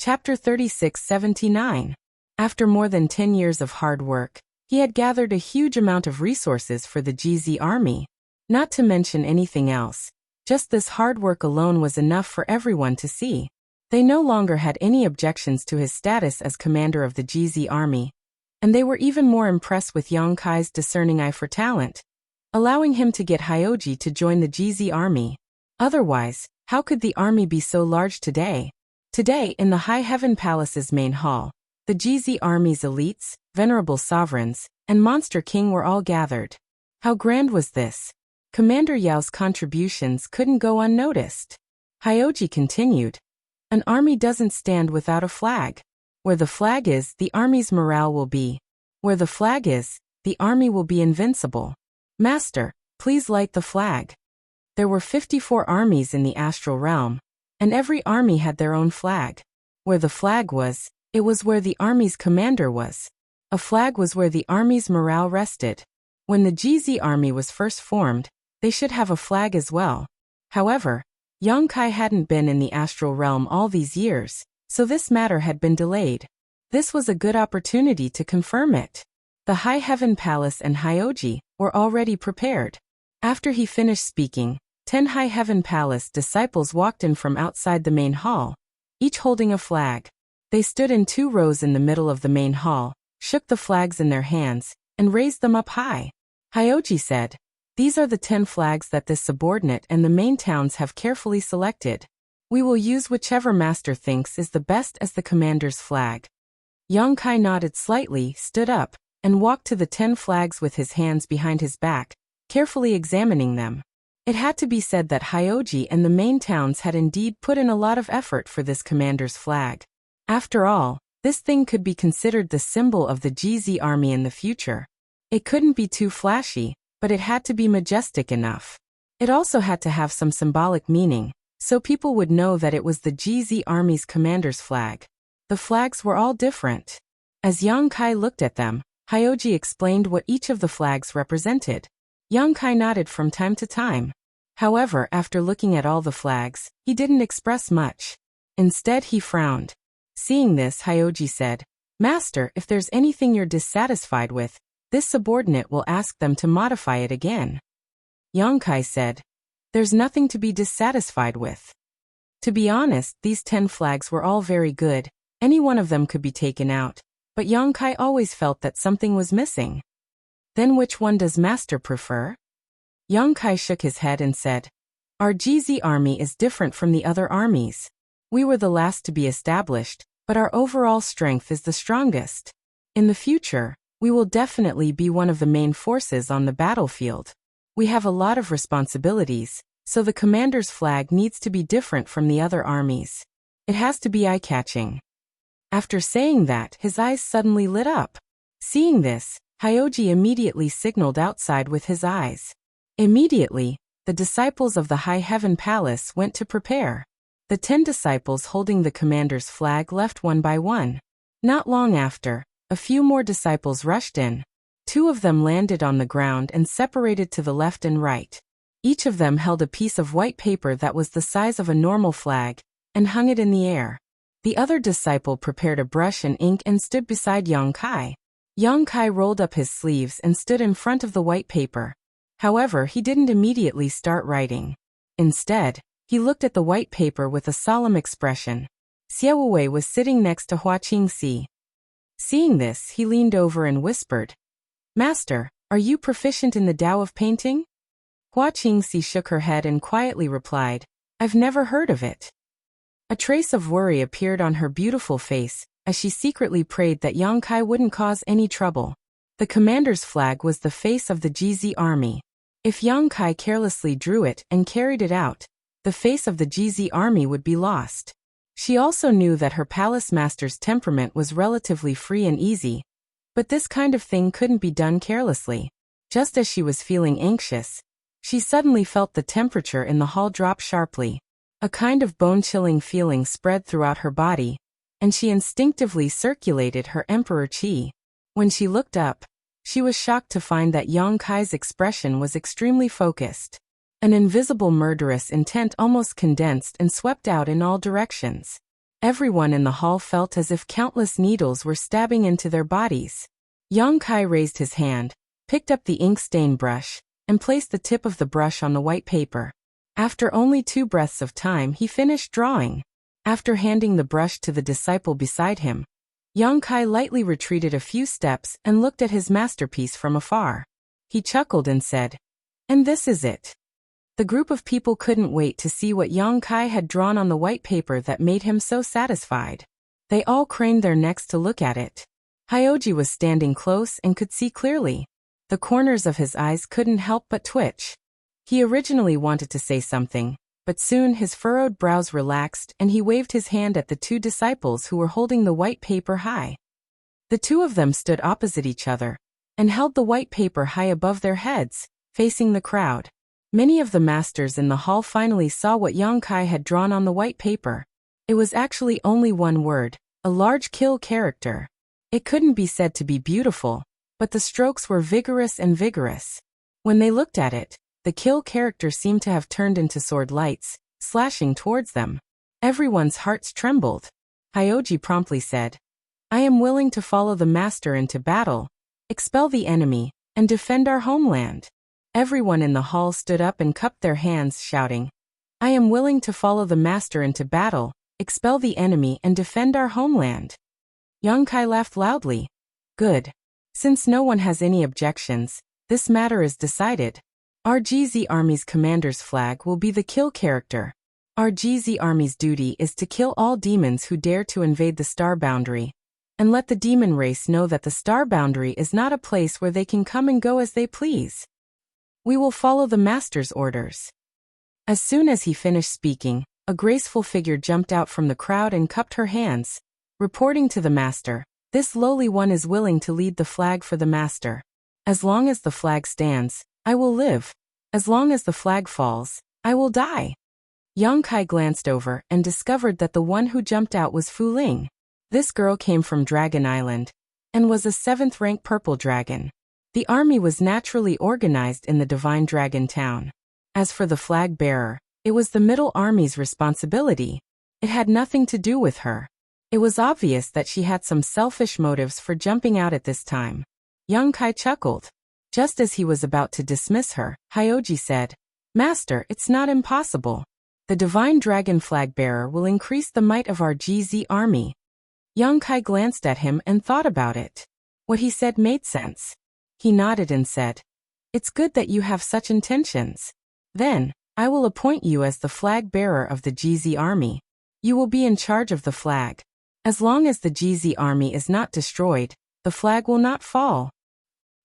Chapter 3679. After more than 10 years of hard work, he had gathered a huge amount of resources for the GZ army. Not to mention anything else, just this hard work alone was enough for everyone to see. They no longer had any objections to his status as commander of the GZ army, and they were even more impressed with Yang Kai's discerning eye for talent, allowing him to get Hyoji to join the GZ army. Otherwise, how could the army be so large today? Today, in the High Heaven Palace's main hall, the GZ army's elites, venerable sovereigns, and Monster King were all gathered. How grand was this? Commander Yao's contributions couldn't go unnoticed. Hyoji continued. An army doesn't stand without a flag. Where the flag is, the army's morale will be. Where the flag is, the army will be invincible. Master, please light the flag. There were 54 armies in the astral realm, and every army had their own flag. Where the flag was, it was where the army's commander was. A flag was where the army's morale rested. When the GZ army was first formed, they should have a flag as well. However, Yang Kai hadn't been in the astral realm all these years, so this matter had been delayed. This was a good opportunity to confirm it. The High Heaven Palace and Hyoji were already prepared. After he finished speaking, 10 High Heaven Palace disciples walked in from outside the main hall, each holding a flag. They stood in 2 rows in the middle of the main hall, shook the flags in their hands, and raised them up high. Hyoji said, "These are the 10 flags that this subordinate and the main towns have carefully selected. We will use whichever master thinks is the best as the commander's flag." Yang Kai nodded slightly, stood up, and walked to the 10 flags with his hands behind his back, carefully examining them. It had to be said that Hyoji and the main towns had indeed put in a lot of effort for this commander's flag. After all, this thing could be considered the symbol of the GZ army in the future. It couldn't be too flashy, but it had to be majestic enough. It also had to have some symbolic meaning, so people would know that it was the GZ army's commander's flag. The flags were all different. As Yang Kai looked at them, Hyoji explained what each of the flags represented. Yang Kai nodded from time to time. However, after looking at all the flags, he didn't express much. Instead, he frowned. Seeing this, Hyoji said, "Master, if there's anything you're dissatisfied with, this subordinate will ask them to modify it again." Yang Kai said, "There's nothing to be dissatisfied with. To be honest, these 10 flags were all very good, any one of them could be taken out, but Yang Kai always felt that something was missing." "Then which one does Master prefer?" Yang Kai shook his head and said, "Our GZ army is different from the other armies. We were the last to be established, but our overall strength is the strongest. In the future, we will definitely be one of the main forces on the battlefield. We have a lot of responsibilities, so the commander's flag needs to be different from the other armies. It has to be eye-catching." After saying that, his eyes suddenly lit up. Seeing this, Hyoji immediately signaled outside with his eyes. Immediately, the disciples of the High Heaven Palace went to prepare. The 10 disciples holding the commander's flag left one by one. Not long after, a few more disciples rushed in. 2 of them landed on the ground and separated to the left and right. Each of them held a piece of white paper that was the size of a normal flag, and hung it in the air. The other disciple prepared a brush and ink and stood beside Yang Kai. Yang Kai rolled up his sleeves and stood in front of the white paper. However, he didn't immediately start writing. Instead, he looked at the white paper with a solemn expression. Xiao Wei was sitting next to Hua Qingxi. Seeing this, he leaned over and whispered, "Master, are you proficient in the Tao of painting?" Hua Qingxi shook her head and quietly replied, "I've never heard of it." A trace of worry appeared on her beautiful face, as she secretly prayed that Yang Kai wouldn't cause any trouble. The commander's flag was the face of the GZ army. If Yang Kai carelessly drew it and carried it out, the face of the GZ army would be lost. She also knew that her palace master's temperament was relatively free and easy, but this kind of thing couldn't be done carelessly. Just as she was feeling anxious, she suddenly felt the temperature in the hall drop sharply. A kind of bone-chilling feeling spread throughout her body, and she instinctively circulated her emperor qi. When she looked up, she was shocked to find that Yang Kai's expression was extremely focused. An invisible murderous intent almost condensed and swept out in all directions. Everyone in the hall felt as if countless needles were stabbing into their bodies. Yang Kai raised his hand, picked up the ink stain brush, and placed the tip of the brush on the white paper. After only 2 breaths of time, he finished drawing. After handing the brush to the disciple beside him, Yang Kai lightly retreated a few steps and looked at his masterpiece from afar. He chuckled and said, "And this is it." The group of people couldn't wait to see what Yang Kai had drawn on the white paper that made him so satisfied. They all craned their necks to look at it. Hyoji was standing close and could see clearly. The corners of his eyes couldn't help but twitch. He originally wanted to say something, but soon his furrowed brows relaxed and he waved his hand at the 2 disciples who were holding the white paper high. The 2 of them stood opposite each other and held the white paper high above their heads, facing the crowd. Many of the masters in the hall finally saw what Yang Kai had drawn on the white paper. It was actually only one word, a large kill character. It couldn't be said to be beautiful, but the strokes were vigorous and vigorous. When they looked at it, the kill character seemed to have turned into sword lights, slashing towards them. Everyone's hearts trembled. Hyoji promptly said, "I am willing to follow the master into battle, expel the enemy, and defend our homeland." Everyone in the hall stood up and cupped their hands, shouting, "I am willing to follow the master into battle, expel the enemy, and defend our homeland." Yang Kai laughed loudly. "Good. Since no one has any objections, this matter is decided. Our GZ Army's commander's flag will be the kill character. Our GZ Army's duty is to kill all demons who dare to invade the star boundary, and let the demon race know that the star boundary is not a place where they can come and go as they please. We will follow the master's orders." As soon as he finished speaking, a graceful figure jumped out from the crowd and cupped her hands, reporting to the master, "This lowly one is willing to lead the flag for the master. As long as the flag stands, I will live. As long as the flag falls, I will die." Yang Kai glanced over and discovered that the one who jumped out was Fu Ling. This girl came from Dragon Island and was a 7th-rank purple dragon. The army was naturally organized in the Divine Dragon Town. As for the flag bearer, it was the Middle Army's responsibility. It had nothing to do with her. It was obvious that she had some selfish motives for jumping out at this time. Yang Kai chuckled. Just as he was about to dismiss her, Hyoji said, "Master, it's not impossible. The Divine Dragon flag bearer will increase the might of our GZ army." Yang Kai glanced at him and thought about it. What he said made sense. He nodded and said, "It's good that you have such intentions. Then, I will appoint you as the flag bearer of the GZ army. You will be in charge of the flag. As long as the GZ army is not destroyed, the flag will not fall.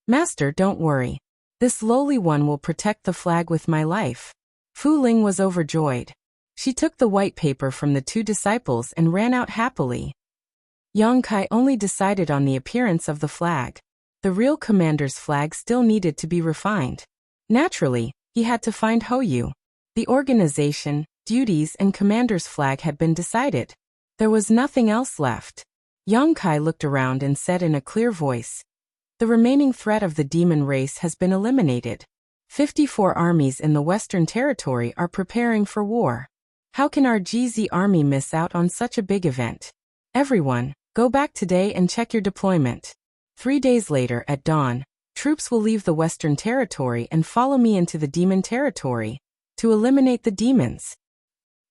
Master, don't worry. This lowly one will protect the flag with my life." Fu Ling was overjoyed. She took the white paper from the 2 disciples and ran out happily. Yang Kai only decided on the appearance of the flag. The real commander's flag still needed to be refined. Naturally, he had to find Hoyu. The organization, duties, and commander's flag had been decided. There was nothing else left. Yang Kai looked around and said in a clear voice, "The remaining threat of the demon race has been eliminated. 54 armies in the Western Territory are preparing for war. How can our GZ army miss out on such a big event? Everyone, go back today and check your deployment. 3 days later at dawn, troops will leave the Western Territory and follow me into the Demon Territory to eliminate the demons.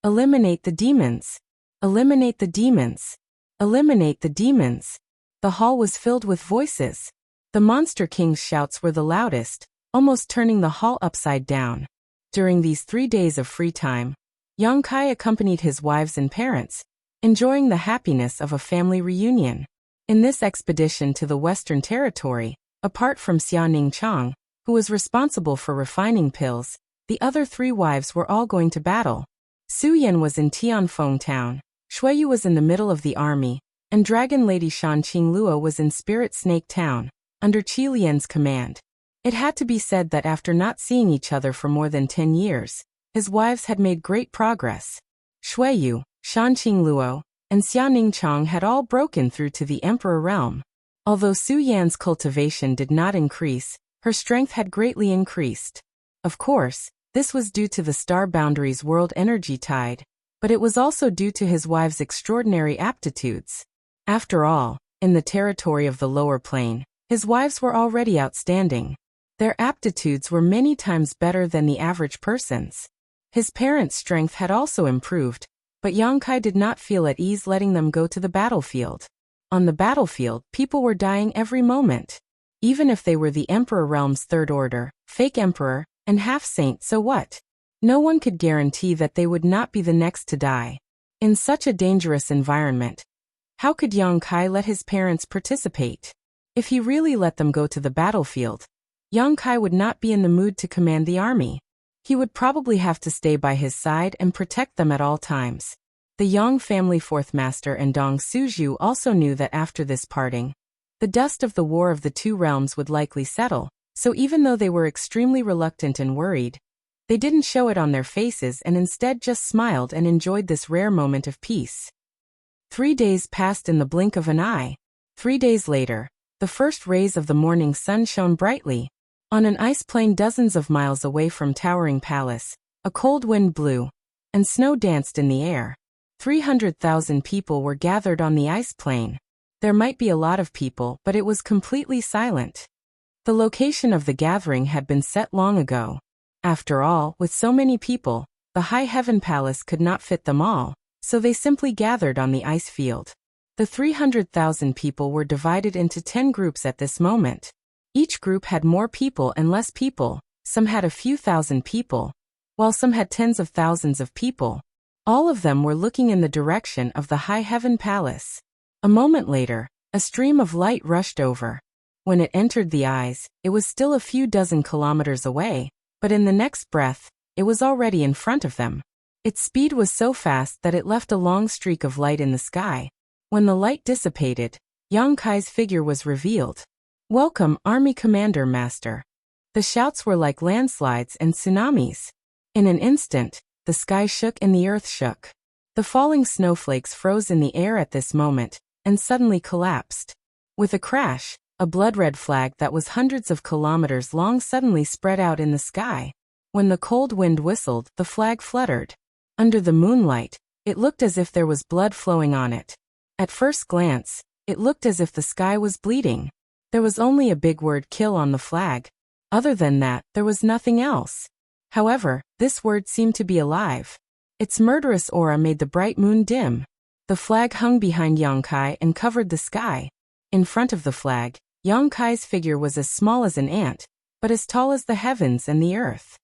Eliminate the demons. Eliminate the demons. Eliminate the demons." The hall was filled with voices. The Monster King's shouts were the loudest, almost turning the hall upside down. During these 3 days of free time, Yang Kai accompanied his wives and parents, enjoying the happiness of a family reunion. In this expedition to the Western Territory, apart from Xiaoning Chang, who was responsible for refining pills, the other 3 wives were all going to battle. Su Yan was in Tianfeng Town, Shuiyu was in the middle of the army, and Dragon Lady Shan Qinglua was in Spirit Snake Town, under Qi Lian's command. It had to be said that after not seeing each other for more than 10 years, his wives had made great progress. Shuiyu, Shan Qinglua, and Xiaoning Chang had all broken through to the Emperor realm. Although Su Yan's cultivation did not increase, her strength had greatly increased. Of course, this was due to the star boundary's world energy tide, but it was also due to his wife's extraordinary aptitudes. After all, in the territory of the lower plane, his wives were already outstanding. Their aptitudes were many times better than the average person's. His parents' strength had also improved, but Yang Kai did not feel at ease letting them go to the battlefield. On the battlefield, people were dying every moment. Even if they were the Emperor Realm's third order, fake emperor, and half-saint, so what? No one could guarantee that they would not be the next to die. In such a dangerous environment, how could Yang Kai let his parents participate? If he really let them go to the battlefield, Yang Kai would not be in the mood to command the army. He would probably have to stay by his side and protect them at all times. The Yang family fourth master and Dong Suju also knew that after this parting, the dust of the war of the two realms would likely settle, so even though they were extremely reluctant and worried, they didn't show it on their faces and instead just smiled and enjoyed this rare moment of peace. 3 days passed in the blink of an eye. 3 days later, the first rays of the morning sun shone brightly. On an ice plain dozens of miles away from Towering Palace, a cold wind blew, and snow danced in the air. 300,000 people were gathered on the ice plain. There might be a lot of people, but it was completely silent. The location of the gathering had been set long ago. After all, with so many people, the High Heaven Palace could not fit them all, so they simply gathered on the ice field. The 300,000 people were divided into 10 groups at this moment. Each group had more people and less people, some had a few thousand people, while some had tens of thousands of people. All of them were looking in the direction of the High Heaven Palace. A moment later, a stream of light rushed over. When it entered the eyes, it was still a few dozen kilometers away, but in the next breath, it was already in front of them. Its speed was so fast that it left a long streak of light in the sky. When the light dissipated, Yang Kai's figure was revealed. "Welcome, Army Commander Master." The shouts were like landslides and tsunamis. In an instant, the sky shook and the earth shook. The falling snowflakes froze in the air at this moment, and suddenly collapsed. With a crash, a blood-red flag that was hundreds of kilometers long suddenly spread out in the sky. When the cold wind whistled, the flag fluttered. Under the moonlight, it looked as if there was blood flowing on it. At first glance, it looked as if the sky was bleeding. There was only a big word "kill" on the flag. Other than that, there was nothing else. However, this word seemed to be alive. Its murderous aura made the bright moon dim. The flag hung behind Yang Kai and covered the sky. In front of the flag, Yang Kai's figure was as small as an ant, but as tall as the heavens and the earth.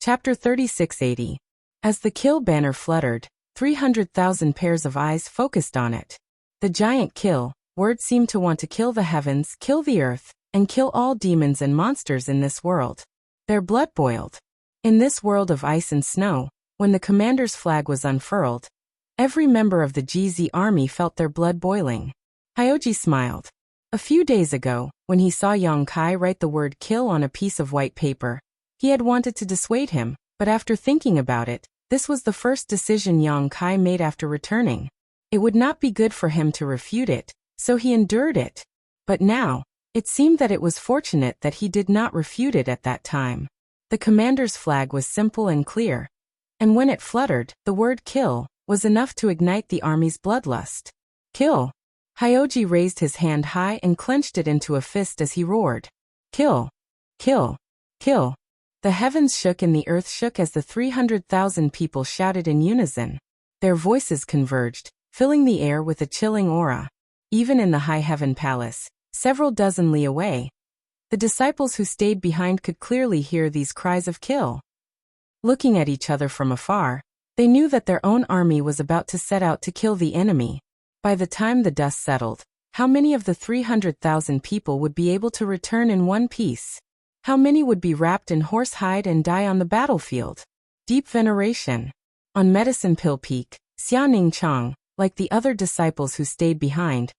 Chapter 3680. As the kill banner fluttered, 300,000 pairs of eyes focused on it. The giant kill word seemed to want to kill the heavens, kill the earth, and kill all demons and monsters in this world. Their blood boiled. In this world of ice and snow, when the commander's flag was unfurled, every member of the GZ army felt their blood boiling. Hyoji smiled. A few days ago, when he saw Yang Kai write the word "kill" on a piece of white paper, he had wanted to dissuade him, but after thinking about it, this was the first decision Yang Kai made after returning. It would not be good for him to refute it, so he endured it. But now, it seemed that it was fortunate that he did not refute it at that time. The commander's flag was simple and clear, and when it fluttered, the word "kill" was enough to ignite the army's bloodlust. "Kill!" Hyoji raised his hand high and clenched it into a fist as he roared. "Kill! Kill! Kill!" The heavens shook and the earth shook as the 300,000 people shouted in unison. Their voices converged, filling the air with a chilling aura. Even in the High Heaven Palace, several dozen li away, the disciples who stayed behind could clearly hear these cries of "kill." Looking at each other from afar, they knew that their own army was about to set out to kill the enemy. By the time the dust settled, how many of the 300,000 people would be able to return in one piece? How many would be wrapped in horsehide and die on the battlefield? Deep veneration. On Medicine Pill Peak, Xianing Chang, like the other disciples who stayed behind,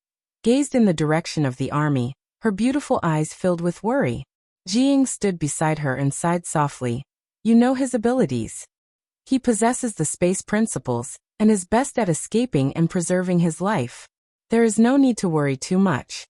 gazed in the direction of the army, her beautiful eyes filled with worry. Jiying stood beside her and sighed softly. "You know his abilities. He possesses the space principles, and is best at escaping and preserving his life. There is no need to worry too much."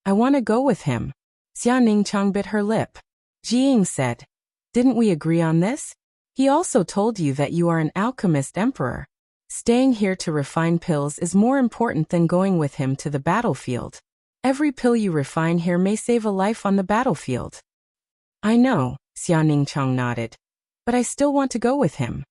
"I want to go with him." Xianing Chang bit her lip. Jiying said, "Didn't we agree on this? He also told you that you are an alchemist emperor. Staying here to refine pills is more important than going with him to the battlefield. Every pill you refine here may save a life on the battlefield. I know, Xia Ningchang nodded. But I still want to go with him.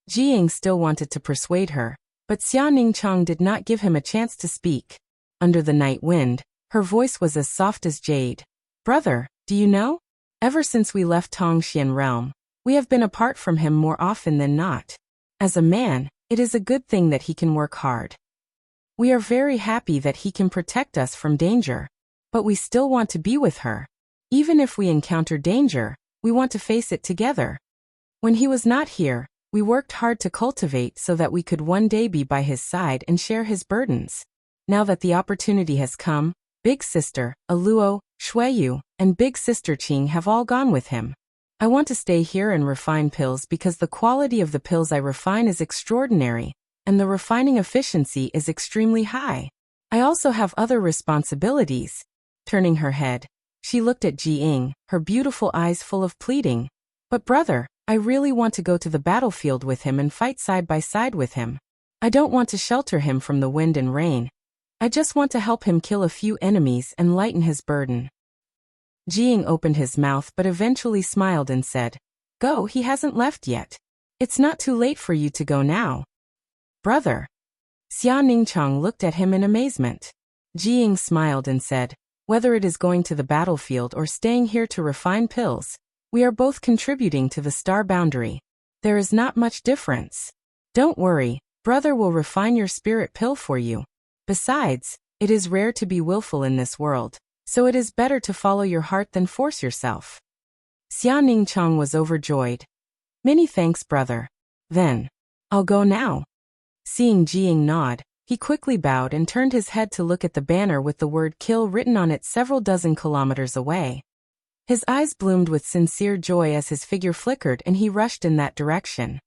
Jiying still wanted to persuade her, but Xia Ningchang did not give him a chance to speak. Under the night wind, her voice was as soft as jade. Brother, do you know? Ever since we left Tongxian realm, we have been apart from him more often than not. As a man, it is a good thing that he can work hard. We are very happy that he can protect us from danger. But we still want to be with her. Even if we encounter danger, we want to face it together. When he was not here, we worked hard to cultivate so that we could one day be by his side and share his burdens. Now that the opportunity has come, Big Sister, Aluo, Shuiyu, and Big Sister Qing have all gone with him. I want to stay here and refine pills because the quality of the pills I refine is extraordinary, and the refining efficiency is extremely high. I also have other responsibilities. Turning her head, she looked at Ji Ying, her beautiful eyes full of pleading. But brother, I really want to go to the battlefield with him and fight side by side with him. I don't want to shelter him from the wind and rain. I just want to help him kill a few enemies and lighten his burden. Ji Ying opened his mouth but eventually smiled and said, Go, he hasn't left yet. It's not too late for you to go now. Brother. Xia Ningchang looked at him in amazement. Ji Ying smiled and said, Whether it is going to the battlefield or staying here to refine pills, we are both contributing to the star boundary. There is not much difference. Don't worry, brother will refine your spirit pill for you. Besides, it is rare to be willful in this world, so it is better to follow your heart than force yourself. Xia Ningchang was overjoyed. Many thanks, brother. Then, I'll go now. Seeing Ji Ying nod, he quickly bowed and turned his head to look at the banner with the word kill written on it several dozen kilometers away. His eyes bloomed with sincere joy as his figure flickered and he rushed in that direction.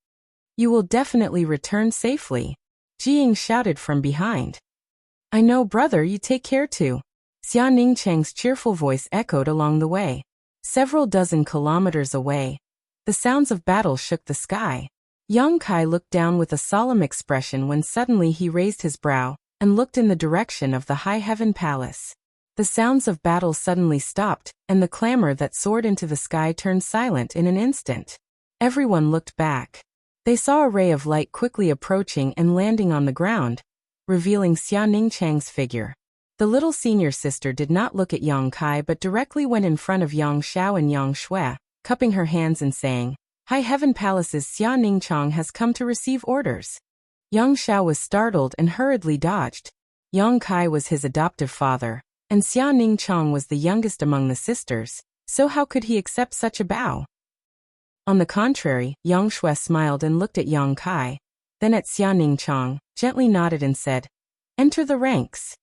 You will definitely return safely, Ji Ying shouted from behind. I know, brother, you take care too. Xia Ningchang's cheerful voice echoed along the way. Several dozen kilometers away, the sounds of battle shook the sky. Yang Kai looked down with a solemn expression when suddenly he raised his brow and looked in the direction of the High Heaven Palace. The sounds of battle suddenly stopped, and the clamor that soared into the sky turned silent in an instant. Everyone looked back. They saw a ray of light quickly approaching and landing on the ground, revealing Xia Ningchang's figure. The little senior sister did not look at Yang Kai but directly went in front of Yang Xiao and Yang Shui, cupping her hands and saying, High Heaven Palace's Xia Ningchang has come to receive orders. Yang Xiao was startled and hurriedly dodged. Yang Kai was his adoptive father, and Xia Ningchang was the youngest among the sisters, so how could he accept such a bow? On the contrary, Yang Shui smiled and looked at Yang Kai, then at Xia Ningchang, gently nodded and said, Enter the ranks.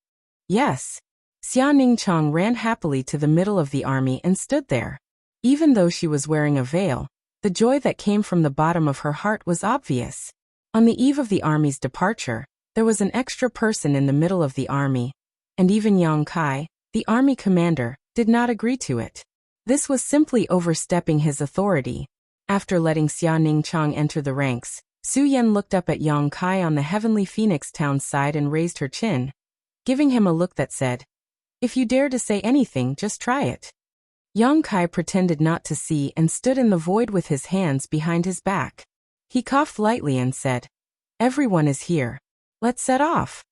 Yes. Xia Ningchang ran happily to the middle of the army and stood there. Even though she was wearing a veil, the joy that came from the bottom of her heart was obvious. On the eve of the army's departure, there was an extra person in the middle of the army, and even Yang Kai, the army commander, did not agree to it. This was simply overstepping his authority. After letting Xia Ningchang enter the ranks, Su Yan looked up at Yang Kai on the heavenly phoenix town side and raised her chin, giving him a look that said, If you dare to say anything, just try it. Yang Kai pretended not to see and stood in the void with his hands behind his back. He coughed lightly and said, Everyone is here. Let's set off.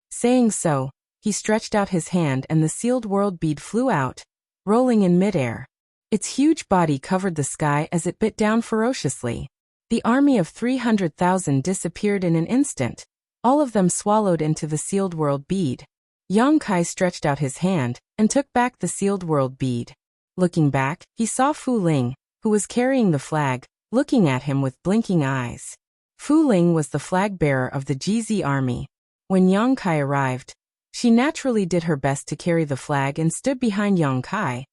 Saying so, he stretched out his hand and the sealed world bead flew out, rolling in midair. Its huge body covered the sky as it bit down ferociously. The army of 300,000 disappeared in an instant, all of them swallowed into the sealed world bead. Yang Kai stretched out his hand and took back the sealed world bead. Looking back, he saw Fu Ling, who was carrying the flag, looking at him with blinking eyes. Fu Ling was the flag bearer of the GZ army. When Yang Kai arrived, she naturally did her best to carry the flag and stood behind Yang Kai,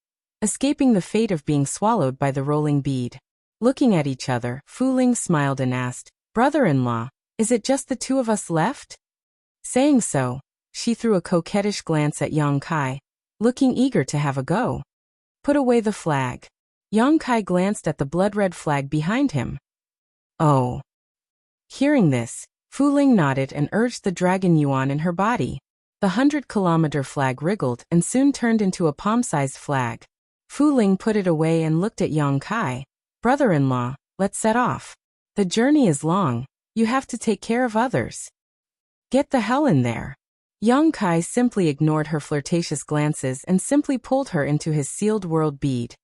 escaping the fate of being swallowed by the rolling bead. Looking at each other, Fu Ling smiled and asked, Brother-in-law, is it just the two of us left? Saying so, she threw a coquettish glance at Yang Kai, looking eager to have a go. Put away the flag. Yang Kai glanced at the blood-red flag behind him. Oh. Hearing this, Fu Ling nodded and urged the dragon yuan in her body. The 100-kilometer flag wriggled and soon turned into a palm-sized flag. Fu Ling put it away and looked at Yang Kai. Brother-in-law, let's set off. The journey is long. You have to take care of others. Get the hell in there. Yang Kai simply ignored her flirtatious glances and simply pulled her into his sealed world bead,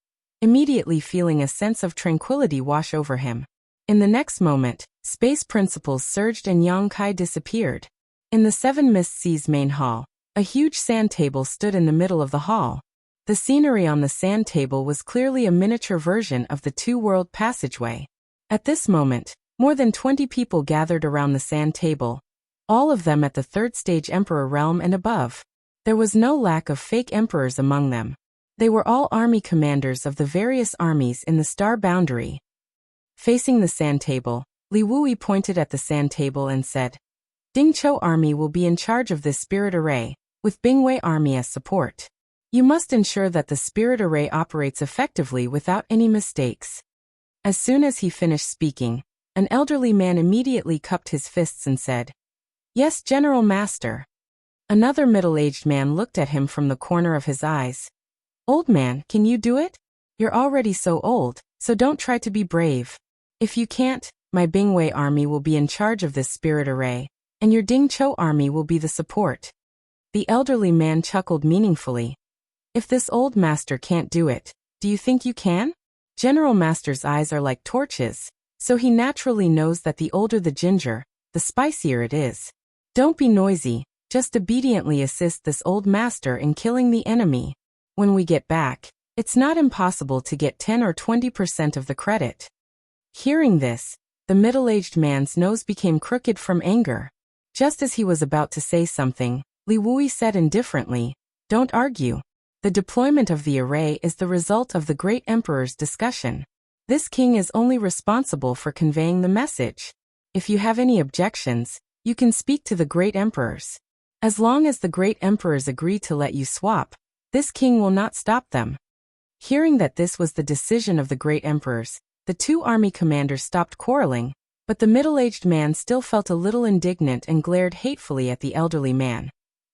immediately feeling a sense of tranquility wash over him. In the next moment, space principles surged and Yang Kai disappeared. In the Seven Mist Sea's main hall, a huge sand table stood in the middle of the hall. The scenery on the sand table was clearly a miniature version of the two-world passageway. At this moment, more than 20 people gathered around the sand table, all of them at the third stage emperor realm and above. There was no lack of fake emperors among them. They were all army commanders of the various armies in the star boundary. Facing the sand table, Li Wui pointed at the sand table and said, Dingzhou army will be in charge of this spirit array, with Bingwei army as support. You must ensure that the spirit array operates effectively without any mistakes. As soon as he finished speaking, an elderly man immediately cupped his fists and said, Yes, General Master. Another middle-aged man looked at him from the corner of his eyes. Old man, can you do it? You're already so old, so don't try to be brave. If you can't, my Bingwei army will be in charge of this spirit array, and your Dingzhou army will be the support. The elderly man chuckled meaningfully. If this old master can't do it, do you think you can? General Master's eyes are like torches, so he naturally knows that the older the ginger, the spicier it is. Don't be noisy, just obediently assist this old master in killing the enemy. When we get back, it's not impossible to get 10 or 20% of the credit. Hearing this, the middle-aged man's nose became crooked from anger. Just as he was about to say something, Li Wui said indifferently, Don't argue. The deployment of the array is the result of the great emperor's discussion. This king is only responsible for conveying the message. If you have any objections, you can speak to the great emperors. As long as the great emperors agree to let you swap, this king will not stop them. Hearing that this was the decision of the great emperors, the two army commanders stopped quarreling, but the middle-aged man still felt a little indignant and glared hatefully at the elderly man.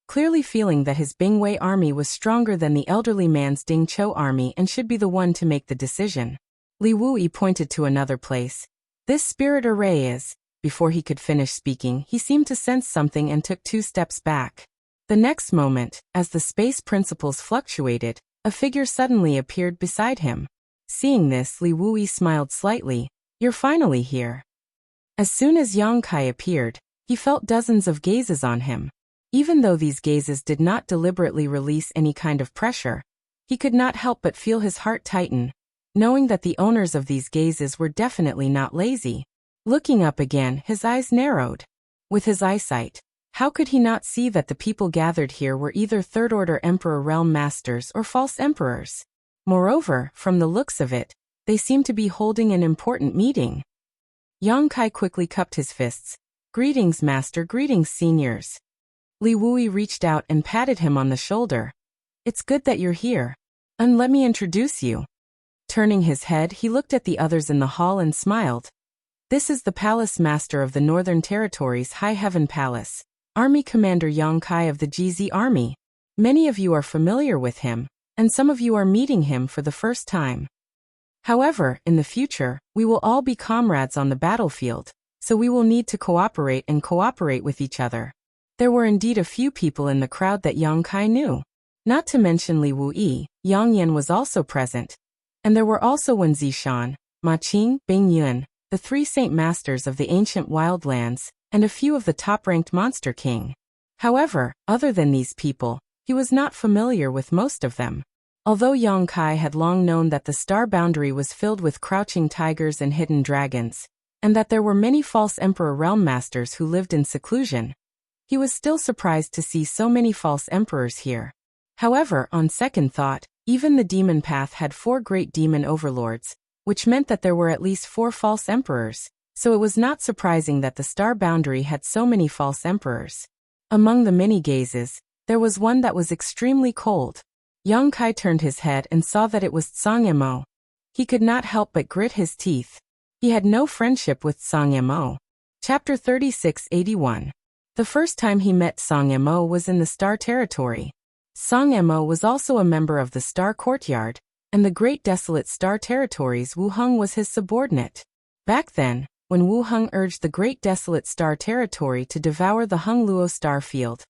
Clearly feeling that his Bingwei army was stronger than the elderly man's Dingzhou army and should be the one to make the decision. Li Wui pointed to another place. This spirit array is... Before he could finish speaking, he seemed to sense something and took 2 steps back. The next moment, as the space principles fluctuated, a figure suddenly appeared beside him. Seeing this, Li Wui smiled slightly. You're finally here. As soon as Yang Kai appeared, he felt dozens of gazes on him. Even though these gazes did not deliberately release any kind of pressure, he could not help but feel his heart tighten, knowing that the owners of these gazes were definitely not lazy. Looking up again, his eyes narrowed. With his eyesight, how could he not see that the people gathered here were either third-order Emperor Realm Masters or false emperors? Moreover, from the looks of it, they seemed to be holding an important meeting. Yang Kai quickly cupped his fists. Greetings, Master, greetings, seniors. Li Wui reached out and patted him on the shoulder. It's good that you're here. And let me introduce you. Turning his head, he looked at the others in the hall and smiled. This is the Palace Master of the Northern Territories High Heaven Palace, Army Commander Yang Kai of the GZ Army. Many of you are familiar with him, and some of you are meeting him for the first time. However, in the future, we will all be comrades on the battlefield, so we will need to cooperate with each other. There were indeed a few people in the crowd that Yang Kai knew. Not to mention Li Wui, Yang Yan was also present. And there were also Wen Zishan, Ma Qing, Bing Yun, the 3 Saint Masters of the ancient wildlands, and a few of the top-ranked Monster King. However, other than these people, he was not familiar with most of them. Although Yang Kai had long known that the star boundary was filled with crouching tigers and hidden dragons, and that there were many false Emperor Realm Masters who lived in seclusion, he was still surprised to see so many false emperors here. However, on second thought, even the demon path had 4 great demon overlords, which meant that there were at least 4 false emperors, so it was not surprising that the star boundary had so many false emperors. Among the many gazes, there was one that was extremely cold. Yang Kai turned his head and saw that it was Tsang Emo. He could not help but grit his teeth. He had no friendship with Tsang Emo. Chapter 3681. The first time he met Song Mo was in the Star Territory. Song Mo was also a member of the Star Courtyard, and the Great Desolate Star Territories. Wu Heng was his subordinate. Back then, when Wu Heng urged the Great Desolate Star Territory to devour the Heng Luo star field,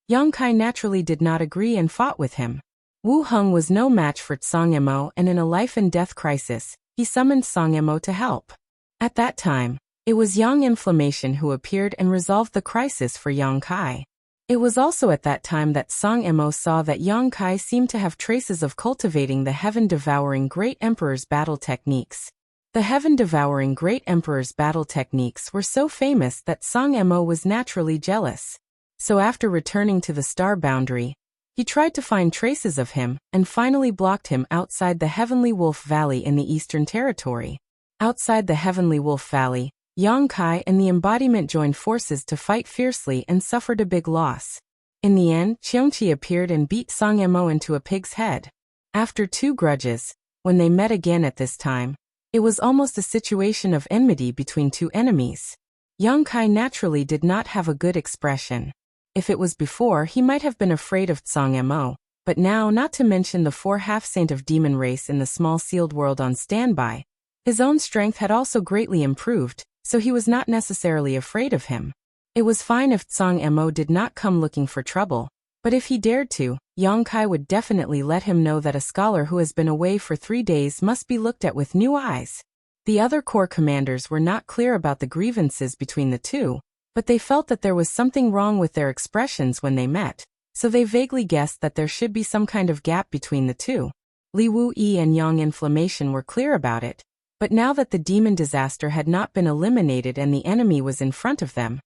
Yang Kai naturally did not agree and fought with him. Wu Heng was no match for Song Mo, and in a life-and-death crisis, he summoned Song Mo to help. At that time, it was Yang Inflammation who appeared and resolved the crisis for Yang Kai. It was also at that time that Song Mo saw that Yang Kai seemed to have traces of cultivating the heaven-devouring Great Emperor's battle techniques. The heaven-devouring Great Emperor's battle techniques were so famous that Song Mo was naturally jealous. So after returning to the star boundary, he tried to find traces of him and finally blocked him outside the Heavenly Wolf Valley in the Eastern Territory. Outside the Heavenly Wolf Valley, Yang Kai and the embodiment joined forces to fight fiercely and suffered a big loss. In the end, Cheongqi appeared and beat Song Mo into a pig's head. After two grudges, when they met again at this time, it was almost a situation of enmity between two enemies. Yang Kai naturally did not have a good expression. If it was before, he might have been afraid of Song Mo, but now, not to mention the 4 half-saint of demon race in the small sealed world on standby, his own strength had also greatly improved, so he was not necessarily afraid of him. It was fine if Song Mo did not come looking for trouble, but if he dared to, Yang Kai would definitely let him know that a scholar who has been away for 3 days must be looked at with new eyes. The other corps commanders were not clear about the grievances between the two, but they felt that there was something wrong with their expressions when they met, so they vaguely guessed that there should be some kind of gap between the two. Li Wu-yi and Yang Inflammation were clear about it, but now that the demon disaster had not been eliminated and the enemy was in front of them,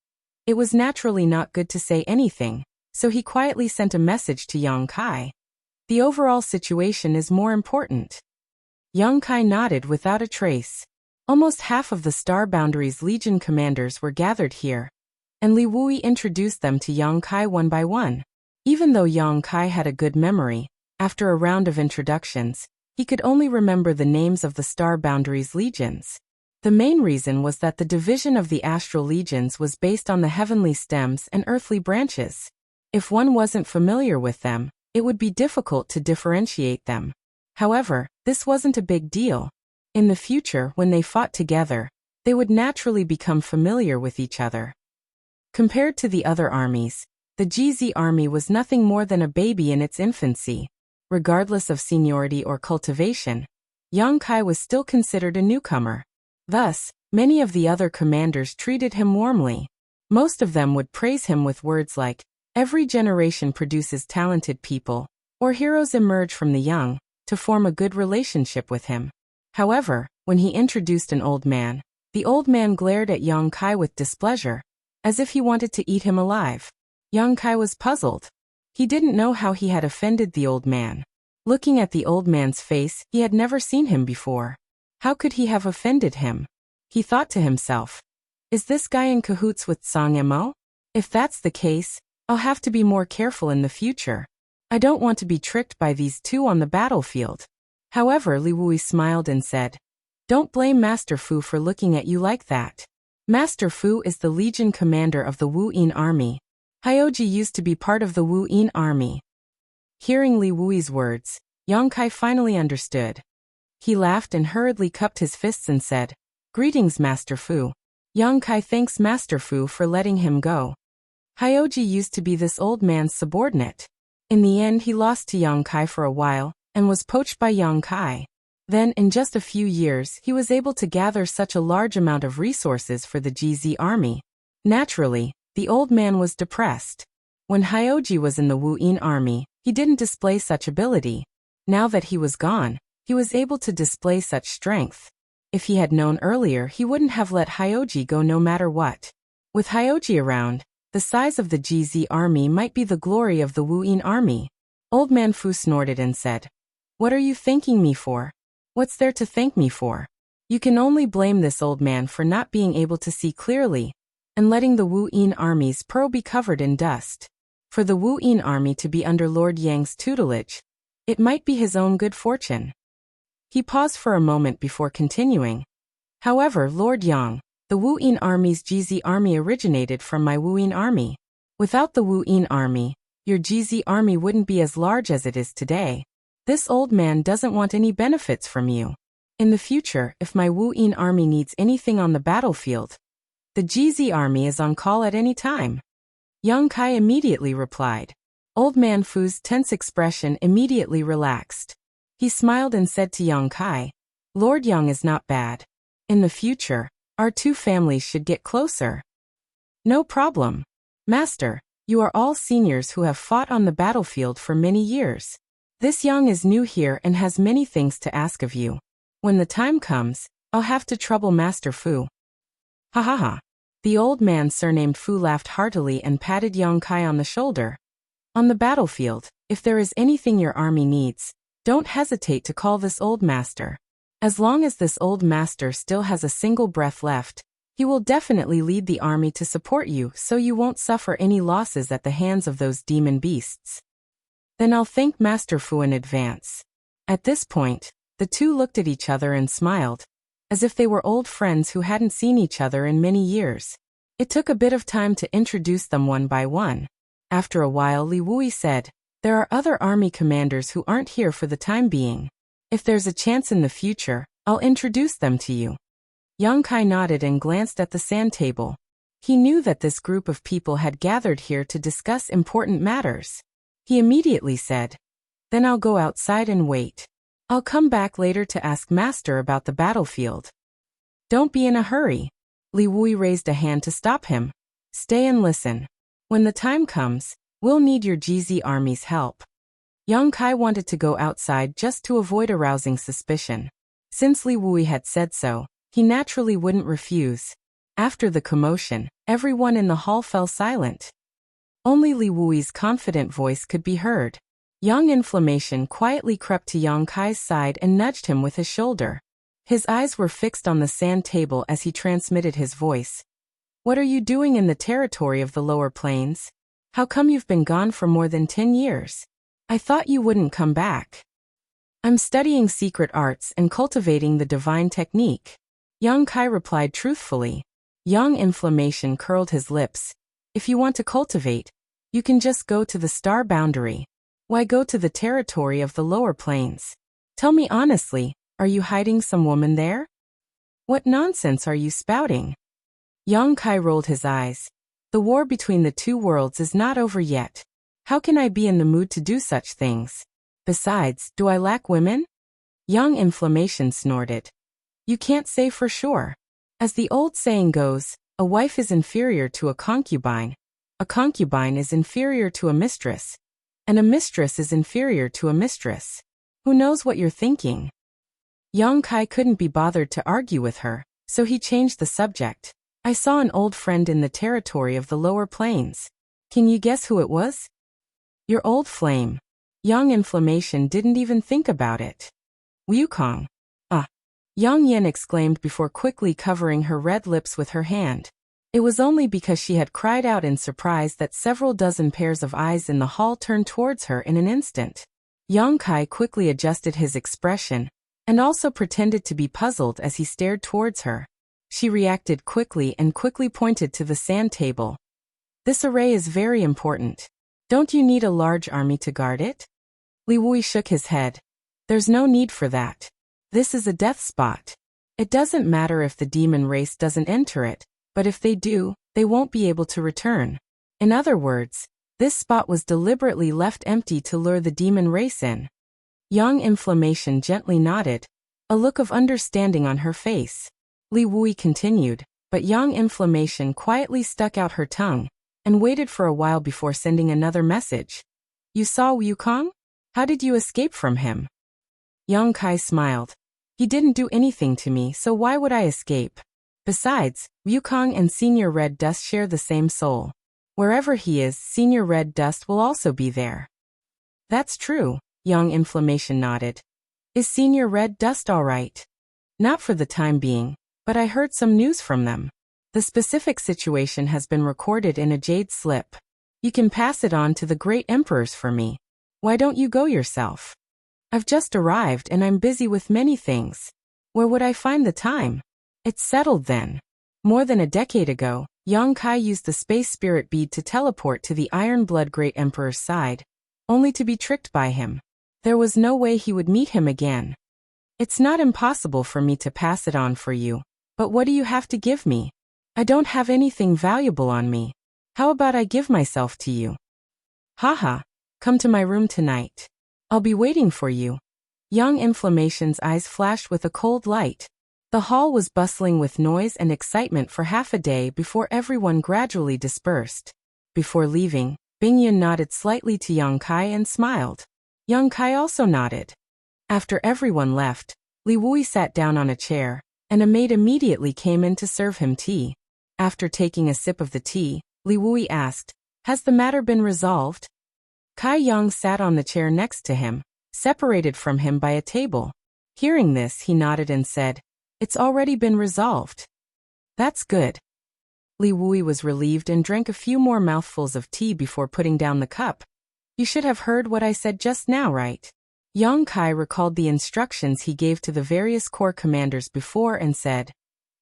it was naturally not good to say anything, so he quietly sent a message to Yang Kai. The overall situation is more important. Yang Kai nodded without a trace. Almost half of the Star Boundary's Legion commanders were gathered here, and Li Wuyi introduced them to Yang Kai one by one. Even though Yang Kai had a good memory, after a round of introductions, he could only remember the names of the Star Boundary's legions. The main reason was that the division of the astral legions was based on the heavenly stems and earthly branches. If one wasn't familiar with them, it would be difficult to differentiate them. However, this wasn't a big deal. In the future, when they fought together, they would naturally become familiar with each other. Compared to the other armies, the GZ army was nothing more than a baby in its infancy. Regardless of seniority or cultivation, Yang Kai was still considered a newcomer. Thus, many of the other commanders treated him warmly. Most of them would praise him with words like, "Every generation produces talented people," or "Heroes emerge from the young," to form a good relationship with him. However, when he introduced an old man, the old man glared at Yang Kai with displeasure, as if he wanted to eat him alive. Yang Kai was puzzled. He didn't know how he had offended the old man. Looking at the old man's face, he had never seen him before. How could he have offended him? He thought to himself, "Is this guy in cahoots with Song Mo? If that's the case, I'll have to be more careful in the future. I don't want to be tricked by these two on the battlefield." However, Li Wui smiled and said, "Don't blame Master Fu for looking at you like that. Master Fu is the Legion commander of the Wu Yin army. Hyoji used to be part of the Wu Yin army." Hearing Li Wui's words, Yang Kai finally understood. He laughed and hurriedly cupped his fists and said, "Greetings, Master Fu." Yang Kai thanks Master Fu for letting him go. Hyoji used to be this old man's subordinate. In the end, he lost to Yang Kai for a while, and was poached by Yang Kai. Then, in just a few years, he was able to gather such a large amount of resources for the GZ army. Naturally, the old man was depressed. When Hyoji was in the Wu Yin army, he didn't display such ability. Now that he was gone, he was able to display such strength. If he had known earlier, he wouldn't have let Hyoji go no matter what. With Hyoji around, the size of the GZ army might be the glory of the Wu Yin army. Old man Fu snorted and said, "What are you thanking me for? What's there to thank me for? You can only blame this old man for not being able to see clearly, and letting the Wu Yin army's pearl be covered in dust. For the Wu Yin army to be under Lord Yang's tutelage, it might be his own good fortune." He paused for a moment before continuing. "However, Lord Yang, The Wuyin army's GZ army originated from my Wuyin army. Without the Wuyin army, your GZ army wouldn't be as large as it is today. This old man doesn't want any benefits from you. In the future, if my Wuyin army needs anything on the battlefield, the GZ army is on call at any time. Yang Kai immediately replied. Old Man Fu's tense expression immediately relaxed. He smiled and said to Yang Kai, Lord Yang is not bad. In the future, our two families should get closer. No problem. Master, you are all seniors who have fought on the battlefield for many years. This Yang is new here and has many things to ask of you. When the time comes, I'll have to trouble Master Fu. Ha ha ha. The old man surnamed Fu laughed heartily and patted Yang Kai on the shoulder. On the battlefield, if there is anything your army needs, don't hesitate to call this old master. As long as this old master still has a single breath left, he will definitely lead the army to support you so you won't suffer any losses at the hands of those demon beasts. Then I'll thank Master Fu in advance. At this point, the two looked at each other and smiled, as if they were old friends who hadn't seen each other in many years. It took a bit of time to introduce them one by one. After a while, Li Wui said, There are other army commanders who aren't here for the time being. If there's a chance in the future, I'll introduce them to you. Yang Kai nodded and glanced at the sand table. He knew that this group of people had gathered here to discuss important matters. He immediately said, Then I'll go outside and wait. I'll come back later to ask Master about the battlefield. Don't be in a hurry. Li Wui raised a hand to stop him. Stay and listen. When the time comes, we'll need your GZ army's help. Yang Kai wanted to go outside just to avoid arousing suspicion. Since Li Wui had said so, he naturally wouldn't refuse. After the commotion, everyone in the hall fell silent. Only Li Wui's confident voice could be heard. Yang Inflammation quietly crept to Yang Kai's side and nudged him with his shoulder. His eyes were fixed on the sand table as he transmitted his voice. What are you doing in the territory of the lower plains? How come you've been gone for more than 10 years? I thought you wouldn't come back. I'm studying secret arts and cultivating the divine technique. Yang Kai replied truthfully. Yang Inflammation curled his lips. If you want to cultivate, you can just go to the star boundary. Why go to the territory of the lower plains? Tell me honestly, are you hiding some woman there? What nonsense are you spouting? Yang Kai rolled his eyes. The war between the two worlds is not over yet. How can I be in the mood to do such things? Besides, do I lack women? Yang Inflammation snorted. You can't say for sure. As the old saying goes, a wife is inferior to a concubine is inferior to a mistress, and a mistress is inferior to a mistress. Who knows what you're thinking? Yang Kai couldn't be bothered to argue with her, so he changed the subject. I saw an old friend in the territory of the lower plains. Can you guess who it was? Your old flame. Yang Inflammation didn't even think about it. Wukong. Ah! Yang Yen exclaimed before quickly covering her red lips with her hand. It was only because she had cried out in surprise that several dozen pairs of eyes in the hall turned towards her in an instant. Yang Kai quickly adjusted his expression, and also pretended to be puzzled as he stared towards her. She reacted quickly and quickly pointed to the sand table. This array is very important. Don't you need a large army to guard it? Li Wui shook his head. There's no need for that. This is a death spot. It doesn't matter if the demon race doesn't enter it, but if they do, they won't be able to return. In other words, this spot was deliberately left empty to lure the demon race in. Yang Inflammation gently nodded, a look of understanding on her face. Li Wui continued, but Yang Inflammation quietly stuck out her tongue and waited for a while before sending another message. You saw Wukong? How did you escape from him? Yang Kai smiled. He didn't do anything to me, so why would I escape? Besides, Wukong and Senior Red Dust share the same soul. Wherever he is, Senior Red Dust will also be there. That's true, Yang Inflammation nodded. Is Senior Red Dust all right? Not for the time being, but I heard some news from them. The specific situation has been recorded in a jade slip. You can pass it on to the great emperors for me. Why don't you go yourself? I've just arrived and I'm busy with many things. Where would I find the time? It's settled then. More than a decade ago, Yang Kai used the space spirit bead to teleport to the Iron Blood Great Emperor's side, only to be tricked by him. There was no way he would meet him again. It's not impossible for me to pass it on for you, but what do you have to give me? I don't have anything valuable on me. How about I give myself to you? Haha, come to my room tonight. I'll be waiting for you. Young Inflammation's eyes flashed with a cold light. The hall was bustling with noise and excitement for half a day before everyone gradually dispersed. Before leaving, Bingyun nodded slightly to Yang Kai and smiled. Yang Kai also nodded. After everyone left, Li Wui sat down on a chair, and a maid immediately came in to serve him tea. After taking a sip of the tea, Li Wui asked, "Has the matter been resolved?" Kai Yang sat on the chair next to him, separated from him by a table. Hearing this, he nodded and said, "It's already been resolved." "That's good." Li Wui was relieved and drank a few more mouthfuls of tea before putting down the cup. "You should have heard what I said just now, right?" Yang Kai recalled the instructions he gave to the various corps commanders before and said,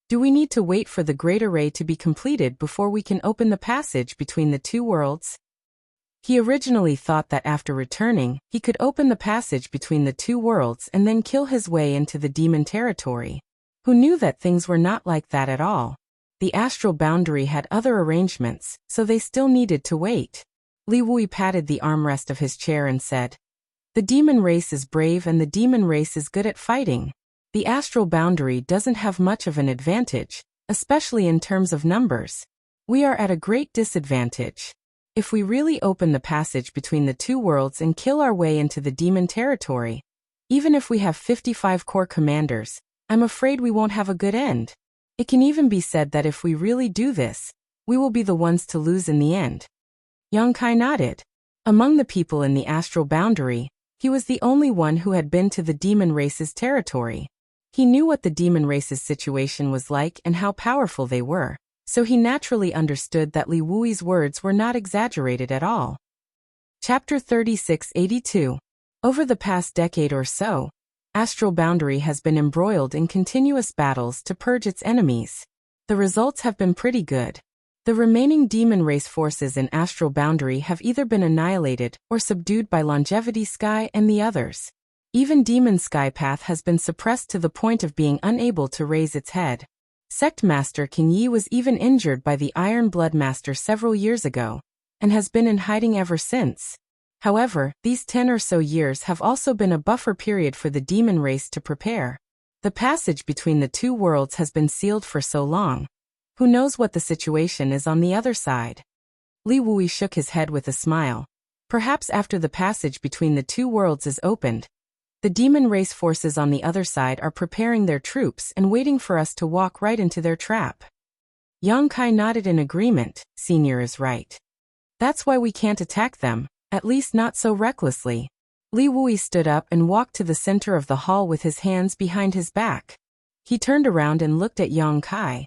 "Do we need to wait for the great array to be completed before we can open the passage between the two worlds?" He originally thought that after returning, he could open the passage between the two worlds and then kill his way into the demon territory. Who knew that things were not like that at all? The astral boundary had other arrangements, so they still needed to wait. Li Wui patted the armrest of his chair and said, "The demon race is brave and the demon race is good at fighting. The astral boundary doesn't have much of an advantage, especially in terms of numbers. We are at a great disadvantage. If we really open the passage between the two worlds and kill our way into the demon territory, even if we have 55 corps commanders, I'm afraid we won't have a good end. It can even be said that if we really do this, we will be the ones to lose in the end." Yang Kai nodded. Among the people in the astral boundary, he was the only one who had been to the demon race's territory. He knew what the demon race's situation was like and how powerful they were, so he naturally understood that Li Wui's words were not exaggerated at all. Chapter 3682. Over the past decade or so, Astral Boundary has been embroiled in continuous battles to purge its enemies. The results have been pretty good. The remaining demon race forces in Astral Boundary have either been annihilated or subdued by Longevity Sky and the others. Even Demon Sky Path has been suppressed to the point of being unable to raise its head. Sect Master King Yi was even injured by the Iron Blood Master several years ago, and has been in hiding ever since. However, these 10 or so years have also been a buffer period for the demon race to prepare. The passage between the two worlds has been sealed for so long. Who knows what the situation is on the other side? Li Wui shook his head with a smile. Perhaps after the passage between the two worlds is opened, the demon race forces on the other side are preparing their troops and waiting for us to walk right into their trap. Yang Kai nodded in agreement. Senior is right. That's why we can't attack them, at least not so recklessly. Li Wui stood up and walked to the center of the hall with his hands behind his back. He turned around and looked at Yang Kai.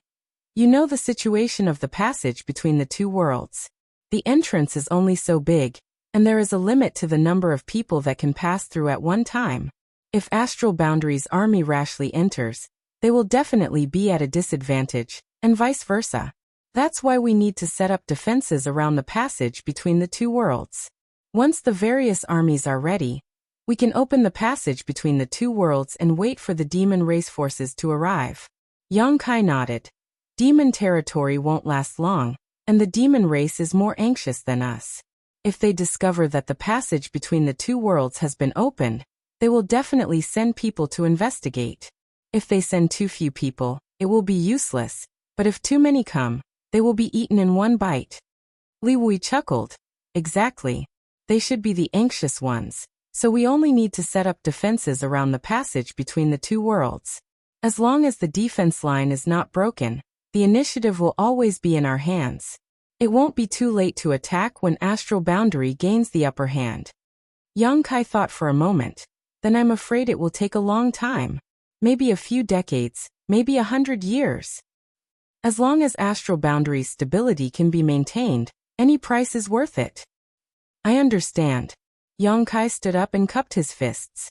You know the situation of the passage between the two worlds. The entrance is only so big, and there is a limit to the number of people that can pass through at one time. If Astral Boundary's army rashly enters, they will definitely be at a disadvantage, and vice versa. That's why we need to set up defenses around the passage between the two worlds. Once the various armies are ready, we can open the passage between the two worlds and wait for the demon race forces to arrive. Yang Kai nodded. Demon territory won't last long, and the demon race is more anxious than us. If they discover that the passage between the two worlds has been opened, they will definitely send people to investigate. If they send too few people, it will be useless, but if too many come, they will be eaten in one bite. Li Wui chuckled. Exactly. They should be the anxious ones, so we only need to set up defenses around the passage between the two worlds. As long as the defense line is not broken, the initiative will always be in our hands. It won't be too late to attack when Astral Boundary gains the upper hand. Yang Kai thought for a moment. Then I'm afraid it will take a long time. Maybe a few decades, maybe 100 years. As long as Astral Boundary's stability can be maintained, any price is worth it. I understand. Yang Kai stood up and cupped his fists.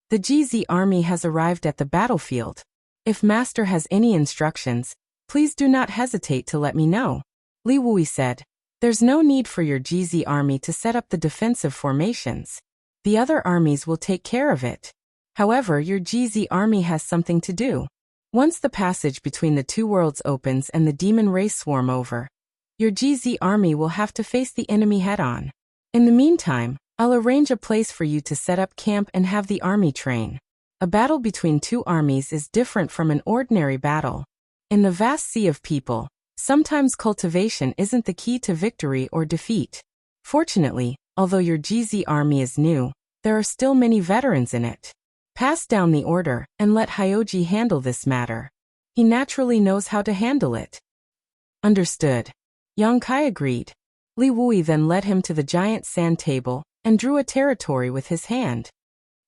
The GZ army has arrived at the battlefield. If Master has any instructions, Please do not hesitate to let me know. Li Wui said. There's no need for your GZ army to set up the defensive formations. The other armies will take care of it. However, your GZ army has something to do. Once the passage between the two worlds opens and the demon race swarm over, your GZ army will have to face the enemy head-on. In the meantime, I'll arrange a place for you to set up camp and have the army train. A battle between two armies is different from an ordinary battle. In the vast sea of people, sometimes cultivation isn't the key to victory or defeat. Fortunately, although your GZ army is new, there are still many veterans in it. Pass down the order and let Hyoji handle this matter. He naturally knows how to handle it. Understood. Yang Kai agreed. Li Wui then led him to the giant sand table and drew a territory with his hand.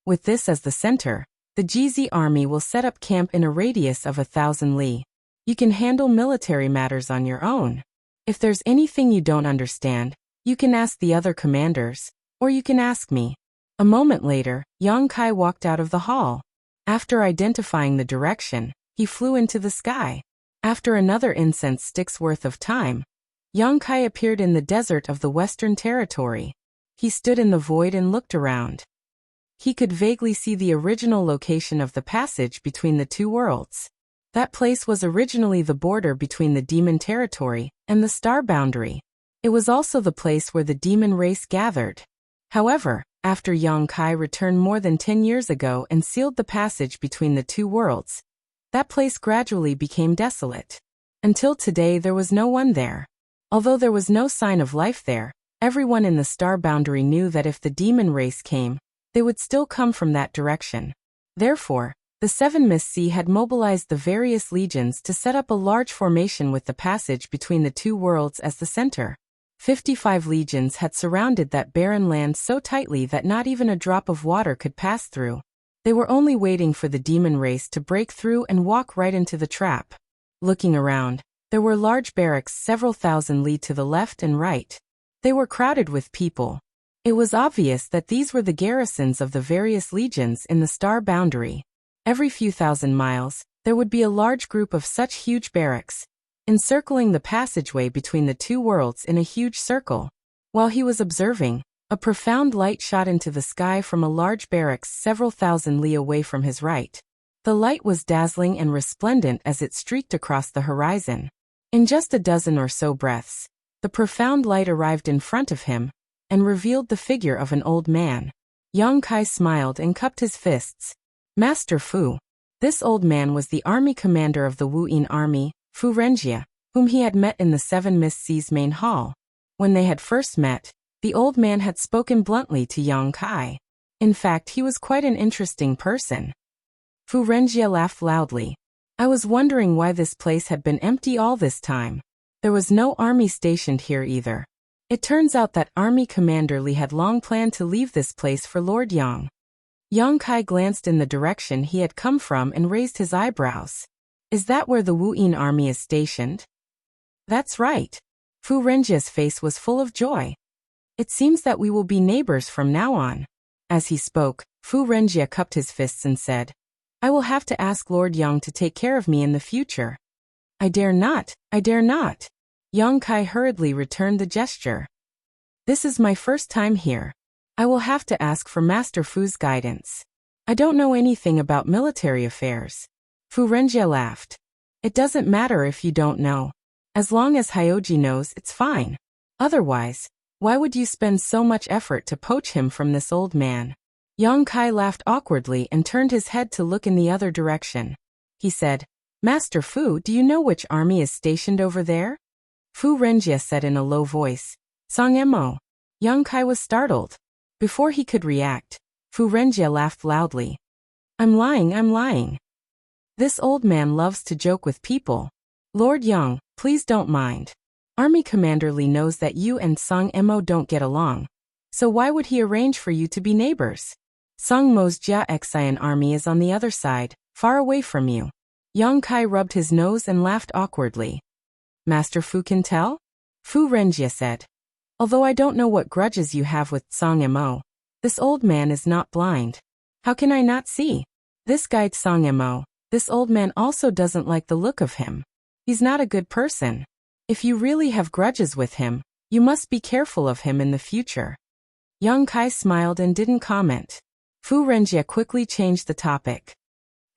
With this as the center, the GZ army will set up camp in a radius of 1,000 li. You can handle military matters on your own. If there's anything you don't understand, you can ask the other commanders, or you can ask me. A moment later, Yang Kai walked out of the hall. After identifying the direction, he flew into the sky. After another incense stick's worth of time, Yang Kai appeared in the desert of the Western Territory. He stood in the void and looked around. He could vaguely see the original location of the passage between the two worlds. That place was originally the border between the demon territory and the star boundary. It was also the place where the demon race gathered. However, after Yang Kai returned more than 10 years ago and sealed the passage between the two worlds, that place gradually became desolate. Until today there was no one there. Although there was no sign of life there, everyone in the star boundary knew that if the demon race came, they would still come from that direction. Therefore, the Seven Mist Sea had mobilized the various legions to set up a large formation with the passage between the two worlds as the center. 55 legions had surrounded that barren land so tightly that not even a drop of water could pass through. They were only waiting for the demon race to break through and walk right into the trap. Looking around, there were large barracks several thousand li to the left and right. They were crowded with people. It was obvious that these were the garrisons of the various legions in the star boundary. Every few thousand miles, there would be a large group of such huge barracks, encircling the passageway between the two worlds in a huge circle. While he was observing, a profound light shot into the sky from a large barracks several thousand li away from his right. The light was dazzling and resplendent as it streaked across the horizon. In just a dozen or so breaths, the profound light arrived in front of him and revealed the figure of an old man. Yang Kai smiled and cupped his fists. Master Fu. This old man was the army commander of the Wuyin army, Fu Renjia, whom he had met in the Seven Mist Sea's main hall. When they had first met, the old man had spoken bluntly to Yang Kai. In fact, he was quite an interesting person. Fu Renjia laughed loudly. I was wondering why this place had been empty all this time. There was no army stationed here either. It turns out that Army Commander Li had long planned to leave this place for Lord Yang. Yang Kai glanced in the direction he had come from and raised his eyebrows. Is that where the Wuyin army is stationed? That's right. Fu Renjia's face was full of joy. It seems that we will be neighbors from now on. As he spoke, Fu Renjia cupped his fists and said, I will have to ask Lord Yang to take care of me in the future. I dare not, I dare not. Yang Kai hurriedly returned the gesture. This is my first time here. I will have to ask for Master Fu's guidance. I don't know anything about military affairs. Fu Renjia laughed. It doesn't matter if you don't know. As long as Hyoji knows, it's fine. Otherwise, why would you spend so much effort to poach him from this old man? Yang Kai laughed awkwardly and turned his head to look in the other direction. He said, Master Fu, do you know which army is stationed over there? Fu Renjia said in a low voice, Song-mo. Yang Kai was startled. Before he could react, Fu Renjia laughed loudly. I'm lying. This old man loves to joke with people. Lord Yang, please don't mind. Army Commander Li knows that you and Song-mo don't get along. So why would he arrange for you to be neighbors? Song-mo's Jia Xian army is on the other side, far away from you. Yang Kai rubbed his nose and laughed awkwardly. Master Fu can tell? Fu Renjia said. Although I don't know what grudges you have with Song-mo, this old man is not blind. How can I not see? This guy Song-mo, this old man also doesn't like the look of him. He's not a good person. If you really have grudges with him, you must be careful of him in the future. Yang Kai smiled and didn't comment. Fu Renjie quickly changed the topic.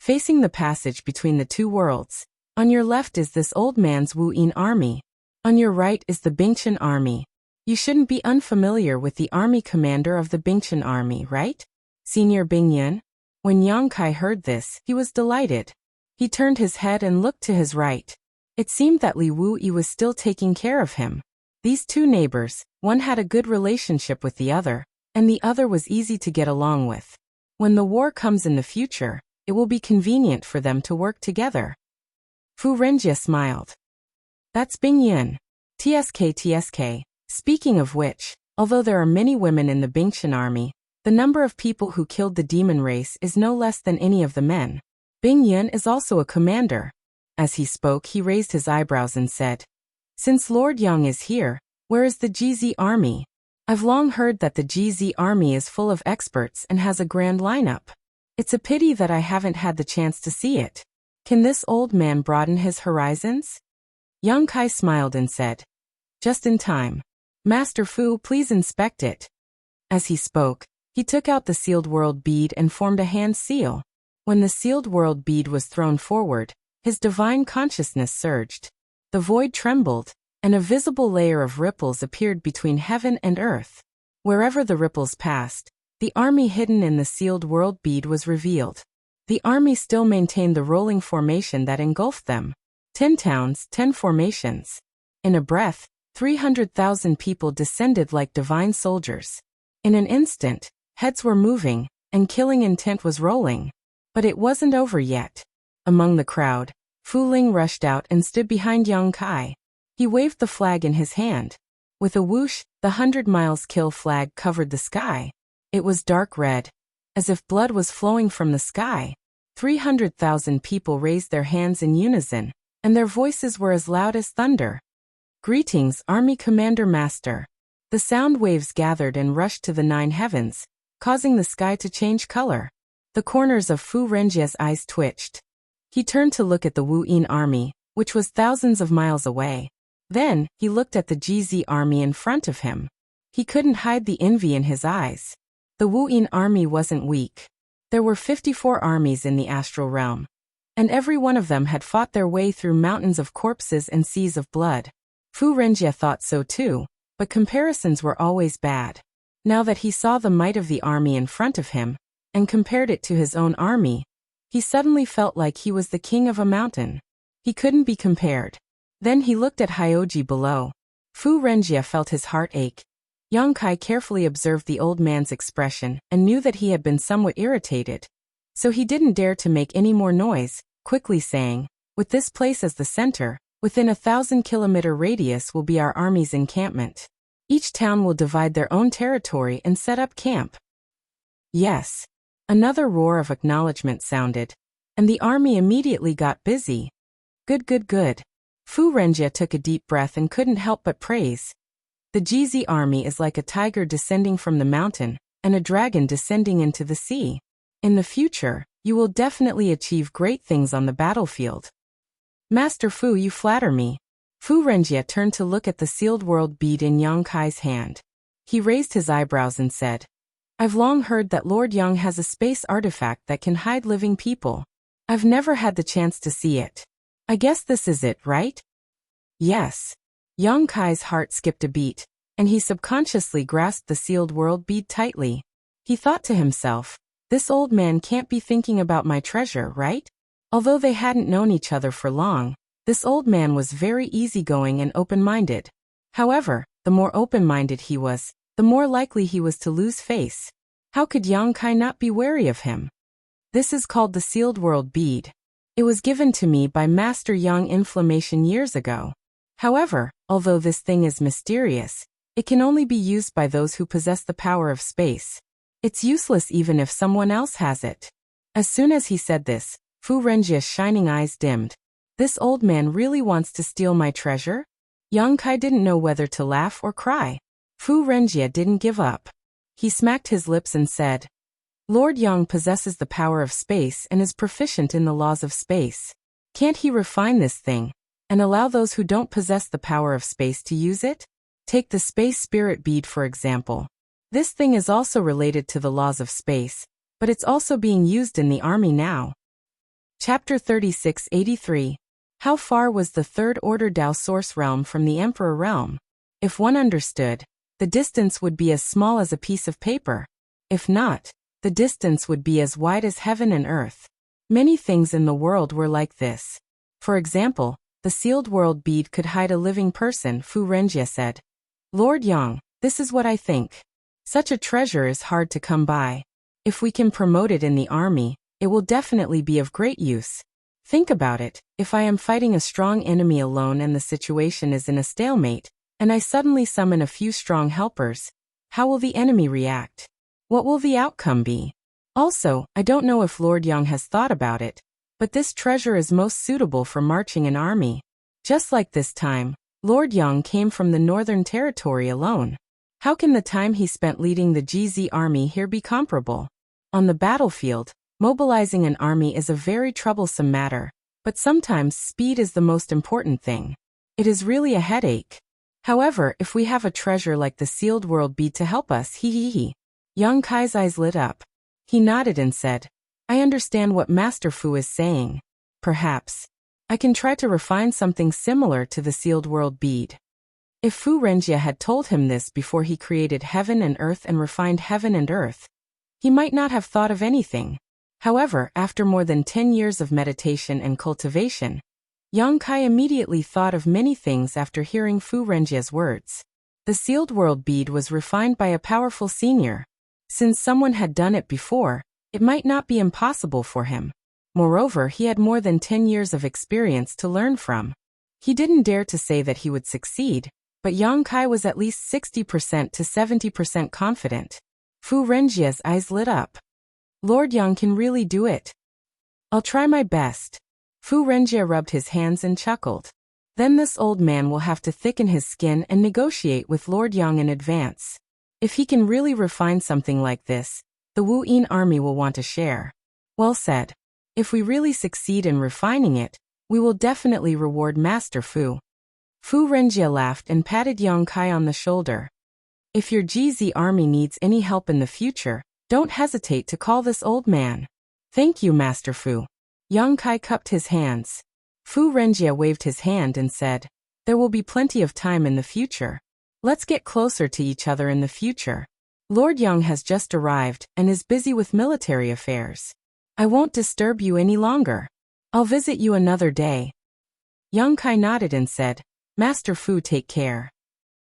Facing the passage between the two worlds, on your left is this old man's Wu Yin army. On your right is the Bingchen army. You shouldn't be unfamiliar with the army commander of the Bingchen army, right? Senior Bing Yun? When Yang Kai heard this, he was delighted. He turned his head and looked to his right. It seemed that Li Wu Yi was still taking care of him. These two neighbors, one had a good relationship with the other, and the other was easy to get along with. When the war comes in the future, it will be convenient for them to work together. Fu Renjie smiled. That's Bing Yun. TSK. Speaking of which, although there are many women in the Bingchen army, the number of people who killed the demon race is no less than any of the men. Bing Yun is also a commander. As he spoke, he raised his eyebrows and said, Since Lord Yang is here, where is the GZ army? I've long heard that the GZ army is full of experts and has a grand lineup. It's a pity that I haven't had the chance to see it. Can this old man broaden his horizons? Yang Kai smiled and said, Just in time. Master Fu, please inspect it. As he spoke, he took out the sealed world bead and formed a hand seal. When the sealed world bead was thrown forward, his divine consciousness surged. The void trembled, and a visible layer of ripples appeared between heaven and earth. Wherever the ripples passed, the army hidden in the sealed world bead was revealed. The army still maintained the rolling formation that engulfed them. 10 towns, 10 formations. In a breath, 300,000 people descended like divine soldiers. In an instant, heads were moving, and killing intent was rolling. But it wasn't over yet. Among the crowd, Fu Ling rushed out and stood behind Yang Kai. He waved the flag in his hand. With a whoosh, the 100 miles kill flag covered the sky. It was dark red, as if blood was flowing from the sky. 300,000 people raised their hands in unison, and their voices were as loud as thunder. Greetings, Army Commander Master. The sound waves gathered and rushed to the 9 heavens, causing the sky to change color. The corners of Fu Renjie's eyes twitched. He turned to look at the Wu Yin army, which was thousands of miles away. Then, he looked at the GZ army in front of him. He couldn't hide the envy in his eyes. The Wu Yin army wasn't weak. There were 54 armies in the astral realm, and every one of them had fought their way through mountains of corpses and seas of blood. Fu Renjie thought so too, but comparisons were always bad. Now that he saw the might of the army in front of him, and compared it to his own army, he suddenly felt like he was the king of a mountain. He couldn't be compared. Then he looked at Hyoji below. Fu Renjie felt his heart ache. Yang Kai carefully observed the old man's expression and knew that he had been somewhat irritated. So he didn't dare to make any more noise, quickly saying, With this place as the center, within a 1,000-kilometer radius will be our army's encampment. Each town will divide their own territory and set up camp. Yes. Another roar of acknowledgement sounded, and the army immediately got busy. Good. Fu Renjie took a deep breath and couldn't help but praise. The GZ army is like a tiger descending from the mountain, and a dragon descending into the sea. In the future, you will definitely achieve great things on the battlefield. Master Fu, you flatter me. Fu Renjie turned to look at the sealed world bead in Yang Kai's hand. He raised his eyebrows and said, I've long heard that Lord Yang has a space artifact that can hide living people. I've never had the chance to see it. I guess this is it, right? Yes. Yang Kai's heart skipped a beat, and he subconsciously grasped the sealed world bead tightly. He thought to himself, this old man can't be thinking about my treasure, right? Although they hadn't known each other for long, this old man was very easygoing and open-minded. However, the more open-minded he was, the more likely he was to lose face. How could Yang Kai not be wary of him? This is called the sealed world bead. It was given to me by Master Yang Inflammation years ago. However, although this thing is mysterious, it can only be used by those who possess the power of space. It's useless even if someone else has it. As soon as he said this, Fu Renjie's shining eyes dimmed. This old man really wants to steal my treasure? Yang Kai didn't know whether to laugh or cry. Fu Renjie didn't give up. He smacked his lips and said, Lord Yang possesses the power of space and is proficient in the laws of space. Can't he refine this thing, and allow those who don't possess the power of space to use it? Take the space spirit bead for example. This thing is also related to the laws of space, but it's also being used in the army now. Chapter 3683. How far was the Third Order Dao Source Realm from the Emperor Realm? If one understood, the distance would be as small as a piece of paper. If not, the distance would be as wide as heaven and earth. Many things in the world were like this. For example, the sealed world bead could hide a living person, Fu Renjie said. Lord Yang, this is what I think. Such a treasure is hard to come by. If we can promote it in the army, it will definitely be of great use. Think about it, if I am fighting a strong enemy alone and the situation is in a stalemate, and I suddenly summon a few strong helpers, how will the enemy react? What will the outcome be? Also, I don't know if Lord Yang has thought about it, but this treasure is most suitable for marching an army. Just like this time, Lord Yang came from the Northern Territory alone. How can the time he spent leading the GZ army here be comparable? On the battlefield, mobilizing an army is a very troublesome matter, but sometimes speed is the most important thing. It is really a headache. However, if we have a treasure like the sealed world bead to help us, Yang Kai's eyes lit up. He nodded and said, I understand what Master Fu is saying. Perhaps I can try to refine something similar to the sealed world bead. If Fu Renjie had told him this before he created heaven and earth and refined heaven and earth, he might not have thought of anything. However, after more than 10 years of meditation and cultivation, Yang Kai immediately thought of many things after hearing Fu Renjie's words. The sealed world bead was refined by a powerful senior. Since someone had done it before, it might not be impossible for him. Moreover, he had more than 10 years of experience to learn from. He didn't dare to say that he would succeed, but Yang Kai was at least 60% to 70% confident. Fu Renjie's eyes lit up. Lord Yang can really do it. I'll try my best. Fu Renjie rubbed his hands and chuckled. Then this old man will have to thicken his skin and negotiate with Lord Yang in advance. If he can really refine something like this, the Wu Yin army will want to share. Well said. If we really succeed in refining it, we will definitely reward Master Fu. Fu Renjie laughed and patted Yang Kai on the shoulder. If your GZ army needs any help in the future, don't hesitate to call this old man. Thank you, Master Fu. Yang Kai cupped his hands. Fu Renjie waved his hand and said, there will be plenty of time in the future. Let's get closer to each other in the future. Lord Yang has just arrived and is busy with military affairs. I won't disturb you any longer. I'll visit you another day. Yang Kai nodded and said, Master Fu, take care.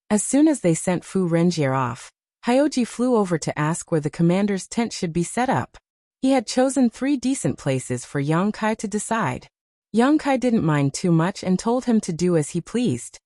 As soon as they sent Fu Renjie off, Hyoji flew over to ask where the commander's tent should be set up. He had chosen 3 decent places for Yang Kai to decide. Yang Kai didn't mind too much and told him to do as he pleased.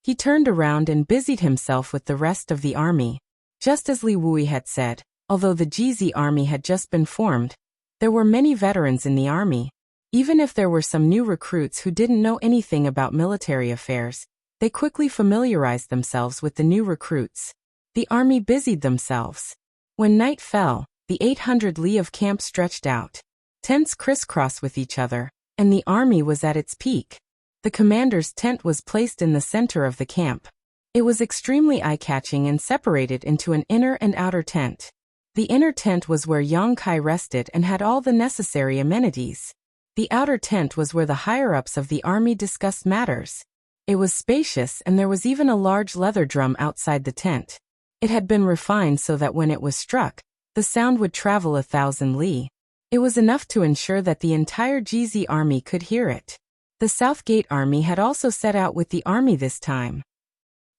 He turned around and busied himself with the rest of the army. Just as Li Wui had said, although the GZ army had just been formed, there were many veterans in the army. Even if there were some new recruits who didn't know anything about military affairs, they quickly familiarized themselves with the new recruits. The army busied themselves. When night fell, the 800 li of camp stretched out. Tents crisscrossed with each other, and the army was at its peak. The commander's tent was placed in the center of the camp. It was extremely eye-catching and separated into an inner and outer tent. The inner tent was where Yang Kai rested and had all the necessary amenities. The outer tent was where the higher-ups of the army discussed matters. It was spacious and there was even a large leather drum outside the tent. It had been refined so that when it was struck, the sound would travel 1,000 li. It was enough to ensure that the entire GZ army could hear it. The South Gate army had also set out with the army this time.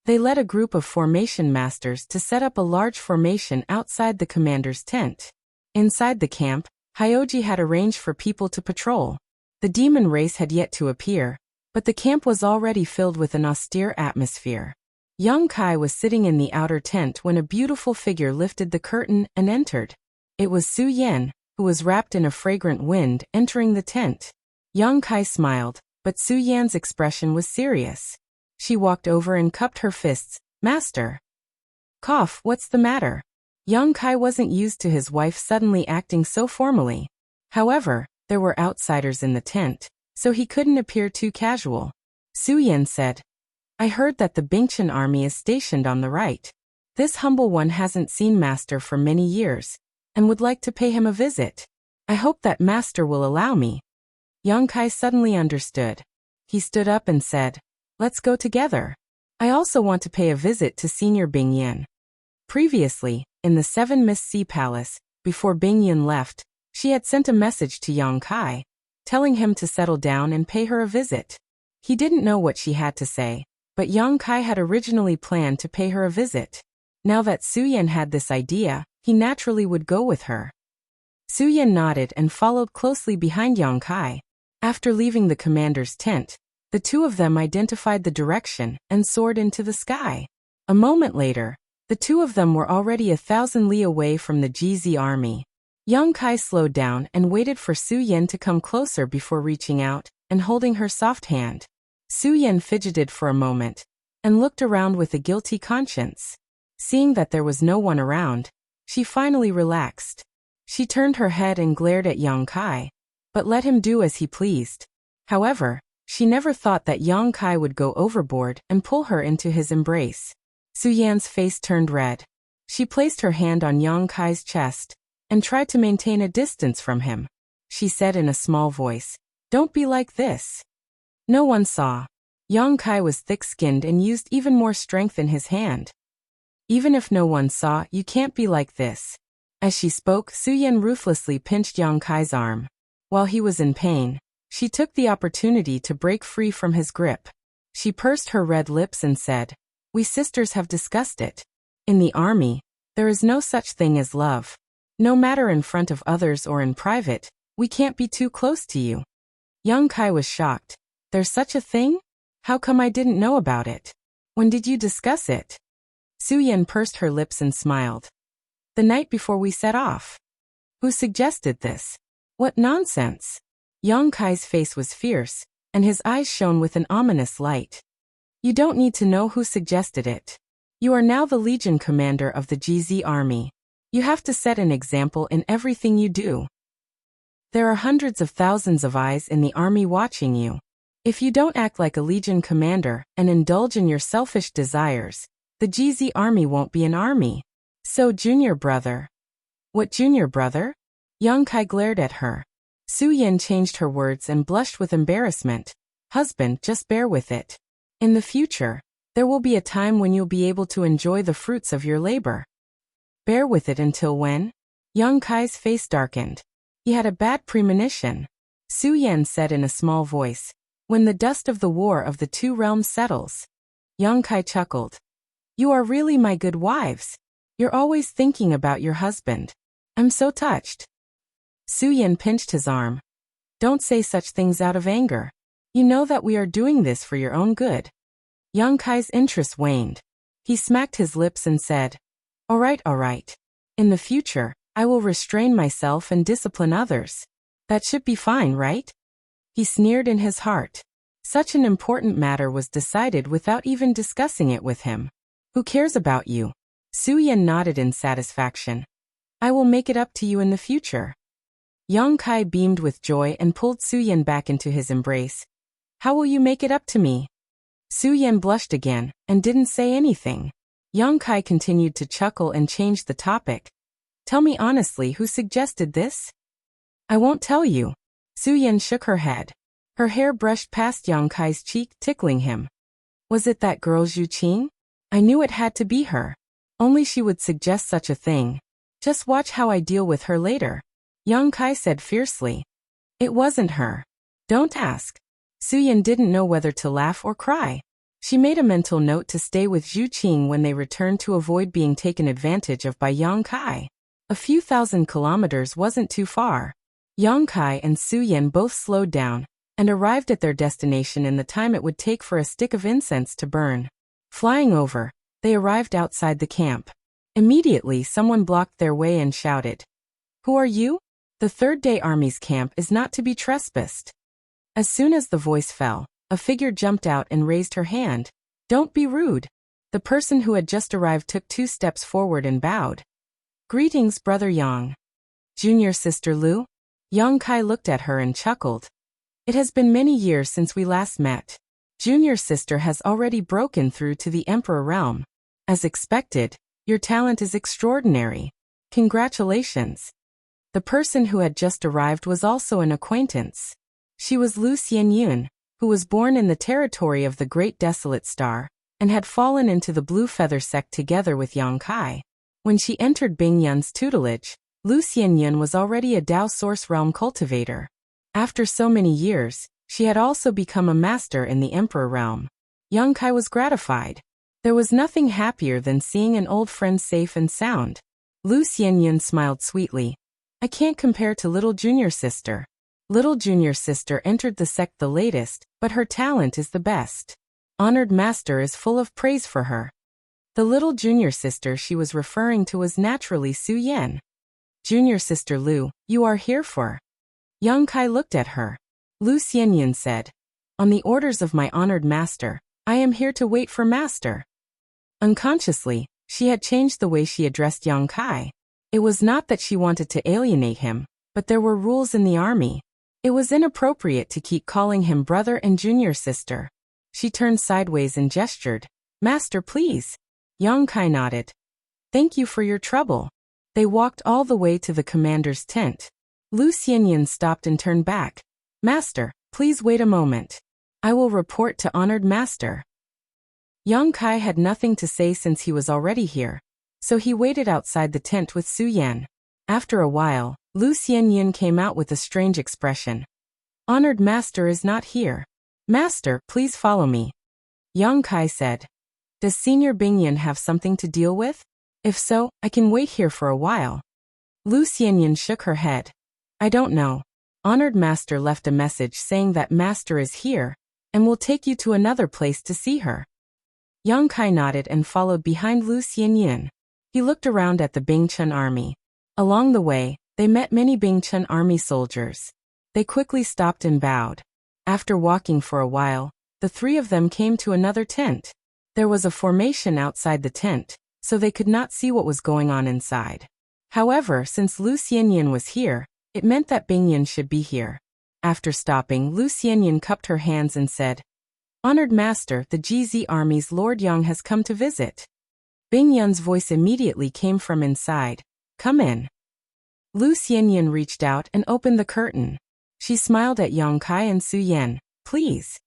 They led a group of formation masters to set up a large formation outside the commander's tent. Inside the camp, Hyoji had arranged for people to patrol. The demon race had yet to appear, but the camp was already filled with an austere atmosphere. Yang Kai was sitting in the outer tent when a beautiful figure lifted the curtain and entered. It was Su Yan, who was wrapped in a fragrant wind, entering the tent. Yang Kai smiled, but Su Yan's expression was serious. She walked over and cupped her fists. Master. Cough, what's the matter? Yang Kai wasn't used to his wife suddenly acting so formally. However, there were outsiders in the tent, so he couldn't appear too casual. Su Yan said, I heard that the Bingchen army is stationed on the right. This humble one hasn't seen Master for many years, and would like to pay him a visit. I hope that Master will allow me. Yang Kai suddenly understood. He stood up and said, Let's go together. I also want to pay a visit to Senior Bing Yin. Previously, in the Seven Mist Sea Palace, before Bing Yin left, she had sent a message to Yang Kai, telling him to settle down and pay her a visit. He didn't know what she had to say, but Yang Kai had originally planned to pay her a visit. Now that Su Yan had this idea, he naturally would go with her. Su Yan nodded and followed closely behind Yang Kai. After leaving the commander's tent, the two of them identified the direction and soared into the sky. A moment later, the two of them were already 1,000 li away from the GZ army. Yang Kai slowed down and waited for Su Yan to come closer before reaching out and holding her soft hand. Su Yan fidgeted for a moment and looked around with a guilty conscience. Seeing that there was no one around, she finally relaxed. She turned her head and glared at Yang Kai, but let him do as he pleased. However, she never thought that Yang Kai would go overboard and pull her into his embrace. Su Yan's face turned red. She placed her hand on Yang Kai's chest and tried to maintain a distance from him. She said in a small voice, Don't be like this. No one saw. Yang Kai was thick-skinned and used even more strength in his hand. Even if no one saw, you can't be like this. As she spoke, Su Yan ruthlessly pinched Yang Kai's arm. While he was in pain, she took the opportunity to break free from his grip. She pursed her red lips and said, We sisters have discussed it. In the army, there is no such thing as love. No matter in front of others or in private, we can't be too close to you. Yang Kai was shocked. There's such a thing? How come I didn't know about it? When did you discuss it? Su Yan pursed her lips and smiled. The night before we set off. Who suggested this? What nonsense! Yang Kai's face was fierce, and his eyes shone with an ominous light. You don't need to know who suggested it. You are now the Legion commander of the GZ army. You have to set an example in everything you do. There are hundreds of thousands of eyes in the army watching you. If you don't act like a Legion commander and indulge in your selfish desires, the GZ army won't be an army. So, junior brother. What junior brother? Yang Kai glared at her. Su Yan changed her words and blushed with embarrassment. Husband, just bear with it. In the future, there will be a time when you'll be able to enjoy the fruits of your labor. Bear with it until when? Yang Kai's face darkened. He had a bad premonition. Su Yan said in a small voice, When the dust of the war of the two realms settles. Yang Kai chuckled. You are really my good wives. You're always thinking about your husband. I'm so touched. Su Yan pinched his arm. Don't say such things out of anger. You know that we are doing this for your own good. Yang Kai's interest waned. He smacked his lips and said, All right. In the future, I will restrain myself and discipline others. That should be fine, right? He sneered in his heart. Such an important matter was decided without even discussing it with him. Who cares about you? Su Yan nodded in satisfaction. I will make it up to you in the future. Yang Kai beamed with joy and pulled Su Yan back into his embrace. How will you make it up to me? Su Yan blushed again and didn't say anything. Yang Kai continued to chuckle and changed the topic. Tell me honestly, who suggested this? I won't tell you. Su Yan shook her head. Her hair brushed past Yang Kai's cheek, tickling him. Was it that girl Zhu Qing? I knew it had to be her. Only she would suggest such a thing. Just watch how I deal with her later. Yang Kai said fiercely. It wasn't her. Don't ask. Su Yan didn't know whether to laugh or cry. She made a mental note to stay with Zhu Qing when they returned to avoid being taken advantage of by Yang Kai. A few thousand kilometers wasn't too far. Yang Kai and Su Yan both slowed down and arrived at their destination in the time it would take for a stick of incense to burn. Flying over, they arrived outside the camp. Immediately someone blocked their way and shouted, Who are you? The Third Day Army's camp is not to be trespassed. As soon as the voice fell, a figure jumped out and raised her hand. Don't be rude. The person who had just arrived took 2 steps forward and bowed. Greetings, Brother Yang. Junior Sister Lu? Yang Kai looked at her and chuckled. It has been many years since we last met. Junior sister has already broken through to the Emperor realm. As expected, your talent is extraordinary. Congratulations. The person who had just arrived was also an acquaintance. She was Lu Xianyun, who was born in the territory of the Great Desolate Star, and had fallen into the Blue Feather sect together with Yang Kai. When she entered Bing Yun's tutelage, Lu Xianyun was already a Dao Source Realm cultivator. After so many years, she had also become a master in the Emperor realm. Yang Kai was gratified. There was nothing happier than seeing an old friend safe and sound. Lu Xianyun smiled sweetly. I can't compare to little junior sister. Little junior sister entered the sect the latest, but her talent is the best. Honored master is full of praise for her. The little junior sister she was referring to was naturally Su Yan. Junior sister Lu, you are here for? Yang Kai looked at her. Lu Xianyun said, on the orders of my honored master, I am here to wait for master. Unconsciously, she had changed the way she addressed Yang Kai. It was not that she wanted to alienate him, but there were rules in the army. It was inappropriate to keep calling him brother and junior sister. She turned sideways and gestured. Master, please. Yang Kai nodded. Thank you for your trouble. They walked all the way to the commander's tent. Lu Xianyun stopped and turned back. Master, please wait a moment. I will report to honored master. Yang Kai had nothing to say since he was already here, so he waited outside the tent with Su Yan. After a while, Lu Xianyun came out with a strange expression. Honored master is not here. Master, please follow me. Yang Kai said. Does Senior Bingyun have something to deal with? If so, I can wait here for a while. Lu Xianyun shook her head. I don't know. Honored master left a message saying that master is here, and will take you to another place to see her. Yang Kai nodded and followed behind Lu Xianyun. He looked around at the Bingchun army. Along the way, they met many Bingchun army soldiers. They quickly stopped and bowed. After walking for a while, the three of them came to another tent. There was a formation outside the tent, so they could not see what was going on inside. However, since Lu Xianyun was here, it meant that Bingyun should be here. After stopping, Lu Xianyun cupped her hands and said, Honored master, the GZ army's Lord Yang has come to visit. Bingyun's voice immediately came from inside. Come in. Lu Xianyun reached out and opened the curtain. She smiled at Yang Kai and Su Yan. Please.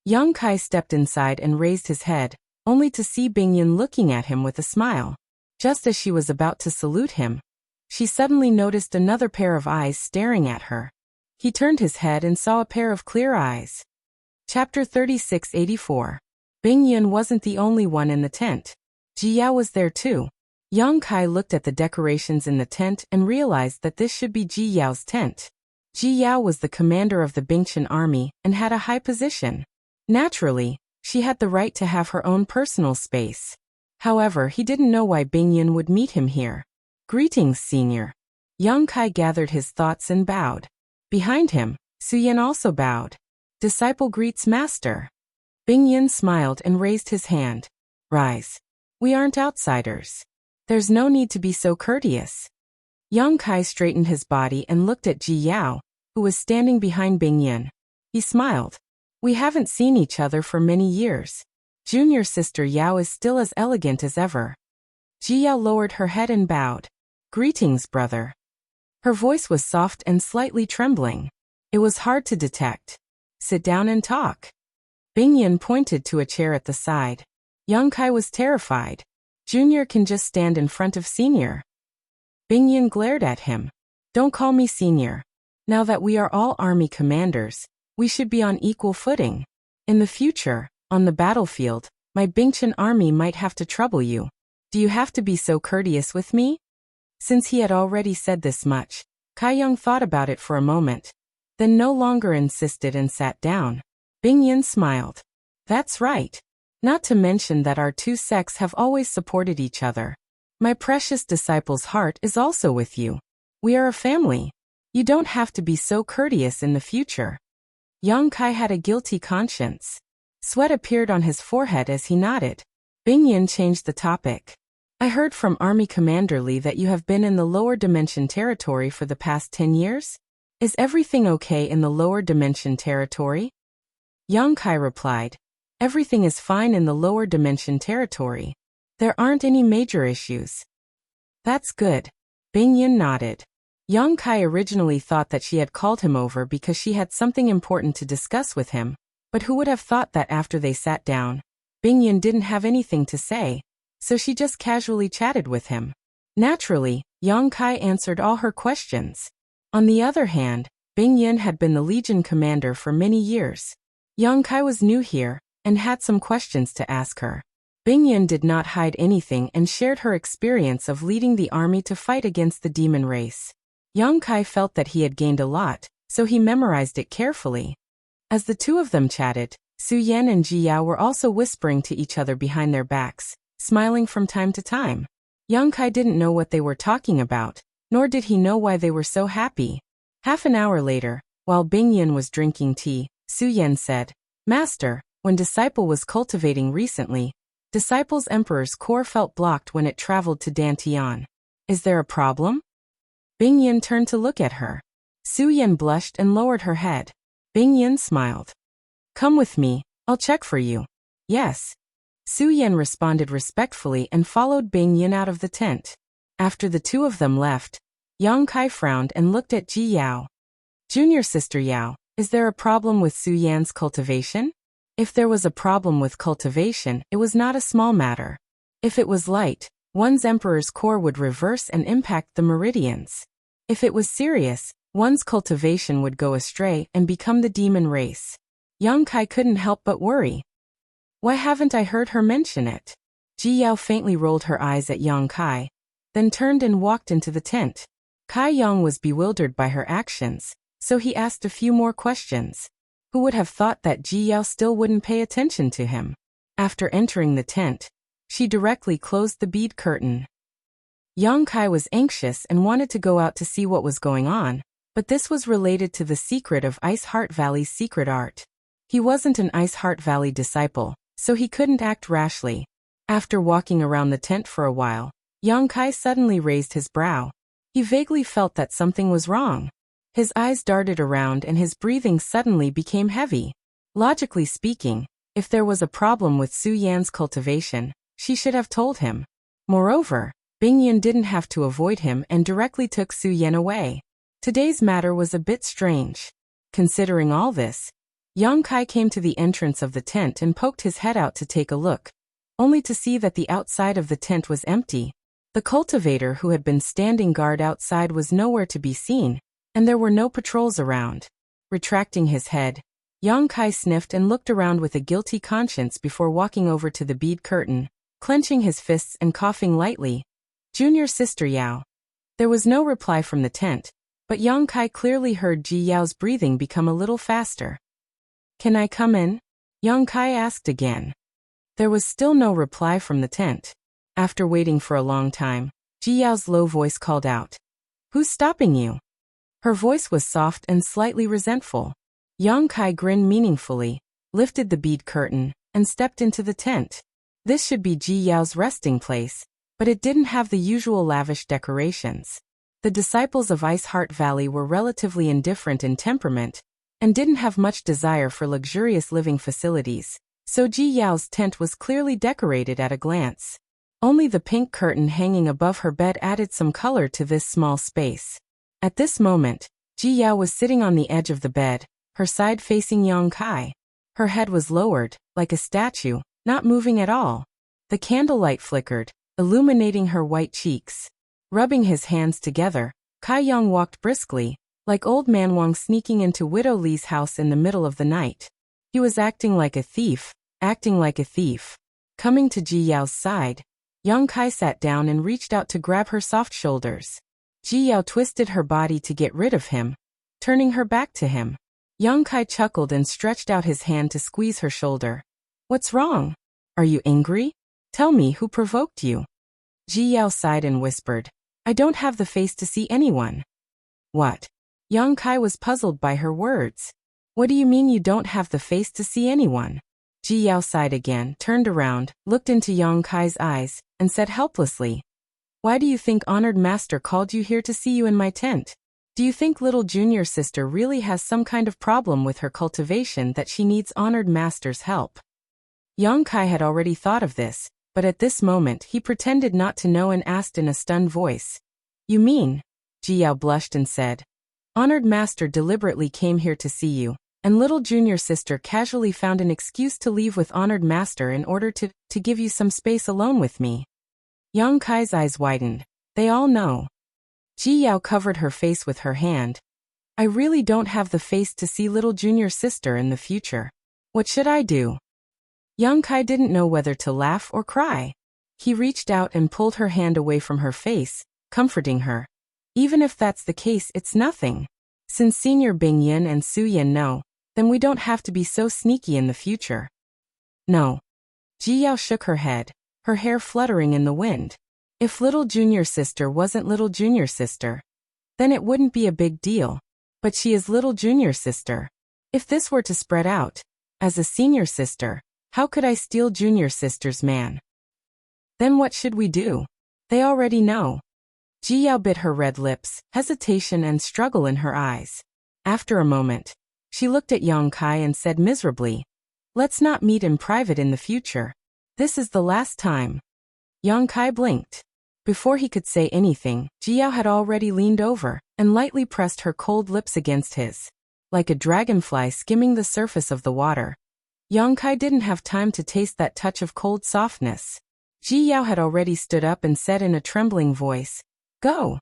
Yang Kai stepped inside and raised his head, only to see Bingyun looking at him with a smile. Just as she was about to salute him, she suddenly noticed another pair of eyes staring at her. He turned his head and saw a pair of clear eyes. Chapter 3684. Bingyun wasn't the only one in the tent. Ji Yao was there too. Yang Kai looked at the decorations in the tent and realized that this should be Ji Yao's tent. Ji Yao was the commander of the Bingchun army and had a high position. Naturally, she had the right to have her own personal space. However, he didn't know why Bingyun would meet him here. Greetings, senior. Yang Kai gathered his thoughts and bowed. Behind him, Su Yan also bowed. Disciple greets master. Bingyun smiled and raised his hand. Rise. We aren't outsiders. There's no need to be so courteous. Yang Kai straightened his body and looked at Ji Yao, who was standing behind Bingyun. He smiled. We haven't seen each other for many years. Junior sister Yao is still as elegant as ever. Ji Yao lowered her head and bowed. Greetings, brother. Her voice was soft and slightly trembling. It was hard to detect. Sit down and talk. Bingyun pointed to a chair at the side. Yang Kai was terrified. Junior can just stand in front of senior. Bingyun glared at him. Don't call me senior. Now that we are all army commanders, we should be on equal footing. In the future, on the battlefield, my Bingchun army might have to trouble you. Do you have to be so courteous with me? Since he had already said this much, Kai Yang thought about it for a moment, then no longer insisted and sat down. Bingyun smiled. That's right. Not to mention that our two sects have always supported each other. My precious disciple's heart is also with you. We are a family. You don't have to be so courteous in the future. Yang Kai had a guilty conscience. Sweat appeared on his forehead as he nodded. Bingyun changed the topic. I heard from Army Commander Li that you have been in the lower dimension territory for the past 10 years? Is everything okay in the lower dimension territory? Yang Kai replied. Everything is fine in the lower dimension territory. There aren't any major issues. That's good. Bing Yin nodded. Yang Kai originally thought that she had called him over because she had something important to discuss with him, but who would have thought that after they sat down, Bing Yin didn't have anything to say, so she just casually chatted with him. Naturally, Yang Kai answered all her questions. On the other hand, Bing Yin had been the Legion commander for many years. Yang Kai was new here and had some questions to ask her. Bing Yin did not hide anything and shared her experience of leading the army to fight against the demon race. Yang Kai felt that he had gained a lot, so he memorized it carefully. As the two of them chatted, Su Yan and Ji Yao were also whispering to each other behind their backs, smiling from time to time. Yang Kai didn't know what they were talking about, nor did he know why they were so happy. Half an hour later, while Bing Yin was drinking tea, Su Yan said, "Master, when Disciple was cultivating recently, Disciple's Emperor's core felt blocked when it traveled to Dantian. Is there a problem?" Bing Yin turned to look at her. Su Yan blushed and lowered her head. Bing Yin smiled. "Come with me, I'll check for you." "Yes." Su Yan responded respectfully and followed Bing Yin out of the tent. After the two of them left, Yang Kai frowned and looked at Ji Yao. "Junior sister Yao, is there a problem with Su Yan's cultivation?" If there was a problem with cultivation, it was not a small matter. If it was light, one's emperor's core would reverse and impact the meridians. If it was serious, one's cultivation would go astray and become the demon race. Yang Kai couldn't help but worry. Why haven't I heard her mention it? Ji Yao faintly rolled her eyes at Yang Kai, then turned and walked into the tent. Kai Yang was bewildered by her actions, so he asked a few more questions. Who would have thought that Ji Yao still wouldn't pay attention to him? After entering the tent, she directly closed the bead curtain. Yang Kai was anxious and wanted to go out to see what was going on, but this was related to the secret of Ice Heart Valley's secret art. He wasn't an Ice Heart Valley disciple, so he couldn't act rashly. After walking around the tent for a while, Yang Kai suddenly raised his brow. He vaguely felt that something was wrong. His eyes darted around and his breathing suddenly became heavy. Logically speaking, if there was a problem with Su Yan's cultivation, she should have told him. Moreover, Bing Yin didn't have to avoid him and directly took Su Yan away. Today's matter was a bit strange. Considering all this, Yang Kai came to the entrance of the tent and poked his head out to take a look, only to see that the outside of the tent was empty. The cultivator who had been standing guard outside was nowhere to be seen, and there were no patrols around. Retracting his head, Yang Kai sniffed and looked around with a guilty conscience before walking over to the bead curtain, clenching his fists and coughing lightly. "Junior sister Yao." There was no reply from the tent, but Yang Kai clearly heard Ji Yao's breathing become a little faster. "Can I come in?" Yang Kai asked again. There was still no reply from the tent. After waiting for a long time, Ji Yao's low voice called out, "Who's stopping you?" Her voice was soft and slightly resentful. Yang Kai grinned meaningfully, lifted the bead curtain, and stepped into the tent. This should be Ji Yao's resting place, but it didn't have the usual lavish decorations. The disciples of Ice Heart Valley were relatively indifferent in temperament, and didn't have much desire for luxurious living facilities, so Ji Yao's tent was clearly decorated at a glance. Only the pink curtain hanging above her bed added some color to this small space. At this moment, Ji Yao was sitting on the edge of the bed, her side facing Yang Kai. Her head was lowered, like a statue, not moving at all. The candlelight flickered, illuminating her white cheeks. Rubbing his hands together, Kai Yang walked briskly, like old man Wang sneaking into Widow Li's house in the middle of the night. He was acting like a thief. Coming to Ji Yao's side, Yang Kai sat down and reached out to grab her soft shoulders. Ji Yao twisted her body to get rid of him, turning her back to him. Yang Kai chuckled and stretched out his hand to squeeze her shoulder. "What's wrong? Are you angry? Tell me who provoked you." Ji Yao sighed and whispered, "I don't have the face to see anyone." "What?" Yang Kai was puzzled by her words. "What do you mean you don't have the face to see anyone?" Ji Yao sighed again, turned around, looked into Yang Kai's eyes, and said helplessly, "Why do you think Honored Master called you here to see you in my tent? Do you think little junior sister really has some kind of problem with her cultivation that she needs Honored Master's help?" Yang Kai had already thought of this, but at this moment he pretended not to know and asked in a stunned voice. You mean? Ji Yao blushed and said. Honored master deliberately came here to see you, and little junior sister casually found an excuse to leave with honored master in order to give you some space alone with me. Yang Kai's eyes widened. They all know. Ji Yao covered her face with her hand. I really don't have the face to see little junior sister in the future. What should I do? Yang Kai didn't know whether to laugh or cry. He reached out and pulled her hand away from her face, comforting her. Even if that's the case, it's nothing. Since Senior Bing Yin and Su Yin know, then we don't have to be so sneaky in the future. No. Ji Yao shook her head, her hair fluttering in the wind. If little junior sister wasn't little junior sister, then it wouldn't be a big deal. But she is little junior sister. If this were to spread out, as a senior sister, how could I steal junior sister's man? Then what should we do? They already know. Ji Yao bit her red lips, hesitation and struggle in her eyes. After a moment, she looked at Yang Kai and said miserably, let's not meet in private in the future. This is the last time. Yang Kai blinked. Before he could say anything, Ji Yao had already leaned over and lightly pressed her cold lips against his. Like a dragonfly skimming the surface of the water. Yang Kai didn't have time to taste that touch of cold softness. Ji Yao had already stood up and said in a trembling voice, Go!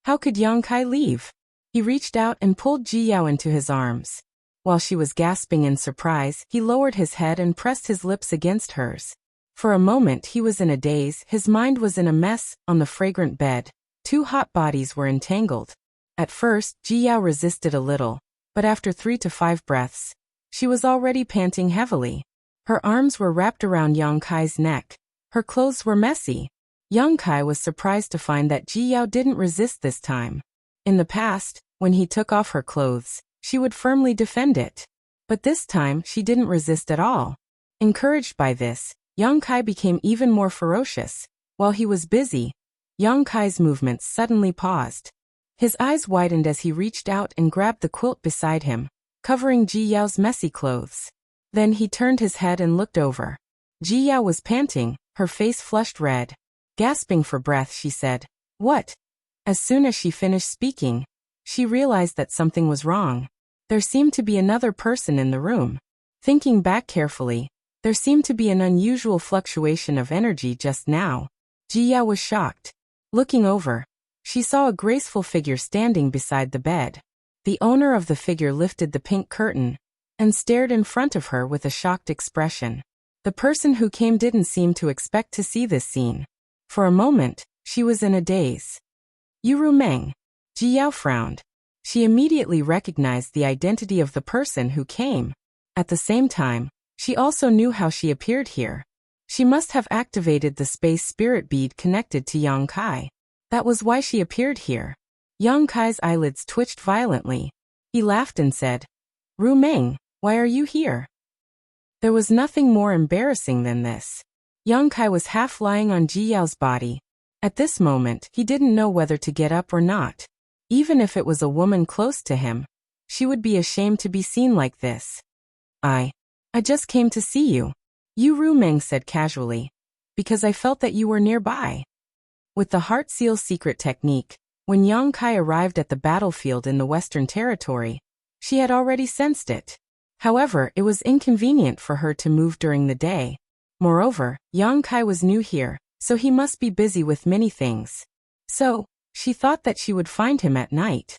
How could Yang Kai leave? He reached out and pulled Ji Yao into his arms. While she was gasping in surprise, he lowered his head and pressed his lips against hers. For a moment he was in a daze, his mind was in a mess. On the fragrant bed, two hot bodies were entangled. At first, Ji Yao resisted a little, but after 3 to 5 breaths, she was already panting heavily. Her arms were wrapped around Yang Kai's neck. Her clothes were messy. Yang Kai was surprised to find that Ji Yao didn't resist this time. In the past, when he took off her clothes, she would firmly defend it. But this time she didn't resist at all. Encouraged by this, Yang Kai became even more ferocious. While he was busy, Yang Kai's movements suddenly paused. His eyes widened as he reached out and grabbed the quilt beside him, covering Ji Yao's messy clothes. Then he turned his head and looked over. Ji Yao was panting, her face flushed red. Gasping for breath, she said, What? As soon as she finished speaking, she realized that something was wrong. There seemed to be another person in the room. Thinking back carefully, there seemed to be an unusual fluctuation of energy just now. Ji Yao was shocked. Looking over, she saw a graceful figure standing beside the bed. The owner of the figure lifted the pink curtain and stared in front of her with a shocked expression. The person who came didn't seem to expect to see this scene. For a moment, she was in a daze. Yuru Meng. Ji Yao frowned. She immediately recognized the identity of the person who came. At the same time, she also knew how she appeared here. She must have activated the space spirit bead connected to Yang Kai. That was why she appeared here. Yang Kai's eyelids twitched violently. He laughed and said, Ru Meng, why are you here? There was nothing more embarrassing than this. Yang Kai was half lying on Ji Yao's body. At this moment, he didn't know whether to get up or not. Even if it was a woman close to him, she would be ashamed to be seen like this. I just came to see you, Ru Meng said casually, because I felt that you were nearby. With the Heart Seal secret technique, when Yang Kai arrived at the battlefield in the Western Territory, she had already sensed it. However, it was inconvenient for her to move during the day. Moreover, Yang Kai was new here, so he must be busy with many things. So, she thought that she would find him at night.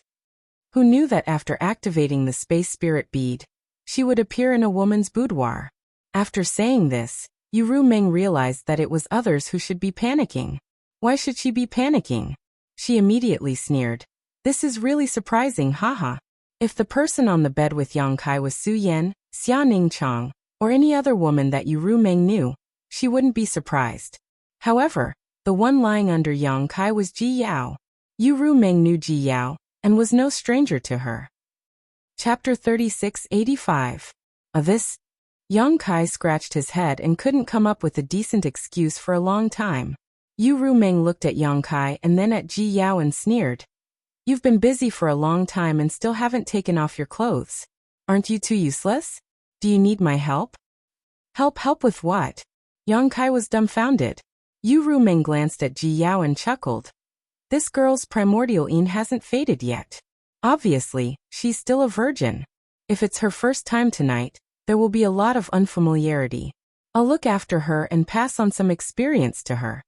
Who knew that after activating the space spirit bead, she would appear in a woman's boudoir? After saying this, Ru Meng realized that it was others who should be panicking. Why should she be panicking? She immediately sneered. This is really surprising, haha. If the person on the bed with Yang Kai was Su Yan, Xia Ningchang, or any other woman that Ru Meng knew, she wouldn't be surprised. However, the one lying under Yang Kai was Ji Yao. Ru Meng knew Ji Yao, and was no stranger to her. Chapter 3685. This? Yang Kai scratched his head and couldn't come up with a decent excuse for a long time. Ru Meng looked at Yang Kai and then at Ji Yao and sneered. You've been busy for a long time and still haven't taken off your clothes. Aren't you too useless? Do you need my help? Help with what? Yang Kai was dumbfounded. Yu Rumeng glanced at Ji Yao and chuckled. This girl's primordial yin hasn't faded yet. Obviously, she's still a virgin. If it's her first time tonight, there will be a lot of unfamiliarity. I'll look after her and pass on some experience to her.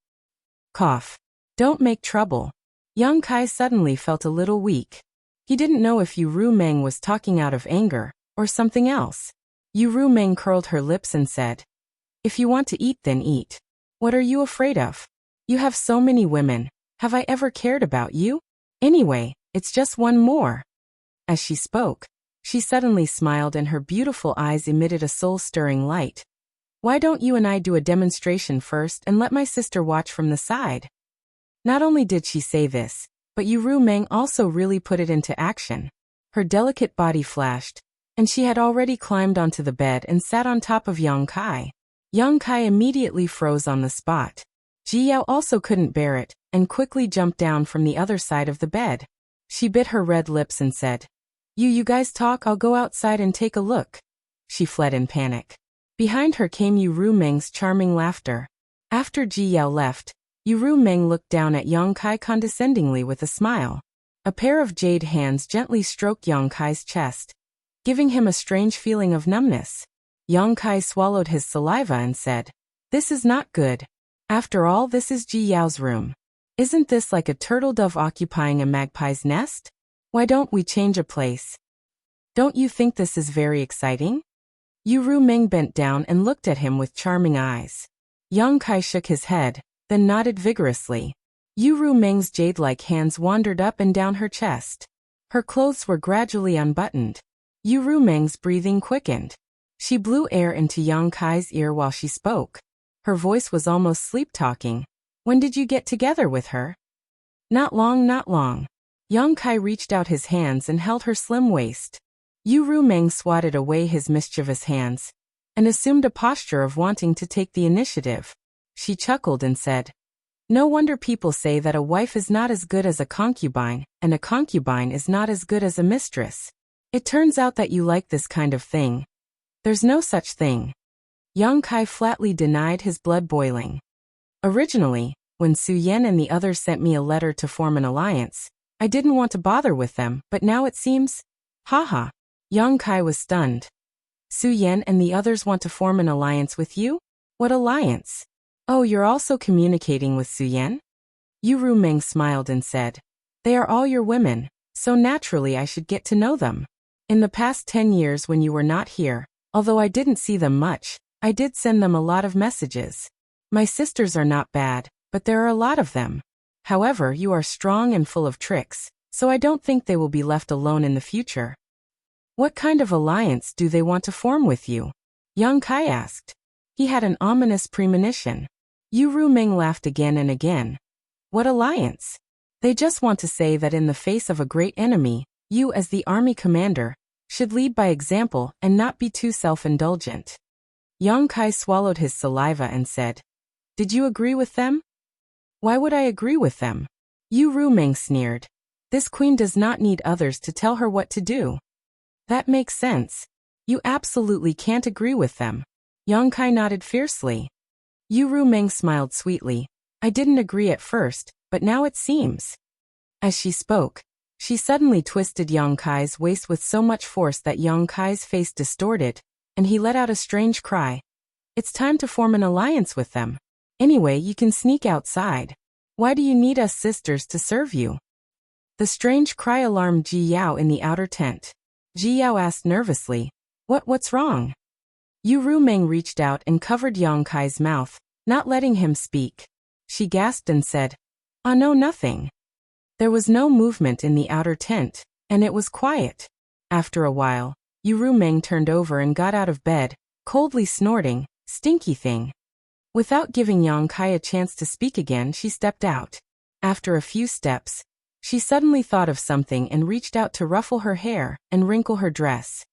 Cough. Don't make trouble. Yang Kai suddenly felt a little weak. He didn't know if Yu Rumeng was talking out of anger, or something else. Yu Rumeng curled her lips and said, If you want to eat, then eat. What are you afraid of? You have so many women. Have I ever cared about you? Anyway, it's just one more. As she spoke, she suddenly smiled and her beautiful eyes emitted a soul-stirring light. Why don't you and I do a demonstration first and let my sister watch from the side? Not only did she say this, but Yu Rumeng also really put it into action. Her delicate body flashed, and she had already climbed onto the bed and sat on top of Yang Kai. Yang Kai immediately froze on the spot. Ji Yao also couldn't bear it, and quickly jumped down from the other side of the bed. She bit her red lips and said, You guys talk, I'll go outside and take a look. She fled in panic. Behind her came Yu Rumeng's charming laughter. After Ji Yao left, Yu Rumeng looked down at Yang Kai condescendingly with a smile. A pair of jade hands gently stroked Yang Kai's chest, giving him a strange feeling of numbness. Yang Kai swallowed his saliva and said, This is not good. After all, this is Ji Yao's room. Isn't this like a turtle dove occupying a magpie's nest? Why don't we change a place? Don't you think this is very exciting? Yu Rumeng bent down and looked at him with charming eyes. Yang Kai shook his head, then nodded vigorously. Yu Rumeng's jade-like hands wandered up and down her chest. Her clothes were gradually unbuttoned. Yu Rumeng's breathing quickened. She blew air into Yang Kai's ear while she spoke. Her voice was almost sleep-talking. When did you get together with her? Not long. Yang Kai reached out his hands and held her slim waist. Yu Rumeng swatted away his mischievous hands, and assumed a posture of wanting to take the initiative. She chuckled and said, No wonder people say that a wife is not as good as a concubine, and a concubine is not as good as a mistress. It turns out that you like this kind of thing. There's no such thing. Yang Kai flatly denied, his blood boiling. Originally, when Su Yan and the others sent me a letter to form an alliance, I didn't want to bother with them, but now it seems… Haha. Yang Kai was stunned. Su Yan and the others want to form an alliance with you? What alliance? Oh, you're also communicating with Su Yan? Yu Rumeng smiled and said, They are all your women, so naturally I should get to know them. In the past 10 years when you were not here, although I didn't see them much, I did send them a lot of messages. My sisters are not bad, but there are a lot of them. However, you are strong and full of tricks, so I don't think they will be left alone in the future. What kind of alliance do they want to form with you? Yang Kai asked. He had an ominous premonition. Yu Rumeng laughed again and again. What alliance? They just want to say that in the face of a great enemy, you as the army commander, should lead by example and not be too self-indulgent. Yang Kai swallowed his saliva and said, Did you agree with them? Why would I agree with them? Yu Rumeng sneered. This queen does not need others to tell her what to do. That makes sense. You absolutely can't agree with them. Yang Kai nodded fiercely. Yu Rumeng smiled sweetly. I didn't agree at first, but now it seems. As she spoke, she suddenly twisted Yang Kai's waist with so much force that Yang Kai's face distorted, and he let out a strange cry. It's time to form an alliance with them. Anyway, you can sneak outside. Why do you need us sisters to serve you? The strange cry alarmed Ji Yao in the outer tent. Ji Yao asked nervously, What's wrong? Yu Rumeng reached out and covered Yang Kai's mouth, not letting him speak. She gasped and said, No, nothing. There was no movement in the outer tent, and it was quiet. After a while, Yu Rumeng turned over and got out of bed, coldly snorting, Stinky thing. Without giving Yang Kai a chance to speak again, she stepped out. After a few steps, she suddenly thought of something and reached out to ruffle her hair and wrinkle her dress.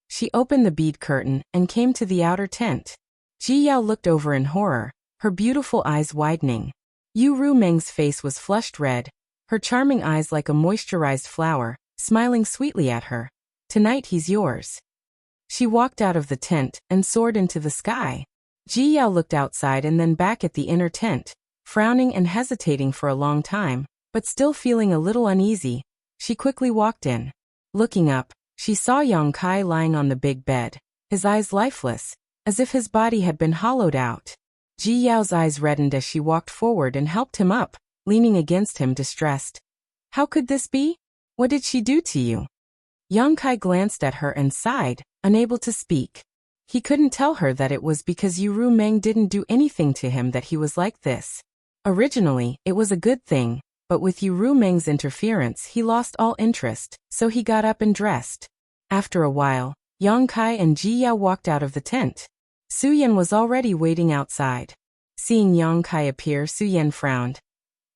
She opened the bead curtain and came to the outer tent. Ji Yao looked over in horror, her beautiful eyes widening. Yu Rumeng's face was flushed red, her charming eyes like a moisturized flower, smiling sweetly at her. Tonight he's yours. She walked out of the tent and soared into the sky. Ji Yao looked outside and then back at the inner tent, frowning and hesitating for a long time, but still feeling a little uneasy. She quickly walked in. Looking up, she saw Yang Kai lying on the big bed, his eyes lifeless, as if his body had been hollowed out. Ji Yao's eyes reddened as she walked forward and helped him up, leaning against him distressed. How could this be? What did she do to you? Yang Kai glanced at her and sighed, unable to speak. He couldn't tell her that it was because Yu Meng didn't do anything to him that he was like this. Originally, it was a good thing, but with Yu Meng's interference he lost all interest, so he got up and dressed. After a while, Yang Kai and Ji Yao walked out of the tent. Su Yan was already waiting outside. Seeing Yang Kai appear, Su Yan frowned.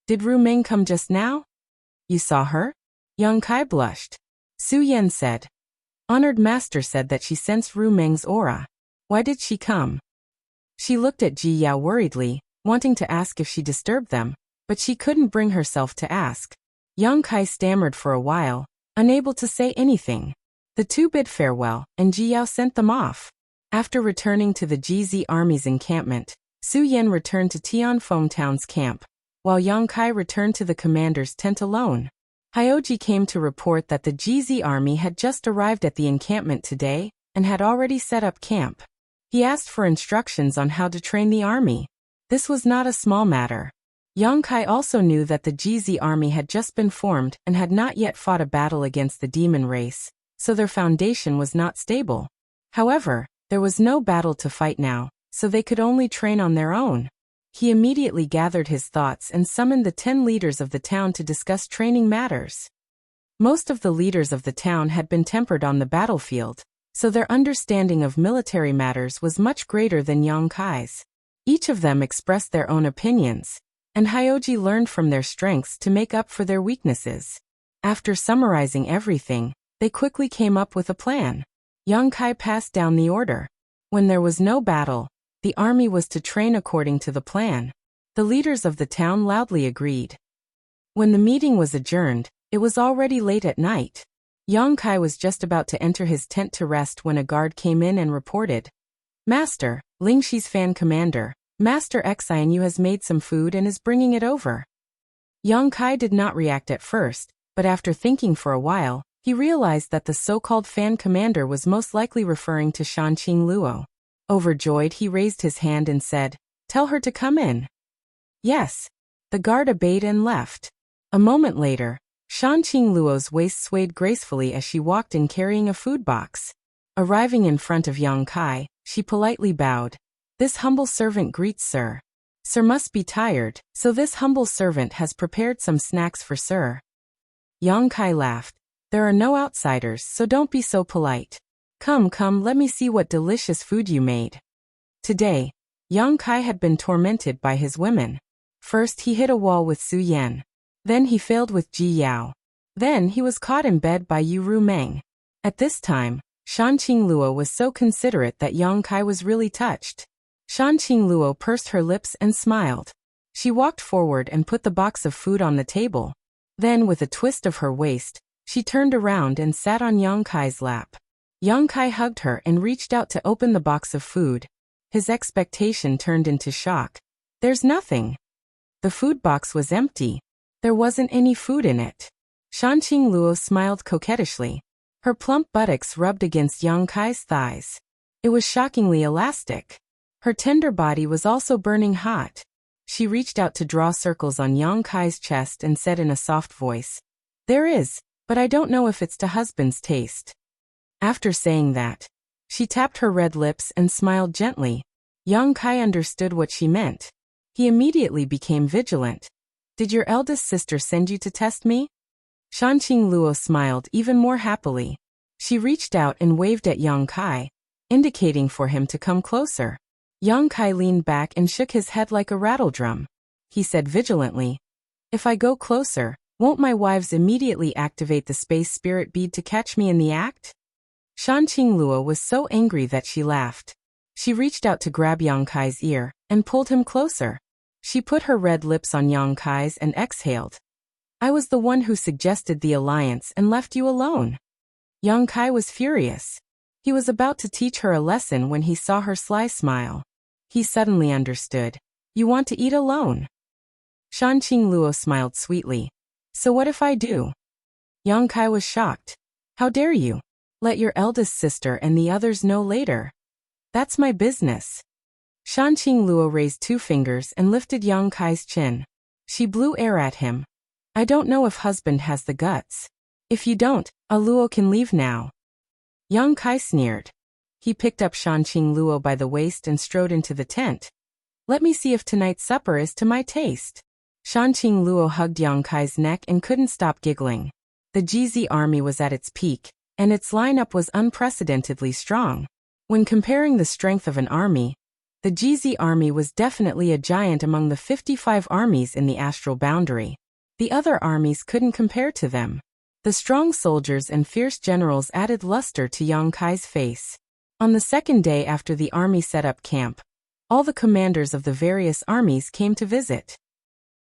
Did Ru Meng come just now? You saw her? Yang Kai blushed. Su Yan said. Honored Master said that she sensed Ru Meng's aura. Why did she come? She looked at Ji Yao worriedly, wanting to ask if she disturbed them, but she couldn't bring herself to ask. Yang Kai stammered for a while, unable to say anything. The two bid farewell, and Ji Yao sent them off. After returning to the GZ Army's encampment, Su Yan returned to Tianfeng Town's camp, while Yang Kai returned to the commander's tent alone. Hyoji came to report that the GZ Army had just arrived at the encampment today, and had already set up camp. He asked for instructions on how to train the army. This was not a small matter. Yang Kai also knew that the GZ Army had just been formed and had not yet fought a battle against the demon race, so their foundation was not stable. However, there was no battle to fight now, so they could only train on their own. He immediately gathered his thoughts and summoned the 10 leaders of the town to discuss training matters. Most of the leaders of the town had been tempered on the battlefield, so their understanding of military matters was much greater than Yang Kai's. Each of them expressed their own opinions, and Hyoji learned from their strengths to make up for their weaknesses. After summarizing everything, they quickly came up with a plan. Yang Kai passed down the order. When there was no battle, the army was to train according to the plan. The leaders of the town loudly agreed. When the meeting was adjourned, it was already late at night. Yang Kai was just about to enter his tent to rest when a guard came in and reported. Master, Ling Shi's fan commander, Master Xian Yu has made some food and is bringing it over. Yang Kai did not react at first, but after thinking for a while, he realized that the so-called fan commander was most likely referring to Shanqing Luo. Overjoyed, he raised his hand and said, Tell her to come in. Yes. The guard obeyed and left. A moment later, Shanqing Luo's waist swayed gracefully as she walked in carrying a food box. Arriving in front of Yang Kai, she politely bowed. This humble servant greets Sir. Sir must be tired, so this humble servant has prepared some snacks for Sir. Yang Kai laughed. There are no outsiders, so don't be so polite. Come, let me see what delicious food you made. Today, Yang Kai had been tormented by his women. First he hit a wall with Su Yan. Then he failed with Ji Yao. Then he was caught in bed by Yu Meng. At this time, Shanqing Luo was so considerate that Yang Kai was really touched. Shanqing Luo pursed her lips and smiled. She walked forward and put the box of food on the table. Then with a twist of her waist, she turned around and sat on Yang Kai's lap. Yang Kai hugged her and reached out to open the box of food. His expectation turned into shock. There's nothing. The food box was empty. There wasn't any food in it. Shanqing Luo smiled coquettishly. Her plump buttocks rubbed against Yang Kai's thighs. It was shockingly elastic. Her tender body was also burning hot. She reached out to draw circles on Yang Kai's chest and said in a soft voice, There is, but I don't know if it's to husband's taste. After saying that, she tapped her red lips and smiled gently. Yang Kai understood what she meant. He immediately became vigilant. Did your eldest sister send you to test me? Shanqing Luo smiled even more happily. She reached out and waved at Yang Kai, indicating for him to come closer. Yang Kai leaned back and shook his head like a rattledrum. He said vigilantly, If I go closer, won't my wives immediately activate the space spirit bead to catch me in the act? Shanqing Luo was so angry that she laughed. She reached out to grab Yang Kai's ear and pulled him closer. She put her red lips on Yang Kai's and exhaled. I was the one who suggested the alliance and left you alone. Yang Kai was furious. He was about to teach her a lesson when he saw her sly smile. He suddenly understood. You want to eat alone? Shanqing Luo smiled sweetly. So what if I do? Yang Kai was shocked. How dare you? Let your eldest sister and the others know later. That's my business. Shanqing Luo raised 2 fingers and lifted Yang Kai's chin. She blew air at him. I don't know if husband has the guts. If you don't, a Luo can leave now. Yang Kai sneered. He picked up Shanqing Luo by the waist and strode into the tent. Let me see if tonight's supper is to my taste. Shanqing Luo hugged Yang Kai's neck and couldn't stop giggling. The GZ army was at its peak, and its lineup was unprecedentedly strong. When comparing the strength of an army, the GZ army was definitely a giant among the 55 armies in the astral boundary. The other armies couldn't compare to them. The strong soldiers and fierce generals added luster to Yang Kai's face. On the second day after the army set up camp, all the commanders of the various armies came to visit.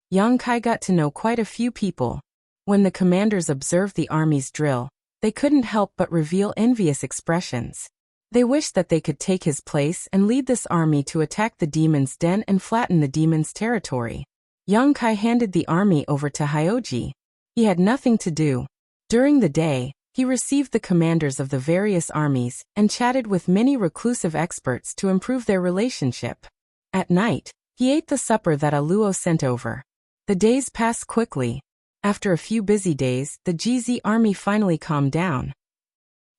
Yang Kai got to know quite a few people. When the commanders observed the army's drill, they couldn't help but reveal envious expressions. They wished that they could take his place and lead this army to attack the demon's den and flatten the demon's territory. Yang Kai handed the army over to Hyoji. He had nothing to do. During the day, he received the commanders of the various armies and chatted with many reclusive experts to improve their relationship. At night, he ate the supper that a Luo sent over. The days passed quickly. After a few busy days, the GZ army finally calmed down.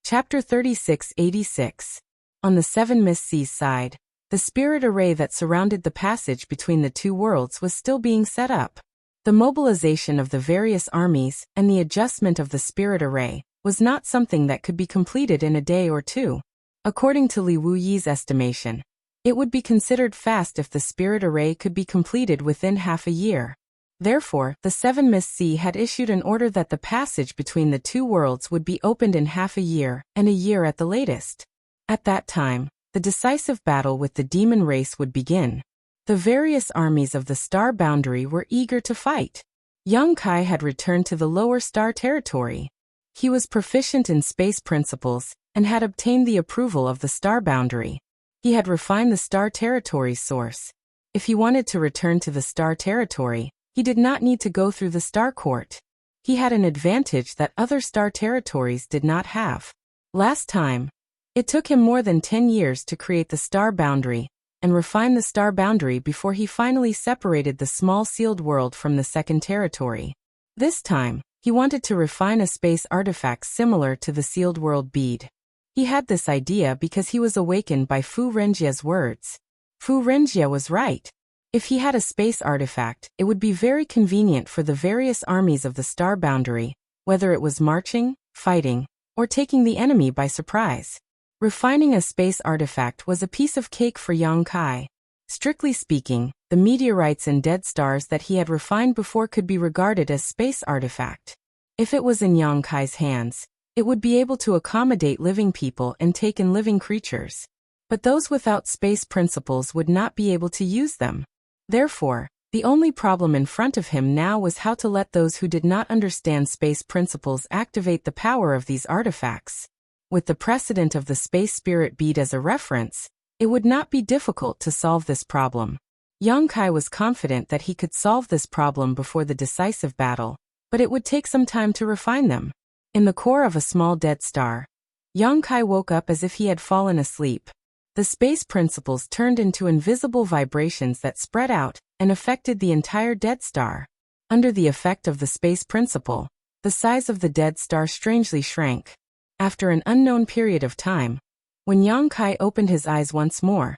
Chapter 3686. On the 7 Mist Seas side, the spirit array that surrounded the passage between the 2 worlds was still being set up. The mobilization of the various armies and the adjustment of the spirit array was not something that could be completed in a day or 2. According to Li Wuyi's estimation, it would be considered fast if the spirit array could be completed within half a year. Therefore, the 7 Mist Sea had issued an order that the passage between the 2 worlds would be opened in half a year and a year at the latest. At that time, the decisive battle with the demon race would begin. The various armies of the star boundary were eager to fight. Yang Kai had returned to the lower star territory. He was proficient in space principles and had obtained the approval of the star boundary. He had refined the star territory's source. If he wanted to return to the star territory, he did not need to go through the star court. He had an advantage that other star territories did not have. Last time, it took him more than 10 years to create the star boundary and refine the star boundary before he finally separated the small sealed world from the second territory. This time, he wanted to refine a space artifact similar to the sealed world bead. He had this idea because he was awakened by Fu Renjia's words. Fu Renjia was right. If he had a space artifact, it would be very convenient for the various armies of the star boundary, whether it was marching, fighting, or taking the enemy by surprise. Refining a space artifact was a piece of cake for Yang Kai. Strictly speaking, the meteorites and dead stars that he had refined before could be regarded as space artifact. If it was in Yang Kai's hands, it would be able to accommodate living people and take in living creatures. But those without space principles would not be able to use them. Therefore, the only problem in front of him now was how to let those who did not understand space principles activate the power of these artifacts. With the precedent of the space spirit bead as a reference, it would not be difficult to solve this problem. Yang Kai was confident that he could solve this problem before the decisive battle, but it would take some time to refine them. In the core of a small dead star, Yang Kai woke up as if he had fallen asleep. The space principles turned into invisible vibrations that spread out and affected the entire dead star. Under the effect of the space principle, the size of the dead star strangely shrank. After an unknown period of time, when Yang Kai opened his eyes once more,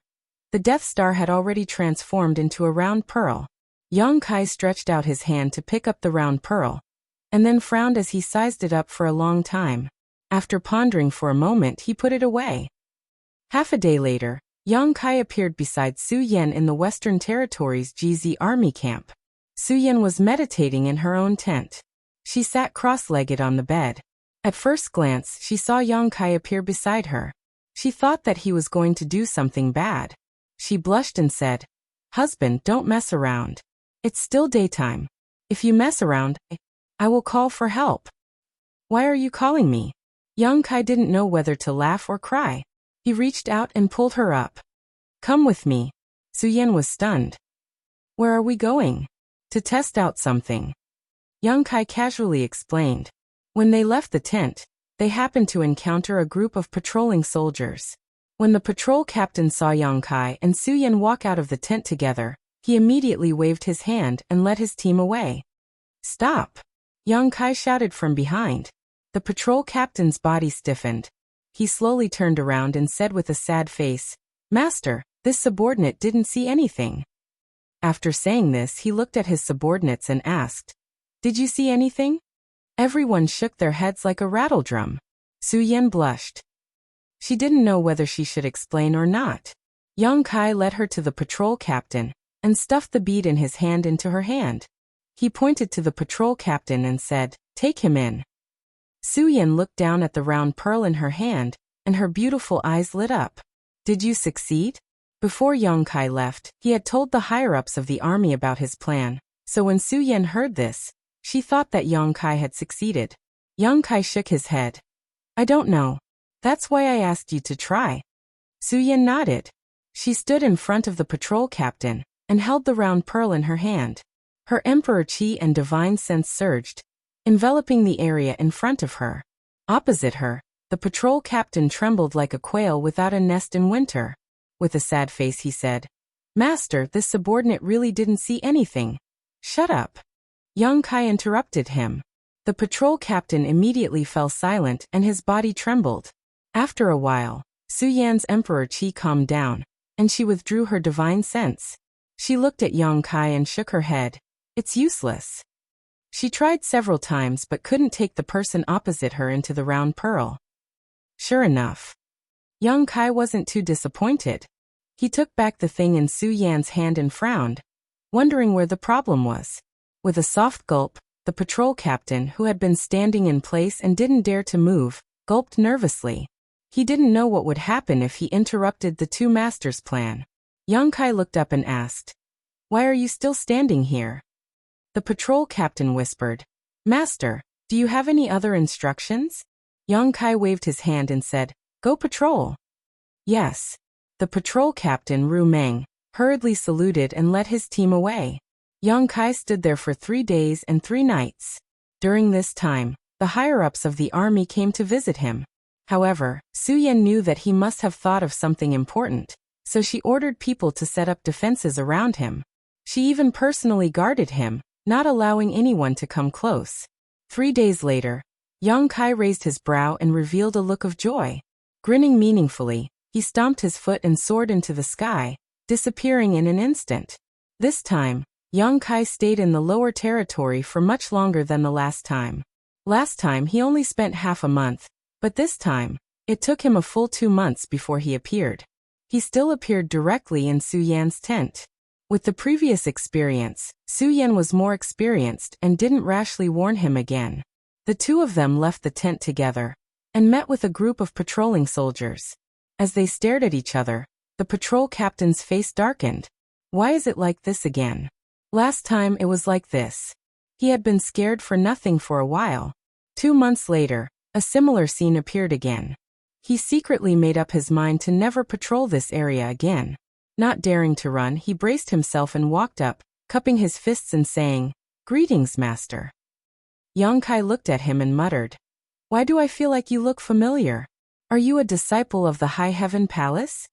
the Death Star had already transformed into a round pearl. Yang Kai stretched out his hand to pick up the round pearl, and then frowned as he sized it up for a long time. After pondering for a moment, he put it away. Half a day later, Yang Kai appeared beside Su Yan in the Western Territory's GZ army camp. Su Yan was meditating in her own tent. She sat cross-legged on the bed. At first glance, she saw Yang Kai appear beside her. She thought that he was going to do something bad. She blushed and said, "Husband, don't mess around. It's still daytime. If you mess around, I will call for help." "Why are you calling me?" Yang Kai didn't know whether to laugh or cry. He reached out and pulled her up. Come with me. Su Yan was stunned. Where are we going? To test out something. Yang Kai casually explained. When they left the tent, they happened to encounter a group of patrolling soldiers. When the patrol captain saw Yang Kai and Su Yan walk out of the tent together, he immediately waved his hand and led his team away. Stop! Yang Kai shouted from behind. The patrol captain's body stiffened. He slowly turned around and said with a sad face, Master, this subordinate didn't see anything. After saying this, he looked at his subordinates and asked, Did you see anything? Everyone shook their heads like a rattledrum. Su Yan blushed. She didn't know whether she should explain or not. Yang Kai led her to the patrol captain and stuffed the bead in his hand into her hand. He pointed to the patrol captain and said, Take him in. Su Yan looked down at the round pearl in her hand, and her beautiful eyes lit up. Did you succeed? Before Yang Kai left, he had told the higher-ups of the army about his plan, so when Su Yan heard this, she thought that Yang Kai had succeeded. Yang Kai shook his head. I don't know. That's why I asked you to try. Su Yan nodded. She stood in front of the patrol captain and held the round pearl in her hand. Her emperor chi and divine sense surged, enveloping the area in front of her. Opposite her, the patrol captain trembled like a quail without a nest in winter. With a sad face he said, Master, this subordinate really didn't see anything. Shut up. Yang Kai interrupted him. The patrol captain immediately fell silent and his body trembled. After a while, Su Yan's emperor chi calmed down, and she withdrew her divine sense. She looked at Yang Kai and shook her head. It's useless. She tried several times but couldn't take the person opposite her into the round pearl. Sure enough. Yang Kai wasn't too disappointed. He took back the thing in Su Yan's hand and frowned, wondering where the problem was. With a soft gulp, the patrol captain, who had been standing in place and didn't dare to move, gulped nervously. He didn't know what would happen if he interrupted the two masters' plan. Yang Kai looked up and asked, Why are you still standing here? The patrol captain whispered, Master, do you have any other instructions? Yang Kai waved his hand and said, Go patrol. Yes. The patrol captain, Ru Meng, hurriedly saluted and led his team away. Yang Kai stood there for 3 days and 3 nights. During this time, the higher-ups of the army came to visit him. However, Su Yan knew that he must have thought of something important, so she ordered people to set up defenses around him. She even personally guarded him, not allowing anyone to come close. 3 days later, Yang Kai raised his brow and revealed a look of joy. Grinning meaningfully, he stomped his foot and soared into the sky, disappearing in an instant. This time, Yang Kai stayed in the lower territory for much longer than the last time. Last time he only spent half a month, but this time, it took him a full 2 months before he appeared. He still appeared directly in Su Yan's tent. With the previous experience, Su Yan was more experienced and didn't rashly warn him again. The two of them left the tent together and met with a group of patrolling soldiers. As they stared at each other, the patrol captain's face darkened. Why is it like this again? Last time it was like this. He had been scared for nothing for a while. 2 months later, a similar scene appeared again. He secretly made up his mind to never patrol this area again. Not daring to run, he braced himself and walked up, cupping his fists and saying, Greetings, master. Yang Kai looked at him and muttered, Why do I feel like you look familiar? Are you a disciple of the High Heaven Palace?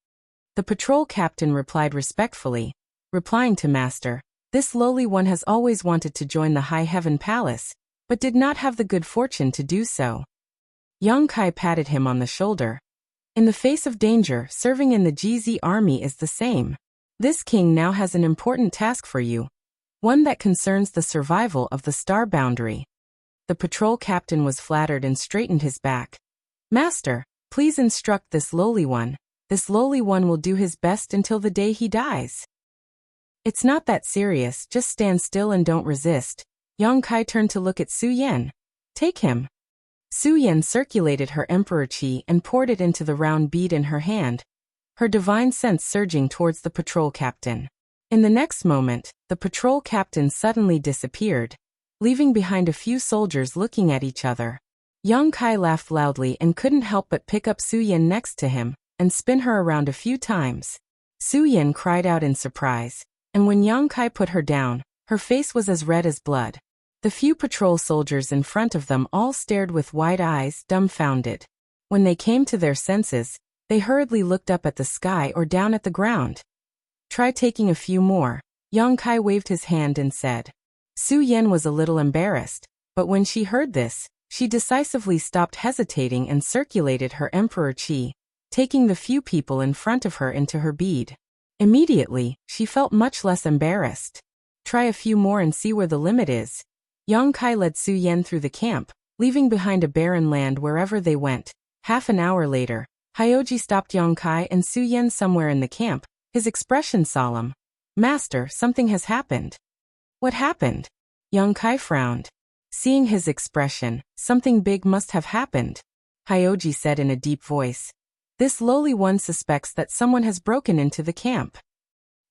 The patrol captain replied respectfully, replying to Master, This lowly one has always wanted to join the High Heaven Palace, but did not have the good fortune to do so. Yang Kai patted him on the shoulder. In the face of danger, serving in the GZ army is the same. This king now has an important task for you, one that concerns the survival of the star boundary. The patrol captain was flattered and straightened his back. Master, please instruct this lowly one. This lowly one will do his best until the day he dies. It's not that serious, just stand still and don't resist. Yang Kai turned to look at Su Yan. Take him. Su Yan circulated her emperor chi and poured it into the round bead in her hand, her divine sense surging towards the patrol captain. In the next moment, the patrol captain suddenly disappeared, leaving behind a few soldiers looking at each other. Yang Kai laughed loudly and couldn't help but pick up Su Yin next to him and spin her around a few times. Su Yin cried out in surprise, and when Yang Kai put her down, her face was as red as blood. The few patrol soldiers in front of them all stared with wide eyes, dumbfounded. When they came to their senses, they hurriedly looked up at the sky or down at the ground. Try taking a few more. Yang Kai waved his hand and said. Su Yin was a little embarrassed, but when she heard this, she decisively stopped hesitating and circulated her emperor qi, taking the few people in front of her into her bead. Immediately, she felt much less embarrassed. Try a few more and see where the limit is. Yang Kai led Su Yin through the camp, leaving behind a barren land wherever they went. Half an hour later, Hyoji stopped Yang Kai and Su Yin somewhere in the camp, his expression solemn. Master, something has happened. What happened? Yang Kai frowned. Seeing his expression, something big must have happened. Hyoji said in a deep voice. This lowly one suspects that someone has broken into the camp.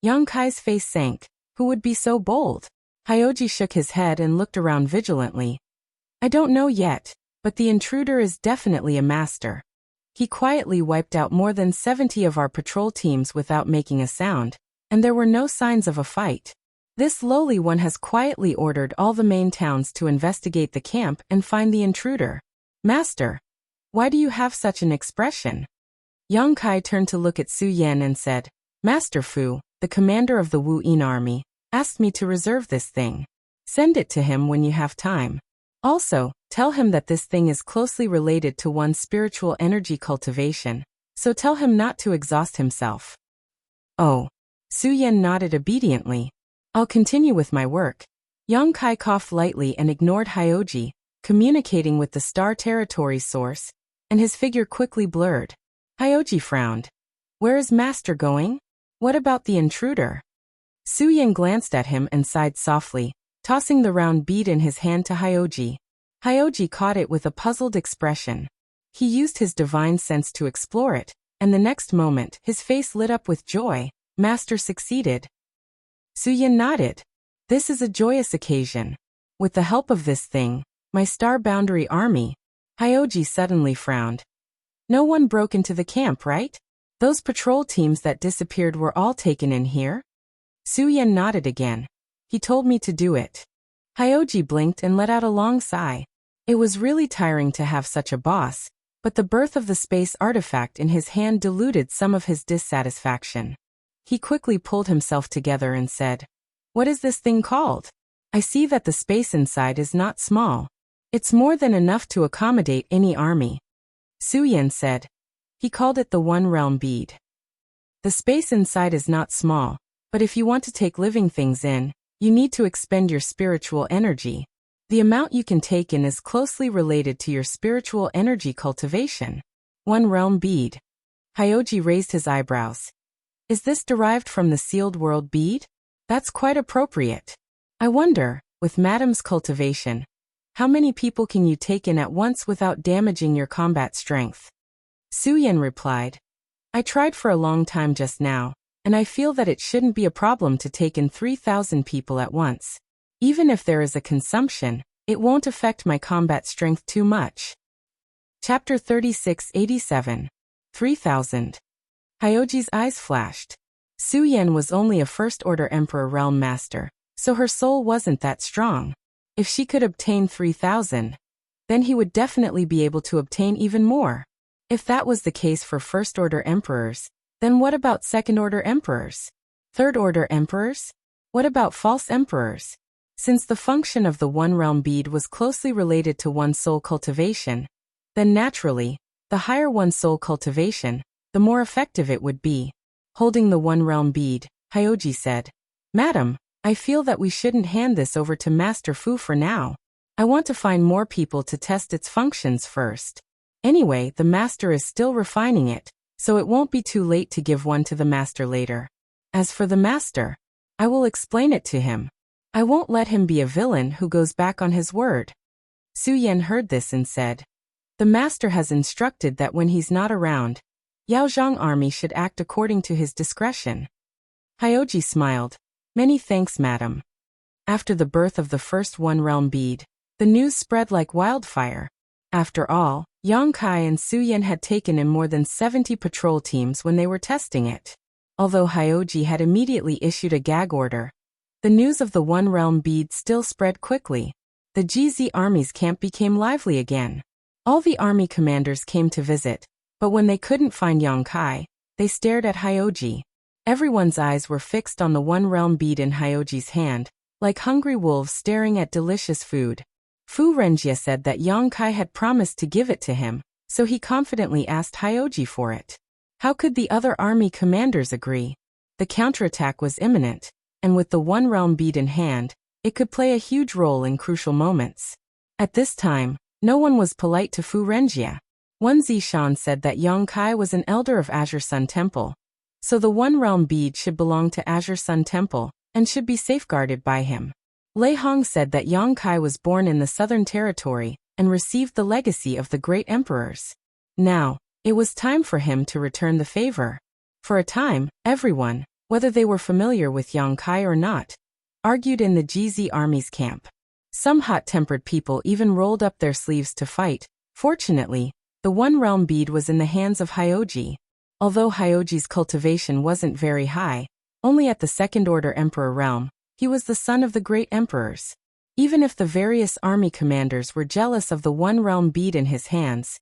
Yang Kai's face sank. Who would be so bold? Hyoji shook his head and looked around vigilantly. I don't know yet, but the intruder is definitely a master. He quietly wiped out more than 70 of our patrol teams without making a sound, and there were no signs of a fight. This lowly one has quietly ordered all the main towns to investigate the camp and find the intruder. Master, why do you have such an expression? Yang Kai turned to look at Su Yin and said, Master Fu, the commander of the Wu Yin army, asked me to reserve this thing. Send it to him when you have time. Also, tell him that this thing is closely related to one's spiritual energy cultivation, so tell him not to exhaust himself. Oh. Su Yin nodded obediently. I'll continue with my work. Yang Kai coughed lightly and ignored Hyoji, communicating with the Star Territory's source, and his figure quickly blurred. Hyoji frowned. Where is Master going? What about the intruder? Su Yin glanced at him and sighed softly, tossing the round bead in his hand to Hyoji. Hyoji caught it with a puzzled expression. He used his divine sense to explore it, and the next moment his face lit up with joy. Master succeeded. Su Yin nodded. This is a joyous occasion. With the help of this thing, my Star Boundary army. Hyoji suddenly frowned. No one broke into the camp, right? Those patrol teams that disappeared were all taken in here? Su Yin nodded again. He told me to do it. Hyoji blinked and let out a long sigh. It was really tiring to have such a boss, but the birth of the space artifact in his hand diluted some of his dissatisfaction. He quickly pulled himself together and said, What is this thing called? I see that the space inside is not small. It's more than enough to accommodate any army. Su Yin said. He called it the One Realm Bead. The space inside is not small, but if you want to take living things in, you need to expend your spiritual energy. The amount you can take in is closely related to your spiritual energy cultivation. One Realm Bead. Hyoji raised his eyebrows. Is this derived from the sealed world bead? That's quite appropriate. I wonder, with Madame's cultivation, how many people can you take in at once without damaging your combat strength? Su Yin replied. I tried for a long time just now, and I feel that it shouldn't be a problem to take in 3,000 people at once. Even if there is a consumption, it won't affect my combat strength too much. Chapter 3687. 3,000. Hyoji's eyes flashed. Su Yin was only a first-order Emperor Realm Master, so her soul wasn't that strong. If she could obtain 3,000, then he would definitely be able to obtain even more. If that was the case for first-order emperors, then what about second-order emperors? Third-order emperors? What about false emperors? Since the function of the One Realm Bead was closely related to one's soul cultivation, then naturally, the higher one's soul cultivation, the more effective it would be. Holding the One Realm Bead, Hyoji said, Madam, I feel that we shouldn't hand this over to Master Fu for now. I want to find more people to test its functions first. Anyway, the Master is still refining it, so it won't be too late to give one to the Master later. As for the Master, I will explain it to him. I won't let him be a villain who goes back on his word. Su Yin heard this and said, The Master has instructed that when he's not around, Yaozhong army should act according to his discretion. Hyoji smiled. Many thanks, madam. After the birth of the first One Realm Bead, the news spread like wildfire. After all, Yang Kai and Su Yan had taken in more than 70 patrol teams when they were testing it. Although Hyoji had immediately issued a gag order, the news of the One Realm bead still spread quickly. The GZ army's camp became lively again. All the army commanders came to visit, but when they couldn't find Yang Kai, they stared at Hyoji. Everyone's eyes were fixed on the One Realm bead in Hyoji's hand, like hungry wolves staring at delicious food. Fu Renjie said that Yang Kai had promised to give it to him, so he confidently asked Hyoji for it. How could the other army commanders agree? The counterattack was imminent, and with the One Realm bead in hand, it could play a huge role in crucial moments. At this time, no one was polite to Fu Renjie. One Zishan said that Yang Kai was an elder of Azure Sun Temple, so the One Realm bead should belong to Azure Sun Temple and should be safeguarded by him. Lei Hong said that Yang Kai was born in the Southern Territory and received the legacy of the great emperors. Now, it was time for him to return the favor. For a time, everyone, whether they were familiar with Yang Kai or not, argued in the GZ army's camp. Some hot-tempered people even rolled up their sleeves to fight. Fortunately, the One Realm bead was in the hands of Hyoji. Although Hyoji's cultivation wasn't very high, only at the Second-Order Emperor realm, he was the son of the great emperors. Even if the various army commanders were jealous of the One Realm bead in his hands,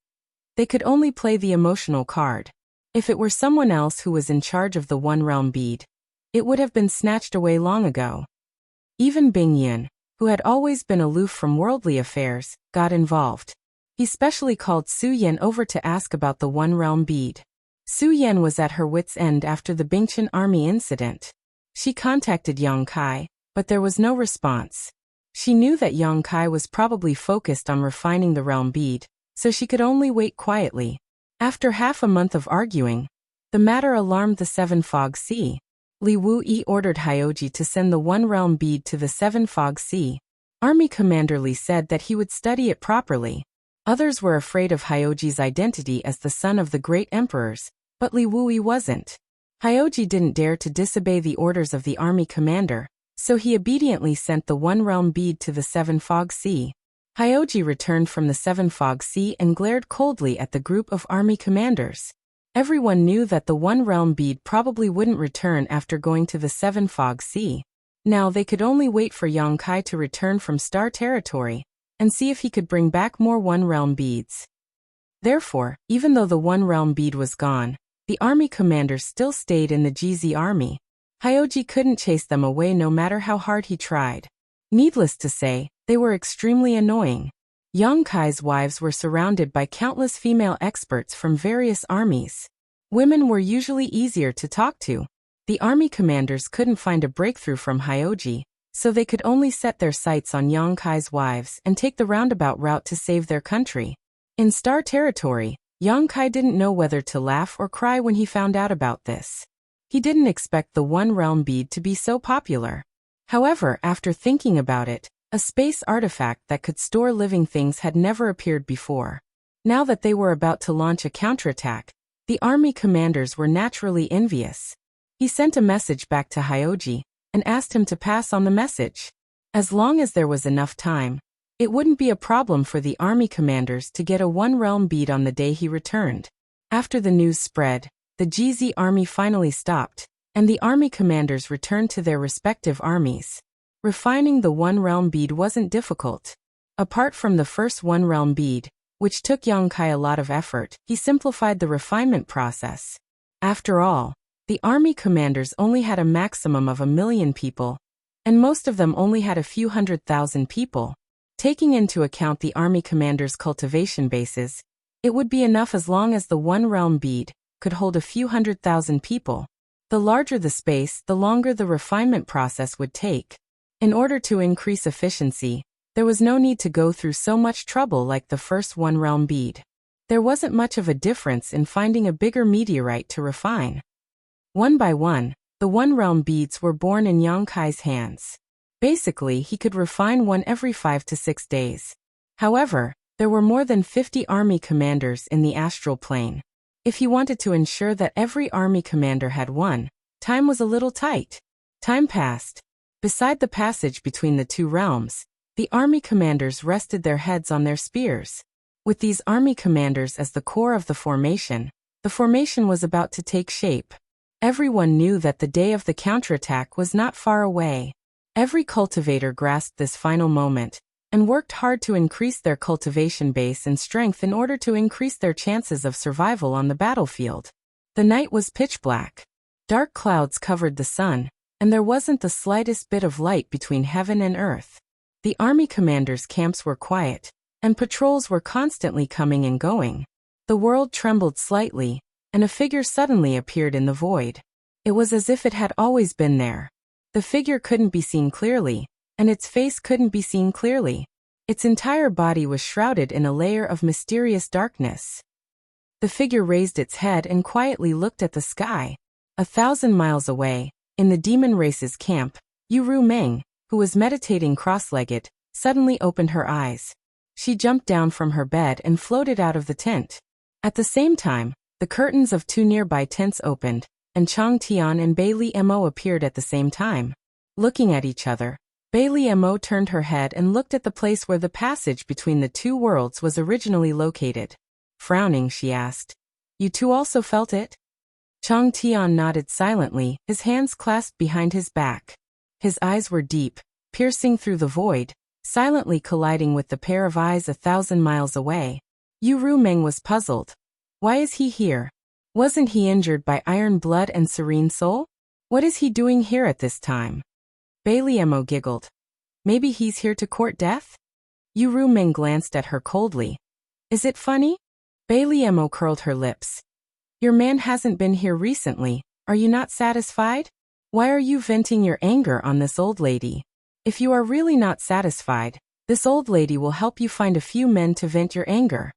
they could only play the emotional card. If it were someone else who was in charge of the One Realm bead, it would have been snatched away long ago. Even Bing Yin, who had always been aloof from worldly affairs, got involved. He specially called Su Yan over to ask about the One Realm bead. Su Yan was at her wits' end after the Bingchen army incident. She contacted Yang Kai, but there was no response. She knew that Yang Kai was probably focused on refining the realm bead, so she could only wait quietly. After half a month of arguing, the matter alarmed the Seven Fog Sea. Li Wuyi ordered Hyoji to send the One Realm bead to the Seven Fog Sea. Army Commander Li said that he would study it properly. Others were afraid of Hyoji's identity as the son of the great emperors, but Li Wuyi wasn't. Hyoji didn't dare to disobey the orders of the army commander, so he obediently sent the One Realm bead to the Seven Fog Sea. Hyoji returned from the Seven Fog Sea and glared coldly at the group of army commanders. Everyone knew that the One Realm bead probably wouldn't return after going to the Seven Fog Sea. Now they could only wait for Yang Kai to return from Star Territory and see if he could bring back more One Realm beads. Therefore, even though the One Realm bead was gone, the army commanders still stayed in the GZ army. Hyoji couldn't chase them away no matter how hard he tried. Needless to say, they were extremely annoying. Yang Kai's wives were surrounded by countless female experts from various armies. Women were usually easier to talk to. The army commanders couldn't find a breakthrough from Hyoji, so they could only set their sights on Yang Kai's wives and take the roundabout route to save their country. In Star Territory, Yang Kai didn't know whether to laugh or cry when he found out about this. He didn't expect the One Realm bead to be so popular. However, after thinking about it, a space artifact that could store living things had never appeared before. Now that they were about to launch a counterattack, the army commanders were naturally envious. He sent a message back to Hyoji and asked him to pass on the message. As long as there was enough time, it wouldn't be a problem for the army commanders to get a One Realm bead on the day he returned. After the news spread, the GZ army finally stopped, and the army commanders returned to their respective armies. Refining the One Realm bead wasn't difficult. Apart from the first One Realm bead, which took Yang Kai a lot of effort, he simplified the refinement process. After all, the army commanders only had a maximum of 1 million people, and most of them only had a few 100,000 people. Taking into account the army commanders' cultivation bases, it would be enough as long as the One Realm bead could hold a few 100,000 people. The larger the space, the longer the refinement process would take. In order to increase efficiency, there was no need to go through so much trouble like the first One Realm bead. There wasn't much of a difference in finding a bigger meteorite to refine. One by one, the One Realm beads were born in Yang Kai's hands. Basically, he could refine one every 5 to 6 days. However, there were more than 50 army commanders in the astral plane. If he wanted to ensure that every army commander had one, time was a little tight. Time passed. Beside the passage between the two realms, the army commanders rested their heads on their spears. With these army commanders as the core of the formation was about to take shape. Everyone knew that the day of the counterattack was not far away. Every cultivator grasped this final moment and worked hard to increase their cultivation base and strength in order to increase their chances of survival on the battlefield. The night was pitch black. Dark clouds covered the sun, and there wasn't the slightest bit of light between heaven and earth. The army commanders' camps were quiet, and patrols were constantly coming and going. The world trembled slightly, and a figure suddenly appeared in the void. It was as if it had always been there. The figure couldn't be seen clearly, and its face couldn't be seen clearly. Its entire body was shrouded in a layer of mysterious darkness. The figure raised its head and quietly looked at the sky. 1,000 miles away, in the demon race's camp, Yu Meng, who was meditating cross-legged, suddenly opened her eyes. She jumped down from her bed and floated out of the tent. At the same time, the curtains of 2 nearby tents opened, and Chang Tian and Bailey Mo appeared at the same time. Looking at each other, Bailey Mo turned her head and looked at the place where the passage between the 2 worlds was originally located. Frowning, she asked, "You two also felt it?" Chang Tian nodded silently, his hands clasped behind his back. His eyes were deep, piercing through the void, silently colliding with the pair of eyes 1,000 miles away. Yu Meng was puzzled. Why is he here? Wasn't he injured by Iron Blood and Serene Soul? What is he doing here at this time? Bailey Mo giggled. Maybe he's here to court death? Yu Meng glanced at her coldly. Is it funny? Bailey Mo curled her lips. Your man hasn't been here recently, are you not satisfied? Why are you venting your anger on this old lady? If you are really not satisfied, this old lady will help you find a few men to vent your anger.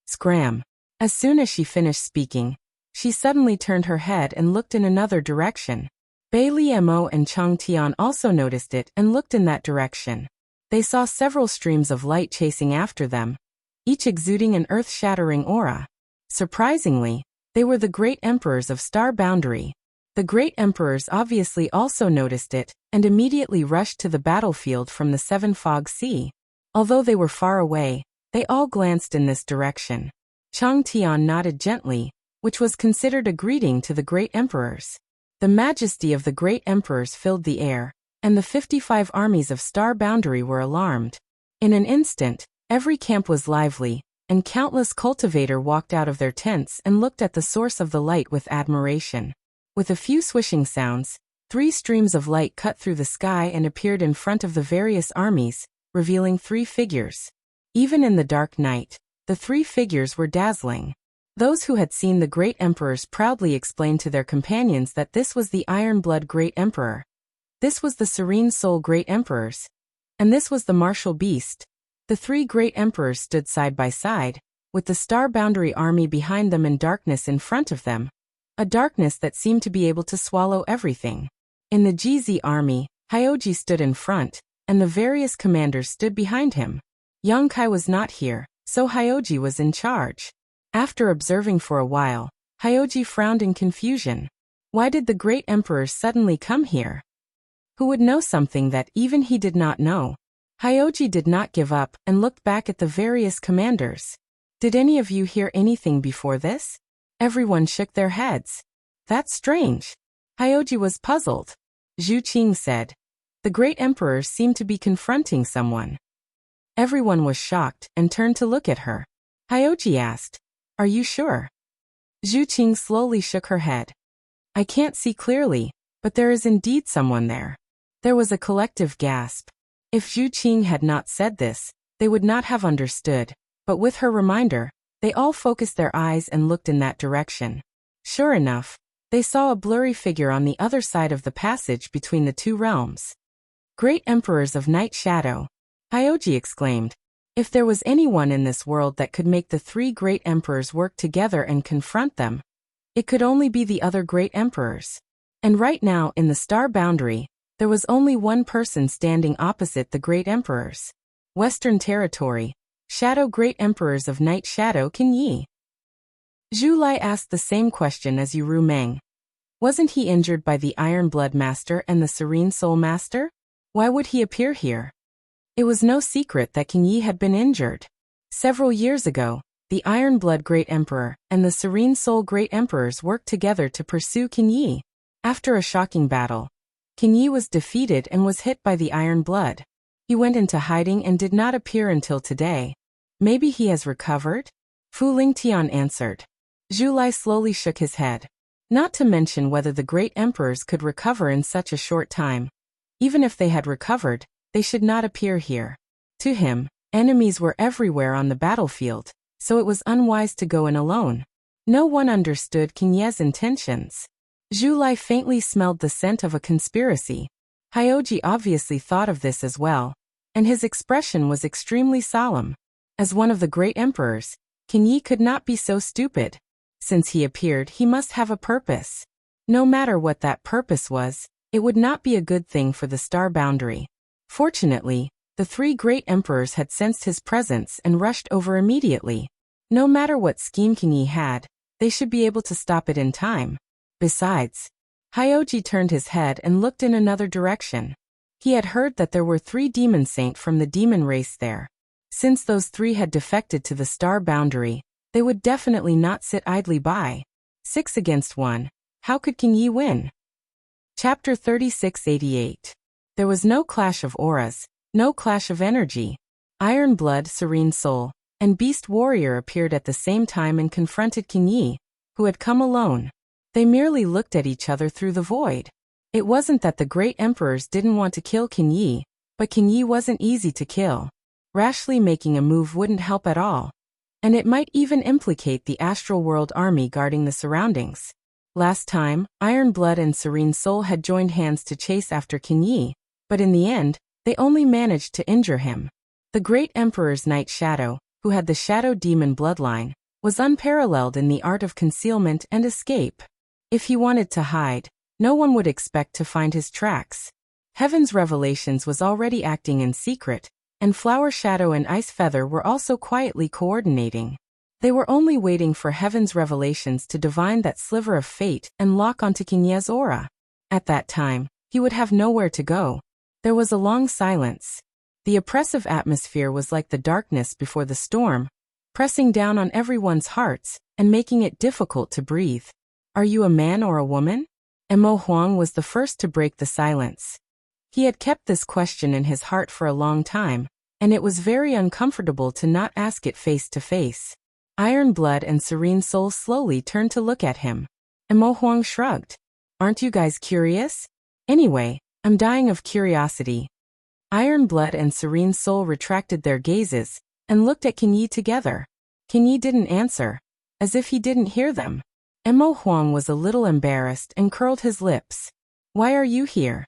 Scram. As soon as she finished speaking, she suddenly turned her head and looked in another direction. Bailey Mo and Chang Tian also noticed it and looked in that direction. They saw several streams of light chasing after them, each exuding an earth-shattering aura. Surprisingly, they were the Great Emperors of Star Boundary. The Great Emperors obviously also noticed it and immediately rushed to the battlefield from the 7 Fog Sea. Although they were far away, they all glanced in this direction. Chang Tian nodded gently, which was considered a greeting to the Great Emperors. The majesty of the Great Emperors filled the air, and the 55 armies of Star Boundary were alarmed. In an instant, every camp was lively, and countless cultivators walked out of their tents and looked at the source of the light with admiration. With a few swishing sounds, 3 streams of light cut through the sky and appeared in front of the various armies, revealing 3 figures. Even in the dark night, the 3 figures were dazzling. Those who had seen the Great Emperors proudly explained to their companions that this was the Iron Blood Great Emperor. This was the Serene Soul Great Emperors. And this was the Martial Beast. The 3 Great Emperors stood side by side, with the Star Boundary army behind them and darkness in front of them. A darkness that seemed to be able to swallow everything. In the GZ army, Hyoji stood in front, and the various commanders stood behind him. Yongkai was not here, so Hyoji was in charge. After observing for a while, Hyoji frowned in confusion. Why did the Great Emperors suddenly come here? Who would know something that even he did not know? Hyoji did not give up and looked back at the various commanders. Did any of you hear anything before this? Everyone shook their heads. That's strange. Hyoji was puzzled. Zhu Qing said. The Great Emperors seemed to be confronting someone. Everyone was shocked and turned to look at her. Hyoji asked, Are you sure? Zhu Qing slowly shook her head. I can't see clearly, but there is indeed someone there. There was a collective gasp. If Zhu Qing had not said this, they would not have understood, but with her reminder, they all focused their eyes and looked in that direction. Sure enough, they saw a blurry figure on the other side of the passage between the 2 realms. Great Emperors of Night Shadow, Hyoji exclaimed. If there was anyone in this world that could make the 3 Great Emperors work together and confront them, it could only be the other Great Emperors. And right now in the Star Boundary, there was only one person standing opposite the Great Emperors. Western Territory, Shadow Great Emperors of Night Shadow King Yi. Zhu Lai asked the same question as Yu Meng. Wasn't he injured by the Iron Blood Master and the Serene Soul Master? Why would he appear here? It was no secret that King Yi had been injured. Several years ago, the Iron Blood Great Emperor and the Serene Soul Great Emperors worked together to pursue Qin Yi. After a shocking battle, Qin Yi was defeated and was hit by the Iron Blood. He went into hiding and did not appear until today. Maybe he has recovered? Fu Lingtian answered. Zhu Lai slowly shook his head. Not to mention whether the great emperors could recover in such a short time. Even if they had recovered, they should not appear here. To him, enemies were everywhere on the battlefield, so it was unwise to go in alone. No one understood Qin Ye's intentions. Zhu Lai faintly smelled the scent of a conspiracy. Hyoji obviously thought of this as well, and his expression was extremely solemn. As one of the great emperors, Qin Yi could not be so stupid. Since he appeared, he must have a purpose. No matter what that purpose was, it would not be a good thing for the star boundary. Fortunately, the three great emperors had sensed his presence and rushed over immediately. No matter what scheme Qin Yi had, they should be able to stop it in time. Besides, Hyoji turned his head and looked in another direction. He had heard that there were 3 demon saints from the demon race there. Since those 3 had defected to the star boundary, they would definitely not sit idly by. 6 against 1. How could Qin Yi win? Chapter 3688. There was no clash of auras, no clash of energy. Iron Blood, Serene Soul, and Beast Warrior appeared at the same time and confronted Qin Yi, who had come alone. They merely looked at each other through the void. It wasn't that the great emperors didn't want to kill Qin Yi, but Qin Yi wasn't easy to kill. Rashly making a move wouldn't help at all. And it might even implicate the Astral World army guarding the surroundings. Last time, Iron Blood and Serene Soul had joined hands to chase after Qin Yi, but in the end, they only managed to injure him. The great emperor's Night Shadow, who had the Shadow Demon bloodline, was unparalleled in the art of concealment and escape. If he wanted to hide, no one would expect to find his tracks. Heaven's Revelations was already acting in secret, and Flower Shadow and Ice Feather were also quietly coordinating. They were only waiting for Heaven's Revelations to divine that sliver of fate and lock onto Qin Ye's aura. At that time, he would have nowhere to go. There was a long silence. The oppressive atmosphere was like the darkness before the storm, pressing down on everyone's hearts and making it difficult to breathe. Are you a man or a woman? Mo Huang was the first to break the silence. He had kept this question in his heart for a long time, and it was very uncomfortable to not ask it face to face. Iron Blood and Serene Soul slowly turned to look at him. Mo Huang shrugged. Aren't you guys curious? Anyway, I'm dying of curiosity. Iron Blood and Serene Soul retracted their gazes and looked at Qin Yi together. Qin Yi didn't answer, as if he didn't hear them. Mo Huang was a little embarrassed and curled his lips. Why are you here?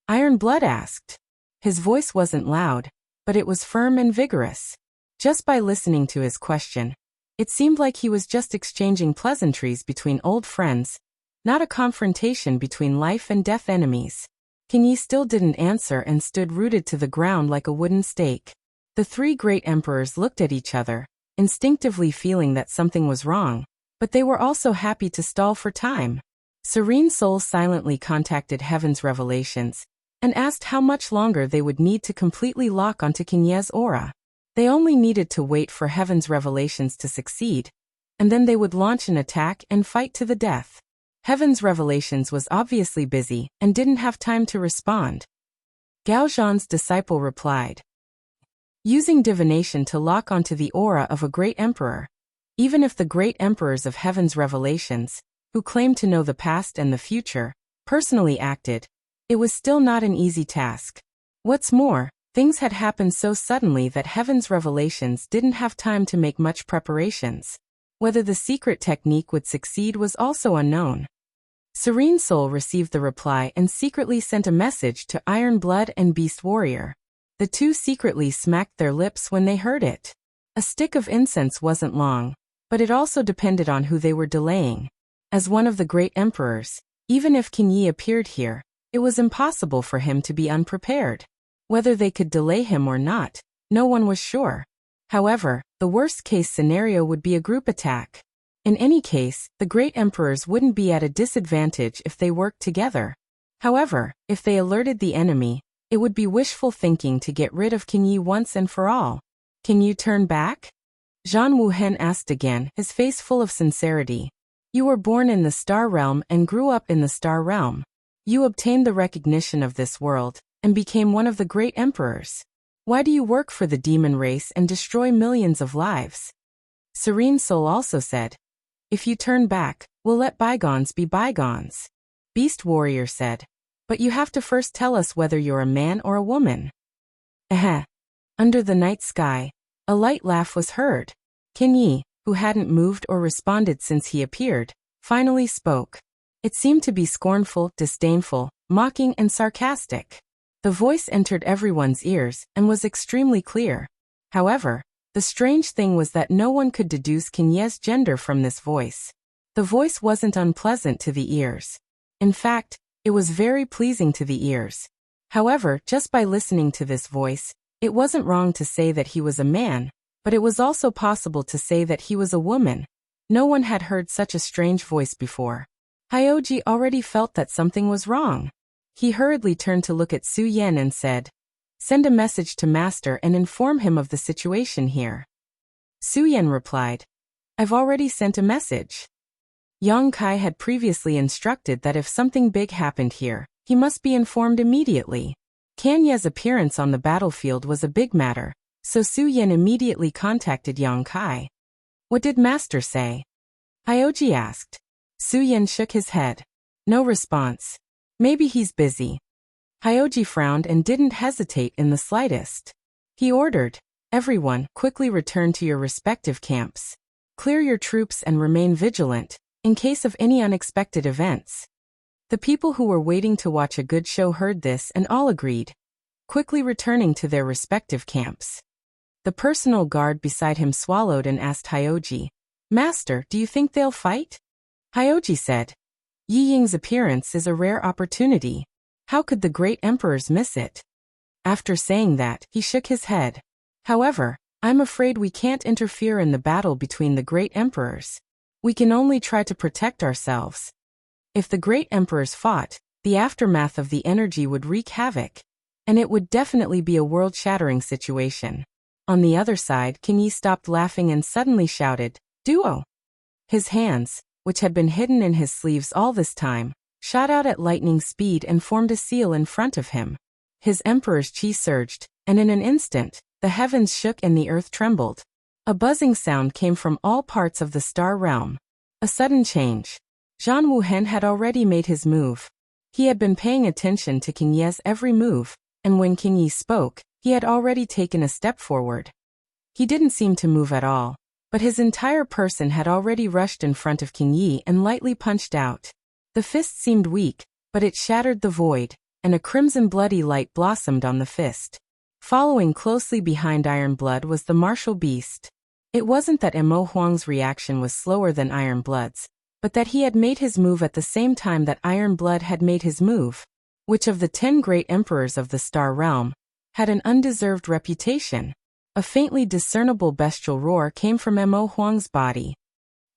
Iron Blood asked. His voice wasn't loud, but it was firm and vigorous. Just by listening to his question, it seemed like he was just exchanging pleasantries between old friends, not a confrontation between life and death enemies. Qin Yi still didn't answer and stood rooted to the ground like a wooden stake. The 3 great emperors looked at each other, instinctively feeling that something was wrong, but they were also happy to stall for time. Serene Soul silently contacted Heaven's Revelations and asked how much longer they would need to completely lock onto Qin Ye's aura. They only needed to wait for Heaven's Revelations to succeed, and then they would launch an attack and fight to the death. Heaven's Revelations was obviously busy and didn't have time to respond. Gao Zhan's disciple replied. Using divination to lock onto the aura of a great emperor. Even if the great emperors of Heaven's Revelations, who claimed to know the past and the future, personally acted, it was still not an easy task. What's more, things had happened so suddenly that Heaven's Revelations didn't have time to make much preparations. Whether the secret technique would succeed was also unknown. Serene Soul received the reply and secretly sent a message to Iron Blood and Beast Warrior. The 2 secretly smacked their lips when they heard it. A stick of incense wasn't long, but it also depended on who they were delaying. As one of the great emperors, even if Qin Yi appeared here, it was impossible for him to be unprepared. Whether they could delay him or not, no one was sure. However, the worst-case scenario would be a group attack. In any case, the great emperors wouldn't be at a disadvantage if they worked together. However, if they alerted the enemy, it would be wishful thinking to get rid of Qin Yi once and for all. Can you turn back? Zhan Wuhen asked again, his face full of sincerity. You were born in the star realm and grew up in the star realm. You obtained the recognition of this world and became one of the great emperors. Why do you work for the demon race and destroy millions of lives? Serene Soul also said, if you turn back, we'll let bygones be bygones. Beast Warrior said, but you have to first tell us whether you're a man or a woman. Under the night sky, a light laugh was heard. Qin Yi, who hadn't moved or responded since he appeared, finally spoke. It seemed to be scornful, disdainful, mocking and sarcastic. The voice entered everyone's ears and was extremely clear. However, the strange thing was that no one could deduce Qin Ye's gender from this voice. The voice wasn't unpleasant to the ears. In fact, it was very pleasing to the ears. However, just by listening to this voice, it wasn't wrong to say that he was a man, but it was also possible to say that he was a woman. No one had heard such a strange voice before. Hyoji already felt that something was wrong. He hurriedly turned to look at Su Yan and said, send a message to Master and inform him of the situation here. Su Yan replied, I've already sent a message. Yang Kai had previously instructed that if something big happened here, he must be informed immediately. Kan Ye's appearance on the battlefield was a big matter, so Su Yan immediately contacted Yang Kai. What did Master say? Hyoji asked. Su Yan shook his head. No response. Maybe he's busy. Hyoji frowned and didn't hesitate in the slightest. He ordered, everyone, quickly return to your respective camps. Clear your troops and remain vigilant, in case of any unexpected events. The people who were waiting to watch a good show heard this and all agreed, quickly returning to their respective camps. The personal guard beside him swallowed and asked Hyoji, Master, do you think they'll fight? Hyoji said, Yi Ying's appearance is a rare opportunity. How could the great emperors miss it? After saying that, he shook his head. However, I'm afraid we can't interfere in the battle between the great emperors. We can only try to protect ourselves. If the great emperors fought, the aftermath of the energy would wreak havoc, and it would definitely be a world-shattering situation. On the other side, Qin Yi stopped laughing and suddenly shouted, Duo! His hands, which had been hidden in his sleeves all this time, shot out at lightning speed and formed a seal in front of him. His emperor's chi surged, and in an instant, the heavens shook and the earth trembled. A buzzing sound came from all parts of the star realm. A sudden change. Zhan Wuhen had already made his move. He had been paying attention to Qin Ye's every move, and when Qin Yi spoke, he had already taken a step forward. He didn't seem to move at all, but his entire person had already rushed in front of Qin Yi and lightly punched out. The fist seemed weak, but it shattered the void, and a crimson bloody light blossomed on the fist. Following closely behind Iron Blood was the martial beast. It wasn't that Mo Huang's reaction was slower than Iron Blood's, but that he had made his move at the same time that Iron Blood had made his move. Which of the 10 great emperors of the Star Realm had an undeserved reputation? A faintly discernible bestial roar came from Mo Huang's body.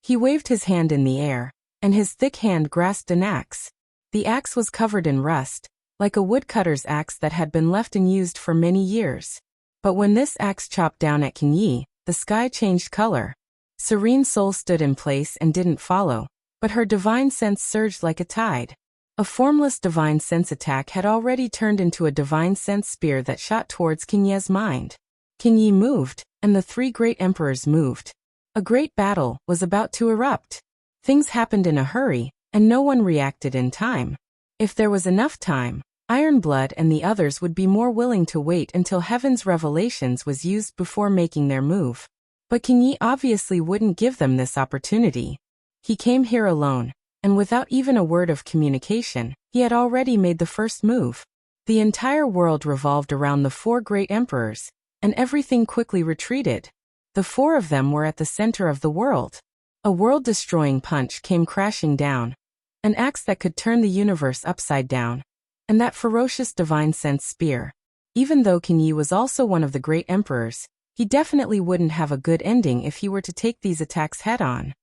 He waved his hand in the air, and his thick hand grasped an axe. The axe was covered in rust, like a woodcutter's axe that had been left unused for many years. But when this axe chopped down at Qin Yi, the sky changed color. Serene Soul stood in place and didn't follow, but her divine sense surged like a tide. A formless divine sense attack had already turned into a divine sense spear that shot towards Qin Ye's mind. Qin Yi moved, and the 3 great emperors moved. A great battle was about to erupt. Things happened in a hurry, and no one reacted in time. If there was enough time, Iron Blood and the others would be more willing to wait until Heaven's Revelations was used before making their move. But Qin Yi obviously wouldn't give them this opportunity. He came here alone, and without even a word of communication, he had already made the first move. The entire world revolved around the 4 great emperors, and everything quickly retreated. The 4 of them were at the center of the world. A world-destroying punch came crashing down, an axe that could turn the universe upside down, and that ferocious divine sense spear. Even though Qin Yi was also one of the great emperors, he definitely wouldn't have a good ending if he were to take these attacks head-on.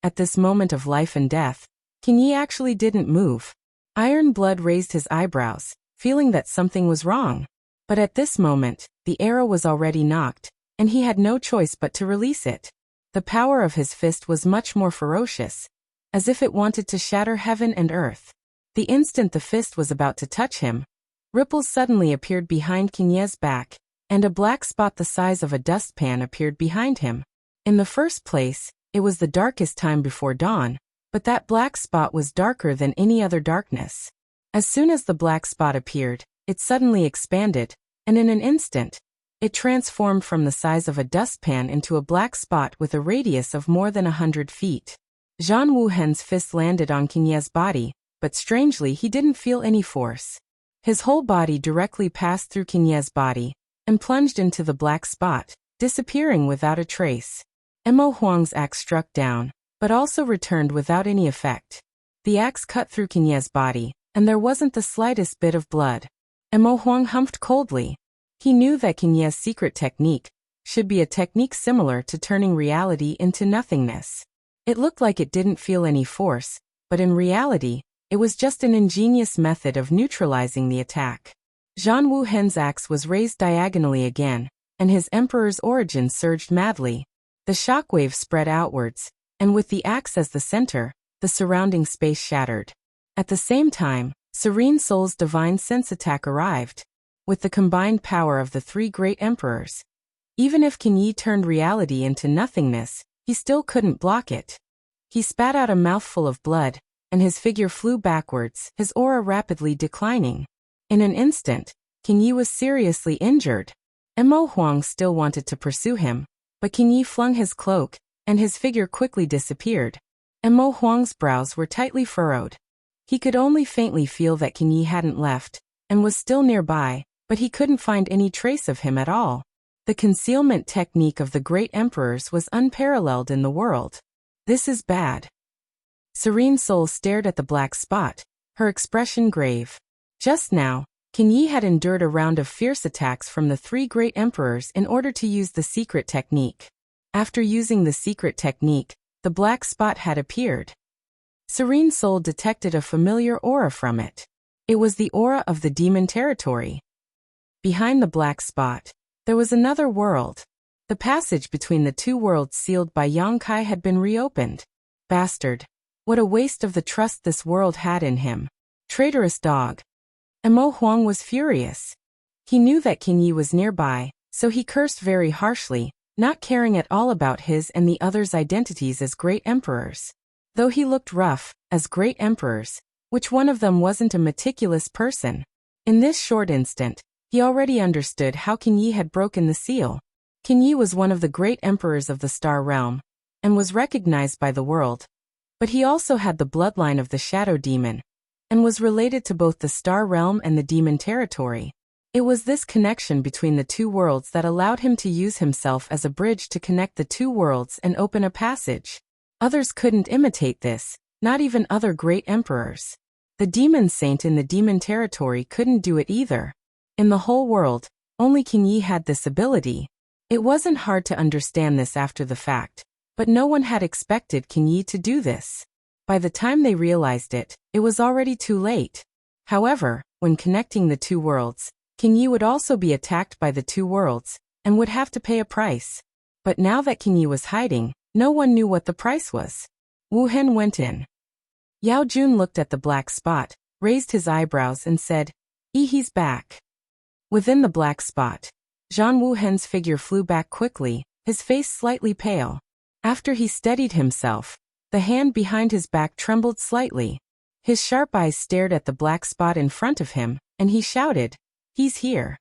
At this moment of life and death, Qin Yi actually didn't move. Iron Blood raised his eyebrows, feeling that something was wrong. But at this moment, the arrow was already knocked, and he had no choice but to release it. The power of his fist was much more ferocious, as if it wanted to shatter heaven and earth. The instant the fist was about to touch him, ripples suddenly appeared behind King Ye's back, and a black spot the size of a dustpan appeared behind him. In the first place, it was the darkest time before dawn, but that black spot was darker than any other darkness. As soon as the black spot appeared, it suddenly expanded, and in an instant, it transformed from the size of a dustpan into a black spot with a radius of more than 100 feet. Zhang Wuhen's fist landed on King Ye's body, but strangely he didn't feel any force. His whole body directly passed through King Ye's body, and plunged into the black spot, disappearing without a trace. Mo Huang's axe struck down, but also returned without any effect. The axe cut through King Ye's body, and there wasn't the slightest bit of blood. Mo Huang humphed coldly. He knew that King Ye's secret technique should be a technique similar to turning reality into nothingness. It looked like it didn't feel any force, but in reality, it was just an ingenious method of neutralizing the attack. Zhang Wuhen's axe was raised diagonally again, and his emperor's origin surged madly. The shockwave spread outwards, and with the axe as the center, the surrounding space shattered. At the same time, Serene Soul's divine sense attack arrived. With the combined power of the three great emperors, even if King Yi turned reality into nothingness, he still couldn't block it. He spat out a mouthful of blood, and his figure flew backwards, his aura rapidly declining. In an instant, King Yi was seriously injured. Mo Huang still wanted to pursue him, but King Yi flung his cloak, and his figure quickly disappeared. Mo Huang's brows were tightly furrowed. He could only faintly feel that King Yi hadn't left, and was still nearby, but he couldn't find any trace of him at all. The concealment technique of the great emperors was unparalleled in the world. This is bad. Serene Soul stared at the black spot, her expression grave. Just now, King Yi had endured a round of fierce attacks from the three great emperors in order to use the secret technique. After using the secret technique, the black spot had appeared. Serene Soul detected a familiar aura from it. It was the aura of the demon territory. Behind the black spot, there was another world. The passage between the two worlds sealed by Yang Kai had been reopened. Bastard. What a waste of the trust this world had in him. Traitorous dog. Mo Huang was furious. He knew that King Yi was nearby, so he cursed very harshly, not caring at all about his and the others' identities as great emperors. Though he looked rough, as great emperors, which one of them wasn't a meticulous person? In this short instant, he already understood how King Yi had broken the seal. King Yi was one of the great emperors of the Star Realm, and was recognized by the world. But he also had the bloodline of the Shadow Demon, and was related to both the Star Realm and the Demon Territory. It was this connection between the two worlds that allowed him to use himself as a bridge to connect the two worlds and open a passage. Others couldn't imitate this, not even other great emperors. The Demon Saint in the Demon Territory couldn't do it either. In the whole world, only King Yi had this ability. It wasn't hard to understand this after the fact, but no one had expected King Yi to do this. By the time they realized it, it was already too late. However, when connecting the two worlds, King Yi would also be attacked by the two worlds, and would have to pay a price. But now that King Yi was hiding, no one knew what the price was. Wu Hen went in. Yao Jun looked at the black spot, raised his eyebrows and said, he's back." Within the black spot, Zhang Wuhen's figure flew back quickly, his face slightly pale. After he steadied himself, the hand behind his back trembled slightly. His sharp eyes stared at the black spot in front of him, and he shouted, "He's here."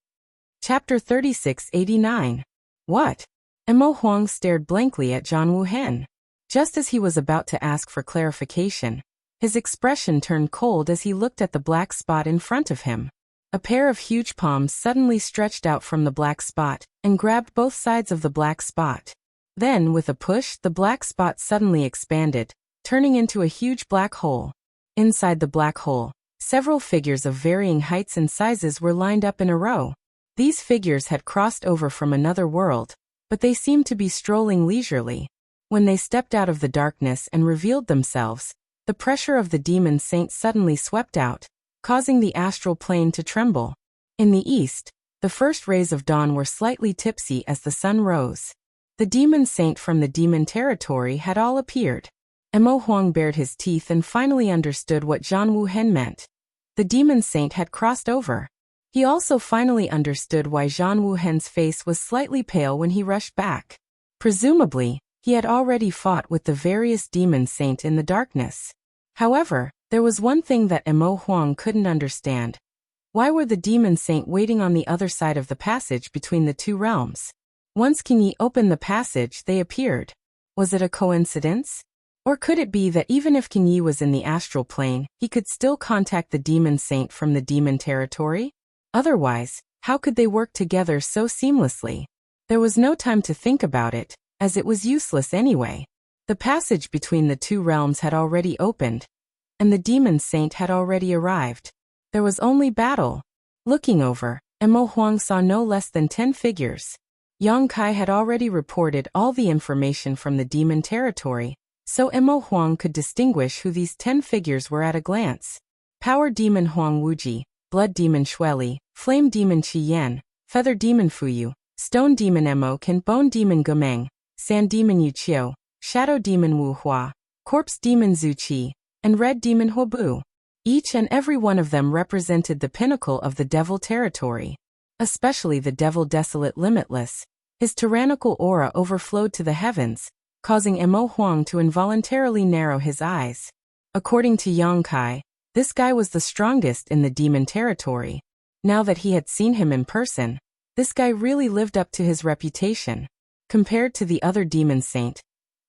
Chapter 3689. What? Mo Huang stared blankly at Zhang Wuhen. Just as he was about to ask for clarification, his expression turned cold as he looked at the black spot in front of him. A pair of huge palms suddenly stretched out from the black spot, and grabbed both sides of the black spot. Then, with a push, the black spot suddenly expanded, turning into a huge black hole. Inside the black hole, several figures of varying heights and sizes were lined up in a row. These figures had crossed over from another world, but they seemed to be strolling leisurely. When they stepped out of the darkness and revealed themselves, the pressure of the demon saint suddenly swept out, causing the astral plane to tremble. In the east, The first rays of dawn were slightly tipsy as the sun rose. The demon saint from the demon territory had all appeared. Mo Huang bared his teeth and finally understood what Zhang Wuhen meant. The demon saint had crossed over. He also finally understood why Zhang Wuhen's face was slightly pale when he rushed back. Presumably, he had already fought with the various demon saint in the darkness. However, there was one thing that Mo Huang couldn't understand. Why were the demon saint waiting on the other side of the passage between the two realms? Once Qin Yi opened the passage, they appeared. Was it a coincidence? Or could it be that even if Qin Yi was in the astral plane, he could still contact the demon saint from the demon territory? Otherwise, how could they work together so seamlessly? There was no time to think about it, as it was useless anyway. The passage between the two realms had already opened, and the demon saint had already arrived. There was only battle. Looking over, Mo Huang saw no less than 10 figures. Yang Kai had already reported all the information from the demon territory, so Mo Huang could distinguish who these 10 figures were at a glance. Power Demon Huang Wuji, Blood Demon Shueli, Flame Demon Qi Yan, Feather Demon Fuyu, Stone Demon Mo Qin, Bone Demon Gomeng, Sand Demon Yu Qiu, Shadow Demon Wu Hua, Corpse Demon Zhu Qi, and Red Demon Huobu. Each and every one of them represented the pinnacle of the devil territory. Especially the devil Desolate Limitless. His tyrannical aura overflowed to the heavens, causing Mo Huang to involuntarily narrow his eyes. According to Yang Kai, this guy was the strongest in the demon territory. Now that he had seen him in person, this guy really lived up to his reputation. Compared to the other demon saint,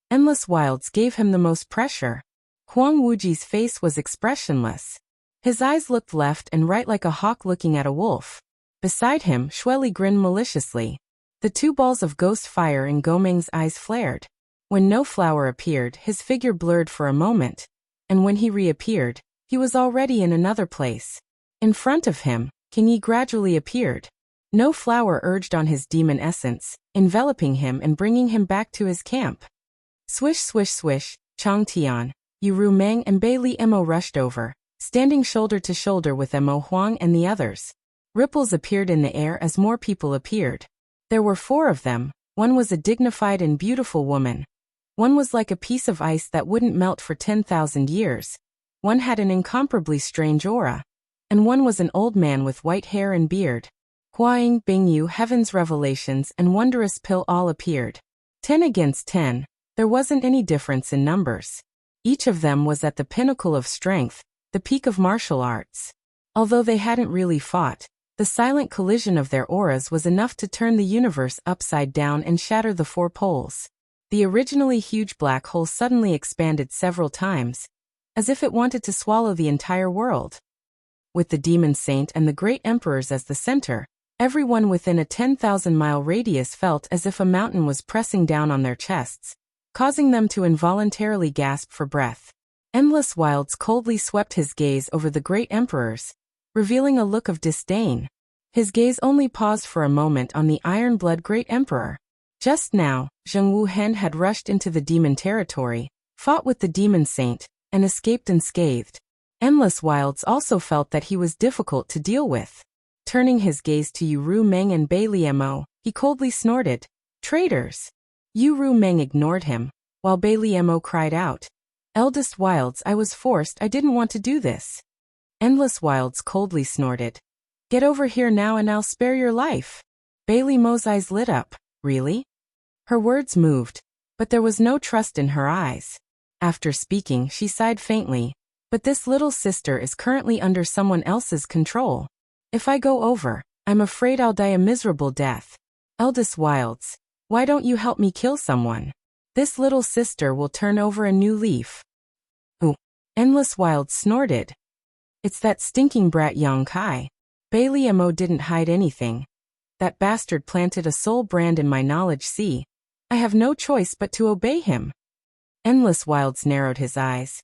Endless Wilds gave him the most pressure. Huang Wuji's face was expressionless. His eyes looked left and right like a hawk looking at a wolf. Beside him, Shueli grinned maliciously. The two balls of ghost fire in Gomeng's eyes flared. When No Flower appeared, his figure blurred for a moment, and when he reappeared, he was already in another place. In front of him, Qin Yi gradually appeared. No Flower urged on his demon essence, enveloping him and bringing him back to his camp. Swish swish swish, Chang Tian, Yu Ru Meng and Bei Li Mo rushed over, standing shoulder to shoulder with Mo Huang and the others. Ripples appeared in the air as more people appeared. There were 4 of them. One was a dignified and beautiful woman. One was like a piece of ice that wouldn't melt for 10,000 years. One had an incomparably strange aura. And one was an old man with white hair and beard. Huaying, Bingyu, Heaven's Revelations, and Wondrous Pill all appeared. 10 against 10. There wasn't any difference in numbers. Each of them was at the pinnacle of strength, the peak of martial arts. Although they hadn't really fought, the silent collision of their auras was enough to turn the universe upside down and shatter the 4 poles. The originally huge black hole suddenly expanded several times, as if it wanted to swallow the entire world. With the demon saint and the great emperors as the center, everyone within a 10,000-mile radius felt as if a mountain was pressing down on their chests, causing them to involuntarily gasp for breath. Endless Wilds coldly swept his gaze over the great emperors, revealing a look of disdain. His gaze only paused for a moment on the Iron-Blood Great Emperor. Just now, Zhang Wuhen had rushed into the demon territory, fought with the demon saint, and escaped unscathed. Endless Wilds also felt that he was difficult to deal with. Turning his gaze to Yu Ru Meng and Bei Li Mo, he coldly snorted, "Traitors!" Yu Ru Meng ignored him, while Bei Li Mo cried out, "Eldest Wilds, I was forced, I didn't want to do this." Endless Wilds coldly snorted, "Get over here now and I'll spare your life." Bei Li Mo's eyes lit up. Really? Her words moved, but there was no trust in her eyes. After speaking, she sighed faintly, "But this little sister is currently under someone else's control. If I go over, I'm afraid I'll die a miserable death. Eldest Wilds, why don't you help me kill someone? This little sister will turn over a new leaf." "Ooh." Endless Wilds snorted. "It's that stinking brat Yang Kai." Bei Li Mo didn't hide anything. "That bastard planted a soul brand in my knowledge. See, I have no choice but to obey him." Endless Wilds narrowed his eyes.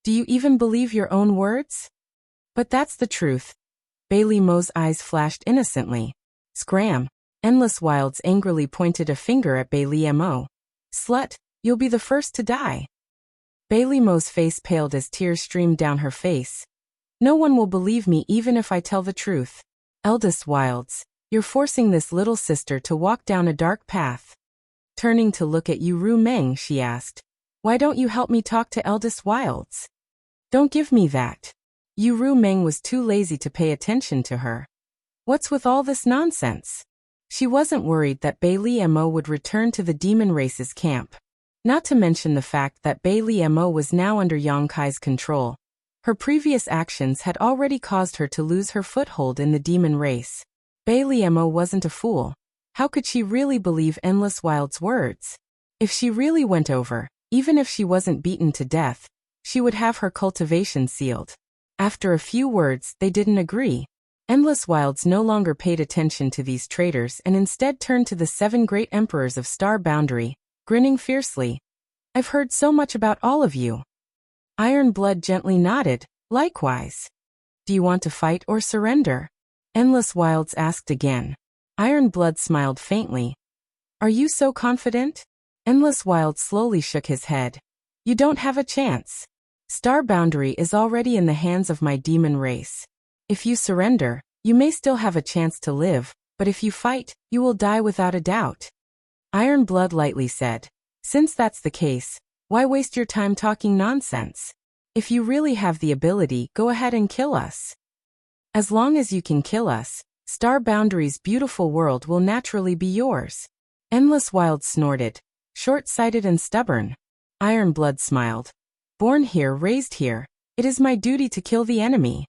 "Do you even believe your own words?" "But that's the truth." Bei Li Mo's eyes flashed innocently. "Scram." Endless Wilds angrily pointed a finger at Bei Li Mo. "Slut, you'll be the first to die." Bei Li Mo's face paled as tears streamed down her face. "No one will believe me even if I tell the truth." "Eldest Wilds, You're forcing this little sister to walk down a dark path. Turning to look at Yu Meng, she asked, "Why don't you help me talk to eldest Wilds?" "Don't give me that." Yu Meng was too lazy to pay attention to her. What's with all this nonsense? She wasn't worried that Bai Li Mo would return to the demon race's camp. Not to mention the fact that Bai Li Mo was now under Yang Kai's control. Her previous actions had already caused her to lose her foothold in the demon race. Bai Li Mo wasn't a fool. How could she really believe Endless Wild's words? If she really went over, even if she wasn't beaten to death, she would have her cultivation sealed. After a few words, they didn't agree. Endless Wilds no longer paid attention to these traitors and instead turned to the 7 great emperors of Star Boundary, grinning fiercely. "I've heard so much about all of you." Iron Blood gently nodded, likewise. "Do you want to fight or surrender?" Endless Wilds asked again. Iron Blood smiled faintly. "Are you so confident?" Endless Wilds slowly shook his head. "You don't have a chance. Star Boundary is already in the hands of my demon race. If you surrender, you may still have a chance to live, but if you fight, you will die without a doubt." Iron Blood lightly said, "Since that's the case, why waste your time talking nonsense? If you really have the ability, go ahead and kill us. As long as you can kill us, Star Boundary's beautiful world will naturally be yours." Endless Wild snorted, short-sighted and stubborn. Iron Blood smiled. "Born here, raised here, it is my duty to kill the enemy."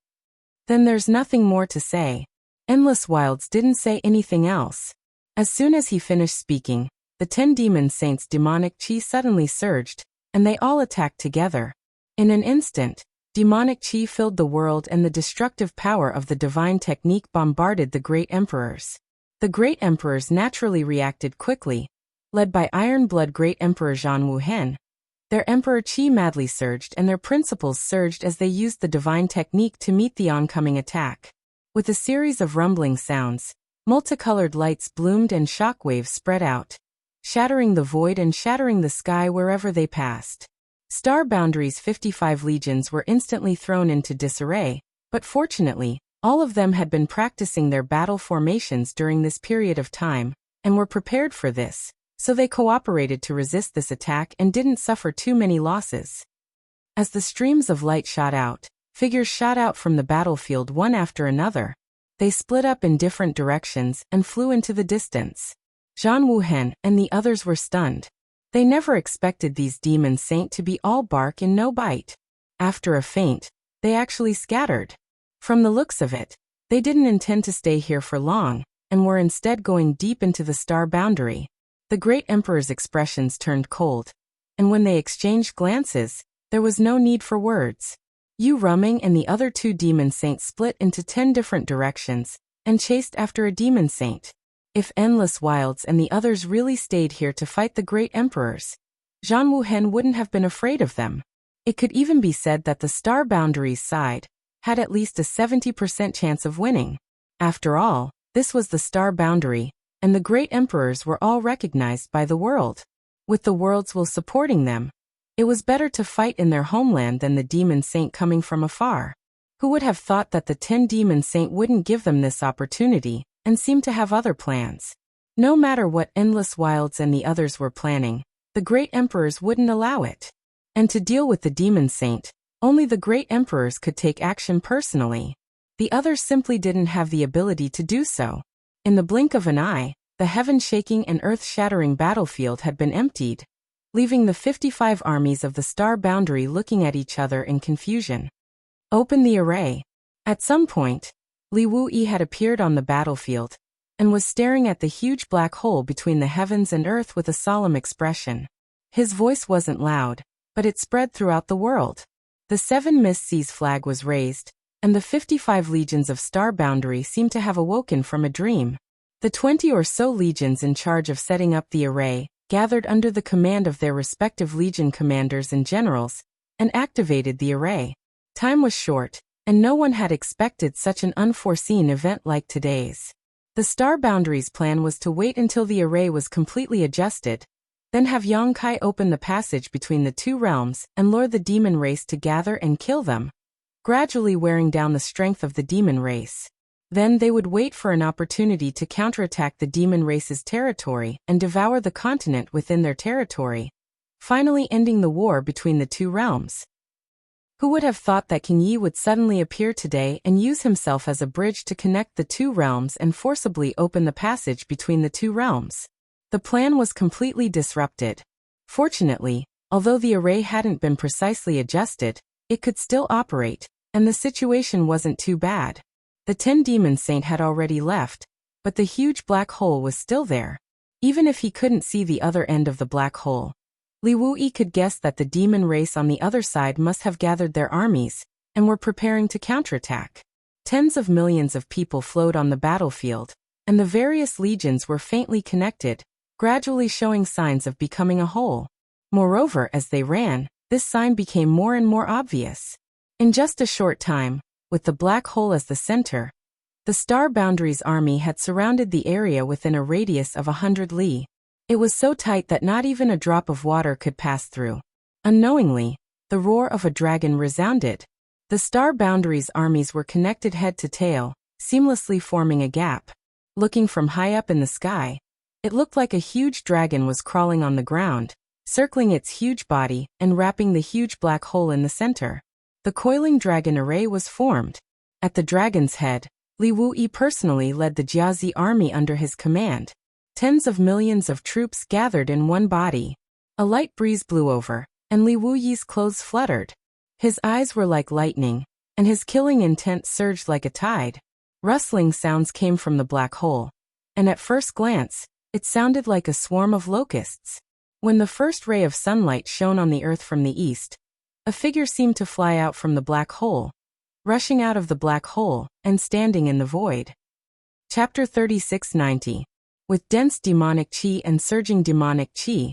Then there's nothing more to say. Endless Wilds didn't say anything else. As soon as he finished speaking, the 10 demon saints' demonic chi suddenly surged, and they all attacked together. In an instant, demonic chi filled the world and the destructive power of the divine technique bombarded the great emperors. The great emperors naturally reacted quickly. Led by Iron Blood Great Emperor Zhan Wuhen, their emperor chi madly surged and their principles surged as they used the divine technique to meet the oncoming attack. With a series of rumbling sounds, multicolored lights bloomed and shockwaves spread out, shattering the void and shattering the sky wherever they passed. Star Boundary's 55 legions were instantly thrown into disarray, but fortunately, all of them had been practicing their battle formations during this period of time, and were prepared for this, so they cooperated to resist this attack and didn't suffer too many losses. As the streams of light shot out, figures shot out from the battlefield one after another. They split up in different directions and flew into the distance. Zhan Wuhen and the others were stunned. They never expected these demon saints to be all bark and no bite. After a feint, they actually scattered. From the looks of it, they didn't intend to stay here for long, and were instead going deep into the Star Boundary. The great emperor's expressions turned cold, and when they exchanged glances, there was no need for words. Yu Meng and the other 2 demon saints split into 10 different directions, and chased after a demon saint. If Endless Wilds and the others really stayed here to fight the great emperors, Zhan Wuhen wouldn't have been afraid of them. It could even be said that the Star Boundary's side had at least a 70% chance of winning. After all, this was the Star Boundary, and the great emperors were all recognized by the world. With the world's will supporting them, it was better to fight in their homeland than the demon saint coming from afar. Who would have thought that the 10 demon saint wouldn't give them this opportunity, and seemed to have other plans? No matter what Endless Wilds and the others were planning, the great emperors wouldn't allow it. And to deal with the demon saint, only the great emperors could take action personally. The others simply didn't have the ability to do so. In the blink of an eye, the heaven-shaking and earth-shattering battlefield had been emptied, leaving the 55 armies of the Star Boundary looking at each other in confusion. Open the array. At some point, Li Wuyi had appeared on the battlefield, and was staring at the huge black hole between the heavens and earth with a solemn expression. His voice wasn't loud, but it spread throughout the world. The 7 Mist Seas flag was raised, and the 55 legions of Star Boundary seemed to have awoken from a dream. The 20 or so legions in charge of setting up the array gathered under the command of their respective legion commanders and generals, and activated the array. Time was short, and no one had expected such an unforeseen event like today's. The Star Boundary's plan was to wait until the array was completely adjusted, then have Yang Kai open the passage between the 2 realms and lure the demon race to gather and kill them, gradually wearing down the strength of the demon race. Then they would wait for an opportunity to counterattack the demon race's territory and devour the continent within their territory, finally ending the war between the two realms. Who would have thought that King Yi would suddenly appear today and use himself as a bridge to connect the two realms and forcibly open the passage between the two realms? The plan was completely disrupted. Fortunately, although the array hadn't been precisely adjusted, it could still operate, and the situation wasn't too bad. The 10 Demon Saint had already left, but the huge black hole was still there. Even if he couldn't see the other end of the black hole, Li Wuyi could guess that the demon race on the other side must have gathered their armies and were preparing to counterattack. Tens of millions of people flowed on the battlefield, and the various legions were faintly connected, gradually showing signs of becoming a whole. Moreover, as they ran, this sign became more and more obvious. In just a short time, with the black hole as the center, the Star Boundaries army had surrounded the area within a radius of 100 li. It was so tight that not even a drop of water could pass through. Unknowingly, the roar of a dragon resounded. The Star Boundaries armies were connected head to tail, seamlessly forming a gap. Looking from high up in the sky, it looked like a huge dragon was crawling on the ground, circling its huge body and wrapping the huge black hole in the center. The coiling dragon array was formed. At the dragon's head, Li Wuyi personally led the Jiazi army under his command. Tens of millions of troops gathered in one body. A light breeze blew over, and Li Wuyi's clothes fluttered. His eyes were like lightning, and his killing intent surged like a tide. Rustling sounds came from the black hole, and at first glance, it sounded like a swarm of locusts. When the first ray of sunlight shone on the earth from the east, a figure seemed to fly out from the black hole, rushing out of the black hole and standing in the void. Chapter 3690. With dense demonic qi and surging demonic qi,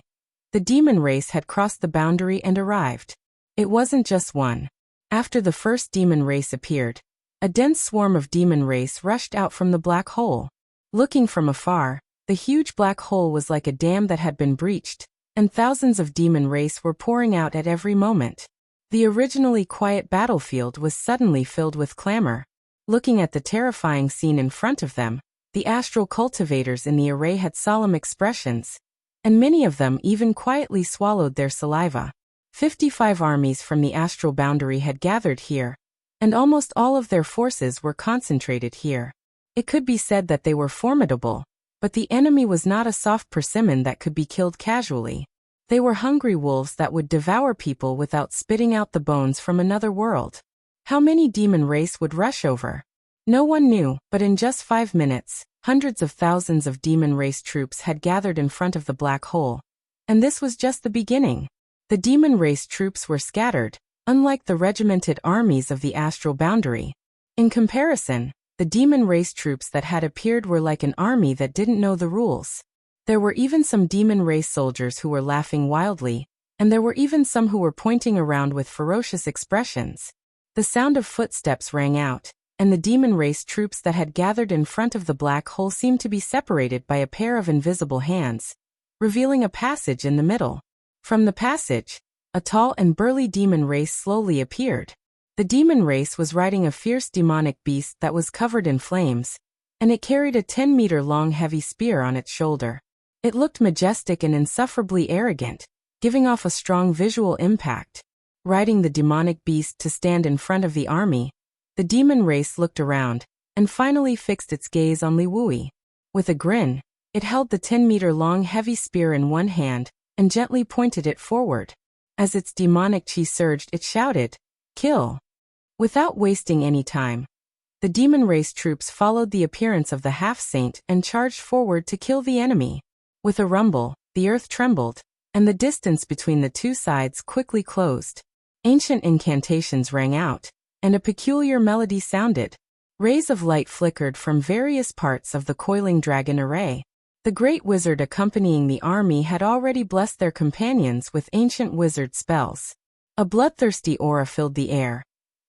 the demon race had crossed the boundary and arrived. It wasn't just one. After the first demon race appeared, a dense swarm of demon race rushed out from the black hole. Looking from afar, the huge black hole was like a dam that had been breached, and thousands of demon race were pouring out at every moment. The originally quiet battlefield was suddenly filled with clamor. Looking at the terrifying scene in front of them, the astral cultivators in the array had solemn expressions, and many of them even quietly swallowed their saliva. 55 armies from the astral boundary had gathered here, and almost all of their forces were concentrated here. It could be said that they were formidable, but the enemy was not a soft persimmon that could be killed casually. They were hungry wolves that would devour people without spitting out the bones from another world. How many demon race would rush over? No one knew, but in just 5 minutes, hundreds of thousands of demon race troops had gathered in front of the black hole. And this was just the beginning. The demon race troops were scattered, unlike the regimented armies of the astral boundary. In comparison, the demon race troops that had appeared were like an army that didn't know the rules. There were even some demon race soldiers who were laughing wildly, and there were even some who were pointing around with ferocious expressions. The sound of footsteps rang out, and the demon race troops that had gathered in front of the black hole seemed to be separated by a pair of invisible hands, revealing a passage in the middle. From the passage, a tall and burly demon race slowly appeared. The demon race was riding a fierce demonic beast that was covered in flames, and it carried a 10-meter-long heavy spear on its shoulder. It looked majestic and insufferably arrogant, giving off a strong visual impact. Riding the demonic beast to stand in front of the army, the demon race looked around, and finally fixed its gaze on Li Wuyi. With a grin, it held the 10-meter-long heavy spear in one hand, and gently pointed it forward. As its demonic qi surged, it shouted, "Kill!" Without wasting any time, the demon race troops followed the appearance of the half-saint and charged forward to kill the enemy. With a rumble, the earth trembled, and the distance between the two sides quickly closed. Ancient incantations rang out, and a peculiar melody sounded. Rays of light flickered from various parts of the coiling dragon array. The great wizard accompanying the army had already blessed their companions with ancient wizard spells. A bloodthirsty aura filled the air,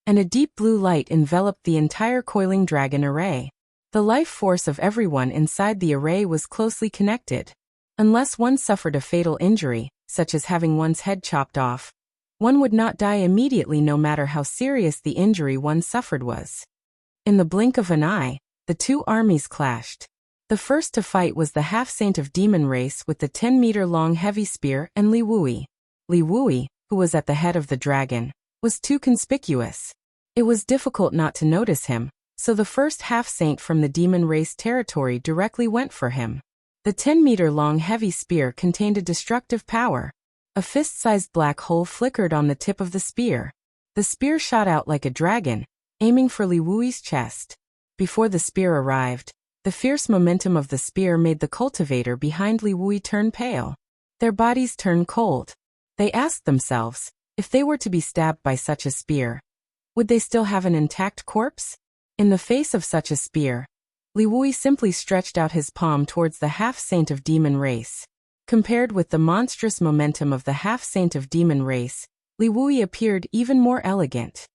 and a deep blue light enveloped the entire coiling dragon array. The life force of everyone inside the array was closely connected. Unless one suffered a fatal injury, such as having one's head chopped off, one would not die immediately no matter how serious the injury one suffered was. In the blink of an eye, the two armies clashed. The first to fight was the half-saint of demon race with the 10-meter-long heavy spear and Li Wui. Li Wui, who was at the head of the dragon, was too conspicuous. It was difficult not to notice him, so the first half-saint from the demon race territory directly went for him. The 10-meter-long heavy spear contained a destructive power. A fist-sized black hole flickered on the tip of the spear. The spear shot out like a dragon, aiming for Li Wui's chest. Before the spear arrived, the fierce momentum of the spear made the cultivator behind Li Wui turn pale. Their bodies turned cold. They asked themselves, if they were to be stabbed by such a spear, would they still have an intact corpse? In the face of such a spear, Li Wui simply stretched out his palm towards the half-saint of demon race. Compared with the monstrous momentum of the half-saint of demon race, Li Wui appeared even more elegant.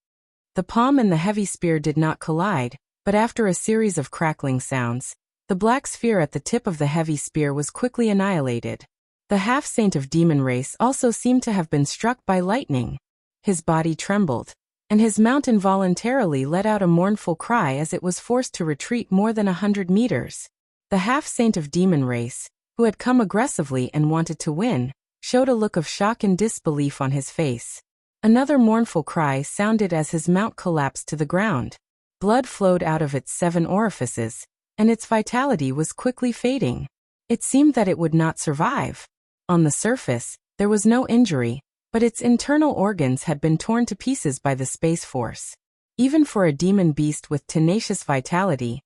The palm and the heavy spear did not collide, but after a series of crackling sounds, the black sphere at the tip of the heavy spear was quickly annihilated. The half-saint of demon race also seemed to have been struck by lightning. His body trembled, and his mount involuntarily let out a mournful cry as it was forced to retreat more than 100 meters. The half-saint of demon race, who had come aggressively and wanted to win, showed a look of shock and disbelief on his face. Another mournful cry sounded as his mount collapsed to the ground. Blood flowed out of its 7 orifices, and its vitality was quickly fading. It seemed that it would not survive. On the surface, there was no injury, but its internal organs had been torn to pieces by the Space Force. Even for a demon beast with tenacious vitality,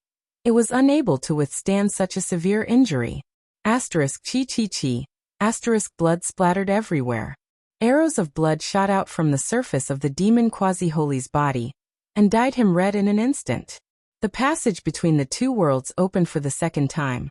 it was unable to withstand such a severe injury. Asterisk chi chi chi. Asterisk blood splattered everywhere. Arrows of blood shot out from the surface of the demon quasi-holy's body, and dyed him red in an instant. The passage between the two worlds opened for the second time,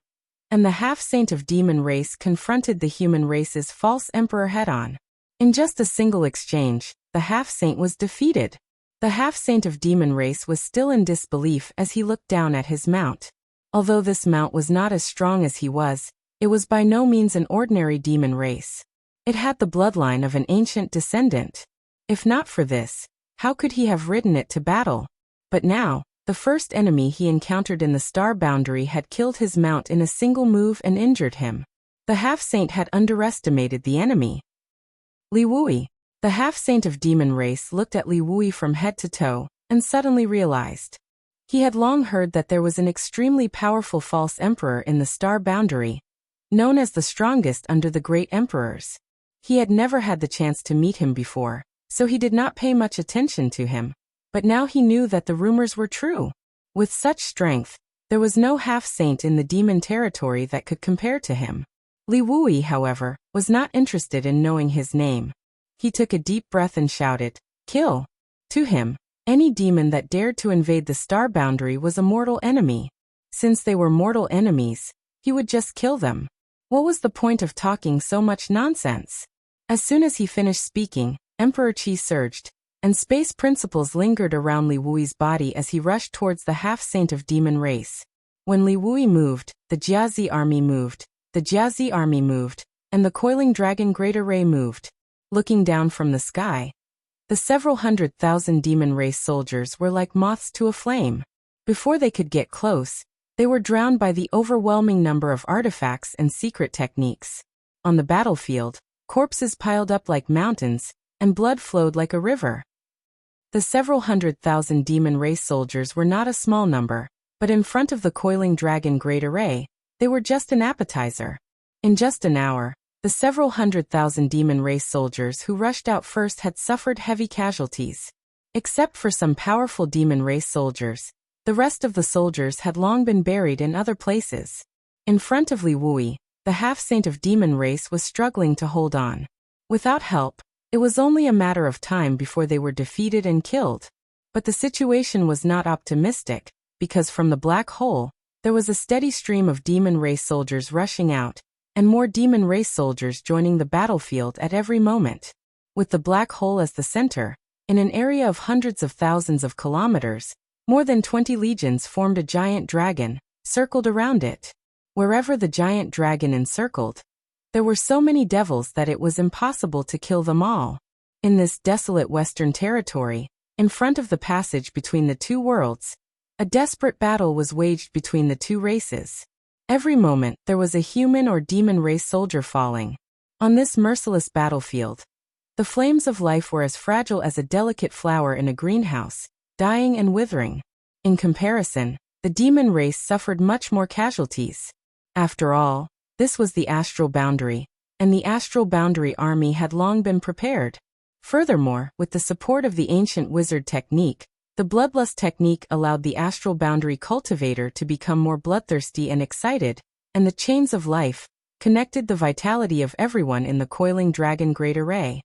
and the half-saint of demon race confronted the human race's false emperor head-on. In just a single exchange, the half-saint was defeated. The half-saint of demon race was still in disbelief as he looked down at his mount. Although this mount was not as strong as he was, it was by no means an ordinary demon race. It had the bloodline of an ancient descendant. If not for this, how could he have ridden it to battle? But now, the first enemy he encountered in the star boundary had killed his mount in a single move and injured him. The half-saint had underestimated the enemy. Li Wui. The half-saint of demon race looked at Li Wui from head to toe, and suddenly realized. He had long heard that there was an extremely powerful false emperor in the star boundary, known as the strongest under the great emperors. He had never had the chance to meet him before, so he did not pay much attention to him. But now he knew that the rumors were true. With such strength, there was no half-saint in the demon territory that could compare to him. Li Wui, however, was not interested in knowing his name. He took a deep breath and shouted, "Kill!" To him, any demon that dared to invade the star boundary was a mortal enemy. Since they were mortal enemies, he would just kill them. What was the point of talking so much nonsense? As soon as he finished speaking, Emperor Qi surged, and space principles lingered around Li Wui's body as he rushed towards the half-saint of demon race. When Li Wui moved, the Jiazi army moved, the Jiazi army moved, and the coiling dragon great array moved. Looking down from the sky, the several 100,000 demon race soldiers were like moths to a flame. Before they could get close, they were drowned by the overwhelming number of artifacts and secret techniques. On the battlefield, corpses piled up like mountains, and blood flowed like a river. The several 100,000 demon race soldiers were not a small number, but in front of the coiling dragon great array, they were just an appetizer. In just an hour, the several 100,000 demon race soldiers who rushed out first had suffered heavy casualties. Except for some powerful demon race soldiers, the rest of the soldiers had long been buried in other places. In front of Li Wui, the half-saint of demon race was struggling to hold on. Without help, it was only a matter of time before they were defeated and killed. But the situation was not optimistic, because from the black hole, there was a steady stream of demon race soldiers rushing out, and more demon race soldiers joining the battlefield at every moment. With the black hole as the center, in an area of hundreds of thousands of kilometers, more than 20 legions formed a giant dragon, circled around it. Wherever the giant dragon encircled, there were so many devils that it was impossible to kill them all. In this desolate western territory, in front of the passage between the two worlds, A desperate battle was waged between the two races. Every moment, there was a human or demon race soldier falling. On this merciless battlefield, the flames of life were as fragile as a delicate flower in a greenhouse, dying and withering. In comparison, the demon race suffered much more casualties. After all, this was the astral boundary, and the astral boundary army had long been prepared. Furthermore, with the support of the ancient wizard technique, the bloodlust technique allowed the astral boundary cultivator to become more bloodthirsty and excited, and the chains of life connected the vitality of everyone in the coiling dragon great array.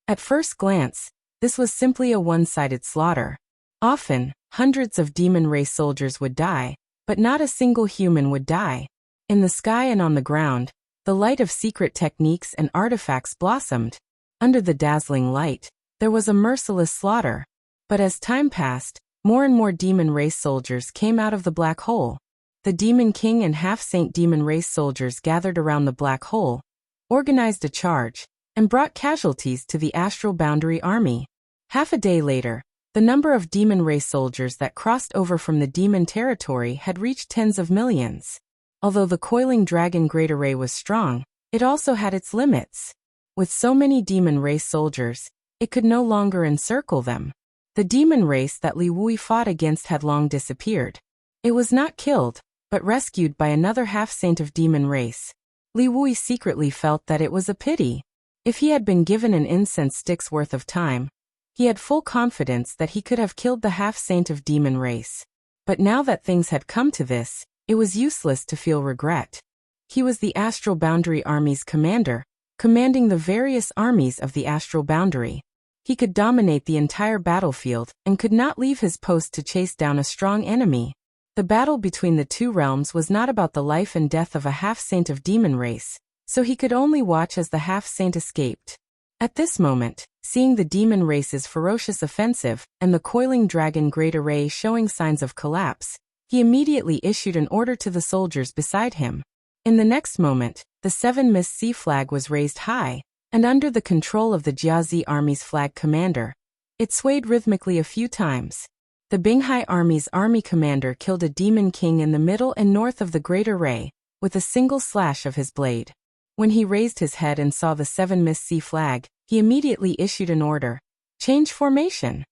At first glance, this was simply a one-sided slaughter. Often, hundreds of demon race soldiers would die, but not a single human would die. In the sky and on the ground, the light of secret techniques and artifacts blossomed. Under the dazzling light, there was a merciless slaughter. But as time passed, more and more demon race soldiers came out of the black hole. The Demon King and half-saint demon race soldiers gathered around the black hole, organized a charge, and brought casualties to the astral boundary army. Half a day later, the number of demon race soldiers that crossed over from the demon territory had reached tens of millions. Although the coiling dragon great array was strong, it also had its limits. With so many demon race soldiers, it could no longer encircle them. The demon race that Li Wui fought against had long disappeared. It was not killed, but rescued by another half-saint of demon race. Li Wui secretly felt that it was a pity. If he had been given an incense stick's worth of time, he had full confidence that he could have killed the half-saint of demon race. But now that things had come to this, it was useless to feel regret. He was the astral boundary army's commander, commanding the various armies of the astral boundary. He could dominate the entire battlefield and could not leave his post to chase down a strong enemy. The battle between the two realms was not about the life and death of a half-saint of demon race, so he could only watch as the half-saint escaped. At this moment, seeing the demon race's ferocious offensive and the coiling dragon great array showing signs of collapse, he immediately issued an order to the soldiers beside him. In the next moment, the 7 Miss Sea flag was raised high, and under the control of the Jiazi army's flag commander, it swayed rhythmically a few times. The Binghai army's army commander killed a demon king in the middle and north of the great array, with a single slash of his blade. When he raised his head and saw the 7 Miss Sea flag, he immediately issued an order. Change formation.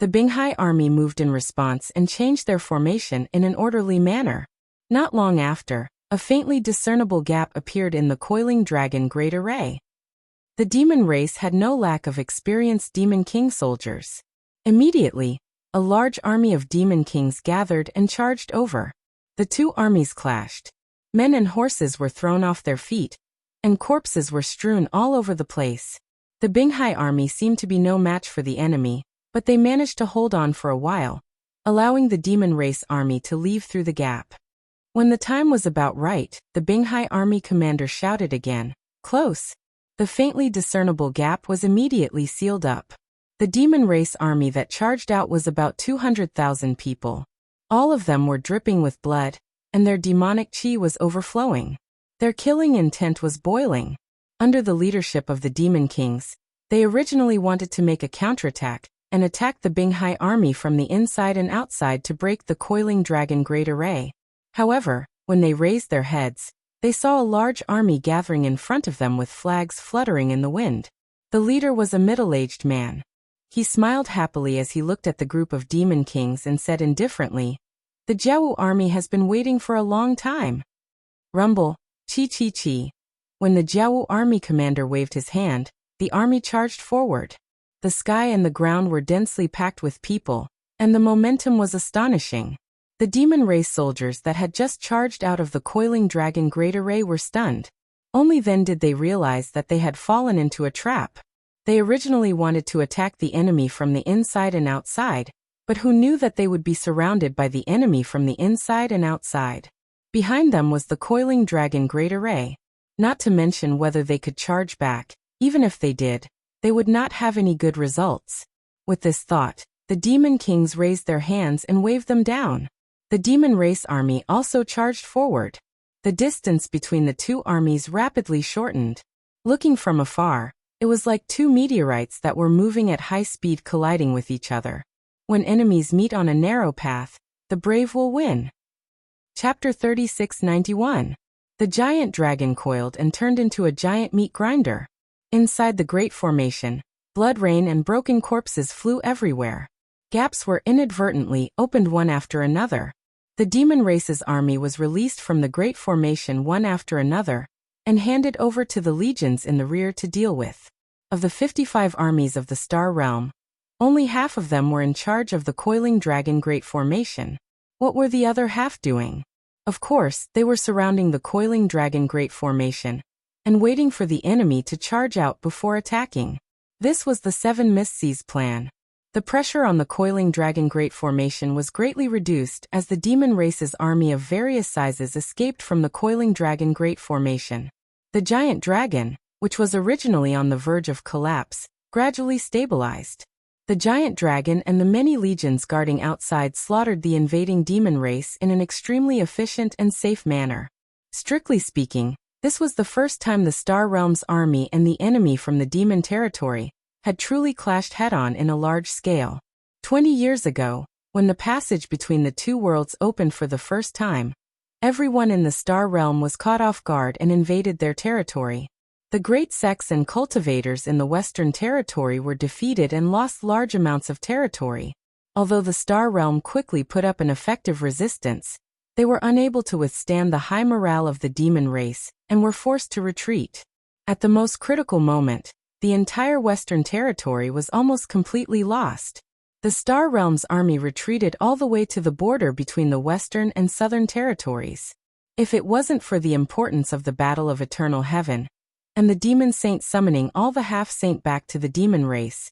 The Binghai army moved in response and changed their formation in an orderly manner. Not long after, a faintly discernible gap appeared in the coiling dragon great array. The demon race had no lack of experienced demon king soldiers. Immediately, a large army of demon kings gathered and charged over. The two armies clashed. Men and horses were thrown off their feet, and corpses were strewn all over the place. The Binghai army seemed to be no match for the enemy, but they managed to hold on for a while, allowing the demon race army to leave through the gap. When the time was about right, the Binghai army commander shouted again, "Close!" The faintly discernible gap was immediately sealed up. The demon race army that charged out was about 200,000 people. All of them were dripping with blood, and their demonic chi was overflowing. Their killing intent was boiling. Under the leadership of the demon kings, they originally wanted to make a counterattack and attack the Binghai army from the inside and outside to break the coiling dragon great array. However, when they raised their heads, they saw a large army gathering in front of them with flags fluttering in the wind. The leader was a middle-aged man. He smiled happily as he looked at the group of demon kings and said indifferently, "The Jiawu army has been waiting for a long time." Rumble, chi chi chi. When the Jiawu army commander waved his hand, the army charged forward. The sky and the ground were densely packed with people, and the momentum was astonishing. The demon race soldiers that had just charged out of the coiling dragon great array were stunned. Only then did they realize that they had fallen into a trap. They originally wanted to attack the enemy from the inside and outside, but who knew that they would be surrounded by the enemy from the inside and outside? Behind them was the coiling dragon great array. Not to mention whether they could charge back. Even if they did, they would not have any good results. With this thought, the demon kings raised their hands and waved them down. The demon race army also charged forward. The distance between the two armies rapidly shortened. Looking from afar, it was like two meteorites that were moving at high speed colliding with each other. When enemies meet on a narrow path, The brave will win. Chapter 3691. The giant dragon coiled and turned into a giant meat grinder. Inside the great formation, blood rain and broken corpses flew everywhere. Gaps were inadvertently opened one after another. The demon race's army was released from the great formation one after another, and handed over to the legions in the rear to deal with. Of the 55 armies of the Star Realm, only half of them were in charge of the coiling dragon great formation. What were the other half doing? Of course, they were surrounding the coiling dragon great formation, and waiting for the enemy to charge out before attacking. This was the Seven Mistseas plan. The pressure on the coiling dragon great formation was greatly reduced as the demon race's army of various sizes escaped from the coiling dragon great formation. The giant dragon, which was originally on the verge of collapse, gradually stabilized. The giant dragon and the many legions guarding outside slaughtered the invading demon race in an extremely efficient and safe manner. Strictly speaking, this was the first time the Star Realm's army and the enemy from the demon territory had truly clashed head-on in a large scale. 20 years ago, when the passage between the two worlds opened for the first time, everyone in the Star Realm was caught off guard and invaded their territory. The great sects and cultivators in the Western Territory were defeated and lost large amounts of territory. Although the Star Realm quickly put up an effective resistance, they were unable to withstand the high morale of the demon race, and were forced to retreat. At the most critical moment, the entire Western Territory was almost completely lost. The Star Realm's army retreated all the way to the border between the Western and Southern Territories. If it wasn't for the importance of the Battle of Eternal Heaven, and the demon saint summoning all the half-saint back to the demon race,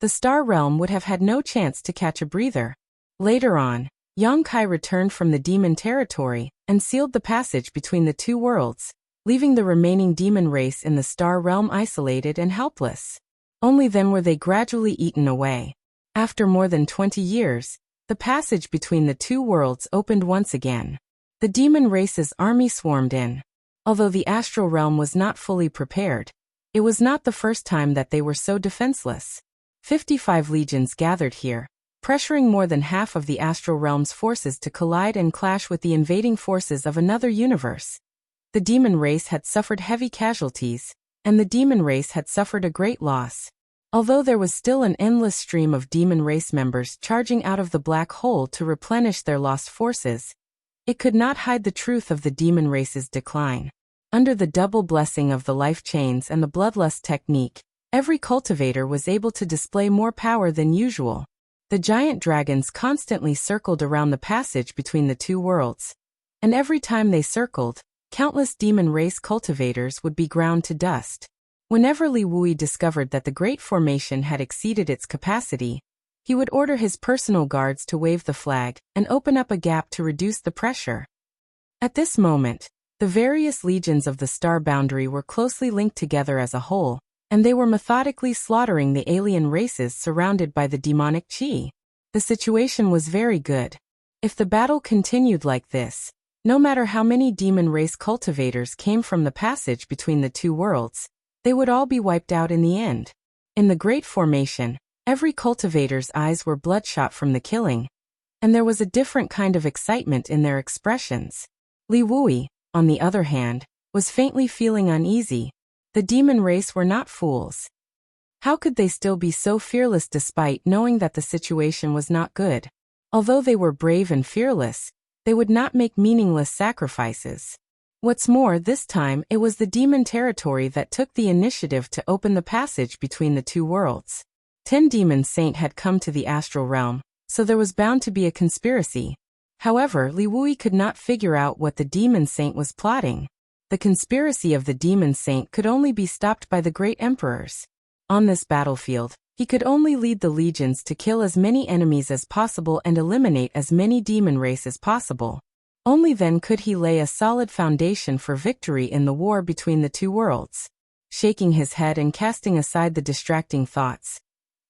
the Star Realm would have had no chance to catch a breather. Later on, Yongkai returned from the demon territory and sealed the passage between the two worlds, leaving the remaining demon race in the Star Realm isolated and helpless. Only then were they gradually eaten away. After more than 20 years, the passage between the two worlds opened once again. The demon race's army swarmed in. Although the astral realm was not fully prepared, it was not the first time that they were so defenseless. 55 legions gathered here, pressuring more than half of the astral realm's forces to collide and clash with the invading forces of another universe. The demon race had suffered heavy casualties, and the demon race had suffered a great loss. Although there was still an endless stream of demon race members charging out of the black hole to replenish their lost forces, it could not hide the truth of the demon race's decline. Under the double blessing of the life chains and the bloodlust technique, every cultivator was able to display more power than usual. The giant dragons constantly circled around the passage between the two worlds, and every time they circled, countless demon race cultivators would be ground to dust. Whenever Li Wui discovered that the great formation had exceeded its capacity, he would order his personal guards to wave the flag and open up a gap to reduce the pressure. At this moment, the various legions of the star boundary were closely linked together as a whole, and they were methodically slaughtering the alien races surrounded by the demonic chi. The situation was very good. If the battle continued like this, no matter how many demon race cultivators came from the passage between the two worlds, they would all be wiped out in the end. In the Great Formation, every cultivator's eyes were bloodshot from the killing, and there was a different kind of excitement in their expressions. Li Wui, on the other hand, was faintly feeling uneasy. The demon race were not fools. How could they still be so fearless despite knowing that the situation was not good? Although they were brave and fearless, they would not make meaningless sacrifices. What's more, this time it was the demon territory that took the initiative to open the passage between the two worlds. 10 demon saint had come to the astral realm, so there was bound to be a conspiracy. However, Li Wui could not figure out what the demon saint was plotting. The conspiracy of the demon saint could only be stopped by the great emperors. On this battlefield, he could only lead the legions to kill as many enemies as possible and eliminate as many demon race as possible. Only then could he lay a solid foundation for victory in the war between the two worlds. Shaking his head and casting aside the distracting thoughts,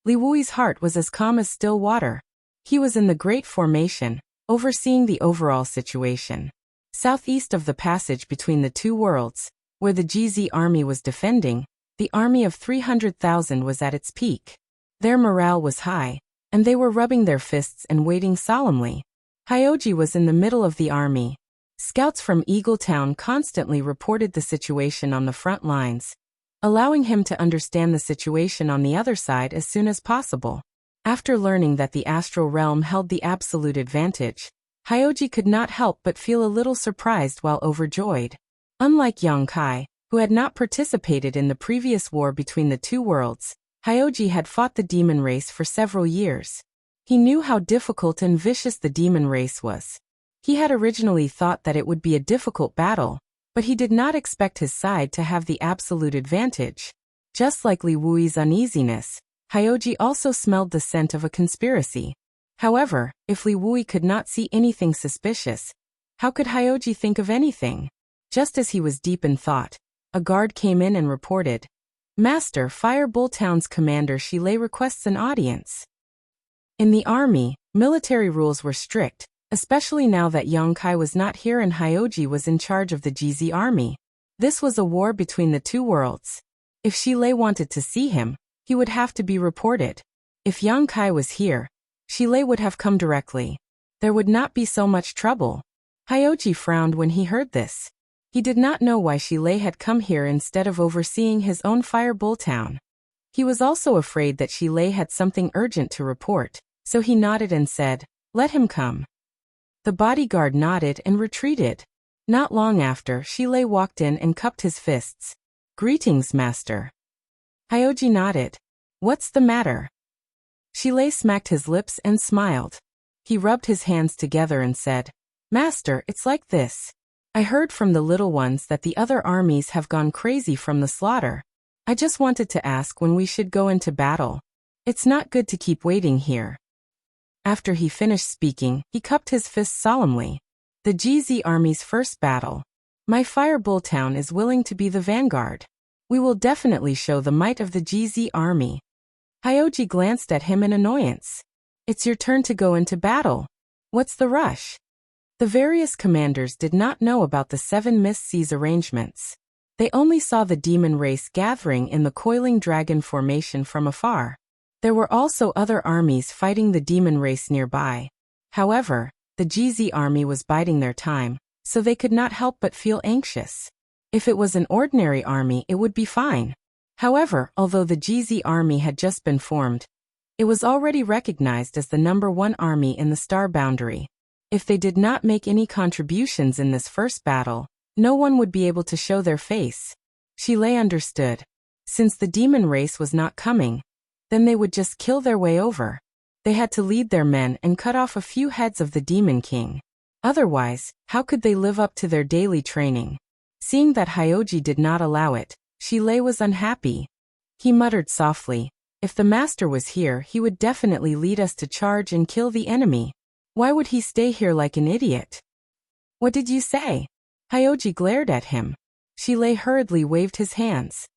Li Wui's heart was as calm as still water. He was in the Great Formation, overseeing the overall situation. Southeast of the passage between the two worlds, where the GZ army was defending, the army of 300,000 was at its peak. Their morale was high, and they were rubbing their fists and waiting solemnly. Hyoji was in the middle of the army. Scouts from Eagle Town constantly reported the situation on the front lines, allowing him to understand the situation on the other side as soon as possible. After learning that the astral realm held the absolute advantage, Hyoji could not help but feel a little surprised while overjoyed. Unlike Yang Kai, who had not participated in the previous war between the two worlds, Hyoji had fought the demon race for several years. He knew how difficult and vicious the demon race was. He had originally thought that it would be a difficult battle, but he did not expect his side to have the absolute advantage. Just like Li Wui's uneasiness, Hyoji also smelled the scent of a conspiracy. However, if Li Wui could not see anything suspicious, how could Hyoji think of anything? Just as he was deep in thought, a guard came in and reported, "Master, Fire Bull Town's commander Shilei requests an audience." In the army, military rules were strict, especially now that Yang Kai was not here and Hyoji was in charge of the GZ army. This was a war between the two worlds. If Shilei wanted to see him, he would have to be reported. If Yang Kai was here, Shilei would have come directly. There would not be so much trouble. Hyoji frowned when he heard this. He did not know why Shilei had come here instead of overseeing his own Fire Bull Town. He was also afraid that Shilei had something urgent to report, so he nodded and said, "Let him come." The bodyguard nodded and retreated. Not long after, Shilei walked in and cupped his fists. "Greetings, master." Hyoji nodded. "What's the matter?" Shilei smacked his lips and smiled. He rubbed his hands together and said, "Master, it's like this. I heard from the little ones that the other armies have gone crazy from the slaughter. I just wanted to ask when we should go into battle. It's not good to keep waiting here." After he finished speaking, he cupped his fists solemnly. "The GZ army's first battle. My Fire Bull Town is willing to be the vanguard. We will definitely show the might of the GZ army." Hyoji glanced at him in annoyance. "It's your turn to go into battle. What's the rush?" The various commanders did not know about the Seven Mist Seas arrangements. They only saw the demon race gathering in the coiling dragon formation from afar. There were also other armies fighting the demon race nearby. However, the GZ army was biding their time, so they could not help but feel anxious. If it was an ordinary army, it would be fine. However, although the GZ army had just been formed, it was already recognized as the #1 army in the star boundary. If they did not make any contributions in this first battle, no one would be able to show their face. Shilei understood. Since the demon race was not coming, then they would just kill their way over. They had to lead their men and cut off a few heads of the Demon King. Otherwise, how could they live up to their daily training? Seeing that Hyoji did not allow it, Shilei was unhappy. He muttered softly, "If the master was here, he would definitely lead us to charge and kill the enemy. Why would he stay here like an idiot?" "What did you say?" Hyoji glared at him. Shilei hurriedly waved his hands.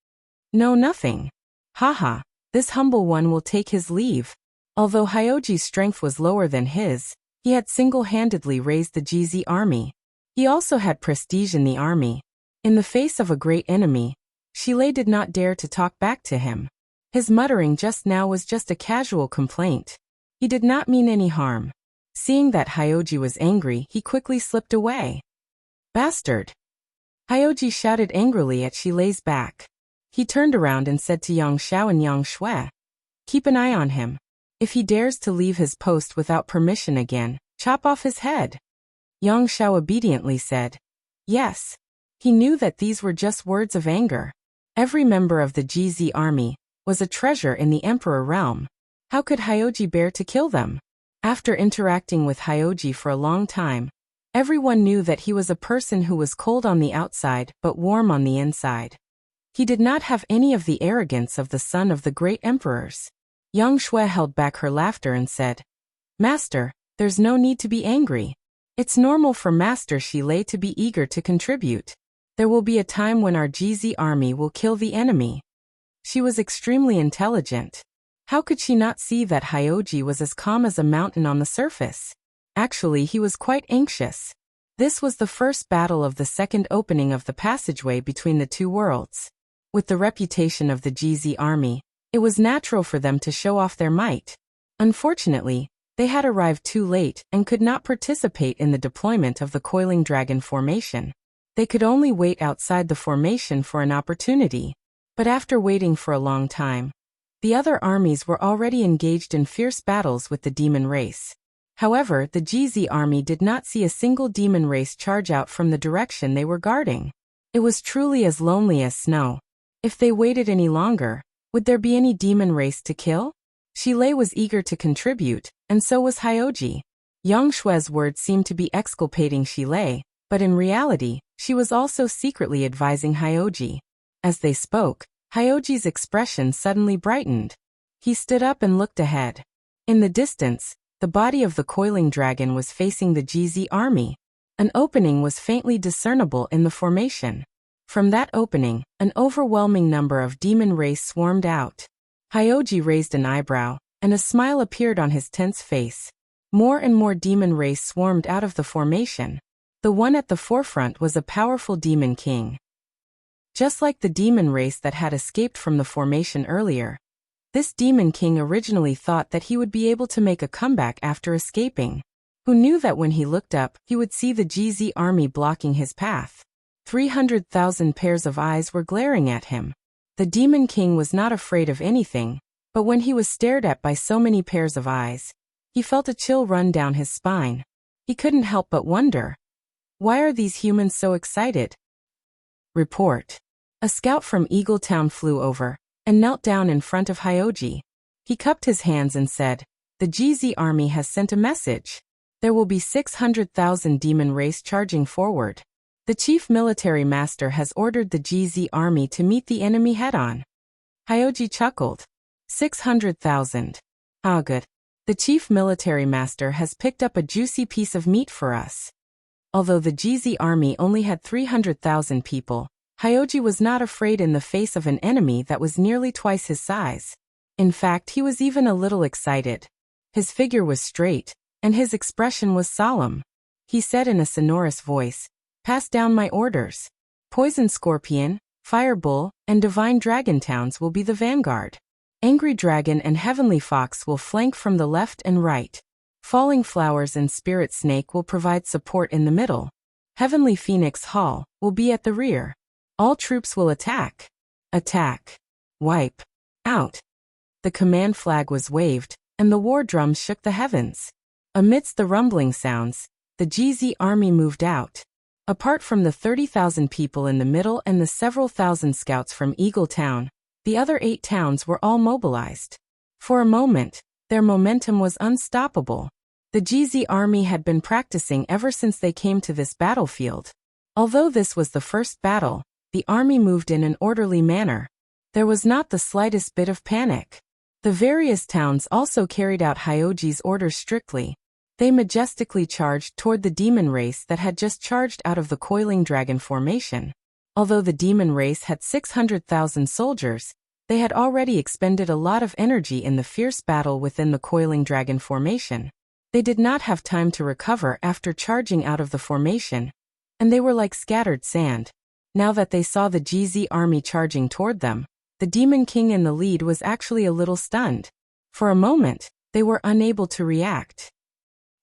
"No, nothing. Haha. This humble one will take his leave." Although Hyoji's strength was lower than his, he had single-handedly raised the GZ army. He also had prestige in the army. In the face of a great enemy, Shilei did not dare to talk back to him. His muttering just now was just a casual complaint. He did not mean any harm. Seeing that Hyoji was angry, he quickly slipped away. "Bastard!" Hyoji shouted angrily at Shilei's back. He turned around and said to Yang Xiao and Yang Shui, "Keep an eye on him. If he dares to leave his post without permission again, chop off his head." Yang Xiao obediently said, "Yes." He knew that these were just words of anger. Every member of the GZ army was a treasure in the Emperor realm. How could Hyoji bear to kill them? After interacting with Hyoji for a long time, everyone knew that he was a person who was cold on the outside but warm on the inside. He did not have any of the arrogance of the son of the great emperors. Yang Shui held back her laughter and said, "Master, there's no need to be angry. It's normal for Master Shilei to be eager to contribute. There will be a time when our GZ army will kill the enemy." She was extremely intelligent. How could she not see that Hyoji was as calm as a mountain on the surface? Actually, he was quite anxious. This was the first battle of the second opening of the passageway between the two worlds. With the reputation of the GZ army, it was natural for them to show off their might. Unfortunately, They had arrived too late and could not participate in the deployment of the Coiling Dragon formation. They could only wait outside the formation for an opportunity. But after waiting for a long time, the other armies were already engaged in fierce battles with the demon race. However, the GZ army did not see a single demon race charge out from the direction they were guarding. It was truly as lonely as snow. If they waited any longer, would there be any demon race to kill? Shilei was eager to contribute, and so was Hyoji. Yang Shue's words seemed to be exculpating Shilei, but in reality, she was also secretly advising Hyoji. As they spoke, Hyoji's expression suddenly brightened. He stood up and looked ahead. In the distance, the body of the Coiling Dragon was facing the GZ army. An opening was faintly discernible in the formation. From that opening, an overwhelming number of demon race swarmed out. Hyoji raised an eyebrow, and a smile appeared on his tense face. More and more demon race swarmed out of the formation. The one at the forefront was a powerful demon king. Just like the demon race that had escaped from the formation earlier, this demon king originally thought that he would be able to make a comeback after escaping. Who knew that when he looked up, he would see the GZ army blocking his path? 300,000 pairs of eyes were glaring at him. The demon king was not afraid of anything, but when he was stared at by so many pairs of eyes, he felt a chill run down his spine. He couldn't help but wonder, why are these humans so excited? Report. A scout from Eagle Town flew over and knelt down in front of Hyoji. He cupped his hands and said, "The GZ army has sent a message. There will be 600,000 demon race charging forward. The chief military master has ordered the GZ army to meet the enemy head-on." Hyoji chuckled. 600,000. Ah, good. The chief military master has picked up a juicy piece of meat for us. Although the GZ army only had 300,000 people, Hyoji was not afraid in the face of an enemy that was nearly twice his size. In fact, he was even a little excited. His figure was straight, and his expression was solemn. He said in a sonorous voice, "Pass down my orders. Poison Scorpion, Fire Bull, and Divine Dragon Towns will be the vanguard. Angry Dragon and Heavenly Fox will flank from the left and right. Falling Flowers and Spirit Snake will provide support in the middle. Heavenly Phoenix Hall will be at the rear. All troops will attack. Attack. Wipe. Out." The command flag was waved, and the war drums shook the heavens. Amidst the rumbling sounds, the GZ army moved out. Apart from the 30,000 people in the middle and the several thousand scouts from Eagle Town, the other 8 towns were all mobilized. For a moment, their momentum was unstoppable. The GZ army had been practicing ever since they came to this battlefield. Although this was the first battle, the army moved in an orderly manner. There was not the slightest bit of panic. The various towns also carried out Hyoji's orders strictly. They majestically charged toward the demon race that had just charged out of the Coiling Dragon formation. Although the demon race had 600,000 soldiers, they had already expended a lot of energy in the fierce battle within the Coiling Dragon formation. They did not have time to recover after charging out of the formation, and they were like scattered sand. Now that they saw the GZ army charging toward them, the Demon King in the lead was actually a little stunned. For a moment, they were unable to react.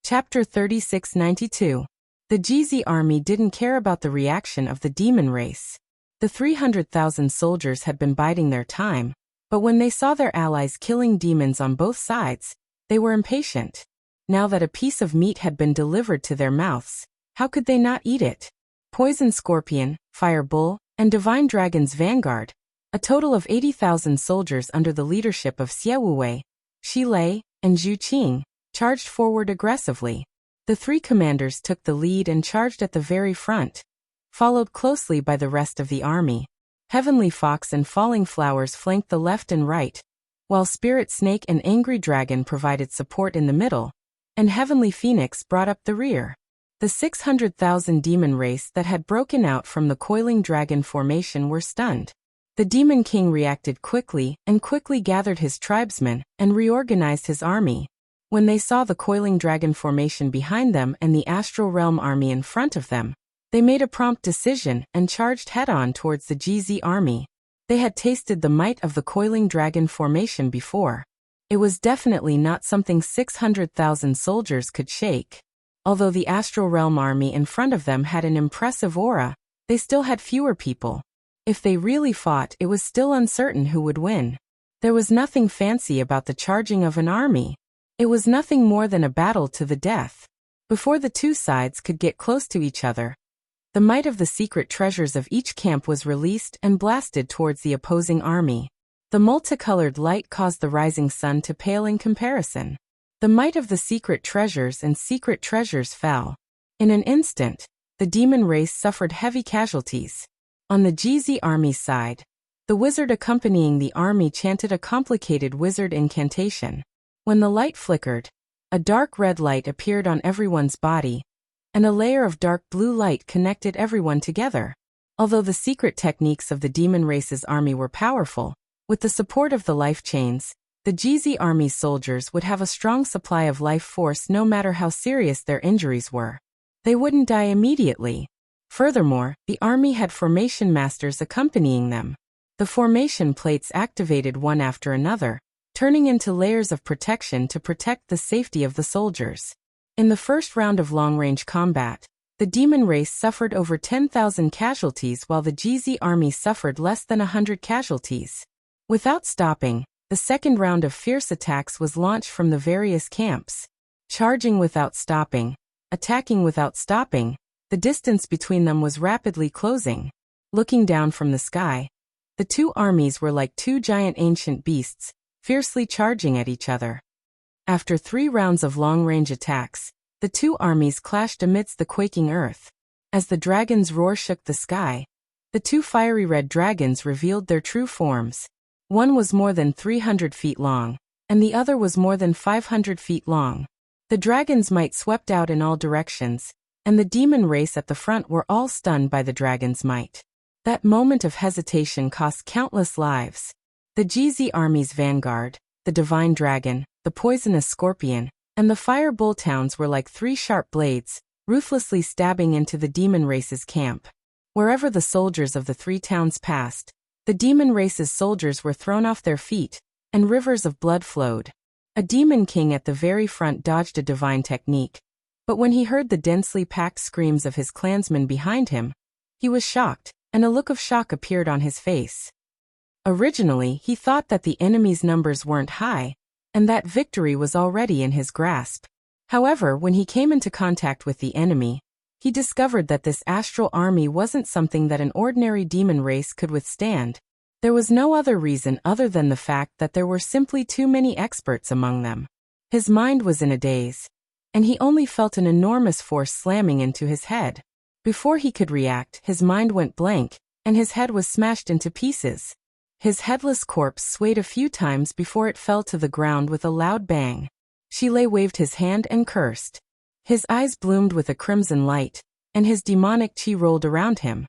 Chapter 3692. The GZ army didn't care about the reaction of the demon race. The 300,000 soldiers had been biding their time, but when they saw their allies killing demons on both sides, they were impatient. Now that a piece of meat had been delivered to their mouths, how could they not eat it? Poison Scorpion, Fire Bull, and Divine Dragon's vanguard, a total of 80,000 soldiers under the leadership of Xie Wuwei, Shilei, and Zhu Qing, charged forward aggressively. The 3 commanders took the lead and charged at the very front, followed closely by the rest of the army. Heavenly Fox and Falling Flowers flanked the left and right, while Spirit Snake and Angry Dragon provided support in the middle, and Heavenly Phoenix brought up the rear. The 600,000 demon race that had broken out from the Coiling Dragon formation were stunned. The Demon King reacted quickly and quickly gathered his tribesmen and reorganized his army. When they saw the Coiling Dragon formation behind them and the Astral Realm army in front of them, they made a prompt decision and charged head-on towards the GZ army. They had tasted the might of the Coiling Dragon formation before. It was definitely not something 600,000 soldiers could shake. Although the Astral Realm army in front of them had an impressive aura, they still had fewer people. If they really fought, it was still uncertain who would win. There was nothing fancy about the charging of an army. It was nothing more than a battle to the death. Before the two sides could get close to each other, the might of the secret treasures of each camp was released and blasted towards the opposing army. The multicolored light caused the rising sun to pale in comparison. The might of the secret treasures and secret treasures fell. In an instant, the demon race suffered heavy casualties. On the GZ army's side, the wizard accompanying the army chanted a complicated wizard incantation. When the light flickered, a dark red light appeared on everyone's body, and a layer of dark blue light connected everyone together. Although the secret techniques of the demon race's army were powerful, with the support of the life chains, the GZ army's soldiers would have a strong supply of life force no matter how serious their injuries were. They wouldn't die immediately. Furthermore, the army had formation masters accompanying them. The formation plates activated one after another, turning into layers of protection to protect the safety of the soldiers. In the first round of long-range combat, the demon race suffered over 10,000 casualties while the GZ army suffered less than 100 casualties. Without stopping, the second round of fierce attacks was launched from the various camps. Charging without stopping, attacking without stopping, the distance between them was rapidly closing. Looking down from the sky, the two armies were like two giant ancient beasts, fiercely charging at each other. After 3 rounds of long-range attacks, the two armies clashed amidst the quaking earth. As the dragon's roar shook the sky, the two fiery red dragons revealed their true forms. One was more than 300 feet long, and the other was more than 500 feet long. The dragon's might swept out in all directions, and the demon race at the front were all stunned by the dragon's might. That moment of hesitation cost countless lives. The GZ army's vanguard, the divine dragon, the poisonous scorpion, and the fire bull towns were like 3 sharp blades, ruthlessly stabbing into the demon race's camp. Wherever the soldiers of the 3 towns passed, the demon race's soldiers were thrown off their feet, and rivers of blood flowed. A demon king at the very front dodged a divine technique, but when he heard the densely packed screams of his clansmen behind him, he was shocked, and a look of shock appeared on his face. Originally, he thought that the enemy's numbers weren't high, and that victory was already in his grasp. However, when he came into contact with the enemy, he discovered that this astral army wasn't something that an ordinary demon race could withstand. There was no other reason other than the fact that there were simply too many experts among them. His mind was in a daze, and he only felt an enormous force slamming into his head. Before he could react, his mind went blank, and his head was smashed into pieces. His headless corpse swayed a few times before it fell to the ground with a loud bang. Shile waved his hand and cursed. His eyes bloomed with a crimson light, and his demonic chi rolled around him.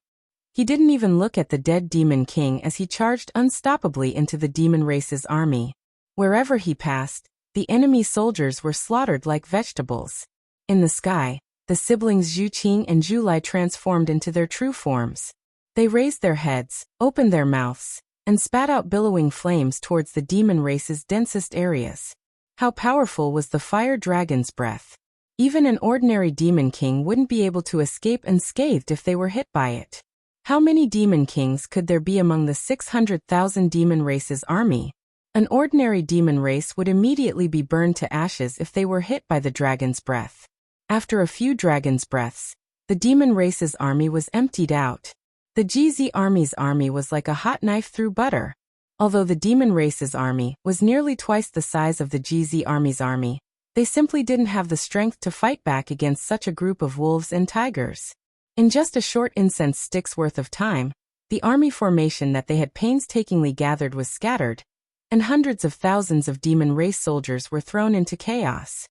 He didn't even look at the dead demon king as he charged unstoppably into the demon race's army. Wherever he passed, the enemy soldiers were slaughtered like vegetables. In the sky, the siblings Zhu Qing and Zhu Lai transformed into their true forms. They raised their heads, opened their mouths, and spat out billowing flames towards the demon race's densest areas. How powerful was the fire dragon's breath! Even an ordinary demon king wouldn't be able to escape unscathed if they were hit by it. How many demon kings could there be among the 600,000 demon race's army? An ordinary demon race would immediately be burned to ashes if they were hit by the dragon's breath. After a few dragon's breaths, the demon race's army was emptied out. The GZ army's army was like a hot knife through butter. Although the demon race's army was nearly twice the size of the GZ army's army, they simply didn't have the strength to fight back against such a group of wolves and tigers. In just a short incense stick's worth of time, the army formation that they had painstakingly gathered was scattered, and hundreds of thousands of demon race soldiers were thrown into chaos.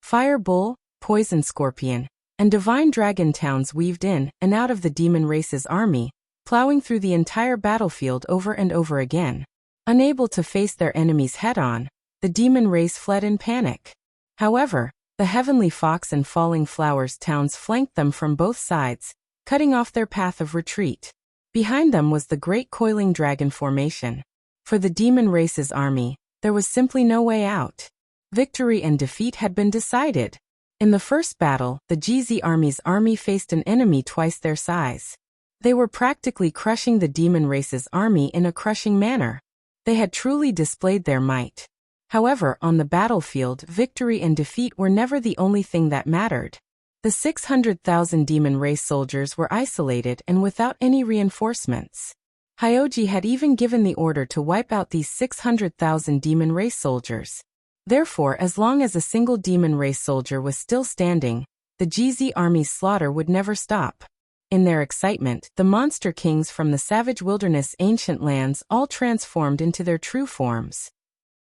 Fire bull, poison scorpion, and divine dragon towns weaved in and out of the demon race's army, plowing through the entire battlefield over and over again. Unable to face their enemies head-on, the demon race fled in panic. However, the Heavenly Fox and Falling Flowers towns flanked them from both sides, cutting off their path of retreat. Behind them was the Great Coiling Dragon Formation. For the demon race's army, There was simply no way out. Victory and defeat had been decided. In the first battle, the GZ army faced an enemy twice their size. They were practically crushing the demon race's army in a crushing manner. They had truly displayed their might. However, on the battlefield, victory and defeat were never the only thing that mattered. The 600,000 demon race soldiers were isolated and without any reinforcements. Hyoji had even given the order to wipe out these 600,000 demon race soldiers. Therefore, as long as a single demon race soldier was still standing, the GZ army's slaughter would never stop. In their excitement, the monster kings from the savage wilderness ancient lands all transformed into their true forms.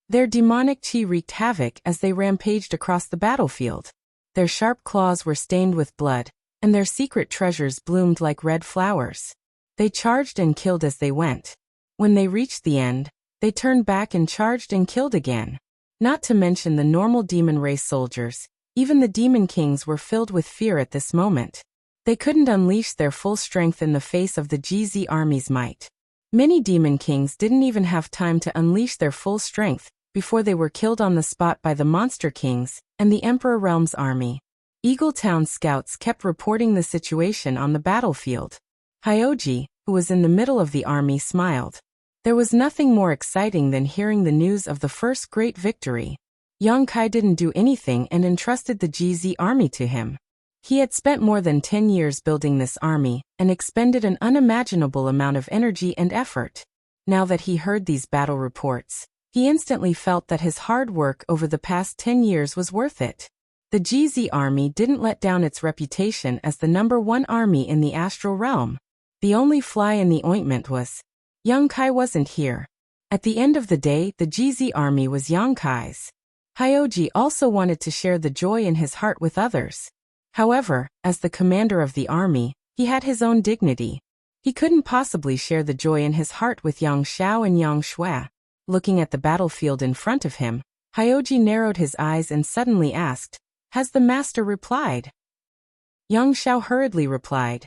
Their demonic chi wreaked havoc as they rampaged across the battlefield. Their sharp claws were stained with blood, and their secret treasures bloomed like red flowers. They charged and killed as they went. When they reached the end, they turned back and charged and killed again. Not to mention the normal demon race soldiers, even the demon kings were filled with fear at this moment. They couldn't unleash their full strength in the face of the GZ army's might. Many demon kings didn't even have time to unleash their full strength before they were killed on the spot by the monster kings and the Emperor Realm's army. Eagle Town scouts kept reporting the situation on the battlefield. Hyoji, who was in the middle of the army, smiled. There was nothing more exciting than hearing the news of the first great victory. Yang Kai didn't do anything and entrusted the GZ army to him. He had spent more than 10 years building this army and expended an unimaginable amount of energy and effort. Now that he heard these battle reports, he instantly felt that his hard work over the past 10 years was worth it. The GZ army didn't let down its reputation as the #1 army in the astral realm. The only fly in the ointment was Yang Kai wasn't here. At the end of the day, the GZ army was Yang Kai's. Hyoji also wanted to share the joy in his heart with others. However, as the commander of the army, he had his own dignity. He couldn't possibly share the joy in his heart with Yang Xiao and Yang Shui. Looking at the battlefield in front of him, Hyoji narrowed his eyes and suddenly asked, "Has the master replied?" Yang Xiao hurriedly replied,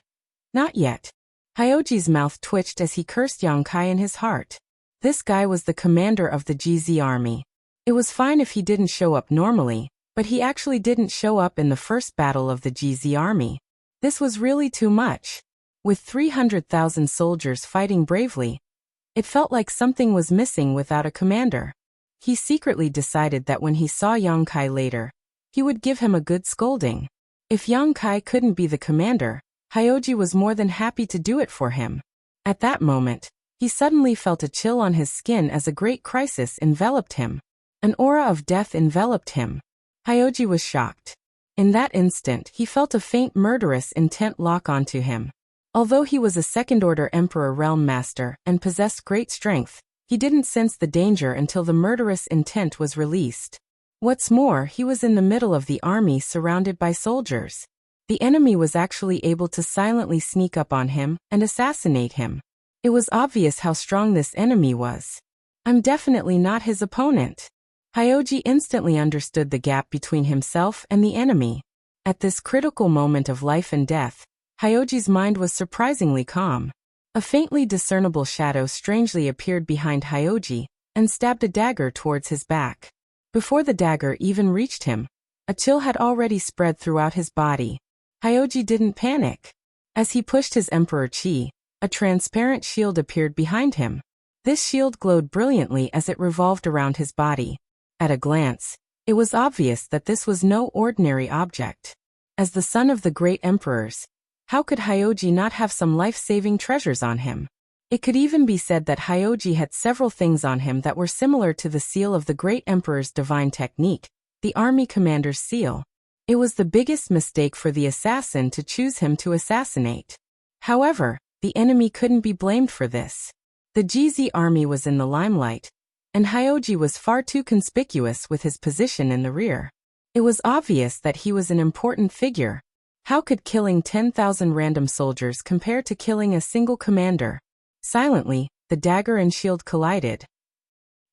"Not yet." Hyoji's mouth twitched as he cursed Yang Kai in his heart. This guy was the commander of the GZ army. It was fine if he didn't show up normally, but he actually didn't show up in the first battle of the GZ army. This was really too much. With 300,000 soldiers fighting bravely, it felt like something was missing without a commander. He secretly decided that when he saw Yang Kai later, he would give him a good scolding. If Yang Kai couldn't be the commander, Hyoji was more than happy to do it for him. At that moment, he suddenly felt a chill on his skin as a great crisis enveloped him. An aura of death enveloped him. Hyoji was shocked. In that instant, he felt a faint murderous intent lock onto him. Although he was a second-order Emperor Realm Master and possessed great strength, he didn't sense the danger until the murderous intent was released. What's more, he was in the middle of the army surrounded by soldiers. The enemy was actually able to silently sneak up on him and assassinate him. It was obvious how strong this enemy was. I'm definitely not his opponent. Hyoji instantly understood the gap between himself and the enemy. At this critical moment of life and death, Hyoji's mind was surprisingly calm. A faintly discernible shadow strangely appeared behind Hyoji and stabbed a dagger towards his back. Before the dagger even reached him, a chill had already spread throughout his body. Hyoji didn't panic. As he pushed his Emperor Chi, a transparent shield appeared behind him. This shield glowed brilliantly as it revolved around his body. At a glance, it was obvious that this was no ordinary object. As the son of the great emperors, how could Hyoji not have some life-saving treasures on him? It could even be said that Hyoji had several things on him that were similar to the seal of the great emperor's divine technique, the army commander's seal. It was the biggest mistake for the assassin to choose him to assassinate. However, the enemy couldn't be blamed for this. The GZ army was in the limelight, and Hyoji was far too conspicuous with his position in the rear. It was obvious that he was an important figure. How could killing 10,000 random soldiers compare to killing a single commander? Silently, the dagger and shield collided.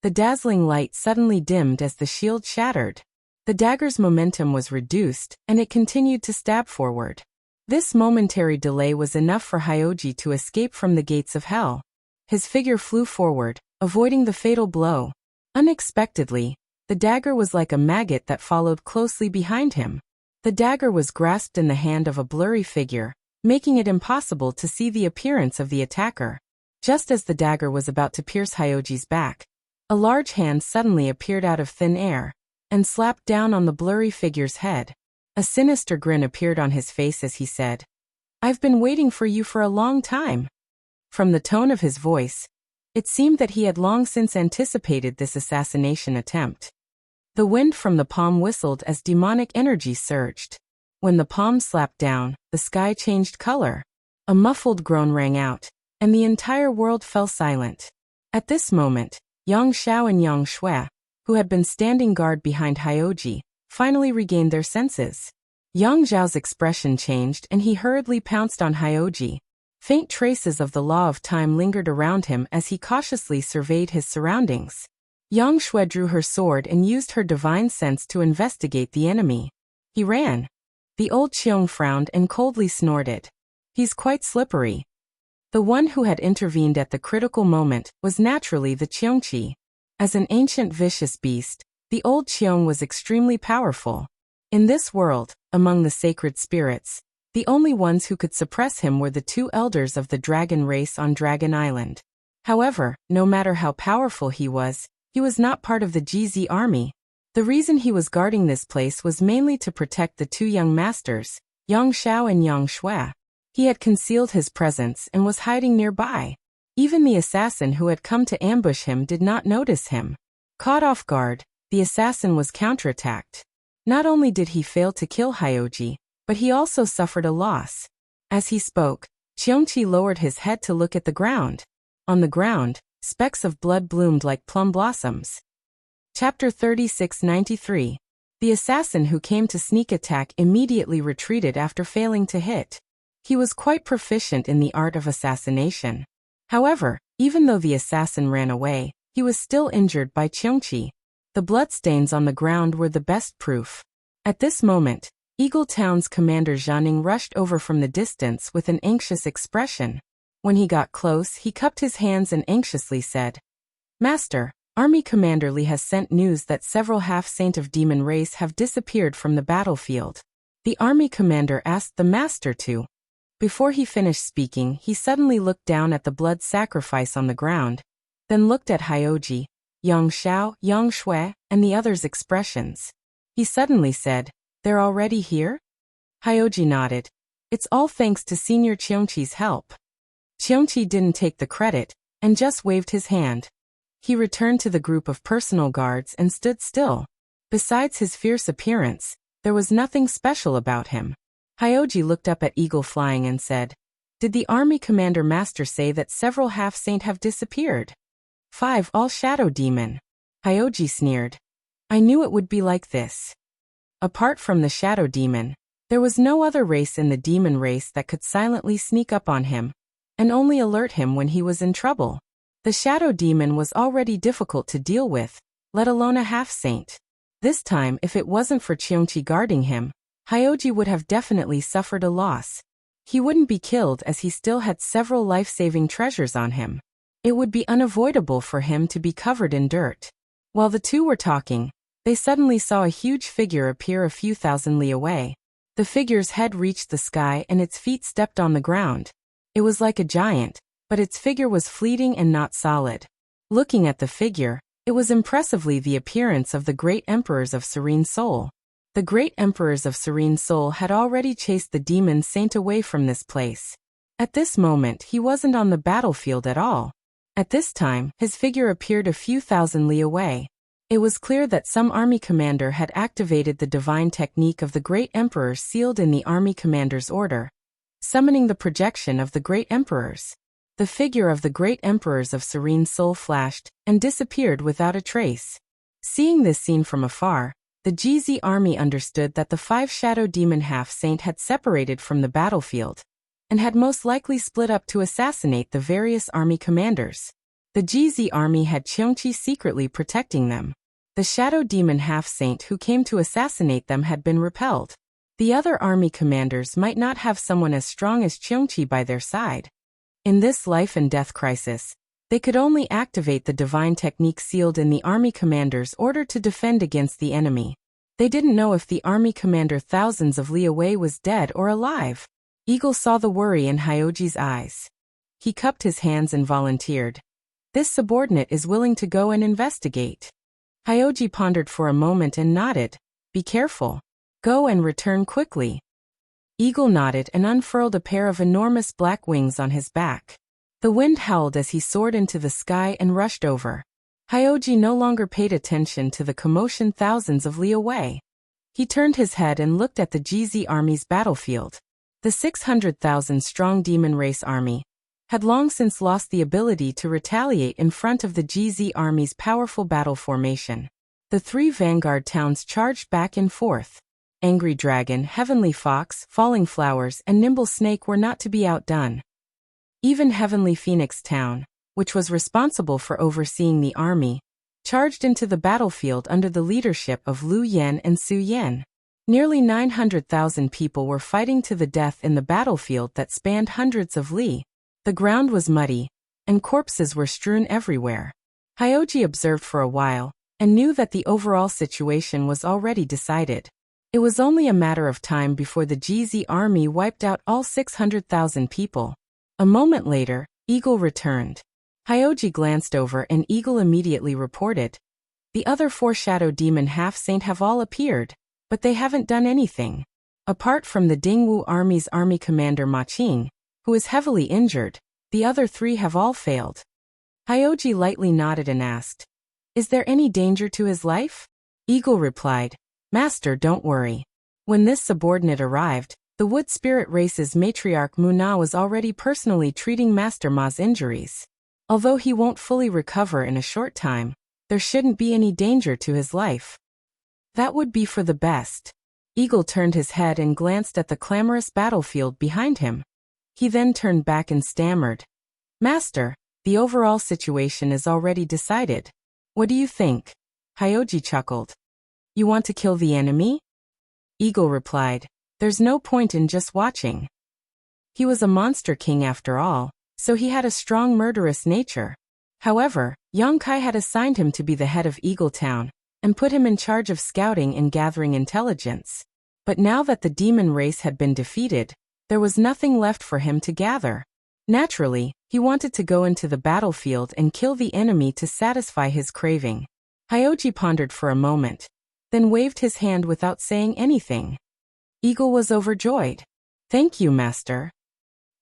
The dazzling light suddenly dimmed as the shield shattered. The dagger's momentum was reduced, and it continued to stab forward. This momentary delay was enough for Hyoji to escape from the gates of hell. His figure flew forward, avoiding the fatal blow. Unexpectedly, the dagger was like a maggot that followed closely behind him. The dagger was grasped in the hand of a blurry figure, making it impossible to see the appearance of the attacker. Just as the dagger was about to pierce Hyoji's back, a large hand suddenly appeared out of thin air and slapped down on the blurry figure's head. A sinister grin appeared on his face as he said, "I've been waiting for you for a long time." From the tone of his voice, it seemed that he had long since anticipated this assassination attempt. The wind from the palm whistled as demonic energy surged. When the palm slapped down, the sky changed color. A muffled groan rang out, and the entire world fell silent. At this moment, Yang Xiao and Yang Shui, who had been standing guard behind Hyoji, finally regained their senses. Yang Zhao's expression changed and he hurriedly pounced on Hyoji. Faint traces of the law of time lingered around him as he cautiously surveyed his surroundings. Yang Shui drew her sword and used her divine sense to investigate the enemy. He ran. The old Qiong frowned and coldly snorted. "He's quite slippery." The one who had intervened at the critical moment was naturally the Qiongqi. As an ancient vicious beast, the old Qiong was extremely powerful. In this world, among the sacred spirits, the only ones who could suppress him were the two elders of the dragon race on Dragon Island. However, no matter how powerful he was not part of the GZ army. The reason he was guarding this place was mainly to protect the two young masters, Yang Xiao and Yang Shui. He had concealed his presence and was hiding nearby. Even the assassin who had come to ambush him did not notice him. Caught off guard, the assassin was counterattacked. Not only did he fail to kill Hyoji, but he also suffered a loss. As he spoke, Qiongqi lowered his head to look at the ground. On the ground, specks of blood bloomed like plum blossoms. Chapter 3693. The assassin who came to sneak attack immediately retreated after failing to hit. He was quite proficient in the art of assassination. However, even though the assassin ran away, he was still injured by Qiongqi. The bloodstains on the ground were the best proof. At this moment, Eagle Town's commander Zhanning rushed over from the distance with an anxious expression. When he got close, he cupped his hands and anxiously said, "Master, Army Commander Li has sent news that several half-saint of demon race have disappeared from the battlefield." The army commander asked the master to. Before he finished speaking, he suddenly looked down at the blood sacrifice on the ground, then looked at Hyoji, Yang Xiao, Yang Shui, and the others' expressions. He suddenly said, "They're already here?" Hyoji nodded. "It's all thanks to Senior Qiongqi's help." Qiongqi didn't take the credit, and just waved his hand. He returned to the group of personal guards and stood still. Besides his fierce appearance, there was nothing special about him. Hyoji looked up at Eagle Flying and said, "Did the army commander master say that several half-saint have disappeared?" "5 all shadow demon." Hyoji sneered. "I knew it would be like this." Apart from the shadow demon, there was no other race in the demon race that could silently sneak up on him and only alert him when he was in trouble. The shadow demon was already difficult to deal with, let alone a half-saint. This time, if it wasn't for Qiongqi guarding him, Hyoji would have definitely suffered a loss. He wouldn't be killed as he still had several life-saving treasures on him. It would be unavoidable for him to be covered in dirt. While the two were talking, they suddenly saw a huge figure appear a few thousand li away. The figure's head reached the sky and its feet stepped on the ground. It was like a giant, but its figure was fleeting and not solid. Looking at the figure, it was impressively the appearance of the great emperors of Serene Soul. The great emperors of Serene Soul had already chased the demon saint away from this place. At this moment, he wasn't on the battlefield at all. At this time, his figure appeared a few thousand li away. It was clear that some army commander had activated the divine technique of the great emperor sealed in the army commander's order, summoning the projection of the great emperors. The figure of the great emperors of Serene Soul flashed and disappeared without a trace. Seeing this scene from afar, the GZ army understood that the 5 shadow demon half-saint had separated from the battlefield and had most likely split up to assassinate the various army commanders. The GZ army had Qiongqi secretly protecting them. The shadow demon half-saint who came to assassinate them had been repelled. The other army commanders might not have someone as strong as Qiongqi by their side. In this life and death crisis, They could only activate the divine technique sealed in the army commander's order to defend against the enemy. They didn't know if the army commander thousands of li away was dead or alive. Eagle saw the worry in Hyoji's eyes. He cupped his hands and volunteered. This subordinate is willing to go and investigate. Hyoji pondered for a moment and nodded. Be careful. Go and return quickly. Eagle nodded and unfurled a pair of enormous black wings on his back. The wind howled as he soared into the sky and rushed over. Hyoji no longer paid attention to the commotion thousands of li away. He turned his head and looked at the GZ army's battlefield. The 600,000-strong demon race army had long since lost the ability to retaliate in front of the GZ army's powerful battle formation. The three vanguard towns charged back and forth. Angry Dragon, Heavenly Fox, Falling Flowers, and Nimble Snake were not to be outdone. Even Heavenly Phoenix Town, which was responsible for overseeing the army, charged into the battlefield under the leadership of Lu Yen and Su Yen. Nearly 900,000 people were fighting to the death in the battlefield that spanned hundreds of li. The ground was muddy, and corpses were strewn everywhere. Hyoji observed for a while, and knew that the overall situation was already decided. It was only a matter of time before the GZ army wiped out all 600,000 people. A moment later, Eagle returned. Hyoji glanced over and Eagle immediately reported. The other four Shadow Demon Half-Saint have all appeared, but they haven't done anything. Apart from the Dingwu army's army commander Ma Qing, who is heavily injured, the other three have all failed. Hyoji lightly nodded and asked, "Is there any danger to his life?" Eagle replied, "Master, don't worry." When this subordinate arrived, the Wood Spirit race's matriarch Muna was already personally treating Master Ma's injuries. Although he won't fully recover in a short time, there shouldn't be any danger to his life. That would be for the best. Eagle turned his head and glanced at the clamorous battlefield behind him. He then turned back and stammered, "Master, the overall situation is already decided. What do you think?" Hyoji chuckled. "You want to kill the enemy?" Eagle replied, "There's no point in just watching." He was a monster king after all, so he had a strong murderous nature. However, Yongkai had assigned him to be the head of Eagle Town, and put him in charge of scouting and gathering intelligence. But now that the demon race had been defeated, there was nothing left for him to gather. Naturally, he wanted to go into the battlefield and kill the enemy to satisfy his craving. Hyoji pondered for a moment, then waved his hand without saying anything. Eagle was overjoyed. "Thank you, Master."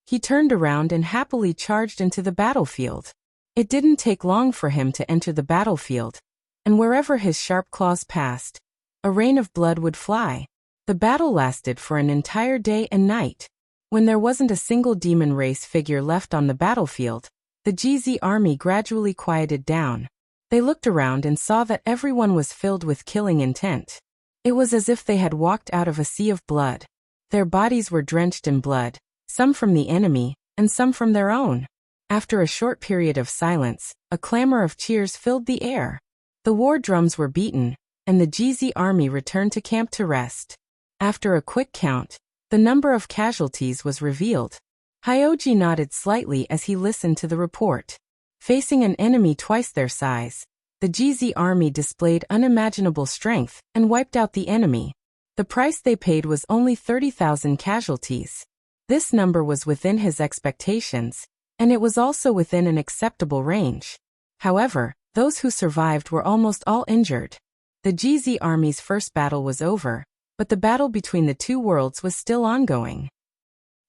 He turned around and happily charged into the battlefield. It didn't take long for him to enter the battlefield, and wherever his sharp claws passed, a rain of blood would fly. The battle lasted for an entire day and night. When there wasn't a single demon race figure left on the battlefield, the GZ army gradually quieted down. They looked around and saw that everyone was filled with killing intent. It was as if they had walked out of a sea of blood. Their bodies were drenched in blood, some from the enemy, and some from their own. After a short period of silence, a clamor of cheers filled the air. The war drums were beaten, and the GZ army returned to camp to rest. After a quick count, the number of casualties was revealed. Hyoji nodded slightly as he listened to the report. Facing an enemy twice their size, the GZ army displayed unimaginable strength and wiped out the enemy. The price they paid was only 30,000 casualties. This number was within his expectations, and it was also within an acceptable range. However, those who survived were almost all injured. The GZ army's first battle was over, but the battle between the two worlds was still ongoing.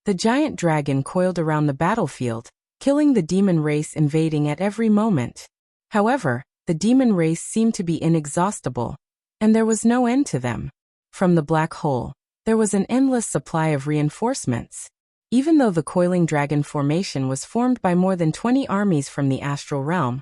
The giant dragon coiled around the battlefield, killing the demon race invading at every moment. However, the demon race seemed to be inexhaustible, and there was no end to them. From the black hole, there was an endless supply of reinforcements. Even though the coiling dragon formation was formed by more than 20 armies from the astral realm,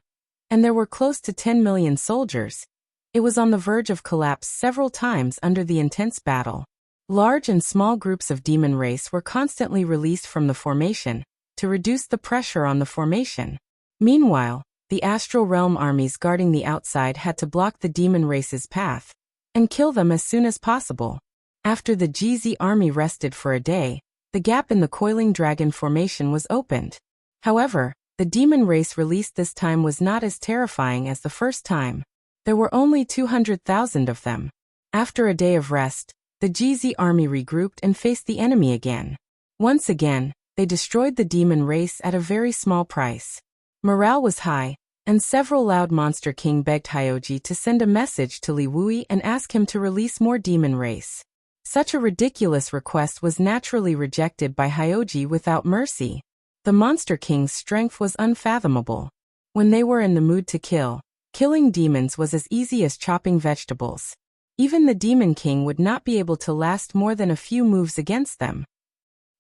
and there were close to 10 million soldiers, it was on the verge of collapse several times under the intense battle. Large and small groups of demon race were constantly released from the formation to reduce the pressure on the formation. Meanwhile, the astral realm armies guarding the outside had to block the demon race's path and kill them as soon as possible. After the GZ army rested for a day, the gap in the coiling dragon formation was opened. However, The demon race released this time was not as terrifying as the first time. There were only 200,000 of them. After a day of rest, the GZ army regrouped and faced the enemy again. Once again, they destroyed the demon race at a very small price. Morale was high, and several loud Monster King begged Hyoji to send a message to Li Wui and ask him to release more demon race. Such a ridiculous request was naturally rejected by Hyoji without mercy. The Monster King's strength was unfathomable. When they were in the mood to kill, killing demons was as easy as chopping vegetables. Even the Demon King would not be able to last more than a few moves against them.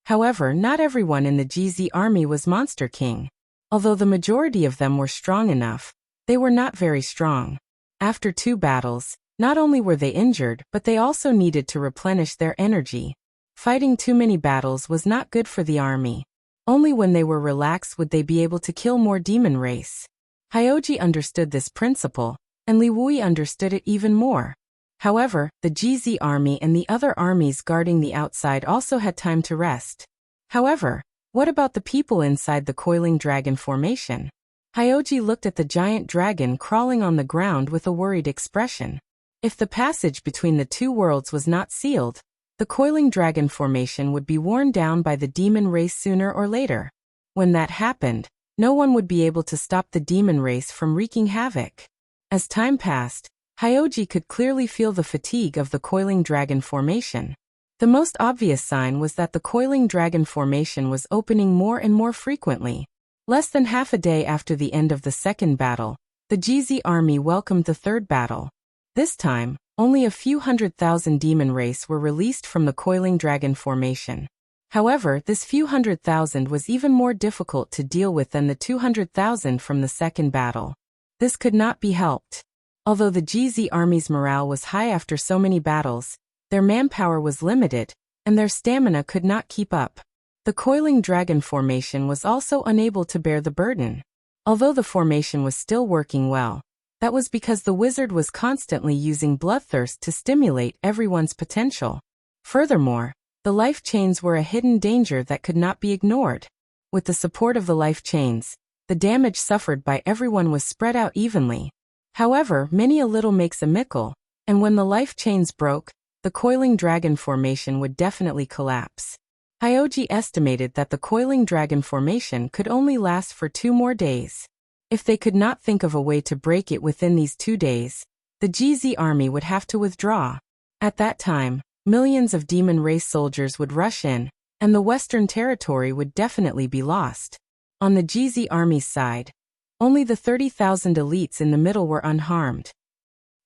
However, not everyone in the GZ army was Monster King. Although the majority of them were strong enough, they were not very strong. After 2 battles, not only were they injured, but they also needed to replenish their energy. Fighting too many battles was not good for the army. Only when they were relaxed would they be able to kill more demon race. Hyoji understood this principle, and Li Wui understood it even more. However, the GZ army and the other armies guarding the outside also had time to rest. However, what about the people inside the coiling dragon formation? Hyoji looked at the giant dragon crawling on the ground with a worried expression. If the passage between the 2 worlds was not sealed, the coiling dragon formation would be worn down by the demon race sooner or later. When that happened, no one would be able to stop the demon race from wreaking havoc. As time passed, Hyoji could clearly feel the fatigue of the coiling dragon formation. The most obvious sign was that the coiling dragon formation was opening more and more frequently. Less than half a day after the end of the second battle, the GZ army welcomed the third battle. This time, only a few 100,000 demon race were released from the coiling dragon formation. However, this few 100,000 was even more difficult to deal with than the 200,000 from the second battle. This could not be helped. Although the GZ army's morale was high after so many battles, their manpower was limited, and their stamina could not keep up. The coiling dragon formation was also unable to bear the burden. Although the formation was still working well, that was because the wizard was constantly using bloodthirst to stimulate everyone's potential. Furthermore, the life chains were a hidden danger that could not be ignored. With the support of the life chains, the damage suffered by everyone was spread out evenly. However, many a little makes a mickle, and when the life chains broke, the coiling dragon formation would definitely collapse. Hyoji estimated that the coiling dragon formation could only last for 2 more days. If they could not think of a way to break it within these 2 days, the GZ army would have to withdraw. At that time, millions of demon race soldiers would rush in, and the Western Territory would definitely be lost. On the GZ army's side, only the 30,000 elites in the middle were unharmed.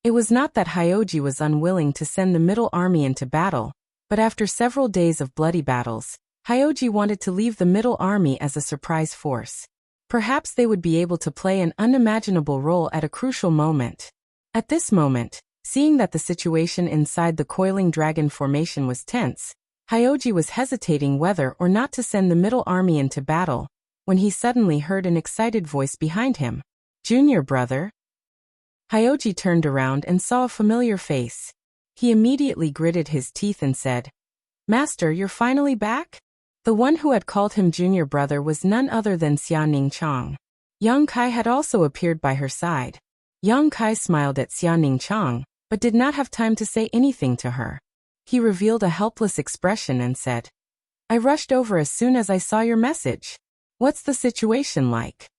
It was not that Hyoji was unwilling to send the middle army into battle, but after several days of bloody battles, Hyoji wanted to leave the middle army as a surprise force. Perhaps they would be able to play an unimaginable role at a crucial moment. At this moment, seeing that the situation inside the coiling dragon formation was tense, Hyoji was hesitating whether or not to send the middle army into battle, when he suddenly heard an excited voice behind him. "Junior brother?" Hyoji turned around and saw a familiar face. He immediately gritted his teeth and said, "Master, you're finally back?" The one who had called him junior brother was none other than Xia Ningchang. Yang Kai had also appeared by her side. Yang Kai smiled at Xia Ningchang, but did not have time to say anything to her. He revealed a helpless expression and said, "I rushed over as soon as I saw your message. What's the situation like?"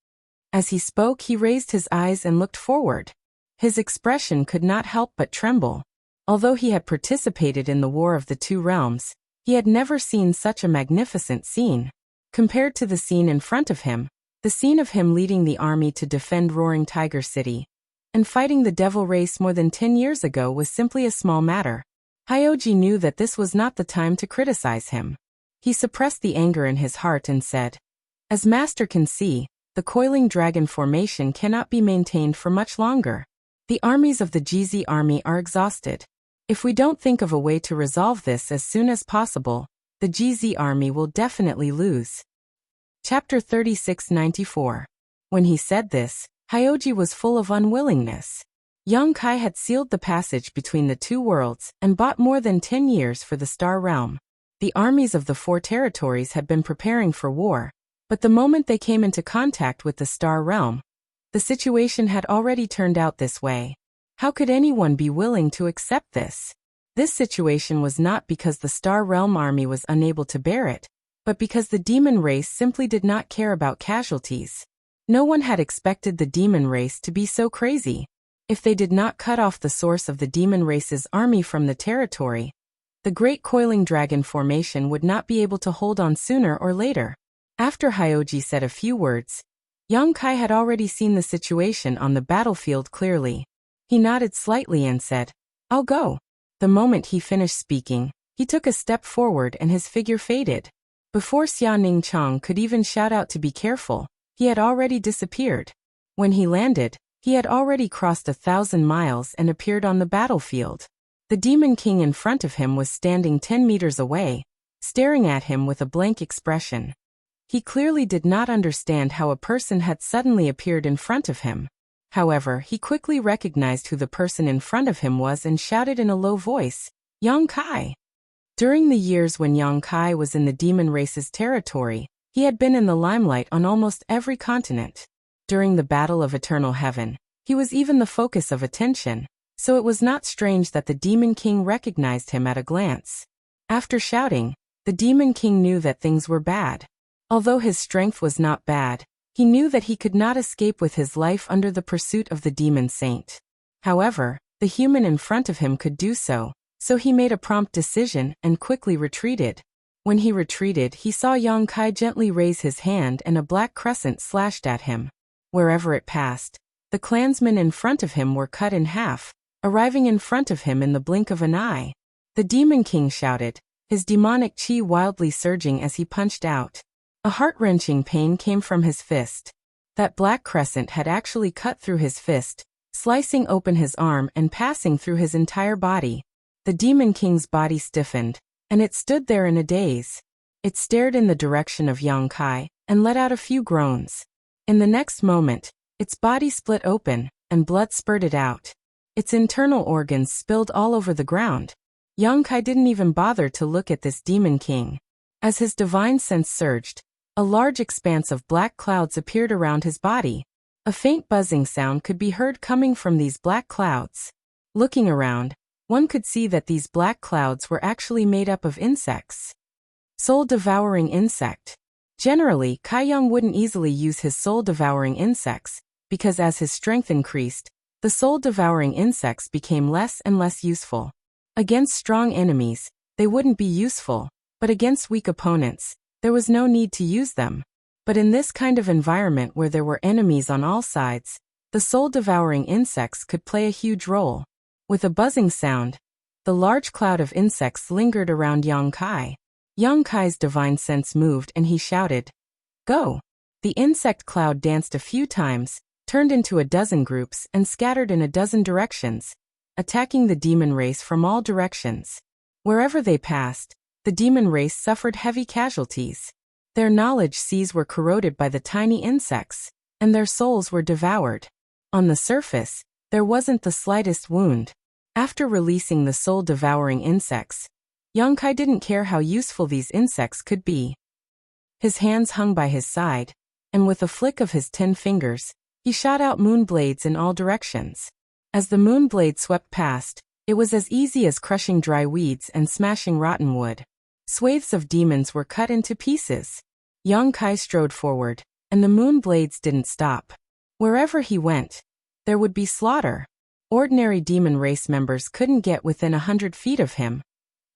As he spoke, he raised his eyes and looked forward. His expression could not help but tremble. Although he had participated in the War of the Two Realms, he had never seen such a magnificent scene. Compared to the scene in front of him, the scene of him leading the army to defend Roaring Tiger City and fighting the devil race more than 10 years ago was simply a small matter. Hyoji knew that this was not the time to criticize him. He suppressed the anger in his heart and said, "As Master can see, the coiling dragon formation cannot be maintained for much longer. The armies of the GZ army are exhausted. If we don't think of a way to resolve this as soon as possible, the GZ army will definitely lose." Chapter 3694. When he said this, Hyoji was full of unwillingness. Yang Kai had sealed the passage between the 2 worlds and bought more than 10 years for the Star Realm. The armies of the 4 territories had been preparing for war, But the moment they came into contact with the star realm, the situation had already turned out this way. How could anyone be willing to accept this? This situation was not because the Star Realm army was unable to bear it, but because the demon race simply did not care about casualties. No one had expected the demon race to be so crazy. If they did not cut off the source of the demon race's army from the territory, the Great Coiling Dragon formation would not be able to hold on sooner or later. After Hyoji said a few words, Yang Kai had already seen the situation on the battlefield clearly. He nodded slightly and said, "I'll go." The moment he finished speaking, he took a step forward and his figure faded. Before Xia Ningchang could even shout out to be careful, he had already disappeared. When he landed, he had already crossed 1,000 miles and appeared on the battlefield. The Demon King in front of him was standing 10 meters away, staring at him with a blank expression. He clearly did not understand how a person had suddenly appeared in front of him. However, he quickly recognized who the person in front of him was and shouted in a low voice, "Yang Kai." During the years when Yang Kai was in the demon race's territory, he had been in the limelight on almost every continent. During the Battle of Eternal Heaven, he was even the focus of attention, so it was not strange that the Demon King recognized him at a glance. After shouting, the Demon King knew that things were bad. Although his strength was not bad, he knew that he could not escape with his life under the pursuit of the Demon Saint. However, the human in front of him could do so, so he made a prompt decision and quickly retreated. When he retreated, he saw Yang Kai gently raise his hand and a black crescent slashed at him. Wherever it passed, the clansmen in front of him were cut in half, arriving in front of him in the blink of an eye. The Demon King shouted, his demonic chi wildly surging as he punched out. A heart-wrenching pain came from his fist. That black crescent had actually cut through his fist, slicing open his arm and passing through his entire body. The Demon King's body stiffened, and it stood there in a daze. It stared in the direction of Yang Kai, and let out a few groans. In the next moment, its body split open, and blood spurted out. Its internal organs spilled all over the ground. Yang Kai didn't even bother to look at this Demon King. As his divine sense surged, a large expanse of black clouds appeared around his body. A faint buzzing sound could be heard coming from these black clouds. Looking around, one could see that these black clouds were actually made up of insects. Soul-devouring insect. Generally, Kai Yang wouldn't easily use his soul-devouring insects, because as his strength increased, the soul-devouring insects became less and less useful. Against strong enemies, they wouldn't be useful, but against weak opponents, there was no need to use them. But in this kind of environment where there were enemies on all sides, the soul-devouring insects could play a huge role. With a buzzing sound, the large cloud of insects lingered around Yang Kai. Yang Kai's divine sense moved and he shouted, "Go!" The insect cloud danced a few times, turned into a dozen groups and scattered in a dozen directions, attacking the demon race from all directions. Wherever they passed, the demon race suffered heavy casualties. Their knowledge seas were corroded by the tiny insects, and their souls were devoured. On the surface, there wasn't the slightest wound. After releasing the soul-devouring insects, Yang Kai didn't care how useful these insects could be. His hands hung by his side, and with a flick of his 10 fingers, he shot out moon blades in all directions. As the moon blade swept past, it was as easy as crushing dry weeds and smashing rotten wood. Swathes of demons were cut into pieces. Yang Kai strode forward, and the moon blades didn't stop. Wherever he went, there would be slaughter. Ordinary demon race members couldn't get within 100 feet of him,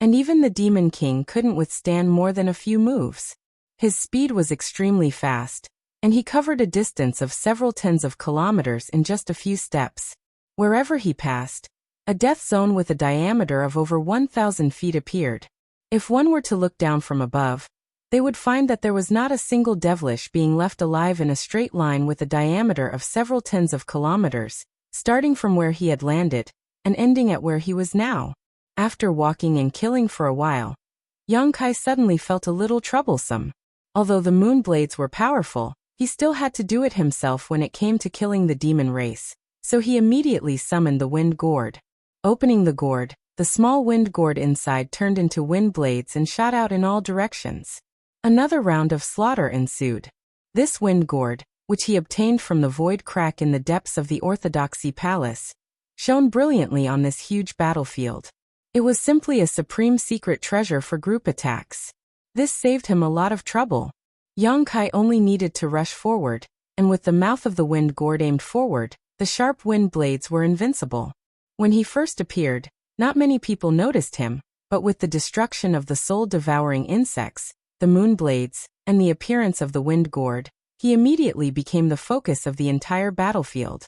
and even the Demon King couldn't withstand more than a few moves. His speed was extremely fast, and he covered a distance of several tens of kilometers in just a few steps. Wherever he passed, a death zone with a diameter of over 1,000 feet appeared. If one were to look down from above, they would find that there was not a single devilish being left alive in a straight line with a diameter of several tens of kilometers, starting from where he had landed, and ending at where he was now. After walking and killing for a while, Yang Kai suddenly felt a little troublesome. Although the moon blades were powerful, he still had to do it himself when it came to killing the demon race, so he immediately summoned the wind gourd. Opening the gourd, the small wind gourd inside turned into wind blades and shot out in all directions. Another round of slaughter ensued. This wind gourd, which he obtained from the void crack in the depths of the Orthodoxy Palace, shone brilliantly on this huge battlefield. It was simply a supreme secret treasure for group attacks. This saved him a lot of trouble. Yang Kai only needed to rush forward, and with the mouth of the wind gourd aimed forward, the sharp wind blades were invincible. When he first appeared, not many people noticed him, but with the destruction of the soul-devouring insects, the moon blades, and the appearance of the wind gourd, he immediately became the focus of the entire battlefield.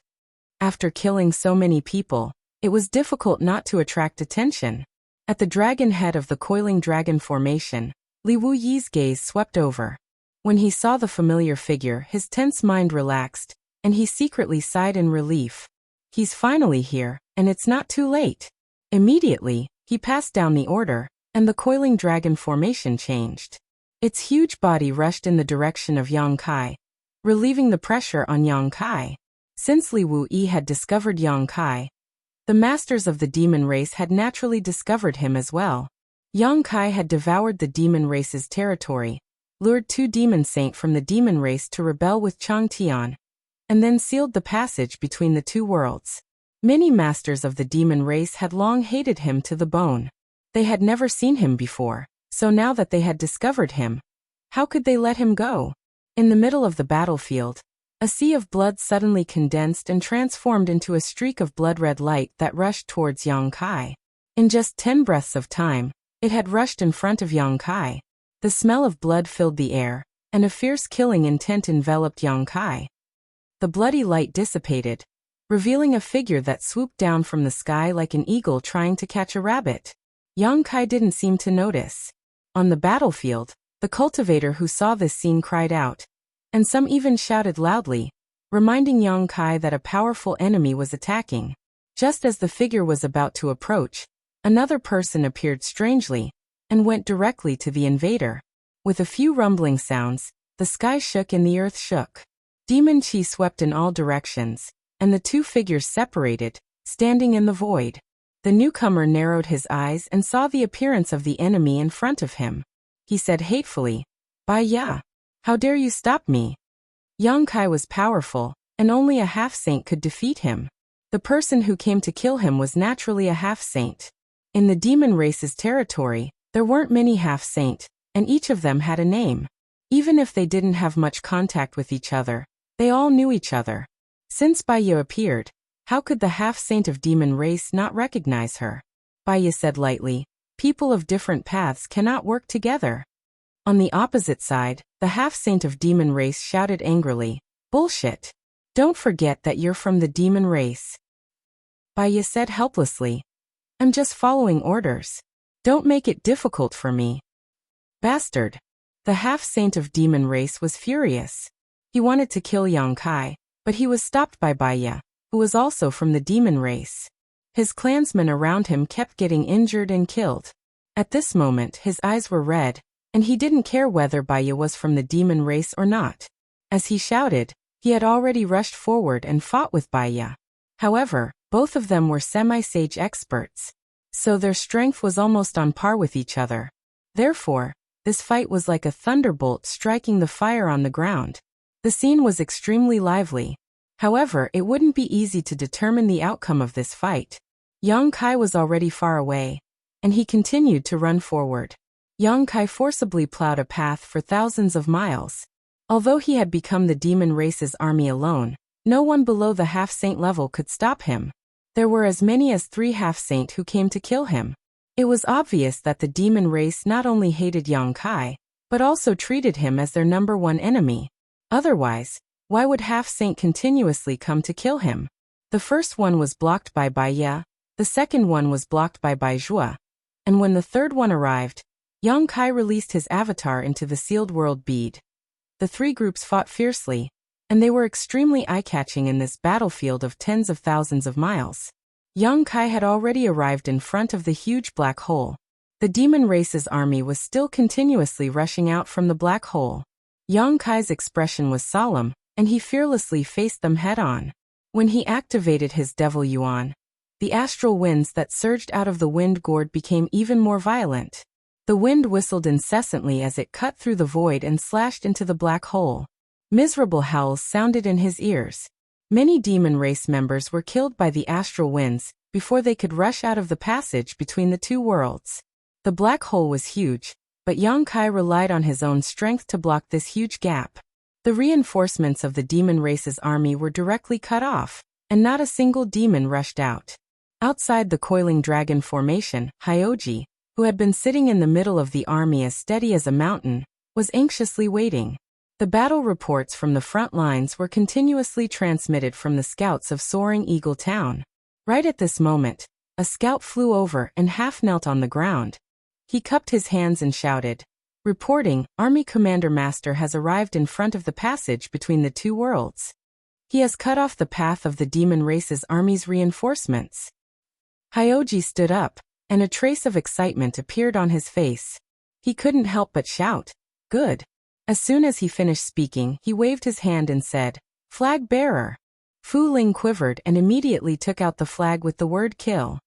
After killing so many people, it was difficult not to attract attention. At the dragon head of the coiling dragon formation, Li Wuyi's gaze swept over. When he saw the familiar figure, his tense mind relaxed, and he secretly sighed in relief. He's finally here, and it's not too late. Immediately, he passed down the order, and the coiling dragon formation changed. Its huge body rushed in the direction of Yang Kai, relieving the pressure on Yang Kai. Since Li Wuyi had discovered Yang Kai, the masters of the demon race had naturally discovered him as well. Yang Kai had devoured the demon race's territory, lured 2 demon saints from the demon race to rebel with Chang Tian, and then sealed the passage between the 2 worlds. Many masters of the demon race had long hated him to the bone. They had never seen him before, so now that they had discovered him, how could they let him go? In the middle of the battlefield, a sea of blood suddenly condensed and transformed into a streak of blood-red light that rushed towards Yang Kai. In just 10 breaths of time, it had rushed in front of Yang Kai. The smell of blood filled the air, and a fierce killing intent enveloped Yang Kai. The bloody light dissipated, revealing a figure that swooped down from the sky like an eagle trying to catch a rabbit. Yang Kai didn't seem to notice. On the battlefield, the cultivator who saw this scene cried out, and some even shouted loudly, reminding Yang Kai that a powerful enemy was attacking. Just as the figure was about to approach, another person appeared strangely, and went directly to the invader. With a few rumbling sounds, the sky shook and the earth shook. Demon chi swept in all directions, and the 2 figures separated, standing in the void. The newcomer narrowed his eyes and saw the appearance of the enemy in front of him. He said hatefully, "Bai Ya, how dare you stop me?" Yang Kai was powerful, and only a half-saint could defeat him. The person who came to kill him was naturally a half-saint. In the demon race's territory, there weren't many half-saint, and each of them had a name. Even if they didn't have much contact with each other, they all knew each other. Since Bai Ya appeared, how could the half-saint of demon race not recognize her? Bai Ya said lightly, "People of different paths cannot work together." On the opposite side, the half-saint of demon race shouted angrily, "Bullshit! Don't forget that you're from the demon race." Bai Ya said helplessly, "I'm just following orders. Don't make it difficult for me." Bastard! The half-saint of demon race was furious. He wanted to kill Yang Kai, but he was stopped by Bai Ya, who was also from the demon race. His clansmen around him kept getting injured and killed. At this moment his eyes were red, and he didn't care whether Bai Ya was from the demon race or not. As he shouted, he had already rushed forward and fought with Bai Ya. However, both of them were semi-sage experts, so their strength was almost on par with each other. Therefore, this fight was like a thunderbolt striking the fire on the ground. The scene was extremely lively. However, it wouldn't be easy to determine the outcome of this fight. Yang Kai was already far away, and he continued to run forward. Yang Kai forcibly plowed a path for thousands of miles. Although he had become the demon race's army alone, no one below the half-saint level could stop him. There were as many as 3 half-saint who came to kill him. It was obvious that the demon race not only hated Yang Kai, but also treated him as their #1 enemy. Otherwise, why would half-saint continuously come to kill him? The first one was blocked by Bai Ya, the second one was blocked by Bai Zhua, and when the third one arrived, Yang Kai released his avatar into the sealed world bead. The 3 groups fought fiercely, and they were extremely eye-catching in this battlefield of tens of thousands of miles. Yang Kai had already arrived in front of the huge black hole. The demon race's army was still continuously rushing out from the black hole. Yang Kai's expression was solemn, and he fearlessly faced them head-on. When he activated his Devil Yuan, the astral winds that surged out of the wind gourd became even more violent. The wind whistled incessantly as it cut through the void and slashed into the black hole. Miserable howls sounded in his ears. Many demon race members were killed by the astral winds before they could rush out of the passage between the two worlds. The black hole was huge, but Yang Kai relied on his own strength to block this huge gap. The reinforcements of the demon race's army were directly cut off, and not a single demon rushed out. Outside the coiling dragon formation, Hyoji, who had been sitting in the middle of the army as steady as a mountain, was anxiously waiting. The battle reports from the front lines were continuously transmitted from the scouts of Soaring Eagle Town. Right at this moment, a scout flew over and half knelt on the ground. He cupped his hands and shouted, "Reporting, Army Commander Master has arrived in front of the passage between the two worlds. He has cut off the path of the demon race's army's reinforcements." Hyoji stood up, and a trace of excitement appeared on his face. He couldn't help but shout, "Good." As soon as he finished speaking, he waved his hand and said, "Flag bearer." Fu Ling quivered and immediately took out the flag with the word "kill."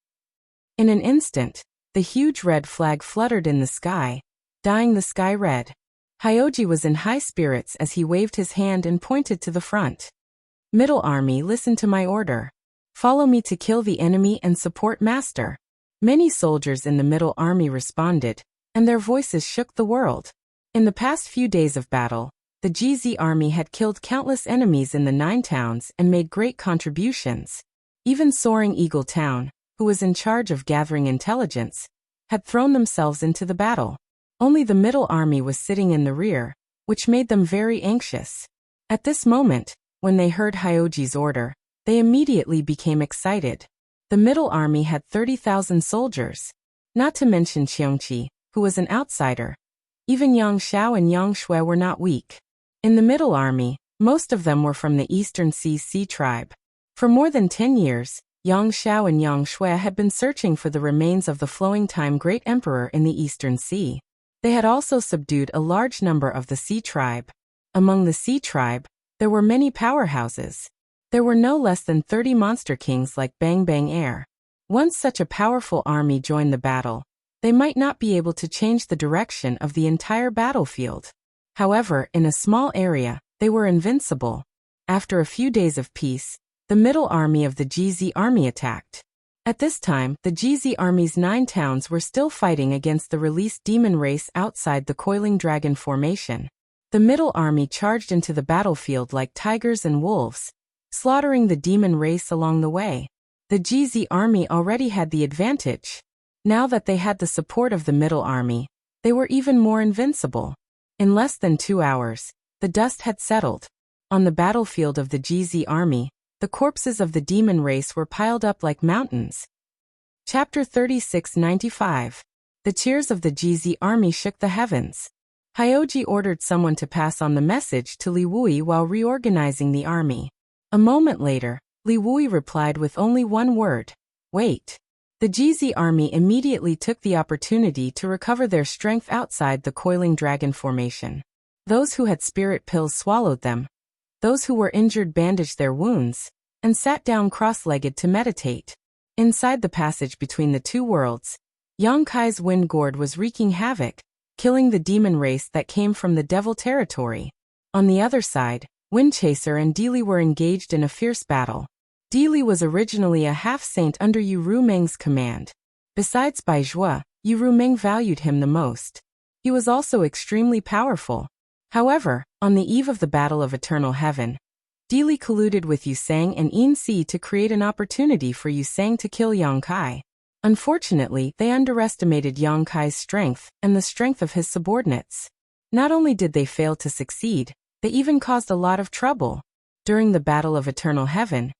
In an instant, the huge red flag fluttered in the sky, dyeing the sky red. Hyoji was in high spirits as he waved his hand and pointed to the front. "Middle Army, listen to my order. Follow me to kill the enemy and support Master." Many soldiers in the Middle Army responded, and their voices shook the world. In the past few days of battle, the GZ army had killed countless enemies in the 9 towns and made great contributions. Even Soaring Eagle Town, who was in charge of gathering intelligence, had thrown themselves into the battle. Only the Middle Army was sitting in the rear, which made them very anxious. At this moment, when they heard Hyoji's order, they immediately became excited. The Middle Army had 30,000 soldiers, not to mention Qiongqi, who was an outsider. Even Yang Xiao and Yang Shui were not weak. In the Middle Army, most of them were from the Eastern Sea tribe. For more than 10 years, Yang Xiao and Yang Shui had been searching for the remains of the Flowing Time Great Emperor in the Eastern Sea. They had also subdued a large number of the Sea tribe. Among the Sea tribe, there were many powerhouses. There were no less than 30 monster kings like Bang Bang Air. Once such a powerful army joined the battle, they might not be able to change the direction of the entire battlefield. However, in a small area, they were invincible. After a few days of peace, the Middle Army of the GZ army attacked. At this time, the GZ army's 9 towns were still fighting against the released demon race outside the Coiling Dragon formation. The Middle Army charged into the battlefield like tigers and wolves, slaughtering the demon race along the way. The GZ army already had the advantage. Now that they had the support of the Middle Army, they were even more invincible. In less than 2 hours, the dust had settled. On the battlefield of the GZ army, the corpses of the demon race were piled up like mountains. Chapter 3695. The cheers of the GZ army shook the heavens. Hyoji ordered someone to pass on the message to Li Wui while reorganizing the army. A moment later, Li Wui replied with only one word, "Wait." The GZ army immediately took the opportunity to recover their strength outside the Coiling Dragon formation. Those who had spirit pills swallowed them. Those who were injured bandaged their wounds, and sat down cross-legged to meditate. Inside the passage between the two worlds, Yang Kai's wind gourd was wreaking havoc, killing the demon race that came from the devil territory. On the other side, Windchaser and Dili were engaged in a fierce battle. Dili was originally a half-saint under Yu Rumeng's command. Besides Bai Zhua, Yu Rumeng valued him the most. He was also extremely powerful. However, on the eve of the Battle of Eternal Heaven, Dili colluded with Yu Sang and Yin Si to create an opportunity for Yu Sang to kill Yang Kai. Unfortunately, they underestimated Yang Kai's strength and the strength of his subordinates. Not only did they fail to succeed, they even caused a lot of trouble. During the Battle of Eternal Heaven,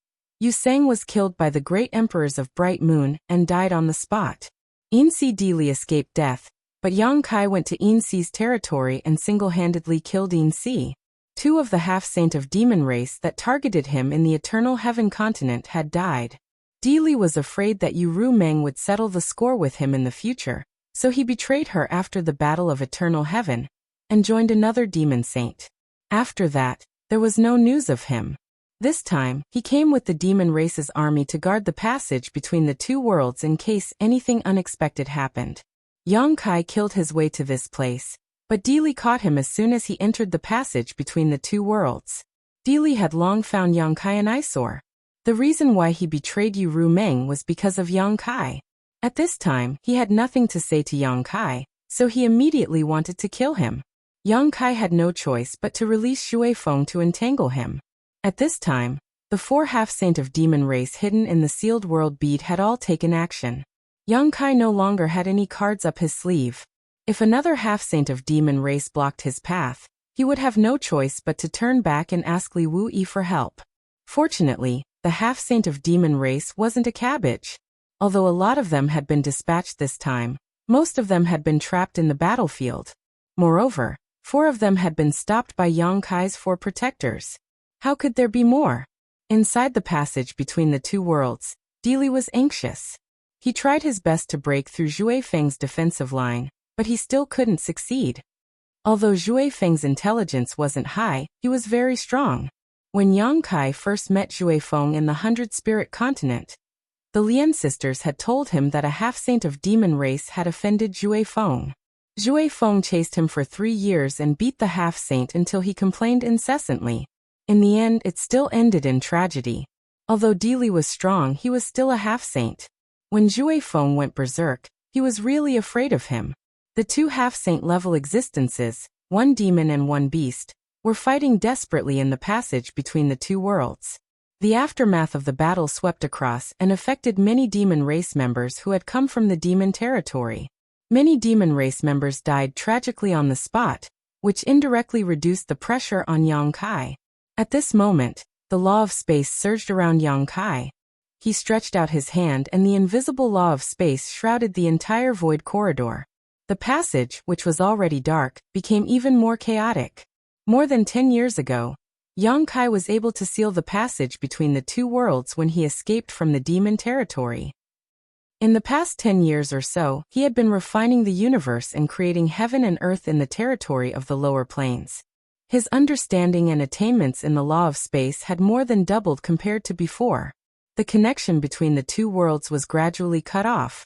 Yu Sang was killed by the great emperors of Bright Moon and died on the spot. Yin Si Dili escaped death, but Yang Kai went to Yin Si's territory and single-handedly killed Yin Si. 2 of the half-saint of demon race that targeted him in the Eternal Heaven continent had died. Dili was afraid that Yu Rumeng would settle the score with him in the future, so he betrayed her after the Battle of Eternal Heaven, and joined another demon saint. After that, there was no news of him. This time, he came with the demon race's army to guard the passage between the two worlds in case anything unexpected happened. Yang Kai killed his way to this place, But Li caught him as soon as he entered the passage between the two worlds. Li had long found Yang Kai an eyesore. The reason why he betrayed Ru Meng was because of Yang Kai. At this time, he had nothing to say to Yang Kai, so he immediately wanted to kill him. Yang Kai had no choice but to release Xue Feng to entangle him. At this time, the 4 half-saint of demon race hidden in the sealed world bead had all taken action. Yang Kai no longer had any cards up his sleeve. If another half-saint of demon race blocked his path, he would have no choice but to turn back and ask Li Wuyi for help. Fortunately, the half-saint of demon race wasn't a cabbage. Although a lot of them had been dispatched this time, most of them had been trapped in the battlefield. Moreover, 4 of them had been stopped by Yang Kai's 4 protectors. How could there be more? Inside the passage between the two worlds, Li was anxious. He tried his best to break through Xue Feng's defensive line, but he still couldn't succeed. Although Xue Feng's intelligence wasn't high, he was very strong. When Yang Kai first met Xue Feng in the 100 Spirit Continent, the Lian sisters had told him that a half-saint of demon race had offended Xue Feng. Xue Feng chased him for 3 years and beat the half-saint until he complained incessantly. In the end, it still ended in tragedy. Although Li was strong, he was still a half-saint. When Xue Feng went berserk, he was really afraid of him. The 2 half-saint level existences, 1 demon and 1 beast, were fighting desperately in the passage between the two worlds. The aftermath of the battle swept across and affected many demon race members who had come from the demon territory. Many demon race members died tragically on the spot, which indirectly reduced the pressure on Yang Kai. At this moment, the law of space surged around Yang Kai. He stretched out his hand and the invisible law of space shrouded the entire void corridor. The passage, which was already dark, became even more chaotic. More than 10 years ago, Yang Kai was able to seal the passage between the two worlds when he escaped from the demon territory. In the past 10 years or so, he had been refining the universe and creating heaven and earth in the territory of the lower planes. His understanding and attainments in the law of space had more than doubled compared to before. The connection between the two worlds was gradually cut off,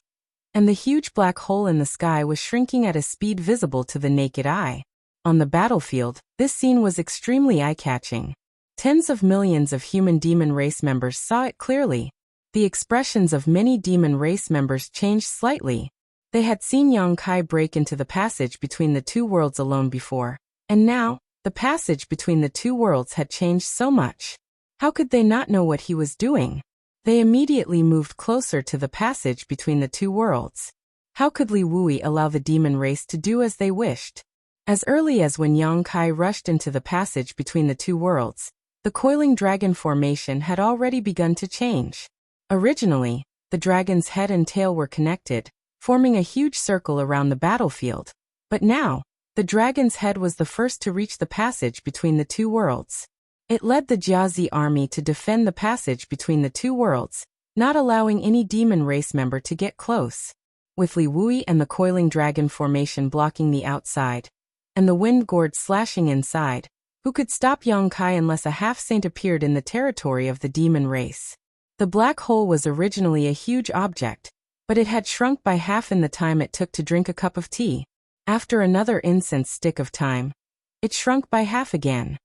and the huge black hole in the sky was shrinking at a speed visible to the naked eye. On the battlefield, this scene was extremely eye-catching. Tens of millions of human demon race members saw it clearly. The expressions of many demon race members changed slightly. They had seen Yang Kai break into the passage between the two worlds alone before, and now, the passage between the two worlds had changed so much. How could they not know what he was doing? They immediately moved closer to the passage between the two worlds. How could Li Wuyi allow the demon race to do as they wished? As early as when Yang Kai rushed into the passage between the two worlds, the coiling dragon formation had already begun to change. Originally, the dragon's head and tail were connected, forming a huge circle around the battlefield. But now, the dragon's head was the first to reach the passage between the two worlds. It led the Jiazi army to defend the passage between the two worlds, not allowing any demon race member to get close. With Li Wuyi and the coiling dragon formation blocking the outside, and the wind gourd slashing inside, who could stop Yang Kai unless a half-saint appeared in the territory of the demon race? The black hole was originally a huge object, but it had shrunk by half in the time it took to drink a cup of tea. After another incense stick of time, it shrunk by half again.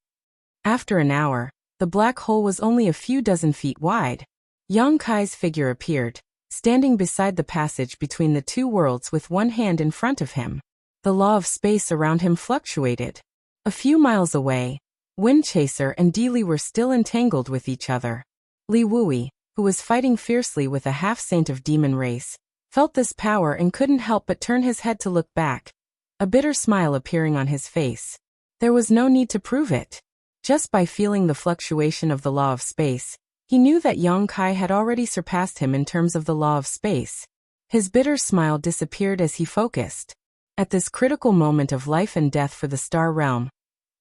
After an hour, the black hole was only a few dozen feet wide. Yang Kai's figure appeared, standing beside the passage between the two worlds with one hand in front of him. The law of space around him fluctuated. A few miles away, Windchaser and Li were still entangled with each other. Li Wuyi, who was fighting fiercely with a half-saint of demon race, felt this power and couldn't help but turn his head to look back, a bitter smile appearing on his face. There was no need to prove it. Just by feeling the fluctuation of the law of space, he knew that Yang Kai had already surpassed him in terms of the law of space. His bitter smile disappeared as he focused. At this critical moment of life and death for the Star Realm,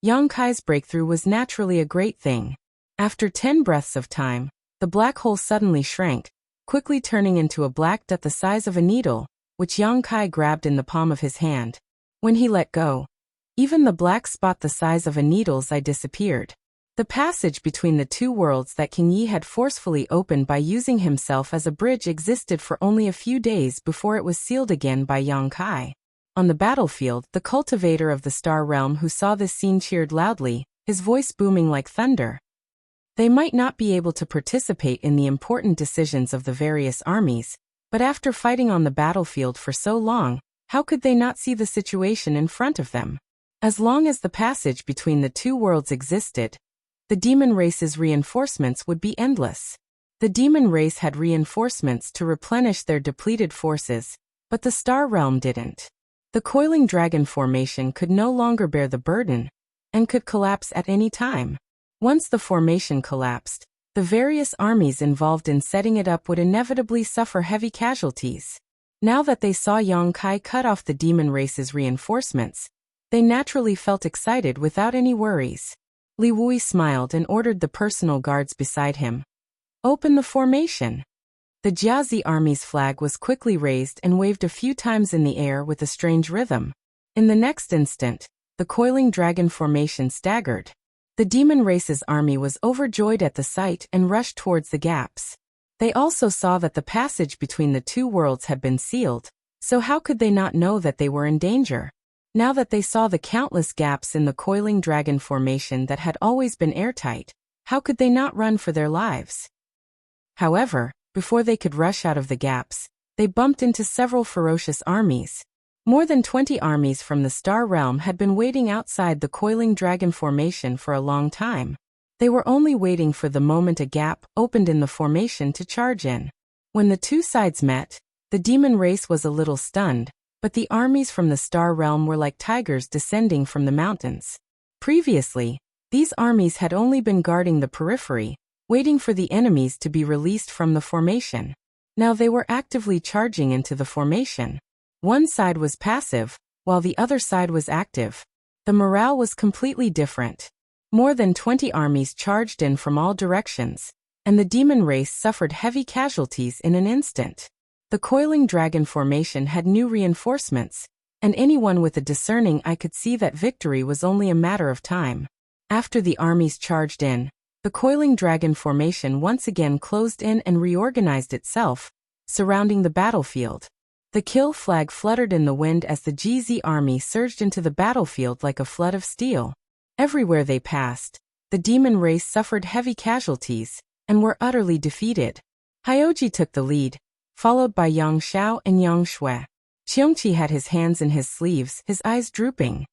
Yang Kai's breakthrough was naturally a great thing. After 10 breaths of time, the black hole suddenly shrank, quickly turning into a black dot the size of a needle, which Yang Kai grabbed in the palm of his hand. When he let go, even the black spot the size of a needle's eye disappeared. The passage between the two worlds that King Yi had forcefully opened by using himself as a bridge existed for only a few days before it was sealed again by Yang Kai. On the battlefield, the cultivator of the Star Realm who saw this scene cheered loudly, his voice booming like thunder. They might not be able to participate in the important decisions of the various armies, but after fighting on the battlefield for so long, how could they not see the situation in front of them? As long as the passage between the two worlds existed, the demon race's reinforcements would be endless. The demon race had reinforcements to replenish their depleted forces, but the Star Realm didn't. The coiling dragon formation could no longer bear the burden, and could collapse at any time. Once the formation collapsed, the various armies involved in setting it up would inevitably suffer heavy casualties. Now that they saw Yang Kai cut off the demon race's reinforcements, they naturally felt excited without any worries. Li Wui smiled and ordered the personal guards beside him. Open the formation. The Jiazi army's flag was quickly raised and waved a few times in the air with a strange rhythm. In the next instant, the coiling dragon formation staggered. The demon race's army was overjoyed at the sight and rushed towards the gaps. They also saw that the passage between the two worlds had been sealed, so how could they not know that they were in danger? Now that they saw the countless gaps in the coiling dragon formation that had always been airtight, how could they not run for their lives? However, before they could rush out of the gaps, they bumped into several ferocious armies. More than 20 armies from the Star Realm had been waiting outside the coiling dragon formation for a long time. They were only waiting for the moment a gap opened in the formation to charge in. When the two sides met, the demon race was a little stunned, but the armies from the Star Realm were like tigers descending from the mountains. Previously, these armies had only been guarding the periphery, waiting for the enemies to be released from the formation. Now they were actively charging into the formation. One side was passive, while the other side was active. The morale was completely different. More than 20 armies charged in from all directions, and the demon race suffered heavy casualties in an instant. The coiling dragon formation had new reinforcements, and anyone with a discerning eye could see that victory was only a matter of time. After the armies charged in, the coiling dragon formation once again closed in and reorganized itself, surrounding the battlefield. The kill flag fluttered in the wind as the GZ army surged into the battlefield like a flood of steel. Everywhere they passed, the demon race suffered heavy casualties, and were utterly defeated. Hyoji took the lead, followed by Yang Xiao and Yang Shui. Xiongqi had his hands in his sleeves, his eyes drooping.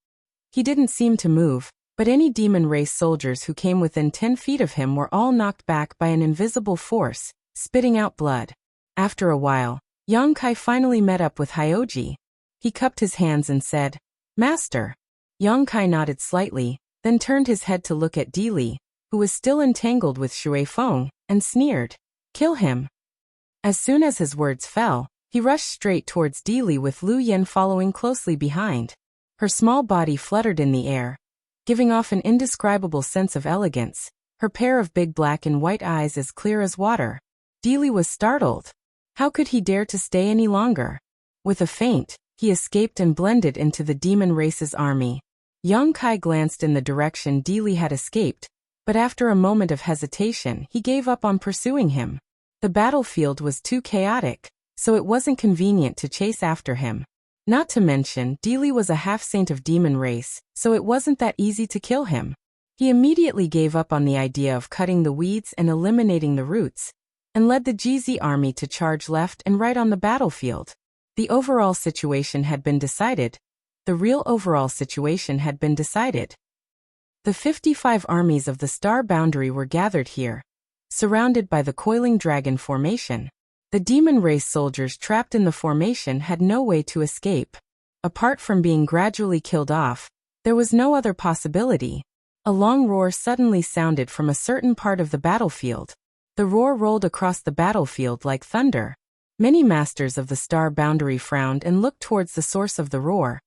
He didn't seem to move, but any demon race soldiers who came within 10 feet of him were all knocked back by an invisible force, spitting out blood. After a while, Yang Kai finally met up with Hyoji. He cupped his hands and said, "Master." Yang Kai nodded slightly, then turned his head to look at Di Li, who was still entangled with Shui Feng, and sneered, "Kill him." As soon as his words fell, he rushed straight towards Di Li with Lu Yen following closely behind. Her small body fluttered in the air, giving off an indescribable sense of elegance, her pair of big black and white eyes as clear as water. Di Li was startled. How could he dare to stay any longer? With a feint, he escaped and blended into the demon race's army. Yang Kai glanced in the direction Di Li had escaped, but after a moment of hesitation he gave up on pursuing him. The battlefield was too chaotic, so it wasn't convenient to chase after him. Not to mention, Di Li was a half-saint of demon race, so it wasn't that easy to kill him. He immediately gave up on the idea of cutting the weeds and eliminating the roots, and led the GZ army to charge left and right on the battlefield. The overall situation had been decided. The real overall situation had been decided. The 55 armies of the Star Boundary were gathered here, surrounded by the coiling dragon formation. The demon race soldiers trapped in the formation had no way to escape. Apart from being gradually killed off, there was no other possibility. A long roar suddenly sounded from a certain part of the battlefield. The roar rolled across the battlefield like thunder. Many masters of the Star Boundary frowned and looked towards the source of the roar,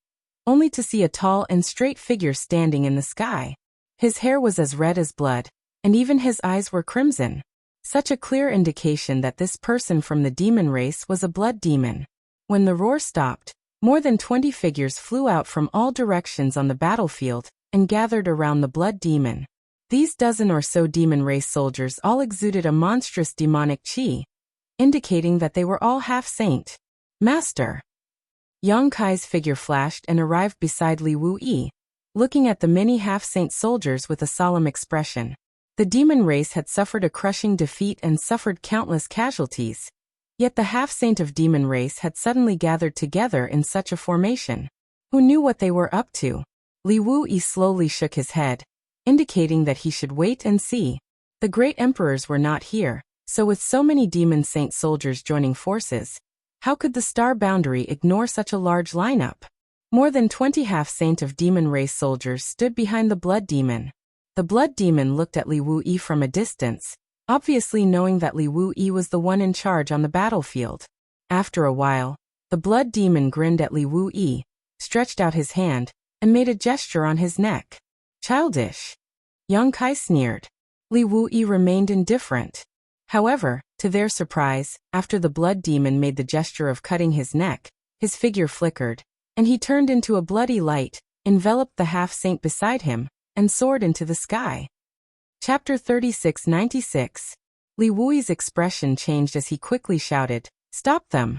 only to see a tall and straight figure standing in the sky. His hair was as red as blood, and even his eyes were crimson. Such a clear indication that this person from the demon race was a blood demon. When the roar stopped, more than 20 figures flew out from all directions on the battlefield and gathered around the blood demon. These dozen or so demon race soldiers all exuded a monstrous demonic chi, indicating that they were all half-saint. "Master!" Yang Kai's figure flashed and arrived beside Li Wuyi, looking at the many half-saint soldiers with a solemn expression. The demon race had suffered a crushing defeat and suffered countless casualties. Yet the half-saint of demon race had suddenly gathered together in such a formation. Who knew what they were up to? Li Wuyi slowly shook his head, indicating that he should wait and see. The great emperors were not here, so with so many demon saint soldiers joining forces, how could the star boundary ignore such a large lineup? More than 20 half-saint of demon race soldiers stood behind the blood demon. The blood demon looked at Li Wuyi from a distance, obviously knowing that Li Wuyi was the one in charge on the battlefield. After a while, the blood demon grinned at Li Wuyi, stretched out his hand, and made a gesture on his neck. Childish. Yang Kai sneered. Li Wuyi remained indifferent. However, to their surprise, after the blood demon made the gesture of cutting his neck, his figure flickered, and he turned into a bloody light, enveloped the half-saint beside him, and soared into the sky. Chapter 3696. Li Wuyi's expression changed as he quickly shouted, "Stop them!"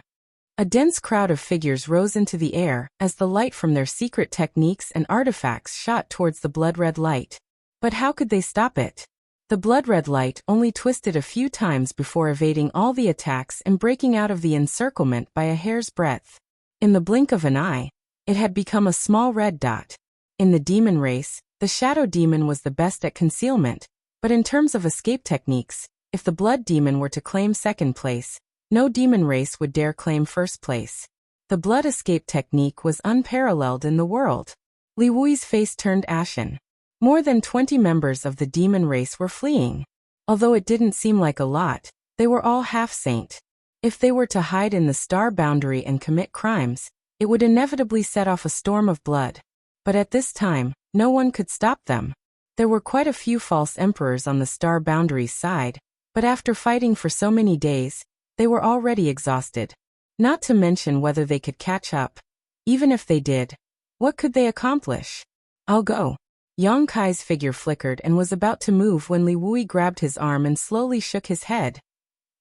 A dense crowd of figures rose into the air as the light from their secret techniques and artifacts shot towards the blood-red light. But how could they stop it? The blood-red light only twisted a few times before evading all the attacks and breaking out of the encirclement by a hair's breadth. In the blink of an eye, it had become a small red dot. In the demon race, the shadow demon was the best at concealment, but in terms of escape techniques, if the blood demon were to claim second place, no demon race would dare claim first place. The blood escape technique was unparalleled in the world. Li Wuyi's face turned ashen. More than 20 members of the demon race were fleeing. Although it didn't seem like a lot, they were all half-saint. If they were to hide in the star boundary and commit crimes, it would inevitably set off a storm of blood. But at this time, no one could stop them. There were quite a few false emperors on the star boundary's side, but after fighting for so many days, they were already exhausted. Not to mention whether they could catch up. Even if they did, what could they accomplish? "I'll go." Yang Kai's figure flickered and was about to move when Li Wuyi grabbed his arm and slowly shook his head.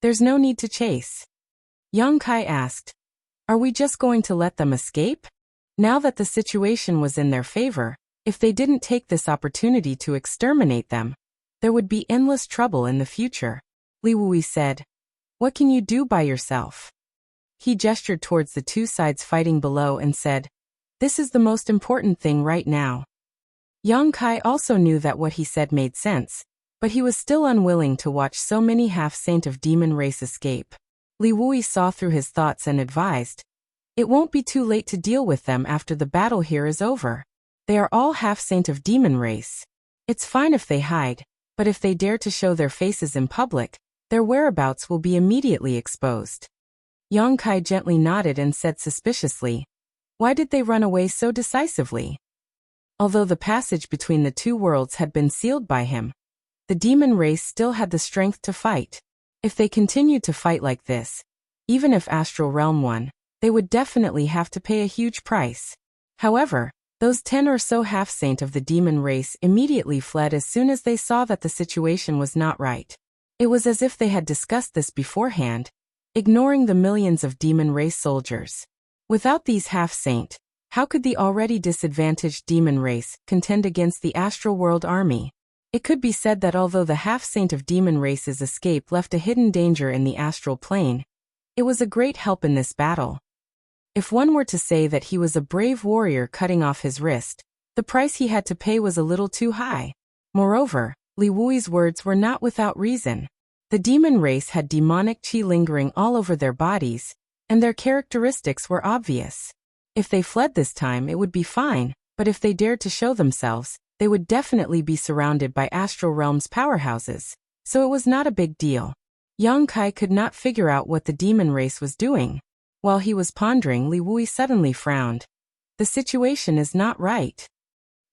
"There's no need to chase." Yang Kai asked, "Are we just going to let them escape?" Now that the situation was in their favor, if they didn't take this opportunity to exterminate them, there would be endless trouble in the future. Li Wuyi said, "What can you do by yourself?" He gestured towards the two sides fighting below and said, "This is the most important thing right now." Yang Kai also knew that what he said made sense, but he was still unwilling to watch so many half-saint of demon race escape. Li Wuyi saw through his thoughts and advised, "It won't be too late to deal with them after the battle here is over. They are all half-saint of demon race. It's fine if they hide, but if they dare to show their faces in public, their whereabouts will be immediately exposed." Yang Kai gently nodded and said suspiciously, "Why did they run away so decisively?" Although the passage between the two worlds had been sealed by him, the demon race still had the strength to fight. If they continued to fight like this, even if Astral Realm won, they would definitely have to pay a huge price. However, those 10 or so half-saint of the demon race immediately fled as soon as they saw that the situation was not right. It was as if they had discussed this beforehand, ignoring the millions of demon race soldiers. Without these half-saint, how could the already disadvantaged demon race contend against the Astral World army? It could be said that although the half-saint of demon race's escape left a hidden danger in the astral plane, it was a great help in this battle. If one were to say that he was a brave warrior cutting off his wrist, the price he had to pay was a little too high. Moreover, Li Wuyi's words were not without reason. The demon race had demonic qi lingering all over their bodies, and their characteristics were obvious. If they fled this time it would be fine, but if they dared to show themselves, they would definitely be surrounded by Astral Realm's powerhouses, so it was not a big deal. Yang Kai could not figure out what the demon race was doing. While he was pondering, Li Wuyi suddenly frowned. The situation is not right.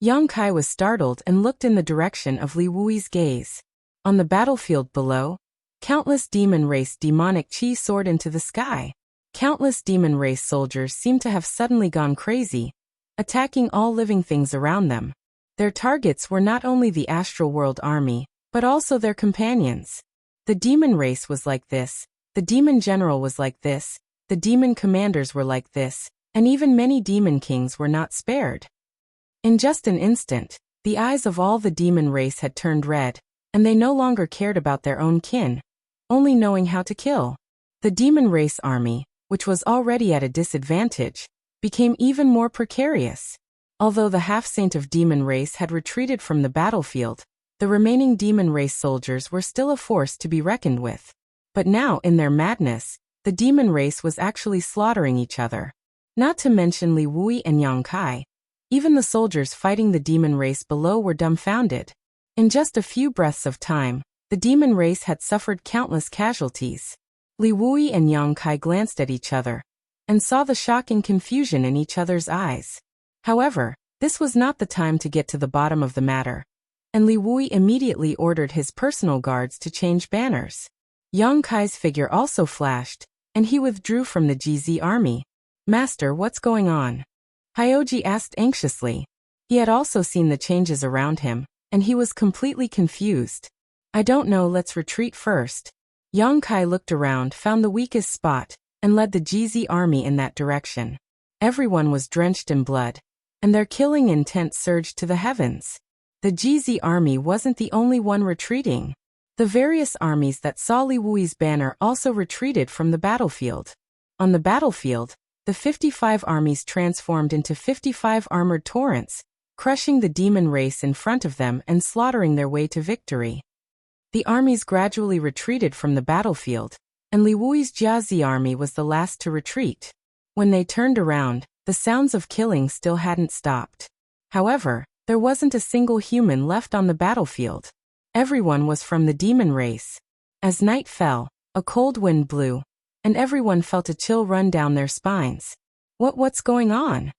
Yang Kai was startled and looked in the direction of Li Wuyi's gaze. On the battlefield below, countless demon race demonic qi soared into the sky. Countless demon race soldiers seemed to have suddenly gone crazy, attacking all living things around them. Their targets were not only the Astral World army, but also their companions. The demon race was like this, the demon general was like this, the demon commanders were like this, and even many demon kings were not spared. In just an instant, the eyes of all the demon race had turned red, and they no longer cared about their own kin, only knowing how to kill. The demon race army, which was already at a disadvantage, became even more precarious. Although the half-saint of demon race had retreated from the battlefield, the remaining demon race soldiers were still a force to be reckoned with. But now, in their madness, the demon race was actually slaughtering each other. Not to mention Li Wui and Yang Kai. Even the soldiers fighting the demon race below were dumbfounded. In just a few breaths of time, the demon race had suffered countless casualties. Li Wui and Yang Kai glanced at each other and saw the shocking confusion in each other's eyes. However, this was not the time to get to the bottom of the matter, and Li Wui immediately ordered his personal guards to change banners. Yang Kai's figure also flashed, and he withdrew from the GZ army. "Master, what's going on?" Hyoji asked anxiously. He had also seen the changes around him, and he was completely confused. "I don't know, let's retreat first." Yang Kai looked around, found the weakest spot, and led the GZ army in that direction. Everyone was drenched in blood, and their killing intent surged to the heavens. The GZ army wasn't the only one retreating. The various armies that saw Li Wui's banner also retreated from the battlefield. On the battlefield, the 55 armies transformed into 55 armored torrents, crushing the demon race in front of them and slaughtering their way to victory. The armies gradually retreated from the battlefield, and Li Wui's Jiazi army was the last to retreat. When they turned around, the sounds of killing still hadn't stopped. However, there wasn't a single human left on the battlefield. Everyone was from the demon race. As night fell, a cold wind blew, and everyone felt a chill run down their spines. What's going on?"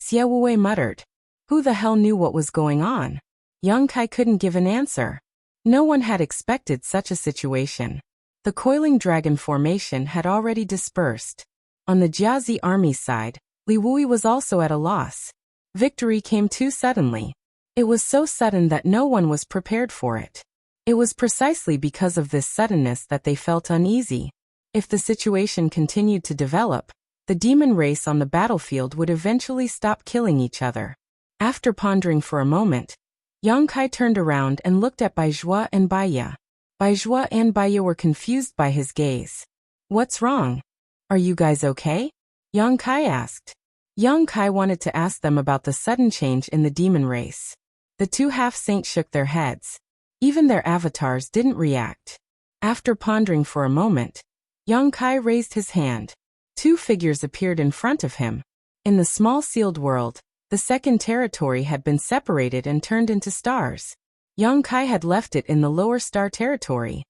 Xie Wuwei muttered. Who the hell knew what was going on? Yang Kai couldn't give an answer. No one had expected such a situation. The coiling dragon formation had already dispersed. On the Jiazi army side, Li Wui was also at a loss. Victory came too suddenly. It was so sudden that no one was prepared for it. It was precisely because of this suddenness that they felt uneasy. If the situation continued to develop, the demon race on the battlefield would eventually stop killing each other. After pondering for a moment, Yang Kai turned around and looked at Baizhua and Baiya. Baizhua and Baiya were confused by his gaze. "What's wrong? Are you guys okay?" Yang Kai asked. Yang Kai wanted to ask them about the sudden change in the demon race. The two half-saints shook their heads. Even their avatars didn't react. After pondering for a moment, Yang Kai raised his hand. Two figures appeared in front of him. In the small sealed world, the second territory had been separated and turned into stars. Yang Kai had left it in the lower star territory.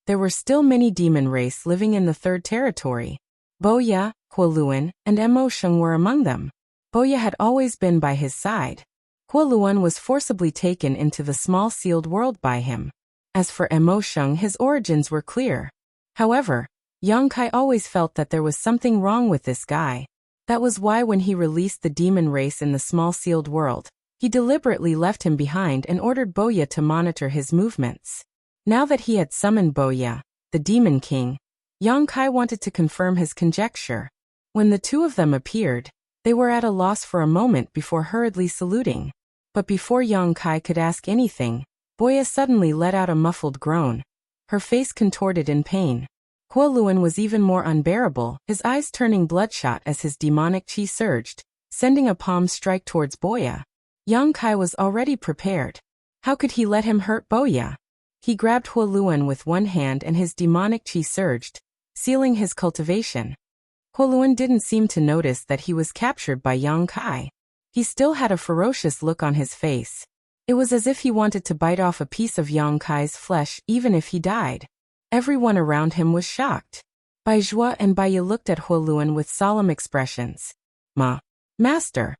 There were still many demon race living in the third territory. Boya, Huoluan, and Mo Sheng were among them. Boya had always been by his side. Huoluan was forcibly taken into the small sealed world by him. As for Mo Sheng, his origins were clear. However, Yang Kai always felt that there was something wrong with this guy. That was why when he released the demon race in the small sealed world, he deliberately left him behind and ordered Boya to monitor his movements. Now that he had summoned Boya, the demon king, Yang Kai wanted to confirm his conjecture. When the two of them appeared, they were at a loss for a moment before hurriedly saluting. But before Yang Kai could ask anything, Boya suddenly let out a muffled groan. Her face contorted in pain. Huoluan was even more unbearable, his eyes turning bloodshot as his demonic chi surged, sending a palm strike towards Boya. Yang Kai was already prepared. How could he let him hurt Boya? He grabbed Huoluan with one hand and his demonic chi surged, sealing his cultivation. Huoluan didn't seem to notice that he was captured by Yang Kai. He still had a ferocious look on his face. It was as if he wanted to bite off a piece of Yang Kai's flesh even if he died. Everyone around him was shocked. Baizhua and Baiya looked at Huoluan with solemn expressions. Master.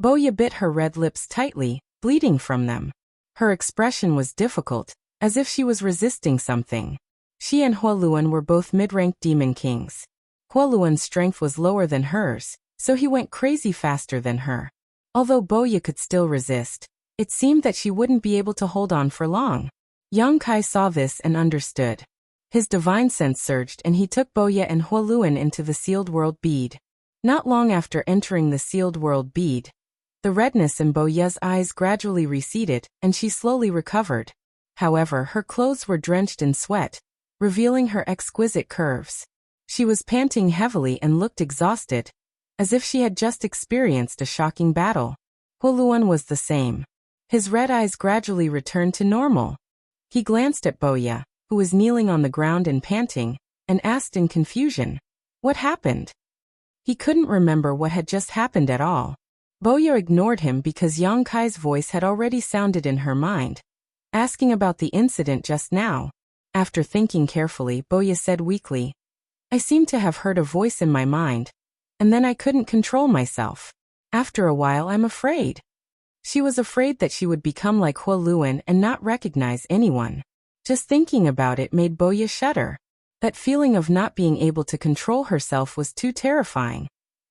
Boya bit her red lips tightly, bleeding from them. Her expression was difficult, as if she was resisting something. She and Huoluan were both mid-ranked demon kings. Huoluan's strength was lower than hers, so he went crazy faster than her. Although Boya could still resist, it seemed that she wouldn't be able to hold on for long. Yang Kai saw this and understood. His divine sense surged and he took Boya and Huoluan into the sealed world bead. Not long after entering the sealed world bead, the redness in Bo Ye's eyes gradually receded, and she slowly recovered. However, her clothes were drenched in sweat, revealing her exquisite curves. She was panting heavily and looked exhausted, as if she had just experienced a shocking battle. Huoluan was the same. His red eyes gradually returned to normal. He glanced at Bo Ye, who was kneeling on the ground and panting, and asked in confusion, "What happened?" He couldn't remember what had just happened at all. Bo Ye ignored him because Yang Kai's voice had already sounded in her mind, asking about the incident just now. After thinking carefully, Bo Ye said weakly, "I seem to have heard a voice in my mind, and then I couldn't control myself. After a while I'm afraid." She was afraid that she would become like Huoluan and not recognize anyone. Just thinking about it made Bo Ye shudder. That feeling of not being able to control herself was too terrifying,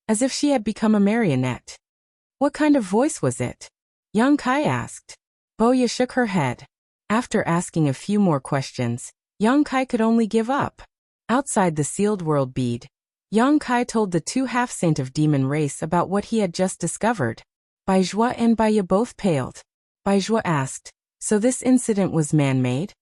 as if she had become a marionette. "What kind of voice was it?" Yang Kai asked. Bo Ye shook her head. After asking a few more questions, Yang Kai could only give up. Outside the sealed world bead, Yang Kai told the two half-saint of demon race about what he had just discovered. Baizhua and Bai Ye both paled. Baizhua asked, "So this incident was man-made?"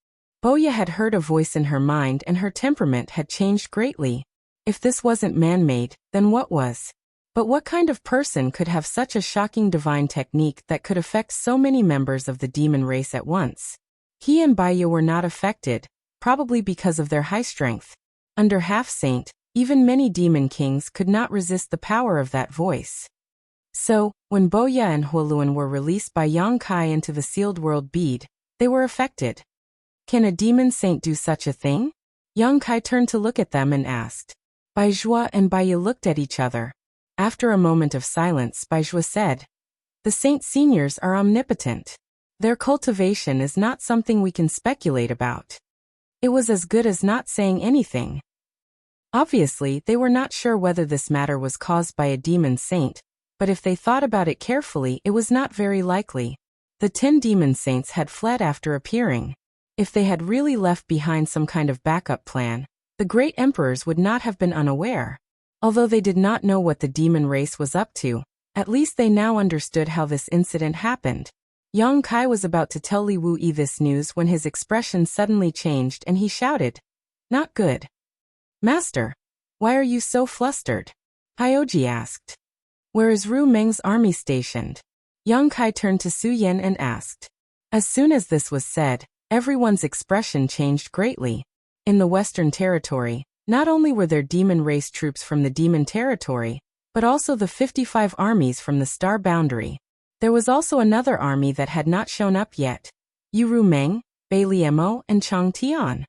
Bo Ye had heard a voice in her mind and her temperament had changed greatly. If this wasn't man-made, then what was? But what kind of person could have such a shocking divine technique that could affect so many members of the demon race at once? He and Bai Ye were not affected, probably because of their high strength. Under half-saint, even many demon kings could not resist the power of that voice. So, when Bo Ye and Huoluan were released by Yang Kai into the sealed world bead, they were affected. Can a demon saint do such a thing? Yang Kai turned to look at them and asked. Baizhua and Bai Ye looked at each other. After a moment of silence, Baizhua said, "The saint seniors are omnipotent. Their cultivation is not something we can speculate about." It was as good as not saying anything. Obviously, they were not sure whether this matter was caused by a demon saint, but if they thought about it carefully, it was not very likely. The 10 demon saints had fled after appearing. If they had really left behind some kind of backup plan, the great emperors would not have been unaware. Although they did not know what the demon race was up to, at least they now understood how this incident happened. Yang Kai was about to tell Li Wuyi this news when his expression suddenly changed and he shouted, "Not good." "Master, why are you so flustered?" Hyoji asked. "Where is Ru Meng's army stationed?" Yang Kai turned to Su Yan and asked. As soon as this was said, everyone's expression changed greatly. In the Western Territory, not only were there demon race troops from the demon territory, but also the 55 armies from the star boundary. There was also another army that had not shown up yet. Ru Meng, Bai Liemo, and Chang Tian.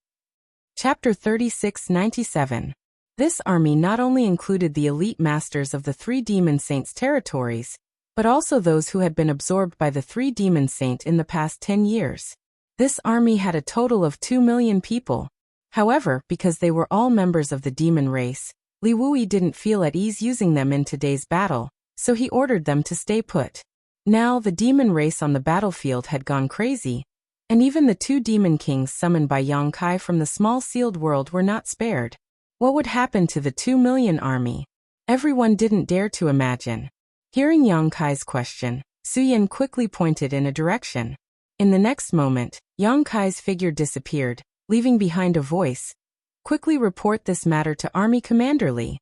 Chapter 3697. This army not only included the elite masters of the 3 demon saints' territories, but also those who had been absorbed by the 3 demon saint in the past 10 years. This army had a total of 2 million people. However, because they were all members of the demon race, Li Wuyi didn't feel at ease using them in today's battle, so he ordered them to stay put. Now the demon race on the battlefield had gone crazy, and even the 2 demon kings summoned by Yang Kai from the small sealed world were not spared. What would happen to the 2 million army? Everyone didn't dare to imagine. Hearing Yang Kai's question, Su Yan quickly pointed in a direction. In the next moment, Yang Kai's figure disappeared, leaving behind a voice. "Quickly report this matter to Army Commander Li."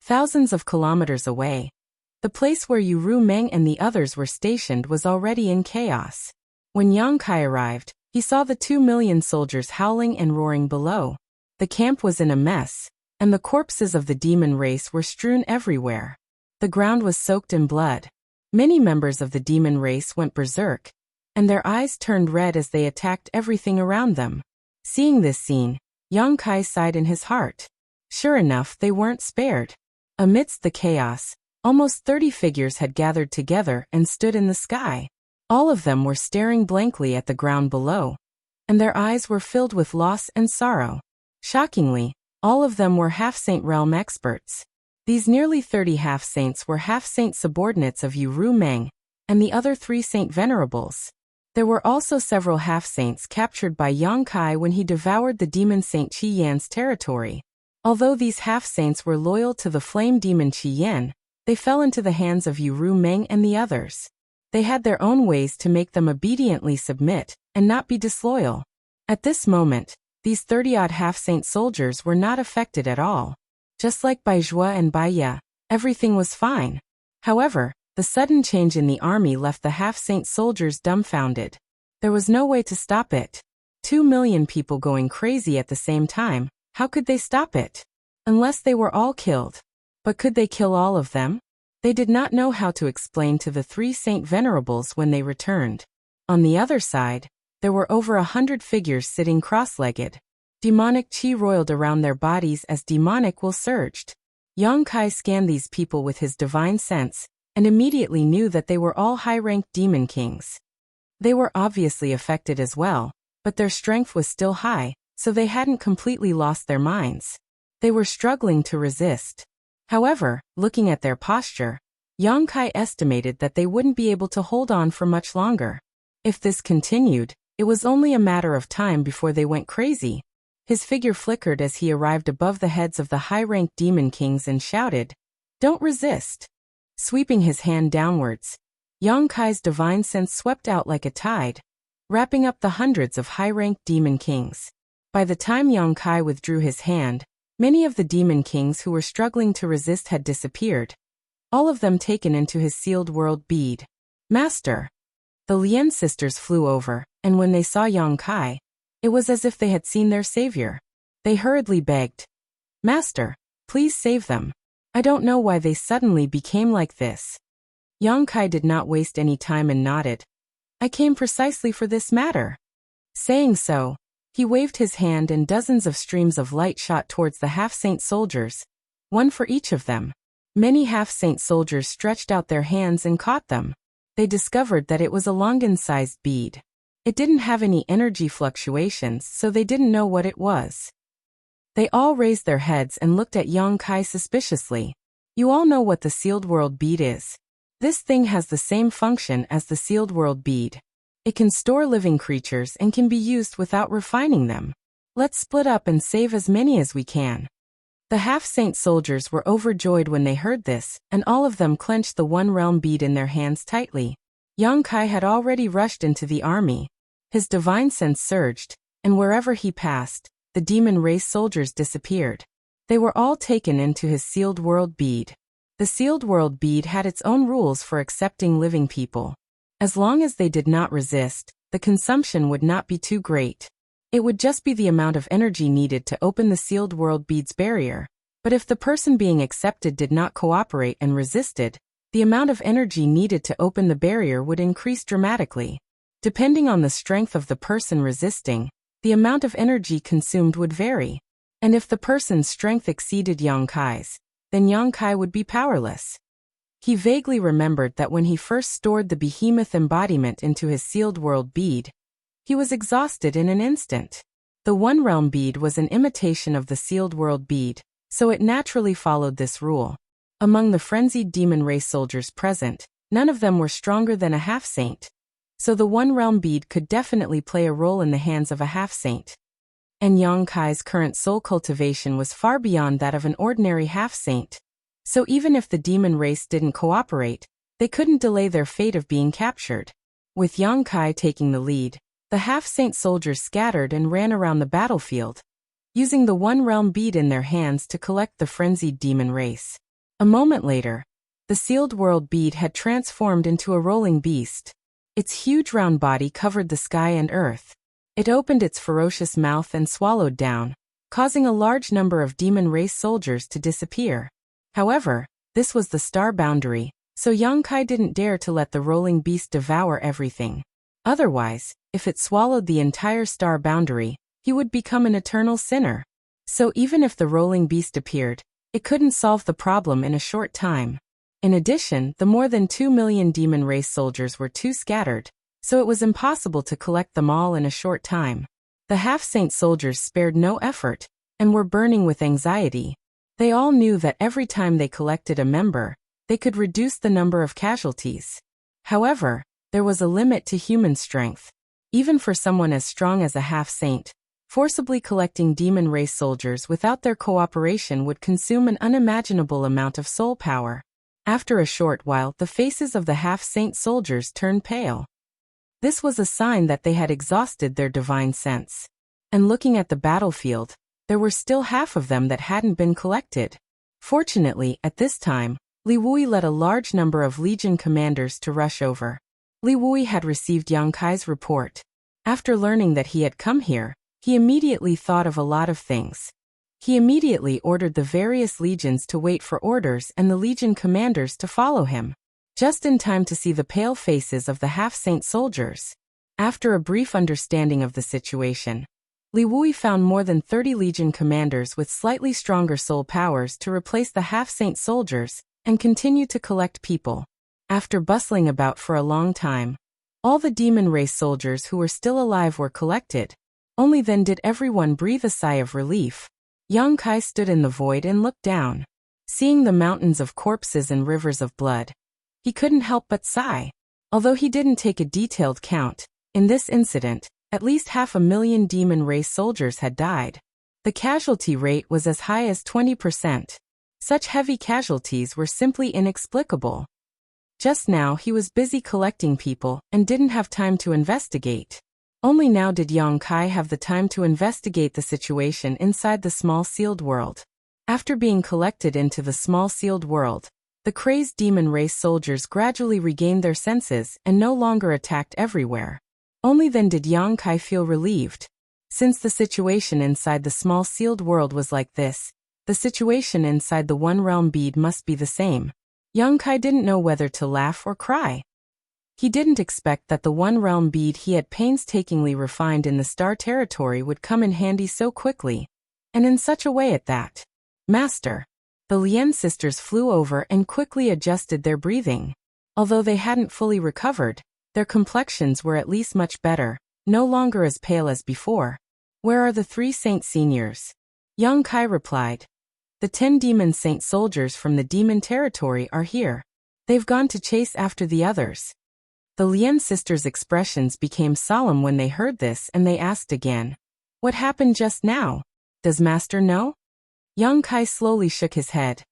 Thousands of kilometers away, the place where Ru Meng and the others were stationed was already in chaos. When Yang Kai arrived, he saw the 2 million soldiers howling and roaring below. The camp was in a mess, and the corpses of the demon race were strewn everywhere. The ground was soaked in blood. Many members of the demon race went berserk, and their eyes turned red as they attacked everything around them. Seeing this scene, Yang Kai sighed in his heart. Sure enough, they weren't spared. Amidst the chaos, almost 30 figures had gathered together and stood in the sky. All of them were staring blankly at the ground below, and their eyes were filled with loss and sorrow. Shockingly, all of them were half-saint realm experts. These nearly 30 half-saints were half-saint subordinates of Ru Meng, and the other 3 saint venerables. There were also several half-saints captured by Yang Kai when he devoured the demon saint Qi Yan's territory. Although these half-saints were loyal to the flame demon Qi Yan, they fell into the hands of Yu Ru Meng and the others. They had their own ways to make them obediently submit and not be disloyal. At this moment, these 30-odd half-saint soldiers were not affected at all. Just like Bai Zhua and Bai Ya, everything was fine. However, the sudden change in the army left the half-saint soldiers dumbfounded. There was no way to stop it. 2 million people going crazy at the same time, how could they stop it? Unless they were all killed. But could they kill all of them? They did not know how to explain to the 3 Saint Venerables when they returned. On the other side, there were over 100 figures sitting cross-legged. Demonic qi roiled around their bodies as demonic will surged. Yang Kai scanned these people with his divine sense, and immediately knew that they were all high-ranked demon kings. They were obviously affected as well, but their strength was still high, so they hadn't completely lost their minds. They were struggling to resist. However, looking at their posture, Yang Kai estimated that they wouldn't be able to hold on for much longer. If this continued, it was only a matter of time before they went crazy. His figure flickered as he arrived above the heads of the high-ranked demon kings and shouted, "Don't resist!" Sweeping his hand downwards, Yang Kai's divine sense swept out like a tide, wrapping up the hundreds of high-ranked demon kings. By the time Yang Kai withdrew his hand, many of the demon kings who were struggling to resist had disappeared, all of them taken into his sealed world bead. "Master!" The Lien sisters flew over, and when they saw Yang Kai, it was as if they had seen their savior. They hurriedly begged, "Master, please save them. I don't know why they suddenly became like this." Yang Kai did not waste any time and nodded. "I came precisely for this matter." Saying so, he waved his hand and dozens of streams of light shot towards the half-saint soldiers, one for each of them. Many half-saint soldiers stretched out their hands and caught them. They discovered that it was a Longan-sized bead. It didn't have any energy fluctuations, so they didn't know what it was. They all raised their heads and looked at Yang Kai suspiciously. "You all know what the sealed world bead is. This thing has the same function as the sealed world bead. It can store living creatures and can be used without refining them. Let's split up and save as many as we can." The half-saint soldiers were overjoyed when they heard this, and all of them clenched the one realm bead in their hands tightly. Yang Kai had already rushed into the army. His divine sense surged, and wherever he passed, the demon race soldiers disappeared. They were all taken into his sealed world bead. The sealed world bead had its own rules for accepting living people. As long as they did not resist, the consumption would not be too great. It would just be the amount of energy needed to open the sealed world bead's barrier. But if the person being accepted did not cooperate and resisted, the amount of energy needed to open the barrier would increase dramatically. Depending on the strength of the person resisting, the amount of energy consumed would vary. And if the person's strength exceeded Yang Kai's, then Yang Kai would be powerless. He vaguely remembered that when he first stored the behemoth embodiment into his sealed world bead, he was exhausted in an instant. The One Realm bead was an imitation of the sealed world bead, so it naturally followed this rule. Among the frenzied demon race soldiers present, none of them were stronger than a half-saint. So the One Realm bead could definitely play a role in the hands of a half-saint. And Yang Kai's current soul cultivation was far beyond that of an ordinary half-saint. So even if the demon race didn't cooperate, they couldn't delay their fate of being captured. With Yang Kai taking the lead, the half-saint soldiers scattered and ran around the battlefield, using the One Realm bead in their hands to collect the frenzied demon race. A moment later, the sealed world bead had transformed into a rolling beast. Its huge round body covered the sky and earth. It opened its ferocious mouth and swallowed down, causing a large number of demon race soldiers to disappear. However, this was the star boundary, so Yang Kai didn't dare to let the rolling beast devour everything. Otherwise, if it swallowed the entire star boundary, he would become an eternal sinner. So even if the rolling beast appeared, it couldn't solve the problem in a short time. In addition, the more than 2 million demon race soldiers were too scattered, so it was impossible to collect them all in a short time. The half-saint soldiers spared no effort, and were burning with anxiety. They all knew that every time they collected a member, they could reduce the number of casualties. However, there was a limit to human strength. Even for someone as strong as a half-saint, Forcibly collecting demon race soldiers without their cooperation would consume an unimaginable amount of soul power. After a short while, the faces of the half-saint soldiers turned pale. This was a sign that they had exhausted their divine sense. And looking at the battlefield, there were still half of them that hadn't been collected. Fortunately, at this time, Li Wui led a large number of legion commanders to rush over. Li Wui had received Yang Kai's report. After learning that he had come here, he immediately thought of a lot of things. He immediately ordered the various legions to wait for orders and the legion commanders to follow him, just in time to see the pale faces of the half-saint soldiers. After a brief understanding of the situation, Li Wui found more than 30 legion commanders with slightly stronger soul powers to replace the half-saint soldiers and continue to collect people. After bustling about for a long time, all the demon race soldiers who were still alive were collected. Only then did everyone breathe a sigh of relief. Yang Kai stood in the void and looked down. Seeing the mountains of corpses and rivers of blood, he couldn't help but sigh. Although he didn't take a detailed count, in this incident, at least 500,000 demon race soldiers had died. The casualty rate was as high as 20%. Such heavy casualties were simply inexplicable. Just now he was busy collecting people and didn't have time to investigate. Only now did Yang Kai have the time to investigate the situation inside the small sealed world. After being collected into the small sealed world, the crazed demon race soldiers gradually regained their senses and no longer attacked everywhere. Only then did Yang Kai feel relieved. Since the situation inside the small sealed world was like this, the situation inside the One Realm bead must be the same. Yang Kai didn't know whether to laugh or cry. He didn't expect that the One Realm bead he had painstakingly refined in the Star Territory would come in handy so quickly, and in such a way at that. Master. The Lien sisters flew over and quickly adjusted their breathing. Although they hadn't fully recovered, their complexions were at least much better, no longer as pale as before. Where are the 3 saint seniors? Yang Kai replied. The 10 demon saint soldiers from the demon territory are here. They've gone to chase after the others. The Lien sisters' expressions became solemn when they heard this and they asked again. What happened just now? Does Master know? Yang Kai slowly shook his head.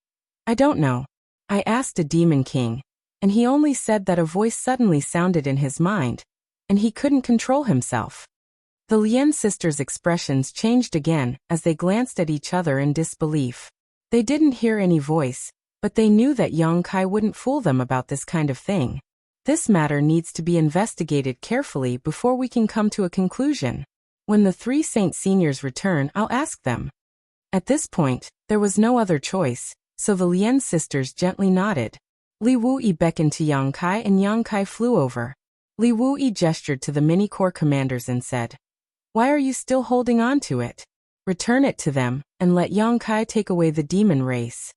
I don't know. I asked a demon king, and he only said that a voice suddenly sounded in his mind, and he couldn't control himself. The Lien sisters' expressions changed again as they glanced at each other in disbelief. They didn't hear any voice, but they knew that Yang Kai wouldn't fool them about this kind of thing. This matter needs to be investigated carefully before we can come to a conclusion. When the 3 saint seniors return, I'll ask them. At this point, there was no other choice, so the Lien sisters gently nodded. Li Wui beckoned to Yang Kai and Yang Kai flew over. Li Wui gestured to the mini-corps commanders and said, Why are you still holding on to it? Return it to them, and let Yang Kai take away the demon race.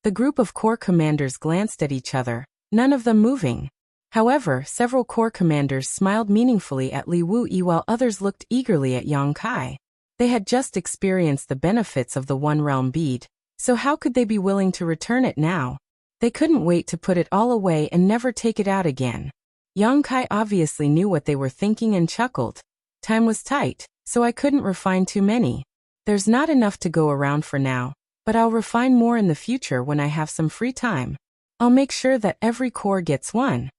The group of corps commanders glanced at each other, none of them moving. However, several corps commanders smiled meaningfully at Li Wui while others looked eagerly at Yang Kai. They had just experienced the benefits of the One Realm bead, so how could they be willing to return it now? They couldn't wait to put it all away and never take it out again. Yang Kai obviously knew what they were thinking and chuckled. Time was tight, so I couldn't refine too many. There's not enough to go around for now, but I'll refine more in the future when I have some free time. I'll make sure that every corps gets one.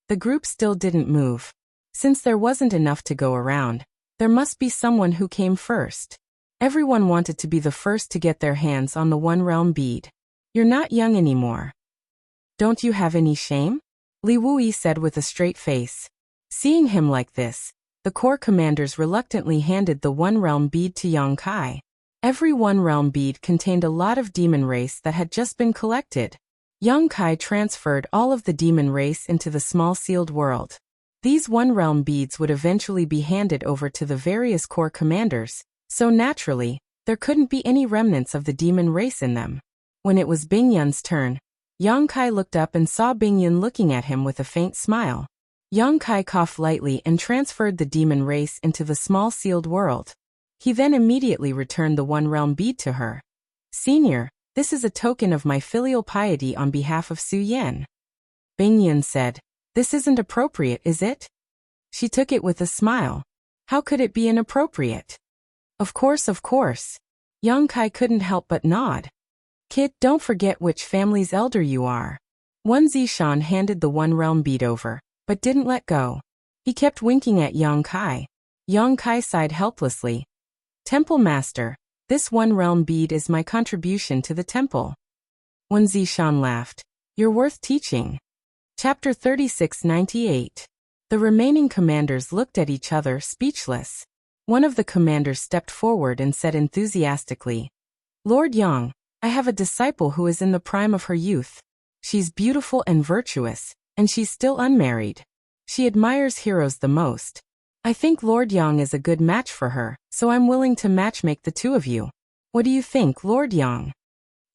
The group still didn't move. Since there wasn't enough to go around, there must be someone who came first. Everyone wanted to be the first to get their hands on the One Realm bead. You're not young anymore. Don't you have any shame? Li Wui said with a straight face. Seeing him like this, the corps commanders reluctantly handed the One Realm bead to Yang Kai. Every One Realm bead contained a lot of demon race that had just been collected. Yang Kai transferred all of the demon race into the small sealed world. These One Realm beads would eventually be handed over to the various corps commanders, so naturally, there couldn't be any remnants of the demon race in them. When it was Bingyun's turn, Yang Kai looked up and saw Bingyun looking at him with a faint smile. Yang Kai coughed lightly and transferred the demon race into the small sealed world. He then immediately returned the One Realm bead to her. Senior, this is a token of my filial piety on behalf of Su Yan. Bingyun said, This isn't appropriate, is it? She took it with a smile. How could it be inappropriate? Of course, of course. Yang Kai couldn't help but nod. Kid, don't forget which family's elder you are. One Zishan handed the one realm bead over, but didn't let go. He kept winking at Yang Kai. Yang Kai sighed helplessly. Temple Master, this one realm bead is my contribution to the temple. One Zishan laughed. You're worth teaching. Chapter 3698. The remaining commanders looked at each other, speechless. One of the commanders stepped forward and said enthusiastically, Lord Yang, I have a disciple who is in the prime of her youth. She's beautiful and virtuous, and she's still unmarried. She admires heroes the most. I think Lord Yang is a good match for her, so I'm willing to matchmake the two of you. What do you think, Lord Yang?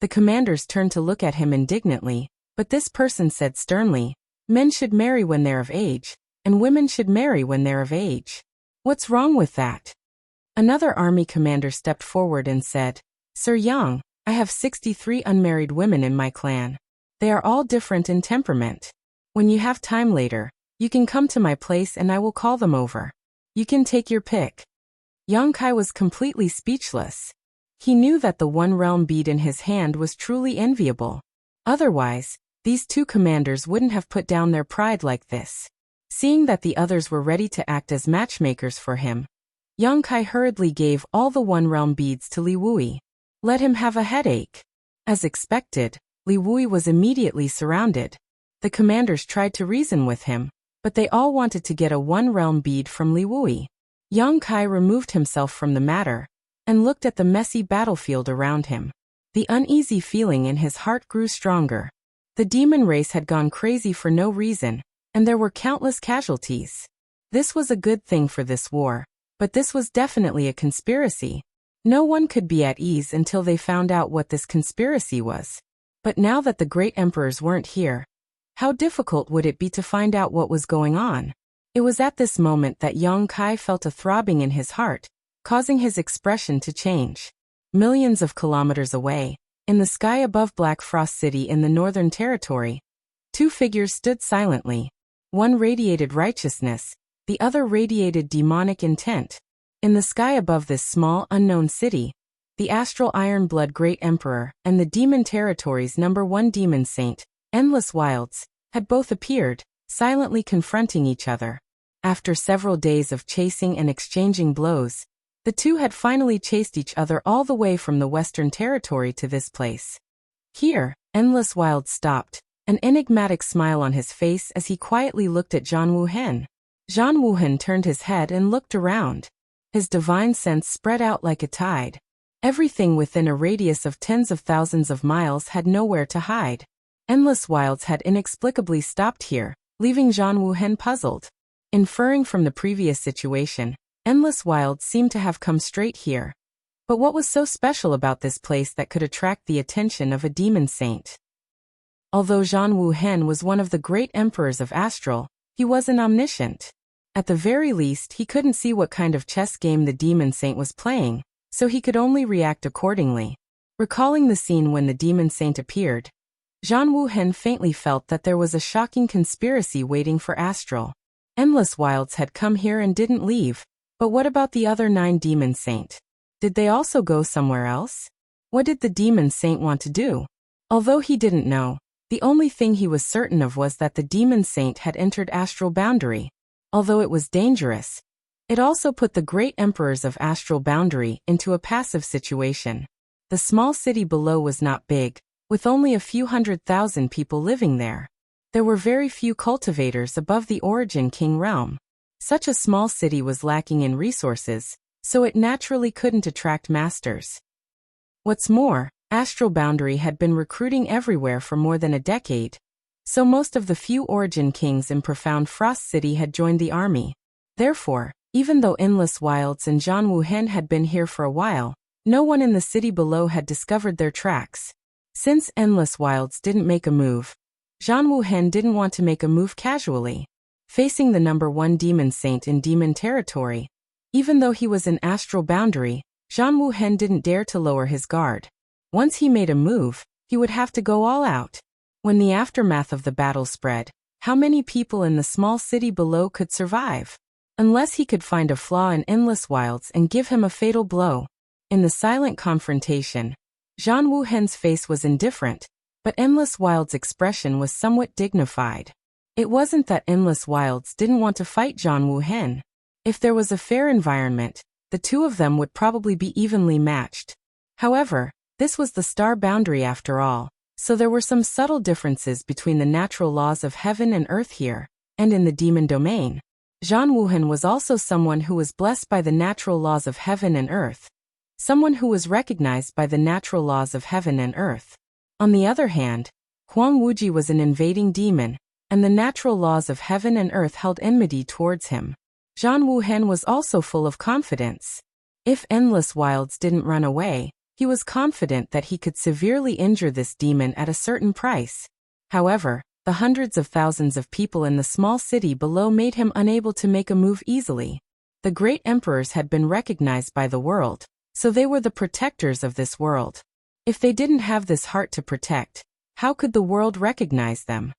The commanders turned to look at him indignantly, but this person said sternly, Men should marry when they're of age, and women should marry when they're of age. What's wrong with that? Another army commander stepped forward and said, Sir Yang, I have 63 unmarried women in my clan. They are all different in temperament. When you have time later, you can come to my place and I will call them over. You can take your pick. Yang Kai was completely speechless. He knew that the one realm bead in his hand was truly enviable. Otherwise, these two commanders wouldn't have put down their pride like this. Seeing that the others were ready to act as matchmakers for him, Yang Kai hurriedly gave all the one realm beads to Li Wui. Let him have a headache. As expected, Li Wui was immediately surrounded. The commanders tried to reason with him, but they all wanted to get a one realm bead from Li Wui. Yang Kai removed himself from the matter and looked at the messy battlefield around him. The uneasy feeling in his heart grew stronger. The demon race had gone crazy for no reason, and there were countless casualties. This was a good thing for this war, but this was definitely a conspiracy. No one could be at ease until they found out what this conspiracy was. But now that the great emperors weren't here, how difficult would it be to find out what was going on? It was at this moment that Yang Kai felt a throbbing in his heart, causing his expression to change. Millions of kilometers away, in the sky above Black Frost City in the Northern Territory, two figures stood silently. One radiated righteousness, the other radiated demonic intent. In the sky above this small, unknown city, the astral Iron-Blood Great Emperor and the Demon Territory's #1 demon saint, Endless Wilds, had both appeared, silently confronting each other. After several days of chasing and exchanging blows, the two had finally chased each other all the way from the Western Territory to this place. Here, Endless Wilds stopped, an enigmatic smile on his face as he quietly looked at Zhan Wuhen. Zhan Wuhen turned his head and looked around. His divine sense spread out like a tide. Everything within a radius of tens of thousands of miles had nowhere to hide. Endless Wilds had inexplicably stopped here, leaving Zhan Wuhen puzzled. Inferring from the previous situation, Endless Wilds seemed to have come straight here. But what was so special about this place that could attract the attention of a demon saint? Although Zhan Wuhen was one of the great emperors of Astral, he wasn't omniscient. At the very least, he couldn't see what kind of chess game the demon saint was playing, so he could only react accordingly. Recalling the scene when the demon saint appeared, Zhan Wuhen faintly felt that there was a shocking conspiracy waiting for Astral. Endless Wilds had come here and didn't leave, but what about the other 9 demon saint? Did they also go somewhere else? What did the demon saint want to do? Although he didn't know, the only thing he was certain of was that the demon saint had entered Astral Boundary. Although it was dangerous, it also put the great emperors of Astral Boundary into a passive situation. The small city below was not big, with only a few 100,000 people living there. There were very few cultivators above the Origin King realm. Such a small city was lacking in resources, so it naturally couldn't attract masters. What's more, Astral Boundary had been recruiting everywhere for more than a decade, so most of the few Origin Kings in Profound Frost City had joined the army. Therefore, even though Endless Wilds and Zhan Wuhen had been here for a while, no one in the city below had discovered their tracks. Since Endless Wilds didn't make a move, Zhan Wuhen didn't want to make a move casually. Facing the #1 demon saint in Demon Territory, even though he was in Astral Boundary, Zhan Wuhen didn't dare to lower his guard. Once he made a move, he would have to go all out. When the aftermath of the battle spread, how many people in the small city below could survive? unless he could find a flaw in Endless Wilds and give him a fatal blow. In the silent confrontation, Zhang Wuhen's face was indifferent, but Endless Wilds' expression was somewhat dignified. It wasn't that Endless Wilds didn't want to fight Zhang Wuhen. If there was a fair environment, the two of them would probably be evenly matched. However, this was the star boundary after all, so there were some subtle differences between the natural laws of heaven and earth here, and in the demon domain. Zhang Wuhen was also someone who was blessed by the natural laws of heaven and earth, someone who was recognized by the natural laws of heaven and earth. On the other hand, Huang Wuji was an invading demon, and the natural laws of heaven and earth held enmity towards him. Zhang Wuhen was also full of confidence. If Endless Wilds didn't run away, he was confident that he could severely injure this demon at a certain price. However, the hundreds of thousands of people in the small city below made him unable to make a move easily. The great emperors had been recognized by the world, so they were the protectors of this world. If they didn't have this heart to protect, how could the world recognize them?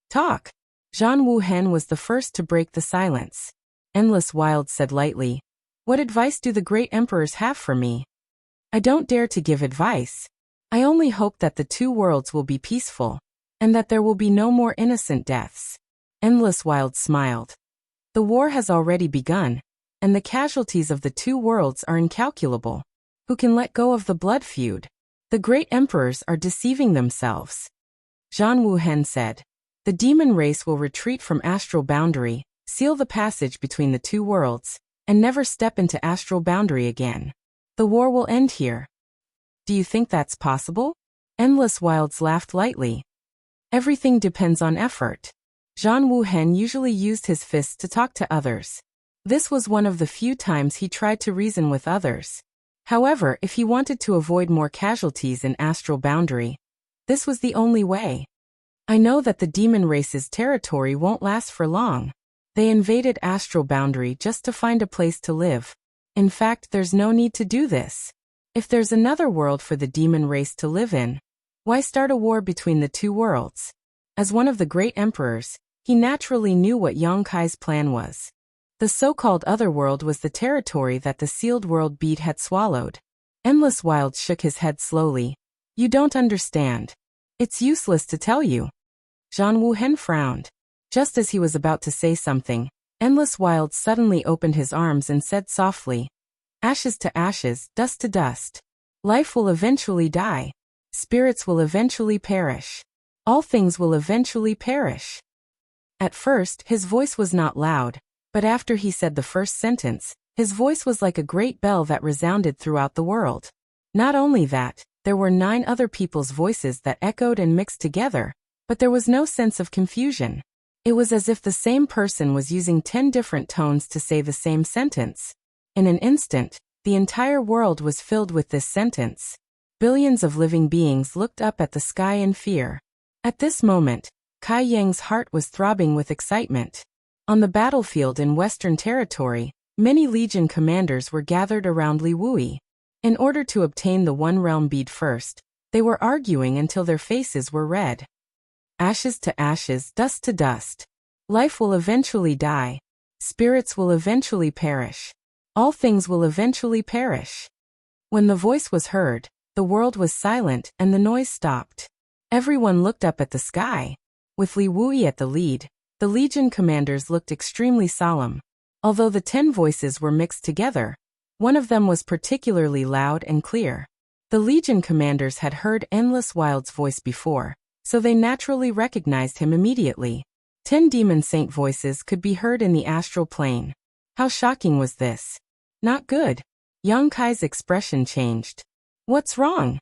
Talk! Zhang Wuhen was the first to break the silence. Endless Wilds said lightly, "What advice do the great emperors have for me? I don't dare to give advice. I only hope that the two worlds will be peaceful, and that there will be no more innocent deaths." Endless Wilds smiled. The war has already begun, and the casualties of the two worlds are incalculable. Who can let go of the blood feud? The great emperors are deceiving themselves. Zhang Wuhen said, "The demon race will retreat from astral boundary, seal the passage between the two worlds, and never step into astral boundary again. The war will end here." Do you think that's possible? Endless Wilds laughed lightly. Everything depends on effort. Zhang Wuhen usually used his fists to talk to others. This was one of the few times he tried to reason with others. However, if he wanted to avoid more casualties in astral boundary, this was the only way. I know that the demon race's territory won't last for long. They invaded astral boundary just to find a place to live. In fact, there's no need to do this. If there's another world for the demon race to live in, why start a war between the two worlds? As one of the great emperors, he naturally knew what Yang Kai's plan was. The so-called other world was the territory that the sealed world bead had swallowed. Endless Wilds shook his head slowly. "You don't understand. It's useless to tell you." Zhang Wuhen frowned. Just as he was about to say something, Endless Wilds suddenly opened his arms and said softly, "Ashes to ashes, dust to dust. Life will eventually die. Spirits will eventually perish. All things will eventually perish." At first, his voice was not loud, but after he said the first sentence, his voice was like a great bell that resounded throughout the world. Not only that, there were 9 other people's voices that echoed and mixed together, but there was no sense of confusion. It was as if the same person was using 10 different tones to say the same sentence. In an instant, the entire world was filled with this sentence. Billions of living beings looked up at the sky in fear. At this moment, Kai Yang's heart was throbbing with excitement. On the battlefield in Western Territory, many Legion commanders were gathered around Li Wui. In order to obtain the One Realm bead first, they were arguing until their faces were red. Ashes to ashes, dust to dust. Life will eventually die. Spirits will eventually perish. All things will eventually perish. When the voice was heard, the world was silent and the noise stopped. Everyone looked up at the sky. With Li Wui at the lead, the Legion commanders looked extremely solemn. Although the 10 voices were mixed together, one of them was particularly loud and clear. The Legion commanders had heard Endless Wilds' voice before, so they naturally recognized him immediately. 10 demon saint voices could be heard in the astral plane. How shocking was this? Not good. Yang Kai's expression changed. "What's wrong?"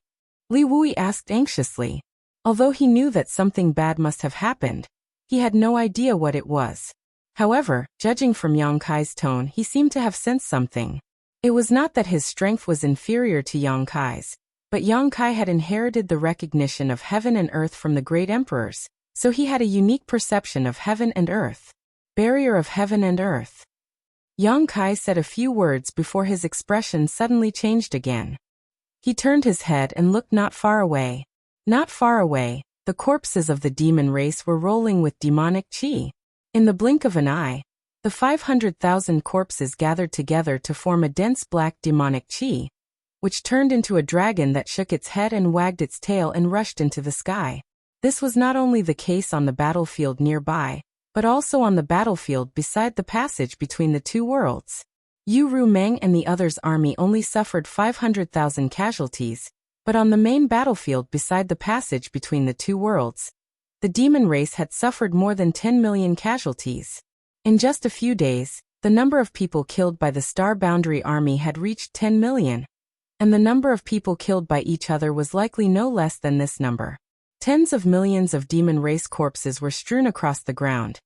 Li Wui asked anxiously. Although he knew that something bad must have happened, he had no idea what it was. However, judging from Yang Kai's tone, he seemed to have sensed something. It was not that his strength was inferior to Yang Kai's, but Yang Kai had inherited the recognition of heaven and earth from the great emperors, so he had a unique perception of heaven and earth. Barrier of heaven and earth. Yang Kai said a few words before his expression suddenly changed again. He turned his head and looked not far away. Not far away, the corpses of the demon race were rolling with demonic chi. In the blink of an eye, The 500,000 corpses gathered together to form a dense black demonic chi, which turned into a dragon that shook its head and wagged its tail and rushed into the sky. This was not only the case on the battlefield nearby, but also on the battlefield beside the passage between the two worlds. Yu Rumeng and the others' army only suffered 500,000 casualties, but on the main battlefield beside the passage between the two worlds, the demon race had suffered more than 10 million casualties. In just a few days, the number of people killed by the Star Boundary Army had reached 10 million, and the number of people killed by each other was likely no less than this number. Tens of millions of demon race corpses were strewn across the ground,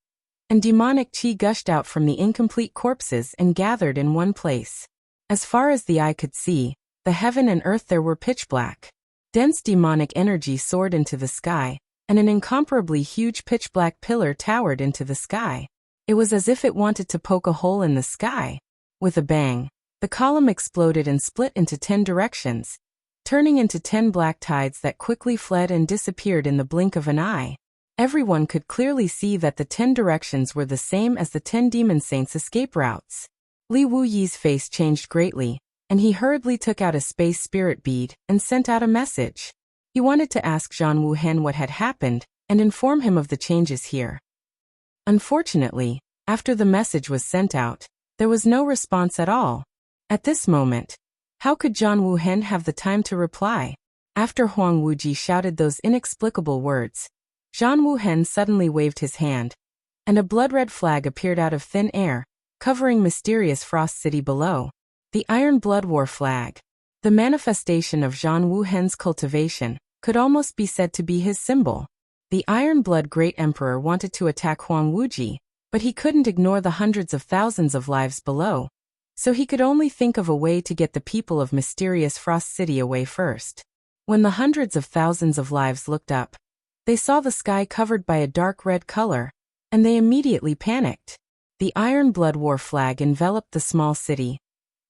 and demonic chi gushed out from the incomplete corpses and gathered in one place. As far as the eye could see, the heaven and earth there were pitch black. Dense demonic energy soared into the sky, and an incomparably huge pitch-black pillar towered into the sky. It was as if it wanted to poke a hole in the sky. With a bang, the column exploded and split into 10 directions, turning into 10 black tides that quickly fled and disappeared in the blink of an eye. Everyone could clearly see that the 10 directions were the same as the 10 demon saints' escape routes. Li Wuyi's face changed greatly, and he hurriedly took out a space spirit bead and sent out a message. He wanted to ask Zhang Wuhen what had happened and inform him of the changes here. Unfortunately, after the message was sent out, there was no response at all. At this moment, how could Zhang Wuhen have the time to reply? After Huang Wuji shouted those inexplicable words, Zhang Wuhen suddenly waved his hand, and a blood-red flag appeared out of thin air, covering mysterious Frost City below. The Iron Blood War flag. The manifestation of Zhang Wuhen's cultivation could almost be said to be his symbol. The Iron Blood Great Emperor wanted to attack Huang Wuji, but he couldn't ignore the hundreds of thousands of lives below, so he could only think of a way to get the people of mysterious Frost City away first. When the hundreds of thousands of lives looked up, they saw the sky covered by a dark red color, and they immediately panicked. The Iron Blood War flag enveloped the small city,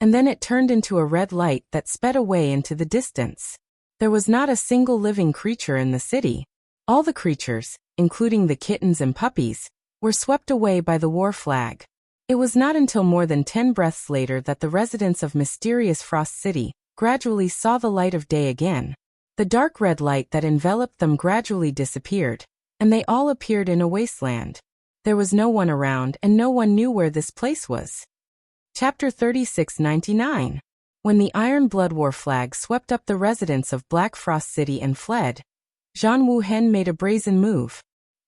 and then it turned into a red light that sped away into the distance. There was not a single living creature in the city. All the creatures, including the kittens and puppies, were swept away by the war flag. It was not until more than 10 breaths later that the residents of mysterious Frost City gradually saw the light of day again. The dark red light that enveloped them gradually disappeared, and they all appeared in a wasteland. There was no one around and no one knew where this place was. Chapter 3699. When the Iron Blood War flag swept up the residents of Black Frost City and fled, Zhang Wuhen made a brazen move.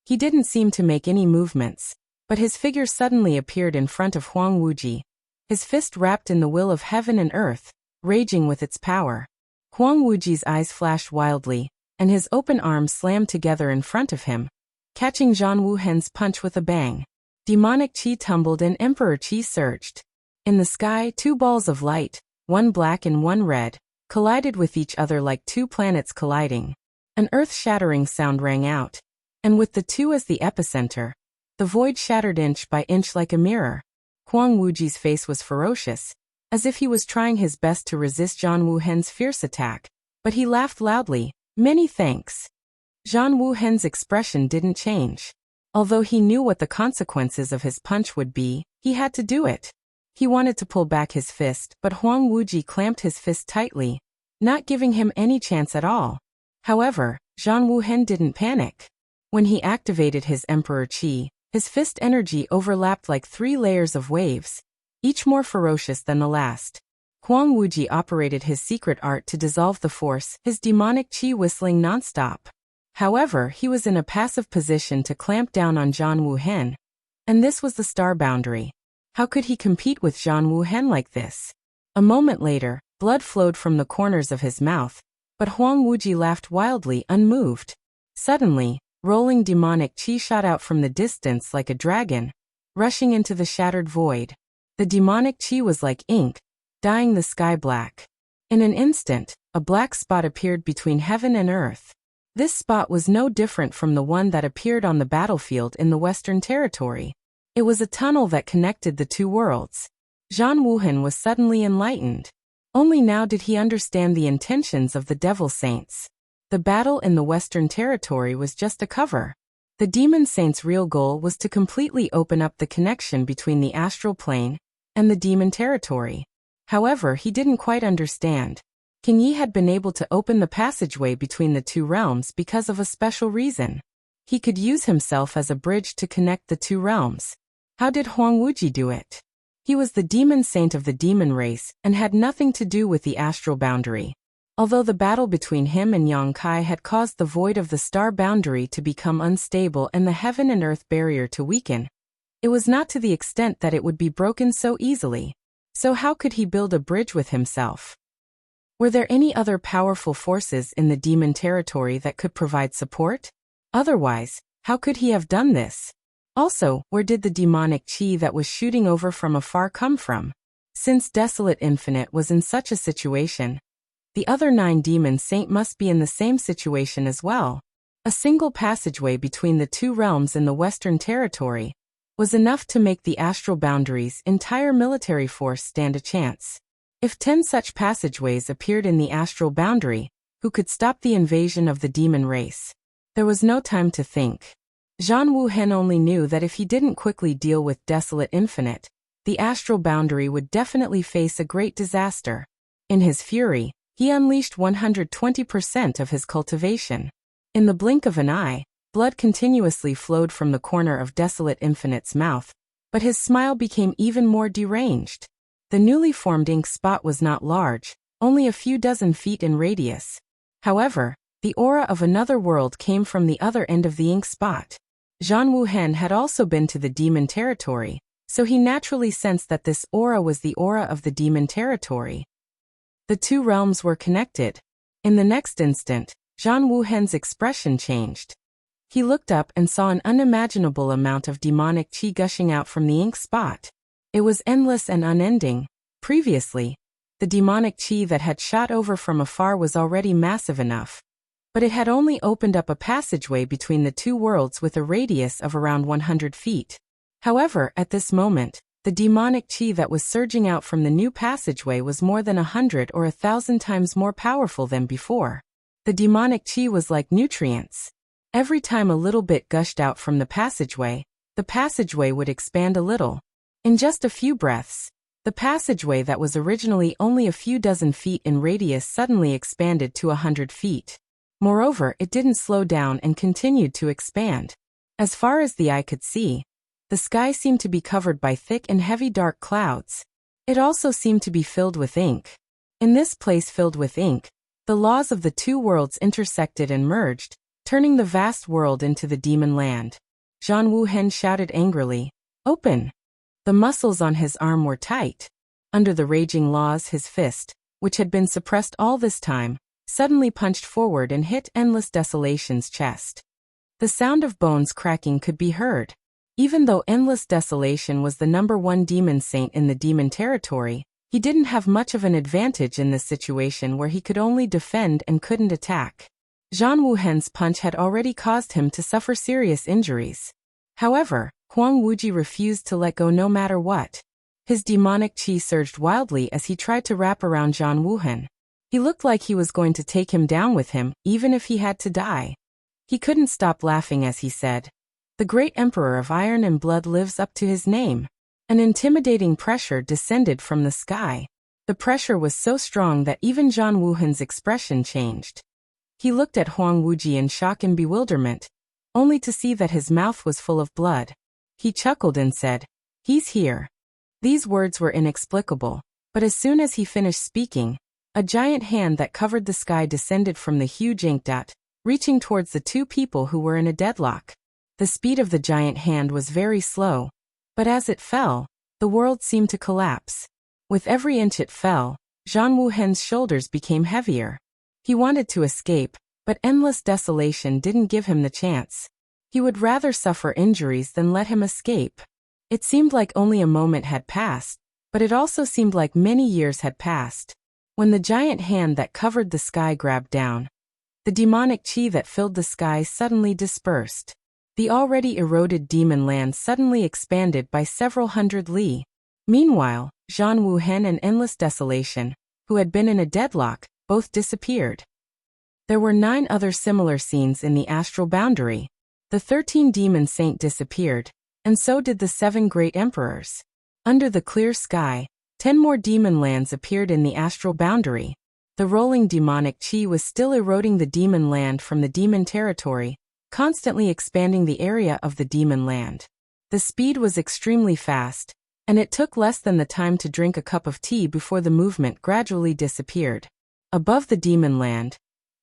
He didn't seem to make any movements, but his figure suddenly appeared in front of Huang Wuji, his fist wrapped in the will of heaven and earth, raging with its power. Huang Wuji's eyes flashed wildly, and his open arms slammed together in front of him, catching Zhang Wuhen's punch with a bang. Demonic chi tumbled and Emperor chi surged. In the sky, 2 balls of light, one black and one red, collided with each other like 2 planets colliding. An earth-shattering sound rang out, and with the 2 as the epicenter, the void shattered inch by inch like a mirror. Huang Wuji's face was ferocious, as if he was trying his best to resist Zhang Wuhen's fierce attack, but he laughed loudly. "Many thanks." Zhang Wuhen's expression didn't change. Although he knew what the consequences of his punch would be, he had to do it. He wanted to pull back his fist, but Huang Wuji clamped his fist tightly, not giving him any chance at all. However, Zhang Wuhen didn't panic. When he activated his Emperor Qi, his fist energy overlapped like 3 layers of waves, each more ferocious than the last. Huang Wuji operated his secret art to dissolve the force, his demonic Qi whistling nonstop. However, he was in a passive position to clamp down on Zhang Wuhen, and this was the star boundary. How could he compete with Zhang Wuhen like this? A moment later, blood flowed from the corners of his mouth, but Huang Wuji laughed wildly, unmoved. Suddenly, rolling demonic Qi shot out from the distance like a dragon, rushing into the shattered void. The demonic Qi was like ink, dyeing the sky black. In an instant, a black spot appeared between heaven and earth. This spot was no different from the one that appeared on the battlefield in the Western Territory. It was a tunnel that connected the 2 worlds. Zhang Wuhen was suddenly enlightened. Only now did he understand the intentions of the Devil Saints. The battle in the Western Territory was just a cover. The demon saint's real goal was to completely open up the connection between the astral plane and the demon territory. However, he didn't quite understand. King Yi had been able to open the passageway between the two realms because of a special reason. He could use himself as a bridge to connect the two realms. How did Huang Wuji do it? He was the demon saint of the demon race and had nothing to do with the astral boundary. Although the battle between him and Yang Kai had caused the void of the star boundary to become unstable and the heaven and earth barrier to weaken, it was not to the extent that it would be broken so easily. So how could he build a bridge with himself? Were there any other powerful forces in the demon territory that could provide support? Otherwise, how could he have done this? Also, where did the demonic chi that was shooting over from afar come from? Since Desolate Infinite was in such a situation, the other 9 demon saint must be in the same situation as well. A single passageway between the two realms in the Western Territory was enough to make the astral boundary's entire military force stand a chance. If 10 such passageways appeared in the astral boundary, who could stop the invasion of the demon race? There was no time to think. Zhan Wuhen only knew that if he didn't quickly deal with Desolate Infinite, the astral boundary would definitely face a great disaster. In his fury, he unleashed 120% of his cultivation. In the blink of an eye, blood continuously flowed from the corner of Desolate Infinite's mouth, but his smile became even more deranged. The newly formed ink spot was not large, only a few dozen feet in radius. However, the aura of another world came from the other end of the ink spot. Zhan Wuhen had also been to the demon territory, so he naturally sensed that this aura was the aura of the demon territory. The two realms were connected. In the next instant, Zhan Wuhen's expression changed. He looked up and saw an unimaginable amount of demonic qi gushing out from the ink spot. It was endless and unending. Previously, the demonic qi that had shot over from afar was already massive enough, but it had only opened up a passageway between the two worlds with a radius of around 100 feet. However, at this moment, the demonic qi that was surging out from the new passageway was more than 100 or 1,000 times more powerful than before. The demonic qi was like nutrients. Every time a little bit gushed out from the passageway would expand a little. In just a few breaths, the passageway that was originally only a few dozen feet in radius suddenly expanded to 100 feet. Moreover, it didn't slow down and continued to expand. As far as the eye could see, the sky seemed to be covered by thick and heavy dark clouds. It also seemed to be filled with ink. In this place filled with ink, the laws of the two worlds intersected and merged, turning the vast world into the demon land. Zhan Wuhen shouted angrily, "Open!" The muscles on his arm were tight. Under the raging laws, his fist, which had been suppressed all this time, suddenly punched forward and hit Endless Desolation's chest. The sound of bones cracking could be heard. Even though Endless Desolation was the #1 demon saint in the demon territory, he didn't have much of an advantage in this situation where he could only defend and couldn't attack. Zhan Wuhen's punch had already caused him to suffer serious injuries. However, Huang Wuji refused to let go no matter what. His demonic qi surged wildly as he tried to wrap around Zhan Wuhen. He looked like he was going to take him down with him, even if he had to die. He couldn't stop laughing as he said, "The great emperor of iron and blood lives up to his name." An intimidating pressure descended from the sky. The pressure was so strong that even Zhan Wuhen's expression changed. He looked at Huang Wuji in shock and bewilderment, only to see that his mouth was full of blood. He chuckled and said, "He's here." These words were inexplicable, but as soon as he finished speaking, a giant hand that covered the sky descended from the huge ink dot, reaching towards the two people who were in a deadlock. The speed of the giant hand was very slow, but as it fell, the world seemed to collapse. With every inch it fell, Zhan Wuhen's shoulders became heavier. He wanted to escape, but Endless Desolation didn't give him the chance. He would rather suffer injuries than let him escape. It seemed like only a moment had passed, but it also seemed like many years had passed. When the giant hand that covered the sky grabbed down, the demonic qi that filled the sky suddenly dispersed. The already eroded demon land suddenly expanded by several hundred li. Meanwhile, Zhan Wuhen and Endless Desolation, who had been in a deadlock, both disappeared. There were 9 other similar scenes in the astral boundary. The 13 demon saint disappeared, and so did the 7 great emperors. Under the clear sky, 10 more demon lands appeared in the astral boundary. The rolling demonic chi was still eroding the demon land from the demon territory, constantly expanding the area of the demon land. The speed was extremely fast, and it took less than the time to drink a cup of tea before the movement gradually disappeared. Above the demon land,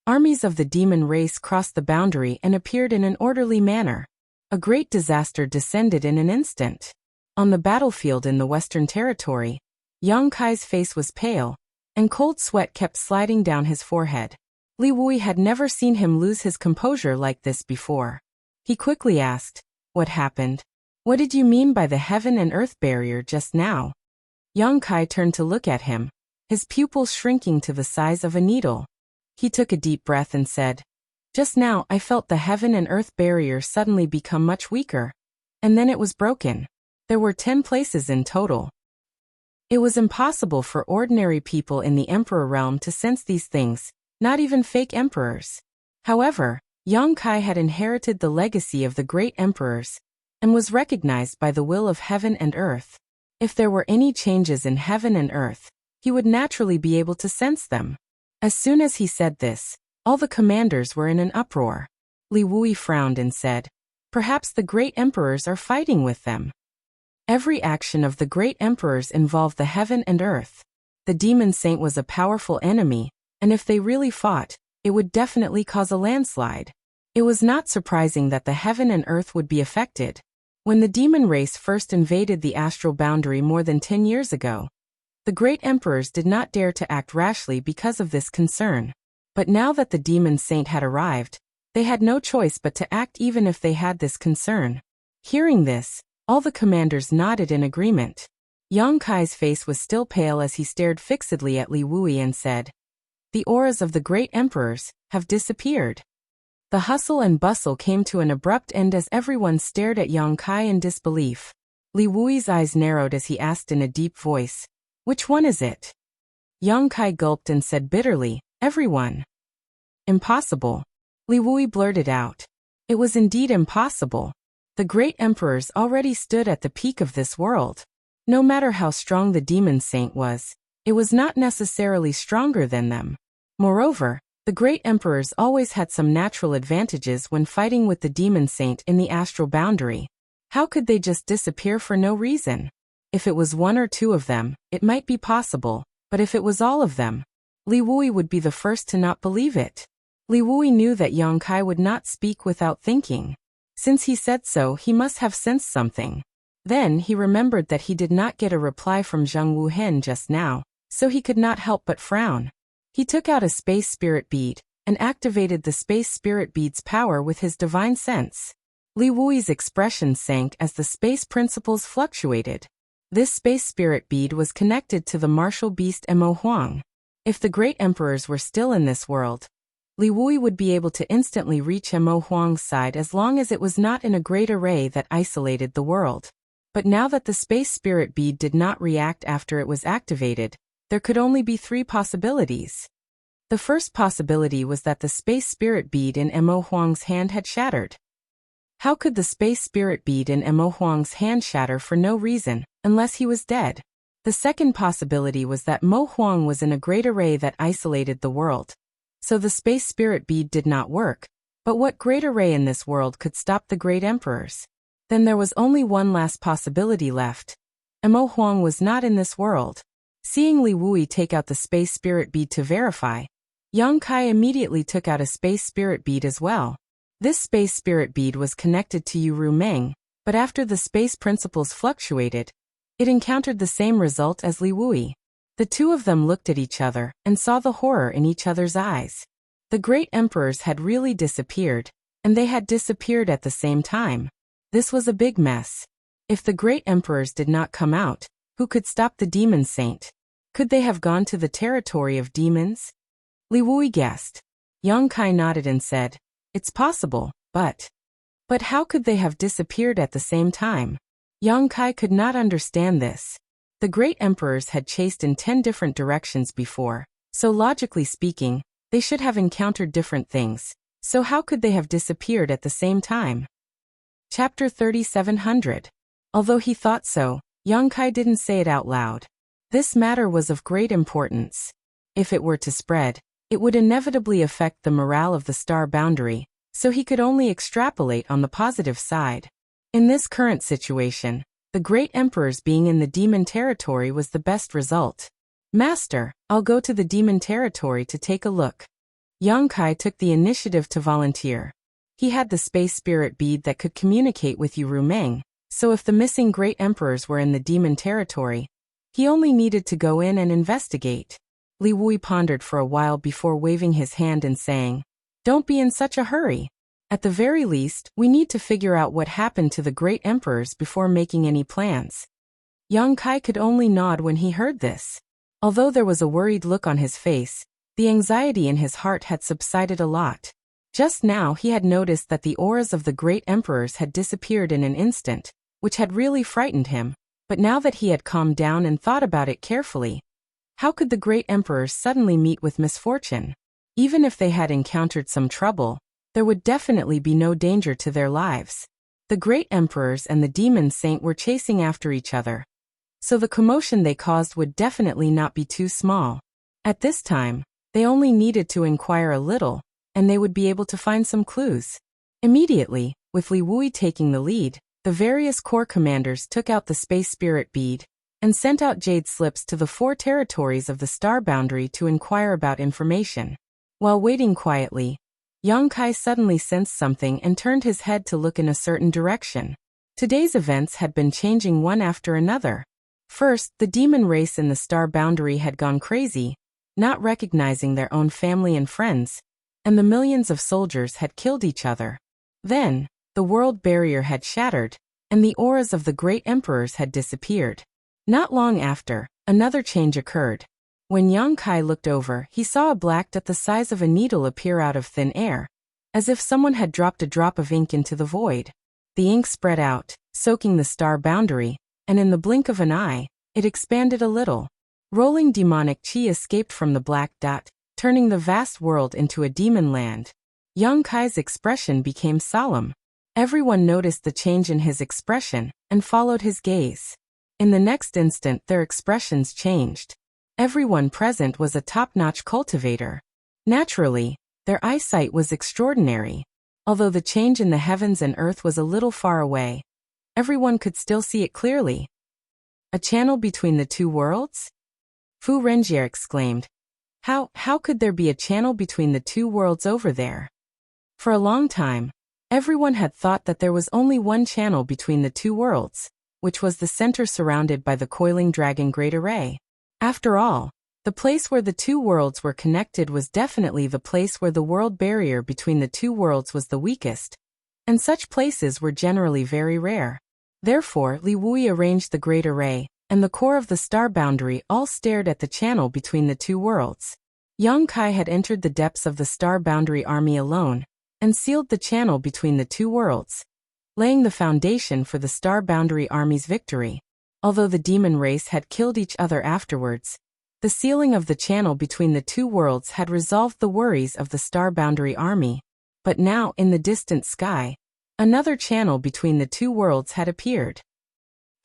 armies of the demon race crossed the boundary and appeared in an orderly manner. A great disaster descended in an instant. On the battlefield in the Western Territory, Yang Kai's face was pale, and cold sweat kept sliding down his forehead. Li Wui had never seen him lose his composure like this before. He quickly asked, "What happened? What did you mean by the heaven and earth barrier just now?" Yang Kai turned to look at him, his pupils shrinking to the size of a needle. He took a deep breath and said, "Just now I felt the heaven and earth barrier suddenly become much weaker. And then it was broken. There were 10 places in total." It was impossible for ordinary people in the emperor realm to sense these things, not even fake emperors. However, Yang Kai had inherited the legacy of the great emperors, and was recognized by the will of heaven and earth. If there were any changes in heaven and earth, he would naturally be able to sense them. As soon as he said this, all the commanders were in an uproar. Li Wui frowned and said, "Perhaps the great emperors are fighting with them." Every action of the great emperors involved the heaven and earth. The demon saint was a powerful enemy, and if they really fought, it would definitely cause a landslide. It was not surprising that the heaven and earth would be affected. When the demon race first invaded the astral boundary more than 10 years ago, the great emperors did not dare to act rashly because of this concern. But now that the demon saint had arrived, they had no choice but to act even if they had this concern. Hearing this, all the commanders nodded in agreement. Yang Kai's face was still pale as he stared fixedly at Li Wui and said, "The auras of the great emperors have disappeared." The hustle and bustle came to an abrupt end as everyone stared at Yang Kai in disbelief. Li Wui's eyes narrowed as he asked in a deep voice, "Which one is it?" Yang Kai gulped and said bitterly, "Everyone." "Impossible." Li Wui blurted out. It was indeed impossible. The great emperors already stood at the peak of this world. No matter how strong the demon saint was, it was not necessarily stronger than them. Moreover, the great emperors always had some natural advantages when fighting with the demon saint in the astral boundary. How could they just disappear for no reason? If it was 1 or 2 of them, it might be possible, but if it was all of them, Li Wui would be the first to not believe it. Li Wui knew that Yang Kai would not speak without thinking. Since he said so, he must have sensed something. Then he remembered that he did not get a reply from Zhang Wuhen just now, so he could not help but frown. He took out a space spirit bead, and activated the space spirit bead's power with his divine sense. Li Wui's expression sank as the space principles fluctuated. This space spirit bead was connected to the martial beast Mo Huang. If the great emperors were still in this world, Li Wui would be able to instantly reach Mo Huang's side as long as it was not in a great array that isolated the world. But now that the space spirit bead did not react after it was activated, there could only be 3 possibilities. The first possibility was that the space spirit bead in Mo Huang's hand had shattered. How could the space spirit bead in Mo Huang's hand shatter for no reason, unless he was dead? The second possibility was that Mo Huang was in a great array that isolated the world. So the space spirit bead did not work. But what great array in this world could stop the great emperors? Then there was only one last possibility left. Mo Huang was not in this world. Seeing Li Wui take out the space spirit bead to verify, Yang Kai immediately took out a space spirit bead as well. This space spirit bead was connected to Yu Meng, but after the space principles fluctuated, it encountered the same result as Li Wui. The two of them looked at each other and saw the horror in each other's eyes. The great emperors had really disappeared, and they had disappeared at the same time. This was a big mess. If the great emperors did not come out, who could stop the demon saint? Could they have gone to the territory of demons? Li Wui guessed. Yang Kai nodded and said, "It's possible, but how could they have disappeared at the same time?" Yang Kai could not understand this. The great emperors had chased in 10 different directions before, so logically speaking, they should have encountered different things. So how could they have disappeared at the same time? Chapter 3700. Although he thought so, Yang Kai didn't say it out loud. This matter was of great importance. If it were to spread, it would inevitably affect the morale of the star boundary, so he could only extrapolate on the positive side. In this current situation, the great emperors being in the demon territory was the best result. Master, I'll go to the demon territory to take a look. Yang Kai took the initiative to volunteer. He had the space spirit bead that could communicate with Yu Rumeng, so if the missing great emperors were in the demon territory, he only needed to go in and investigate. Li Wui pondered for a while before waving his hand and saying, "Don't be in such a hurry. At the very least, we need to figure out what happened to the great emperors before making any plans." Yang Kai could only nod when he heard this. Although there was a worried look on his face, the anxiety in his heart had subsided a lot. Just now he had noticed that the auras of the great emperors had disappeared in an instant, which had really frightened him, but now that he had calmed down and thought about it carefully, how could the great emperors suddenly meet with misfortune? Even if they had encountered some trouble, there would definitely be no danger to their lives. The great emperors and the demon saint were chasing after each other, so the commotion they caused would definitely not be too small. At this time, they only needed to inquire a little, and they would be able to find some clues. Immediately, with Li Wui taking the lead, the various corps commanders took out the space spirit bead and sent out jade slips to the 4 territories of the star boundary to inquire about information. While waiting quietly, Yang Kai suddenly sensed something and turned his head to look in a certain direction. Today's events had been changing one after another. First, the demon race in the star boundary had gone crazy, not recognizing their own family and friends, and the millions of soldiers had killed each other. Then, the world barrier had shattered, and the auras of the great emperors had disappeared. Not long after, another change occurred. When Yang Kai looked over, he saw a black dot the size of a needle appear out of thin air, as if someone had dropped a drop of ink into the void. The ink spread out, soaking the star boundary, and in the blink of an eye, it expanded a little. Rolling demonic chi escaped from the black dot, turning the vast world into a demon land. Yang Kai's expression became solemn. Everyone noticed the change in his expression and followed his gaze. In the next instant, their expressions changed. Everyone present was a top-notch cultivator. Naturally, their eyesight was extraordinary. Although the change in the heavens and earth was a little far away, everyone could still see it clearly. A channel between the 2 worlds? Fu Renjie exclaimed. How could there be a channel between the 2 worlds over there? For a long time, everyone had thought that there was only one channel between the 2 worlds, which was the center surrounded by the coiling dragon Great Array. After all, the place where the 2 worlds were connected was definitely the place where the world barrier between the 2 worlds was the weakest, and such places were generally very rare. Therefore, Li Wui arranged the Great Array, and the core of the star boundary all stared at the channel between the 2 worlds. Yang Kai had entered the depths of the star boundary army alone, and sealed the channel between the 2 worlds, laying the foundation for the star boundary army's victory. Although the demon race had killed each other afterwards, the sealing of the channel between the 2 worlds had resolved the worries of the star boundary army. But now, in the distant sky, another channel between the 2 worlds had appeared.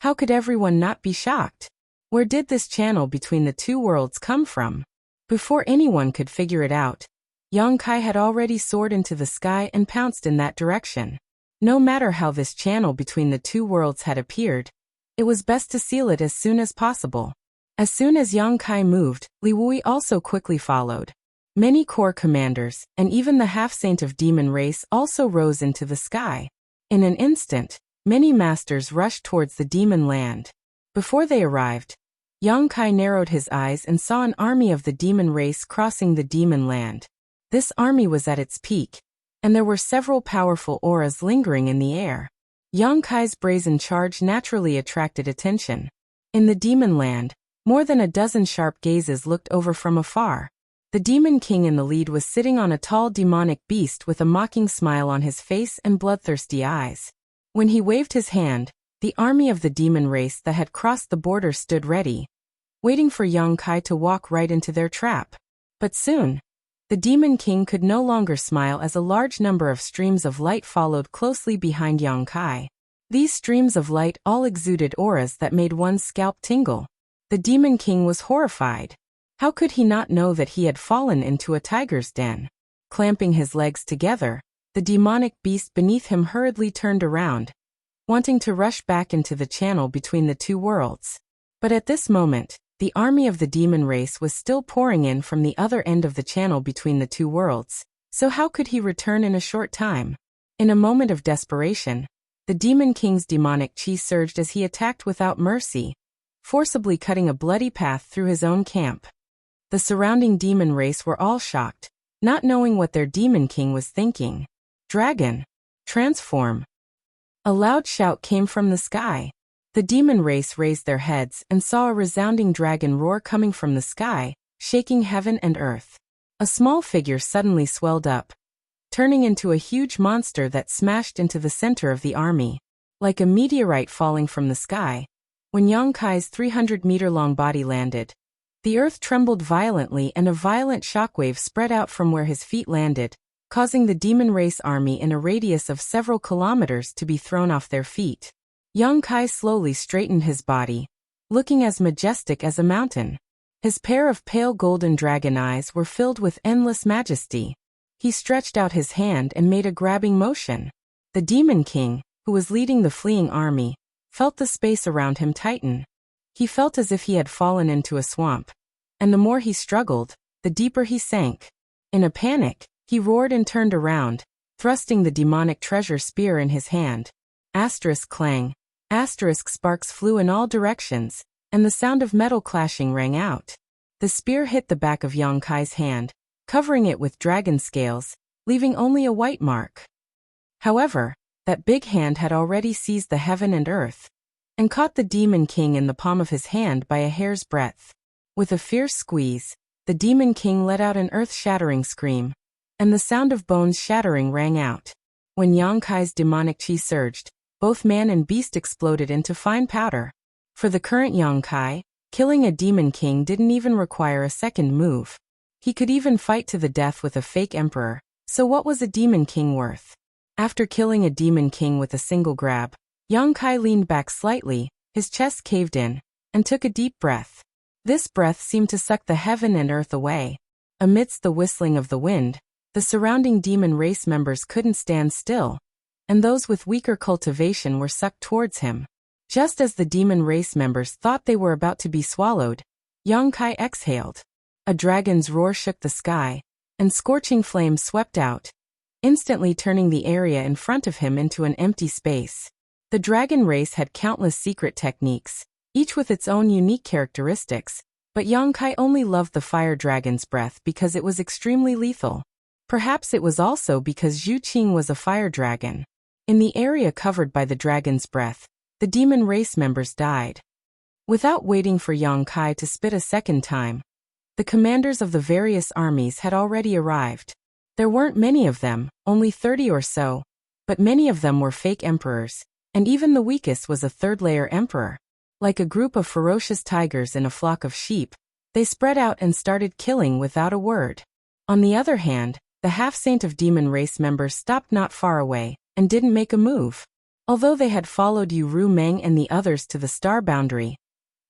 How could everyone not be shocked? Where did this channel between the 2 worlds come from? Before anyone could figure it out, Yang Kai had already soared into the sky and pounced in that direction. No matter how this channel between the 2 worlds had appeared, it was best to seal it as soon as possible. As soon as Yang Kai moved, Li Wui also quickly followed. Many corps commanders, and even the half-saint of demon race also rose into the sky. In an instant, many masters rushed towards the demon land. Before they arrived, Yang Kai narrowed his eyes and saw an army of the demon race crossing the demon land. This army was at its peak, and there were several powerful auras lingering in the air. Yang Kai's brazen charge naturally attracted attention. In the demon land, more than a dozen sharp gazes looked over from afar. The demon king in the lead was sitting on a tall demonic beast with a mocking smile on his face and bloodthirsty eyes. When he waved his hand, the army of the demon race that had crossed the border stood ready, waiting for Yang Kai to walk right into their trap. But soon, The Demon King could no longer smile as a large number of streams of light followed closely behind Yang Kai. These streams of light all exuded auras that made one's scalp tingle. The Demon King was horrified. How could he not know that he had fallen into a tiger's den? Clamping his legs together, the demonic beast beneath him hurriedly turned around, wanting to rush back into the channel between the two worlds. But at this moment, the army of the demon race was still pouring in from the other end of the channel between the two worlds, so how could he return in a short time? In a moment of desperation, the Demon King's demonic chi surged as he attacked without mercy, forcibly cutting a bloody path through his own camp. The surrounding demon race were all shocked, not knowing what their Demon King was thinking. Dragon! Transform! A loud shout came from the sky. The demon race raised their heads and saw a resounding dragon roar coming from the sky, shaking heaven and earth. A small figure suddenly swelled up, turning into a huge monster that smashed into the center of the army. Like a meteorite falling from the sky, when Yang Kai's 300-meter-long body landed, the earth trembled violently and a violent shockwave spread out from where his feet landed, causing the demon race army in a radius of several kilometers to be thrown off their feet. Yang Kai slowly straightened his body, looking as majestic as a mountain. His pair of pale golden dragon eyes were filled with endless majesty. He stretched out his hand and made a grabbing motion. The Demon King, who was leading the fleeing army, felt the space around him tighten. He felt as if he had fallen into a swamp, and the more he struggled, the deeper he sank. In a panic, he roared and turned around, thrusting the demonic treasure spear in his hand. Asterisk clang. Asterisk sparks flew in all directions, and the sound of metal clashing rang out. The spear hit the back of Yang Kai's hand, covering it with dragon scales, leaving only a white mark. However, that big hand had already seized the heaven and earth, and caught the Demon King in the palm of his hand by a hair's breadth. With a fierce squeeze, the Demon King let out an earth-shattering scream, and the sound of bones shattering rang out. When Yang Kai's demonic chi surged, both man and beast exploded into fine powder. For the current Yang Kai, killing a Demon King didn't even require a second move. He could even fight to the death with a fake emperor, so what was a Demon King worth? After killing a Demon King with a single grab, Yang Kai leaned back slightly, his chest caved in, and took a deep breath. This breath seemed to suck the heaven and earth away. Amidst the whistling of the wind, the surrounding demon race members couldn't stand still, and those with weaker cultivation were sucked towards him. Just as the demon race members thought they were about to be swallowed, Yang Kai exhaled. A dragon's roar shook the sky, and scorching flames swept out, instantly turning the area in front of him into an empty space. The dragon race had countless secret techniques, each with its own unique characteristics, but Yang Kai only loved the fire dragon's breath because it was extremely lethal. Perhaps it was also because Zhu Qing was a fire dragon. In the area covered by the dragon's breath, the demon race members died. Without waiting for Yang Kai to spit a second time, the commanders of the various armies had already arrived. There weren't many of them, only 30 or so, but many of them were fake emperors, and even the weakest was a third-layer emperor. Like a group of ferocious tigers in a flock of sheep, they spread out and started killing without a word. On the other hand, the half-saint of demon race members stopped not far away, and didn't make a move. Although they had followed Yu Ru Meng and the others to the star boundary,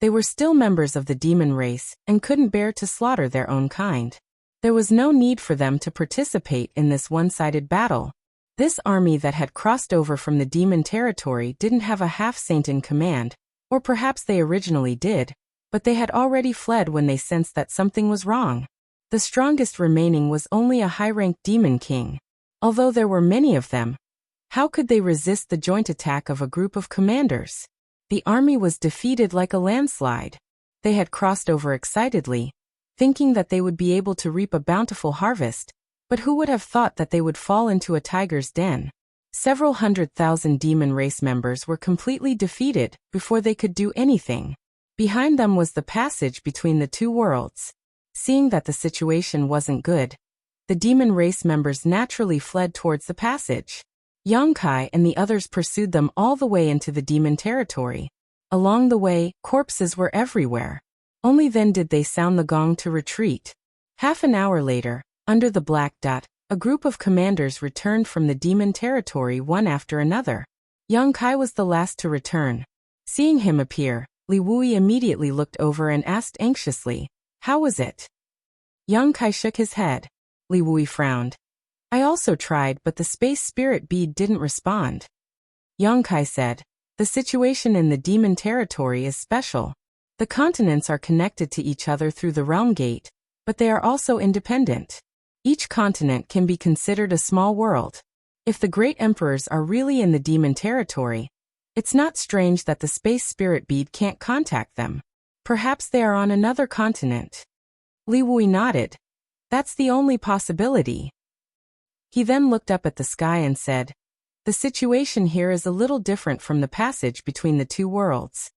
they were still members of the demon race and couldn't bear to slaughter their own kind. There was no need for them to participate in this one-sided battle. This army that had crossed over from the demon territory didn't have a half-saint in command, or perhaps they originally did, but they had already fled when they sensed that something was wrong. The strongest remaining was only a high-ranked demon king. Although there were many of them, how could they resist the joint attack of a group of commanders? The army was defeated like a landslide. They had crossed over excitedly, thinking that they would be able to reap a bountiful harvest, but who would have thought that they would fall into a tiger's den? Several 100,000 demon race members were completely defeated before they could do anything. Behind them was the passage between the two worlds. Seeing that the situation wasn't good, the demon race members naturally fled towards the passage. Yang Kai and the others pursued them all the way into the demon territory. Along the way, corpses were everywhere. Only then did they sound the gong to retreat. Half an hour later, Under the black dot, a group of commanders returned from the demon territory one after another. Yang Kai was the last to return. Seeing him appear, Li Wui immediately looked over and asked anxiously, "How was it?" Yang Kai shook his head. Li Wui frowned. "I also tried, but the space spirit bead didn't respond." Yang Kai said, "The situation in the demon territory is special. The continents are connected to each other through the realm gate, but they are also independent. Each continent can be considered a small world. If the great emperors are really in the demon territory, it's not strange that the space spirit bead can't contact them. Perhaps they are on another continent." Li Wui nodded. "That's the only possibility." He then looked up at the sky and said, "The situation here is a little different from the passage between the two worlds.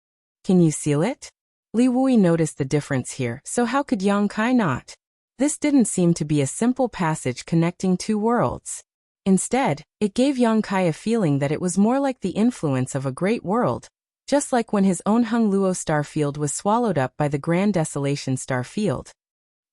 Can you seal it?" Li Wui noticed the difference here, so how could Yang Kai not? This didn't seem to be a simple passage connecting two worlds. Instead, it gave Yang Kai a feeling that it was more like the influence of a great world, just like when his own Hung Luo star field was swallowed up by the Grand Desolation star field.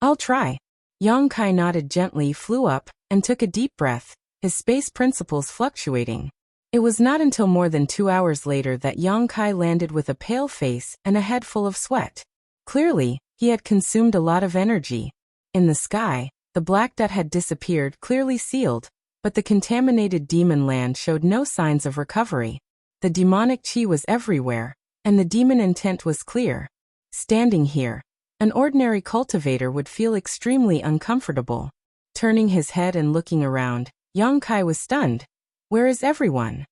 "I'll try." Yang Kai nodded gently, flew up, and took a deep breath, his space principles fluctuating. It was not until more than 2 hours later that Yang Kai landed with a pale face and a head full of sweat. Clearly, he had consumed a lot of energy. In the sky, the black dot had disappeared, clearly sealed, but the contaminated demon land showed no signs of recovery. The demonic chi was everywhere, and the demon intent was clear. Standing here, an ordinary cultivator would feel extremely uncomfortable. Turning his head and looking around, Yang Kai was stunned. Where is everyone?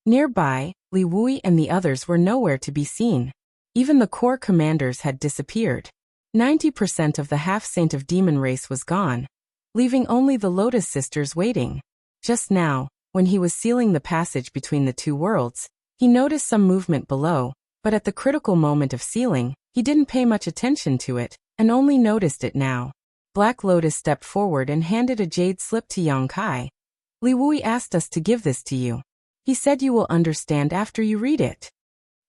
Nearby, Li Wui and the others were nowhere to be seen. Even the core commanders had disappeared. 90% of the half-saint of demon race was gone, leaving only the Lotus Sisters waiting. Just now, when he was sealing the passage between the two worlds, he noticed some movement below, but at the critical moment of sealing, he didn't pay much attention to it, and only noticed it now. Black Lotus stepped forward and handed a jade slip to Yang Kai. "Li Wui asked us to give this to you. He said you will understand after you read it."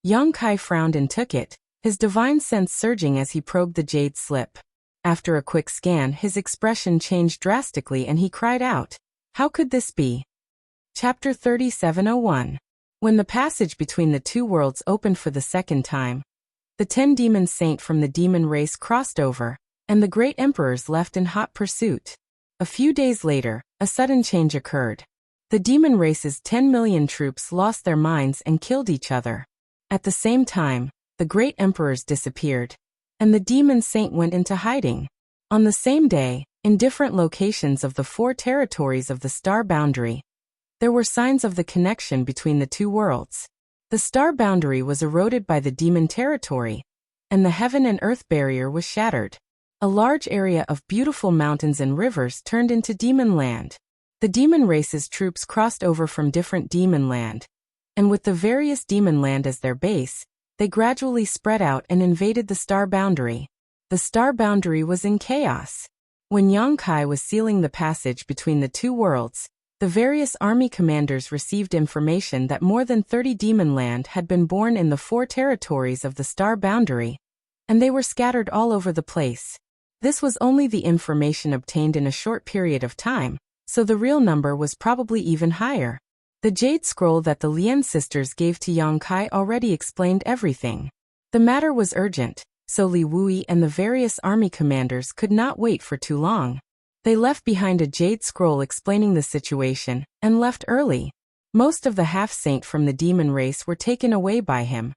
Yang Kai frowned and took it, his divine sense surging as he probed the jade slip. After a quick scan, his expression changed drastically and he cried out, "How could this be?" Chapter 3701. When the passage between the two worlds opened for the second time, the 10 demon saint from the demon race crossed over, and the great emperors left in hot pursuit. A few days later, a sudden change occurred. The demon race's 10 million troops lost their minds and killed each other. At the same time, the great emperors disappeared, and the demon saint went into hiding. On the same day, in different locations of the 4 territories of the star boundary, there were signs of the connection between the two worlds. The star boundary was eroded by the demon territory, and the heaven and earth barrier was shattered. A large area of beautiful mountains and rivers turned into demon land. The demon race's troops crossed over from different demon land, and with the various demon land as their base, they gradually spread out and invaded the star boundary. The star boundary was in chaos. When Yang Kai was sealing the passage between the two worlds, the various army commanders received information that more than 30 demon land had been born in the 4 territories of the star boundary, and they were scattered all over the place. This was only the information obtained in a short period of time, so the real number was probably even higher. The jade scroll that the Lien sisters gave to Yang Kai already explained everything. The matter was urgent, so Li Wui and the various army commanders could not wait for too long. They left behind a jade scroll explaining the situation, and left early. Most of the half-saint from the demon race were taken away by him,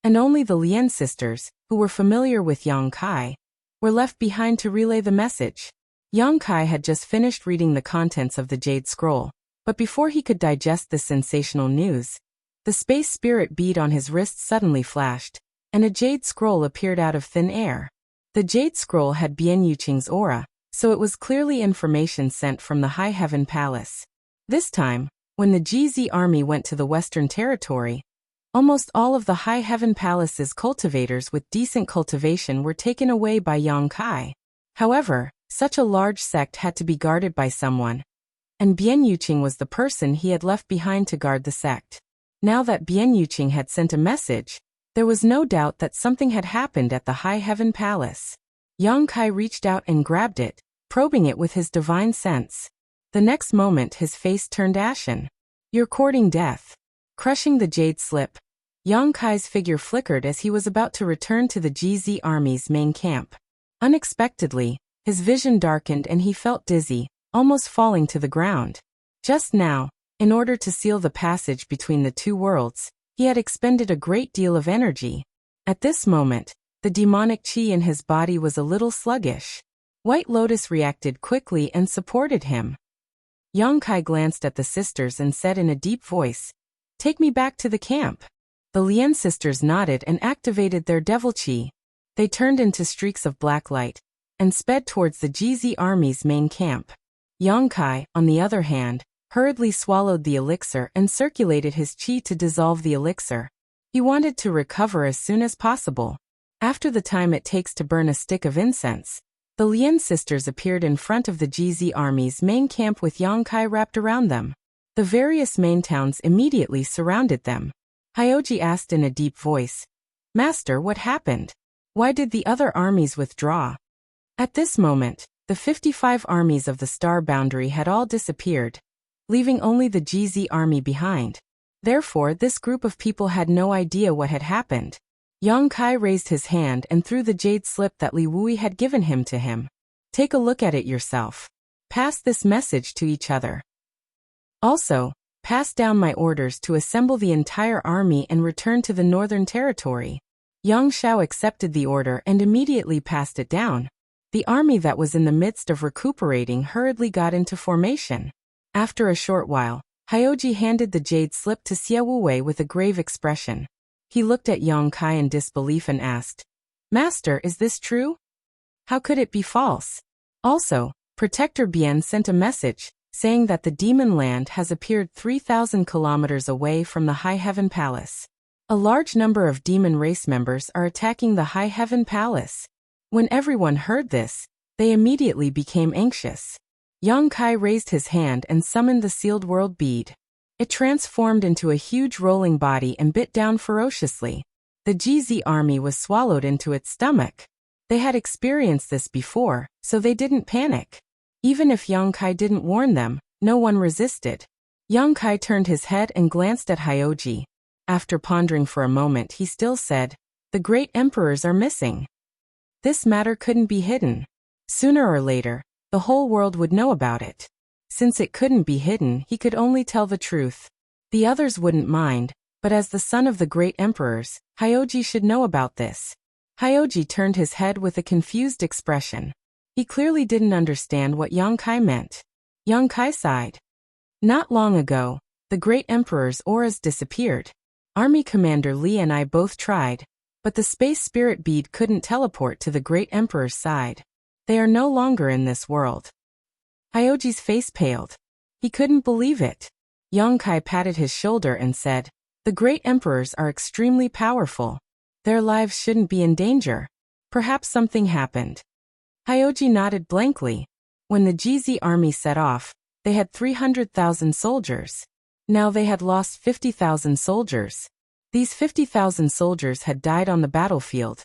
and only the Lien sisters, who were familiar with Yang Kai, were left behind to relay the message. Yang Kai had just finished reading the contents of the jade scroll, but before he could digest this sensational news, the space spirit bead on his wrist suddenly flashed, and a jade scroll appeared out of thin air. The jade scroll had Bian Yuqing's aura, so it was clearly information sent from the High Heaven Palace. This time, when the GZ army went to the Western Territory, almost all of the High Heaven Palace's cultivators with decent cultivation were taken away by Yang Kai. However, such a large sect had to be guarded by someone, and Bian Yuqing was the person he had left behind to guard the sect. Now that Bian Yuqing had sent a message, there was no doubt that something had happened at the High Heaven Palace. Yang Kai reached out and grabbed it, probing it with his divine sense. The next moment his face turned ashen. "You're courting death." Crushing the jade slip, Yang Kai's figure flickered as he was about to return to the GZ army's main camp. Unexpectedly, his vision darkened and he felt dizzy, almost falling to the ground. Just now, in order to seal the passage between the two worlds, he had expended a great deal of energy. At this moment, the demonic chi in his body was a little sluggish. White Lotus reacted quickly and supported him. Yang Kai glanced at the sisters and said in a deep voice, "Take me back to the camp." The Lien sisters nodded and activated their devil chi. They turned into streaks of black light and sped towards the GZ army's main camp. Yang Kai, on the other hand, hurriedly swallowed the elixir and circulated his chi to dissolve the elixir. He wanted to recover as soon as possible. After the time it takes to burn a stick of incense, the Lien sisters appeared in front of the GZ army's main camp with Yang Kai wrapped around them. The various main towns immediately surrounded them. Hyoji asked in a deep voice, "Master, what happened? Why did the other armies withdraw?" At this moment, the 55 armies of the star boundary had all disappeared, leaving only the GZ army behind. Therefore, this group of people had no idea what had happened. Yang Kai raised his hand and threw the jade slip that Li Wui had given him to him. "Take a look at it yourself. Pass this message to each other. Also, pass down my orders to assemble the entire army and return to the Northern Territory." Yang Shao accepted the order and immediately passed it down. The army that was in the midst of recuperating hurriedly got into formation. After a short while, Hyoji handed the jade slip to Xia Wuwei with a grave expression. He looked at Yang Kai in disbelief and asked, "Master, is this true? How could it be false?" Also, Protector Bian sent a message, saying that the demon land has appeared 3,000 kilometers away from the High Heaven Palace. A large number of demon race members are attacking the High Heaven Palace. When everyone heard this, they immediately became anxious. Yang Kai raised his hand and summoned the sealed world bead. It transformed into a huge rolling body and bit down ferociously. The GZ army was swallowed into its stomach. They had experienced this before, so they didn't panic. Even if Yang Kai didn't warn them, no one resisted. Yang Kai turned his head and glanced at Hyoji. After pondering for a moment, he still said, "The great emperors are missing." This matter couldn't be hidden. Sooner or later, the whole world would know about it. Since it couldn't be hidden, he could only tell the truth. The others wouldn't mind, but as the son of the great emperors, Hyoji should know about this. Hyoji turned his head with a confused expression. He clearly didn't understand what Yang Kai meant. Yang Kai sighed. "Not long ago, the great emperor's auras disappeared. Army Commander Li and I both tried, but the space spirit bead couldn't teleport to the great emperor's side. They are no longer in this world." Hyoji's face paled. He couldn't believe it. Yang Kai patted his shoulder and said, "The great emperors are extremely powerful. Their lives shouldn't be in danger. Perhaps something happened." Hyoji nodded blankly. When the GZ army set off, they had 300,000 soldiers. Now they had lost 50,000 soldiers. These 50,000 soldiers had died on the battlefield,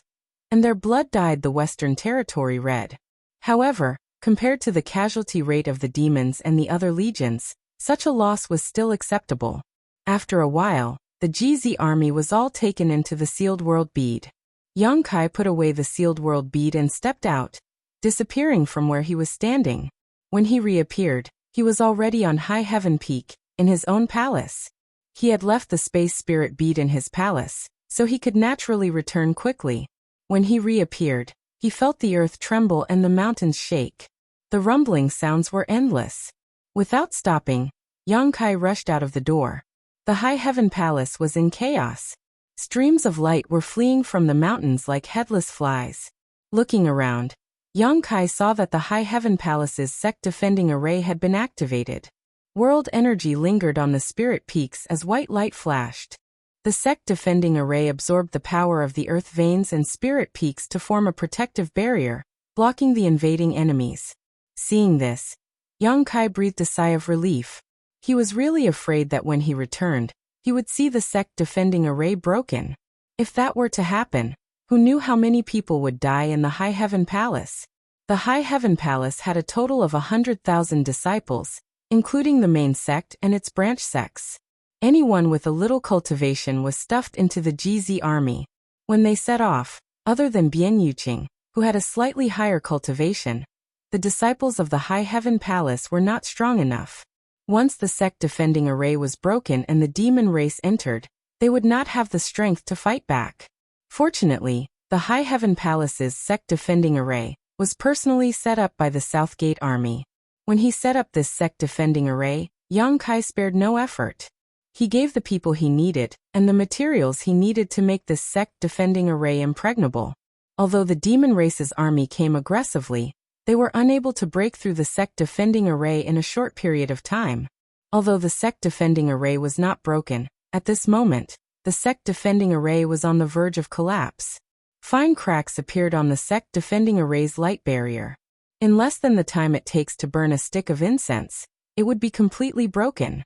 and their blood dyed the Western Territory red. However, compared to the casualty rate of the demons and the other legions, such a loss was still acceptable. After a while, the GZ army was all taken into the sealed world bead. Yang Kai put away the sealed world bead and stepped out, disappearing from where he was standing. When he reappeared, he was already on High Heaven Peak, in his own palace. He had left the space spirit bead in his palace, so he could naturally return quickly. When he reappeared, he felt the earth tremble and the mountains shake. The rumbling sounds were endless. Without stopping, Yang Kai rushed out of the door. The High Heaven Palace was in chaos. Streams of light were fleeing from the mountains like headless flies. Looking around, Yang Kai saw that the High Heaven Palace's sect defending array had been activated. World energy lingered on the spirit peaks as white light flashed. The sect defending array absorbed the power of the earth veins and spirit peaks to form a protective barrier, blocking the invading enemies. Seeing this, Yang Kai breathed a sigh of relief. He was really afraid that when he returned, he would see the sect defending array broken. If that were to happen, who knew how many people would die in the High Heaven Palace? The High Heaven Palace had a total of 100,000 disciples, including the main sect and its branch sects. Anyone with a little cultivation was stuffed into the GZ army. When they set off, other than Bian Yuqing, who had a slightly higher cultivation, the disciples of the High Heaven Palace were not strong enough. Once the sect defending array was broken and the demon race entered, they would not have the strength to fight back. Fortunately, the High Heaven Palace's sect defending array was personally set up by the Southgate Army. When he set up this sect defending array, Yang Kai spared no effort. He gave the people he needed and the materials he needed to make this sect defending array impregnable. Although the demon race's army came aggressively, they were unable to break through the sect defending array in a short period of time. Although the sect defending array was not broken, at this moment, the sect defending array was on the verge of collapse. Fine cracks appeared on the sect defending array's light barrier. In less than the time it takes to burn a stick of incense, it would be completely broken.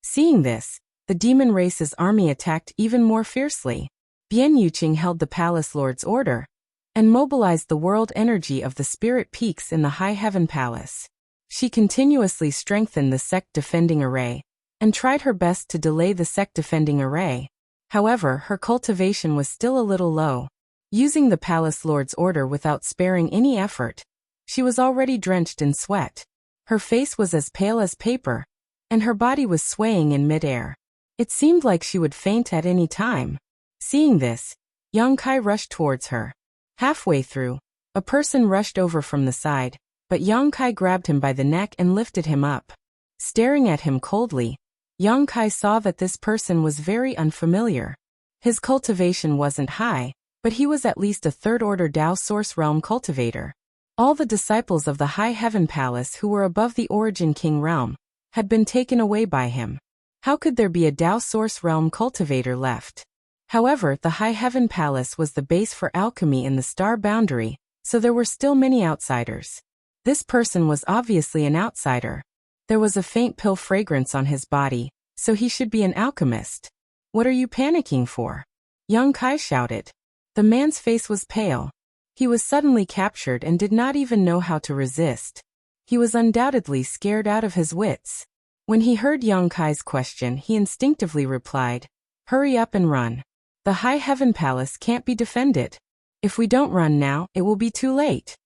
Seeing this, the demon race's army attacked even more fiercely. Bian Yuqing held the palace lord's order and mobilized the world energy of the spirit peaks in the High Heaven Palace. She continuously strengthened the sect defending array and tried her best to delay the sect defending array. However, her cultivation was still a little low. Using the palace lord's order without sparing any effort, she was already drenched in sweat. Her face was as pale as paper, and her body was swaying in midair. It seemed like she would faint at any time. Seeing this, Yang Kai rushed towards her. Halfway through, a person rushed over from the side, but Yang Kai grabbed him by the neck and lifted him up. Staring at him coldly, Yang Kai saw that this person was very unfamiliar. His cultivation wasn't high, but he was at least a third-order Dao Source Realm cultivator. All the disciples of the High Heaven Palace who were above the Origin King Realm had been taken away by him. How could there be a Dao Source Realm cultivator left? However, the High Heaven Palace was the base for alchemy in the star boundary, so there were still many outsiders. This person was obviously an outsider. There was a faint pill fragrance on his body, so he should be an alchemist. What are you panicking for? Yang Kai shouted. The man's face was pale. He was suddenly captured and did not even know how to resist. He was undoubtedly scared out of his wits. When he heard Yang Kai's question, he instinctively replied, "Hurry up and run. The High Heaven Palace can't be defended. If we don't run now, it will be too late."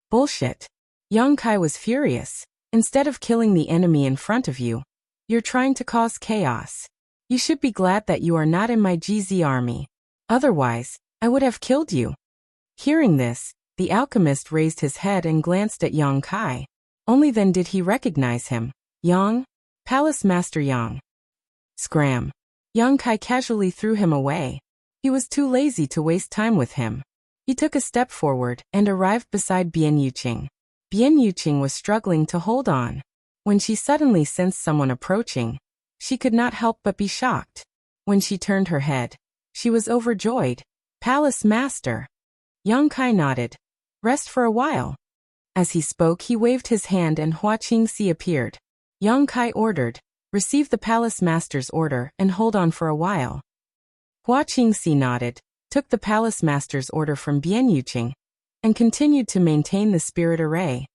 Bullshit. Yang Kai was furious. Instead of killing the enemy in front of you, you're trying to cause chaos. You should be glad that you are not in my GZ army. Otherwise, I would have killed you. Hearing this, the alchemist raised his head and glanced at Yang Kai. Only then did he recognize him. Yang? Palace Master Yang. Scram. Yang Kai casually threw him away. He was too lazy to waste time with him. He took a step forward and arrived beside Bian Yuqing. Bian Yuqing was struggling to hold on. When she suddenly sensed someone approaching, she could not help but be shocked. When she turned her head, she was overjoyed. Palace Master. Yang Kai nodded. Rest for a while. As he spoke, he waved his hand and Hua Qingxi appeared. Yang Kai ordered, receive the Palace Master's order and hold on for a while. Hua Qingxi nodded, took the Palace Master's order from Bian Yuqing, and continued to maintain the spirit array.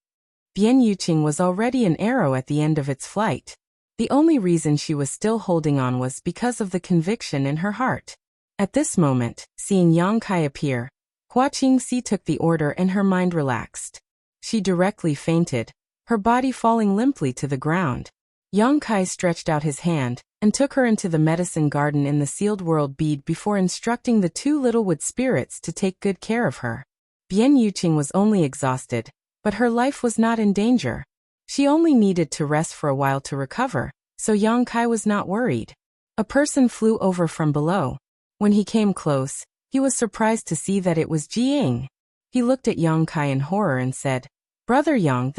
Bian Yuqing was already an arrow at the end of its flight. The only reason she was still holding on was because of the conviction in her heart. At this moment, seeing Yang Kai appear, Hua Qingxi took the order and her mind relaxed. She directly fainted, her body falling limply to the ground. Yang Kai stretched out his hand and took her into the medicine garden in the sealed world bead before instructing the two little wood spirits to take good care of her. Bian Yuqing was only exhausted, but her life was not in danger. She only needed to rest for a while to recover, so Yang Kai was not worried. A person flew over from below. When he came close, he was surprised to see that it was Jiying. He looked at Yang Kai in horror and said, "Brother Yang,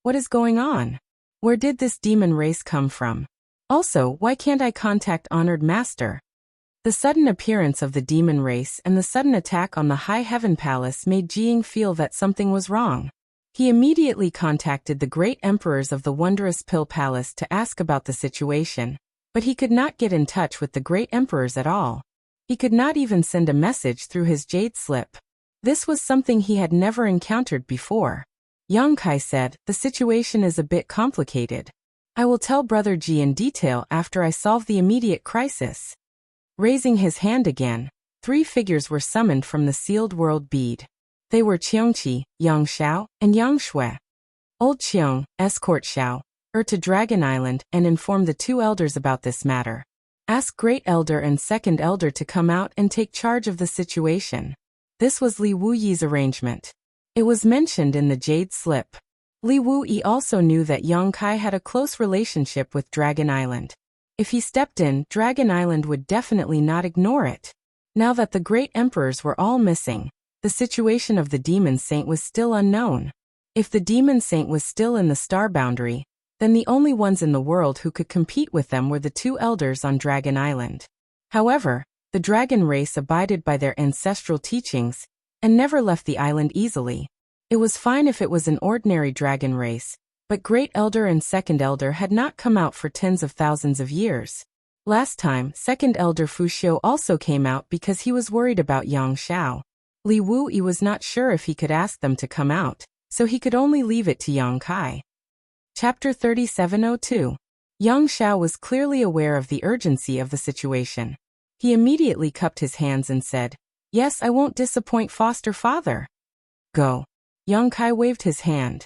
what is going on? Where did this demon race come from? Also, why can't I contact Honored Master?" The sudden appearance of the demon race and the sudden attack on the High Heaven Palace made Jiying feel that something was wrong. He immediately contacted the great emperors of the Wondrous Pill Palace to ask about the situation, but he could not get in touch with the great emperors at all. He could not even send a message through his jade slip. This was something he had never encountered before. Yang Kai said, "The situation is a bit complicated. I will tell Brother Ji in detail after I solve the immediate crisis." Raising his hand again, 3 figures were summoned from the sealed world bead. They were Qiongqi, Yang Xiao, and Yang Shui. Old Qiong, escort Xiao to Dragon Island and inform the 2 elders about this matter. Ask Great Elder and Second Elder to come out and take charge of the situation. This was Li Wuyi's arrangement. It was mentioned in the Jade Slip. Li Wuyi also knew that Yang Kai had a close relationship with Dragon Island. If he stepped in, Dragon Island would definitely not ignore it. Now that the great emperors were all missing, the situation of the Demon Saint was still unknown. If the Demon Saint was still in the star boundary, then the only ones in the world who could compete with them were the 2 elders on Dragon Island. However, the dragon race abided by their ancestral teachings and never left the island easily. It was fine if it was an ordinary dragon race, but Great Elder and Second Elder had not come out for tens of thousands of years. Last time, Second Elder Fuxiu also came out because he was worried about Yang Xiao. Li Wuyi was not sure if he could ask them to come out, so he could only leave it to Yang Kai. Chapter 3702. Yang Xiao was clearly aware of the urgency of the situation. He immediately cupped his hands and said, "Yes, I won't disappoint foster father." "Go." Yang Kai waved his hand.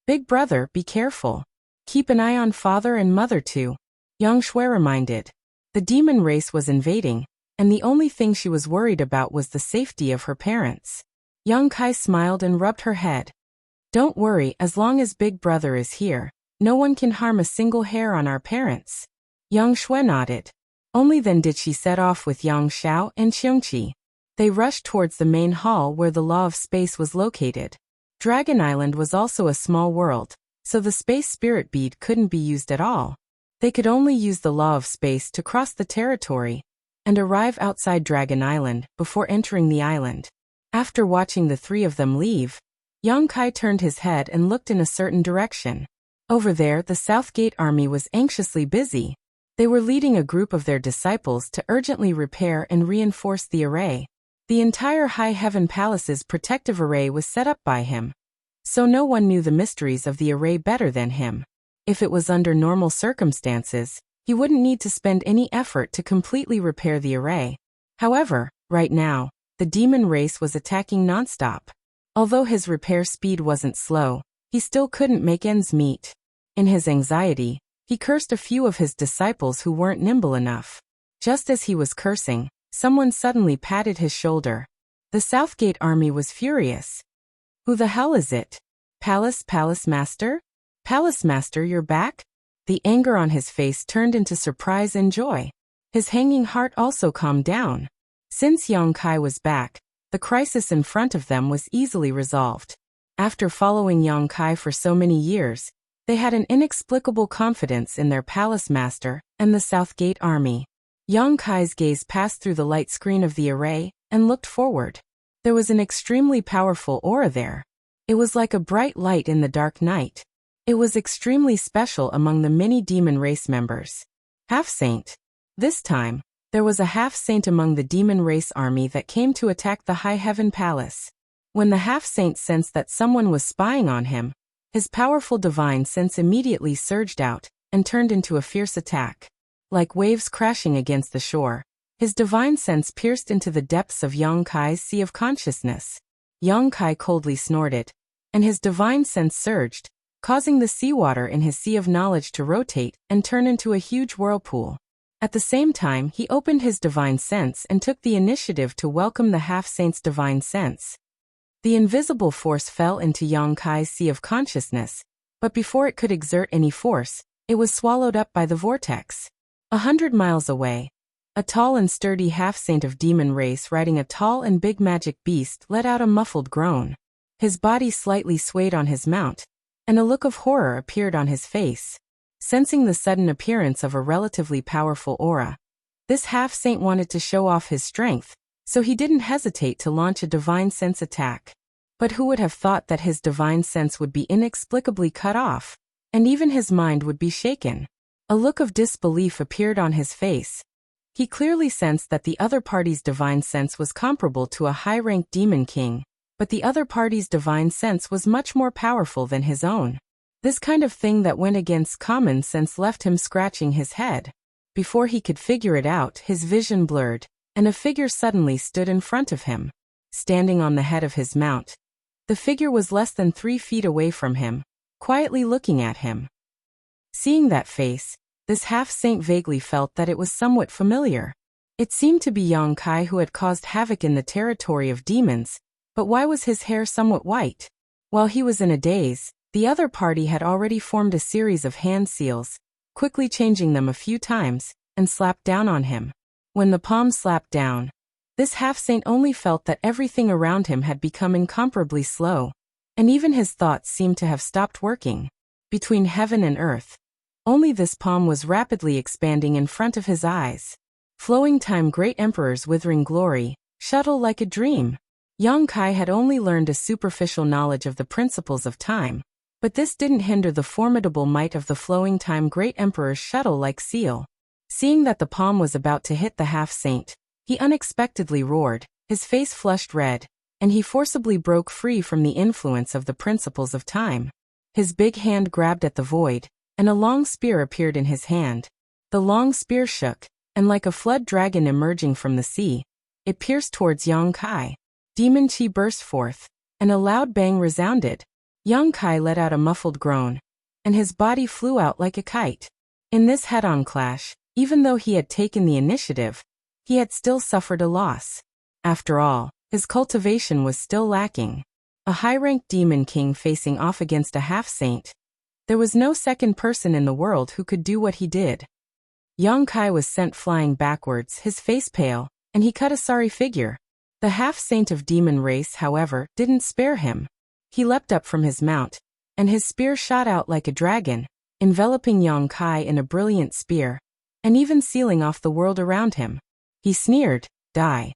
"Big brother, be careful. Keep an eye on father and mother too," Yang Shui reminded. The demon race was invading, and the only thing she was worried about was the safety of her parents. Yang Kai smiled and rubbed her head. "Don't worry, as long as Big Brother is here, no one can harm a single hair on our parents." Yang Shui nodded. Only then did she set off with Yang Xiao and Qiongqi. They rushed towards the main hall where the Law of Space was located. Dragon Island was also a small world, so the space spirit bead couldn't be used at all. They could only use the Law of Space to cross the territory and arrive outside Dragon Island before entering the island. After watching the 3 of them leave, Yang Kai turned his head and looked in a certain direction. Over there, the Southgate army was anxiously busy. They were leading a group of their disciples to urgently repair and reinforce the array. The entire High Heaven Palace's protective array was set up by him, so no one knew the mysteries of the array better than him. If it was under normal circumstances, he wouldn't need to spend any effort to completely repair the array. However, right now, the demon race was attacking nonstop. Although his repair speed wasn't slow, he still couldn't make ends meet. In his anxiety, he cursed a few of his disciples who weren't nimble enough. Just as he was cursing, someone suddenly patted his shoulder. The Southgate army was furious. "Who the hell is it? Palace Master? Palace Master, you're back?" The anger on his face turned into surprise and joy. His hanging heart also calmed down. Since Yang Kai was back, the crisis in front of them was easily resolved. After following Yang Kai for so many years, they had an inexplicable confidence in their palace master and the Southgate army. Yang Kai's gaze passed through the light screen of the array and looked forward. There was an extremely powerful aura there. It was like a bright light in the dark night. It was extremely special among the many demon race members. Half-saint. This time, there was a half-saint among the demon race army that came to attack the High Heaven Palace. When the half-saint sensed that someone was spying on him, his powerful divine sense immediately surged out and turned into a fierce attack. Like waves crashing against the shore, his divine sense pierced into the depths of Yang Kai's sea of consciousness. Yang Kai coldly snorted, and his divine sense surged, causing the seawater in his sea of knowledge to rotate and turn into a huge whirlpool. At the same time, he opened his divine sense and took the initiative to welcome the half-saint's divine sense. The invisible force fell into Yang Kai's sea of consciousness, but before it could exert any force, it was swallowed up by the vortex. 100 miles away, a tall and sturdy half-saint of demon race riding a tall and big magic beast let out a muffled groan. His body slightly swayed on his mount, and a look of horror appeared on his face. Sensing the sudden appearance of a relatively powerful aura, this half-saint wanted to show off his strength, so he didn't hesitate to launch a divine sense attack. But who would have thought that his divine sense would be inexplicably cut off, and even his mind would be shaken? A look of disbelief appeared on his face. He clearly sensed that the other party's divine sense was comparable to a high-ranked demon king, but the other party's divine sense was much more powerful than his own. This kind of thing that went against common sense left him scratching his head. Before he could figure it out, his vision blurred, and a figure suddenly stood in front of him, standing on the head of his mount. The figure was less than 3 feet away from him, quietly looking at him. Seeing that face, this half-saint vaguely felt that it was somewhat familiar. It seemed to be Yang Kai, who had caused havoc in the territory of demons, but why was his hair somewhat white? While he was in a daze, the other party had already formed a series of hand seals, quickly changing them a few times, and slapped down on him. When the palm slapped down, this half-saint only felt that everything around him had become incomparably slow, and even his thoughts seemed to have stopped working. Between heaven and earth, only this palm was rapidly expanding in front of his eyes. Flowing time, great emperor's withering glory, shuttle like a dream. Yang Kai had only learned a superficial knowledge of the principles of time, but this didn't hinder the formidable might of the flowing time great emperor's shuttle-like seal. Seeing that the palm was about to hit the half-saint, he unexpectedly roared, his face flushed red, and he forcibly broke free from the influence of the principles of time. His big hand grabbed at the void, and a long spear appeared in his hand. The long spear shook, and like a flood dragon emerging from the sea, it pierced towards Yang Kai. Demon chi burst forth, and a loud bang resounded. Yang Kai let out a muffled groan, and his body flew out like a kite. In this head-on clash, even though he had taken the initiative, he had still suffered a loss. After all, his cultivation was still lacking. A high-ranked demon king facing off against a half-saint. There was no second person in the world who could do what he did. Yang Kai was sent flying backwards, his face pale, and he cut a sorry figure. The half-saint of demon race, however, didn't spare him. He leapt up from his mount, and his spear shot out like a dragon, enveloping Yang Kai in a brilliant spear, and even sealing off the world around him. He sneered, "Die."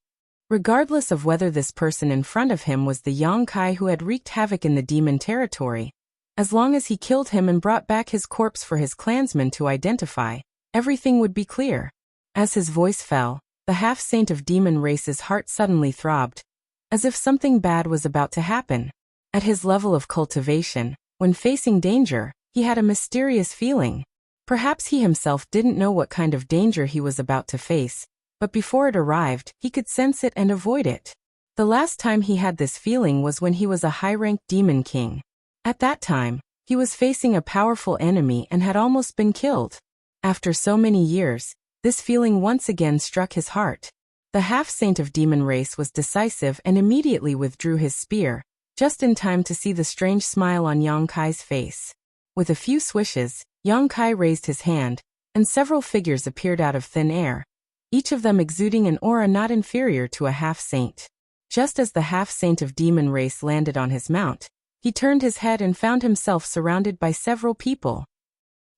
Regardless of whether this person in front of him was the Yang Kai who had wreaked havoc in the demon territory, as long as he killed him and brought back his corpse for his clansmen to identify, everything would be clear. As his voice fell, the half-saint of demon race's heart suddenly throbbed, as if something bad was about to happen. At his level of cultivation, when facing danger, he had a mysterious feeling. Perhaps he himself didn't know what kind of danger he was about to face, but before it arrived, he could sense it and avoid it. The last time he had this feeling was when he was a high-ranked demon king. At that time, he was facing a powerful enemy and had almost been killed. After so many years, this feeling once again struck his heart. The half-saint of demon race was decisive and immediately withdrew his spear, just in time to see the strange smile on Yang Kai's face. With a few swishes, Yang Kai raised his hand, and several figures appeared out of thin air, each of them exuding an aura not inferior to a half-saint. Just as the half-saint of demon race landed on his mount, he turned his head and found himself surrounded by several people.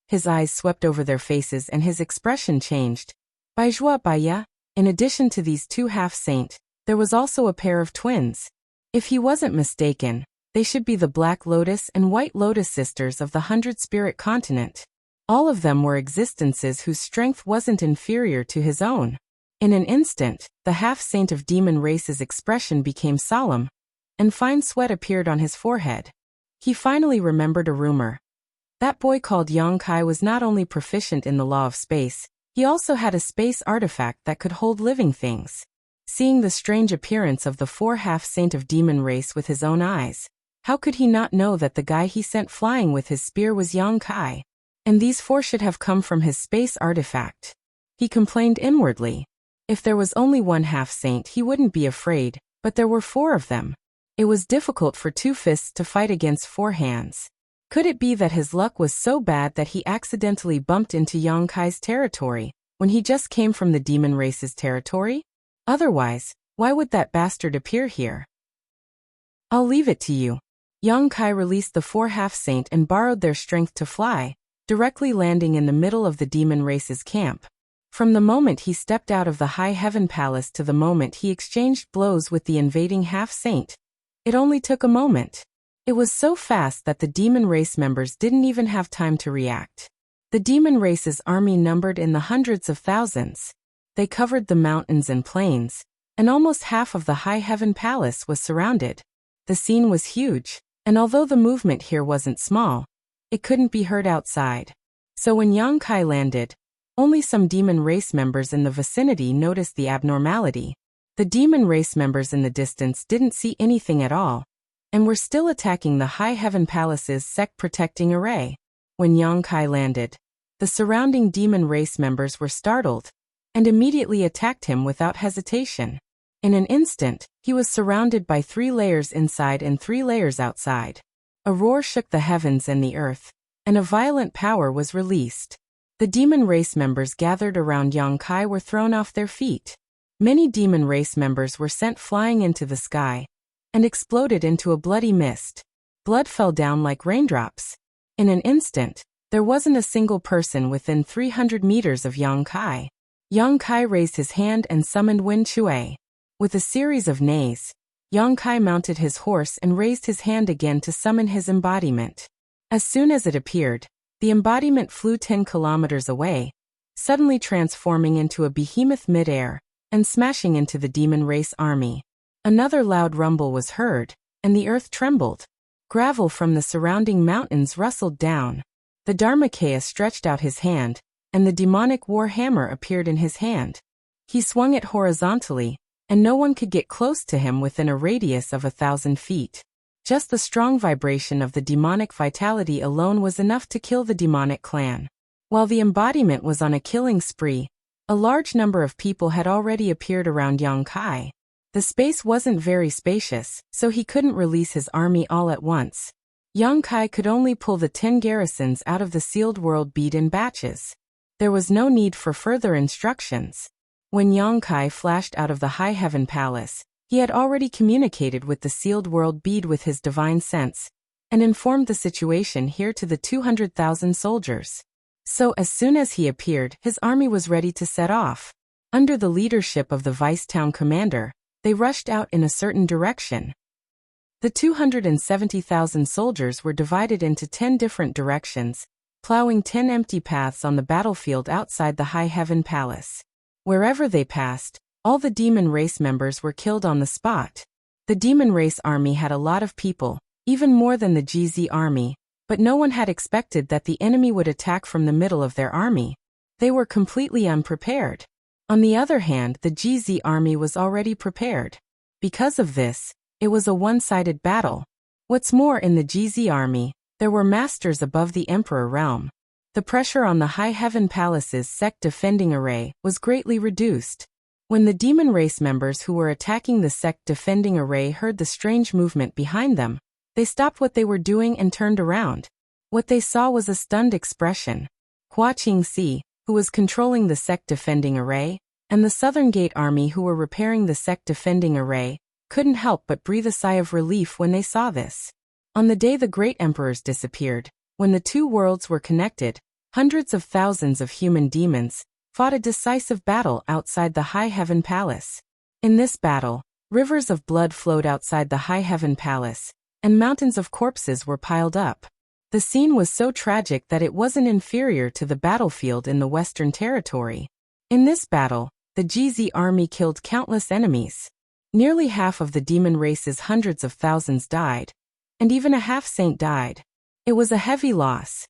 His eyes swept over their faces and his expression changed. Baijua Baya, in addition to these two half-saint, there was also a pair of twins. If he wasn't mistaken, they should be the Black Lotus and White Lotus sisters of the 100-spirit continent. All of them were existences whose strength wasn't inferior to his own. In an instant, the half-saint of demon race's expression became solemn, and fine sweat appeared on his forehead. He finally remembered a rumor. That boy called Yang Kai was not only proficient in the law of space, he also had a space artifact that could hold living things. Seeing the strange appearance of the four half-saint of demon race with his own eyes, how could he not know that the guy he sent flying with his spear was Yang Kai? And these four should have come from his space artifact. He complained inwardly. If there was only one half-saint he wouldn't be afraid, but there were four of them. It was difficult for two fists to fight against four hands. Could it be that his luck was so bad that he accidentally bumped into Yang Kai's territory, when he just came from the demon race's territory? Otherwise, why would that bastard appear here? I'll leave it to you. Yang Kai released the four half-saint and borrowed their strength to fly, directly landing in the middle of the demon race's camp. From the moment he stepped out of the high heaven palace to the moment he exchanged blows with the invading half-saint, it only took a moment. It was so fast that the demon race members didn't even have time to react. The demon race's army numbered in the hundreds of thousands. They covered the mountains and plains, and almost half of the High Heaven Palace was surrounded. The scene was huge, and although the movement here wasn't small, it couldn't be heard outside. So when Yang Kai landed, only some demon race members in the vicinity noticed the abnormality. The demon race members in the distance didn't see anything at all, and were still attacking the High Heaven Palace's sect-protecting array. When Yang Kai landed, the surrounding demon race members were startled, and immediately attacked him without hesitation. In an instant, he was surrounded by 3 layers inside and 3 layers outside. A roar shook the heavens and the earth, and a violent power was released. The demon race members gathered around Yang Kai were thrown off their feet. Many demon race members were sent flying into the sky, and exploded into a bloody mist. Blood fell down like raindrops. In an instant, there wasn't a single person within 300 meters of Yang Kai. Yang Kai raised his hand and summoned Wen Chui. With a series of neighs, Yang Kai mounted his horse and raised his hand again to summon his embodiment. As soon as it appeared, the embodiment flew 10 kilometers away, suddenly transforming into a behemoth mid-air and smashing into the demon race army. Another loud rumble was heard, and the earth trembled. Gravel from the surrounding mountains rustled down. The Dharmakaya stretched out his hand, and the demonic war hammer appeared in his hand. He swung it horizontally, and no one could get close to him within a radius of 1,000 feet. Just the strong vibration of the demonic vitality alone was enough to kill the demonic clan. While the embodiment was on a killing spree, a large number of people had already appeared around Yang Kai. The space wasn't very spacious, so he couldn't release his army all at once. Yang Kai could only pull the 10 garrisons out of the sealed world bead in batches. There was no need for further instructions. When Yang Kai flashed out of the High Heaven Palace, he had already communicated with the sealed world bead with his divine sense, and informed the situation here to the 200,000 soldiers. So as soon as he appeared, his army was ready to set off. Under the leadership of the vice-town commander, they rushed out in a certain direction. The 270,000 soldiers were divided into 10 different directions, plowing 10 empty paths on the battlefield outside the High Heaven Palace. Wherever they passed, all the demon race members were killed on the spot. The demon race army had a lot of people, even more than the GZ army, but no one had expected that the enemy would attack from the middle of their army. They were completely unprepared. On the other hand, the GZ army was already prepared. Because of this, it was a one-sided battle. What's more, in the GZ army, there were masters above the Emperor realm. The pressure on the High Heaven Palace's sect defending array was greatly reduced. When the demon race members who were attacking the sect defending array heard the strange movement behind them, they stopped what they were doing and turned around. What they saw was a stunned expression. Hua Qingxi, who was controlling the sect defending array, and the Southern Gate army who were repairing the sect defending array, couldn't help but breathe a sigh of relief when they saw this. On the day the great emperors disappeared, when the two worlds were connected, hundreds of thousands of human demons fought a decisive battle outside the High Heaven Palace. In this battle, rivers of blood flowed outside the High Heaven Palace, and mountains of corpses were piled up. The scene was so tragic that it wasn't inferior to the battlefield in the Western Territory. In this battle, the GZ army killed countless enemies. Nearly half of the demon race's hundreds of thousands died, and even a half-saint died. It was a heavy loss.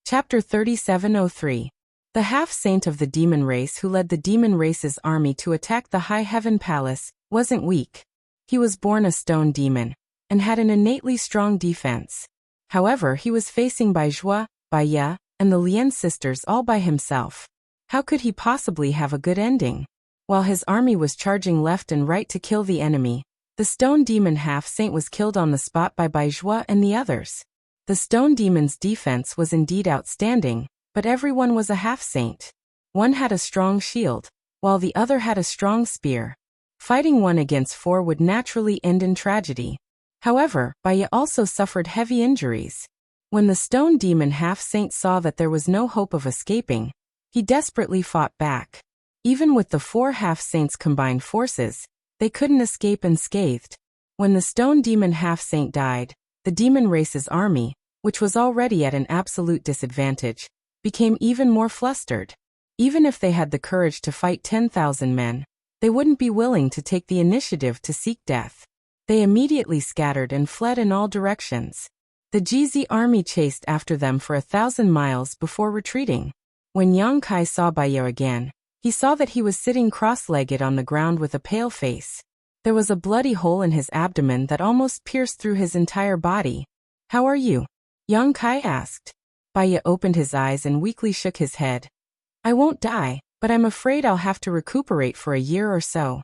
Chapter 3703. The half-saint of the demon race who led the demon race's army to attack the High Heaven Palace wasn't weak. He was born a stone demon, and had an innately strong defense. However, he was facing Bai Zhua, Bai Ye, and the Lian sisters all by himself. How could he possibly have a good ending? While his army was charging left and right to kill the enemy, the stone demon half-saint was killed on the spot by Bai Zhua and the others. The stone demon's defense was indeed outstanding, but everyone was a half-saint. One had a strong shield, while the other had a strong spear. Fighting 1 against 4 would naturally end in tragedy. However, Bai Ye also suffered heavy injuries. When the stone demon half-saint saw that there was no hope of escaping, he desperately fought back. Even with the 4 half-saints' combined forces, they couldn't escape unscathed. When the stone demon half-saint died, the demon race's army, which was already at an absolute disadvantage, became even more flustered. Even if they had the courage to fight 10,000 men, they wouldn't be willing to take the initiative to seek death. They immediately scattered and fled in all directions. The GZ army chased after them for 1,000 miles before retreating. When Yang Kai saw Baiye again, he saw that he was sitting cross-legged on the ground with a pale face. There was a bloody hole in his abdomen that almost pierced through his entire body. "How are you?" Yang Kai asked. Baiye opened his eyes and weakly shook his head. "I won't die, but I'm afraid I'll have to recuperate for a year or so."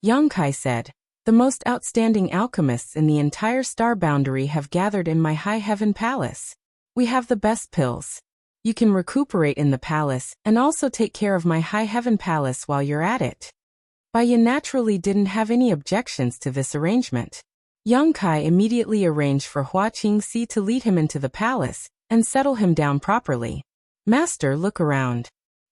Yang Kai said, "The most outstanding alchemists in the entire star boundary have gathered in my High Heaven Palace. We have the best pills. You can recuperate in the palace and also take care of my High Heaven Palace while you're at it." Baiye naturally didn't have any objections to this arrangement. Yang Kai immediately arranged for Hua Qingxi to lead him into the palace and settle him down properly. "Master, look around."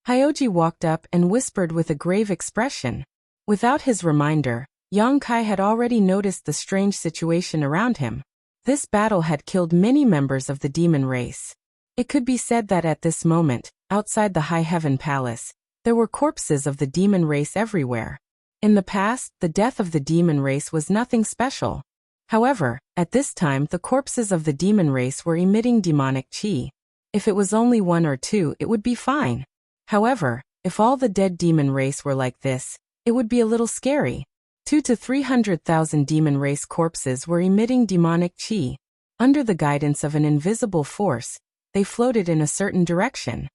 Hyoji walked up and whispered with a grave expression. Without his reminder, Yang Kai had already noticed the strange situation around him. This battle had killed many members of the demon race. It could be said that at this moment, outside the High Heaven Palace, there were corpses of the demon race everywhere. In the past, the death of the demon race was nothing special. However, at this time the corpses of the demon race were emitting demonic qi. If it was only one or two, it would be fine. However, if all the dead demon race were like this, it would be a little scary. 200,000 to 300,000 demon race corpses were emitting demonic qi. Under the guidance of an invisible force, they floated in a certain direction.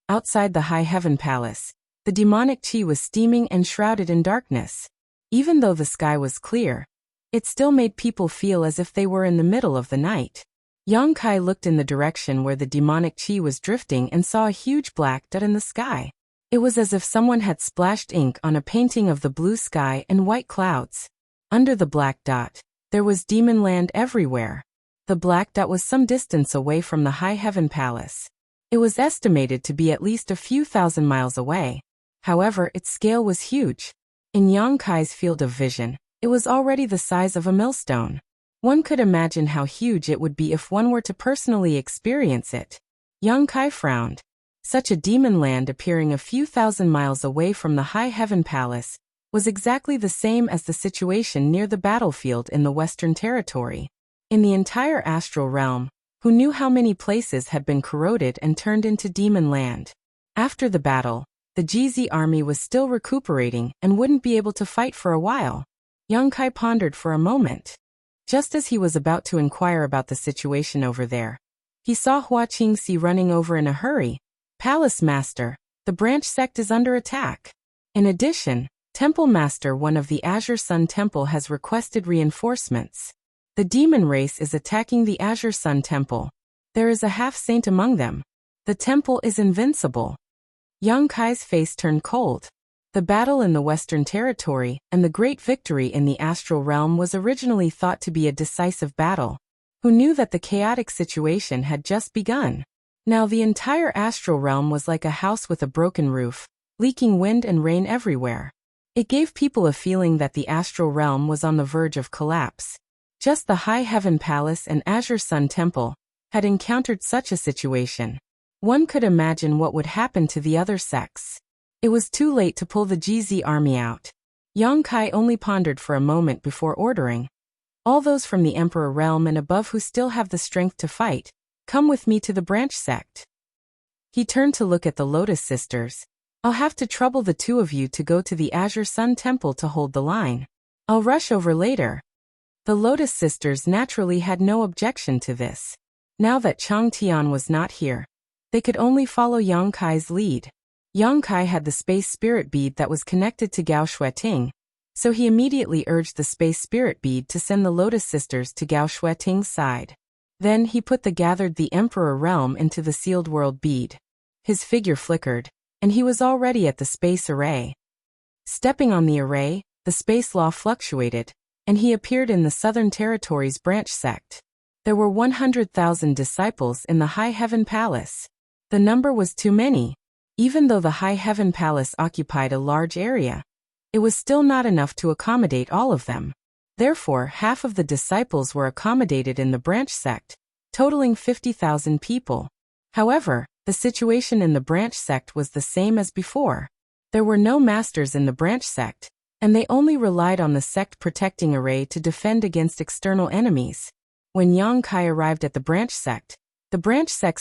Outside the High Heaven Palace, the demonic qi was steaming and shrouded in darkness. Even though the sky was clear, it still made people feel as if they were in the middle of the night. Yang Kai looked in the direction where the demonic qi was drifting and saw a huge black dot in the sky. It was as if someone had splashed ink on a painting of the blue sky and white clouds. Under the black dot, there was demon land everywhere. The black dot was some distance away from the High Heaven Palace. It was estimated to be at least a few thousand miles away. However, its scale was huge. In Yang Kai's field of vision, it was already the size of a millstone. One could imagine how huge it would be if one were to personally experience it. Yang Kai frowned. Such a demon land appearing a few thousand miles away from the High Heaven Palace was exactly the same as the situation near the battlefield in the Western Territory. In the entire astral realm, who knew how many places had been corroded and turned into demon land? After the battle, the GZ army was still recuperating and wouldn't be able to fight for a while. Yang Kai pondered for a moment. Just as he was about to inquire about the situation over there, he saw Hua Qingxi running over in a hurry. "Palace Master, the branch sect is under attack. In addition, Temple Master, one of the Azure Sun Temple, has requested reinforcements. The demon race is attacking the Azure Sun Temple. There is a half-saint among them. The temple is invincible." Yang Kai's face turned cold. The battle in the Western Territory and the great victory in the astral realm was originally thought to be a decisive battle. Who knew that the chaotic situation had just begun? Now the entire astral realm was like a house with a broken roof, leaking wind and rain everywhere. It gave people a feeling that the astral realm was on the verge of collapse. Just the High Heaven Palace and Azure Sun Temple had encountered such a situation. One could imagine what would happen to the other sects. It was too late to pull the GZ army out. Yang Kai only pondered for a moment before ordering, "All those from the Emperor realm and above who still have the strength to fight, come with me to the branch sect." He turned to look at the Lotus Sisters. "I'll have to trouble the two of you to go to the Azure Sun Temple to hold the line. I'll rush over later." The Lotus Sisters naturally had no objection to this. Now that Chang Tian was not here, they could only follow Yang Kai's lead. Yang Kai had the space spirit bead that was connected to Gao Shueting, so he immediately urged the space spirit bead to send the Lotus Sisters to Gao Shueting's side. Then he put the gathered the Emperor realm into the sealed world bead. His figure flickered, and he was already at the space array. Stepping on the array, the space law fluctuated, and he appeared in the Southern Territory's branch sect. There were 100,000 disciples in the High Heaven Palace. The number was too many. Even though the High Heaven Palace occupied a large area, it was still not enough to accommodate all of them. Therefore, half of the disciples were accommodated in the branch sect, totaling 50,000 people. However, The situation in the branch sect was the same as before. There were no masters in the branch sect, and they only relied on the sect protecting array to defend against external enemies. When Yang Kai arrived at the branch sect's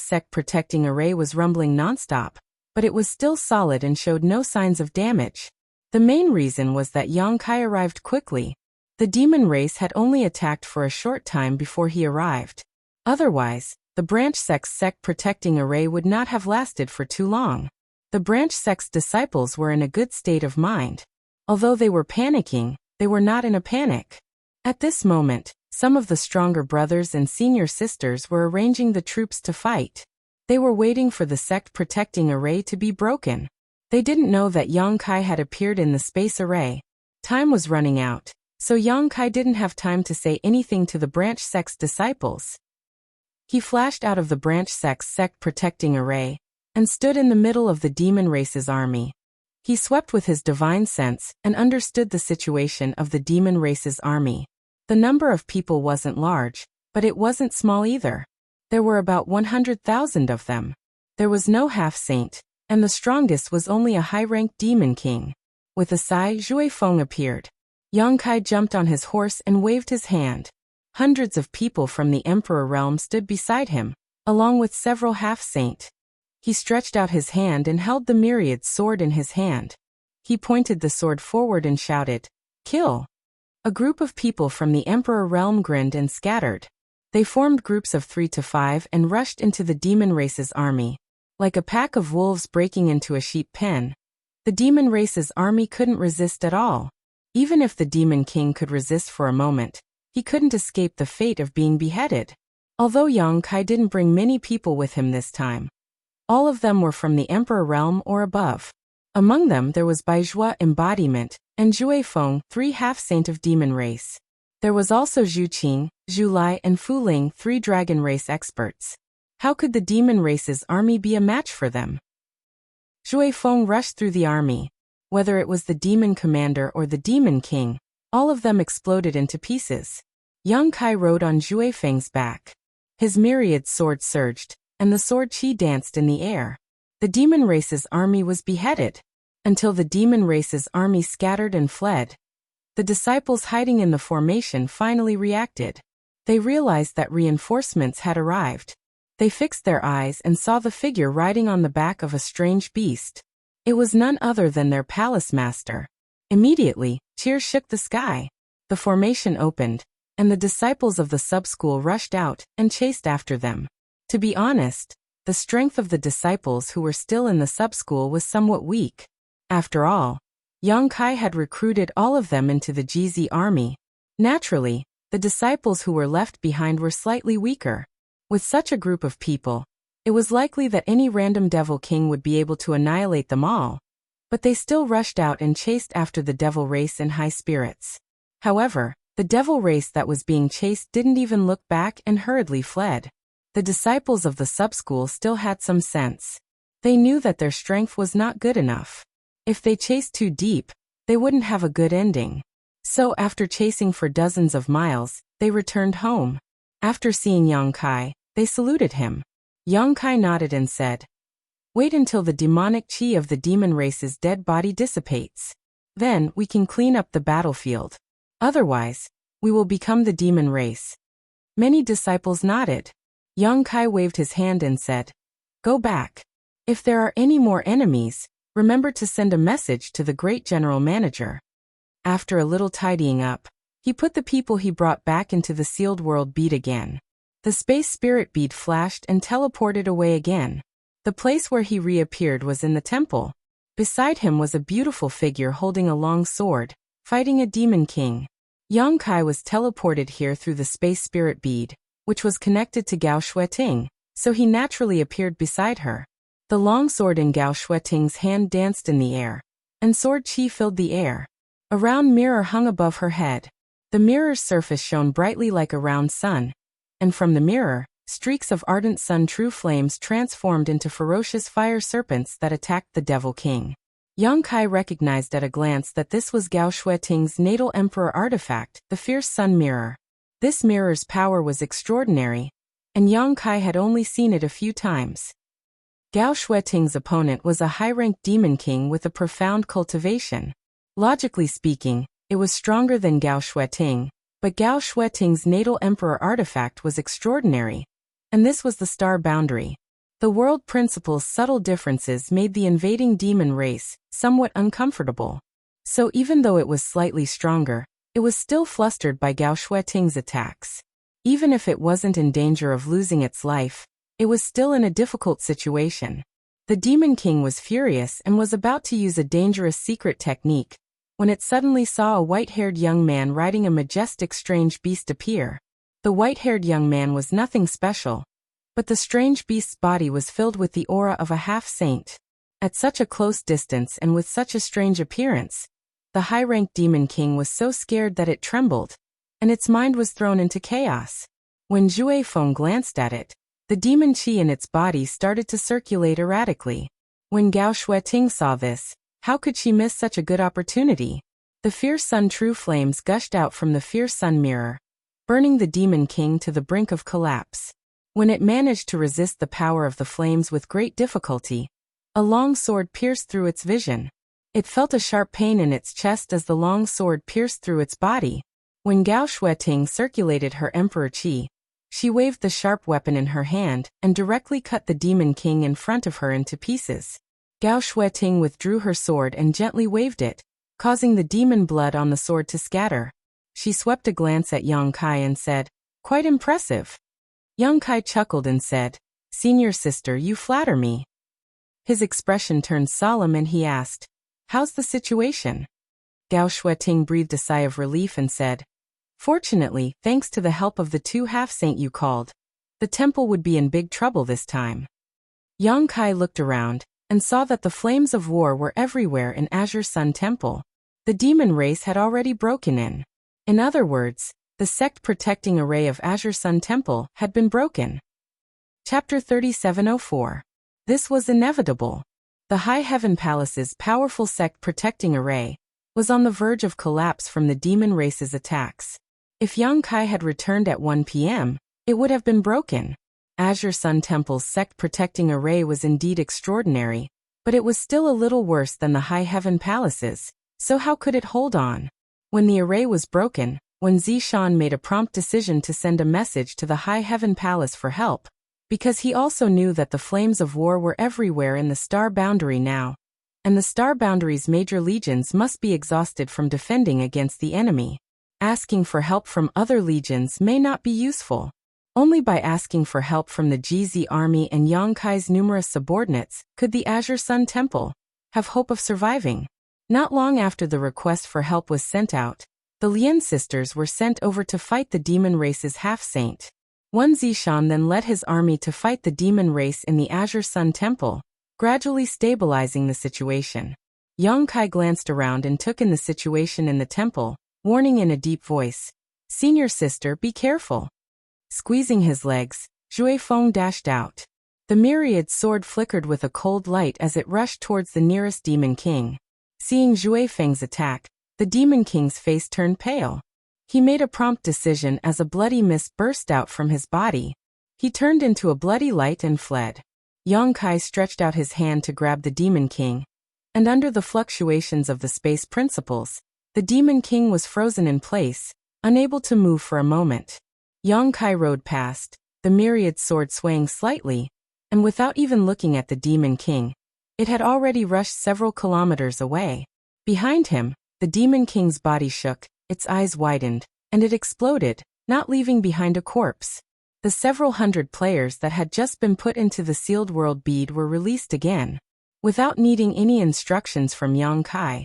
sect protecting array was rumbling nonstop, but it was still solid and showed no signs of damage. The main reason was that Yang Kai arrived quickly. The demon race had only attacked for a short time before he arrived. Otherwise, the branch sect's sect protecting array would not have lasted for too long. The branch sect's disciples were in a good state of mind. Although they were panicking, they were not in a panic. At this moment, some of the stronger brothers and senior sisters were arranging the troops to fight. They were waiting for the sect protecting array to be broken. They didn't know that Yang Kai had appeared in the space array. Time was running out, so Yang Kai didn't have time to say anything to the branch sect's disciples. He flashed out of the branch sect's sect protecting array and stood in the middle of the demon race's army. He swept with his divine sense and understood the situation of the demon race's army. The number of people wasn't large, but it wasn't small either. There were about 100,000 of them. There was no half-saint, and the strongest was only a high-ranked demon king. With a sigh, Zhui Feng appeared. Yang Kai jumped on his horse and waved his hand. Hundreds of people from the Emperor realm stood beside him, along with several half-saint. He stretched out his hand and held the myriad sword in his hand. He pointed the sword forward and shouted, "Kill!" A group of people from the Emperor realm grinned and scattered. They formed groups of 3 to 5 and rushed into the demon race's army. Like a pack of wolves breaking into a sheep pen, the demon race's army couldn't resist at all. Even if the demon king could resist for a moment, he couldn't escape the fate of being beheaded. Although Yang Kai didn't bring many people with him this time, all of them were from the Emperor realm or above. Among them there was Baizhua embodiment and Zhui Feng, 3 half-saint of demon race. There was also Zhu Qing, Zhu Lai and Fu Ling, 3 dragon race experts. How could the demon race's army be a match for them? Zhui Feng rushed through the army. Whether it was the demon commander or the demon king, all of them exploded into pieces. Yang Kai rode on Zhui Feng's back. His myriad sword surged, and the sword chi danced in the air. The demon race's army was beheaded, until the demon race's army scattered and fled. The disciples hiding in the formation finally reacted. They realized that reinforcements had arrived. They fixed their eyes and saw the figure riding on the back of a strange beast. It was none other than their palace master. Immediately, cheers shook the sky. The formation opened, and the disciples of the sub-school rushed out and chased after them. To be honest, the strength of the disciples who were still in the sub-school was somewhat weak. After all, Yang Kai had recruited all of them into the GZ army. Naturally, the disciples who were left behind were slightly weaker. With such a group of people, it was likely that any random devil king would be able to annihilate them all. But they still rushed out and chased after the devil race in high spirits. However, the devil race that was being chased didn't even look back and hurriedly fled. The disciples of the sub-school still had some sense. They knew that their strength was not good enough. If they chased too deep, they wouldn't have a good ending. So after chasing for dozens of miles, they returned home. After seeing Yang Kai, they saluted him. Yang Kai nodded and said, "Wait until the demonic chi of the demon race's dead body dissipates. Then we can clean up the battlefield. Otherwise, we will become the demon race." Many disciples nodded. Yang Kai waved his hand and said, "Go back. If there are any more enemies, remember to send a message to the great general manager." After a little tidying up, he put the people he brought back into the sealed world bead again. The space spirit bead flashed and teleported away again. The place where he reappeared was in the temple. Beside him was a beautiful figure holding a long sword, fighting a demon king. Yang Kai was teleported here through the space spirit bead, which was connected to Gao Shueting, so he naturally appeared beside her. The long sword in Gao Shueting's hand danced in the air, and sword chi filled the air. A round mirror hung above her head. The mirror's surface shone brightly like a round sun, and from the mirror, streaks of ardent sun true flames transformed into ferocious fire serpents that attacked the Devil King. Yang Kai recognized at a glance that this was Gao Shueting's natal emperor artifact, the fierce sun mirror. This mirror's power was extraordinary, and Yang Kai had only seen it a few times. Gao Shueting's opponent was a high-ranked demon king with a profound cultivation. Logically speaking, it was stronger than Gao Shueting, but Gao Shueting's natal emperor artifact was extraordinary. And this was the star boundary. The world principle's subtle differences made the invading demon race somewhat uncomfortable. So even though it was slightly stronger, it was still flustered by Gao Shueting's attacks. Even if it wasn't in danger of losing its life, it was still in a difficult situation. The Demon King was furious and was about to use a dangerous secret technique, when it suddenly saw a white-haired young man riding a majestic strange beast appear. The white-haired young man was nothing special, but the strange beast's body was filled with the aura of a half-saint. At such a close distance and with such a strange appearance, the high-ranked Demon King was so scared that it trembled, and its mind was thrown into chaos. When Zhui Feng glanced at it, the demon qi in its body started to circulate erratically. When Gao Shueting saw this, how could she miss such a good opportunity? The fierce sun true flames gushed out from the fierce sun mirror, burning the Demon King to the brink of collapse. When it managed to resist the power of the flames with great difficulty, a long sword pierced through its vision. It felt a sharp pain in its chest as the long sword pierced through its body. When Gao Shueting circulated her emperor qi, she waved the sharp weapon in her hand and directly cut the Demon King in front of her into pieces. Gao Shueting withdrew her sword and gently waved it, causing the demon blood on the sword to scatter. She swept a glance at Yang Kai and said, "Quite impressive." Yang Kai chuckled and said, "Senior sister, you flatter me." His expression turned solemn and he asked, "How's the situation?" Gao Shueting breathed a sigh of relief and said, "Fortunately, thanks to the help of the two half-saint you called, the temple would be in big trouble this time." Yang Kai looked around and saw that the flames of war were everywhere in Azure Sun Temple. The demon race had already broken in. In other words, the sect-protecting array of Azure Sun Temple had been broken. Chapter 3704. This was inevitable. The High Heaven Palace's powerful sect-protecting array was on the verge of collapse from the demon race's attacks. If Yang Kai had returned at 1 p.m., it would have been broken. Azure Sun Temple's sect-protecting array was indeed extraordinary, but it was still a little worse than the High Heaven Palace's, so how could it hold on? When the array was broken, when Zishan made a prompt decision to send a message to the High Heaven Palace for help, because he also knew that the flames of war were everywhere in the star boundary now, and the star boundary's major legions must be exhausted from defending against the enemy. Asking for help from other legions may not be useful. Only by asking for help from the GZ army and Yang Kai's numerous subordinates could the Azure Sun Temple have hope of surviving. Not long after the request for help was sent out, the Lien sisters were sent over to fight the demon race's half-saint. One Zishan then led his army to fight the demon race in the Azure Sun Temple, gradually stabilizing the situation. Yang Kai glanced around and took in the situation in the temple, warning in a deep voice, "Senior sister, be careful." Squeezing his legs, Zhui Feng dashed out. The myriad sword flickered with a cold light as it rushed towards the nearest Demon King. Seeing Zhui Feng's attack, the Demon King's face turned pale. He made a prompt decision as a bloody mist burst out from his body. He turned into a bloody light and fled. Yang Kai stretched out his hand to grab the Demon King, and under the fluctuations of the space principles, the Demon King was frozen in place, unable to move for a moment. Yang Kai rode past, the myriad sword swaying slightly, and without even looking at the Demon King, it had already rushed several kilometers away. Behind him, the Demon King's body shook, its eyes widened, and it exploded, not leaving behind a corpse. The several hundred players that had just been put into the sealed world bead were released again. Without needing any instructions from Yang Kai,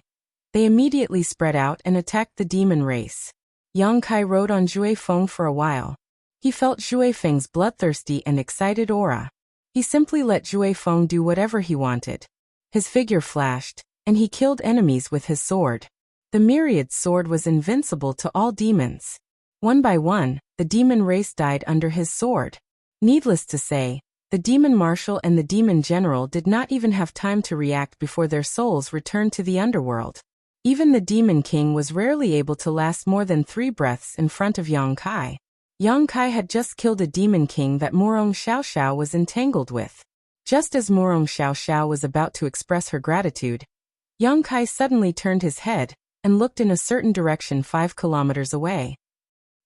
they immediately spread out and attacked the demon race. Yang Kai rode on Zhui Feng for a while. He felt Zhui Feng's bloodthirsty and excited aura. He simply let Zhui Feng do whatever he wanted. His figure flashed, and he killed enemies with his sword. The myriad sword was invincible to all demons. One by one, the demon race died under his sword. Needless to say, the demon marshal and the demon general did not even have time to react before their souls returned to the underworld. Even the Demon King was rarely able to last more than 3 breaths in front of Yang Kai. Yang Kai had just killed a Demon King that Morong Xiaoxiao was entangled with. Just as Morong Xiao was about to express her gratitude, Yang Kai suddenly turned his head and looked in a certain direction 5 kilometers away.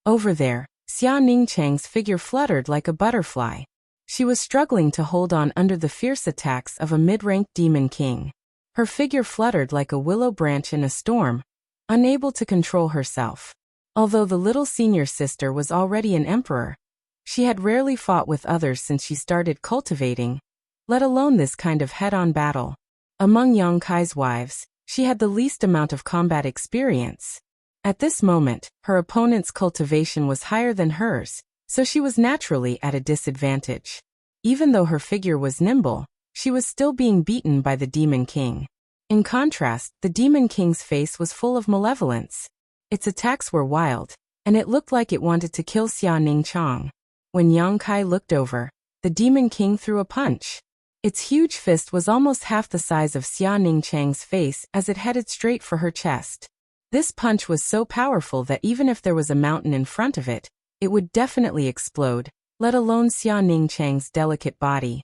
Over there, Xia Ningchang's figure fluttered like a butterfly. She was struggling to hold on under the fierce attacks of a mid-ranked demon king. Her figure fluttered like a willow branch in a storm, unable to control herself. Although the little senior sister was already an emperor, she had rarely fought with others since she started cultivating, let alone this kind of head-on battle. Among Yang Kai's wives, she had the least amount of combat experience. At this moment, her opponent's cultivation was higher than hers, so she was naturally at a disadvantage. Even though her figure was nimble, she was still being beaten by the Demon King. In contrast, the Demon King's face was full of malevolence. Its attacks were wild, and it looked like it wanted to kill Xia Ningchang. When Yang Kai looked over, the Demon King threw a punch. Its huge fist was almost half the size of Xia Ningchang's face as it headed straight for her chest. This punch was so powerful that even if there was a mountain in front of it, it would definitely explode, let alone Xia Ningchang's delicate body.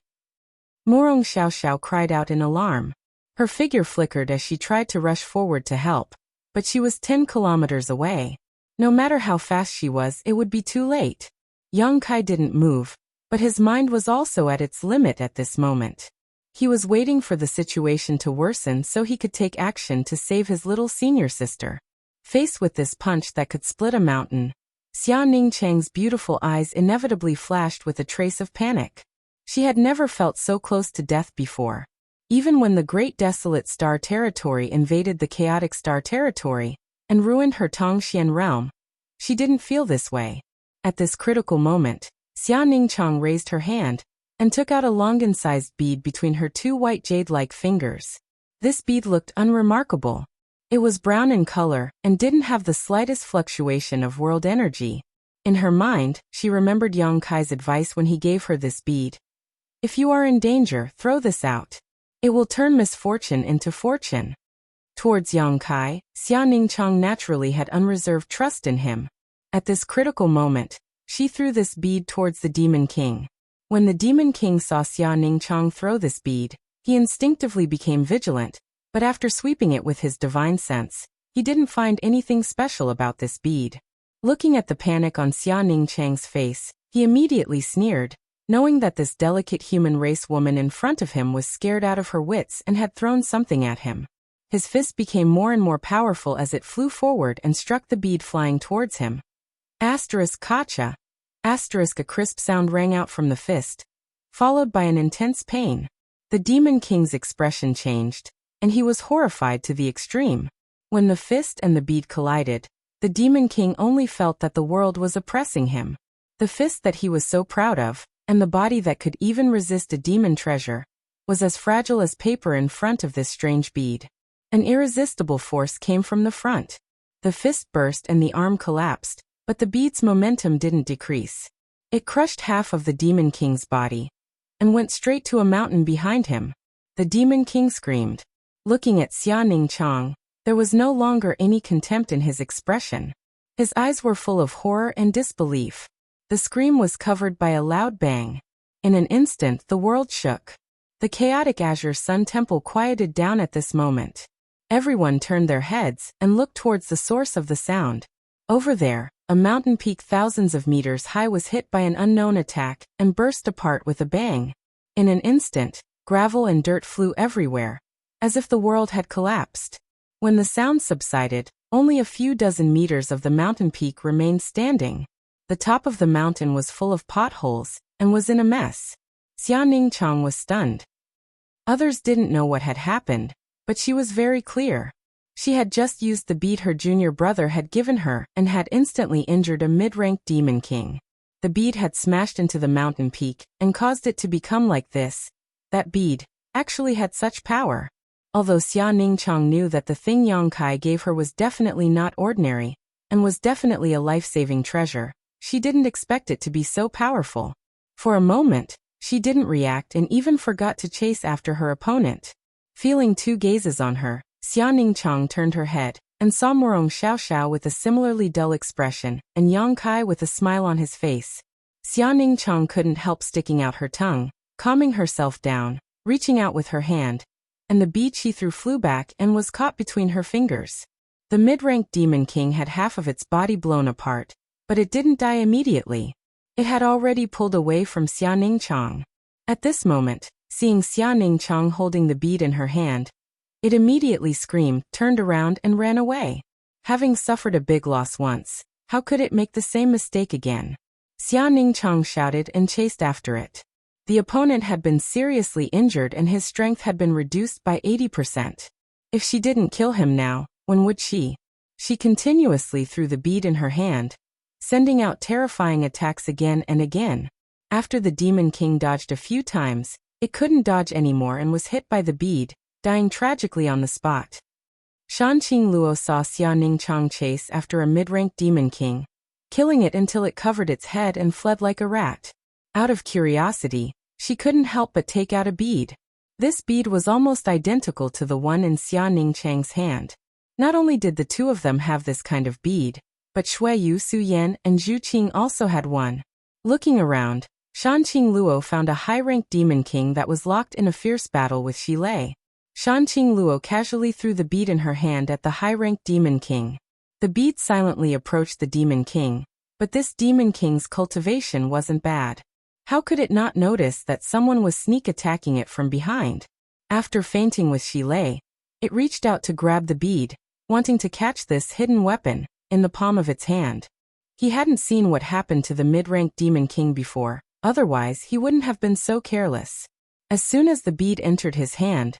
Morong Xiao cried out in alarm. Her figure flickered as she tried to rush forward to help, but she was 10 kilometers away. No matter how fast she was, it would be too late. Yang Kai didn't move, but his mind was also at its limit at this moment. He was waiting for the situation to worsen so he could take action to save his little senior sister. Faced with this punch that could split a mountain, Xia Ningchang's beautiful eyes inevitably flashed with a trace of panic. She had never felt so close to death before. Even when the Great Desolate Star Territory invaded the Chaotic Star Territory and ruined her Tongxian realm, she didn't feel this way. At this critical moment, Xia Ningchang raised her hand and took out a longan-sized bead between her 2 white jade-like fingers. This bead looked unremarkable. It was brown in color and didn't have the slightest fluctuation of world energy. In her mind, she remembered Yang Kai's advice when he gave her this bead. If you are in danger, throw this out. It will turn misfortune into fortune. Towards Yang Kai, Xia Ningchang naturally had unreserved trust in him. At this critical moment, she threw this bead towards the Demon King. When the Demon King saw Xia Ningchang throw this bead, he instinctively became vigilant, but after sweeping it with his divine sense, he didn't find anything special about this bead. Looking at the panic on Xia Ningchang's face, he immediately sneered, knowing that this delicate human race woman in front of him was scared out of her wits and had thrown something at him. His fist became more and more powerful as it flew forward and struck the bead flying towards him. Kacha. A crisp sound rang out from the fist, followed by an intense pain. The Demon King's expression changed, and he was horrified to the extreme. When the fist and the bead collided, the Demon King only felt that the world was oppressing him. The fist that he was so proud of, and the body that could even resist a demon treasure, was as fragile as paper in front of this strange bead. An irresistible force came from the front. The fist burst and the arm collapsed, but the bead's momentum didn't decrease. It crushed half of the Demon King's body and went straight to a mountain behind him. The Demon King screamed. Looking at Xia Ningchang, there was no longer any contempt in his expression. His eyes were full of horror and disbelief. The scream was covered by a loud bang. In an instant, the world shook. The chaotic Azure Sun Temple quieted down at this moment. Everyone turned their heads and looked towards the source of the sound. Over there, a mountain peak thousands of meters high was hit by an unknown attack and burst apart with a bang. In an instant, gravel and dirt flew everywhere, as if the world had collapsed. When the sound subsided, only a few dozen meters of the mountain peak remained standing. The top of the mountain was full of potholes and was in a mess. Xia Ningchang was stunned. Others didn't know what had happened, but she was very clear. She had just used the bead her junior brother had given her and had instantly injured a mid-ranked demon king. The bead had smashed into the mountain peak and caused it to become like this. That bead actually had such power. Although Xia Ningchang knew that the thing Yang Kai gave her was definitely not ordinary and was definitely a life-saving treasure, she didn't expect it to be so powerful. For a moment, she didn't react and even forgot to chase after her opponent. Feeling 2 gazes on her, Xia Ningchang turned her head and saw Morong Xiao with a similarly dull expression and Yang Kai with a smile on his face. Xia Ningchang couldn't help sticking out her tongue, calming herself down, reaching out with her hand, and the bead she threw flew back and was caught between her fingers. The mid-rank Demon King had half of its body blown apart, but it didn't die immediately. It had already pulled away from Xia Ningchang. At this moment, seeing Xia Ningchang holding the bead in her hand, it immediately screamed, turned around and ran away. Having suffered a big loss once, how could it make the same mistake again? Xia Ningchang shouted and chased after it. The opponent had been seriously injured and his strength had been reduced by 80%. If she didn't kill him now, when would she? She continuously threw the bead in her hand, sending out terrifying attacks again and again. After the Demon King dodged a few times, it couldn't dodge anymore and was hit by the bead, dying tragically on the spot. Shanqing Luo saw Xia Ningchang chase after a mid-rank Demon King, killing it until it covered its head and fled like a rat. Out of curiosity, she couldn't help but take out a bead. This bead was almost identical to the one in Xia Ningchang's hand. Not only did the two of them have this kind of bead, but Shuiyu Suyan and Zhu Qing also had one. Looking around, Shanqing Luo found a high-ranked Demon King that was locked in a fierce battle with Shi Lei. Shanqing Luo casually threw the bead in her hand at the high-ranked Demon King. The bead silently approached the Demon King, but this Demon King's cultivation wasn't bad. How could it not notice that someone was sneak attacking it from behind? After fainting with Shi Lei, it reached out to grab the bead, wanting to catch this hidden weapon in the palm of its hand. He hadn't seen what happened to the mid-rank Demon King before, otherwise he wouldn't have been so careless. As soon as the bead entered his hand,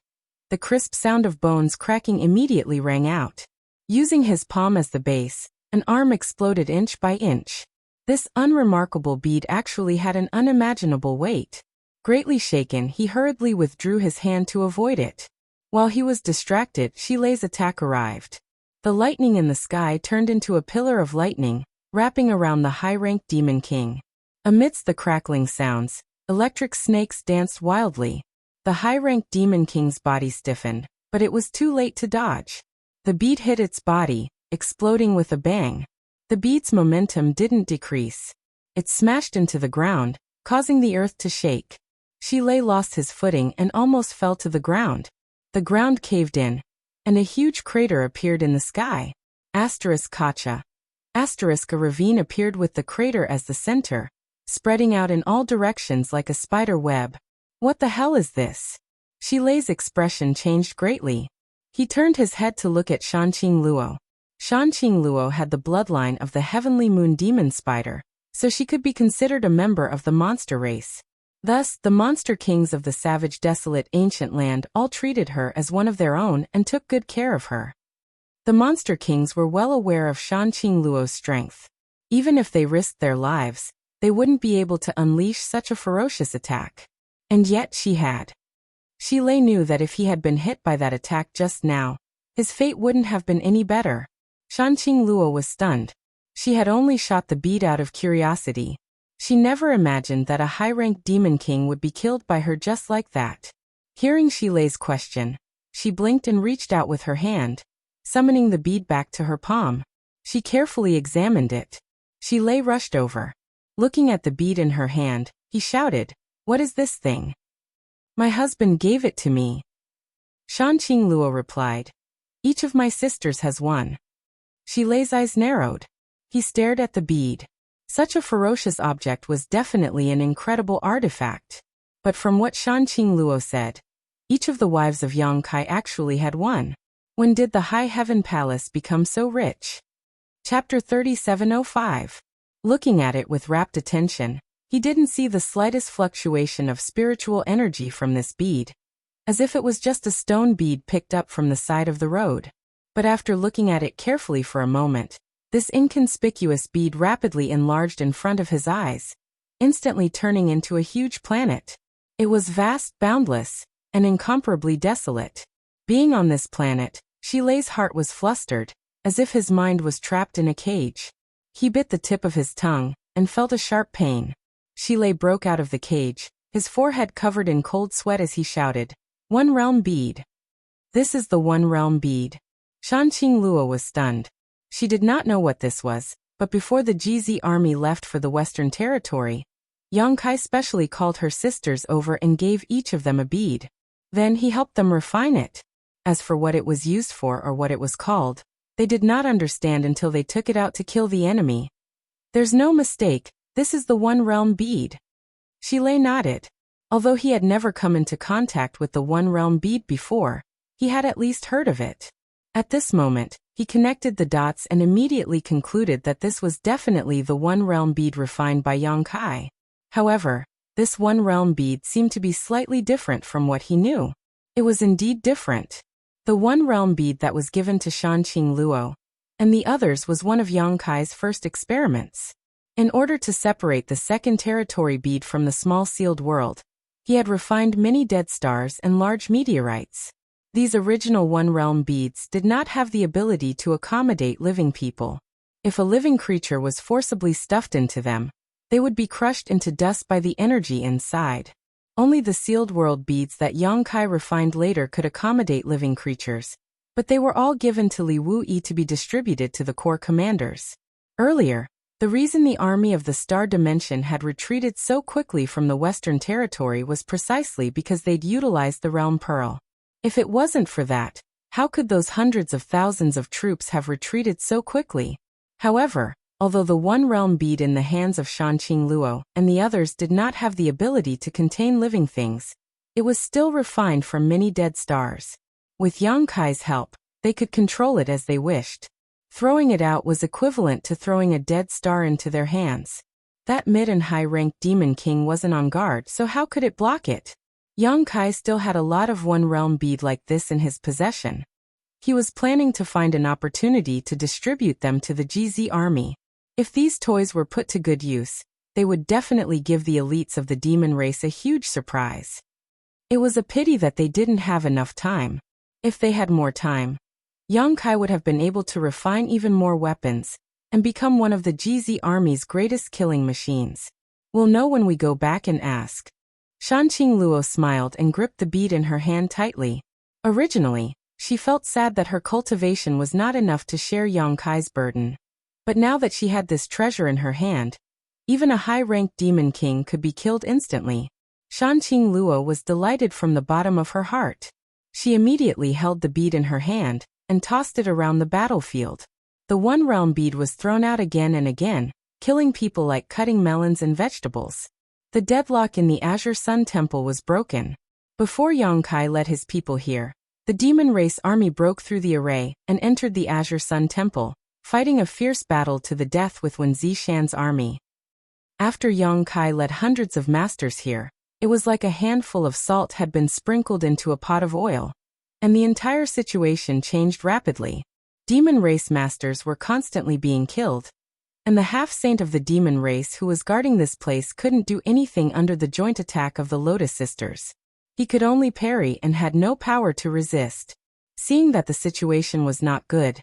the crisp sound of bones cracking immediately rang out. Using his palm as the base, an arm exploded inch by inch. This unremarkable bead actually had an unimaginable weight. Greatly shaken, he hurriedly withdrew his hand to avoid it. While he was distracted, Shi Lei's attack arrived. The lightning in the sky turned into a pillar of lightning, wrapping around the high-ranked Demon King. Amidst the crackling sounds, electric snakes danced wildly. The high-ranked Demon King's body stiffened, but it was too late to dodge. The bead hit its body, exploding with a bang. The bead's momentum didn't decrease. It smashed into the ground, causing the earth to shake. Shi Lei lost his footing and almost fell to the ground. The ground caved in, and a huge crater appeared in the sky. Kacha. A ravine appeared with the crater as the center, spreading out in all directions like a spider web. What the hell is this? Shi Lei's expression changed greatly. He turned his head to look at Shanqing Luo. Shanqing Luo had the bloodline of the heavenly moon demon spider, so she could be considered a member of the monster race. Thus, the monster kings of the savage desolate ancient land all treated her as one of their own and took good care of her. The monster kings were well aware of Shanqing Luo's strength. Even if they risked their lives, they wouldn't be able to unleash such a ferocious attack. And yet she had. Shi Lei knew that if he had been hit by that attack just now, his fate wouldn't have been any better. Shanqing Luo was stunned. She had only shot the bead out of curiosity. She never imagined that a high-ranked Demon King would be killed by her just like that. Hearing Shi Lei's question, she blinked and reached out with her hand, summoning the bead back to her palm. She carefully examined it. Shi Lei rushed over. Looking at the bead in her hand, he shouted, "What is this thing?" "My husband gave it to me." Shanqing Luo replied, "Each of my sisters has one." Shi Lei's eyes narrowed. He stared at the bead. Such a ferocious object was definitely an incredible artifact. But from what Shanqing Luo said, each of the wives of Yang Kai actually had one. When did the High Heaven Palace become so rich? Chapter 3705. Looking at it with rapt attention, he didn't see the slightest fluctuation of spiritual energy from this bead, as if it was just a stone bead picked up from the side of the road. But after looking at it carefully for a moment, this inconspicuous bead rapidly enlarged in front of his eyes, instantly turning into a huge planet. It was vast, boundless, and incomparably desolate. Being on this planet, Shi Lei's heart was flustered, as if his mind was trapped in a cage. He bit the tip of his tongue, and felt a sharp pain. Shi Lei broke out of the cage, his forehead covered in cold sweat as he shouted, "One realm bead." "This is the one realm bead." Shanqing Luo was stunned. She did not know what this was, but before the GZ army left for the Western Territory, Yang Kai specially called her sisters over and gave each of them a bead. Then he helped them refine it. As for what it was used for or what it was called, they did not understand until they took it out to kill the enemy. There's no mistake, this is the One Realm bead. Shilei nodded. Although he had never come into contact with the One Realm bead before, he had at least heard of it. At this moment, he connected the dots and immediately concluded that this was definitely the One Realm bead refined by Yang Kai. However, this One Realm bead seemed to be slightly different from what he knew. It was indeed different. The One Realm bead that was given to Shanqing Luo, and the others was one of Yang Kai's first experiments. In order to separate the second territory bead from the small sealed world, he had refined many dead stars and large meteorites. These original One Realm beads did not have the ability to accommodate living people. If a living creature was forcibly stuffed into them, they would be crushed into dust by the energy inside. Only the sealed world beads that Yang Kai refined later could accommodate living creatures, but they were all given to Li Wuyi to be distributed to the core commanders. Earlier, the reason the army of the Star Dimension had retreated so quickly from the Western Territory was precisely because they'd utilized the Realm Pearl. If it wasn't for that, how could those hundreds of thousands of troops have retreated so quickly? However, although the One Realm bead in the hands of Shanqing Luo and the others did not have the ability to contain living things, it was still refined from many dead stars. With Yang Kai's help, they could control it as they wished. Throwing it out was equivalent to throwing a dead star into their hands. That mid and high-ranked Demon King wasn't on guard, so how could it block it? Yang Kai still had a lot of One Realm bead like this in his possession. He was planning to find an opportunity to distribute them to the GZ army. If these toys were put to good use, they would definitely give the elites of the demon race a huge surprise. It was a pity that they didn't have enough time. If they had more time, Yang Kai would have been able to refine even more weapons and become one of the GZ army's greatest killing machines. We'll know when we go back and ask. Shanqing Luo smiled and gripped the bead in her hand tightly. Originally, she felt sad that her cultivation was not enough to share Yang Kai's burden. But now that she had this treasure in her hand, even a high-ranked demon king could be killed instantly. Shanqing Luo was delighted from the bottom of her heart. She immediately held the bead in her hand and tossed it around the battlefield. The One Realm bead was thrown out again and again, killing people like cutting melons and vegetables. The deadlock in the Azure Sun Temple was broken. Before Yang Kai led his people here, the demon race army broke through the array and entered the Azure Sun Temple, fighting a fierce battle to the death with Wen Zishan's army. After Yang Kai led hundreds of masters here, it was like a handful of salt had been sprinkled into a pot of oil, and the entire situation changed rapidly. Demon race masters were constantly being killed, and the half-saint of the demon race who was guarding this place couldn't do anything under the joint attack of the Lotus Sisters. He could only parry and had no power to resist. Seeing that the situation was not good,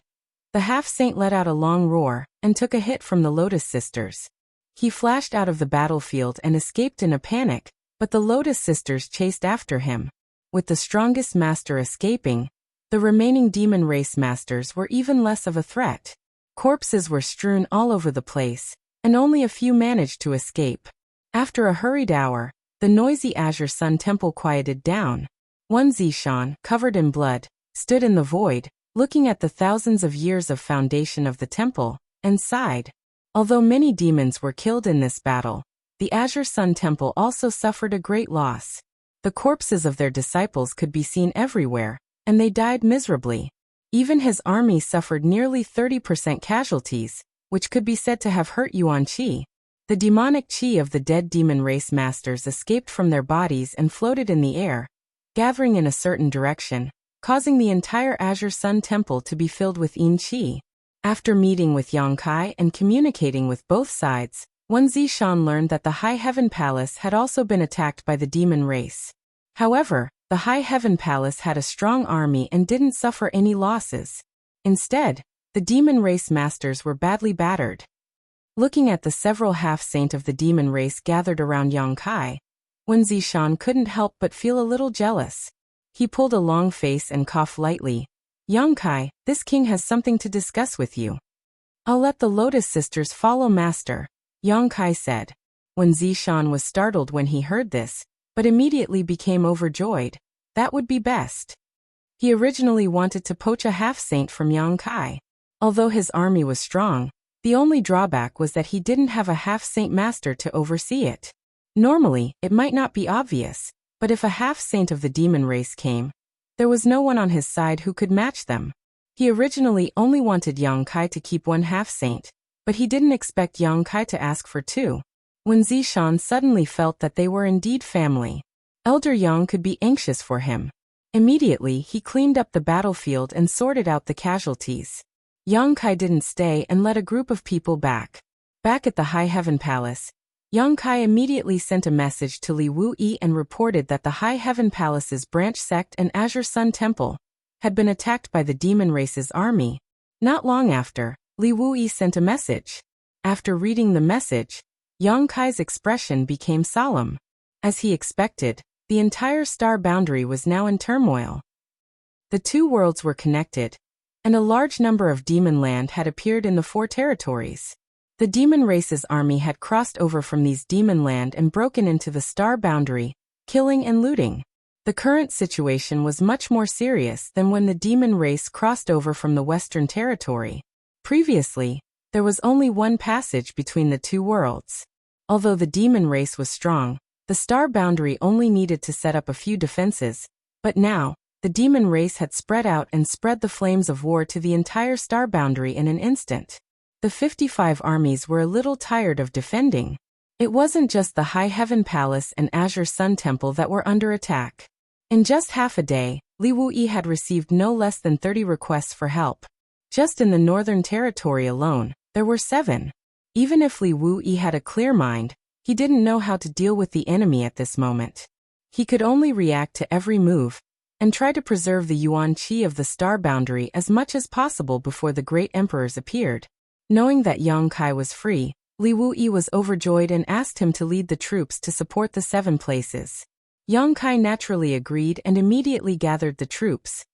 the half-saint let out a long roar and took a hit from the Lotus Sisters. He flashed out of the battlefield and escaped in a panic, but the Lotus Sisters chased after him. With the strongest master escaping, the remaining demon race masters were even less of a threat. Corpses were strewn all over the place, and only a few managed to escape. After a hurried hour, the noisy Azure Sun Temple quieted down. Wen Zishan, covered in blood, stood in the void, looking at the thousands of years of foundation of the temple, and sighed. Although many demons were killed in this battle, the Azure Sun Temple also suffered a great loss. The corpses of their disciples could be seen everywhere, and they died miserably. Even his army suffered nearly 30% casualties, which could be said to have hurt Yuan Qi. The demonic qi of the dead demon race masters escaped from their bodies and floated in the air, gathering in a certain direction, causing the entire Azure Sun Temple to be filled with yin qi. After meeting with Yang Kai and communicating with both sides, Wen Zishan learned that the High Heaven Palace had also been attacked by the demon race. However, the High Heaven Palace had a strong army and didn't suffer any losses. Instead, the demon race masters were badly battered. Looking at the several half-saint of the demon race gathered around Yang Kai, Wen Zishan couldn't help but feel a little jealous. He pulled a long face and coughed lightly. Yang Kai, this king has something to discuss with you. I'll let the Lotus Sisters follow master, Yang Kai said. When Zishan was startled when he heard this, but immediately became overjoyed. That would be best. He originally wanted to poach a half-saint from Yang Kai. Although his army was strong, the only drawback was that he didn't have a half-saint master to oversee it. Normally, it might not be obvious, but if a half-saint of the demon race came, there was no one on his side who could match them. He originally only wanted Yang Kai to keep one half-saint, but he didn't expect Yang Kai to ask for two. When Zishan suddenly felt that they were indeed family, Elder Yang could be anxious for him. Immediately, he cleaned up the battlefield and sorted out the casualties. Yang Kai didn't stay and led a group of people back. Back at the High Heaven Palace, Yang Kai immediately sent a message to Li Wuyi and reported that the High Heaven Palace's branch sect and Azure Sun Temple had been attacked by the demon race's army. Not long after, Li Wuyi sent a message. After reading the message, Yang Kai's expression became solemn. As he expected, the entire star boundary was now in turmoil. The two worlds were connected, and a large number of demon land had appeared in the four territories. The demon race's army had crossed over from these demon land and broken into the star boundary, killing and looting. The current situation was much more serious than when the demon race crossed over from the Western Territory. Previously, there was only one passage between the two worlds. Although the demon race was strong, the star boundary only needed to set up a few defenses, but now, the demon race had spread out and spread the flames of war to the entire star boundary in an instant. The 55 armies were a little tired of defending. It wasn't just the High Heaven Palace and Azure Sun Temple that were under attack. In just half a day, Li Wuyi had received no less than 30 requests for help. Just in the Northern Territory alone, there were 7. Even if Li Wuyi had a clear mind, he didn't know how to deal with the enemy at this moment. He could only react to every move, and try to preserve the yuan qi of the star boundary as much as possible before the great emperors appeared. Knowing that Yang Kai was free, Li Wuyi was overjoyed and asked him to lead the troops to support the 7 places. Yang Kai naturally agreed and immediately gathered the troops.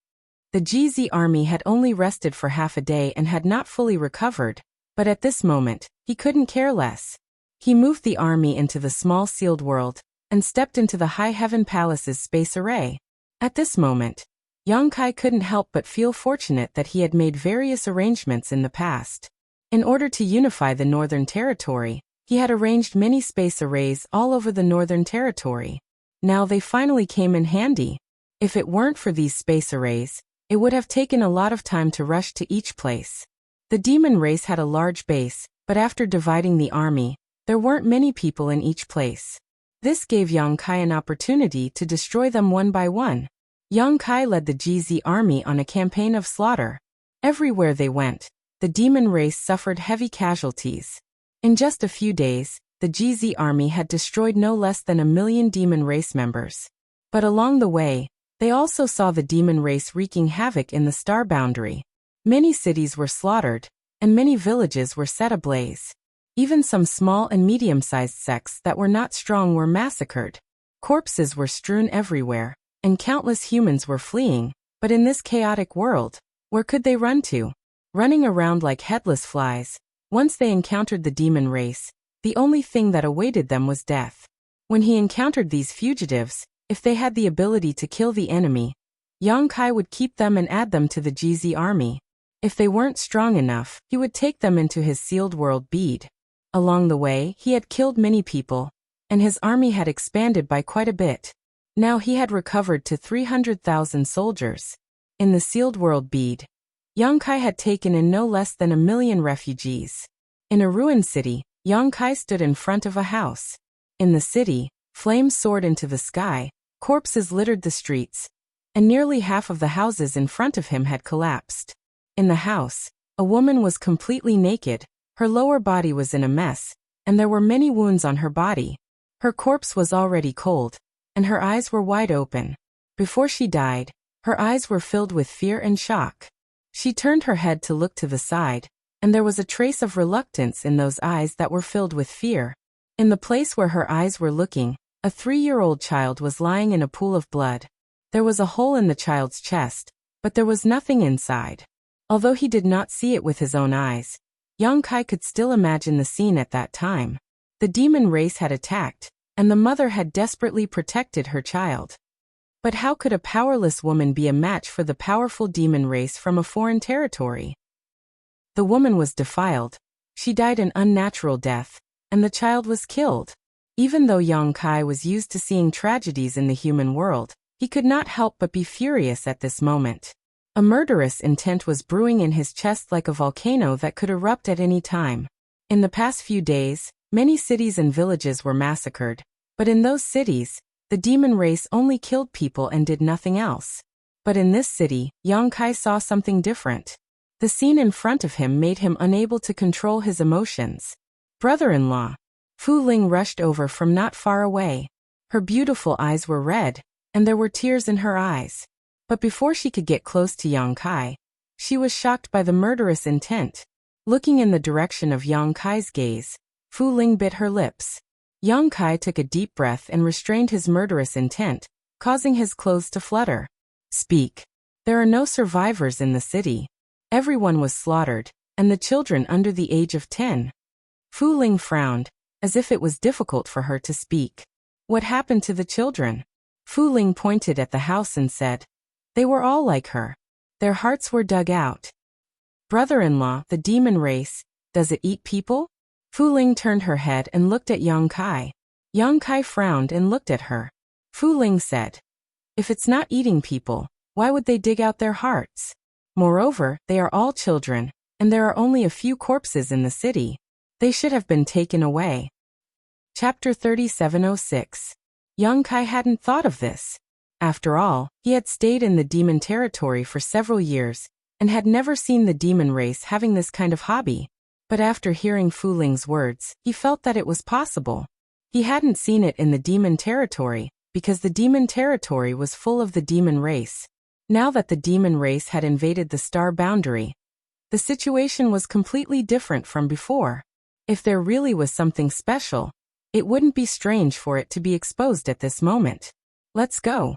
The GZ army had only rested for half a day and had not fully recovered, but at this moment, he couldn't care less. He moved the army into the small sealed world, and stepped into the High Heaven Palace's space array. At this moment, Yang Kai couldn't help but feel fortunate that he had made various arrangements in the past. In order to unify the Northern Territory, he had arranged many space arrays all over the Northern Territory. Now they finally came in handy. If it weren't for these space arrays, it would have taken a lot of time to rush to each place. The demon race had a large base, but after dividing the army, there weren't many people in each place. This gave Yang Kai an opportunity to destroy them one by one. Yang Kai led the GZ army on a campaign of slaughter. Everywhere they went, the demon race suffered heavy casualties. In just a few days, the GZ army had destroyed no less than 1 million demon race members. But along the way, they also saw the demon race wreaking havoc in the star boundary. Many cities were slaughtered, and many villages were set ablaze. Even some small and medium-sized sects that were not strong were massacred. Corpses were strewn everywhere, and countless humans were fleeing, but in this chaotic world, where could they run to? Running around like headless flies. Once they encountered the demon race, the only thing that awaited them was death. When he encountered these fugitives, if they had the ability to kill the enemy, Yang Kai would keep them and add them to the GZ army. If they weren't strong enough, he would take them into his sealed world bead. Along the way, he had killed many people, and his army had expanded by quite a bit. Now he had recovered to 300,000 soldiers. In the sealed world bead, Yang Kai had taken in no less than 1 million refugees. In a ruined city, Yang Kai stood in front of a house. In the city, flames soared into the sky, corpses littered the streets, and nearly half of the houses in front of him had collapsed. In the house, a woman was completely naked. Her lower body was in a mess, and there were many wounds on her body. Her corpse was already cold, and her eyes were wide open. Before she died, her eyes were filled with fear and shock. She turned her head to look to the side, and there was a trace of reluctance in those eyes that were filled with fear. In the place where her eyes were looking, a 3-year-old child was lying in a pool of blood. There was a hole in the child's chest, but there was nothing inside. Although he did not see it with his own eyes, Yang Kai could still imagine the scene at that time. The demon race had attacked, and the mother had desperately protected her child. But how could a powerless woman be a match for the powerful demon race from a foreign territory? The woman was defiled. She died an unnatural death, and the child was killed. Even though Yang Kai was used to seeing tragedies in the human world, he could not help but be furious at this moment. A murderous intent was brewing in his chest like a volcano that could erupt at any time. In the past few days, many cities and villages were massacred, but in those cities, the demon race only killed people and did nothing else. But in this city, Yang Kai saw something different. The scene in front of him made him unable to control his emotions. Brother-in-law. Fu Ling rushed over from not far away. Her beautiful eyes were red, and there were tears in her eyes. But before she could get close to Yang Kai, she was shocked by the murderous intent. Looking in the direction of Yang Kai's gaze, Fu Ling bit her lips. Yang Kai took a deep breath and restrained his murderous intent, causing his clothes to flutter. Speak. There are no survivors in the city. Everyone was slaughtered, and the children under the age of 10. Fu Ling frowned, as if it was difficult for her to speak. What happened to the children? Fu Ling pointed at the house and said, they were all like her. Their hearts were dug out. Brother-in-law, the demon race, does it eat people? Fu Ling turned her head and looked at Yang Kai. Yang Kai frowned and looked at her. Fu Ling said, if it's not eating people, why would they dig out their hearts? Moreover, they are all children, and there are only a few corpses in the city. They should have been taken away. Chapter 3706. Yang Kai hadn't thought of this. After all, he had stayed in the demon territory for several years, and had never seen the demon race having this kind of hobby. But after hearing Fu Ling's words, he felt that it was possible. He hadn't seen it in the demon territory, because the demon territory was full of the demon race. Now that the demon race had invaded the star boundary, the situation was completely different from before. If there really was something special, it wouldn't be strange for it to be exposed at this moment. Let's go.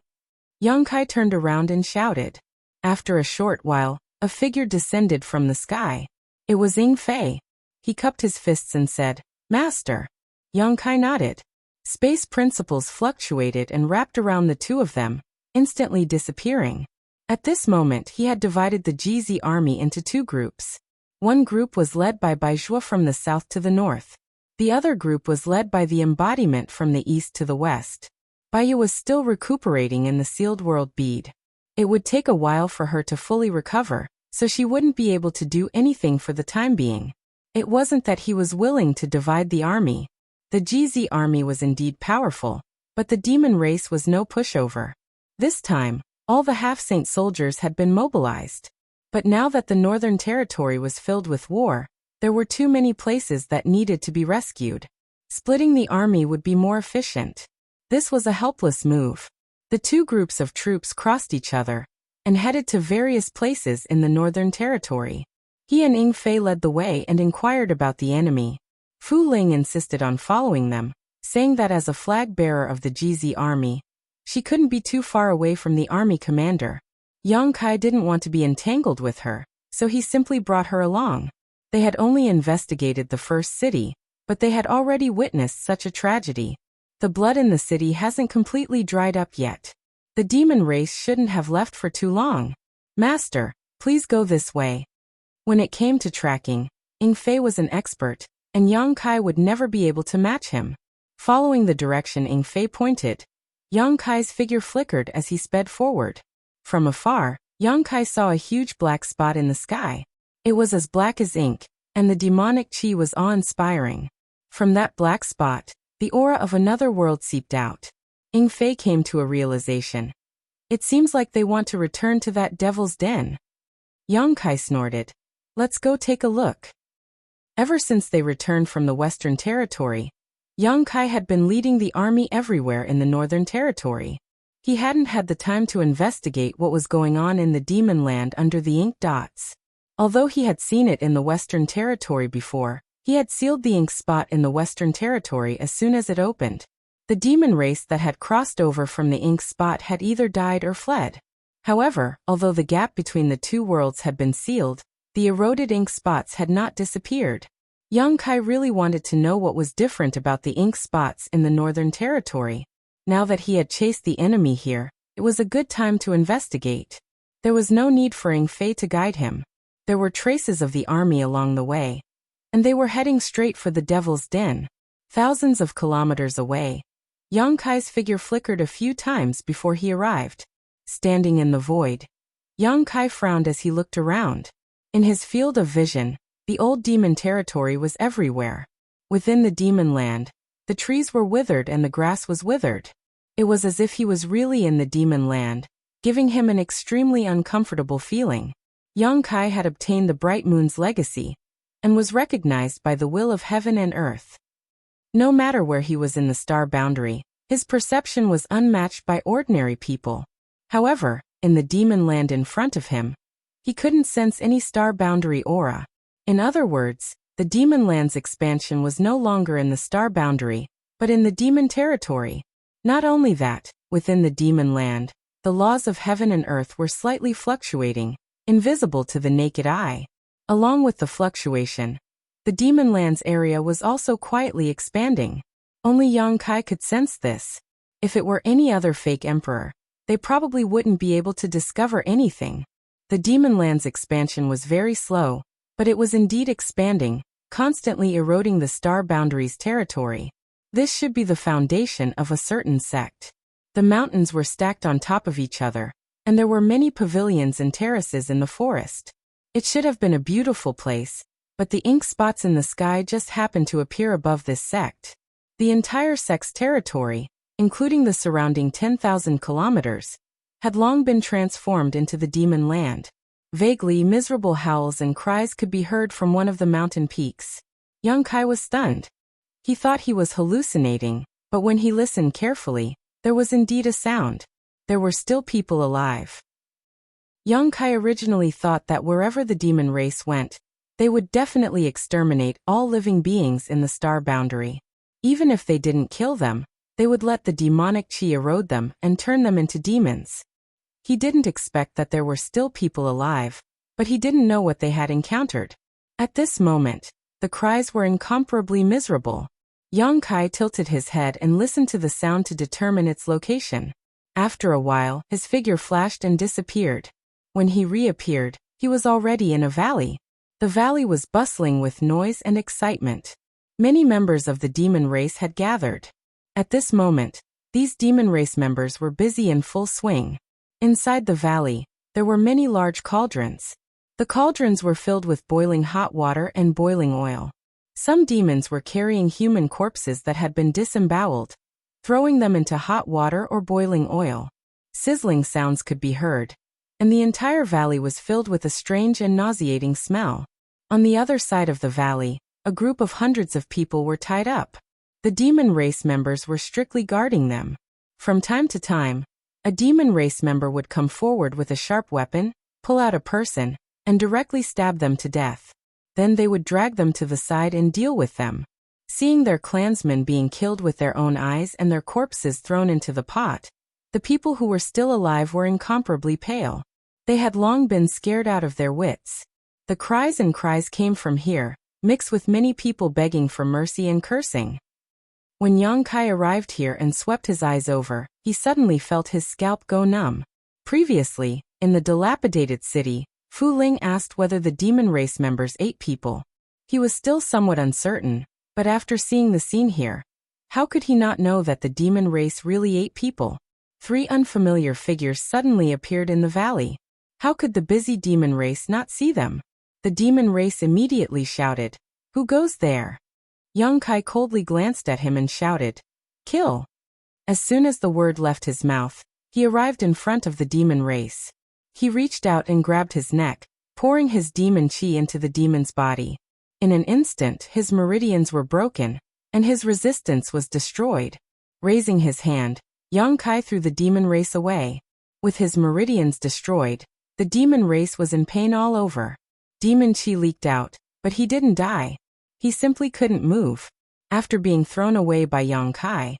Yang Kai turned around and shouted. After a short while, a figure descended from the sky. It was Ying Fei. He cupped his fists and said, Master. Yang Kai nodded. Space principles fluctuated and wrapped around the two of them, instantly disappearing. At this moment he had divided the GZ army into two groups. One group was led by Baizhua from the south to the north. The other group was led by the embodiment from the east to the west. Baiyu was still recuperating in the sealed world bead. It would take a while for her to fully recover, so she wouldn't be able to do anything for the time being. It wasn't that he was willing to divide the army. The GZ army was indeed powerful, but the demon race was no pushover. This time, all the half-saint soldiers had been mobilized. But now that the northern territory was filled with war, there were too many places that needed to be rescued. Splitting the army would be more efficient. This was a helpless move. The two groups of troops crossed each other and headed to various places in the northern territory. He and Ying Fei led the way and inquired about the enemy. Fu Ling insisted on following them, saying that as a flag-bearer of the GZ army, she couldn't be too far away from the army commander. Yang Kai didn't want to be entangled with her, so he simply brought her along. They had only investigated the first city, but they had already witnessed such a tragedy. The blood in the city hasn't completely dried up yet. The demon race shouldn't have left for too long. Master, please go this way. When it came to tracking, Ying Fei was an expert, and Yang Kai would never be able to match him. Following the direction Ying Fei pointed, Yang Kai's figure flickered as he sped forward. From afar, Yang Kai saw a huge black spot in the sky. It was as black as ink, and the demonic qi was awe-inspiring. From that black spot, the aura of another world seeped out. Ying Fei came to a realization. It seems like they want to return to that devil's den. Yang Kai snorted. Let's go take a look. Ever since they returned from the Western Territory, Yang Kai had been leading the army everywhere in the Northern Territory. He hadn't had the time to investigate what was going on in the demon land under the ink dots. Although he had seen it in the Western Territory before, he had sealed the ink spot in the Western Territory as soon as it opened. The demon race that had crossed over from the ink spot had either died or fled. However, although the gap between the two worlds had been sealed, the eroded ink spots had not disappeared. Young Kai really wanted to know what was different about the ink spots in the Northern Territory. Now that he had chased the enemy here, it was a good time to investigate. There was no need for Ing Fei to guide him. There were traces of the army along the way, and they were heading straight for the Devil's Den, thousands of kilometers away. Yang Kai's figure flickered a few times before he arrived. Standing in the void, Yang Kai frowned as he looked around. In his field of vision, the old demon territory was everywhere. Within the demon land, the trees were withered and the grass was withered. It was as if he was really in the demon land, giving him an extremely uncomfortable feeling. Yang Kai had obtained the Bright Moon's legacy, and was recognized by the will of heaven and earth. No matter where he was in the star boundary, his perception was unmatched by ordinary people. However, in the demon land in front of him, he couldn't sense any star boundary aura. In other words, the demon land's expansion was no longer in the star boundary, but in the demon territory. Not only that, within the demon land, the laws of heaven and earth were slightly fluctuating, invisible to the naked eye. Along with the fluctuation, the demon land's area was also quietly expanding. Only Yang Kai could sense this. If it were any other fake emperor, they probably wouldn't be able to discover anything. The demon land's expansion was very slow, but it was indeed expanding, constantly eroding the star boundary's territory. This should be the foundation of a certain sect. The mountains were stacked on top of each other, and there were many pavilions and terraces in the forest. It should have been a beautiful place, but the ink spots in the sky just happened to appear above this sect. The entire sect's territory, including the surrounding 10,000 kilometers, had long been transformed into the demon land. Vaguely miserable howls and cries could be heard from one of the mountain peaks. Yang Kai was stunned. He thought he was hallucinating, but when he listened carefully, there was indeed a sound. There were still people alive. Yang Kai originally thought that wherever the demon race went, they would definitely exterminate all living beings in the star boundary. Even if they didn't kill them, they would let the demonic chi erode them and turn them into demons. He didn't expect that there were still people alive, but he didn't know what they had encountered. At this moment, the cries were incomparably miserable. Yang Kai tilted his head and listened to the sound to determine its location. After a while, his figure flashed and disappeared. When he reappeared, he was already in a valley. The valley was bustling with noise and excitement. Many members of the demon race had gathered. At this moment, these demon race members were busy in full swing. Inside the valley, there were many large cauldrons. The cauldrons were filled with boiling hot water and boiling oil. Some demons were carrying human corpses that had been disemboweled, throwing them into hot water or boiling oil. Sizzling sounds could be heard, and the entire valley was filled with a strange and nauseating smell. On the other side of the valley, a group of hundreds of people were tied up. The demon race members were strictly guarding them. From time to time, a demon race member would come forward with a sharp weapon, pull out a person, and directly stab them to death. Then they would drag them to the side and deal with them. Seeing their clansmen being killed with their own eyes and their corpses thrown into the pot, the people who were still alive were incomparably pale. They had long been scared out of their wits. The cries and cries came from here, mixed with many people begging for mercy and cursing. When Yang Kai arrived here and swept his eyes over, he suddenly felt his scalp go numb. Previously, in the dilapidated city, Fu Ling asked whether the demon race members ate people. He was still somewhat uncertain, but after seeing the scene here, how could he not know that the demon race really ate people? 3 unfamiliar figures suddenly appeared in the valley. How could the busy demon race not see them? The demon race immediately shouted, "Who goes there?" Yang Kai coldly glanced at him and shouted, "Kill." As soon as the word left his mouth, he arrived in front of the demon race. He reached out and grabbed his neck, pouring his demon chi into the demon's body. In an instant, his meridians were broken, and his resistance was destroyed. Raising his hand, Yang Kai threw the demon race away. With his meridians destroyed, the demon race was in pain all over. Demon chi leaked out, but he didn't die. He simply couldn't move. After being thrown away by Yang Kai,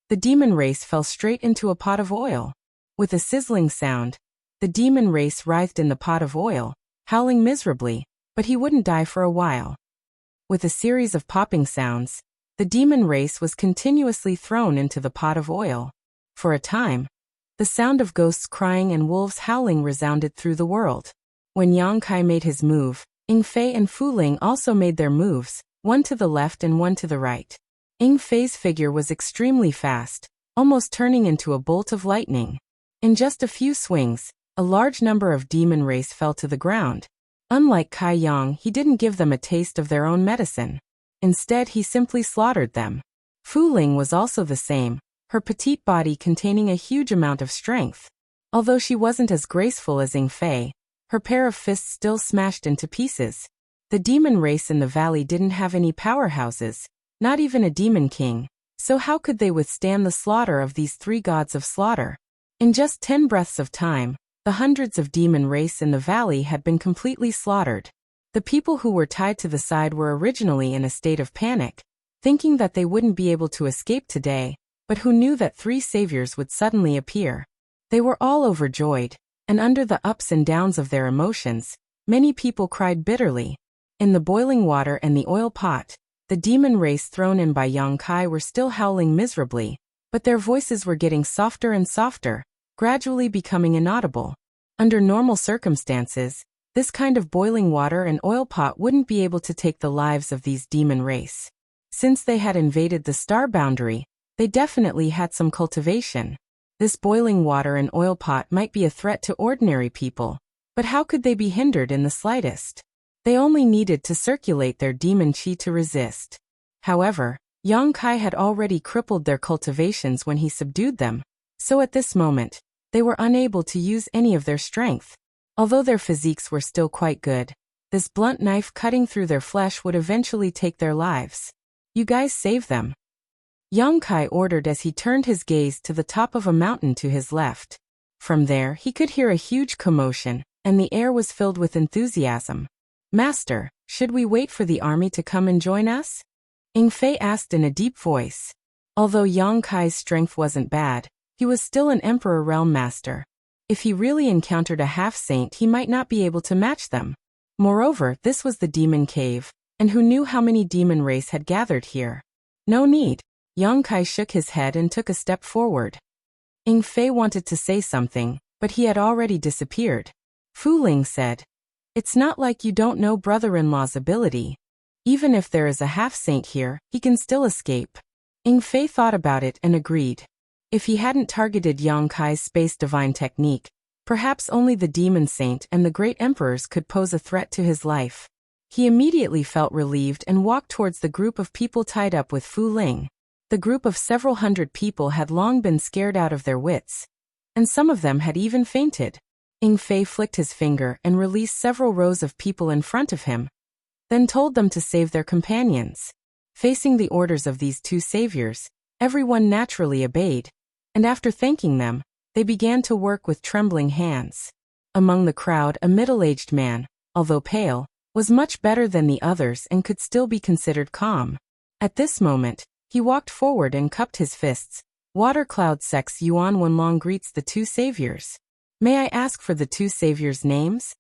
the demon race fell straight into a pot of oil. With a sizzling sound, the demon race writhed in the pot of oil, howling miserably, but he wouldn't die for a while. With a series of popping sounds, the demon race was continuously thrown into the pot of oil. For a time, the sound of ghosts crying and wolves howling resounded through the world. When Yang Kai made his move, Ying Fei and Fu Ling also made their moves, one to the left and one to the right. Ying Fei's figure was extremely fast, almost turning into a bolt of lightning. In just a few swings, a large number of demon race fell to the ground. Unlike Kai Yang, he didn't give them a taste of their own medicine. Instead, he simply slaughtered them. Fu Ling was also the same, her petite body containing a huge amount of strength. Although she wasn't as graceful as Ying Fei, her pair of fists still smashed into pieces. The demon race in the valley didn't have any powerhouses, not even a demon king, so how could they withstand the slaughter of these three gods of slaughter? In just 10 breaths of time, the hundreds of demon race in the valley had been completely slaughtered. The people who were tied to the side were originally in a state of panic, thinking that they wouldn't be able to escape today, but who knew that 3 saviors would suddenly appear. They were all overjoyed, and under the ups and downs of their emotions, many people cried bitterly. In the boiling water and the oil pot, the demon race thrown in by Yang Kai were still howling miserably, but their voices were getting softer and softer, gradually becoming inaudible. Under normal circumstances, this kind of boiling water and oil pot wouldn't be able to take the lives of these demon race. Since they had invaded the star boundary, they definitely had some cultivation. This boiling water and oil pot might be a threat to ordinary people, but how could they be hindered in the slightest? They only needed to circulate their demon chi to resist. However, Yang Kai had already crippled their cultivations when he subdued them, so at this moment, they were unable to use any of their strength. Although their physiques were still quite good, this blunt knife cutting through their flesh would eventually take their lives. You guys save them. Yang Kai ordered as he turned his gaze to the top of a mountain to his left. From there, he could hear a huge commotion, and the air was filled with enthusiasm. Master, should we wait for the army to come and join us? Ying Fei asked in a deep voice. Although Yang Kai's strength wasn't bad, he was still an Emperor Realm Master. If he really encountered a half-saint, he might not be able to match them. Moreover, this was the demon cave, and who knew how many demon race had gathered here? No need. Yang Kai shook his head and took a step forward. Ying Fei wanted to say something, but he had already disappeared. Fu Ling said, "It's not like you don't know brother-in-law's ability. Even if there is a half-saint here, he can still escape." Ying Fei thought about it and agreed. If he hadn't targeted Yang Kai's space divine technique, perhaps only the demon saint and the great emperors could pose a threat to his life. He immediately felt relieved and walked towards the group of people tied up with Fu Ling. The group of several hundred people had long been scared out of their wits, and some of them had even fainted. Ying Fei flicked his finger and released several rows of people in front of him, then told them to save their companions. Facing the orders of these 2 saviors, everyone naturally obeyed, and after thanking them, they began to work with trembling hands. Among the crowd, a middle-aged man, although pale, was much better than the others and could still be considered calm. At this moment, he walked forward and cupped his fists. Water Cloud Sect's Yuan Wenlong greets the 2 saviors. May I ask for the 2 saviors' names?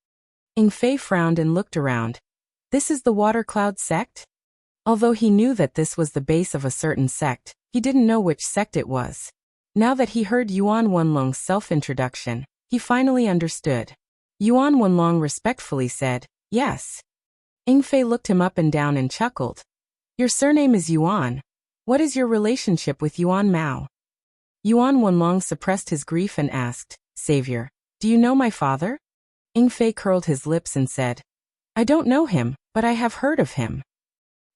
Ying Fei frowned and looked around. This is the Water Cloud Sect? Although he knew that this was the base of a certain sect, he didn't know which sect it was. Now that he heard Yuan Wenlong's self-introduction, he finally understood. Yuan Wenlong respectfully said, "Yes." Ying Fei looked him up and down and chuckled. "Your surname is Yuan. What is your relationship with Yuan Mao?" Yuan Wenlong suppressed his grief and asked, "Savior, do you know my father?" Ying Fei curled his lips and said, "I don't know him, but I have heard of him."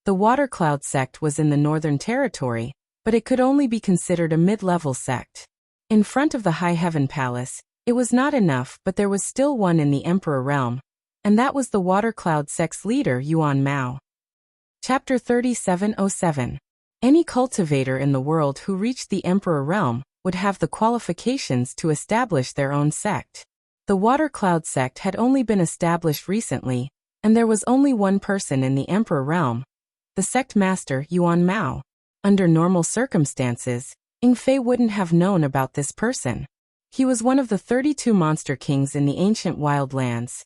The Water Cloud sect was in the Northern Territory, but it could only be considered a mid-level sect. In front of the High Heaven Palace, it was not enough, but there was still one in the Emperor Realm, and that was the Water Cloud sect's leader, Yuan Mao. Chapter 3707. Any cultivator in the world who reached the Emperor Realm would have the qualifications to establish their own sect. The Water Cloud sect had only been established recently, and there was only one person in the Emperor Realm, the sect master Yuan Mao. Under normal circumstances, Ying Fei wouldn't have known about this person. He was one of the 32 monster kings in the ancient wildlands,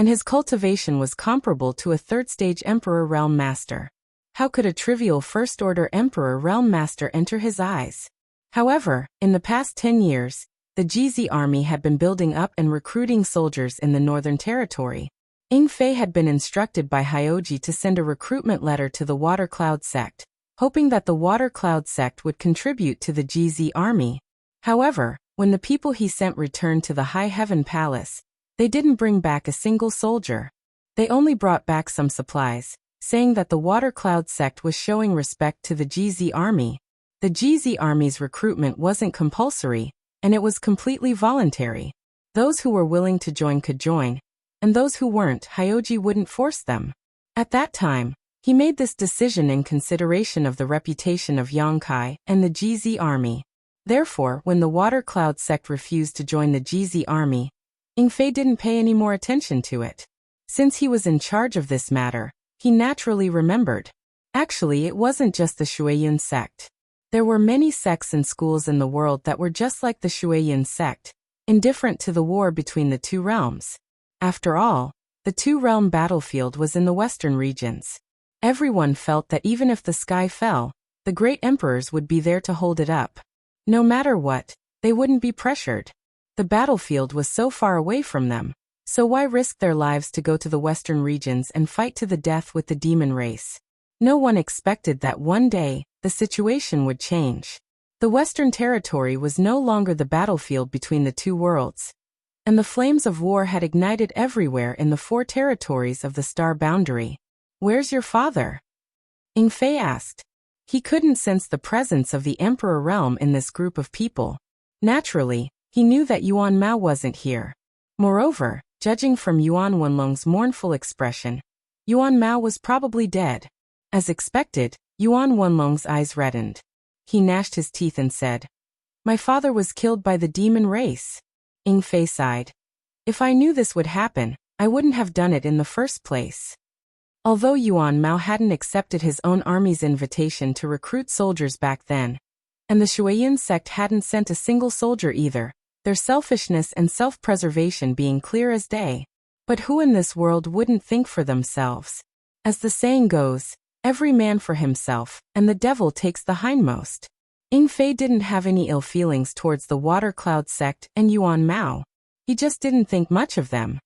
and his cultivation was comparable to a third-stage Emperor Realm Master. How could a trivial First-Order Emperor Realm Master enter his eyes? However, in the past 10 years, the GZ army had been building up and recruiting soldiers in the Northern Territory. Ing Fei had been instructed by Hyoji to send a recruitment letter to the Water Cloud sect, hoping that the Water Cloud sect would contribute to the GZ army. However, when the people he sent returned to the High Heaven Palace, they didn't bring back a single soldier. They only brought back some supplies, saying that the Water Cloud sect was showing respect to the GZ army. The GZ army's recruitment wasn't compulsory, and it was completely voluntary. Those who were willing to join could join, and those who weren't, Hyoji wouldn't force them. At that time, he made this decision in consideration of the reputation of Yongkai and the GZ army. Therefore, when the Water Cloud sect refused to join the GZ army, Ing Fei didn't pay any more attention to it. Since he was in charge of this matter, he naturally remembered. Actually, it wasn't just the Shueyun sect. There were many sects and schools in the world that were just like the Shueyun sect, indifferent to the war between the two realms. After all, the two-realm battlefield was in the western regions. Everyone felt that even if the sky fell, the great emperors would be there to hold it up. No matter what, they wouldn't be pressured. The battlefield was so far away from them, so why risk their lives to go to the western regions and fight to the death with the demon race? No one expected that one day, the situation would change. The Western Territory was no longer the battlefield between the two worlds, and the flames of war had ignited everywhere in the 4 territories of the star boundary. "Where's your father?" Ing Fei asked. He couldn't sense the presence of the Emperor realm in this group of people. Naturally, he knew that Yuan Mao wasn't here. Moreover, judging from Yuan Wenlong's mournful expression, Yuan Mao was probably dead. As expected, Yuan Wenlong's eyes reddened. He gnashed his teeth and said, "My father was killed by the demon race." Ing Fei sighed. "If I knew this would happen, I wouldn't have done it in the first place." Although Yuan Mao hadn't accepted his own army's invitation to recruit soldiers back then, and the Shueyun sect hadn't sent a single soldier either, their selfishness and self-preservation being clear as day. But who in this world wouldn't think for themselves? As the saying goes, every man for himself, and the devil takes the hindmost. Ing Fei didn't have any ill feelings towards the Water Cloud sect and Yuan Mao. He just didn't think much of them.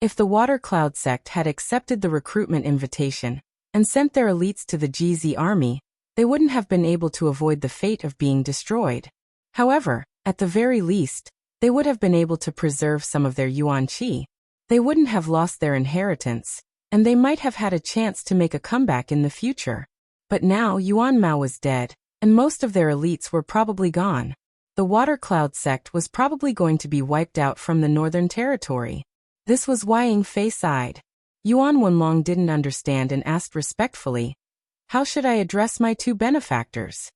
If the Water Cloud sect had accepted the recruitment invitation and sent their elites to the GZ army, they wouldn't have been able to avoid the fate of being destroyed. However, at the very least, they would have been able to preserve some of their yuan qi. They wouldn't have lost their inheritance, and they might have had a chance to make a comeback in the future. But now Yuan Mao was dead, and most of their elites were probably gone. The Water Cloud sect was probably going to be wiped out from the Northern Territory. This was why Ing Fei sighed. Yuan Wenlong didn't understand and asked respectfully, "How should I address my 2 benefactors?"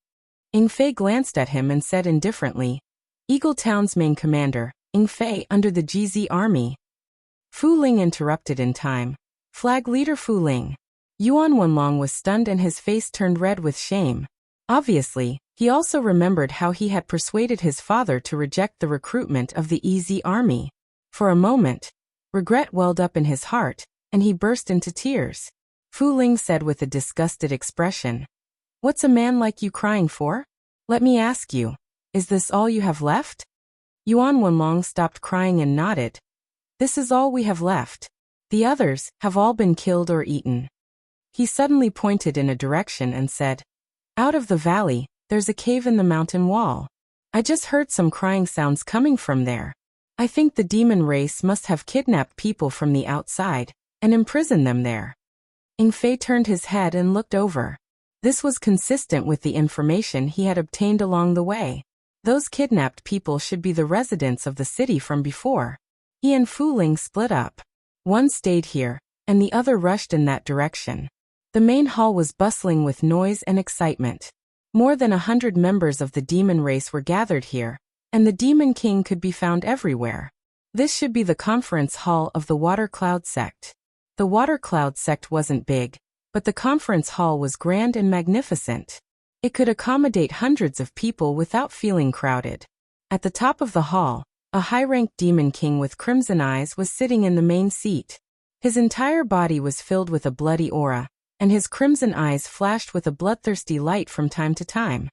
Ing Fei glanced at him and said indifferently, "Eagle Town's main commander, Ing Fei, under the GZ army." Fu Ling interrupted in time. "Flag leader Fu Ling." Yuan Wenlong was stunned and his face turned red with shame. Obviously, he also remembered how he had persuaded his father to reject the recruitment of the EZ army. For a moment, regret welled up in his heart, and he burst into tears. Fu Ling said with a disgusted expression, "What's a man like you crying for? Let me ask you, is this all you have left?" Yuan Wenlong stopped crying and nodded. "This is all we have left. The others have all been killed or eaten." He suddenly pointed in a direction and said, "Out of the valley, there's a cave in the mountain wall. I just heard some crying sounds coming from there. I think the demon race must have kidnapped people from the outside and imprisoned them there." Ing Fei turned his head and looked over. This was consistent with the information he had obtained along the way. Those kidnapped people should be the residents of the city from before. He and Fu Ling split up. One stayed here, and the other rushed in that direction. The main hall was bustling with noise and excitement. More than 100 members of the demon race were gathered here, and the Demon King could be found everywhere. This should be the conference hall of the Water Cloud sect. The Water Cloud sect wasn't big, but the conference hall was grand and magnificent. It could accommodate hundreds of people without feeling crowded. At the top of the hall, A high-ranked demon king with crimson eyes was sitting in the main seat. His entire body was filled with a bloody aura, and his crimson eyes flashed with a bloodthirsty light from time to time.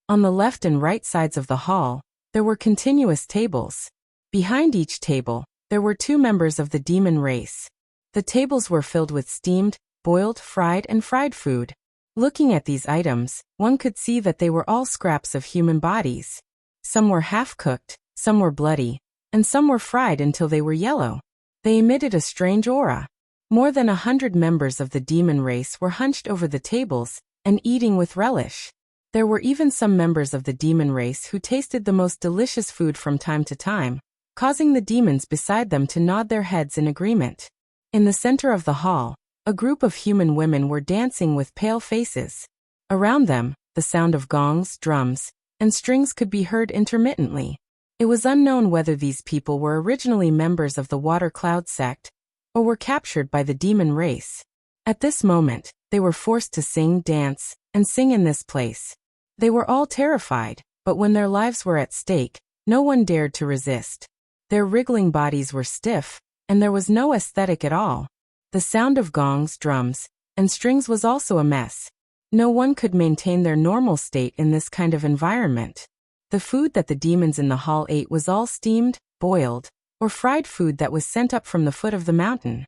On the left and right sides of the hall, there were continuous tables. Behind each table, there were 2 members of the demon race. The tables were filled with steamed, boiled, fried, and fried food. Looking at these items, one could see that they were all scraps of human bodies. Some were half-cooked, some were bloody, and some were fried until they were yellow. They emitted a strange aura. More than 100 members of the demon race were hunched over the tables and eating with relish. There were even some members of the demon race who tasted the most delicious food from time to time, causing the demons beside them to nod their heads in agreement. In the center of the hall, a group of human women were dancing with pale faces. Around them, the sound of gongs, drums, and strings could be heard intermittently. It was unknown whether these people were originally members of the Water Cloud sect or were captured by the demon race. At this moment, they were forced to sing, dance, and sing in this place. They were all terrified, but when their lives were at stake, no one dared to resist. Their wriggling bodies were stiff, and there was no aesthetic at all. The sound of gongs, drums, and strings was also a mess. No one could maintain their normal state in this kind of environment. The food that the demons in the hall ate was all steamed, boiled, or fried food that was sent up from the foot of the mountain.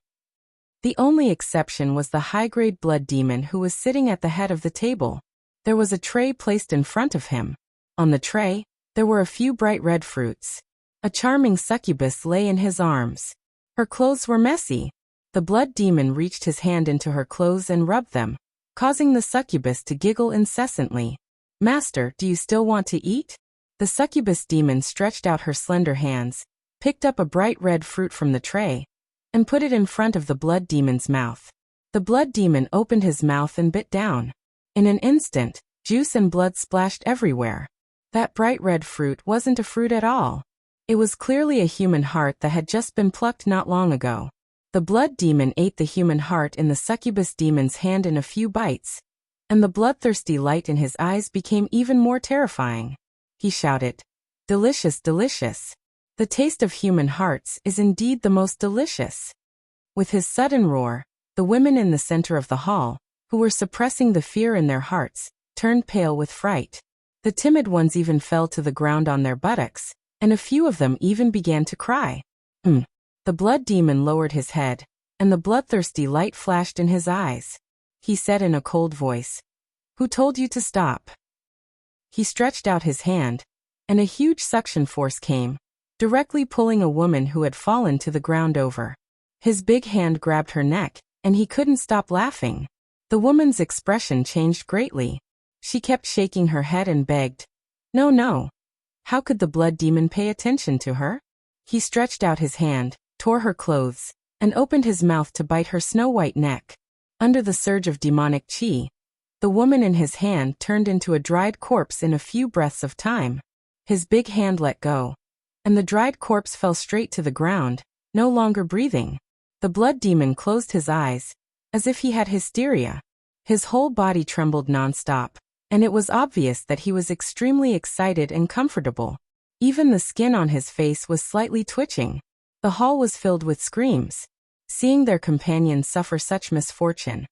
The only exception was the high-grade blood demon who was sitting at the head of the table. There was a tray placed in front of him. On the tray, there were a few bright red fruits. A charming succubus lay in his arms. Her clothes were messy. The blood demon reached his hand into her clothes and rubbed them, causing the succubus to giggle incessantly. "Master, do you still want to eat?" The succubus demon stretched out her slender hands, picked up a bright red fruit from the tray, and put it in front of the blood demon's mouth. The blood demon opened his mouth and bit down. In an instant, juice and blood splashed everywhere. That bright red fruit wasn't a fruit at all. It was clearly a human heart that had just been plucked not long ago. The blood demon ate the human heart in the succubus demon's hand in a few bites, and the bloodthirsty light in his eyes became even more terrifying. He shouted, "Delicious, delicious! The taste of human hearts is indeed the most delicious." With his sudden roar, the women in the center of the hall, who were suppressing the fear in their hearts, turned pale with fright. The timid ones even fell to the ground on their buttocks, and a few of them even began to cry. The blood demon lowered his head, and the bloodthirsty light flashed in his eyes. He said in a cold voice, "Who told you to stop?" He stretched out his hand, and a huge suction force came, directly pulling a woman who had fallen to the ground over. His big hand grabbed her neck, and he couldn't stop laughing. The woman's expression changed greatly. She kept shaking her head and begged, "No, no." How could the blood demon pay attention to her? He stretched out his hand, tore her clothes, and opened his mouth to bite her snow-white neck. Under the surge of demonic chi, the woman in his hand turned into a dried corpse in a few breaths of time. His big hand let go, and the dried corpse fell straight to the ground, no longer breathing. The blood demon closed his eyes, as if he had hysteria. His whole body trembled non-stop, and it was obvious that he was extremely excited and comfortable. Even the skin on his face was slightly twitching. The hall was filled with screams. Seeing their companions suffer such misfortune,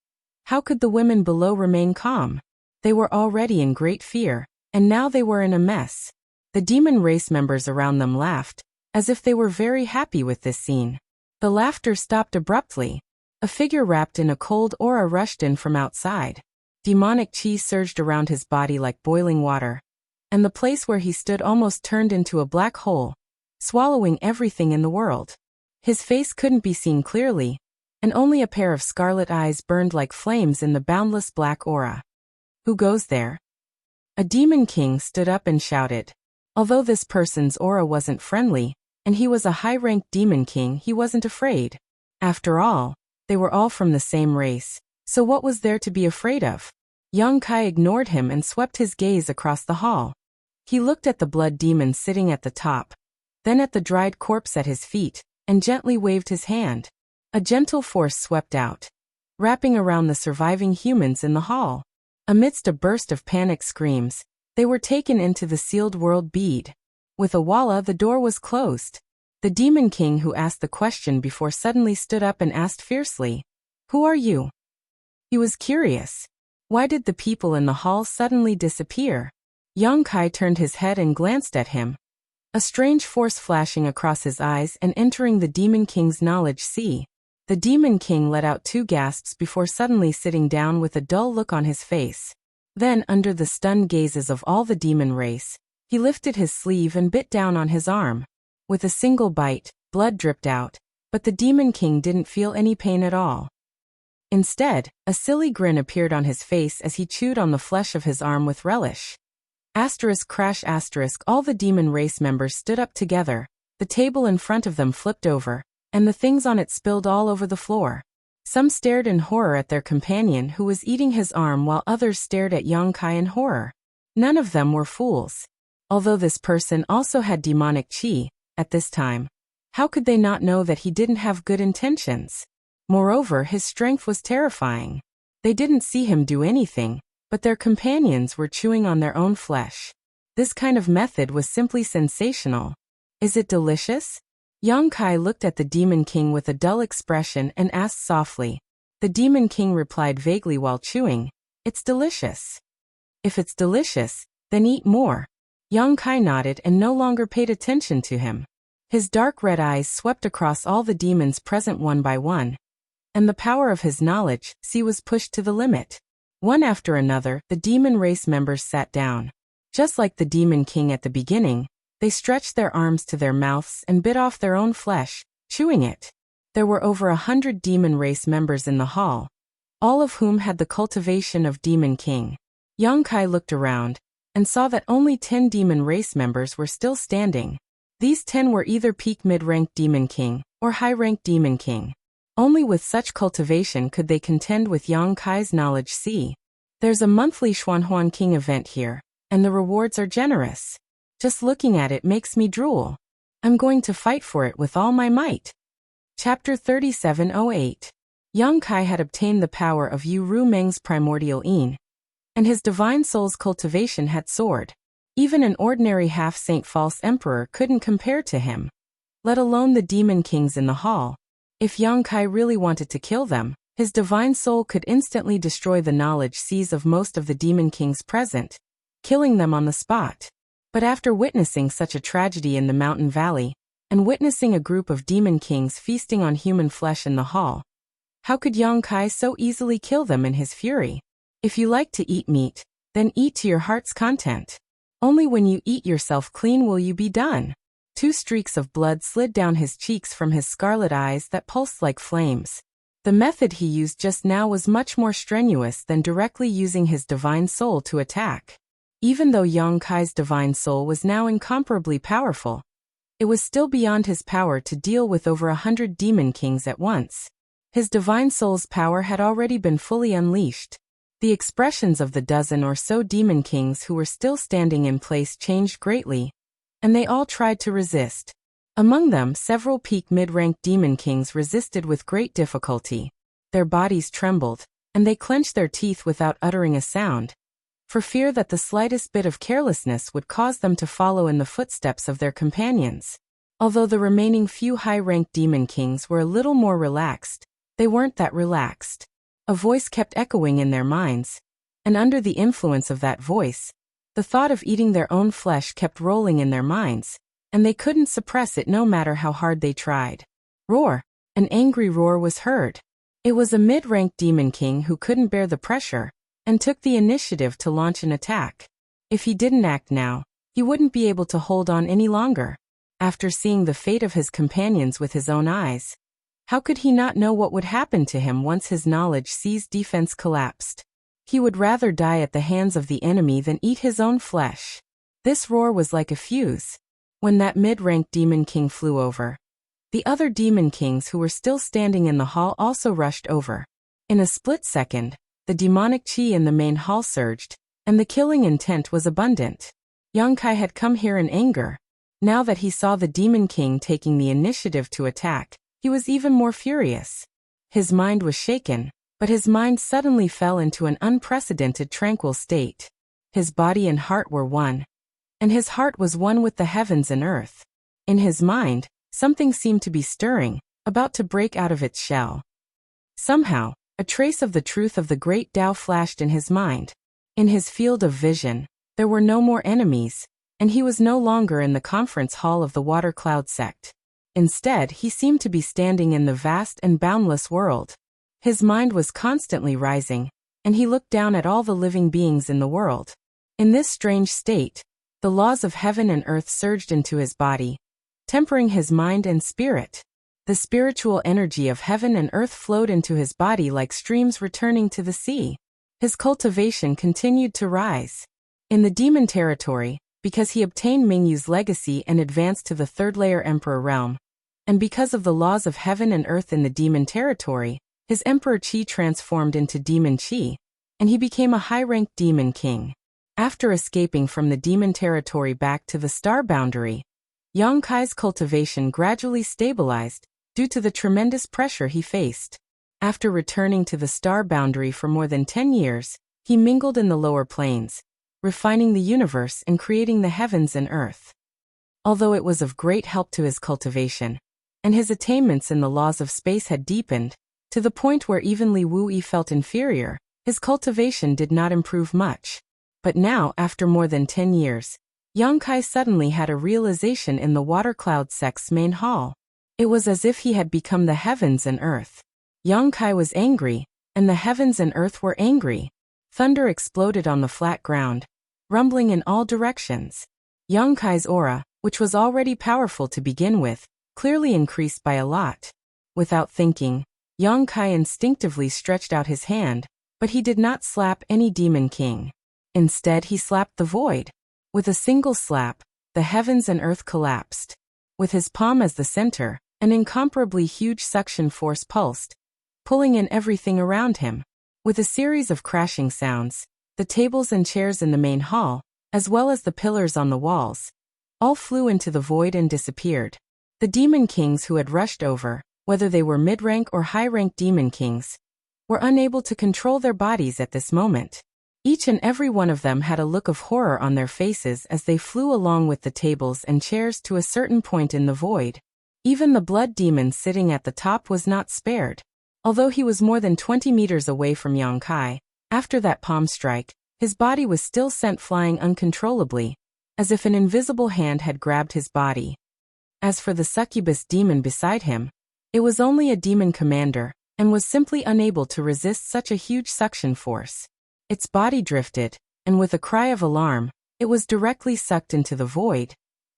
how could the women below remain calm? They were already in great fear, and now they were in a mess. The demon race members around them laughed, as if they were very happy with this scene. The laughter stopped abruptly. A figure wrapped in a cold aura rushed in from outside. Demonic chi surged around his body like boiling water, and the place where he stood almost turned into a black hole, swallowing everything in the world. His face couldn't be seen clearly, and only a pair of scarlet eyes burned like flames in the boundless black aura. "Who goes there?" A demon king stood up and shouted. Although this person's aura wasn't friendly, and he was a high-ranked demon king, he wasn't afraid. After all, they were all from the same race, so what was there to be afraid of? Young Kai ignored him and swept his gaze across the hall. He looked at the blood demon sitting at the top, then at the dried corpse at his feet, and gently waved his hand. A gentle force swept out, wrapping around the surviving humans in the hall. Amidst a burst of panic screams, they were taken into the sealed world bead. With a walla, the door was closed. The Demon King who asked the question before suddenly stood up and asked fiercely, "Who are you?" He was curious. Why did the people in the hall suddenly disappear? Yang Kai turned his head and glanced at him. A strange force flashing across his eyes and entering the Demon King's knowledge sea. The Demon King let out 2 gasps before suddenly sitting down with a dull look on his face. Then, under the stunned gazes of all the demon race, he lifted his sleeve and bit down on his arm. With a single bite, blood dripped out, but the Demon King didn't feel any pain at all. Instead, a silly grin appeared on his face as he chewed on the flesh of his arm with relish. Crash all the demon race members stood up together, the table in front of them flipped over, and the things on it spilled all over the floor. Some stared in horror at their companion who was eating his arm while others stared at Yang Kai in horror. None of them were fools. Although this person also had demonic chi, at this time, how could they not know that he didn't have good intentions? Moreover, his strength was terrifying. They didn't see him do anything, but their companions were chewing on their own flesh. This kind of method was simply sensational. Is it delicious? Yang Kai looked at the Demon King with a dull expression and asked softly. The Demon King replied vaguely while chewing, "It's delicious." "If it's delicious, then eat more." Yang Kai nodded and no longer paid attention to him. His dark red eyes swept across all the demons present one by one, and the power of his knowledge was pushed to the limit. One after another, the demon race members sat down. Just like the Demon King at the beginning, they stretched their arms to their mouths and bit off their own flesh, chewing it. There were over 100 demon race members in the hall, all of whom had the cultivation of Demon King. Yang Kai looked around and saw that only 10 demon race members were still standing. These 10 were either peak mid-rank Demon King or high-rank Demon King. Only with such cultivation could they contend with Yang Kai's knowledge sea. There's a monthly Xuanhuan King event here, and the rewards are generous. Just looking at it makes me drool. I'm going to fight for it with all my might. Chapter 3708. Yang Kai had obtained the power of Yu Ru Meng's primordial yin, and his divine soul's cultivation had soared. Even an ordinary half-saint false emperor couldn't compare to him, let alone the demon kings in the hall. If Yang Kai really wanted to kill them, his divine soul could instantly destroy the knowledge seas of most of the demon kings present, killing them on the spot. But after witnessing such a tragedy in the mountain valley, and witnessing a group of demon kings feasting on human flesh in the hall, how could Yang Kai so easily kill them in his fury? If you like to eat meat, then eat to your heart's content. Only when you eat yourself clean will you be done. 2 streaks of blood slid down his cheeks from his scarlet eyes that pulsed like flames. The method he used just now was much more strenuous than directly using his divine soul to attack. Even though Yang Kai's divine soul was now incomparably powerful, it was still beyond his power to deal with over 100 demon kings at once. His divine soul's power had already been fully unleashed. The expressions of the dozen or so demon kings who were still standing in place changed greatly, and they all tried to resist. Among them, several peak mid-rank demon kings resisted with great difficulty. Their bodies trembled, and they clenched their teeth without uttering a sound, for fear that the slightest bit of carelessness would cause them to follow in the footsteps of their companions. Although the remaining few high-ranked demon kings were a little more relaxed, they weren't that relaxed. A voice kept echoing in their minds, and under the influence of that voice, the thought of eating their own flesh kept rolling in their minds, and they couldn't suppress it no matter how hard they tried. Roar! An angry roar was heard. It was a mid-ranked demon king who couldn't bear the pressure, and took the initiative to launch an attack. If he didn't act now, he wouldn't be able to hold on any longer. After seeing the fate of his companions with his own eyes, how could he not know what would happen to him once his knowledge sea's defense collapsed? He would rather die at the hands of the enemy than eat his own flesh. This roar was like a fuse. When that mid-ranked demon king flew over, the other demon kings who were still standing in the hall also rushed over. In a split second, the demonic chi in the main hall surged, and the killing intent was abundant. Yang Kai had come here in anger. Now that he saw the demon king taking the initiative to attack, he was even more furious. His mind was shaken, but his mind suddenly fell into an unprecedented tranquil state. His body and heart were one, and his heart was one with the heavens and earth. In his mind, something seemed to be stirring, about to break out of its shell. Somehow, a trace of the truth of the great Tao flashed in his mind. In his field of vision, there were no more enemies, and he was no longer in the conference hall of the Water Cloud sect. Instead, he seemed to be standing in the vast and boundless world. His mind was constantly rising, and he looked down at all the living beings in the world. In this strange state, the laws of heaven and earth surged into his body, tempering his mind and spirit. The spiritual energy of heaven and earth flowed into his body like streams returning to the sea. His cultivation continued to rise. In the demon territory, because he obtained Mingyu's legacy and advanced to the third-layer emperor realm, and because of the laws of heaven and earth in the demon territory, his emperor Qi transformed into demon Qi, and he became a high-ranked demon king. After escaping from the demon territory back to the star boundary, Yang Kai's cultivation gradually stabilized due to the tremendous pressure he faced. After returning to the star boundary for more than 10 years, he mingled in the lower planes, refining the universe and creating the heavens and earth. Although it was of great help to his cultivation, and his attainments in the laws of space had deepened, to the point where even Li Wuyi felt inferior, his cultivation did not improve much. But now, after more than 10 years, Yang Kai suddenly had a realization in the Water Cloud sect's main hall. It was as if he had become the heavens and earth. Yang Kai was angry, and the heavens and earth were angry. Thunder exploded on the flat ground, rumbling in all directions. Yang Kai's aura, which was already powerful to begin with, clearly increased by a lot. Without thinking, Yang Kai instinctively stretched out his hand, but he did not slap any demon king. Instead, he slapped the void. With a single slap, the heavens and earth collapsed. With his palm as the center, an incomparably huge suction force pulsed, pulling in everything around him. With a series of crashing sounds, the tables and chairs in the main hall, as well as the pillars on the walls, all flew into the void and disappeared. The demon kings who had rushed over, whether they were mid-rank or high-rank demon kings, were unable to control their bodies at this moment. Each and every one of them had a look of horror on their faces as they flew along with the tables and chairs to a certain point in the void. Even the blood demon sitting at the top was not spared. Although he was more than 20 meters away from Yang Kai, after that palm strike, his body was still sent flying uncontrollably, as if an invisible hand had grabbed his body. As for the succubus demon beside him, it was only a demon commander, and was simply unable to resist such a huge suction force. Its body drifted, and with a cry of alarm, it was directly sucked into the void,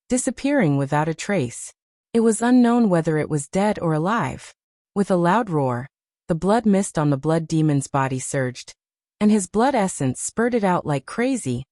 disappearing without a trace. It was unknown whether it was dead or alive. With a loud roar, the blood mist on the blood demon's body surged, and his blood essence spurted out like crazy,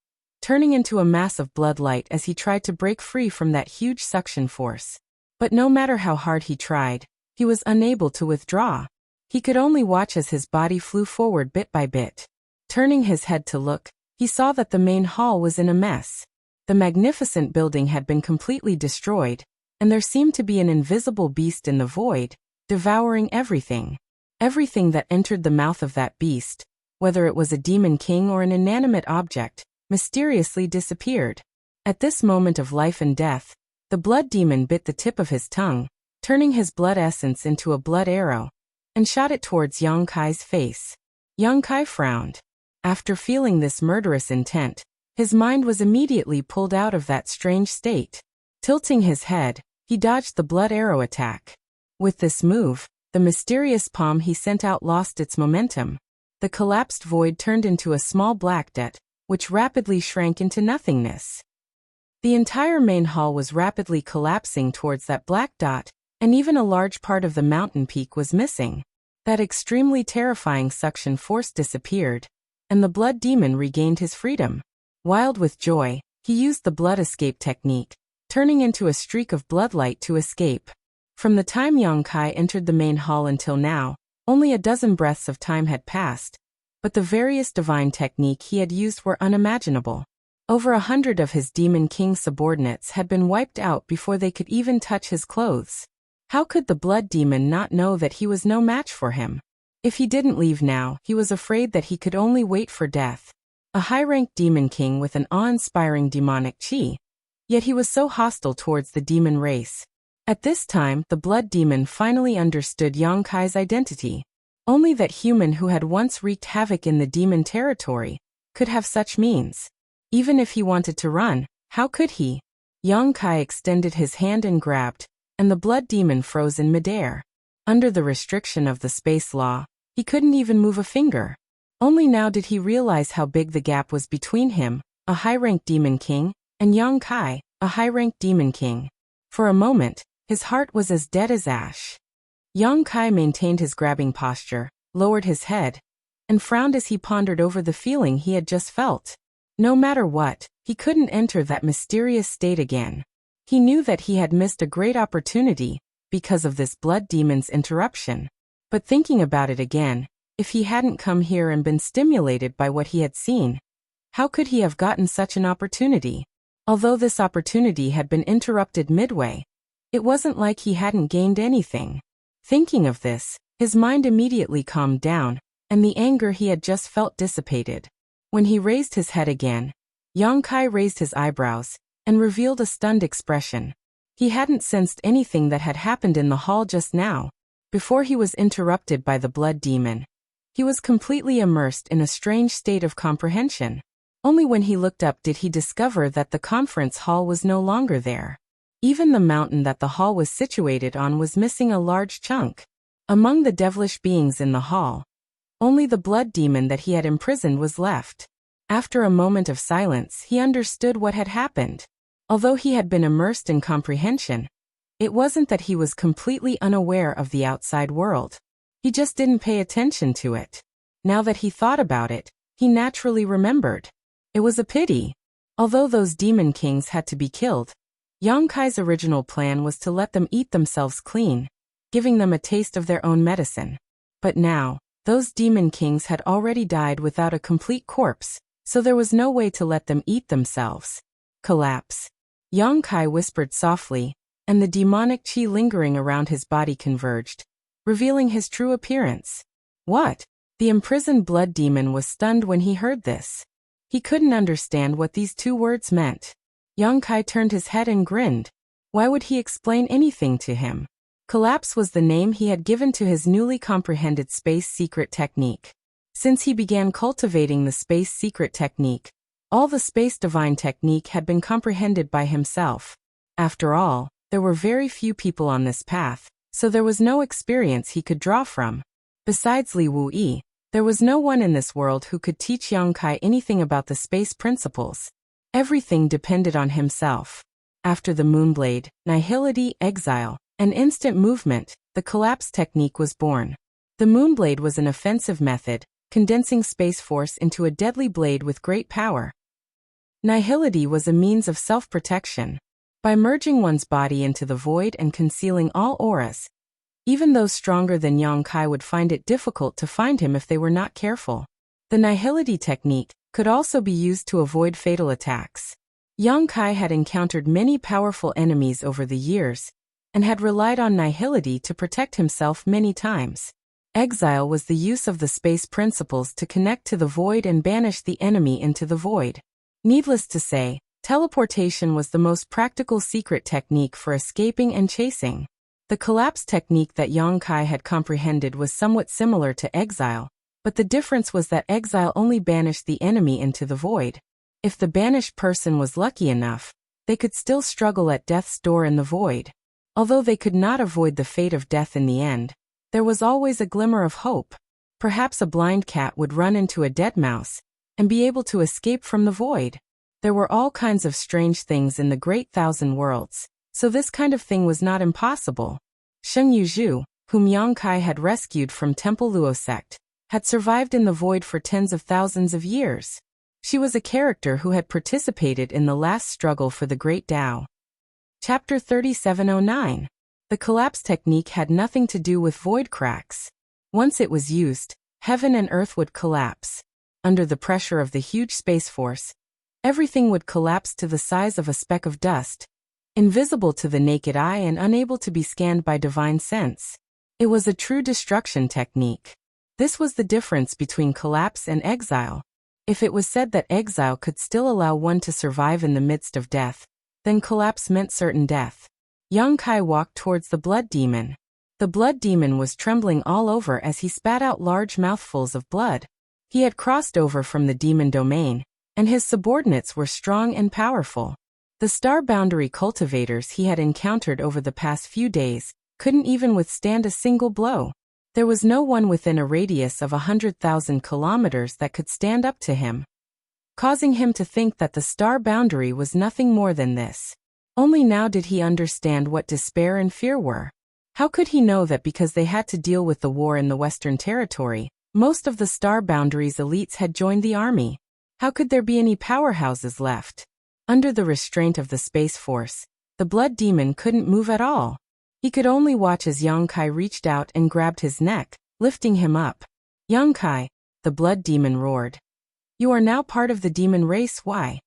turning into a mass of blood light as he tried to break free from that huge suction force. But no matter how hard he tried, he was unable to withdraw. He could only watch as his body flew forward bit by bit. Turning his head to look, he saw that the main hall was in a mess. The magnificent building had been completely destroyed, and there seemed to be an invisible beast in the void, devouring everything. Everything that entered the mouth of that beast, whether it was a demon king or an inanimate object, mysteriously disappeared. At this moment of life and death, the blood demon bit the tip of his tongue, turning his blood essence into a blood arrow, and shot it towards Yang Kai's face. Yang Kai frowned. After feeling this murderous intent, his mind was immediately pulled out of that strange state. Tilting his head, he dodged the blood arrow attack. With this move, the mysterious palm he sent out lost its momentum. The collapsed void turned into a small black dot, which rapidly shrank into nothingness. The entire main hall was rapidly collapsing towards that black dot, and even a large part of the mountain peak was missing. That extremely terrifying suction force disappeared, and the blood demon regained his freedom. Wild with joy, he used the blood escape technique, turning into a streak of bloodlight to escape. From the time Yang Kai entered the main hall until now, only a dozen breaths of time had passed, but the various divine technique he had used were unimaginable. Over 100 of his demon king subordinates had been wiped out before they could even touch his clothes. How could the blood demon not know that he was no match for him? If he didn't leave now, he was afraid that he could only wait for death. A high-ranked demon king with an awe-inspiring demonic chi, Yet he was so hostile towards the demon race. At this time, the blood demon finally understood Yang Kai's identity. Only that human who had once wreaked havoc in the demon territory could have such means. Even if he wanted to run, how could he? Yang Kai extended his hand and grabbed, and the blood demon froze in midair. Under the restriction of the space law, he couldn't even move a finger. Only now did he realize how big the gap was between him, a high-ranked demon king, and Yang Kai, a high-ranked demon king. For a moment, his heart was as dead as ash. Yang Kai maintained his grabbing posture, lowered his head, and frowned as he pondered over the feeling he had just felt. No matter what, he couldn't enter that mysterious state again. He knew that he had missed a great opportunity because of this blood demon's interruption. But thinking about it again, if he hadn't come here and been stimulated by what he had seen, how could he have gotten such an opportunity? Although this opportunity had been interrupted midway, it wasn't like he hadn't gained anything. Thinking of this, his mind immediately calmed down, and the anger he had just felt dissipated. When he raised his head again, Yang Kai raised his eyebrows and revealed a stunned expression. He hadn't sensed anything that had happened in the hall just now, before he was interrupted by the blood demon. He was completely immersed in a strange state of comprehension. Only when he looked up did he discover that the conference hall was no longer there. Even the mountain that the hall was situated on was missing a large chunk. Among the devilish beings in the hall, only the blood demon that he had imprisoned was left. After a moment of silence, he understood what had happened. Although he had been immersed in comprehension, it wasn't that he was completely unaware of the outside world. He just didn't pay attention to it. Now that he thought about it, he naturally remembered. It was a pity. Although those demon kings had to be killed, Yang Kai's original plan was to let them eat themselves clean, giving them a taste of their own medicine. But now, those demon kings had already died without a complete corpse, so there was no way to let them eat themselves. Collapse. Yang Kai whispered softly, and the demonic chi lingering around his body converged, revealing his true appearance. What? The imprisoned blood demon was stunned when he heard this. He couldn't understand what these two words meant. Yang Kai turned his head and grinned. Why would he explain anything to him? Collapse was the name he had given to his newly comprehended space secret technique. Since he began cultivating the space secret technique, all the space divine technique had been comprehended by himself. After all, there were very few people on this path, so there was no experience he could draw from. Besides Li Wuyi, there was no one in this world who could teach Yang Kai anything about the space principles. Everything depended on himself. After the Moonblade, Nihility, Exile, and Instant Movement, the collapse technique was born. The Moonblade was an offensive method, condensing space force into a deadly blade with great power. Nihility was a means of self-protection. By merging one's body into the void and concealing all auras, even those stronger than Yang Kai would find it difficult to find him if they were not careful. The Nihility technique could also be used to avoid fatal attacks. Yang Kai had encountered many powerful enemies over the years, and had relied on Nihility to protect himself many times. Exile was the use of the space principles to connect to the void and banish the enemy into the void. Needless to say, teleportation was the most practical secret technique for escaping and chasing. The collapse technique that Yang Kai had comprehended was somewhat similar to exile, but the difference was that exile only banished the enemy into the void. If the banished person was lucky enough, they could still struggle at death's door in the void. Although they could not avoid the fate of death in the end, there was always a glimmer of hope. Perhaps a blind cat would run into a dead mouse and be able to escape from the void. There were all kinds of strange things in the Great Thousand Worlds, so this kind of thing was not impossible. Sheng Yuzhu, whom Yang Kai had rescued from Temple Luo sect, had survived in the void for tens of thousands of years. She was a character who had participated in the last struggle for the Great Tao. Chapter 3709. The collapse technique had nothing to do with void cracks. Once it was used, heaven and earth would collapse. Under the pressure of the huge space force, everything would collapse to the size of a speck of dust, invisible to the naked eye and unable to be scanned by divine sense. It was a true destruction technique. This was the difference between collapse and exile. If it was said that exile could still allow one to survive in the midst of death, then collapse meant certain death. Yang Kai walked towards the blood demon. The blood demon was trembling all over as he spat out large mouthfuls of blood. He had crossed over from the demon domain, and his subordinates were strong and powerful. The star boundary cultivators he had encountered over the past few days couldn't even withstand a single blow. There was no one within a radius of 100,000 kilometers that could stand up to him, causing him to think that the star boundary was nothing more than this. Only now did he understand what despair and fear were. How could he know that because they had to deal with the war in the Western Territory, most of the star boundary's elites had joined the army? How could there be any powerhouses left? Under the restraint of the Space Force, the blood demon couldn't move at all. He could only watch as Yang Kai reached out and grabbed his neck, lifting him up. Yang Kai, the blood demon roared. You are now part of the demon race, why?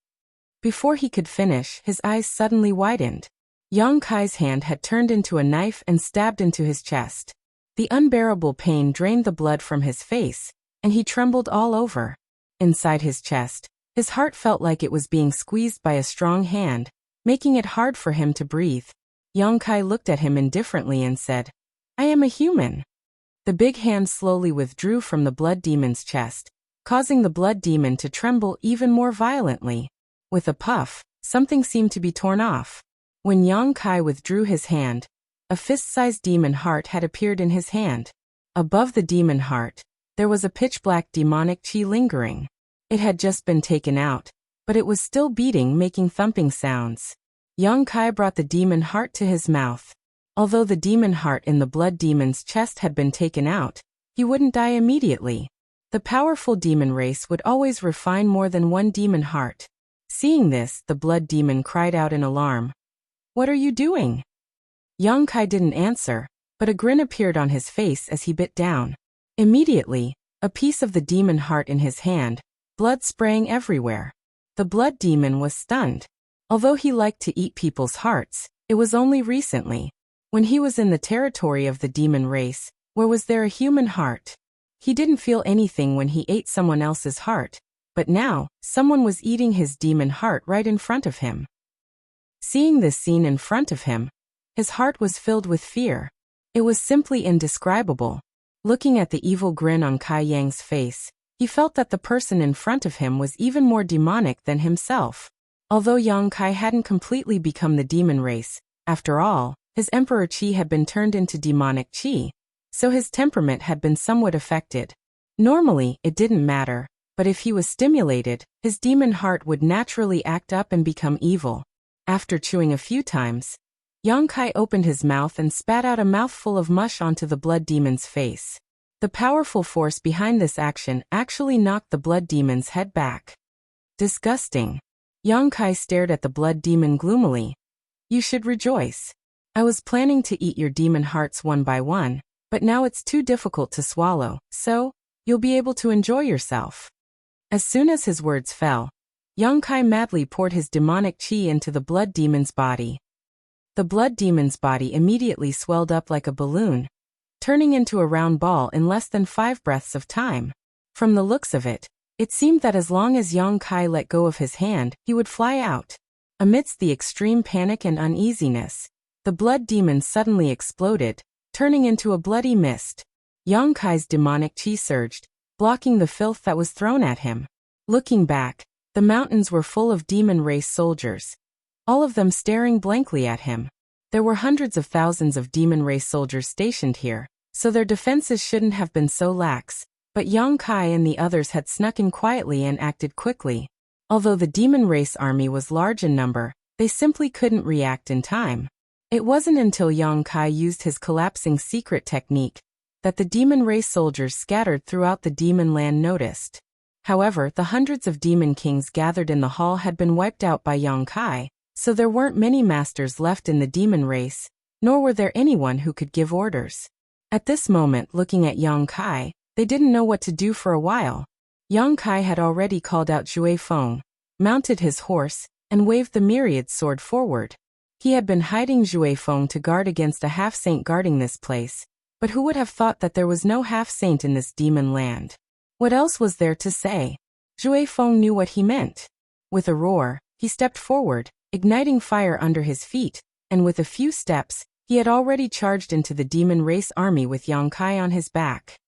Before he could finish, his eyes suddenly widened. Yang Kai's hand had turned into a knife and stabbed into his chest. The unbearable pain drained the blood from his face, and he trembled all over. Inside his chest, his heart felt like it was being squeezed by a strong hand, making it hard for him to breathe. Yang Kai looked at him indifferently and said, I am a human. The big hand slowly withdrew from the blood demon's chest, causing the blood demon to tremble even more violently. With a puff, something seemed to be torn off. When Yang Kai withdrew his hand, a fist-sized demon heart had appeared in his hand. Above the demon heart, there was a pitch-black demonic chi lingering. It had just been taken out, but it was still beating, making thumping sounds. Yang Kai brought the demon heart to his mouth. Although the demon heart in the blood demon's chest had been taken out, he wouldn't die immediately. The powerful demon race would always refine more than one demon heart. Seeing this, the blood demon cried out in alarm. What are you doing? Yang Kai didn't answer, but a grin appeared on his face as he bit down. Immediately, a piece of the demon heart in his hand, blood spraying everywhere. The blood demon was stunned. Although he liked to eat people's hearts, it was only recently. When he was in the territory of the demon race, where was there a human heart? He didn't feel anything when he ate someone else's heart, but now, someone was eating his demon heart right in front of him. Seeing this scene in front of him, his heart was filled with fear. It was simply indescribable. Looking at the evil grin on Kai Yang's face, he felt that the person in front of him was even more demonic than himself. Although Yang Kai hadn't completely become the demon race, after all, his emperor chi had been turned into demonic chi, so his temperament had been somewhat affected. Normally, it didn't matter, but if he was stimulated, his demon heart would naturally act up and become evil. After chewing a few times, Yang Kai opened his mouth and spat out a mouthful of mush onto the blood demon's face. The powerful force behind this action actually knocked the blood demon's head back. Disgusting. Yang Kai stared at the blood demon gloomily. You should rejoice. I was planning to eat your demon hearts one by one, but now it's too difficult to swallow, so you'll be able to enjoy yourself. As soon as his words fell, Yang Kai madly poured his demonic chi into the blood demon's body. The blood demon's body immediately swelled up like a balloon, turning into a round ball in less than 5 breaths of time. From the looks of it, it seemed that as long as Yang Kai let go of his hand, he would fly out. Amidst the extreme panic and uneasiness, the blood demon suddenly exploded, turning into a bloody mist. Yang Kai's demonic chi surged, blocking the filth that was thrown at him. Looking back, the mountains were full of demon race soldiers, all of them staring blankly at him. There were hundreds of thousands of demon race soldiers stationed here, so their defenses shouldn't have been so lax, but Yang Kai and the others had snuck in quietly and acted quickly. Although the demon race army was large in number, they simply couldn't react in time. It wasn't until Yang Kai used his collapsing secret technique that the demon race soldiers scattered throughout the demon land noticed. However, the hundreds of demon kings gathered in the hall had been wiped out by Yang Kai, so there weren't many masters left in the demon race, nor were there anyone who could give orders. At this moment, looking at Yang Kai, they didn't know what to do for a while. Yang Kai had already called out Zhui Feng, mounted his horse, and waved the myriad sword forward. He had been hiding Zhui Feng to guard against a half-saint guarding this place, but who would have thought that there was no half-saint in this demon land? What else was there to say? Zhui Feng knew what he meant. With a roar, he stepped forward, igniting fire under his feet, and with a few steps, he had already charged into the demon race army with Yang Kai on his back.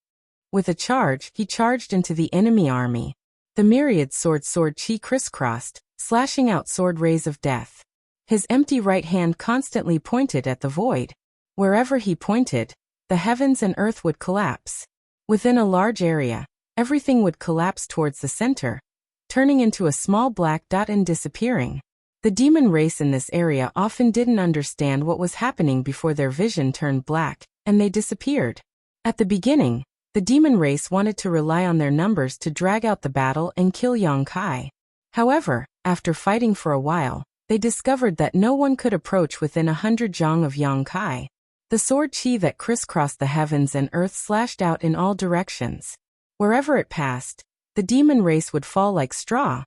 With a charge, he charged into the enemy army. The myriad sword chi crisscrossed, slashing out sword rays of death. His empty right hand constantly pointed at the void. Wherever he pointed, the heavens and earth would collapse. Within a large area, everything would collapse towards the center, turning into a small black dot and disappearing. The demon race in this area often didn't understand what was happening before their vision turned black, and they disappeared. At the beginning, the demon race wanted to rely on their numbers to drag out the battle and kill Yang Kai. However, after fighting for a while, they discovered that no one could approach within 100 zhang of Yang Kai. The sword chi that crisscrossed the heavens and earth slashed out in all directions. Wherever it passed, the demon race would fall like straw,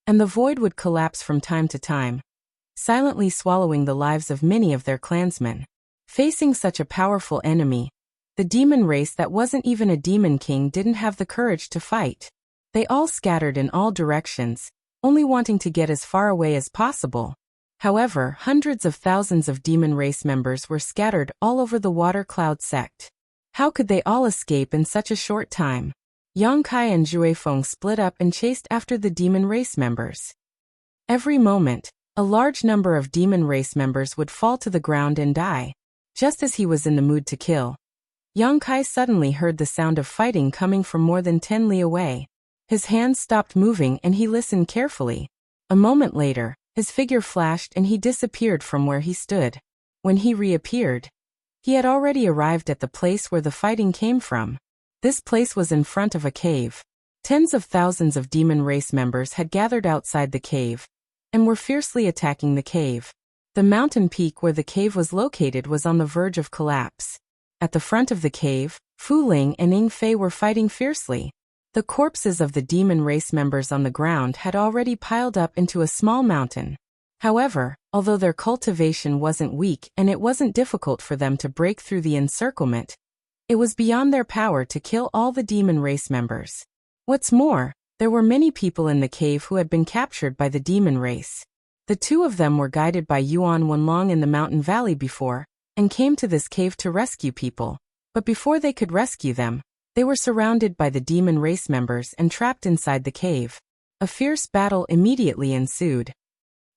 and the void would collapse from time to time, silently swallowing the lives of many of their clansmen. Facing such a powerful enemy, the demon race that wasn't even a demon king didn't have the courage to fight. They all scattered in all directions, only wanting to get as far away as possible. However, hundreds of thousands of demon race members were scattered all over the Water Cloud sect. How could they all escape in such a short time? Yang Kai and Juefeng split up and chased after the demon race members. Every moment, a large number of demon race members would fall to the ground and die. Just as he was in the mood to kill, Yang Kai suddenly heard the sound of fighting coming from more than 10 li away. His hands stopped moving and he listened carefully. A moment later, his figure flashed and he disappeared from where he stood. When he reappeared, he had already arrived at the place where the fighting came from. This place was in front of a cave. Tens of thousands of demon race members had gathered outside the cave and were fiercely attacking the cave. The mountain peak where the cave was located was on the verge of collapse. At the front of the cave, Fu Ling and Ying Fei were fighting fiercely. The corpses of the demon race members on the ground had already piled up into a small mountain. However, although their cultivation wasn't weak and it wasn't difficult for them to break through the encirclement, it was beyond their power to kill all the demon race members. What's more, there were many people in the cave who had been captured by the demon race. The two of them were guided by Yuan Wenlong in the mountain valley before, and came to this cave to rescue people. But before they could rescue them, they were surrounded by the demon race members and trapped inside the cave. A fierce battle immediately ensued.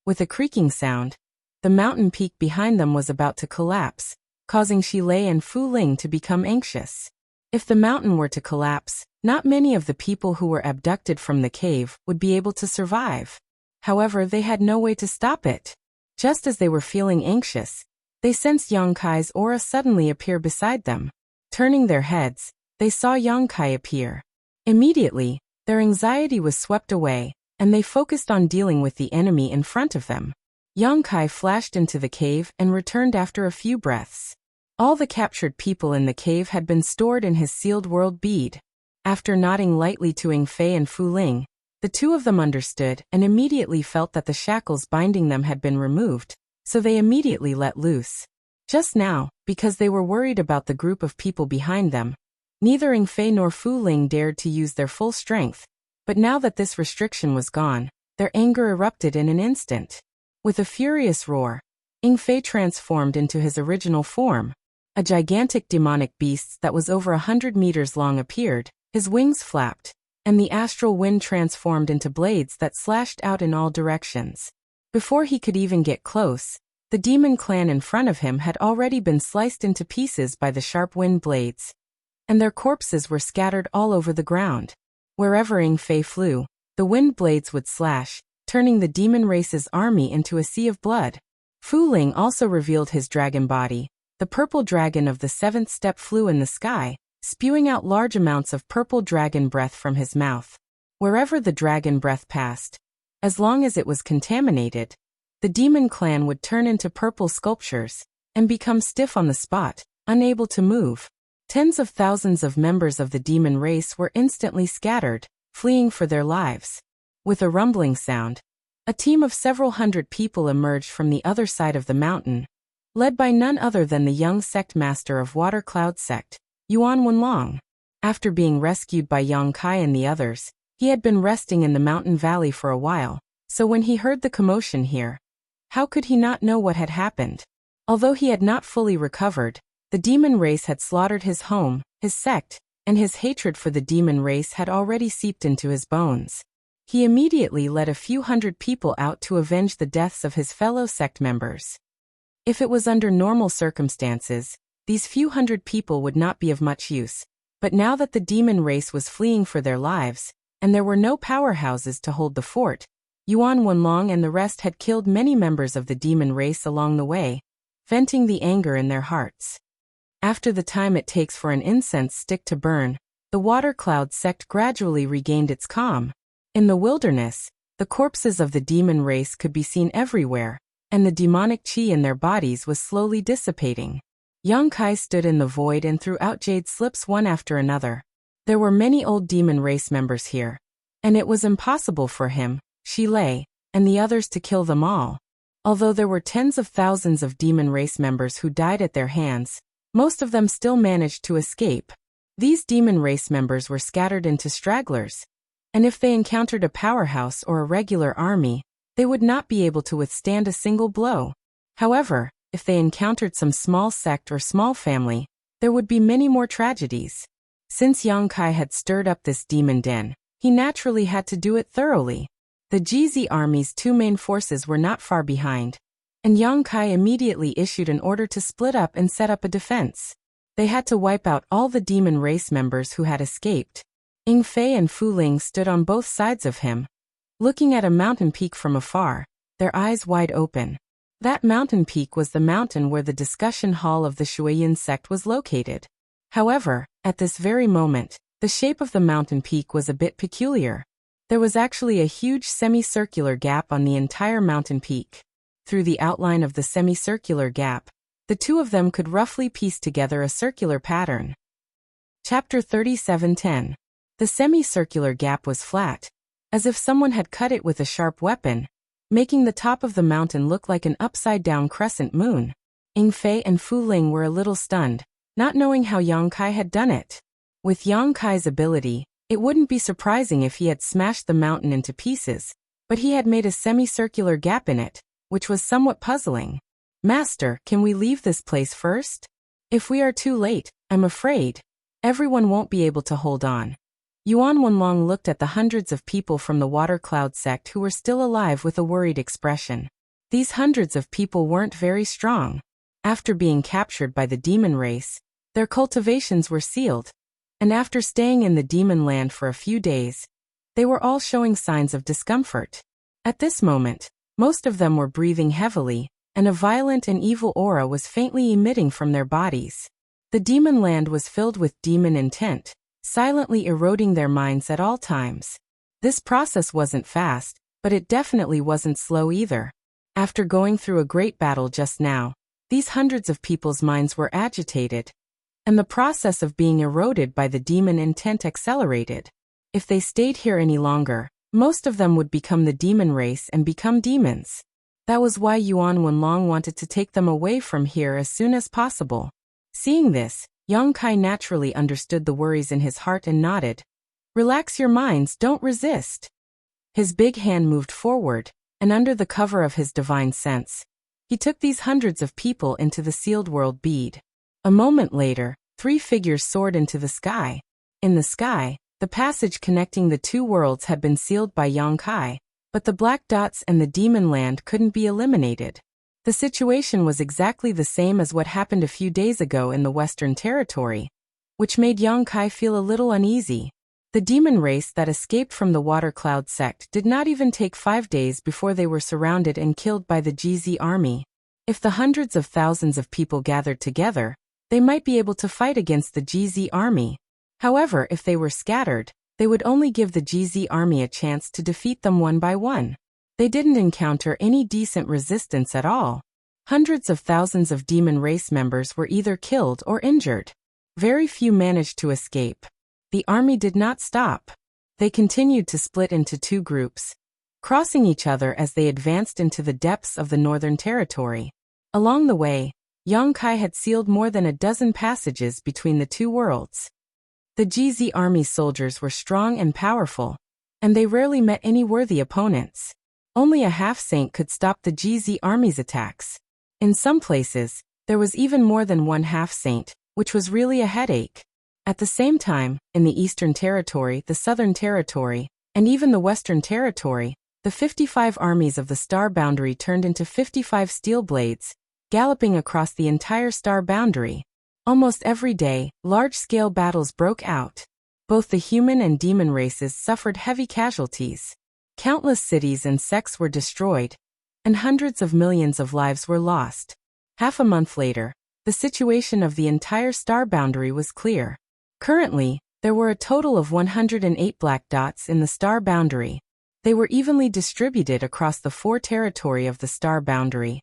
With a creaking sound, the mountain peak behind them was about to collapse, causing Shilei and Fu Ling to become anxious. If the mountain were to collapse, not many of the people who were abducted from the cave would be able to survive. However, they had no way to stop it. Just as they were feeling anxious, they sensed Yang Kai's aura suddenly appear beside them. Turning their heads, they saw Yang Kai appear. Immediately, their anxiety was swept away, and they focused on dealing with the enemy in front of them. Yang Kai flashed into the cave and returned after a few breaths. All the captured people in the cave had been stored in his sealed world bead. After nodding lightly to Ying Fei and Fu Ling, the two of them understood and immediately felt that the shackles binding them had been removed, so they immediately let loose. Just now, because they were worried about the group of people behind them, neither Ying Fei nor Fu Ling dared to use their full strength, but now that this restriction was gone, their anger erupted in an instant. With a furious roar, Ying Fei transformed into his original form. A gigantic demonic beast that was over 100 meters long appeared, his wings flapped, and the astral wind transformed into blades that slashed out in all directions. Before he could even get close, the demon clan in front of him had already been sliced into pieces by the sharp wind blades, and their corpses were scattered all over the ground. Wherever Ying Fei flew, the wind blades would slash, turning the demon race's army into a sea of blood. Fu Ling also revealed his dragon body. The purple dragon of the seventh step flew in the sky, spewing out large amounts of purple dragon breath from his mouth. Wherever the dragon breath passed, as long as it was contaminated, the demon clan would turn into purple sculptures and become stiff on the spot, unable to move. Tens of thousands of members of the demon race were instantly scattered, fleeing for their lives. With a rumbling sound, a team of several hundred people emerged from the other side of the mountain, led by none other than the young sect master of Water Cloud sect, Yuan Wenlong. After being rescued by Yang Kai and the others, he had been resting in the mountain valley for a while, so when he heard the commotion here, How could he not know what had happened? Although he had not fully recovered, the demon race had slaughtered his home, his sect, and his hatred for the demon race had already seeped into his bones. He immediately led a few hundred people out to avenge the deaths of his fellow sect members. If it was under normal circumstances, these few hundred people would not be of much use, but now that the demon race was fleeing for their lives, and there were no powerhouses to hold the fort, Yuan Wenlong and the rest had killed many members of the demon race along the way, venting the anger in their hearts. After the time it takes for an incense stick to burn, the water cloud sect gradually regained its calm. In the wilderness, the corpses of the demon race could be seen everywhere, and the demonic qi in their bodies was slowly dissipating. Yang Kai stood in the void and threw out jade slips one after another. There were many old demon race members here, and it was impossible for him, Shi Lei, and the others to kill them all. Although there were tens of thousands of demon race members who died at their hands, most of them still managed to escape. These demon race members were scattered into stragglers, and if they encountered a powerhouse or a regular army, they would not be able to withstand a single blow. However, if they encountered some small sect or small family, there would be many more tragedies. Since Yang Kai had stirred up this demon den, he naturally had to do it thoroughly. The GZ army's two main forces were not far behind, and Yang Kai immediately issued an order to split up and set up a defense. They had to wipe out all the demon race members who had escaped. Ying Fei and Fu Ling stood on both sides of him, looking at a mountain peak from afar, their eyes wide open. That mountain peak was the mountain where the discussion hall of the Shuiyin sect was located. However, at this very moment, the shape of the mountain peak was a bit peculiar. There was actually a huge semicircular gap on the entire mountain peak. Through the outline of the semicircular gap, the two of them could roughly piece together a circular pattern. Chapter 37:10. The semicircular gap was flat, as if someone had cut it with a sharp weapon, making the top of the mountain look like an upside-down crescent moon. Ying Fei and Fu Ling were a little stunned, not knowing how Yang Kai had done it. With Yang Kai's ability, it wouldn't be surprising if he had smashed the mountain into pieces, but he had made a semicircular gap in it, which was somewhat puzzling. "Master, can we leave this place first? If we are too late, I'm afraid everyone won't be able to hold on." Yuan Wenlong looked at the hundreds of people from the Water Cloud sect who were still alive with a worried expression. These hundreds of people weren't very strong. After being captured by the demon race, their cultivations were sealed, and after staying in the demon land for a few days, they were all showing signs of discomfort. At this moment, most of them were breathing heavily, and a violent and evil aura was faintly emitting from their bodies. The demon land was filled with demon intent, silently eroding their minds at all times. This process wasn't fast, but it definitely wasn't slow either. After going through a great battle just now, these hundreds of people's minds were agitated, and the process of being eroded by the demon intent accelerated. If they stayed here any longer, most of them would become the demon race and become demons. That was why Yuan Wenlong wanted to take them away from here as soon as possible. Seeing this, Yang Kai naturally understood the worries in his heart and nodded. "Relax your minds, don't resist." His big hand moved forward, and under the cover of his divine sense, he took these hundreds of people into the sealed world bead. A moment later, 3 figures soared into the sky. In the sky, the passage connecting the two worlds had been sealed by Yang Kai, but the black dots and the demon land couldn't be eliminated. The situation was exactly the same as what happened a few days ago in the Western Territory, which made Yang Kai feel a little uneasy. The demon race that escaped from the Water Cloud sect did not even take 5 days before they were surrounded and killed by the GZ army. If the hundreds of thousands of people gathered together, they might be able to fight against the GZ army. However, if they were scattered, they would only give the GZ army a chance to defeat them one by one. They didn't encounter any decent resistance at all. Hundreds of thousands of demon race members were either killed or injured. Very few managed to escape. The army did not stop. They continued to split into 2 groups, crossing each other as they advanced into the depths of the Northern Territory. Along the way, Yang Kai had sealed more than a dozen passages between the two worlds. The GZ army soldiers were strong and powerful, and they rarely met any worthy opponents. Only a half-saint could stop the GZ army's attacks. In some places, there was even more than one half-saint, which was really a headache. At the same time, in the Eastern Territory, the Southern Territory, and even the Western Territory, the 55 armies of the star boundary turned into 55 steel blades, galloping across the entire star boundary. Almost every day, large-scale battles broke out. Both the human and demon races suffered heavy casualties. Countless cities and sects were destroyed, and hundreds of millions of lives were lost. Half a month later, the situation of the entire star boundary was clear. Currently, there were a total of 108 black dots in the star boundary. They were evenly distributed across the 4 territory of the star boundary,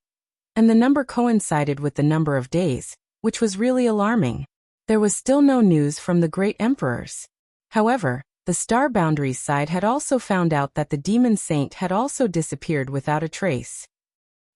and the number coincided with the number of days, which was really alarming. There was still no news from the great emperors. However, the star boundary's side had also found out that the demon saint had also disappeared without a trace.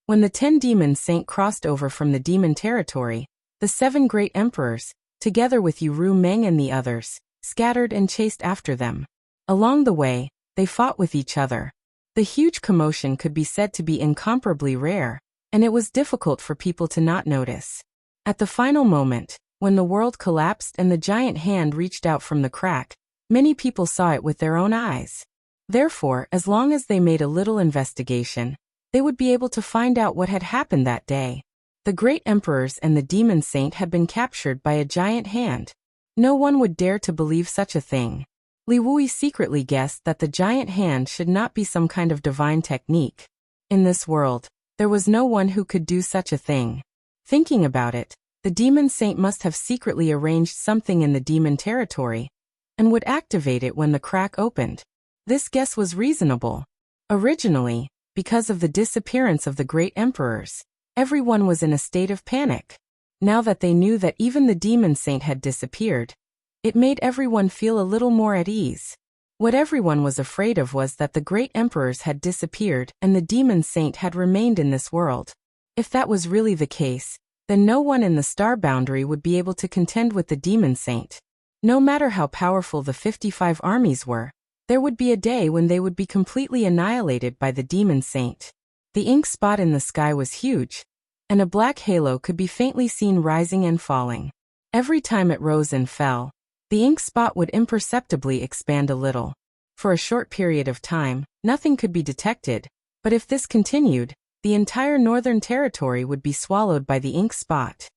When the 10 demon saint crossed over from the demon territory, the 7 great emperors, together with Uru Meng and the others, scattered and chased after them. Along the way, they fought with each other. The huge commotion could be said to be incomparably rare, and it was difficult for people to not notice. At the final moment, when the world collapsed and the giant hand reached out from the crack, many people saw it with their own eyes. Therefore, as long as they made a little investigation, they would be able to find out what had happened that day. The great emperors and the demon saint had been captured by a giant hand. No one would dare to believe such a thing. Li Wui secretly guessed that the giant hand should not be some kind of divine technique. In this world, there was no one who could do such a thing. Thinking about it, the demon saint must have secretly arranged something in the demon territory, and would activate it when the crack opened. This guess was reasonable. Originally, because of the disappearance of the great emperors, everyone was in a state of panic. Now that they knew that even the demon saint had disappeared, it made everyone feel a little more at ease. What everyone was afraid of was that the great emperors had disappeared and the demon saint had remained in this world. If that was really the case, then no one in the star boundary would be able to contend with the demon saint. No matter how powerful the 55 armies were, there would be a day when they would be completely annihilated by the demon saint. The ink spot in the sky was huge, and a black halo could be faintly seen rising and falling. Every time it rose and fell, the ink spot would imperceptibly expand a little. For a short period of time, nothing could be detected, but if this continued, the entire northern territory would be swallowed by the ink spot.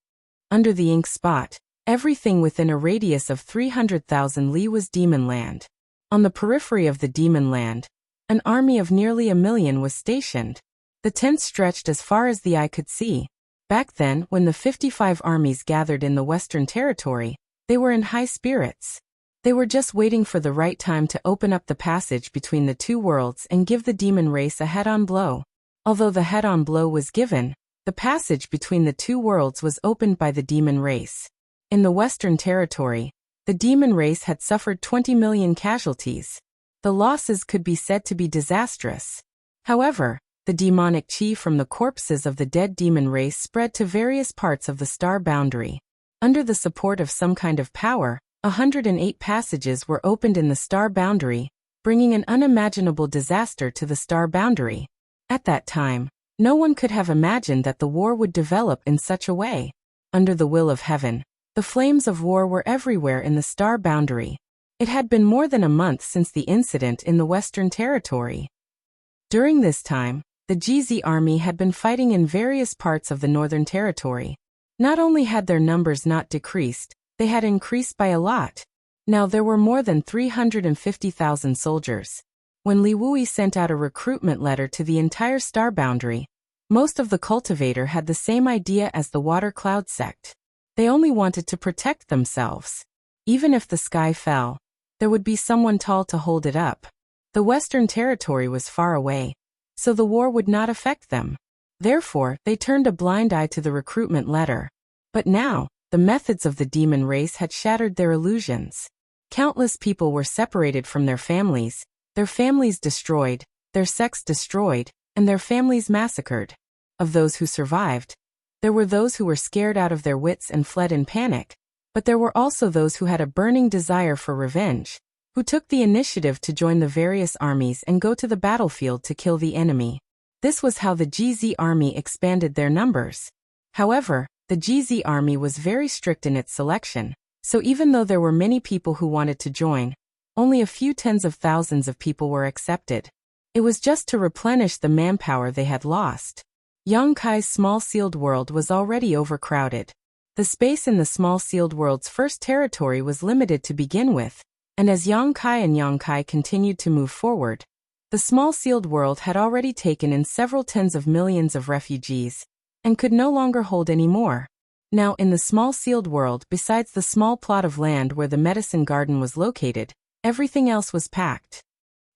Under the ink spot, everything within a radius of 300,000 li was demon land. On the periphery of the demon land, an army of nearly 1 million was stationed. The tents stretched as far as the eye could see. Back then, when the 55 armies gathered in the Western Territory, they were in high spirits. They were just waiting for the right time to open up the passage between the two worlds and give the demon race a head-on blow. Although the head-on blow was given, the passage between the two worlds was opened by the demon race. In the Western Territory, the demon race had suffered 20 million casualties. The losses could be said to be disastrous. However, the demonic chi from the corpses of the dead demon race spread to various parts of the star boundary. Under the support of some kind of power, 108 passages were opened in the star boundary, bringing an unimaginable disaster to the star boundary. At that time, no one could have imagined that the war would develop in such a way. Under the will of heaven, the flames of war were everywhere in the star boundary. It had been more than a month since the incident in the Western Territory. During this time, the GZ army had been fighting in various parts of the Northern Territory. Not only had their numbers not decreased, they had increased by a lot. Now there were more than 350,000 soldiers. When Li Wui sent out a recruitment letter to the entire star boundary, most of the cultivator had the same idea as the Water Cloud sect. They only wanted to protect themselves. Even if the sky fell, there would be someone tall to hold it up. The Western Territory was far away, so the war would not affect them. Therefore, they turned a blind eye to the recruitment letter. But now, the methods of the demon race had shattered their illusions. Countless people were separated from their families destroyed, their sects destroyed, and their families massacred. Of those who survived, there were those who were scared out of their wits and fled in panic, but there were also those who had a burning desire for revenge, who took the initiative to join the various armies and go to the battlefield to kill the enemy. This was how the GZ army expanded their numbers. However, the GZ army was very strict in its selection, so even though there were many people who wanted to join, only a few tens of thousands of people were accepted. It was just to replenish the manpower they had lost. Yang Kai's small sealed world was already overcrowded. The space in the small sealed world's first territory was limited to begin with, and as Yang Kai continued to move forward, the small sealed world had already taken in several tens of millions of refugees, and could no longer hold any more. Now in the small sealed world, besides the small plot of land where the medicine garden was located, everything else was packed.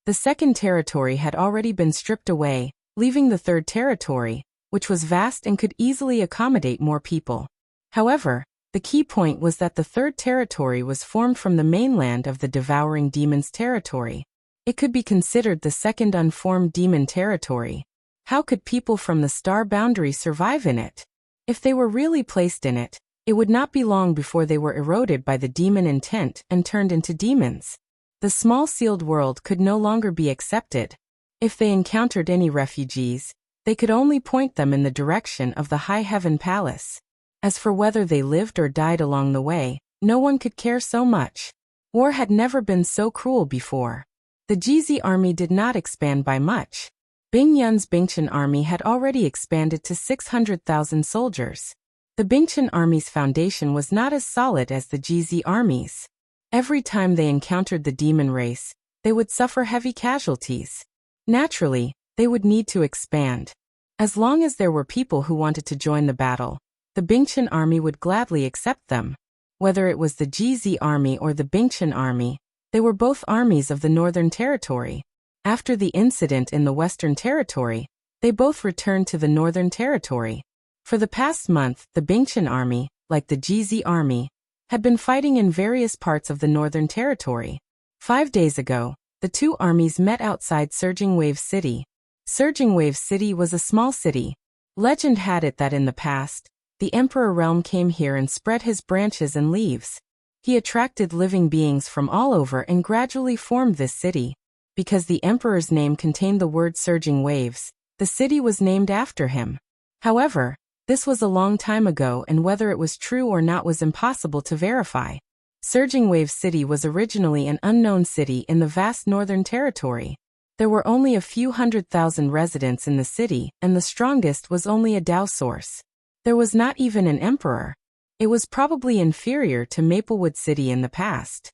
The second territory had already been stripped away, leaving the third territory, which was vast and could easily accommodate more people. However, the key point was that the third territory was formed from the mainland of the devouring demon's territory. It could be considered the second unformed demon territory. How could people from the star boundary survive in it? If they were really placed in it, it would not be long before they were eroded by the demon intent and turned into demons. The small sealed world could no longer be accepted. If they encountered any refugees, they could only point them in the direction of the High Heaven Palace. As for whether they lived or died along the way, no one could care so much. War had never been so cruel before. The GZ army did not expand by much. Bing Yun's Bingchen army had already expanded to 600,000 soldiers. The Bingchen army's foundation was not as solid as the GZ army's. Every time they encountered the demon race, they would suffer heavy casualties. Naturally, they would need to expand. As long as there were people who wanted to join the battle, the Bingchen army would gladly accept them. Whether it was the GZ army or the Bingchen army, they were both armies of the Northern Territory. After the incident in the Western Territory, they both returned to the Northern Territory. For the past month, the Bingchen army, like the GZ army, had been fighting in various parts of the Northern Territory. 5 days ago, the two armies met outside Surging Wave City. Surging Wave City was a small city. Legend had it that in the past, the Emperor Realm came here and spread his branches and leaves. He attracted living beings from all over and gradually formed this city. Because the Emperor's name contained the word Surging Waves, the city was named after him. However, this was a long time ago, and whether it was true or not was impossible to verify. Surging Wave City was originally an unknown city in the vast Northern Territory. There were only a few 100,000 residents in the city, and the strongest was only a Dao source. There was not even an emperor. It was probably inferior to Maplewood City in the past.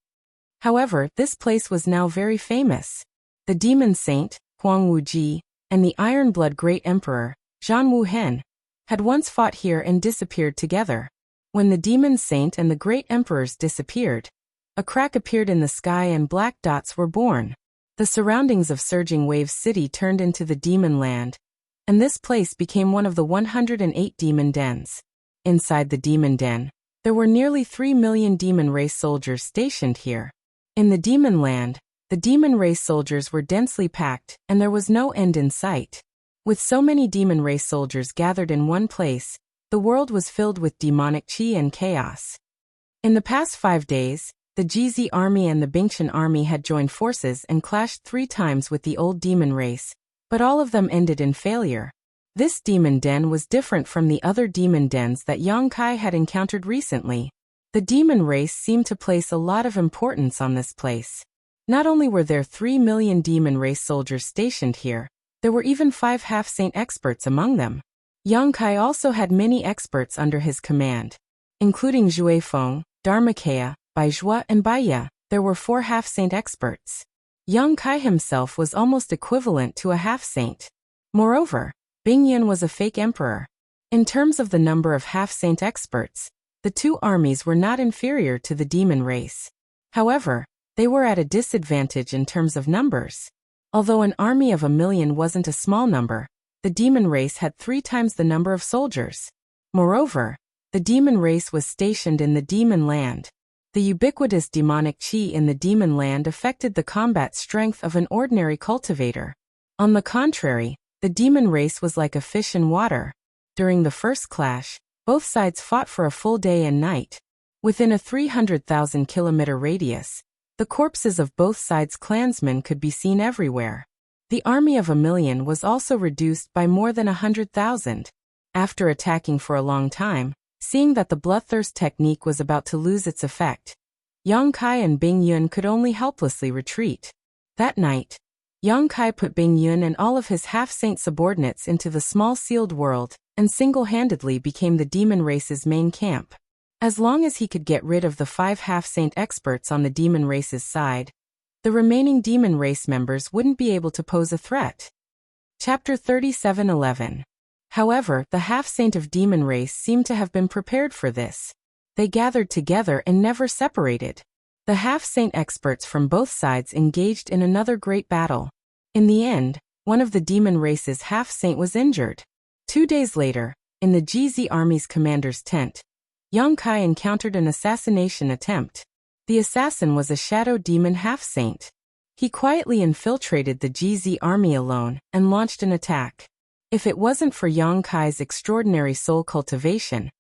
However, this place was now very famous. The Demon Saint, Huang Wuji, and the Iron-Blood Great Emperor, Zhan Wuhen, had once fought here and disappeared together. When the Demon Saint and the Great Emperors disappeared, a crack appeared in the sky and black dots were born. The surroundings of Surging Wave City turned into the Demon Land, and this place became one of the 108 demon dens. Inside the Demon Den, there were nearly 3 million demon race soldiers stationed here. In the Demon Land, the demon race soldiers were densely packed, and there was no end in sight. With so many demon race soldiers gathered in one place, the world was filled with demonic chi and chaos. In the past 5 days, the GZ army and the Bingchen army had joined forces and clashed 3 times with the old demon race, but all of them ended in failure. This demon den was different from the other demon dens that Yang Kai had encountered recently. The demon race seemed to place a lot of importance on this place. Not only were there 3 million demon race soldiers stationed here, there were even 5 half-saint experts among them. Yang Kai also had many experts under his command, including Zhui Feng, Dharmakaya, Bai Zhua and Bai Ye. There were 4 half-saint experts. Yang Kai himself was almost equivalent to a half-saint. Moreover, Bing Yun was a fake emperor. In terms of the number of half-saint experts, the two armies were not inferior to the demon race. However, they were at a disadvantage in terms of numbers. Although an army of 1 million wasn't a small number, the demon race had 3 times the number of soldiers. Moreover, the demon race was stationed in the Demon Land. The ubiquitous demonic chi in the Demon Land affected the combat strength of an ordinary cultivator. On the contrary, the demon race was like a fish in water. During the first clash, both sides fought for a full day and night. Within a 300,000 kilometer radius, The corpses of both sides' clansmen could be seen everywhere. The army of 1,000,000 was also reduced by more than 100,000. After attacking for a long time, seeing that the bloodthirst technique was about to lose its effect, Yang Kai and Bing Yun could only helplessly retreat. That night, Yang Kai put Bing Yun and all of his half-saint subordinates into the small sealed world and single-handedly became the demon race's main camp. As long as he could get rid of the 5 half-saint experts on the demon race's side, the remaining demon race members wouldn't be able to pose a threat. Chapter 37:11. However, the half-saint of demon race seemed to have been prepared for this. They gathered together and never separated. The half-saint experts from both sides engaged in another great battle. In the end, one of the demon race's half-saint was injured. 2 days later, in the GZ army's commander's tent, Yang Kai encountered an assassination attempt. The assassin was a shadow demon half-saint. He quietly infiltrated the GZ army alone and launched an attack. If it wasn't for Yang Kai's extraordinary soul cultivation,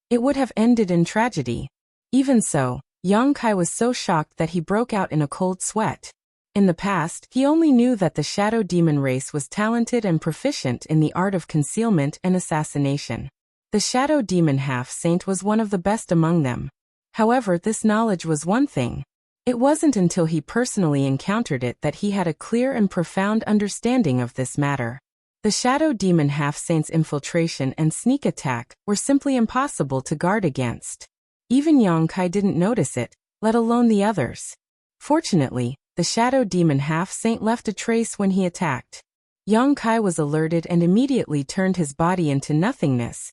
it would have ended in tragedy. Even so, Yang Kai was so shocked that he broke out in a cold sweat. In the past, he only knew that the shadow demon race was talented and proficient in the art of concealment and assassination. The shadow demon half-saint was one of the best among them. However, this knowledge was one thing. It wasn't until he personally encountered it that he had a clear and profound understanding of this matter. The shadow demon half-saint's infiltration and sneak attack were simply impossible to guard against. Even Yang Kai didn't notice it, let alone the others. Fortunately, the shadow demon half-saint left a trace when he attacked. Yang Kai was alerted and immediately turned his body into nothingness,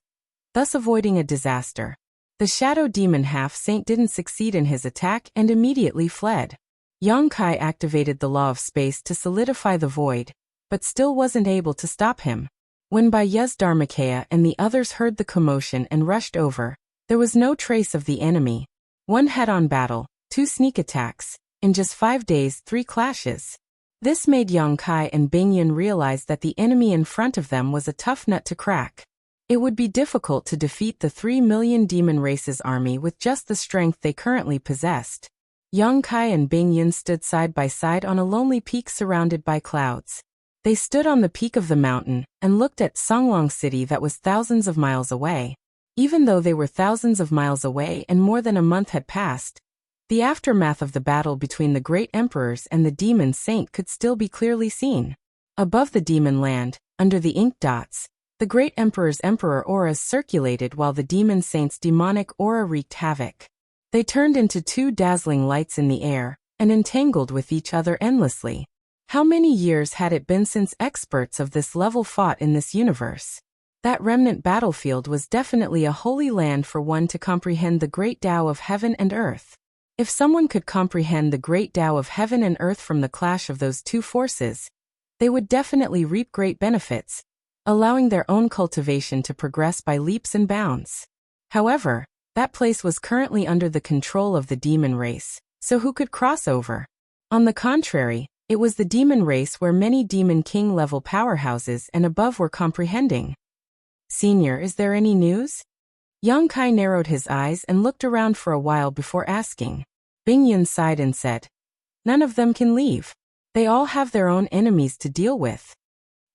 thus avoiding a disaster. The shadow demon half-saint didn't succeed in his attack and immediately fled. Yang Kai activated the law of space to solidify the void, but still wasn't able to stop him. When Bayez Dharmakaya and the others heard the commotion and rushed over, there was no trace of the enemy. 1 head-on battle, 2 sneak attacks, in just 5 days 3 clashes. This made Yang Kai and Bing Yun realize that the enemy in front of them was a tough nut to crack. It would be difficult to defeat the 3,000,000 demon race's army with just the strength they currently possessed. Yang Kai and Bing Yun stood side by side on a lonely peak surrounded by clouds. They stood on the peak of the mountain and looked at Songlong City that was thousands of miles away. Even though they were thousands of miles away and more than a month had passed, the aftermath of the battle between the great emperors and the demon saint could still be clearly seen. Above the demon land, under the ink dots, the great emperor's emperor auras circulated while the demon saint's demonic aura wreaked havoc. They turned into 2 dazzling lights in the air and entangled with each other endlessly. How many years had it been since experts of this level fought in this universe? That remnant battlefield was definitely a holy land for one to comprehend the great Tao of heaven and earth. If someone could comprehend the great Tao of heaven and earth from the clash of those 2 forces, they would definitely reap great benefits, allowing their own cultivation to progress by leaps and bounds. However, that place was currently under the control of the demon race, so who could cross over? On the contrary, it was the demon race where many demon king level powerhouses and above were comprehending. Senior, is there any news? Yang Kai narrowed his eyes and looked around for a while before asking. Bing Yun sighed and said, "None of them can leave. They all have their own enemies to deal with."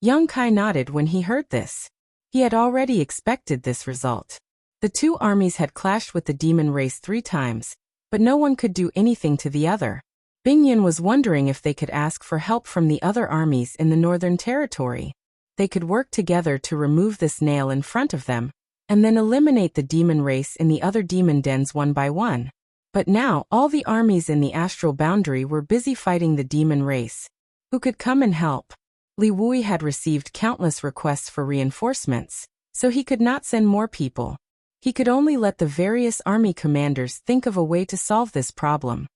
Yang Kai nodded when he heard this. He had already expected this result. The 2 armies had clashed with the demon race 3 times, but no one could do anything to the other. Bing Yun was wondering if they could ask for help from the other armies in the Northern Territory. They could work together to remove this nail in front of them, and then eliminate the demon race in the other demon dens one by one. But now, all the armies in the astral boundary were busy fighting the demon race. Who could come and help? Li Wui had received countless requests for reinforcements, so he could not send more people. He could only let the various army commanders think of a way to solve this problem.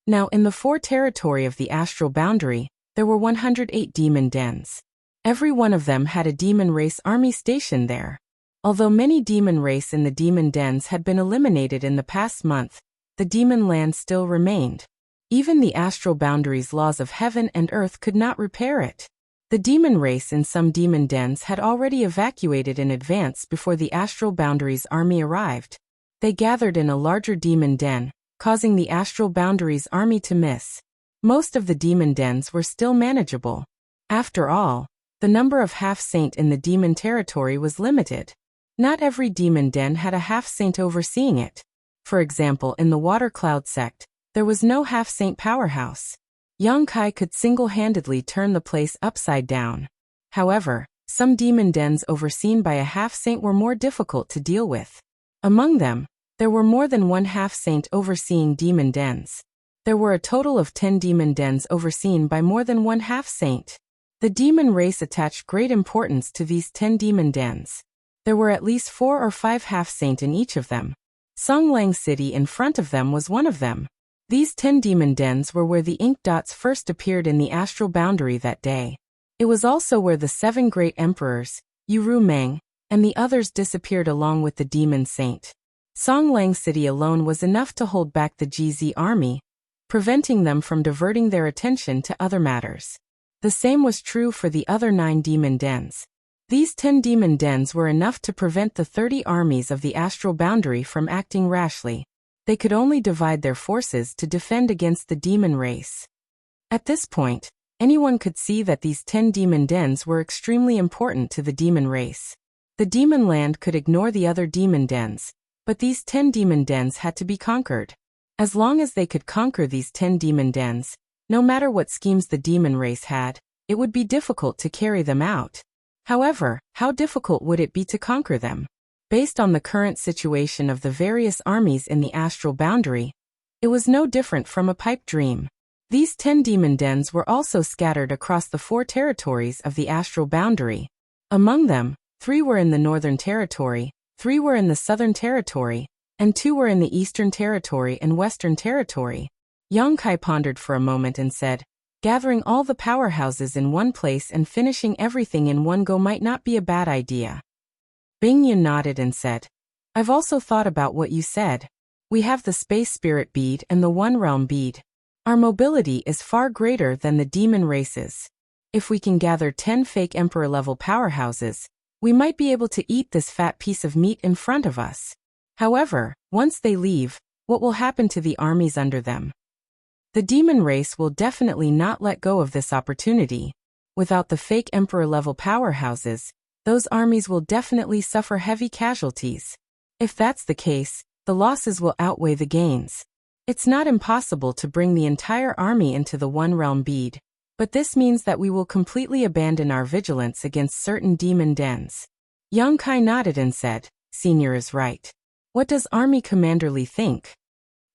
Now, in the 4 territory of the astral boundary, there were 108 demon dens. Every one of them had a demon race army stationed there. Although many demon race in the demon dens had been eliminated in the past month, the demon land still remained. Even the astral boundary's laws of heaven and earth could not repair it. The demon race in some demon dens had already evacuated in advance before the astral boundary's army arrived. They gathered in a larger demon den, causing the astral boundary's army to miss. Most of the demon dens were still manageable. After all, the number of half-saint in the demon territory was limited. Not every demon den had a half-saint overseeing it. For example, in the Water Cloud sect, there was no half-saint powerhouse. Yang Kai could single-handedly turn the place upside down. However, some demon dens overseen by a half-saint were more difficult to deal with. Among them, there were more than one half-saint overseeing demon dens. There were a total of 10 demon dens overseen by more than one half-saint. The demon race attached great importance to these 10 demon dens. There were at least 4 or 5 half-saint in each of them. Songlang City in front of them was one of them. These 10 demon dens were where the ink dots first appeared in the astral boundary that day. It was also where the 7 great emperors, Yuru Meng, and the others disappeared along with the demon saint. Songlang City alone was enough to hold back the GZ army, preventing them from diverting their attention to other matters. The same was true for the other 9 demon dens. These 10 demon dens were enough to prevent the 30 armies of the astral boundary from acting rashly. They could only divide their forces to defend against the demon race. At this point, anyone could see that these 10 demon dens were extremely important to the demon race. The demon land could ignore the other demon dens, but these 10 demon dens had to be conquered. As long as they could conquer these 10 demon dens, no matter what schemes the demon race had, it would be difficult to carry them out. However, how difficult would it be to conquer them? Based on the current situation of the various armies in the astral boundary, it was no different from a pipe dream. These 10 demon dens were also scattered across the 4 territories of the astral boundary. Among them, 3 were in the northern territory, 3 were in the southern territory, and 2 were in the eastern territory and western territory. Yang Kai pondered for a moment and said, gathering all the powerhouses in one place and finishing everything in one go might not be a bad idea. Bingyan nodded and said, I've also thought about what you said. We have the Space Spirit Bead and the One Realm Bead. Our mobility is far greater than the demon races. If we can gather 10 fake Emperor-level powerhouses, we might be able to eat this fat piece of meat in front of us. However, once they leave, what will happen to the armies under them? The demon race will definitely not let go of this opportunity. Without the fake Emperor-level powerhouses, those armies will definitely suffer heavy casualties. If that's the case, the losses will outweigh the gains. It's not impossible to bring the entire army into the One Realm Bead, but this means that we will completely abandon our vigilance against certain demon dens. Yang Kai nodded and said, Senior is right. What does Army Commander Li think?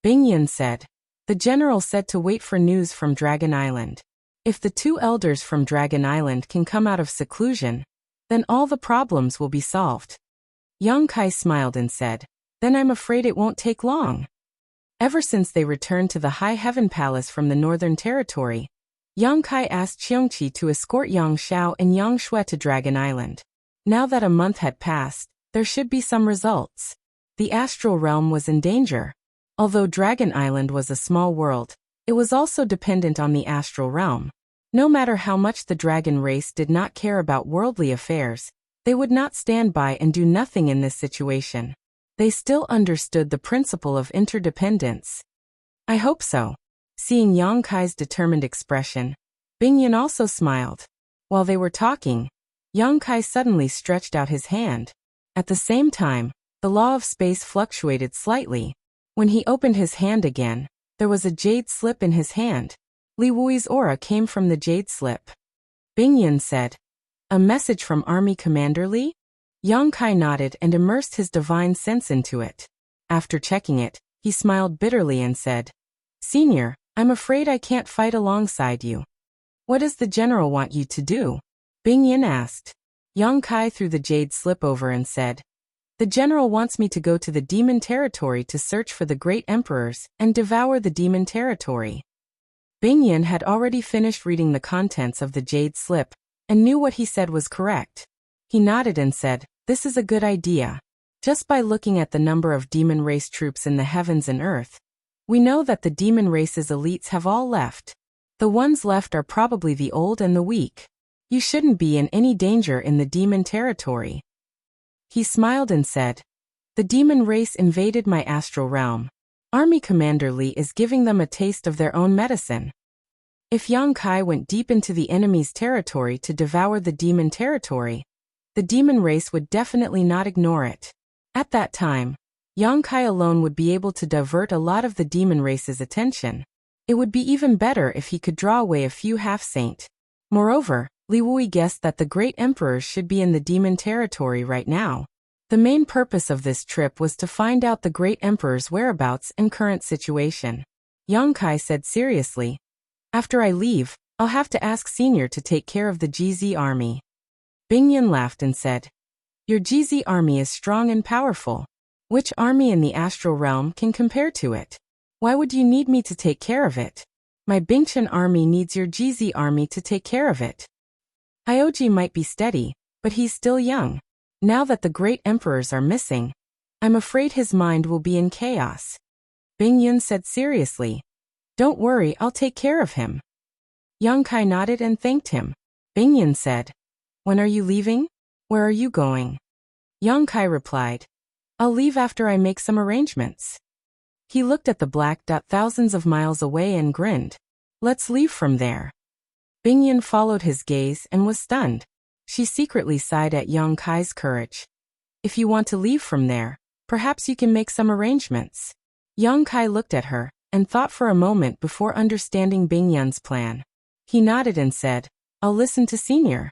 Bingyan said, the general said to wait for news from Dragon Island. If the 2 elders from Dragon Island can come out of seclusion, then all the problems will be solved. Yang Kai smiled and said, then I'm afraid it won't take long. Ever since they returned to the High Heaven Palace from the Northern Territory, Yang Kai asked Qiongqi to escort Yang Xiao and Yang Shui to Dragon Island. Now that a month had passed, there should be some results. The astral realm was in danger. Although Dragon Island was a small world, it was also dependent on the astral realm. No matter how much the dragon race did not care about worldly affairs, they would not stand by and do nothing in this situation. They still understood the principle of interdependence. I hope so. Seeing Yang Kai's determined expression, Bingyan also smiled. While they were talking, Yang Kai suddenly stretched out his hand. At the same time, the law of space fluctuated slightly. When he opened his hand again, there was a jade slip in his hand. Li Wui's aura came from the jade slip. Bingyan said, a message from Army Commander Li? Yang Kai nodded and immersed his divine sense into it. After checking it, he smiled bitterly and said, Senior, I'm afraid I can't fight alongside you. What does the general want you to do? Bingyan asked. Yang Kai threw the jade slip over and said, the general wants me to go to the demon territory to search for the great emperors and devour the demon territory. Bingyan had already finished reading the contents of the jade slip and knew what he said was correct. He nodded and said, this is a good idea. Just by looking at the number of demon race troops in the heavens and earth, we know that the demon race's elites have all left. The ones left are probably the old and the weak. You shouldn't be in any danger in the demon territory. He smiled and said, the demon race invaded my astral realm. Army Commander Li is giving them a taste of their own medicine. If Yang Kai went deep into the enemy's territory to devour the demon territory, the demon race would definitely not ignore it. At that time, Yang Kai alone would be able to divert a lot of the demon race's attention. It would be even better if he could draw away a few half-saint. Moreover, Li Wui guessed that the great emperors should be in the demon territory right now. The main purpose of this trip was to find out the great emperor's whereabouts and current situation. Yang Kai said seriously, "After I leave, I'll have to ask Senior to take care of the GZ army." Bingyan laughed and said, "Your GZ army is strong and powerful. Which army in the astral realm can compare to it? Why would you need me to take care of it? My Bingchen army needs your GZ army to take care of it. Ioji might be steady, but he's still young. Now that the great emperors are missing, I'm afraid his mind will be in chaos." Bingyun said seriously, "Don't worry, I'll take care of him." Yang Kai nodded and thanked him. Bingyun said, "When are you leaving? Where are you going?" Yang Kai replied, "I'll leave after I make some arrangements." He looked at the black dot thousands of miles away and grinned. "Let's leave from there." Bingyun followed his gaze and was stunned. She secretly sighed at Yang Kai's courage. "If you want to leave from there, perhaps you can make some arrangements." Yang Kai looked at her and thought for a moment before understanding Bingyun's plan. He nodded and said, "I'll listen to Senior."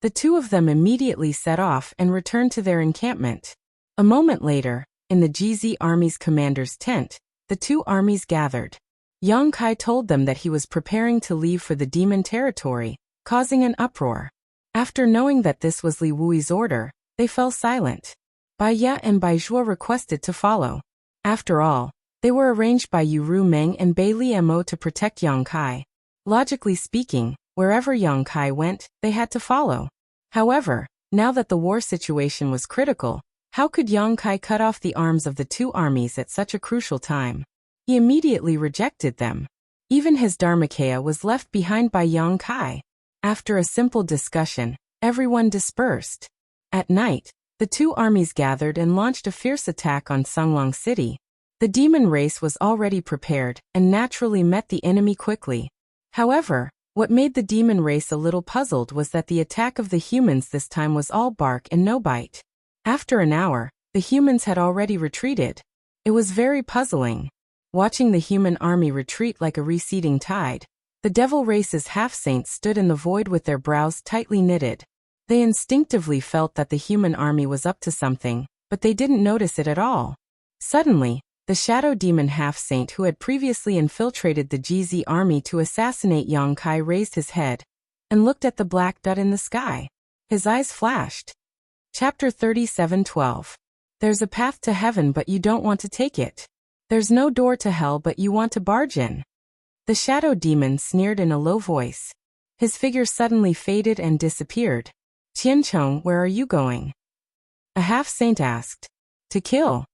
The two of them immediately set off and returned to their encampment. A moment later, in the GZ army's commander's tent, the two armies gathered. Yang Kai told them that he was preparing to leave for the demon territory, causing an uproar. After knowing that this was Li Wui's order, they fell silent. Bai Ya and Bai Zhuo requested to follow. After all, they were arranged by Yu Ru Meng and Bai Li Mo to protect Yang Kai. Logically speaking, wherever Yang Kai went, they had to follow. However, now that the war situation was critical, how could Yang Kai cut off the arms of the two armies at such a crucial time? He immediately rejected them. Even his Dharmakaya was left behind by Yang Kai. After a simple discussion, everyone dispersed. At night, the two armies gathered and launched a fierce attack on Sunglong City. The demon race was already prepared and naturally met the enemy quickly. However, what made the demon race a little puzzled was that the attack of the humans this time was all bark and no bite. After an hour, the humans had already retreated. It was very puzzling. Watching the human army retreat like a receding tide, the devil race's half-saints stood in the void with their brows tightly knitted. They instinctively felt that the human army was up to something, but they didn't notice it at all. Suddenly, the shadow demon half-saint who had previously infiltrated the GZ army to assassinate Yang Kai raised his head and looked at the black dot in the sky. His eyes flashed. Chapter 37:12. There's a path to heaven but you don't want to take it. There's no door to hell but you want to barge in. The shadow demon sneered in a low voice. His figure suddenly faded and disappeared. "Qiancheng, where are you going?" A half-saint asked. "To kill."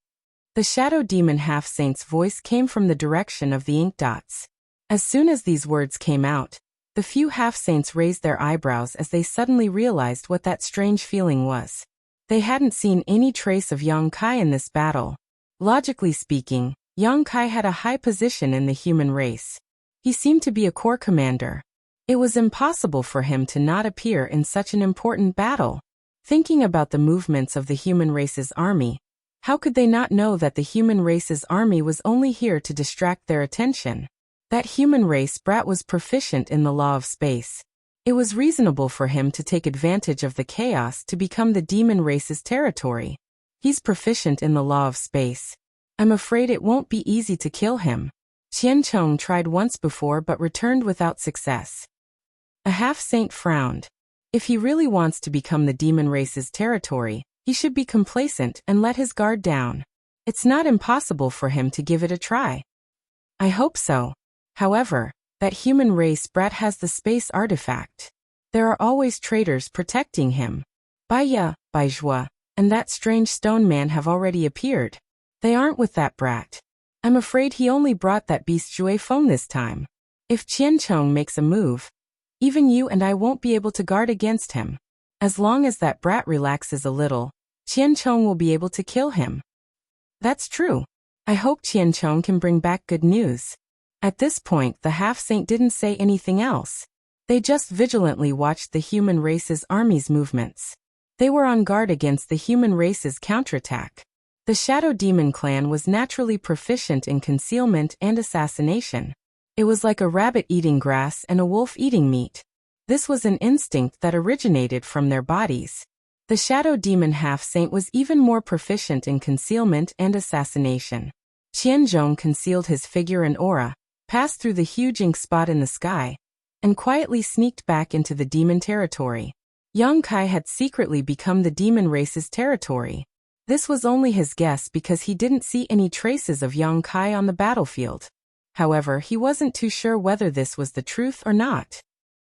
The shadow demon half-saint's voice came from the direction of the ink dots. As soon as these words came out, the few half-saints raised their eyebrows as they suddenly realized what that strange feeling was. They hadn't seen any trace of Yang Kai in this battle. Logically speaking, Yang Kai had a high position in the human race. He seemed to be a corps commander. It was impossible for him to not appear in such an important battle. Thinking about the movements of the human race's army, how could they not know that the human race's army was only here to distract their attention? That human race brat was proficient in the law of space. It was reasonable for him to take advantage of the chaos to become the demon race's territory. He's proficient in the law of space. I'm afraid it won't be easy to kill him. Qiancheng tried once before but returned without success. A half-saint frowned. If he really wants to become the demon race's territory, he should be complacent and let his guard down. It's not impossible for him to give it a try. I hope so. However, that human race brat has the space artifact. There are always traitors protecting him. Bai Ya, Bai Zhuo, and that strange stone man have already appeared. They aren't with that brat. I'm afraid he only brought that beast Zhui Feng this time. If Qiancheng makes a move, even you and I won't be able to guard against him. As long as that brat relaxes a little, Qiancheng will be able to kill him. That's true. I hope Qiancheng can bring back good news." At this point, the half-saint didn't say anything else. They just vigilantly watched the human race's army's movements. They were on guard against the human race's counterattack. The Shadow Demon clan was naturally proficient in concealment and assassination. It was like a rabbit eating grass and a wolf eating meat. This was an instinct that originated from their bodies. The Shadow Demon half-saint was even more proficient in concealment and assassination. Qianzhong concealed his figure and aura, passed through the huge ink spot in the sky, and quietly sneaked back into the demon territory. Yang Kai had secretly become the demon race's territory. This was only his guess because he didn't see any traces of Yang Kai on the battlefield. However, he wasn't too sure whether this was the truth or not.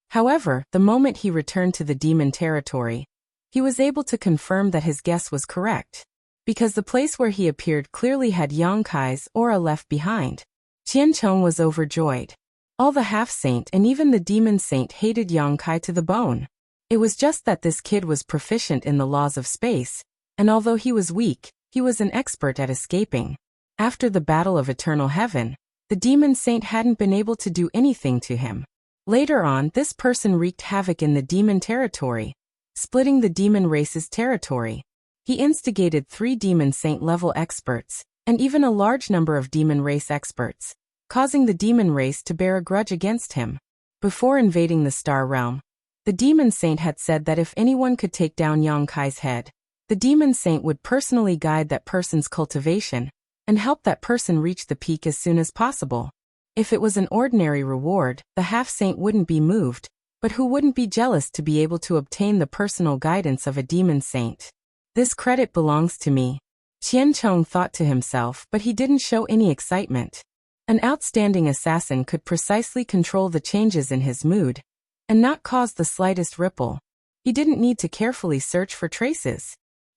However, the moment he returned to the demon territory, he was able to confirm that his guess was correct, because the place where he appeared clearly had Yang Kai's aura left behind. Qiancheng was overjoyed. All the half-saint and even the demon saint hated Yang Kai to the bone. It was just that this kid was proficient in the laws of space, and although he was weak, he was an expert at escaping. After the Battle of Eternal Heaven, the demon saint hadn't been able to do anything to him. Later on, this person wreaked havoc in the demon territory, splitting the demon race's territory. He instigated 3 demon saint-level experts, and even a large number of demon race experts, causing the demon race to bear a grudge against him. Before invading the Star Realm, the demon saint had said that if anyone could take down Yang Kai's head, the demon saint would personally guide that person's cultivation, and help that person reach the peak as soon as possible. If it was an ordinary reward, the half-saint wouldn't be moved, but who wouldn't be jealous to be able to obtain the personal guidance of a demon saint? This credit belongs to me, Qiancheng thought to himself, but he didn't show any excitement. An outstanding assassin could precisely control the changes in his mood, and not cause the slightest ripple. He didn't need to carefully search for traces.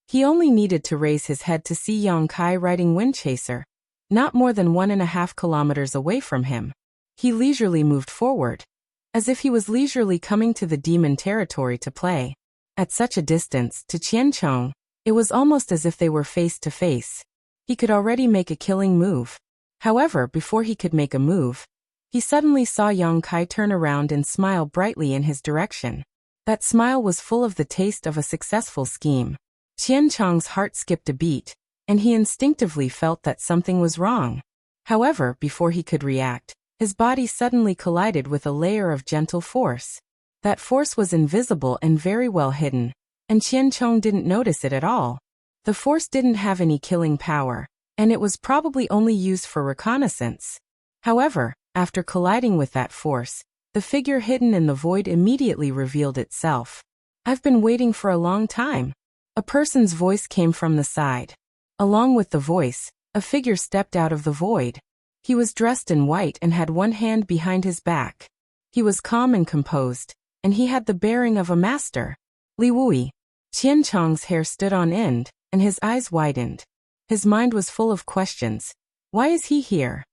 He only needed to raise his head to see Yang Kai riding Windchaser, not more than 1.5 kilometers away from him. He leisurely moved forward, as if he was leisurely coming to the demon territory to play. At such a distance, to Qiancheng, it was almost as if they were face to face. He could already make a killing move. However, before he could make a move, he suddenly saw Yang Kai turn around and smile brightly in his direction. That smile was full of the taste of a successful scheme. Qiancheng's heart skipped a beat, and he instinctively felt that something was wrong. However, before he could react, his body suddenly collided with a layer of gentle force. That force was invisible and very well hidden, and Qiancheng didn't notice it at all. The force didn't have any killing power, and it was probably only used for reconnaissance. However, after colliding with that force, the figure hidden in the void immediately revealed itself. "I've been waiting for a long time." A person's voice came from the side. Along with the voice, a figure stepped out of the void. He was dressed in white and had one hand behind his back. He was calm and composed, and he had the bearing of a master. Li Wui. Qiancheng's hair stood on end, and his eyes widened. His mind was full of questions. Why is he here?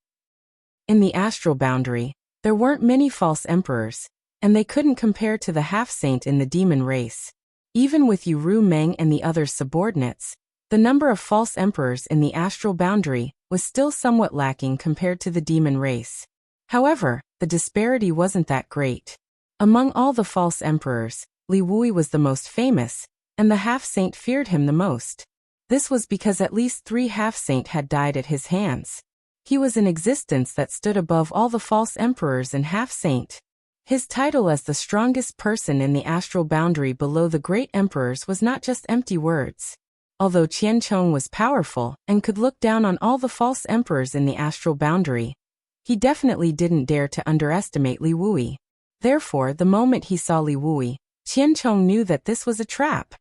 In the astral boundary, there weren't many false emperors, and they couldn't compare to the half-saint in the demon race. Even with Yu Ru Meng and the other subordinates, the number of false emperors in the astral boundary was still somewhat lacking compared to the demon race. However, the disparity wasn't that great. Among all the false emperors, Li Wui was the most famous, and the half-saint feared him the most. This was because at least 3 half-saint had died at his hands. He was an existence that stood above all the false emperors and half-saint. His title as the strongest person in the astral boundary below the great emperors was not just empty words. Although Qiancheng was powerful and could look down on all the false emperors in the astral boundary, he definitely didn't dare to underestimate Li Wui. Therefore, the moment he saw Li Wui, Qiancheng knew that this was a trap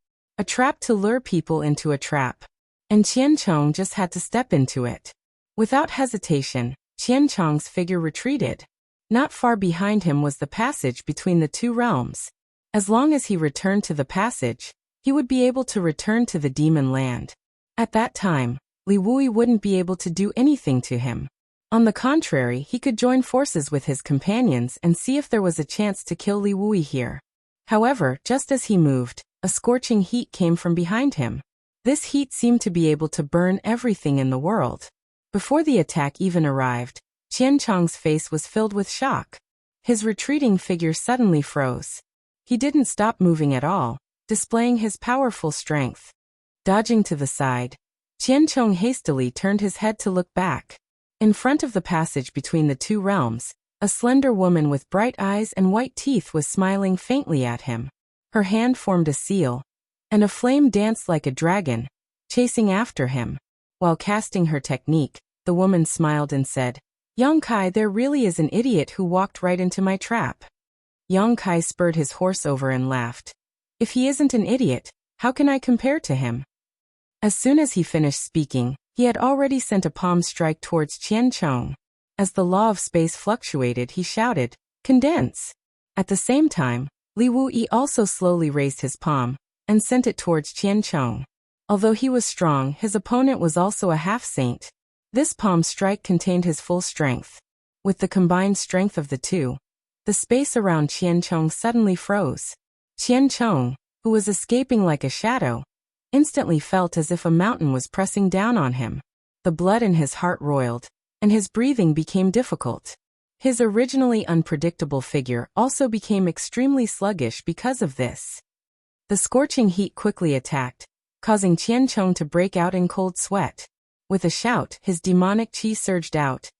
to lure people into a trap. And Qiancheng just had to step into it. Without hesitation, Qiancheng's figure retreated. Not far behind him was the passage between the 2 realms. As long as he returned to the passage, he would be able to return to the demon land. At that time, Li Wui wouldn't be able to do anything to him. On the contrary, he could join forces with his companions and see if there was a chance to kill Li Wui here. However, just as he moved, a scorching heat came from behind him. This heat seemed to be able to burn everything in the world. Before the attack even arrived, Qian Chong's face was filled with shock. His retreating figure suddenly froze. He didn't stop moving at all, displaying his powerful strength. Dodging to the side, Qian Chong hastily turned his head to look back. In front of the passage between the two realms, a slender woman with bright eyes and white teeth was smiling faintly at him. Her hand formed a seal, and a flame danced like a dragon, chasing after him. While casting her technique, the woman smiled and said, "Yang Kai, there really is an idiot who walked right into my trap." Yang Kai spurred his horse over and laughed. "If he isn't an idiot, how can I compare to him?" As soon as he finished speaking, he had already sent a palm strike towards Qian Chong. As the law of space fluctuated, he shouted, "Condense!" At the same time, Li Wuyi also slowly raised his palm and sent it towards Qian Chong. Although he was strong, his opponent was also a half-saint. This palm strike contained his full strength. With the combined strength of the two, the space around Qian Chong suddenly froze. Qian Chong, who was escaping like a shadow, instantly felt as if a mountain was pressing down on him. The blood in his heart roiled, and his breathing became difficult. His originally unpredictable figure also became extremely sluggish because of this. The scorching heat quickly attacked, causing Qian Chong to break out in cold sweat. With a shout, his demonic qi surged out,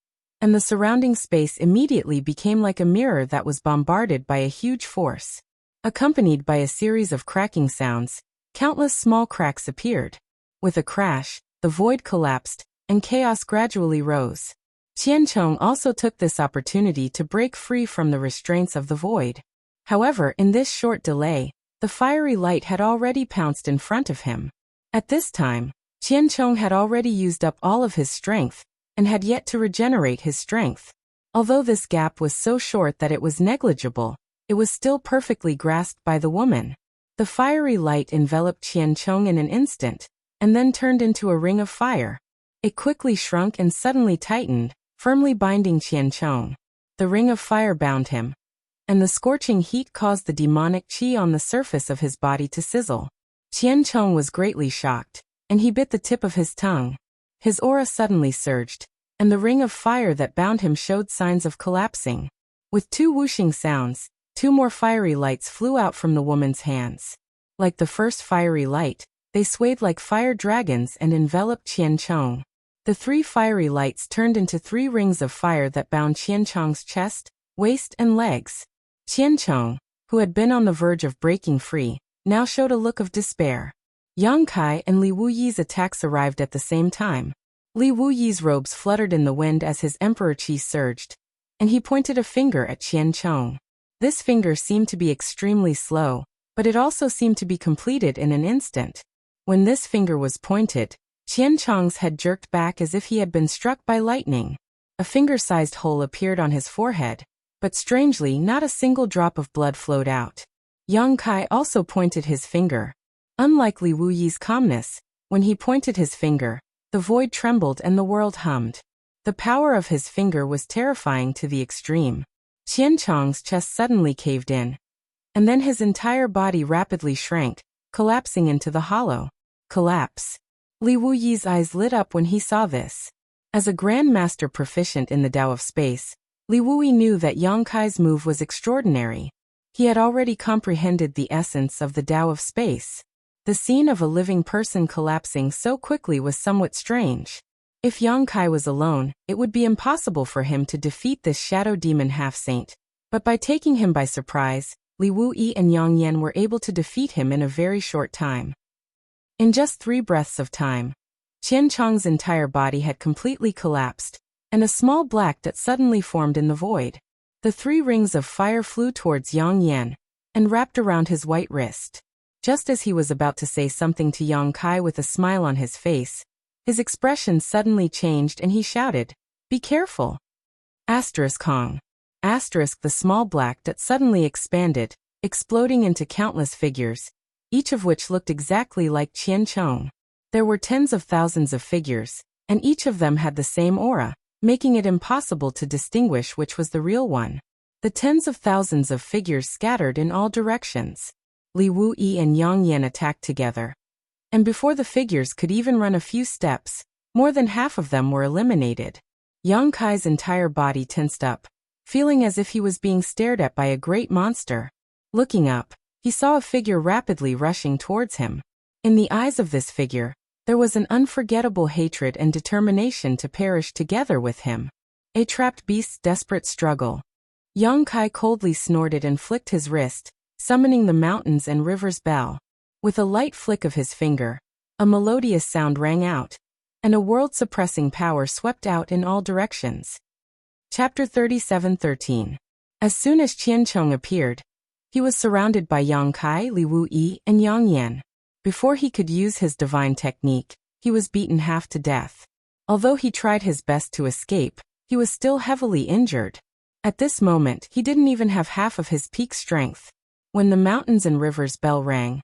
and the surrounding space immediately became like a mirror that was bombarded by a huge force. Accompanied by a series of cracking sounds, countless small cracks appeared. With a crash, the void collapsed, and chaos gradually rose. Qian Chong also took this opportunity to break free from the restraints of the void. However, in this short delay, the fiery light had already pounced in front of him. At this time, Qian Chong had already used up all of his strength, and had yet to regenerate his strength. Although this gap was so short that it was negligible, it was still perfectly grasped by the woman. The fiery light enveloped Qian Chong in an instant, and then turned into a ring of fire. It quickly shrunk and suddenly tightened, firmly binding Qian Chong. The ring of fire bound him, and the scorching heat caused the demonic qi on the surface of his body to sizzle. Qian Chong was greatly shocked, and he bit the tip of his tongue. His aura suddenly surged, and the ring of fire that bound him showed signs of collapsing. With two whooshing sounds, two more fiery lights flew out from the woman's hands. Like the first fiery light, they swayed like fire dragons and enveloped Qian Chong. The three fiery lights turned into three rings of fire that bound Qian Chong's chest, waist, and legs. Qian Chong, who had been on the verge of breaking free, now showed a look of despair. Yang Kai and Li Wuyi's attacks arrived at the same time. Li Wuyi's robes fluttered in the wind as his emperor qi surged, and he pointed a finger at Qian Chong. This finger seemed to be extremely slow, but it also seemed to be completed in an instant. When this finger was pointed, Qian Chong's head jerked back as if he had been struck by lightning. A finger-sized hole appeared on his forehead, but strangely not a single drop of blood flowed out. Yang Kai also pointed his finger. Unlike Li Wuyi's calmness, when he pointed his finger, the void trembled and the world hummed. The power of his finger was terrifying to the extreme. Qian Chong's chest suddenly caved in, and then his entire body rapidly shrank, collapsing into the hollow. Collapse. Li Wuyi's eyes lit up when he saw this. As a grandmaster proficient in the Tao of space, Li Wuyi knew that Yang Kai's move was extraordinary. He had already comprehended the essence of the Tao of space. The scene of a living person collapsing so quickly was somewhat strange. If Yang Kai was alone, it would be impossible for him to defeat this shadow demon half-saint. But by taking him by surprise, Li Wuyi and Yang Yan were able to defeat him in a very short time. In just 3 breaths of time, Qian Chong's entire body had completely collapsed, and a small black dot suddenly formed in the void. The 3 rings of fire flew towards Yang Yan, and wrapped around his white wrist. Just as he was about to say something to Yang Kai with a smile on his face, his expression suddenly changed and he shouted, "Be careful!" Kong. The small black dot suddenly expanded, exploding into countless figures, each of which looked exactly like Qian Chong. There were tens of thousands of figures, and each of them had the same aura, making it impossible to distinguish which was the real one. The tens of thousands of figures scattered in all directions. Li Wuyi and Yang Yan attacked together, and before the figures could even run a few steps, More than half of them were eliminated. Yang Kai's entire body tensed up, feeling as if he was being stared at by a great monster. Looking up, he saw a figure rapidly rushing towards him. In the eyes of this figure, there was an unforgettable hatred and determination to perish together with him. A trapped beast's desperate struggle. Yang Kai coldly snorted and flicked his wrist, summoning the mountains and rivers bell. With a light flick of his finger, a melodious sound rang out, and a world-suppressing power swept out in all directions. Chapter 37:13. As soon as Qiancheng appeared, he was surrounded by Yang Kai, Li Wuyi, and Yang Yan. Before he could use his divine technique, he was beaten half to death. Although he tried his best to escape, he was still heavily injured. At this moment, he didn't even have half of his peak strength. When the mountains and rivers bell rang,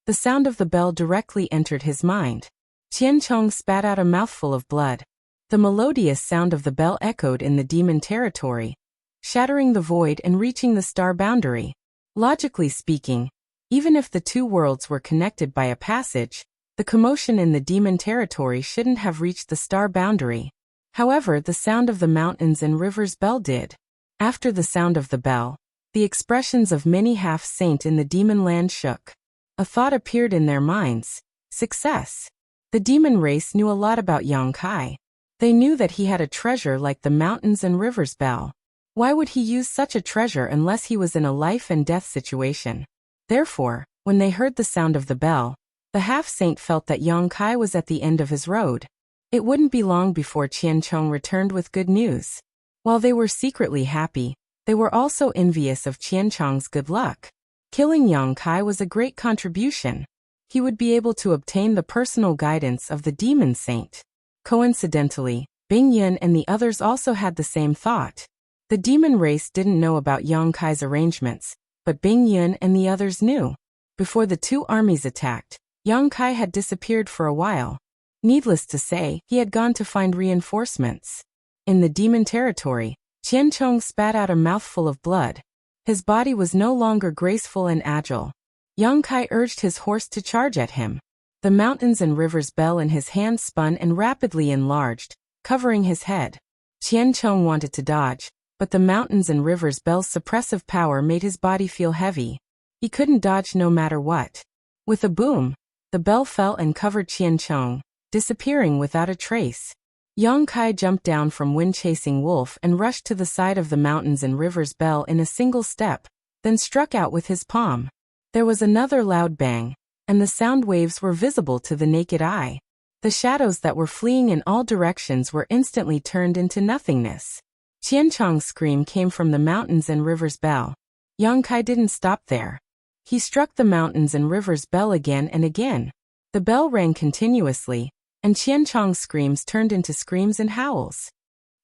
the sound of the bell directly entered his mind. Qiancheng spat out a mouthful of blood. The melodious sound of the bell echoed in the demon territory, shattering the void and reaching the star boundary. Logically speaking, even if the two worlds were connected by a passage, the commotion in the demon territory shouldn't have reached the star boundary. However, the sound of the mountains and rivers bell did. After the sound of the bell, the expressions of many half-saint in the demon land shook. A thought appeared in their minds: success. The demon race knew a lot about Yang Kai. They knew that he had a treasure like the mountains and rivers bell. Why would he use such a treasure unless he was in a life and death situation? Therefore, when they heard the sound of the bell, the half-saint felt that Yang Kai was at the end of his road. It wouldn't be long before Qiancheng returned with good news. While they were secretly happy, they were also envious of Qiancheng's good luck. Killing Yang Kai was a great contribution. He would be able to obtain the personal guidance of the demon saint. Coincidentally, Bing Yun and the others also had the same thought. The demon race didn't know about Yang Kai's arrangements, but Bing Yun and the others knew. Before the two armies attacked, Yang Kai had disappeared for a while. Needless to say, he had gone to find reinforcements. In the demon territory, Qiancheng spat out a mouthful of blood. His body was no longer graceful and agile. Yang Kai urged his horse to charge at him. The mountains and rivers bell in his hand spun and rapidly enlarged, covering his head. Qiancheng wanted to dodge, but the mountains and rivers bell's suppressive power made his body feel heavy. He couldn't dodge no matter what. With a boom, the bell fell and covered Qiancheng, disappearing without a trace. Yang Kai jumped down from wind-chasing wolf and rushed to the side of the mountains and rivers bell in a single step, then struck out with his palm. There was another loud bang, and the sound waves were visible to the naked eye. The shadows that were fleeing in all directions were instantly turned into nothingness. Qiancheng's scream came from the mountains and rivers bell. Yang Kai didn't stop there. He struck the mountains and rivers bell again and again. The bell rang continuously, and Qiancheng's screams turned into screams and howls.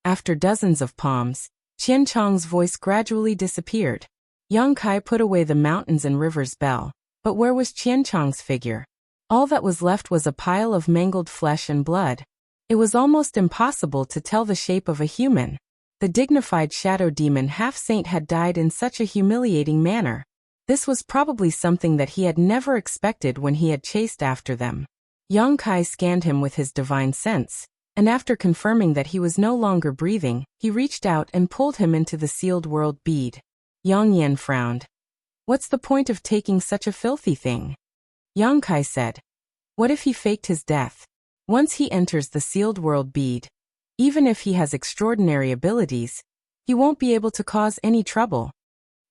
After dozens of palms, Qiancheng's voice gradually disappeared. Yang Kai put away the mountains and rivers bell, but where was Qiancheng's figure? All that was left was a pile of mangled flesh and blood. It was almost impossible to tell the shape of a human. The dignified shadow demon half-saint had died in such a humiliating manner. This was probably something that he had never expected when he had chased after them. Yang Kai scanned him with his divine sense, and after confirming that he was no longer breathing, he reached out and pulled him into the sealed world bead. Yang Yan frowned. What's the point of taking such a filthy thing? Yang Kai said. What if he faked his death? Once he enters the sealed world bead, even if he has extraordinary abilities, he won't be able to cause any trouble.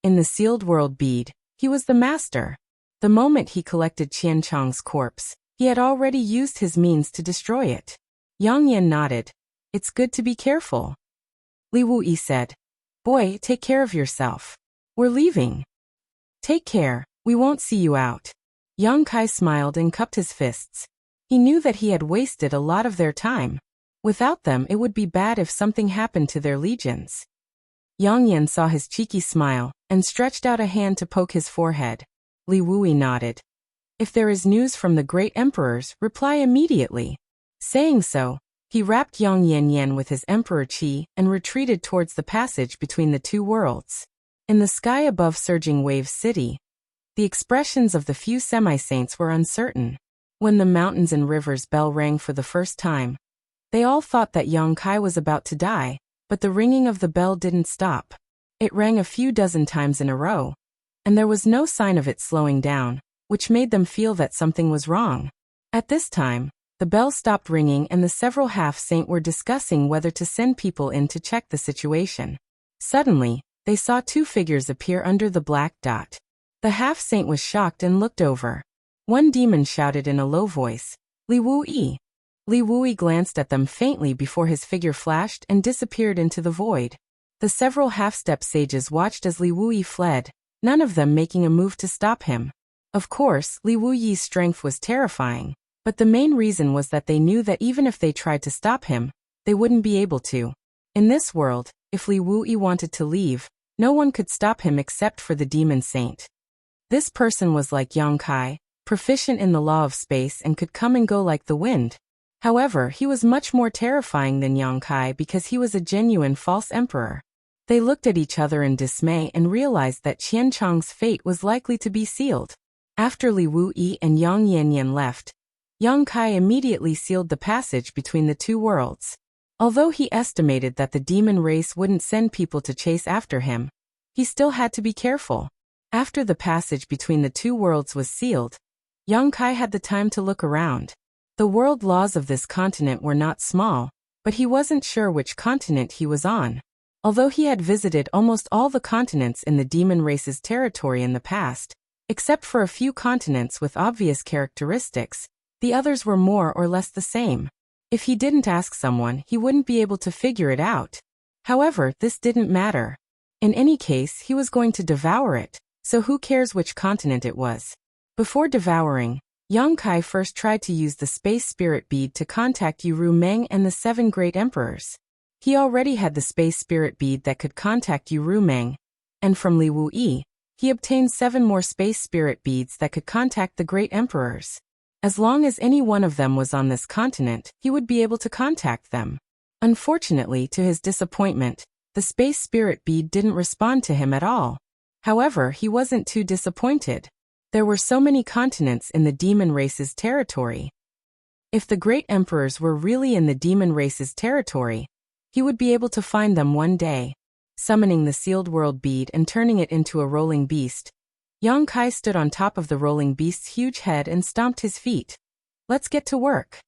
In the sealed world bead, he was the master. The moment he collected Qiancheng's corpse, he had already used his means to destroy it. Yang Yan nodded. It's good to be careful. Li Wuyi said. Boy, take care of yourself. We're leaving. Take care, we won't see you out. Yang Kai smiled and cupped his fists. He knew that he had wasted a lot of their time. Without them, it would be bad if something happened to their legions. Yang Yan saw his cheeky smile, and stretched out a hand to poke his forehead. Li Wuyi nodded. If there is news from the great emperors, reply immediately. Saying so, he wrapped Yang Yan with his emperor qi and retreated towards the passage between the two worlds. In the sky above surging Wave City, the expressions of the few semi-saints were uncertain. When the mountains and rivers bell rang for the first time, They all thought that Yang Kai was about to die, but the ringing of the bell didn't stop. It rang a few dozen times in a row, and there was no sign of it slowing down, which made them feel that something was wrong. At this time, the bell stopped ringing and the several half-saint were discussing whether to send people in to check the situation. Suddenly, they saw two figures appear under the black dot. The half-saint was shocked and looked over. One demon shouted in a low voice, "Li Wuyi." Li Wuyi glanced at them faintly before his figure flashed and disappeared into the void. The several half-step sages watched as Li Wuyi fled, none of them making a move to stop him. Of course, Li Wuyi's strength was terrifying, but the main reason was that they knew that even if they tried to stop him, they wouldn't be able to. In this world, if Li Wuyi wanted to leave, no one could stop him except for the demon saint. This person was like Yang Kai, proficient in the law of space and could come and go like the wind. However, he was much more terrifying than Yang Kai because he was a genuine false emperor. They looked at each other in dismay and realized that Qian Chang's fate was likely to be sealed. After Li Wuyi and Yang Yanyan left, Yang Kai immediately sealed the passage between the two worlds. Although he estimated that the demon race wouldn't send people to chase after him, he still had to be careful. After the passage between the two worlds was sealed, Yang Kai had the time to look around. The world laws of this continent were not small, but he wasn't sure which continent he was on. Although he had visited almost all the continents in the demon race's territory in the past, except for a few continents with obvious characteristics, the others were more or less the same. If he didn't ask someone, he wouldn't be able to figure it out. However, this didn't matter. In any case, he was going to devour it, so who cares which continent it was? Before devouring, Yang Kai first tried to use the space spirit bead to contact Yuru Meng and the 7 great emperors. He already had the space spirit bead that could contact Yuru Meng, and from Li Wuyi, he obtained 7 more space spirit beads that could contact the great emperors. As long as any one of them was on this continent, he would be able to contact them. Unfortunately, to his disappointment, the space spirit bead didn't respond to him at all. However, he wasn't too disappointed. There were so many continents in the demon race's territory. If the great emperors were really in the demon race's territory, he would be able to find them one day. Summoning the sealed world bead and turning it into a rolling beast, Yang Kai stood on top of the rolling beast's huge head and stomped his feet. Let's get to work.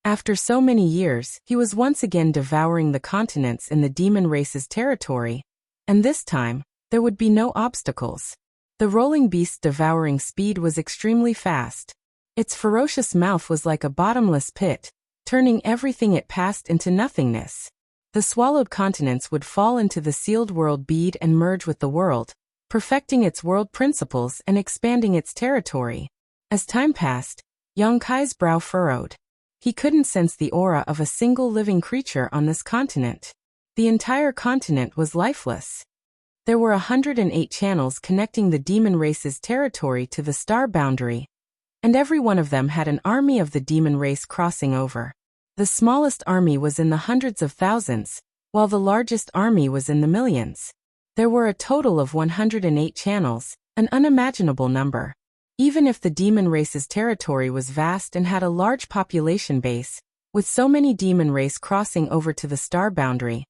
After so many years, he was once again devouring the continents in the demon race's territory, and this time, there would be no obstacles. The rolling beast's devouring speed was extremely fast. Its ferocious mouth was like a bottomless pit, turning everything it passed into nothingness. The swallowed continents would fall into the sealed world bead and merge with the world, perfecting its world principles and expanding its territory. As time passed, Yang Kai's brow furrowed. He couldn't sense the aura of a single living creature on this continent. The entire continent was lifeless. There were 108 channels connecting the demon race's territory to the star boundary, and every one of them had an army of the demon race crossing over. The smallest army was in the hundreds of thousands, while the largest army was in the millions. There were a total of 108 channels, an unimaginable number. Even if the demon race's territory was vast and had a large population base, with so many demon race crossing over to the star boundary,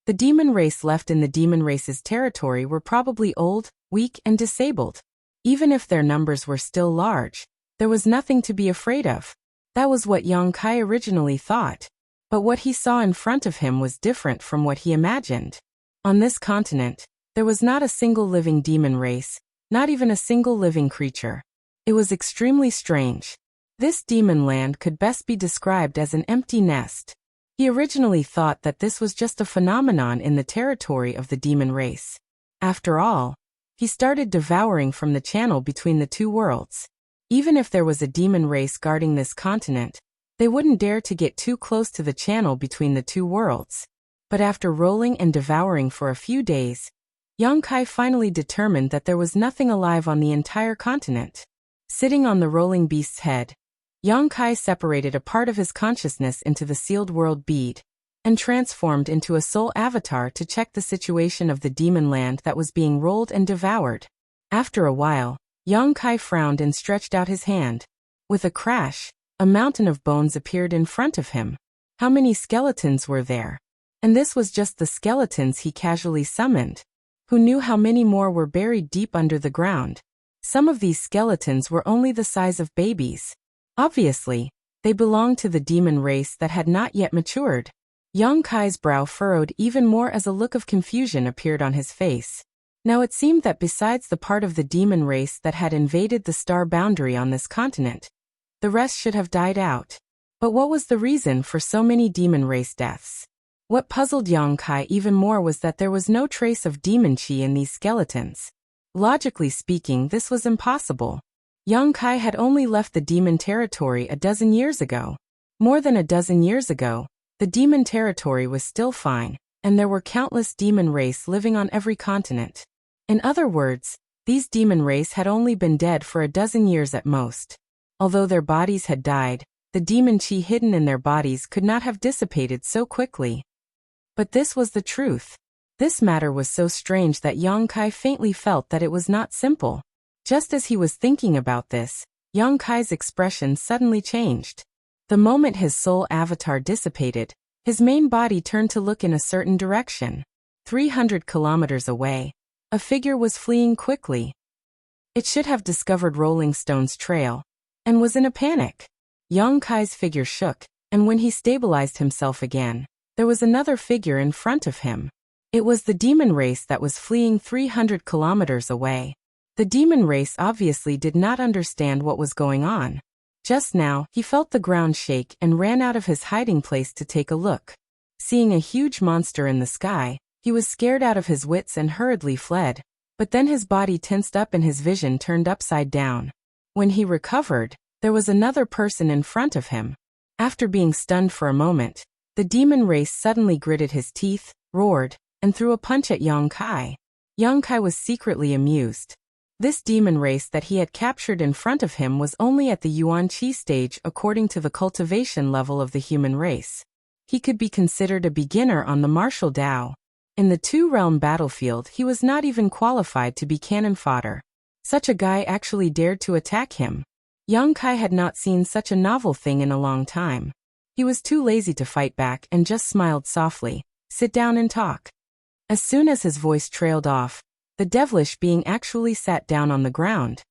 the demon race left in the demon race's territory were probably old, weak, and disabled. Even if their numbers were still large, there was nothing to be afraid of. That was what Yang Kai originally thought. But what he saw in front of him was different from what he imagined. On this continent, there was not a single living demon race, not even a single living creature. It was extremely strange. This demon land could best be described as an empty nest. He originally thought that this was just a phenomenon in the territory of the demon race. After all, he started devouring from the channel between the two worlds. Even if there was a demon race guarding this continent, they wouldn't dare to get too close to the channel between the two worlds. But after rolling and devouring for a few days, Yang Kai finally determined that there was nothing alive on the entire continent. Sitting on the rolling beast's head, Yang Kai separated a part of his consciousness into the sealed world bead, and transformed into a soul avatar to check the situation of the demon land that was being rolled and devoured. After a while, Yang Kai frowned and stretched out his hand. With a crash, a mountain of bones appeared in front of him. How many skeletons were there? And this was just the skeletons he casually summoned. Who knew how many more were buried deep under the ground? Some of these skeletons were only the size of babies. Obviously, they belonged to the demon race that had not yet matured. Yang Kai's brow furrowed even more as a look of confusion appeared on his face. Now it seemed that besides the part of the demon race that had invaded the star boundary on this continent, the rest should have died out. But what was the reason for so many demon race deaths? What puzzled Yang Kai even more was that there was no trace of demon chi in these skeletons. Logically speaking, this was impossible. Yang Kai had only left the demon territory a dozen years ago. More than a dozen years ago, the demon territory was still fine, and there were countless demon race living on every continent. In other words, these demon race had only been dead for a dozen years at most. Although their bodies had died, the demon chi hidden in their bodies could not have dissipated so quickly. But this was the truth. This matter was so strange that Yang Kai faintly felt that it was not simple. Just as he was thinking about this, Yang Kai's expression suddenly changed. The moment his soul avatar dissipated, his main body turned to look in a certain direction. 300 kilometers away, a figure was fleeing quickly. It should have discovered Rolling Stone's trail, and was in a panic. Yang Kai's figure shook, and when he stabilized himself again, there was another figure in front of him. It was the demon race that was fleeing 300 kilometers away. The demon race obviously did not understand what was going on. Just now, he felt the ground shake and ran out of his hiding place to take a look. Seeing a huge monster in the sky, he was scared out of his wits and hurriedly fled. But then his body tensed up and his vision turned upside down. When he recovered, there was another person in front of him. After being stunned for a moment, the demon race suddenly gritted his teeth, roared, and threw a punch at Yang Kai. Yang Kai was secretly amused. This demon race that he had captured in front of him was only at the Yuan Qi stage according to the cultivation level of the human race. He could be considered a beginner on the martial Dao. In the two-realm battlefield, he was not even qualified to be cannon fodder. Such a guy actually dared to attack him. Yang Kai had not seen such a novel thing in a long time. He was too lazy to fight back and just smiled softly. Sit down and talk. As soon as his voice trailed off, the devilish being actually sat down on the ground.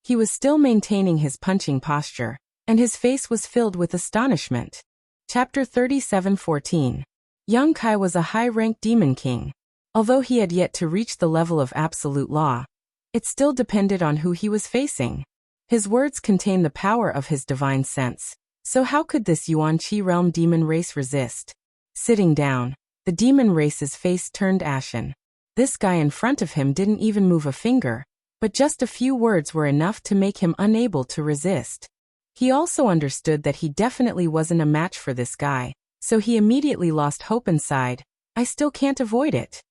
He was still maintaining his punching posture, and his face was filled with astonishment. Chapter 37:14. Yang Kai was a high-ranked demon king. Although he had yet to reach the level of absolute law, it still depended on who he was facing. His words contained the power of his divine sense, so how could this Yuan Qi realm demon race resist? Sitting down, the demon race's face turned ashen. This guy in front of him didn't even move a finger, but just a few words were enough to make him unable to resist. He also understood that he definitely wasn't a match for this guy, so he immediately lost hope and sighed, I still can't avoid it.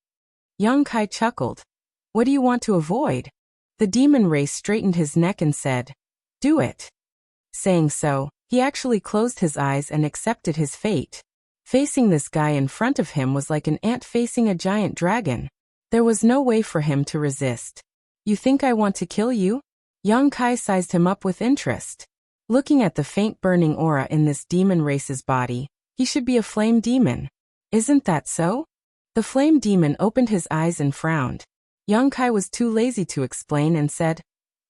Yang Kai chuckled. What do you want to avoid? The demon race straightened his neck and said, do it. Saying so, he actually closed his eyes and accepted his fate. Facing this guy in front of him was like an ant facing a giant dragon. There was no way for him to resist. You think I want to kill you? Yang Kai sized him up with interest. Looking at the faint burning aura in this demon race's body, he should be a flame demon. Isn't that so? The flame demon opened his eyes and frowned. Yang Kai was too lazy to explain and said,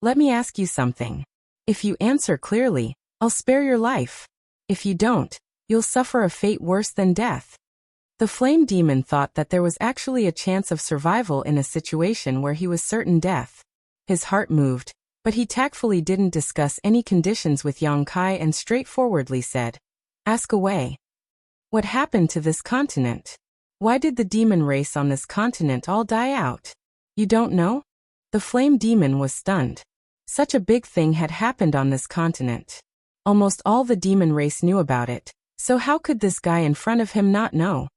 let me ask you something. If you answer clearly, I'll spare your life. If you don't, you'll suffer a fate worse than death. The flame demon thought that there was actually a chance of survival in a situation where he was certain death. His heart moved, but he tactfully didn't discuss any conditions with Yang Kai and straightforwardly said, ask away. What happened to this continent? Why did the demon race on this continent all die out? You don't know? The flame demon was stunned. Such a big thing had happened on this continent. Almost all the demon race knew about it, so how could this guy in front of him not know?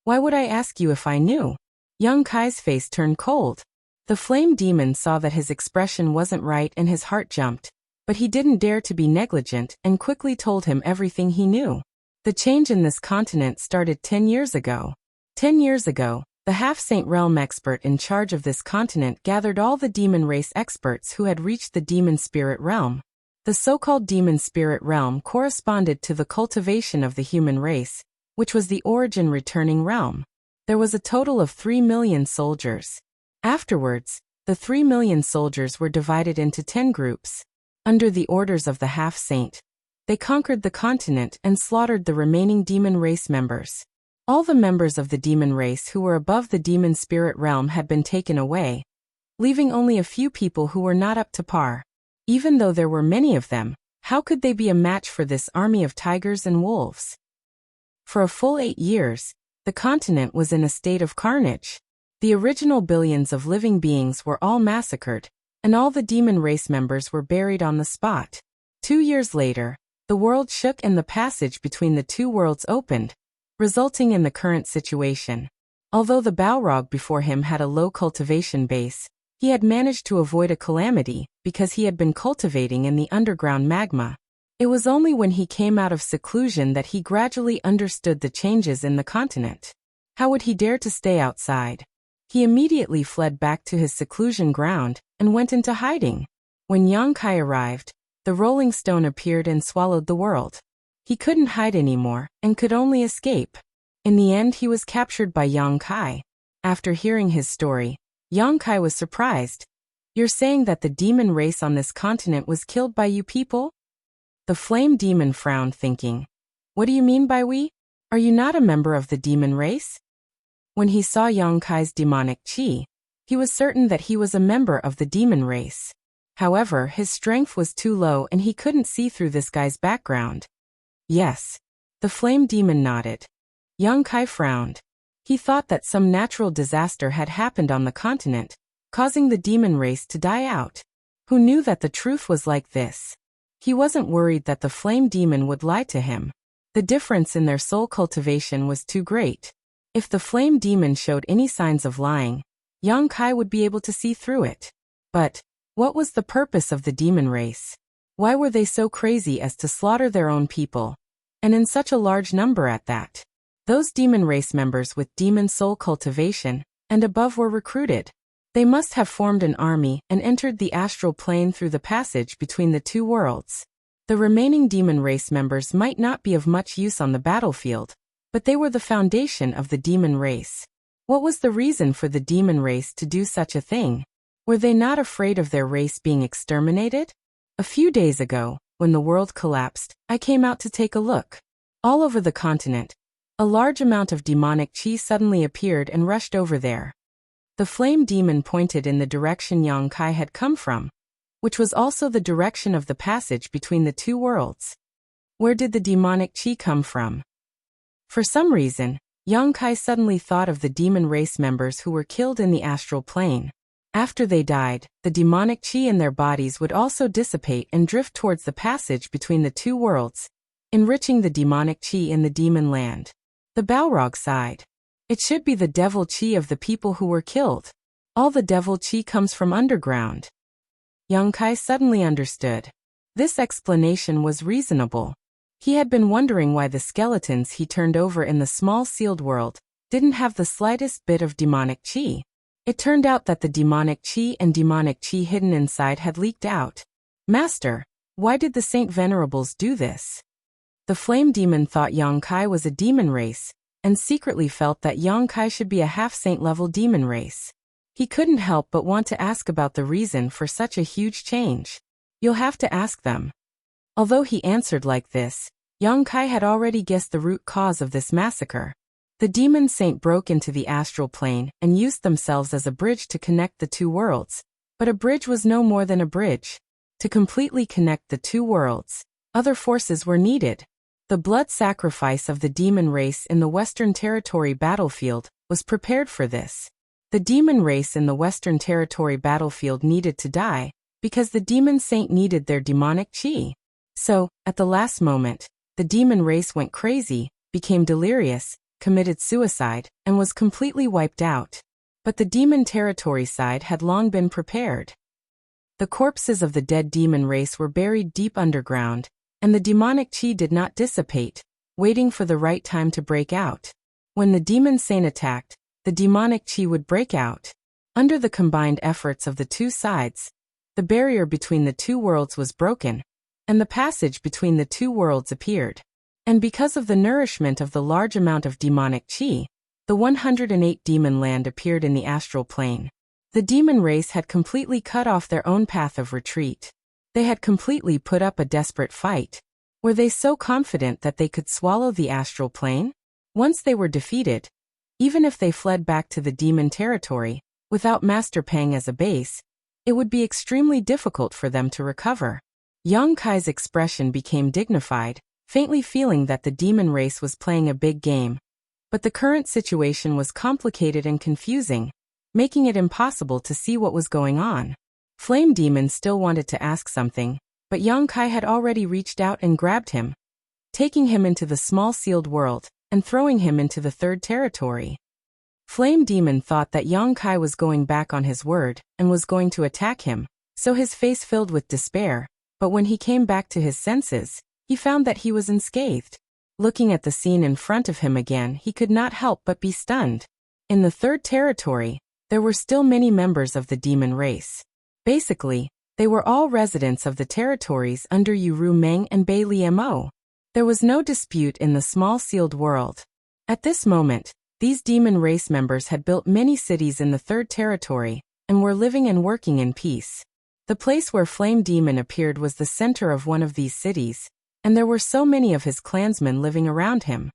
Why would I ask you if I knew? Yang Kai's face turned cold. The flame demon saw that his expression wasn't right and his heart jumped, but he didn't dare to be negligent and quickly told him everything he knew. The change in this continent started 10 years ago. 10 years ago, the half-saint realm expert in charge of this continent gathered all the demon race experts who had reached the demon spirit realm. The so-called demon spirit realm corresponded to the cultivation of the human race, which was the origin returning realm. There was a total of 3 million soldiers. Afterwards, the 3 million soldiers were divided into 10 groups. Under the orders of the half-saint, they conquered the continent and slaughtered the remaining demon race members. All the members of the demon race who were above the demon spirit realm had been taken away, leaving only a few people who were not up to par. Even though there were many of them, how could they be a match for this army of tigers and wolves? For a full 8 years, the continent was in a state of carnage. The original billions of living beings were all massacred, and all the demon race members were buried on the spot. 2 years later, the world shook and the passage between the two worlds opened, resulting in the current situation. Although the Balrog before him had a low cultivation base, he had managed to avoid a calamity because he had been cultivating in the underground magma. It was only when he came out of seclusion that he gradually understood the changes in the continent. How would he dare to stay outside? He immediately fled back to his seclusion ground and went into hiding. When Yang Kai arrived, the rolling stone appeared and swallowed the world. He couldn't hide anymore and could only escape. In the end, he was captured by Yang Kai. After hearing his story, Yang Kai was surprised. "You're saying that the demon race on this continent was killed by you people?" The flame demon frowned, thinking, "What do you mean by we? Are you not a member of the demon race?" When he saw Yang Kai's demonic chi, he was certain that he was a member of the demon race. However, his strength was too low and he couldn't see through this guy's background. "Yes." The flame demon nodded. Yang Kai frowned. He thought that some natural disaster had happened on the continent, causing the demon race to die out. Who knew that the truth was like this? He wasn't worried that the flame demon would lie to him. The difference in their soul cultivation was too great. If the flame demon showed any signs of lying, Yang Kai would be able to see through it. But what was the purpose of the demon race? Why were they so crazy as to slaughter their own people? And in such a large number at that. Those demon race members with demon soul cultivation and above were recruited. They must have formed an army and entered the astral plane through the passage between the two worlds. The remaining demon race members might not be of much use on the battlefield, but they were the foundation of the demon race. What was the reason for the demon race to do such a thing? Were they not afraid of their race being exterminated? A few days ago, when the world collapsed, I came out to take a look. All over the continent, a large amount of demonic chi suddenly appeared and rushed over there. The flame demon pointed in the direction Yang Kai had come from, which was also the direction of the passage between the two worlds. Where did the demonic chi come from? For some reason, Yang Kai suddenly thought of the demon race members who were killed in the astral plane. After they died, the demonic chi in their bodies would also dissipate and drift towards the passage between the two worlds, enriching the demonic chi in the demon land. The Balrog sighed. It should be the devil chi of the people who were killed. All the devil chi comes from underground. Yang Kai suddenly understood. This explanation was reasonable. He had been wondering why the skeletons he turned over in the small sealed world didn't have the slightest bit of demonic chi. It turned out that the demonic chi and demonic chi hidden inside had leaked out. "Master, why did the Saint Venerables do this?" The flame demon thought Yang Kai was a demon race, and secretly felt that Yang Kai should be a half-saint level demon race. He couldn't help but want to ask about the reason for such a huge change. "You'll have to ask them." Although he answered like this, Yang Kai had already guessed the root cause of this massacre. The demon saint broke into the astral plane and used themselves as a bridge to connect the two worlds. But a bridge was no more than a bridge. To completely connect the two worlds, other forces were needed. The blood sacrifice of the demon race in the Western Territory battlefield was prepared for this. The demon race in the Western Territory battlefield needed to die because the demon saint needed their demonic chi. So, at the last moment, the demon race went crazy, became delirious, committed suicide, and was completely wiped out. But the demon territory side had long been prepared. The corpses of the dead demon race were buried deep underground, and the demonic chi did not dissipate, waiting for the right time to break out. When the demon saint attacked, the demonic chi would break out. Under the combined efforts of the two sides, the barrier between the two worlds was broken, and the passage between the two worlds appeared. And because of the nourishment of the large amount of demonic qi, the 108 demon land appeared in the astral plane. The demon race had completely cut off their own path of retreat. They had completely put up a desperate fight. Were they so confident that they could swallow the astral plane? Once they were defeated, even if they fled back to the demon territory, without Master Pang as a base, it would be extremely difficult for them to recover. Yang Kai's expression became dignified, faintly feeling that the demon race was playing a big game. But the current situation was complicated and confusing, making it impossible to see what was going on. Flame Demon still wanted to ask something, but Yang Kai had already reached out and grabbed him, taking him into the small sealed world and throwing him into the third territory. Flame Demon thought that Yang Kai was going back on his word and was going to attack him, so his face filled with despair, but when he came back to his senses, he found that he was unscathed. Looking at the scene in front of him again, he could not help but be stunned. In the third territory, there were still many members of the demon race. Basically, they were all residents of the territories under Yuru Meng and Bei Liemo. There was no dispute in the small sealed world. At this moment, these demon race members had built many cities in the third territory and were living and working in peace. The place where Flame Demon appeared was the center of one of these cities, and there were so many of his clansmen living around him.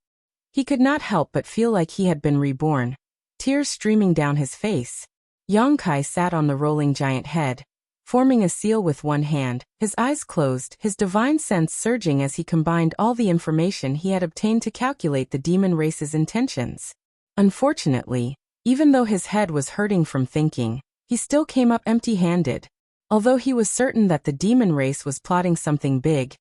He could not help but feel like he had been reborn, tears streaming down his face. Yang Kai sat on the rolling giant head, forming a seal with one hand, his eyes closed, his divine sense surging as he combined all the information he had obtained to calculate the demon race's intentions. Unfortunately, even though his head was hurting from thinking, he still came up empty-handed. Although he was certain that the demon race was plotting something big,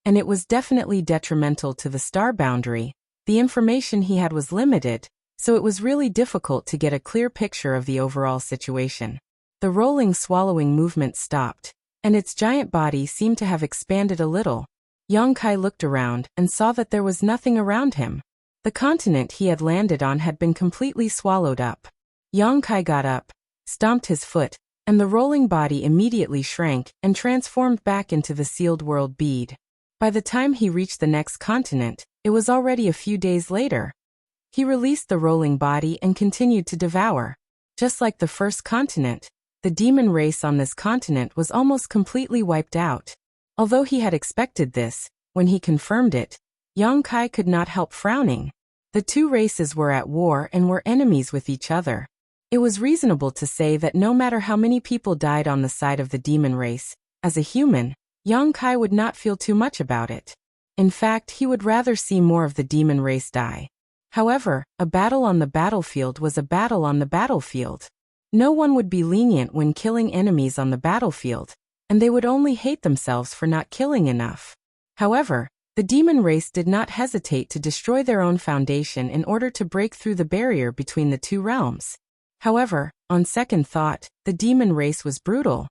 and it was definitely detrimental to the star boundary, the information he had was limited, so it was really difficult to get a clear picture of the overall situation. The rolling swallowing movement stopped, and its giant body seemed to have expanded a little. Yang Kai looked around and saw that there was nothing around him. The continent he had landed on had been completely swallowed up. Yang Kai got up, stomped his foot, and the rolling body immediately shrank and transformed back into the sealed world bead. By the time he reached the next continent, it was already a few days later. He released the rolling body and continued to devour. Just like the first continent, the demon race on this continent was almost completely wiped out. Although he had expected this, when he confirmed it, Yang Kai could not help frowning. The two races were at war and were enemies with each other. It was reasonable to say that no matter how many people died on the side of the demon race, as a human, Yang Kai would not feel too much about it. In fact, he would rather see more of the demon race die. However, a battle on the battlefield was a battle on the battlefield. No one would be lenient when killing enemies on the battlefield, and they would only hate themselves for not killing enough. However, the demon race did not hesitate to destroy their own foundation in order to break through the barrier between the two realms. However, on second thought, the demon race was brutal.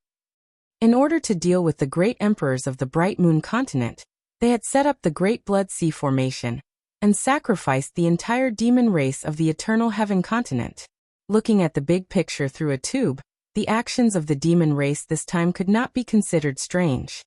In order to deal with the great emperors of the Bright Moon continent, they had set up the Great Blood Sea Formation, and sacrificed the entire demon race of the Eternal Heaven continent. Looking at the big picture through a tube, the actions of the demon race this time could not be considered strange.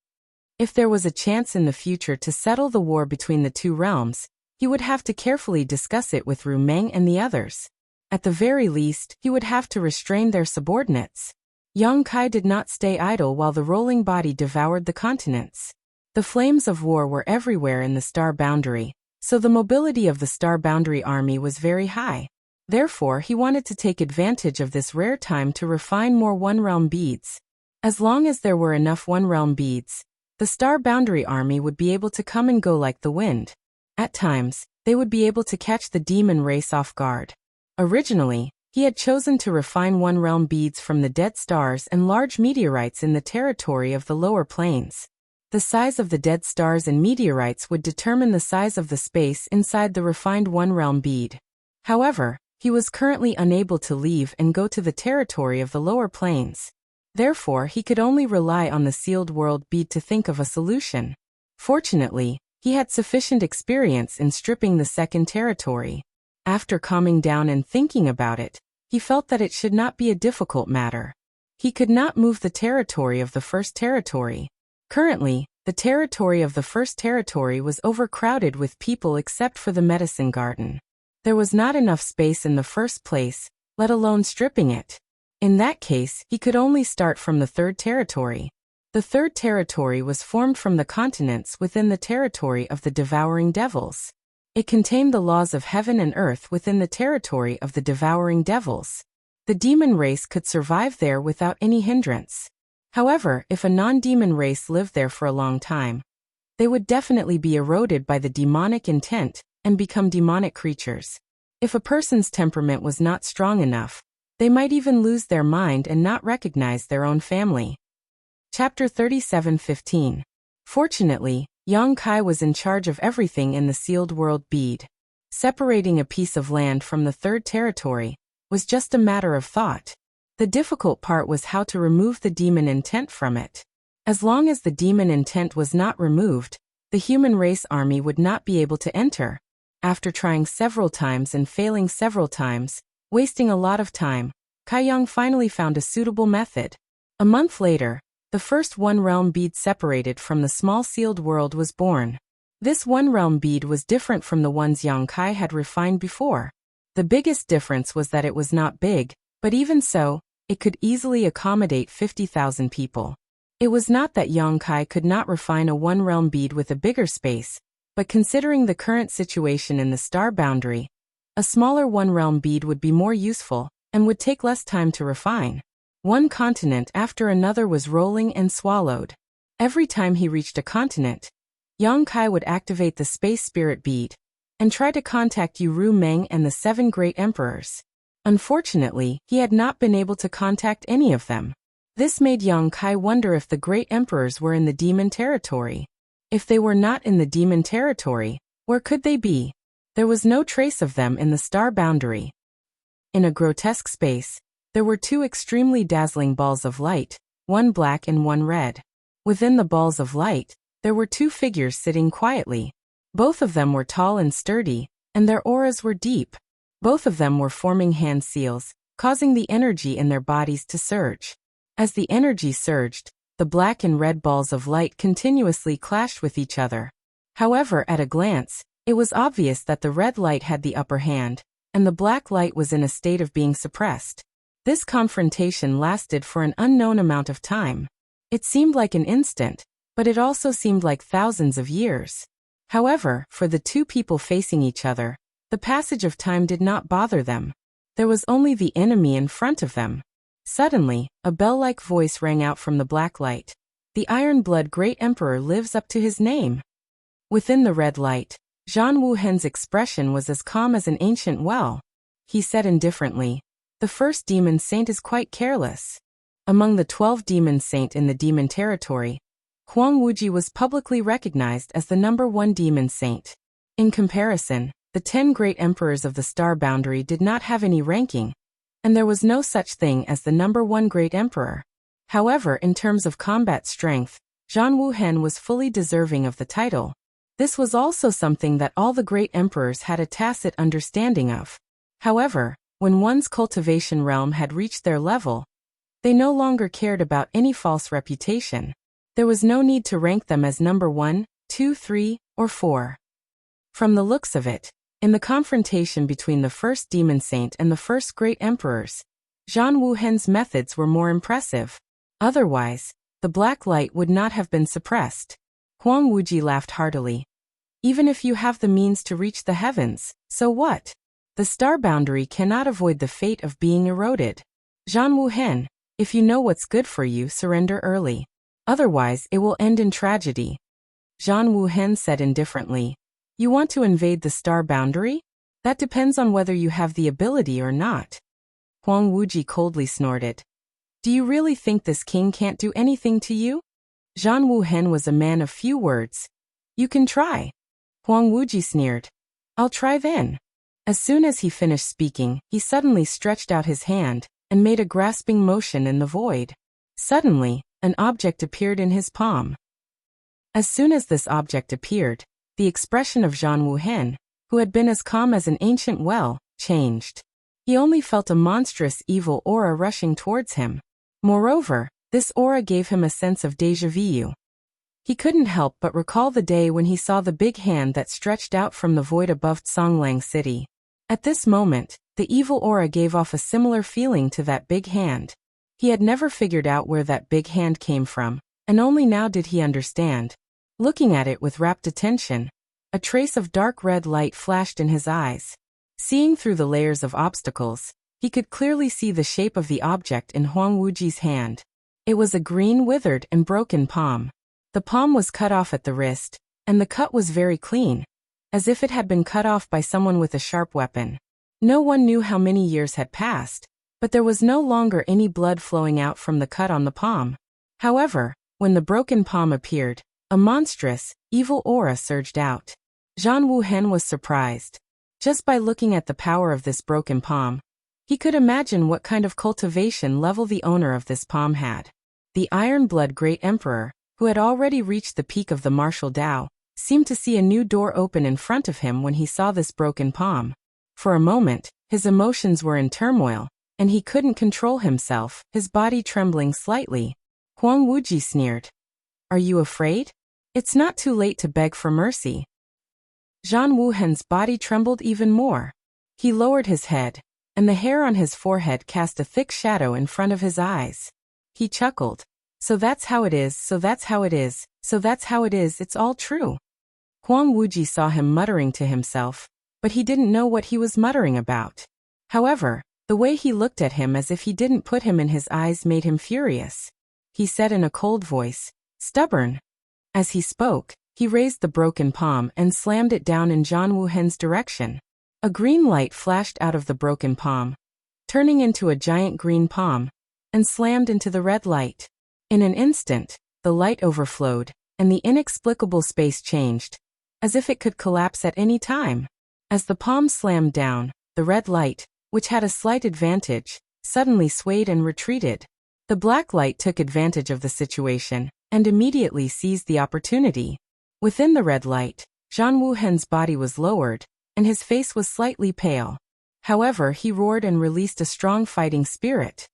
If there was a chance in the future to settle the war between the two realms, he would have to carefully discuss it with Ru Meng and the others. At the very least, he would have to restrain their subordinates. Yang Kai did not stay idle while the rolling body devoured the continents. The flames of war were everywhere in the star boundary, so the mobility of the star boundary army was very high. Therefore, he wanted to take advantage of this rare time to refine more one-realm beads. As long as there were enough one-realm beads, the star boundary army would be able to come and go like the wind. At times, they would be able to catch the demon race off guard. Originally, he had chosen to refine one-realm beads from the dead stars and large meteorites in the territory of the lower planes. The size of the dead stars and meteorites would determine the size of the space inside the refined one-realm bead. However, he was currently unable to leave and go to the territory of the lower planes. Therefore, he could only rely on the sealed world bead to think of a solution. Fortunately, he had sufficient experience in stripping the second territory. After calming down and thinking about it, he felt that it should not be a difficult matter. He could not move the territory of the first territory. Currently, the territory of the first territory was overcrowded with people except for the medicine garden. There was not enough space in the first place, let alone stripping it. In that case, he could only start from the third territory. The third territory was formed from the continents within the territory of the devouring devils. It contained the laws of heaven and earth within the territory of the devouring devils. The demon race could survive there without any hindrance. However, if a non-demon race lived there for a long time, they would definitely be eroded by the demonic intent and become demonic creatures. If a person's temperament was not strong enough, they might even lose their mind and not recognize their own family. Chapter 37:15. Fortunately, Yang Kai was in charge of everything in the sealed world bead. Separating a piece of land from the third territory was just a matter of thought. The difficult part was how to remove the demon intent from it. As long as the demon intent was not removed, the human race army would not be able to enter. After trying several times and failing several times, wasting a lot of time, Kai Yang finally found a suitable method. A month later, the first one-realm bead separated from the small sealed world was born. This one-realm bead was different from the ones Yang Kai had refined before. The biggest difference was that it was not big, but even so, it could easily accommodate 50,000 people. It was not that Yang Kai could not refine a one-realm bead with a bigger space, but considering the current situation in the star boundary, a smaller one-realm bead would be more useful and would take less time to refine. One continent after another was rolling and swallowed. Every time he reached a continent, Yang Kai would activate the space spirit bead and try to contact Yu Meng and the 7 great emperors. Unfortunately, he had not been able to contact any of them. This made Yang Kai wonder if the great emperors were in the demon territory. If they were not in the demon territory, where could they be? There was no trace of them in the star boundary. In a grotesque space, there were 2 extremely dazzling balls of light, one black and one red. Within the balls of light, there were 2 figures sitting quietly. Both of them were tall and sturdy, and their auras were deep. Both of them were forming hand seals, causing the energy in their bodies to surge. As the energy surged, the black and red balls of light continuously clashed with each other. However, at a glance, it was obvious that the red light had the upper hand, and the black light was in a state of being suppressed. This confrontation lasted for an unknown amount of time. It seemed like an instant, but it also seemed like thousands of years. However, for the 2 people facing each other, the passage of time did not bother them. There was only the enemy in front of them. Suddenly, a bell-like voice rang out from the black light. The Iron-Blood Great Emperor lives up to his name. Within the red light, Zhan Wuhen's expression was as calm as an ancient well. He said indifferently, "The first demon saint is quite careless." Among the 12 demon saint in the demon territory, Huang Wuji was publicly recognized as the #1 demon saint. In comparison, the 10 great emperors of the star boundary did not have any ranking, and there was no such thing as the #1 great emperor. However, in terms of combat strength, Zhan Wuhen was fully deserving of the title. This was also something that all the great emperors had a tacit understanding of. However, when one's cultivation realm had reached their level, they no longer cared about any false reputation. There was no need to rank them as #1, 2, 3, or 4. From the looks of it, in the confrontation between the first demon saint and the first great emperors, Zhan Wuhen's methods were more impressive. Otherwise, the black light would not have been suppressed. Huang Wuji laughed heartily. Even if you have the means to reach the heavens, so what? The star boundary cannot avoid the fate of being eroded. Zhan Wuhen, if you know what's good for you, surrender early. Otherwise, it will end in tragedy. Zhan Wuhen said indifferently. You want to invade the star boundary? That depends on whether you have the ability or not. Huang Wuji coldly snorted. Do you really think this king can't do anything to you? Zhan Wuhen was a man of few words. You can try. Huang Wuji sneered. I'll try then. As soon as he finished speaking, he suddenly stretched out his hand and made a grasping motion in the void. Suddenly, an object appeared in his palm. As soon as this object appeared, the expression of Zhan Wuhen, who had been as calm as an ancient well, changed. He only felt a monstrous evil aura rushing towards him. Moreover, this aura gave him a sense of déjà vu. He couldn't help but recall the day when he saw the big hand that stretched out from the void above Tsonglang City. At this moment, the evil aura gave off a similar feeling to that big hand. He had never figured out where that big hand came from, and only now did he understand. Looking at it with rapt attention, a trace of dark red light flashed in his eyes. Seeing through the layers of obstacles, he could clearly see the shape of the object in Huang Wuji's hand. It was a green, withered, and broken palm. The palm was cut off at the wrist, and the cut was very clean, as if it had been cut off by someone with a sharp weapon. No one knew how many years had passed, but there was no longer any blood flowing out from the cut on the palm. However, when the broken palm appeared, a monstrous, evil aura surged out. Zhan Wuhen was surprised. Just by looking at the power of this broken palm, he could imagine what kind of cultivation level the owner of this palm had. The Iron-Blood Great Emperor, who had already reached the peak of the martial Tao, seemed to see a new door open in front of him when he saw this broken palm. For a moment, his emotions were in turmoil, and he couldn't control himself, his body trembling slightly. Huang Wuji sneered. "Are you afraid? It's not too late to beg for mercy." Zhan Wuhen's body trembled even more. He lowered his head, and the hair on his forehead cast a thick shadow in front of his eyes. He chuckled. "So that's how it is, so that's how it is, so that's how it is, it's all true." Huang Wuji saw him muttering to himself, but he didn't know what he was muttering about. However, the way he looked at him as if he didn't put him in his eyes made him furious. He said in a cold voice, "Stubborn." As he spoke, he raised the broken palm and slammed it down in Zhan Wuhen's direction. A green light flashed out of the broken palm, turning into a giant green palm, and slammed into the red light. In an instant, the light overflowed, and the inexplicable space changed, as if it could collapse at any time. As the palm slammed down, the red light, which had a slight advantage, suddenly swayed and retreated. The black light took advantage of the situation, and immediately seized the opportunity. Within the red light, Zhan Wuhen's body was lowered, and his face was slightly pale. However, he roared and released a strong fighting spirit.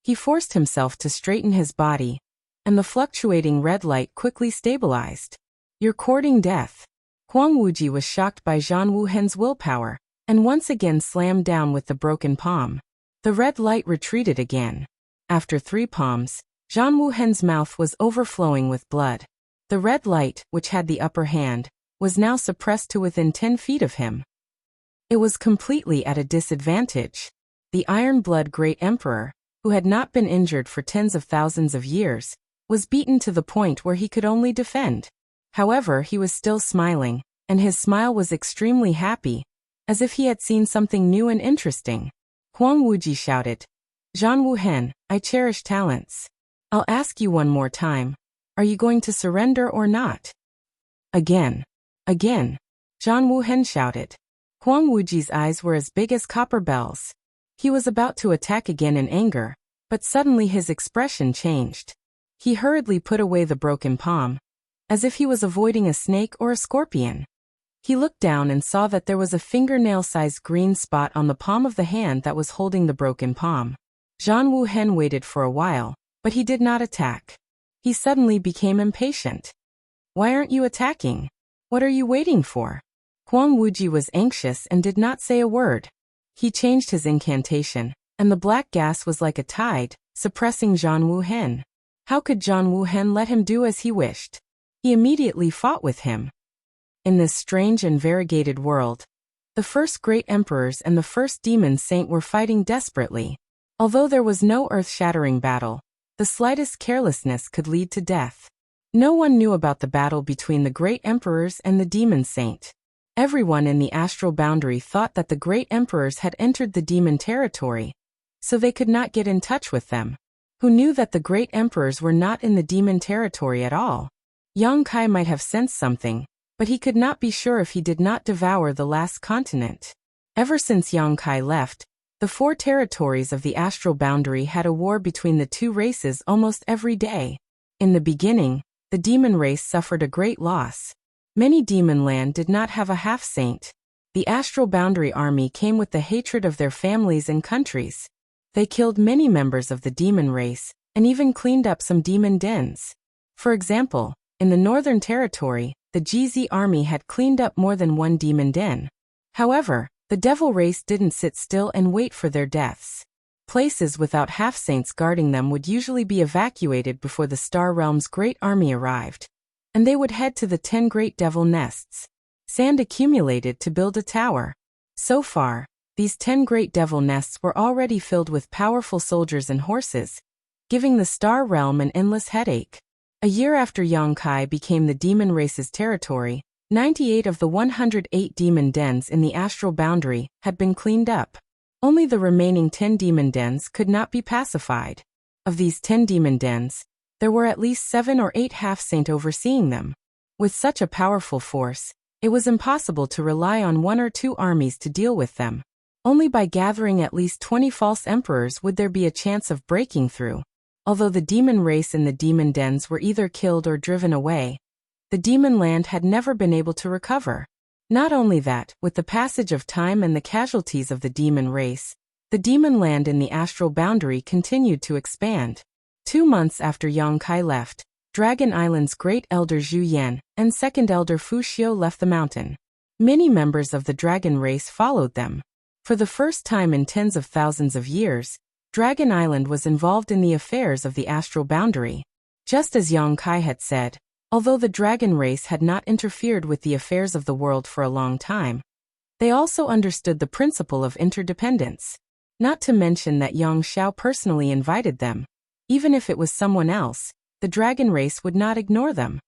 He forced himself to straighten his body, and the fluctuating red light quickly stabilized. "You're courting death." Huang Wuji was shocked by Zhan Wuhen's willpower, and once again slammed down with the broken palm. The red light retreated again. After 3 palms, Zhan Wuhen's mouth was overflowing with blood. The red light, which had the upper hand, was now suppressed to within 10 feet of him. It was completely at a disadvantage. The Iron-Blood Great Emperor, who had not been injured for tens of thousands of years, was beaten to the point where he could only defend. However, he was still smiling, and his smile was extremely happy, as if he had seen something new and interesting. Huang Wuji shouted, "Zhan Wuhen, I cherish talents. I'll ask you one more time. Are you going to surrender or not?" Again. Zhan Wuhen shouted. Huang Wuji's eyes were as big as copper bells. He was about to attack again in anger, but suddenly his expression changed. He hurriedly put away the broken palm, as if he was avoiding a snake or a scorpion. He looked down and saw that there was a fingernail-sized green spot on the palm of the hand that was holding the broken palm. Zhan Wuhen waited for a while, but he did not attack. He suddenly became impatient. "Why aren't you attacking? What are you waiting for?" Huang Wuji was anxious and did not say a word. He changed his incantation, and the black gas was like a tide, suppressing Zhan Wuhen. How could Zhan Wuhen let him do as he wished? He immediately fought with him. In this strange and variegated world, the first great emperors and the first demon saint were fighting desperately. Although there was no earth-shattering battle, the slightest carelessness could lead to death. No one knew about the battle between the great emperors and the demon saint. Everyone in the astral boundary thought that the great emperors had entered the demon territory, so they could not get in touch with them. Who knew that the great emperors were not in the demon territory at all? Yang Kai might have sensed something, but he could not be sure if he did not devour the last continent. Ever since Yang Kai left, the 4 territories of the astral boundary had a war between the 2 races almost every day. In the beginning, the demon race suffered a great loss. Many demon land did not have a half-saint. The astral boundary army came with the hatred of their families and countries. They killed many members of the demon race, and even cleaned up some demon dens. For example, In the Northern Territory, the GZ army had cleaned up more than one demon den. However, the devil race didn't sit still and wait for their deaths. Places without half-saints guarding them would usually be evacuated before the Star Realm's great army arrived, and they would head to the 10 great devil nests. Sand accumulated to build a tower. So far, these 10 great devil nests were already filled with powerful soldiers and horses, giving the Star Realm an endless headache. A year after Yongkai became the demon race's territory, 98 of the 108 demon dens in the astral boundary had been cleaned up. Only the remaining 10 demon dens could not be pacified. Of these 10 demon dens, there were at least 7 or 8 half-saint overseeing them. With such a powerful force, it was impossible to rely on 1 or 2 armies to deal with them. Only by gathering at least 20 false emperors would there be a chance of breaking through. Although the demon race in the demon dens were either killed or driven away, the demon land had never been able to recover. Not only that, with the passage of time and the casualties of the demon race, the demon land in the astral boundary continued to expand. 2 months after Yongkai left, Dragon Island's great elder Zhu Yan and second elder Fu Xiu left the mountain. Many members of the dragon race followed them. For the first time in tens of thousands of years, Dragon Island was involved in the affairs of the astral boundary. Just as Yongkai had said, although the dragon race had not interfered with the affairs of the world for a long time, they also understood the principle of interdependence. Not to mention that Yang Xiao personally invited them. Even if it was someone else, the dragon race would not ignore them.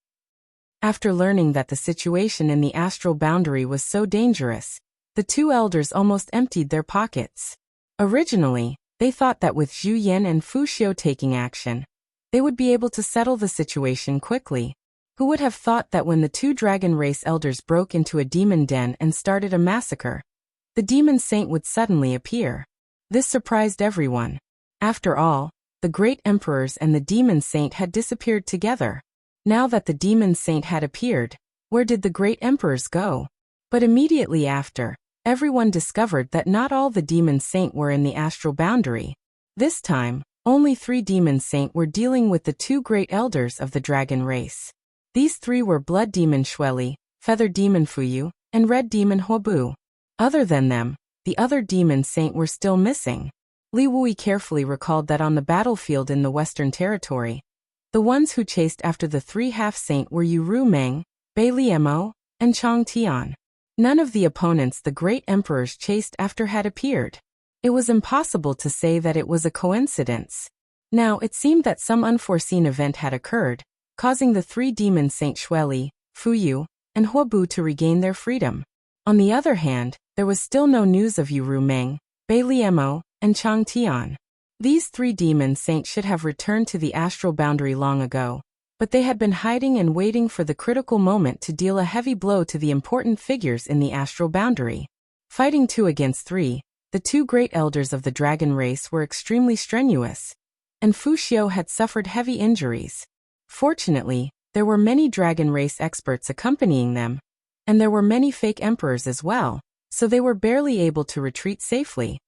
After learning that the situation in the astral boundary was so dangerous, the 2 elders almost emptied their pockets. Originally, they thought that with Zhu Yan and Fu Xiu taking action, they would be able to settle the situation quickly. Who would have thought that when the 2 dragon race elders broke into a demon den and started a massacre, the demon saint would suddenly appear? This surprised everyone. After all, the great emperors and the demon saint had disappeared together. Now that the demon saint had appeared, where did the great emperors go? But immediately after, everyone discovered that not all the demon saint were in the astral boundary. This time, only 3 demon saint were dealing with the 2 great elders of the dragon race. These 3 were blood demon Shueli, feather demon Fuyu, and red demon Huobu. Other than them, the other demon saint were still missing. Li Wui carefully recalled that on the battlefield in the Western Territory, the ones who chased after the 3 half-saint were Yu Ru Meng, Bai Liemo, and Chang Tian. None of the opponents the great emperors chased after had appeared. It was impossible to say that it was a coincidence. Now it seemed that some unforeseen event had occurred, causing the 3 demon Saint Shueli, Fuyu, and Huobu to regain their freedom. On the other hand, there was still no news of Yu Ru Meng, Bai Liemo, and Chang Tian. These 3 demon saints should have returned to the astral boundary long ago, but they had been hiding and waiting for the critical moment to deal a heavy blow to the important figures in the astral boundary. Fighting 2 against 3, the 2 great elders of the dragon race were extremely strenuous, and Fu Xiu had suffered heavy injuries. Fortunately, there were many dragon race experts accompanying them, and there were many fake emperors as well, so they were barely able to retreat safely.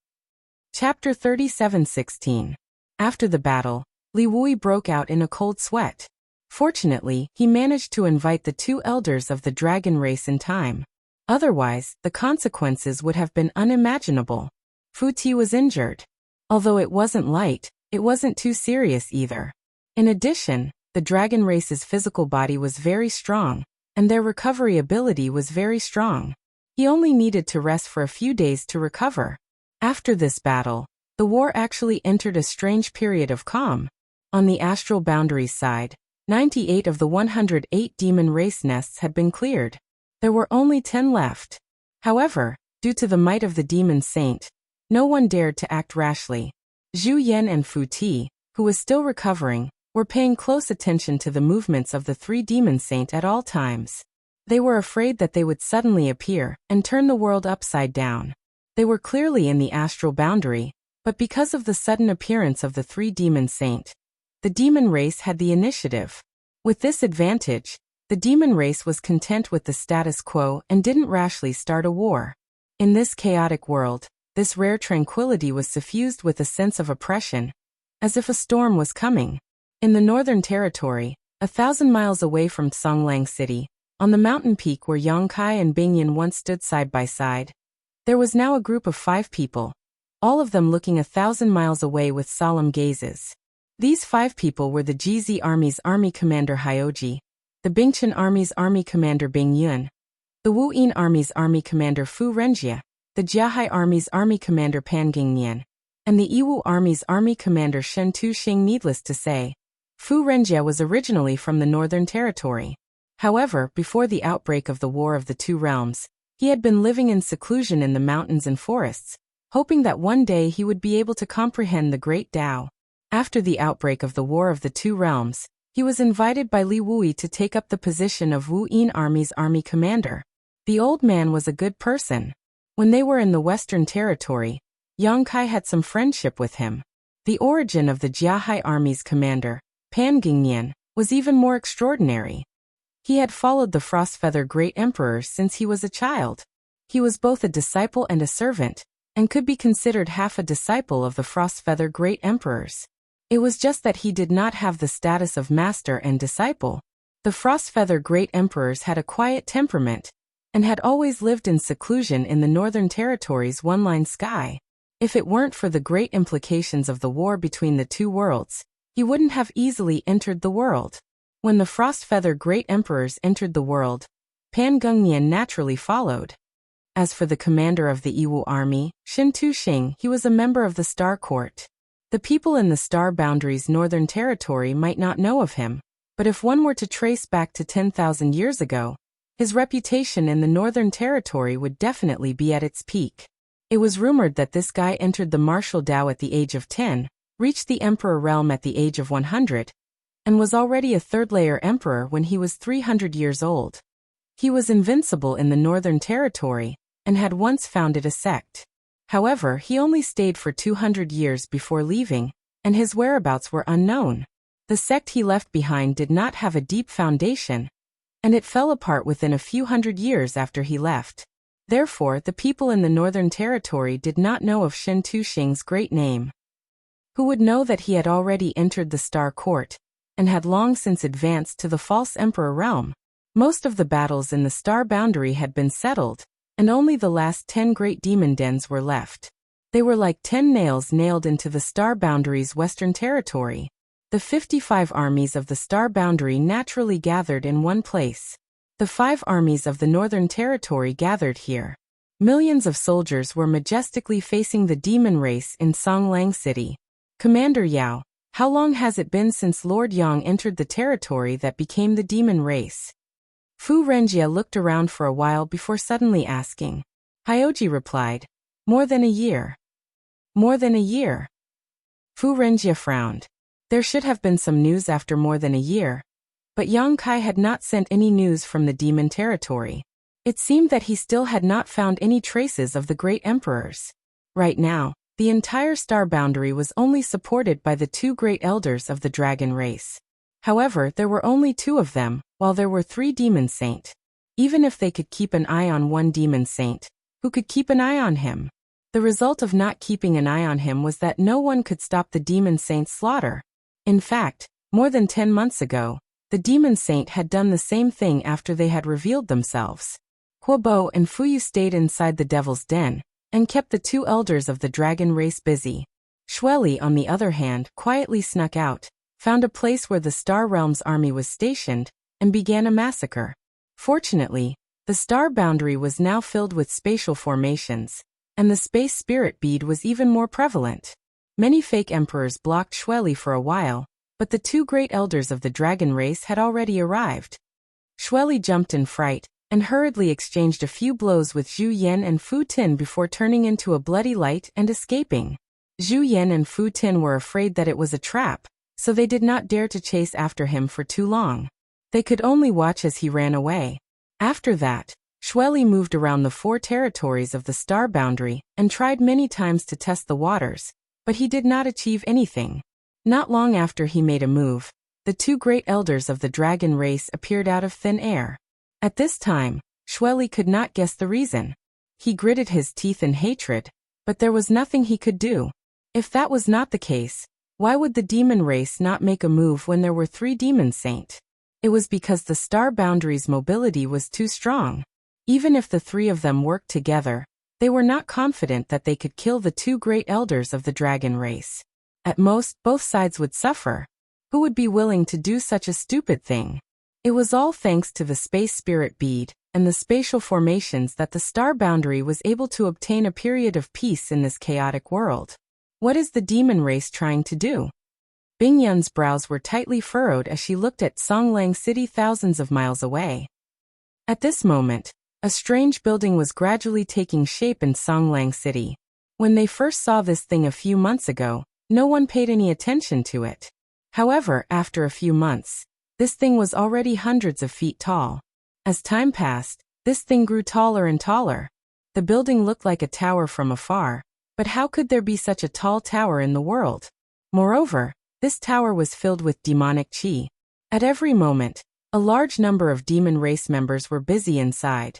Chapter 37:16. After the battle, Li Wui broke out in a cold sweat. Fortunately, he managed to invite the 2 elders of the dragon race in time. Otherwise, the consequences would have been unimaginable. Fu Ti was injured. Although it wasn't light, it wasn't too serious either. In addition, the dragon race's physical body was very strong, and their recovery ability was very strong. He only needed to rest for a few days to recover. After this battle, the war actually entered a strange period of calm. On the astral boundaries side, 98 of the 108 demon race nests had been cleared. There were only 10 left. However, due to the might of the demon saint, no one dared to act rashly. Zhu Yan and Fu Ti, who was still recovering, were paying close attention to the movements of the 3 demon saint at all times. They were afraid that they would suddenly appear and turn the world upside down. They were clearly in the astral boundary, but because of the sudden appearance of the 3 demon saint, the demon race had the initiative. With this advantage, the demon race was content with the status quo and didn't rashly start a war. In this chaotic world, this rare tranquility was suffused with a sense of oppression, as if a storm was coming. In the Northern Territory, 1,000 miles away from Songlang City, on the mountain peak where Yongkai and Bingyan once stood side by side, there was now a group of 5 people, all of them looking 1,000 miles away with solemn gazes. These 5 people were the GZ Army's Army Commander Hyoji, the Bingchen Army's Army Commander Bing Yun, the Wu Yin Army's Army Commander Fu Renjia, the Jiahai Army's Army Commander Pan Gingnian, and the Yiwu Army's Army Commander Shen Tuxing. Needless to say, Fu Renjia was originally from the Northern Territory. However, before the outbreak of the War of the Two Realms, he had been living in seclusion in the mountains and forests, hoping that one day he would be able to comprehend the Great Tao. After the outbreak of the War of the Two Realms, he was invited by Li Wui to take up the position of Wu Yin Army's Army Commander. The old man was a good person. When they were in the Western Territory, Yongkai had some friendship with him. The origin of the Jiahai Army's commander, Pan Gingnian, was even more extraordinary. He had followed the Frostfeather Great Emperor since he was a child. He was both a disciple and a servant, and could be considered half a disciple of the Frostfeather Great Emperors. It was just that he did not have the status of master and disciple. The Frostfeather Great Emperors had a quiet temperament, and had always lived in seclusion in the Northern Territory's one-line sky. If it weren't for the great implications of the war between the two worlds, he wouldn't have easily entered the world. When the Frostfeather Great Emperors entered the world, Pan Gungnian naturally followed. As for the commander of the Yiwu army, Shen Tuxing, he was a member of the Star Court. The people in the Star Boundary's Northern Territory might not know of him, but if one were to trace back to 10,000 years ago, his reputation in the Northern Territory would definitely be at its peak. It was rumored that this guy entered the martial Dao at the age of 10, reached the Emperor realm at the age of 100, and was already a third-layer emperor when he was 300 years old. He was invincible in the Northern Territory, and had once founded a sect. However, he only stayed for 200 years before leaving, and his whereabouts were unknown. The sect he left behind did not have a deep foundation, and it fell apart within a few hundred years after he left. Therefore, the people in the Northern Territory did not know of Shen Tuxing's great name. Who would know that he had already entered the Star Court, and had long since advanced to the False Emperor realm? Most of the battles in the Star Boundary had been settled, and only the last 10 great demon dens were left. They were like 10 nails nailed into the Star Boundary's Western Territory. The 55 armies of the Star Boundary naturally gathered in one place. The 5 armies of the Northern Territory gathered here. Millions of soldiers were majestically facing the demon race in Songlang City. Commander Yao, how long has it been since Lord Yang entered the territory that became the demon race? Fu Renjia looked around for a while before suddenly asking. Hyoji replied, more than a year. More than a year. Fu Renjia frowned. There should have been some news after more than a year, but Yongkai had not sent any news from the demon territory. It seemed that he still had not found any traces of the great emperors. Right now, the entire Star Boundary was only supported by the 2 great elders of the dragon race. However, there were only 2 of them, while there were 3 demon saint. Even if they could keep an eye on one demon saint, who could keep an eye on him? The result of not keeping an eye on him was that no one could stop the demon saint's slaughter. In fact, more than 10 months ago, the demon saint had done the same thing after they had revealed themselves. Huobo and Fuyu stayed inside the devil's den, and kept the 2 elders of the dragon race busy. Shueli, on the other hand, quietly snuck out, found a place where the Star Realm's army was stationed, and began a massacre. Fortunately, the Star Boundary was now filled with spatial formations, and the space spirit bead was even more prevalent. Many fake emperors blocked Shueli for a while, but the 2 great elders of the dragon race had already arrived. Shueli jumped in fright, and hurriedly exchanged a few blows with Zhu Yan and Fu Tin before turning into a bloody light and escaping. Zhu Yan and Fu Tin were afraid that it was a trap, so they did not dare to chase after him for too long. They could only watch as he ran away. After that, Shueli moved around the 4 territories of the Star Boundary and tried many times to test the waters, but he did not achieve anything. Not long after he made a move, the 2 great elders of the dragon race appeared out of thin air. At this time, Shueli could not guess the reason. He gritted his teeth in hatred, but there was nothing he could do. If that was not the case, why would the demon race not make a move when there were 3 demon saint? It was because the star boundary's mobility was too strong. Even if the three of them worked together, they were not confident that they could kill the two great elders of the dragon race. At most, both sides would suffer. Who would be willing to do such a stupid thing? It was all thanks to the space spirit bead and the spatial formations that the star boundary was able to obtain a period of peace in this chaotic world. What is the demon race trying to do? Bing Yun's brows were tightly furrowed as she looked at Songlang City thousands of miles away. At this moment, a strange building was gradually taking shape in Songlang City. When they first saw this thing a few months ago, no one paid any attention to it. However, after a few months, this thing was already hundreds of feet tall. As time passed, this thing grew taller and taller. The building looked like a tower from afar, but how could there be such a tall tower in the world? Moreover, this tower was filled with demonic chi. At every moment, a large number of demon race members were busy inside,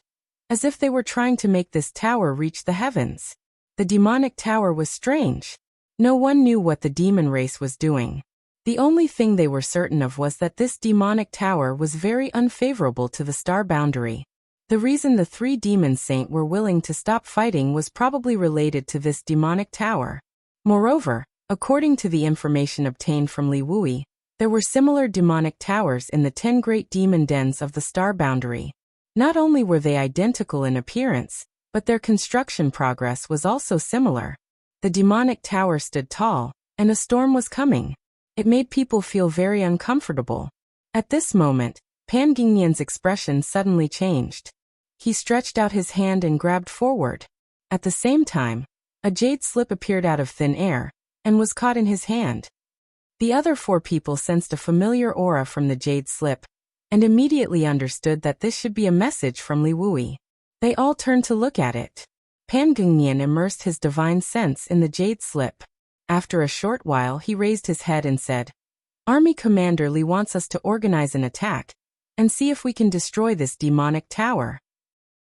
as if they were trying to make this tower reach the heavens. The demonic tower was strange. No one knew what the demon race was doing. The only thing they were certain of was that this demonic tower was very unfavorable to the star boundary. The reason the three demon saints were willing to stop fighting was probably related to this demonic tower. Moreover, according to the information obtained from Li Wui, there were similar demonic towers in the 10 great demon dens of the star boundary. Not only were they identical in appearance, but their construction progress was also similar. The demonic tower stood tall, and a storm was coming. It made people feel very uncomfortable. At this moment, Pan Gingnyan's expression suddenly changed. He stretched out his hand and grabbed forward. At the same time, a jade slip appeared out of thin air and was caught in his hand. The other 4 people sensed a familiar aura from the jade slip and immediately understood that this should be a message from Li Wui. They all turned to look at it. Pan Gingnyan immersed his divine sense in the jade slip. After a short while he raised his head and said, "Army Commander Li wants us to organize an attack and see if we can destroy this demonic tower."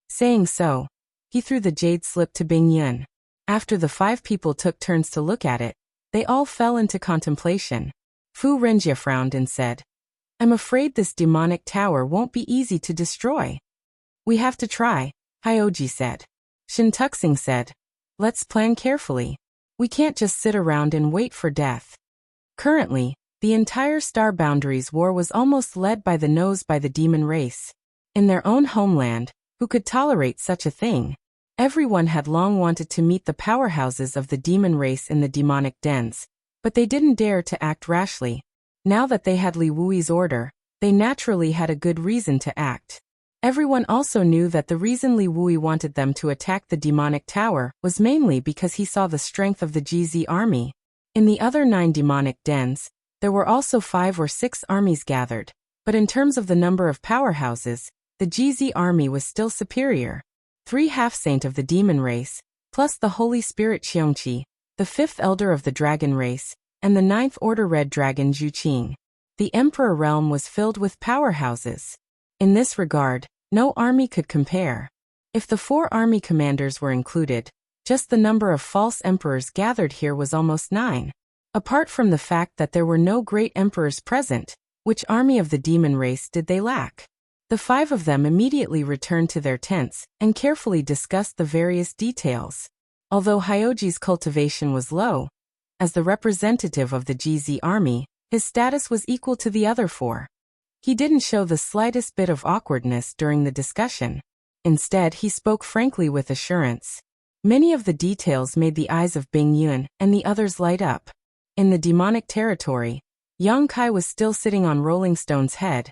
Saying so, he threw the jade slip to Bing Yun. After the 5 people took turns to look at it, they all fell into contemplation. Fu Renjie frowned and said, "I'm afraid this demonic tower won't be easy to destroy." "We have to try," Hyoji said. Shin Tuxing said, "Let's plan carefully. We can't just sit around and wait for death." Currently, the entire star boundaries war was almost led by the demon race. In their own homeland, who could tolerate such a thing? Everyone had long wanted to meet the powerhouses of the demon race in the demonic dens, but they didn't dare to act rashly. Now that they had Li Wui's order, they naturally had a good reason to act. Everyone also knew that the reason Li Wui wanted them to attack the demonic tower was mainly because he saw the strength of the GZ army. In the other 9 demonic dens, there were also 5 or 6 armies gathered, but in terms of the number of powerhouses, the GZ army was still superior. 3 half-saint of the demon race, plus the Holy Spirit Xiongqi, the 5th elder of the dragon race, and the 9th order red dragon Zhuqing. The emperor realm was filled with powerhouses. In this regard, no army could compare. If the 4 army commanders were included, just the number of false emperors gathered here was almost 9. Apart from the fact that there were no great emperors present, which army of the demon race did they lack? The 5 of them immediately returned to their tents and carefully discussed the various details. Although Hyoji's cultivation was low, as the representative of the GZ army, his status was equal to the other 4. He didn't show the slightest bit of awkwardness during the discussion. Instead, he spoke frankly with assurance. Many of the details made the eyes of Bing Yun and the others light up. In the demonic territory, Yang Kai was still sitting on Rolling Stone's head,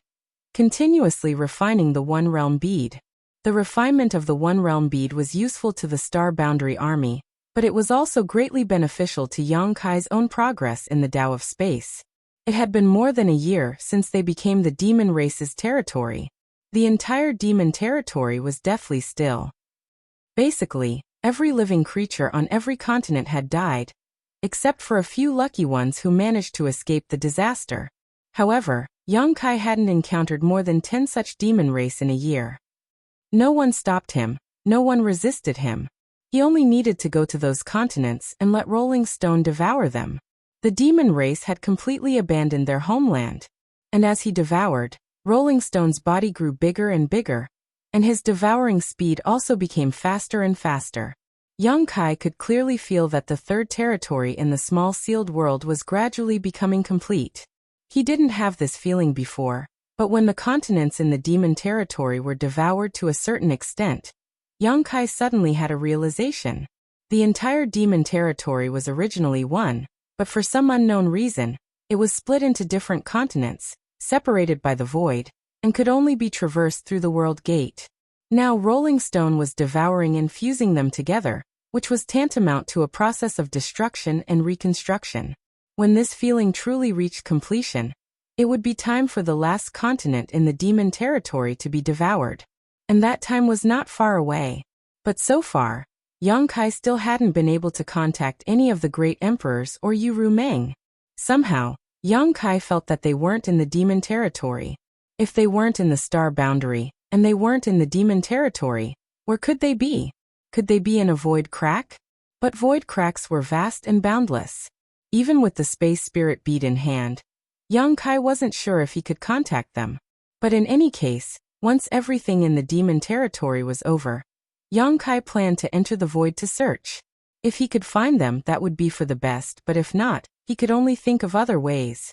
continuously refining the One Realm bead. The refinement of the One Realm bead was useful to the Star Boundary Army, but it was also greatly beneficial to Yang Kai's own progress in the Tao of Space. It had been more than a year since they became the demon race's territory. The entire demon territory was deathly still. Basically, every living creature on every continent had died, except for a few lucky ones who managed to escape the disaster. However, Yang Kai hadn't encountered more than 10 such demon race in a year. No one stopped him, no one resisted him. He only needed to go to those continents and let Rolling Stone devour them. The demon race had completely abandoned their homeland, and as he devoured, Rolling Stone's body grew bigger and bigger, and his devouring speed also became faster and faster. Young Kai could clearly feel that the third territory in the small sealed world was gradually becoming complete. He didn't have this feeling before, but when the continents in the demon territory were devoured to a certain extent, Young Kai suddenly had a realization. The entire demon territory was originally one, but for some unknown reason, it was split into different continents, separated by the void, and could only be traversed through the world gate. Now Rolling Stone was devouring and fusing them together, which was tantamount to a process of destruction and reconstruction. When this feeling truly reached completion, it would be time for the last continent in the demon territory to be devoured. And that time was not far away. But so far, Young Kai still hadn't been able to contact any of the great emperors or Yuru Meng. Somehow, Young Kai felt that they weren't in the demon territory. If they weren't in the star boundary, and they weren't in the demon territory, where could they be? Could they be in a void crack? But void cracks were vast and boundless. Even with the space spirit bead in hand, Young Kai wasn't sure if he could contact them. But in any case, once everything in the demon territory was over, Young Kai planned to enter the void to search. If he could find them, that would be for the best, but if not, he could only think of other ways.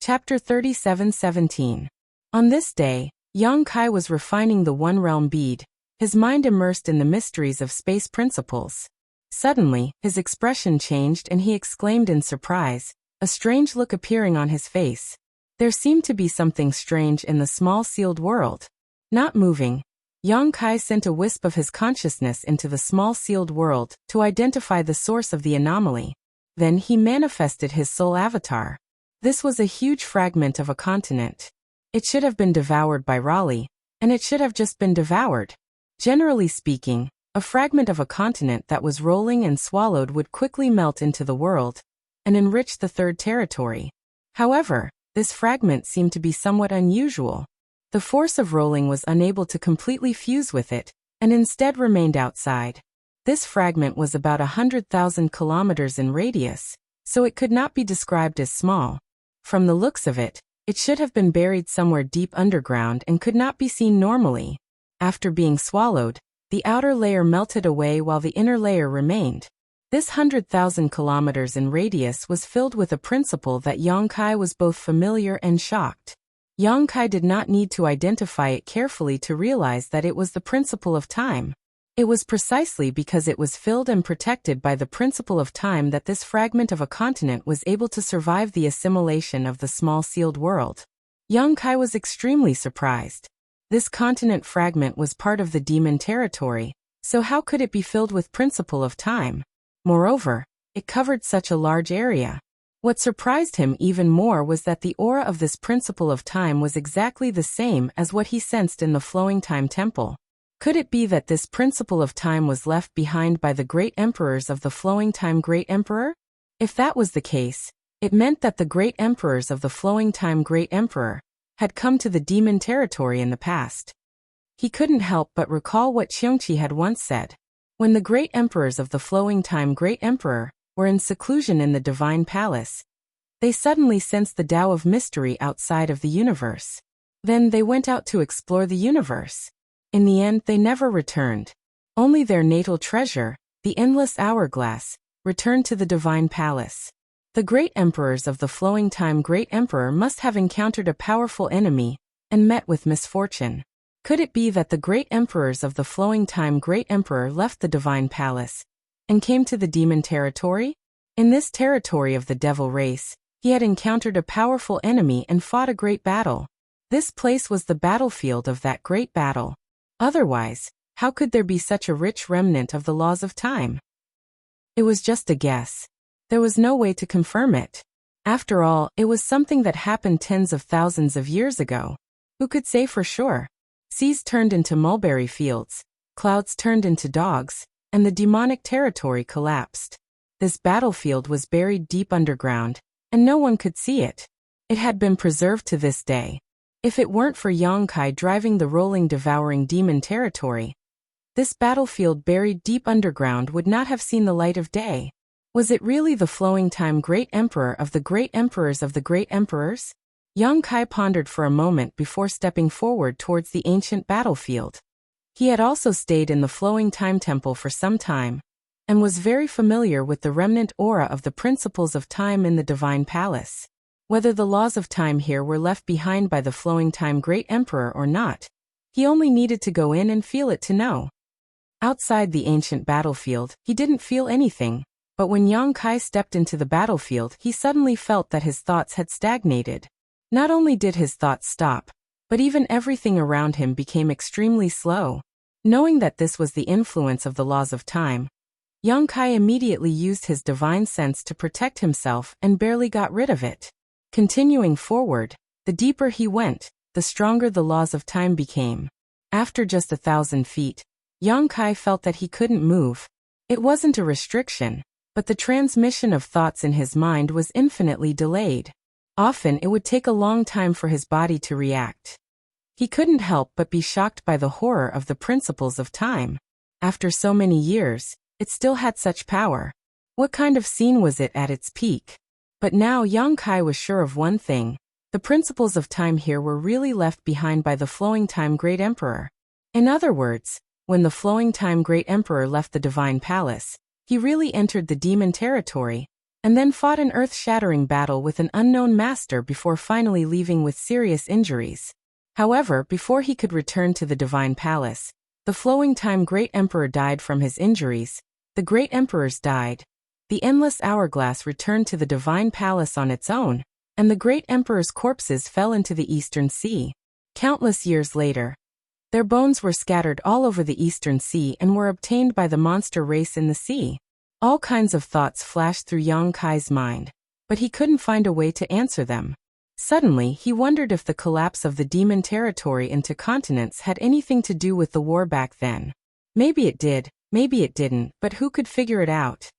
Chapter 37:17. On this day, Young Kai was refining the One Realm bead, his mind immersed in the mysteries of space principles. Suddenly, his expression changed and he exclaimed in surprise, a strange look appearing on his face. There seemed to be something strange in the small sealed world. Not moving, Young Kai sent a wisp of his consciousness into the small sealed world to identify the source of the anomaly. Then he manifested his soul avatar. This was a huge fragment of a continent. It should have been devoured by Raleigh, and it should have just been devoured. Generally speaking, a fragment of a continent that was rolling and swallowed would quickly melt into the world and enrich the third territory. However, this fragment seemed to be somewhat unusual. The force of rolling was unable to completely fuse with it, and instead remained outside. This fragment was about 100,000 kilometers in radius, so it could not be described as small. From the looks of it, it should have been buried somewhere deep underground and could not be seen normally. After being swallowed, the outer layer melted away while the inner layer remained. This 100,000 kilometers in radius was filled with a principle that Young Kai was both familiar and shocked. Young Kai did not need to identify it carefully to realize that it was the principle of time. It was precisely because it was filled and protected by the principle of time that this fragment of a continent was able to survive the assimilation of the small sealed world. Young Kai was extremely surprised. This continent fragment was part of the demon territory, so how could it be filled with principle of time? Moreover, it covered such a large area. What surprised him even more was that the aura of this principle of time was exactly the same as what he sensed in the flowing time temple. Could it be that this principle of time was left behind by the great emperors of the flowing time great emperor? If that was the case, it meant that the great emperors of the flowing time great emperor had come to the demon territory in the past. He couldn't help but recall what Xiongqi had once said. When the great emperors of the flowing time great emperor were in seclusion in the divine palace, they suddenly sensed the Tao of mystery outside of the universe. Then they went out to explore the universe. In the end, they never returned. Only their natal treasure, the endless hourglass, returned to the divine palace. The great emperors of the flowing time great emperor must have encountered a powerful enemy and met with misfortune. Could it be that the great emperors of the flowing time great emperor left the divine palace and came to the demon territory? In this territory of the devil race, he had encountered a powerful enemy and fought a great battle. This place was the battlefield of that great battle. Otherwise, how could there be such a rich remnant of the laws of time? It was just a guess. There was no way to confirm it. After all, it was something that happened tens of thousands of years ago. Who could say for sure? Seas turned into mulberry fields, clouds turned into dogs, and the demonic territory collapsed. This battlefield was buried deep underground, and no one could see it. It had been preserved to this day. If it weren't for Young Kai driving the rolling devouring demon territory, this battlefield buried deep underground would not have seen the light of day. Was it really the flowing time great emperor of the great emperors of the great emperors? Yang Kai pondered for a moment before stepping forward towards the ancient battlefield. He had also stayed in the flowing time temple for some time, and was very familiar with the remnant aura of the principles of time in the divine palace. Whether the laws of time here were left behind by the flowing time great emperor or not, he only needed to go in and feel it to know. Outside the ancient battlefield, he didn't feel anything, but when Yang Kai stepped into the battlefield, he suddenly felt that his thoughts had stagnated. Not only did his thoughts stop, but even everything around him became extremely slow. Knowing that this was the influence of the laws of time, Yang Kai immediately used his divine sense to protect himself and barely got rid of it. Continuing forward, the deeper he went, the stronger the laws of time became. After just 1,000 feet, Yang Kai felt that he couldn't move. It wasn't a restriction, but the transmission of thoughts in his mind was infinitely delayed. Often it would take a long time for his body to react. He couldn't help but be shocked by the horror of the principles of time. After so many years, it still had such power. What kind of scene was it at its peak? But now Yang Kai was sure of one thing. The principles of time here were really left behind by the flowing time great emperor. In other words, when the flowing time great emperor left the divine palace, he really entered the demon territory, and then fought an earth-shattering battle with an unknown master before finally leaving with serious injuries. However, before he could return to the divine palace, the flowing time great emperor died from his injuries. The great emperors died. The endless hourglass returned to the divine palace on its own, and the great emperor's corpses fell into the eastern sea. Countless years later, their bones were scattered all over the eastern sea and were obtained by the monster race in the sea. All kinds of thoughts flashed through Yang Kai's mind, but he couldn't find a way to answer them. Suddenly, he wondered if the collapse of the demon territory into continents had anything to do with the war back then. Maybe it did, maybe it didn't, but who could figure it out?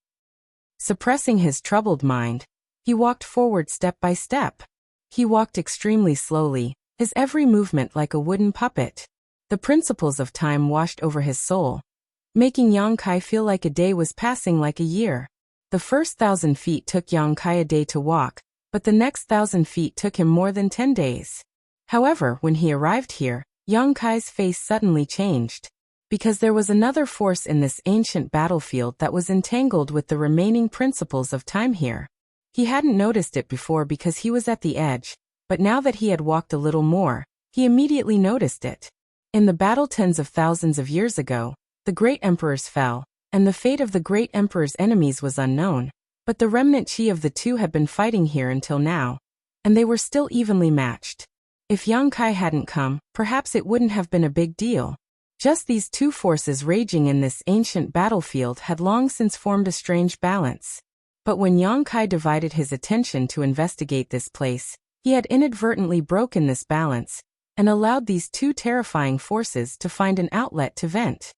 Suppressing his troubled mind, he walked forward step by step. He walked extremely slowly, his every movement like a wooden puppet. The principles of time washed over his soul, making Yang Kai feel like a day was passing like a year. The first 1,000 feet took Yang Kai a day to walk, but the next 1,000 feet took him more than 10 days. However, when he arrived here, Yang Kai's face suddenly changed. Because there was another force in this ancient battlefield that was entangled with the remaining principles of time here. He hadn't noticed it before because he was at the edge, but now that he had walked a little more, he immediately noticed it. In the battle tens of thousands of years ago, the great emperors fell, and the fate of the great emperor's enemies was unknown, but the remnant chi of the two had been fighting here until now, and they were still evenly matched. If Yang Kai hadn't come, perhaps it wouldn't have been a big deal. Just these two forces raging in this ancient battlefield had long since formed a strange balance. But when Yang Kai divided his attention to investigate this place, he had inadvertently broken this balance, and allowed these two terrifying forces to find an outlet to vent.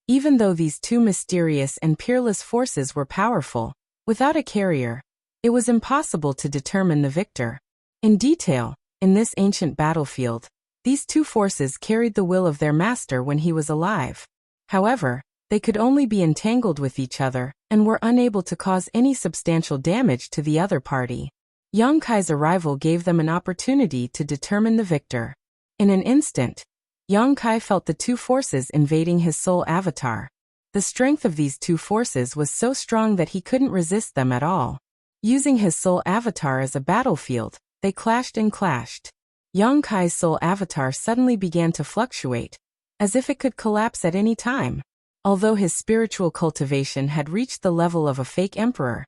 Even though these two mysterious and peerless forces were powerful, without a carrier, it was impossible to determine the victor. In detail, in this ancient battlefield, these two forces carried the will of their master when he was alive. However, they could only be entangled with each other, and were unable to cause any substantial damage to the other party. Yang Kai's arrival gave them an opportunity to determine the victor. In an instant, Yang Kai felt the two forces invading his soul avatar. The strength of these two forces was so strong that he couldn't resist them at all. Using his soul avatar as a battlefield, they clashed and clashed. Yang Kai's soul avatar suddenly began to fluctuate, as if it could collapse at any time. Although his spiritual cultivation had reached the level of a fake emperor,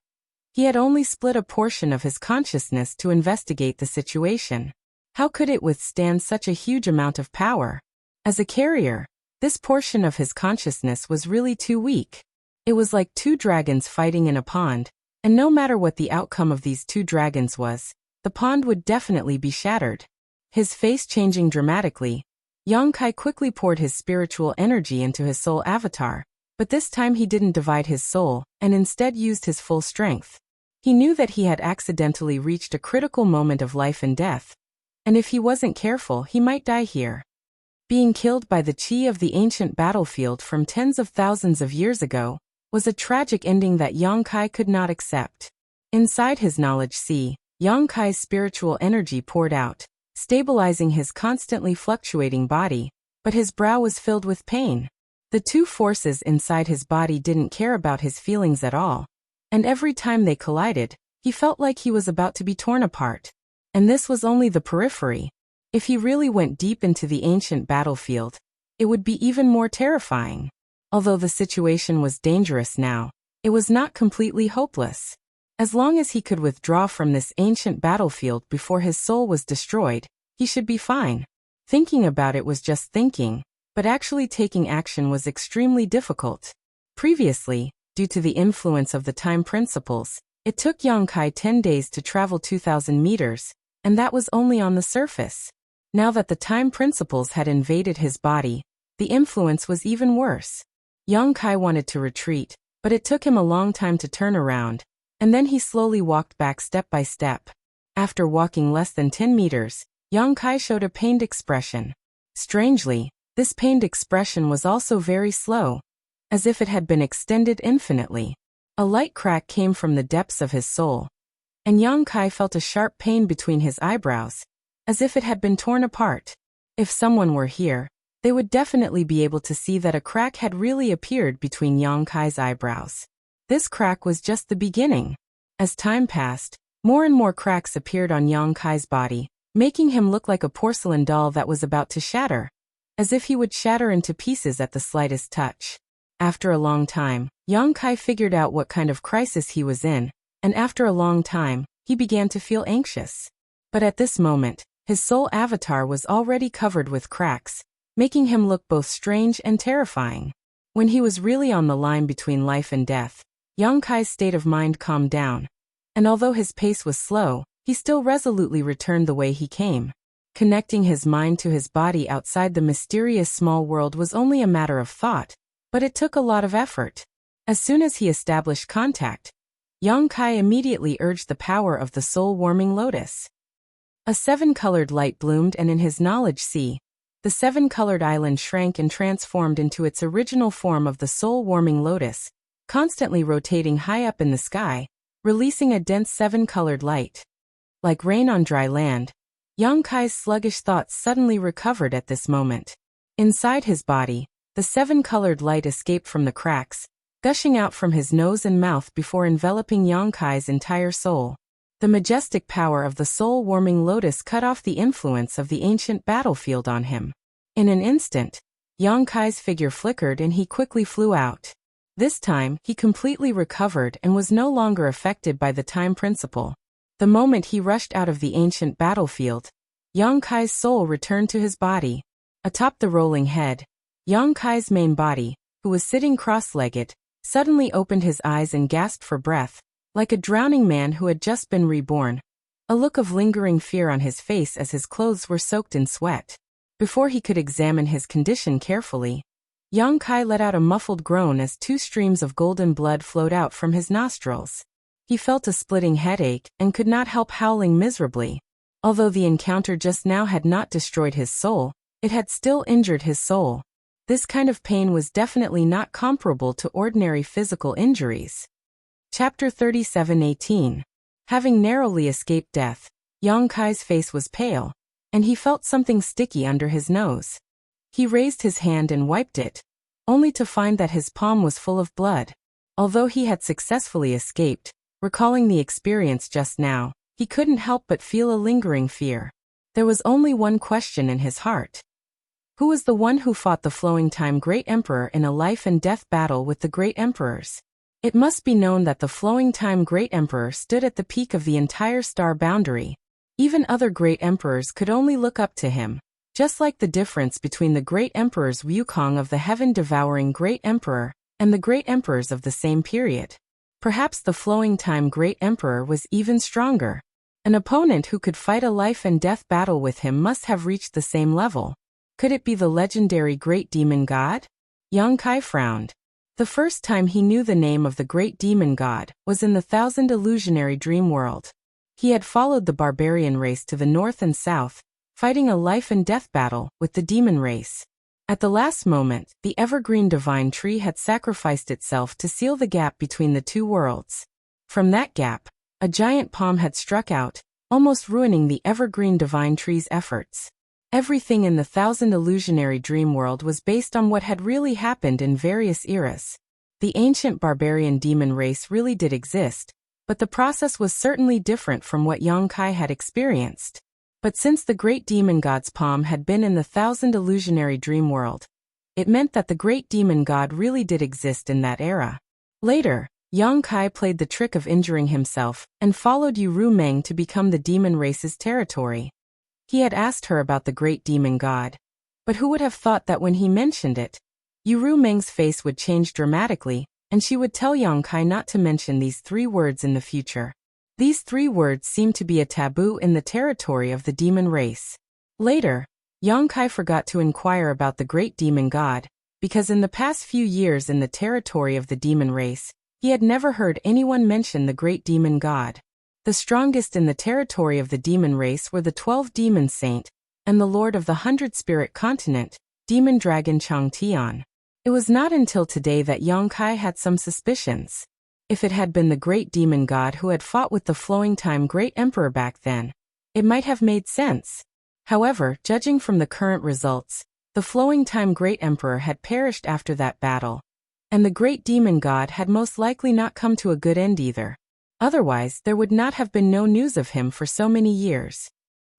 he had only split a portion of his consciousness to investigate the situation. How could it withstand such a huge amount of power? As a carrier, this portion of his consciousness was really too weak. It was like two dragons fighting in a pond, and no matter what the outcome of these two dragons was, the pond would definitely be shattered. His face changing dramatically, Yang Kai quickly poured his spiritual energy into his soul avatar, but this time he didn't divide his soul, and instead used his full strength. He knew that he had accidentally reached a critical moment of life and death, and if he wasn't careful, he might die here. Being killed by the chi of the ancient battlefield from tens of thousands of years ago was a tragic ending that Yang Kai could not accept. Inside his knowledge sea, Yang Kai's spiritual energy poured out, stabilizing his constantly fluctuating body, but his brow was filled with pain. The two forces inside his body didn't care about his feelings at all, and every time they collided, he felt like he was about to be torn apart. And this was only the periphery. If he really went deep into the ancient battlefield, it would be even more terrifying. Although the situation was dangerous now, it was not completely hopeless. As long as he could withdraw from this ancient battlefield before his soul was destroyed, he should be fine. Thinking about it was just thinking, but actually taking action was extremely difficult. Previously, due to the influence of the time principles, it took Yang Kai 10 days to travel 2,000 meters, and that was only on the surface. Now that the time principles had invaded his body, the influence was even worse. Yang Kai wanted to retreat, but it took him a long time to turn around, and then he slowly walked back step by step. After walking less than 10 meters, Yang Kai showed a pained expression. Strangely, this pained expression was also very slow, as if it had been extended infinitely. A light crack came from the depths of his soul, and Yang Kai felt a sharp pain between his eyebrows, as if it had been torn apart. If someone were here, they would definitely be able to see that a crack had really appeared between Yang Kai's eyebrows. This crack was just the beginning. As time passed, more and more cracks appeared on Yang Kai's body, making him look like a porcelain doll that was about to shatter, as if he would shatter into pieces at the slightest touch. After a long time, Yang Kai figured out what kind of crisis he was in, and after a long time, he began to feel anxious. But at this moment, his soul avatar was already covered with cracks, making him look both strange and terrifying. When he was really on the line between life and death, Yang Kai's state of mind calmed down, and although his pace was slow, he still resolutely returned the way he came. Connecting his mind to his body outside the mysterious small world was only a matter of thought, but it took a lot of effort. As soon as he established contact, Yang Kai immediately urged the power of the soul-warming lotus. A seven-colored light bloomed, and in his knowledge sea, the seven-colored island shrank and transformed into its original form of the soul-warming lotus, constantly rotating high up in the sky, releasing a dense seven-colored light. Like rain on dry land, Yang Kai's sluggish thoughts suddenly recovered at this moment. Inside his body, the seven-colored light escaped from the cracks, gushing out from his nose and mouth before enveloping Yang Kai's entire soul. The majestic power of the soul-warming lotus cut off the influence of the ancient battlefield on him. In an instant, Yang Kai's figure flickered and he quickly flew out. This time, he completely recovered and was no longer affected by the time principle. The moment he rushed out of the ancient battlefield, Yang Kai's soul returned to his body. Atop the rolling head, Yang Kai's main body, who was sitting cross-legged, suddenly opened his eyes and gasped for breath, like a drowning man who had just been reborn, a look of lingering fear on his face as his clothes were soaked in sweat. Before he could examine his condition carefully, Yang Kai let out a muffled groan as 2 streams of golden blood flowed out from his nostrils. He felt a splitting headache and could not help howling miserably. Although the encounter just now had not destroyed his soul, it had still injured his soul. This kind of pain was definitely not comparable to ordinary physical injuries. Chapter 37:18. Having narrowly escaped death, Yang Kai's face was pale, and he felt something sticky under his nose. He raised his hand and wiped it, only to find that his palm was full of blood. Although he had successfully escaped, recalling the experience just now, he couldn't help but feel a lingering fear. There was only one question in his heart. Who was the one who fought the Flowing Time Great Emperor in a life-and-death battle with the Great Emperors? It must be known that the Flowing Time Great Emperor stood at the peak of the entire star boundary. Even other Great Emperors could only look up to him, just like the difference between the Great Emperors Wukong of the heaven-devouring Great Emperor and the Great Emperors of the same period. Perhaps the Flowing Time Great Emperor was even stronger. An opponent who could fight a life-and-death battle with him must have reached the same level. Could it be the legendary Great Demon God? Yang Kai frowned. The first time he knew the name of the Great Demon God was in the Thousand Illusionary Dream World. He had followed the barbarian race to the north and south, fighting a life-and-death battle with the demon race. At the last moment, the evergreen divine tree had sacrificed itself to seal the gap between the two worlds. From that gap, A giant palm had struck out, almost ruining the evergreen divine tree's efforts. Everything in the thousand illusionary dream world was based on what had really happened in various eras. The ancient barbarian demon race really did exist, but the process was certainly different from what Yongkai had experienced. But since the great demon god's palm had been in the thousand illusionary dream world, it meant that the great demon god really did exist in that era. Later, Yongkai played the trick of injuring himself and followed Yu Meng to become the demon race's territory. He had asked her about the great demon god. But who would have thought that when he mentioned it, Yu Meng's face would change dramatically, and she would tell Yongkai not to mention these 3 words in the future. These 3 words seemed to be a taboo in the territory of the demon race. Later, Yongkai forgot to inquire about the great demon god, because in the past few years in the territory of the demon race, he had never heard anyone mention the great demon god. The strongest in the territory of the demon race were the 12 demon saint, and the lord of the 100-spirit continent, demon dragon Changtian. It was not until today that Yongkai had some suspicions. If it had been the great demon god who had fought with the flowing time great emperor back then, it might have made sense. However, judging from the current results, the flowing time great emperor had perished after that battle, and the great demon god had most likely not come to a good end either. Otherwise, there would not have been no news of him for so many years.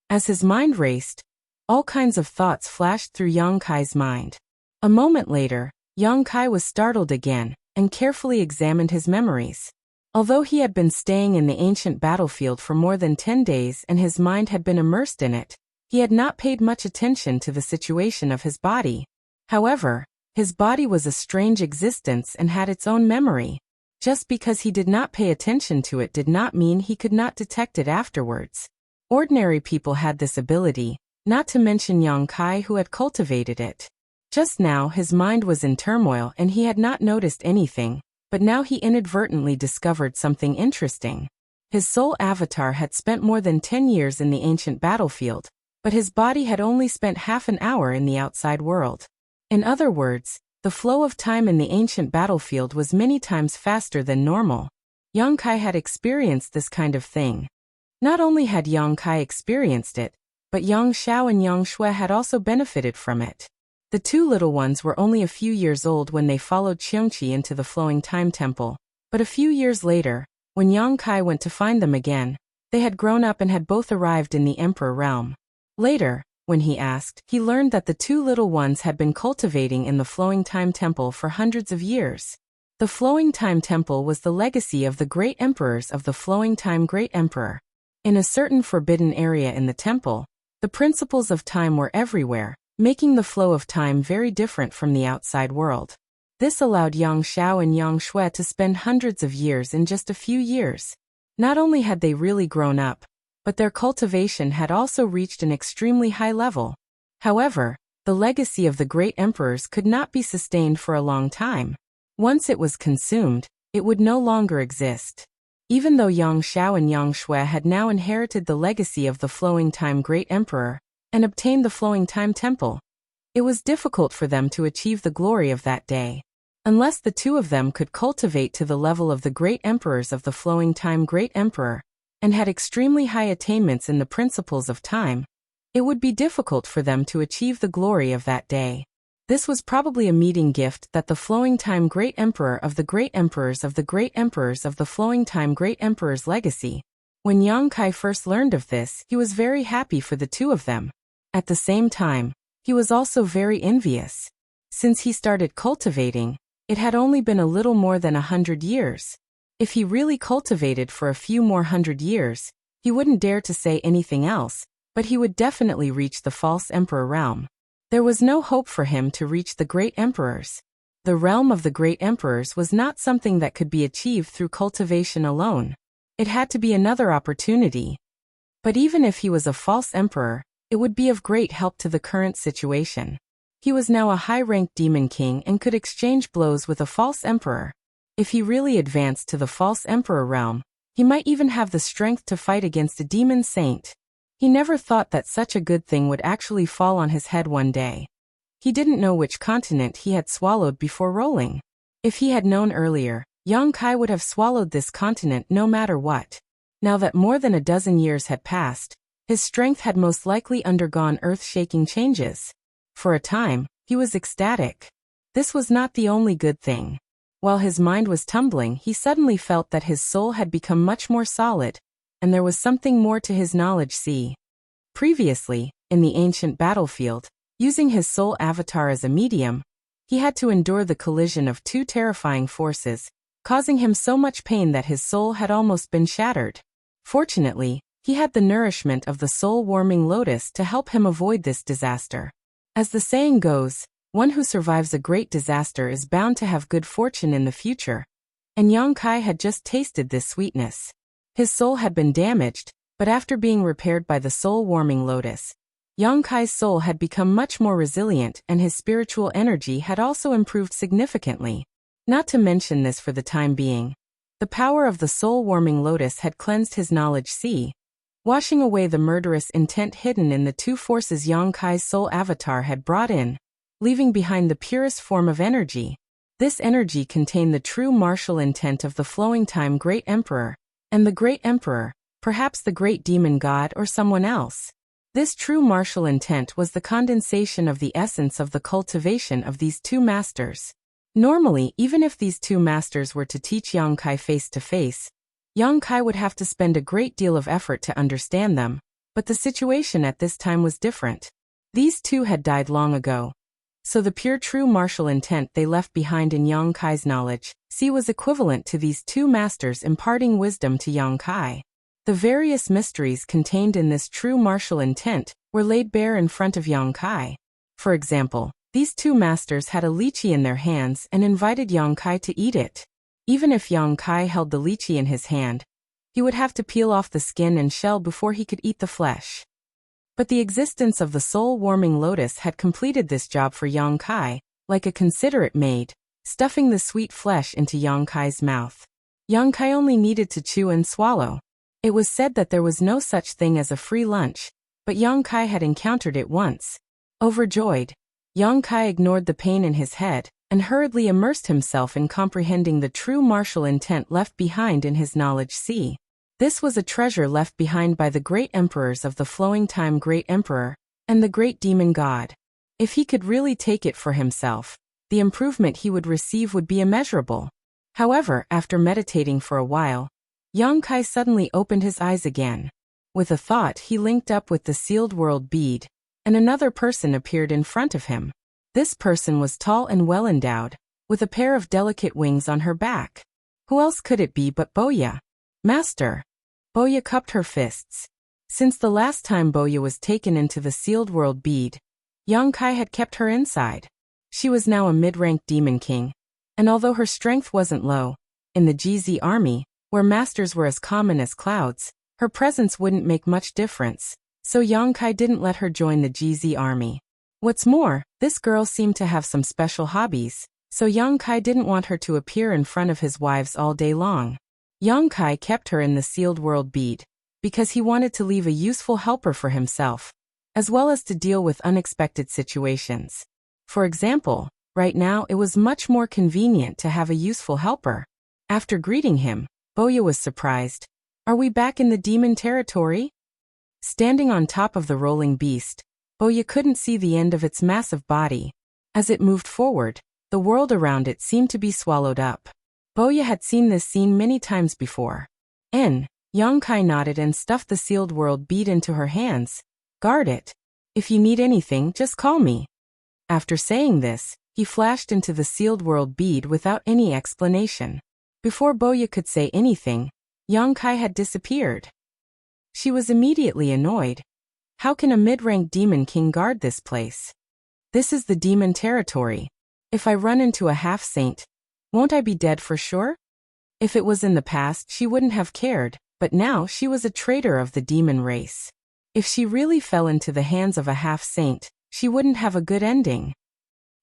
As his mind raced, all kinds of thoughts flashed through Yongkai's mind. A moment later, Yongkai was startled again, and carefully examined his memories. Although he had been staying in the ancient battlefield for more than 10 days and his mind had been immersed in it, he had not paid much attention to the situation of his body. However, his body was a strange existence and had its own memory. Just because he did not pay attention to it did not mean he could not detect it afterwards. Ordinary people had this ability, not to mention Yongkai who had cultivated it. Just now his mind was in turmoil and he had not noticed anything, but now he inadvertently discovered something interesting. His soul avatar had spent more than 10 years in the ancient battlefield, but his body had only spent half an hour in the outside world. In other words, the flow of time in the ancient battlefield was many times faster than normal. Yongkai had experienced this kind of thing. Not only had Yongkai experienced it, but Yang Xiao and Yang Shui had also benefited from it. The 2 little ones were only a few years old when they followed Xiongqi into the flowing time temple, but a few years later, when Yongkai went to find them again, they had grown up and had both arrived in the emperor realm. Later, when he asked, he learned that the 2 little ones had been cultivating in the flowing time temple for hundreds of years. The flowing time temple was the legacy of the great emperors of the flowing time great emperor. In a certain forbidden area in the temple, the principles of time were everywhere, making the flow of time very different from the outside world. This allowed Yang Xiao and Yang Shui to spend hundreds of years in just a few years. Not only had they really grown up, but their cultivation had also reached an extremely high level. However, the legacy of the great emperors could not be sustained for a long time. Once it was consumed, it would no longer exist. Even though Yang Xiao and Yang Shui had now inherited the legacy of the flowing time great emperor, and obtained the flowing time temple, it was difficult for them to achieve the glory of that day. Unless the 2 of them could cultivate to the level of the great emperors of the flowing time great emperor, and had extremely high attainments in the principles of time, it would be difficult for them to achieve the glory of that day. This was probably a meeting gift that the flowing time great emperor of the great emperors of the great emperors of the flowing time great emperor's legacy. When Yongkai first learned of this, he was very happy for the 2 of them. At the same time, he was also very envious. Since he started cultivating, it had only been a little more than 100 years. If he really cultivated for a few more 100 years, he wouldn't dare to say anything else, but he would definitely reach the false emperor realm. There was no hope for him to reach the great emperors. The realm of the great emperors was not something that could be achieved through cultivation alone. It had to be another opportunity. But even if he was a false emperor, it would be of great help to the current situation. He was now a high-ranked demon king and could exchange blows with a false emperor. If he really advanced to the false emperor realm, he might even have the strength to fight against a demon saint. He never thought that such a good thing would actually fall on his head one day. He didn't know which continent he had swallowed before rolling. If he had known earlier, Yongkai would have swallowed this continent no matter what. Now that more than a dozen years had passed, his strength had most likely undergone earth-shaking changes. For a time, he was ecstatic. This was not the only good thing. While his mind was tumbling, he suddenly felt that his soul had become much more solid, and there was something more to his knowledge. See. Previously, in the ancient battlefield, using his soul avatar as a medium, he had to endure the collision of two terrifying forces, causing him so much pain that his soul had almost been shattered. Fortunately, he had the nourishment of the soul-warming lotus to help him avoid this disaster. As the saying goes, one who survives a great disaster is bound to have good fortune in the future, and Yang Kai had just tasted this sweetness. His soul had been damaged, but after being repaired by the soul-warming lotus, Yang Kai's soul had become much more resilient and his spiritual energy had also improved significantly. Not to mention this for the time being, the power of the soul-warming lotus had cleansed his knowledge sea, washing away the murderous intent hidden in the two forces Yang Kai's soul avatar had brought in, leaving behind the purest form of energy. This energy contained the true martial intent of the flowing time Great Emperor, and the Great Emperor, perhaps the Great Demon God or someone else. This true martial intent was the condensation of the essence of the cultivation of these two masters. Normally, even if these two masters were to teach Yang Kai face to face, Yang Kai would have to spend a great deal of effort to understand them, but the situation at this time was different. These two had died long ago, so the pure true martial intent they left behind in Yang Kai's knowledge, was equivalent to these two masters imparting wisdom to Yang Kai. The various mysteries contained in this true martial intent were laid bare in front of Yang Kai. For example, these two masters had a lychee in their hands and invited Yang Kai to eat it. Even if Yang Kai held the lychee in his hand, he would have to peel off the skin and shell before he could eat the flesh. But the existence of the soul-warming lotus had completed this job for Yang Kai, like a considerate maid, stuffing the sweet flesh into Yang Kai's mouth. Yang Kai only needed to chew and swallow. It was said that there was no such thing as a free lunch, but Yang Kai had encountered it once. Overjoyed, Yang Kai ignored the pain in his head, and hurriedly immersed himself in comprehending the true martial intent left behind in his knowledge sea. This was a treasure left behind by the great emperors of the flowing time Great Emperor, and the Great Demon God. If he could really take it for himself, the improvement he would receive would be immeasurable. However, after meditating for a while, Yang Kai suddenly opened his eyes again. With a thought, he linked up with the sealed world bead, and another person appeared in front of him. This person was tall and well-endowed, with a pair of delicate wings on her back. Who else could it be but Boya? Master! Boya cupped her fists. Since the last time Boya was taken into the sealed world bead, Yang Kai had kept her inside. She was now a mid-rank demon king, and although her strength wasn't low, in the GZ army, where masters were as common as clouds, her presence wouldn't make much difference, so Yang Kai didn't let her join the GZ army. What's more, this girl seemed to have some special hobbies, so Yang Kai didn't want her to appear in front of his wives all day long. Yang Kai kept her in the sealed world bead, because he wanted to leave a useful helper for himself, as well as to deal with unexpected situations. For example, right now it was much more convenient to have a useful helper. After greeting him, Boya was surprised. Are we back in the demon territory? Standing on top of the rolling beast, Boya couldn't see the end of its massive body. As it moved forward, the world around it seemed to be swallowed up. Boya had seen this scene many times before. Yang Kai nodded and stuffed the sealed world bead into her hands. Guard it. If you need anything, just call me. After saying this, he flashed into the sealed world bead without any explanation. Before Boya could say anything, Yang Kai had disappeared. She was immediately annoyed. How can a mid-rank demon king guard this place? This is the demon territory. If I run into a half-saint, won't I be dead for sure? If it was in the past, she wouldn't have cared, but now she was a traitor of the demon race. If she really fell into the hands of a half-saint, she wouldn't have a good ending.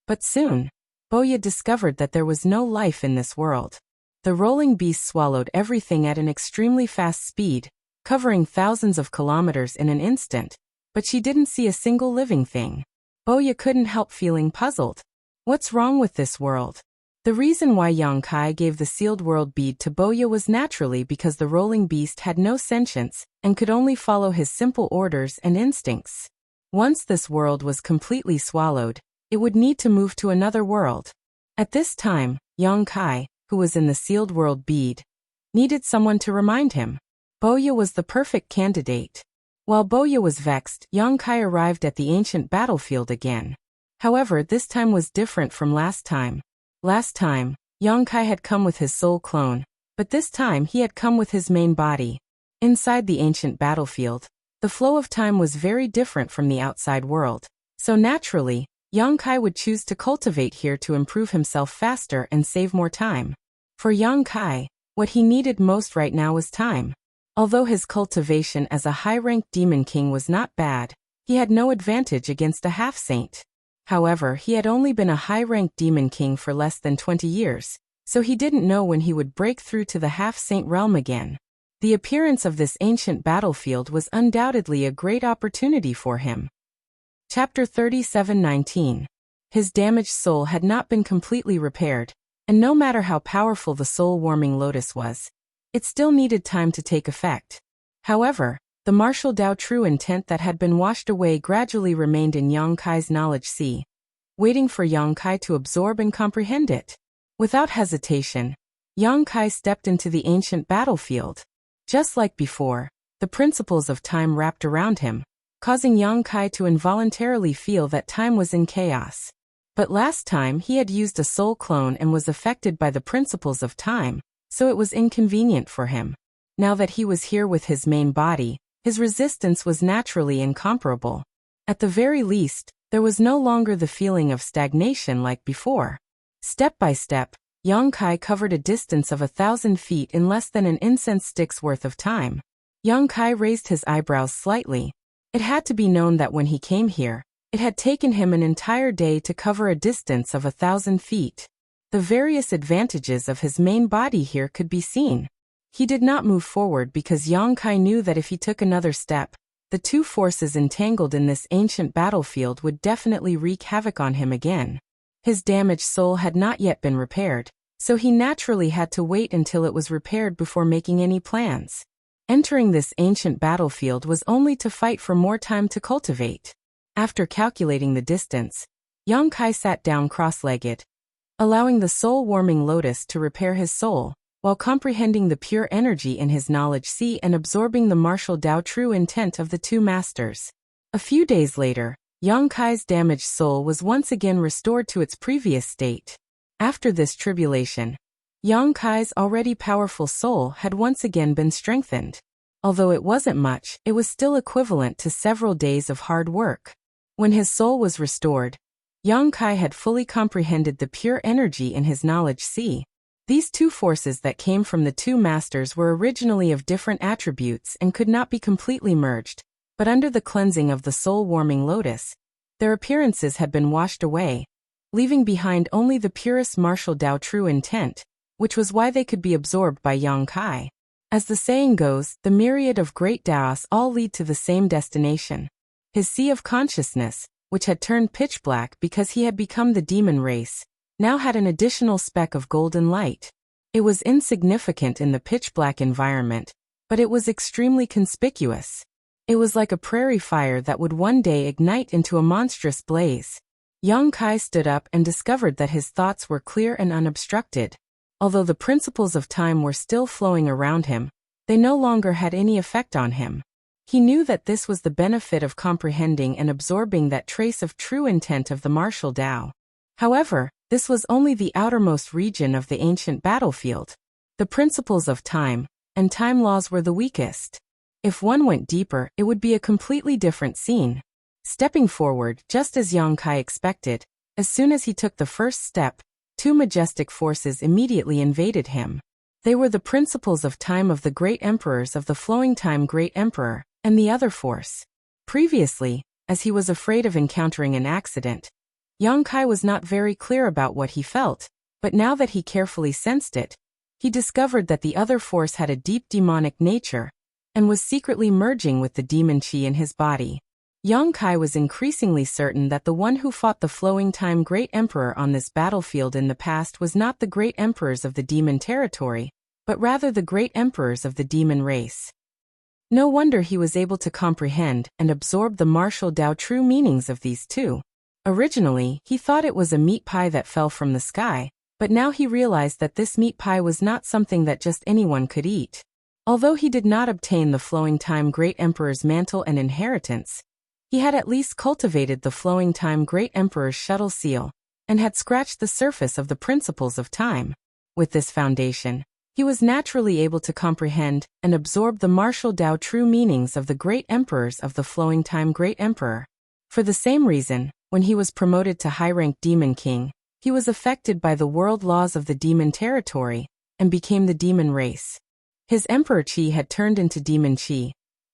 But soon, Boya discovered that there was no life in this world. The rolling beast swallowed everything at an extremely fast speed, covering thousands of kilometers in an instant, but she didn't see a single living thing. Boya couldn't help feeling puzzled. What's wrong with this world? The reason why Yang Kai gave the sealed world bead to Boya was naturally because the rolling beast had no sentience and could only follow his simple orders and instincts. Once this world was completely swallowed, it would need to move to another world. At this time, Yang Kai, who was in the sealed world bead, needed someone to remind him. Boya was the perfect candidate. While Boya was vexed, Yang Kai arrived at the ancient battlefield again. However, this time was different from last time. Last time, Yang Kai had come with his soul clone, but this time he had come with his main body. Inside the ancient battlefield, the flow of time was very different from the outside world, so naturally, Yang Kai would choose to cultivate here to improve himself faster and save more time. For Yang Kai, what he needed most right now was time. Although his cultivation as a high-ranked demon king was not bad, he had no advantage against a half-saint. However, he had only been a high-ranked demon king for less than 20 years, so he didn't know when he would break through to the half-saint realm again. The appearance of this ancient battlefield was undoubtedly a great opportunity for him. Chapter 37:19. His damaged soul had not been completely repaired, and no matter how powerful the soul-warming lotus was, it still needed time to take effect. However, the martial Dao true intent that had been washed away gradually remained in Yang Kai's knowledge sea, waiting for Yang Kai to absorb and comprehend it. Without hesitation, Yang Kai stepped into the ancient battlefield. Just like before, the principles of time wrapped around him, causing Yang Kai to involuntarily feel that time was in chaos. But last time he had used a soul clone and was affected by the principles of time, so it was inconvenient for him. Now that he was here with his main body, his resistance was naturally incomparable. At the very least, there was no longer the feeling of stagnation like before. Step by step, Yang Kai covered a distance of 1,000 feet in less than an incense stick's worth of time. Yang Kai raised his eyebrows slightly. It had to be known that when he came here, it had taken him an entire day to cover a distance of 1,000 feet. The various advantages of his main body here could be seen. He did not move forward because Yang Kai knew that if he took another step, the two forces entangled in this ancient battlefield would definitely wreak havoc on him again. His damaged soul had not yet been repaired, so he naturally had to wait until it was repaired before making any plans. Entering this ancient battlefield was only to fight for more time to cultivate. After calculating the distance, Yang Kai sat down cross-legged, allowing the soul-warming lotus to repair his soul, while comprehending the pure energy in his knowledge sea and absorbing the martial Dao true intent of the two masters. A few days later, Yang Kai's damaged soul was once again restored to its previous state. After this tribulation, Yang Kai's already powerful soul had once again been strengthened. Although it wasn't much, it was still equivalent to several days of hard work. When his soul was restored, Yang Kai had fully comprehended the pure energy in his knowledge sea. These two forces that came from the two masters were originally of different attributes and could not be completely merged, but under the cleansing of the soul-warming lotus, their appearances had been washed away, leaving behind only the purest martial Dao true intent, which was why they could be absorbed by Yang Kai. As the saying goes, the myriad of great Daos all lead to the same destination. His sea of consciousness, which had turned pitch black because he had become the demon race, now had an additional speck of golden light. It was insignificant in the pitch-black environment, but it was extremely conspicuous. It was like a prairie fire that would one day ignite into a monstrous blaze. Yang Kai stood up and discovered that his thoughts were clear and unobstructed. Although the principles of time were still flowing around him, they no longer had any effect on him. He knew that this was the benefit of comprehending and absorbing that trace of true intent of the martial Dao. However, this was only the outermost region of the ancient battlefield. The principles of time and time laws were the weakest. If one went deeper, it would be a completely different scene. Stepping forward, just as Yang Kai expected, as soon as he took the first step, two majestic forces immediately invaded him. They were the principles of time of the great emperors of the flowing time Great Emperor, and the other force. Previously, as he was afraid of encountering an accident, Yang Kai was not very clear about what he felt, but now that he carefully sensed it, he discovered that the other force had a deep demonic nature, and was secretly merging with the demon chi in his body. Yang Kai was increasingly certain that the one who fought the Flowing Time Great Emperor on this battlefield in the past was not the great emperors of the demon territory, but rather the great emperors of the demon race. No wonder he was able to comprehend and absorb the martial Dao true meanings of these two. Originally, he thought it was a meat pie that fell from the sky, but now he realized that this meat pie was not something that just anyone could eat. Although he did not obtain the Flowing Time Great Emperor's mantle and inheritance, he had at least cultivated the Flowing Time Great Emperor's shuttle seal, and had scratched the surface of the principles of time. With this foundation, he was naturally able to comprehend and absorb the martial Dao true meanings of the great emperors of the Flowing Time Great Emperor. For the same reason, when he was promoted to high-rank Demon King, he was affected by the world laws of the demon territory, and became the demon race. His Emperor Qi had turned into Demon Qi,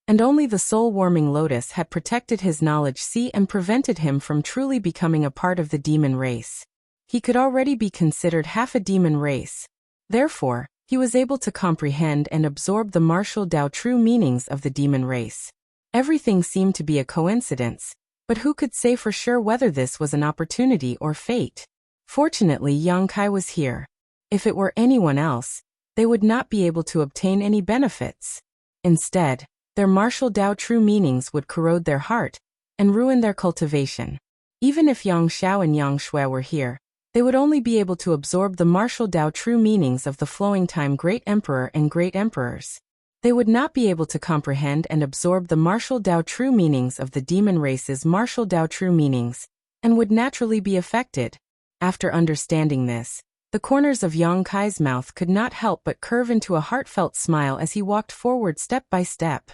and only the soul-warming lotus had protected his knowledge sea and prevented him from truly becoming a part of the demon race. He could already be considered half a demon race. Therefore, he was able to comprehend and absorb the martial Dao true meanings of the demon race. Everything seemed to be a coincidence, but who could say for sure whether this was an opportunity or fate? Fortunately, Yang Kai was here. If it were anyone else, they would not be able to obtain any benefits. Instead, their martial Dao true meanings would corrode their heart and ruin their cultivation. Even if Yang Xiao and Yang Shui were here, they would only be able to absorb the martial Dao true meanings of the Flowing Time Great Emperor and Great Emperors. They would not be able to comprehend and absorb the martial Dao true meanings of the demon race's martial Dao true meanings, and would naturally be affected. After understanding this, the corners of Yang Kai's mouth could not help but curve into a heartfelt smile as he walked forward step by step.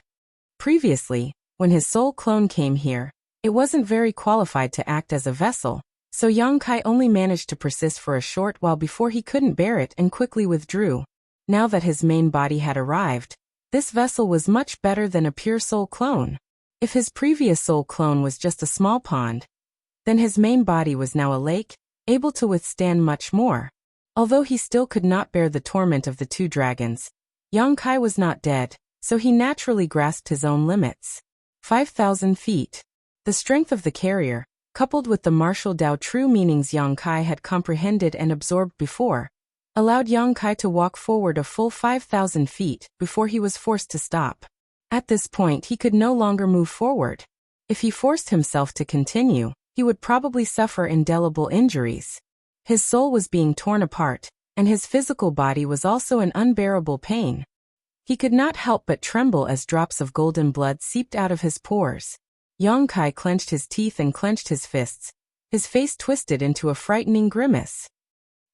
Previously, when his soul clone came here, it wasn't very qualified to act as a vessel, so Yang Kai only managed to persist for a short while before he couldn't bear it and quickly withdrew. Now that his main body had arrived, this vessel was much better than a pure soul clone. If his previous soul clone was just a small pond, then his main body was now a lake, able to withstand much more. Although he still could not bear the torment of the two dragons, Yang Kai was not dead, so he naturally grasped his own limits. 5,000 feet. The strength of the carrier, coupled with the martial Dao true meanings Yang Kai had comprehended and absorbed before, allowed Yang Kai to walk forward a full 5,000 feet before he was forced to stop. At this point he could no longer move forward. If he forced himself to continue, he would probably suffer indelible injuries. His soul was being torn apart, and his physical body was also in unbearable pain. He could not help but tremble as drops of golden blood seeped out of his pores. Yang Kai clenched his teeth and clenched his fists, his face twisted into a frightening grimace.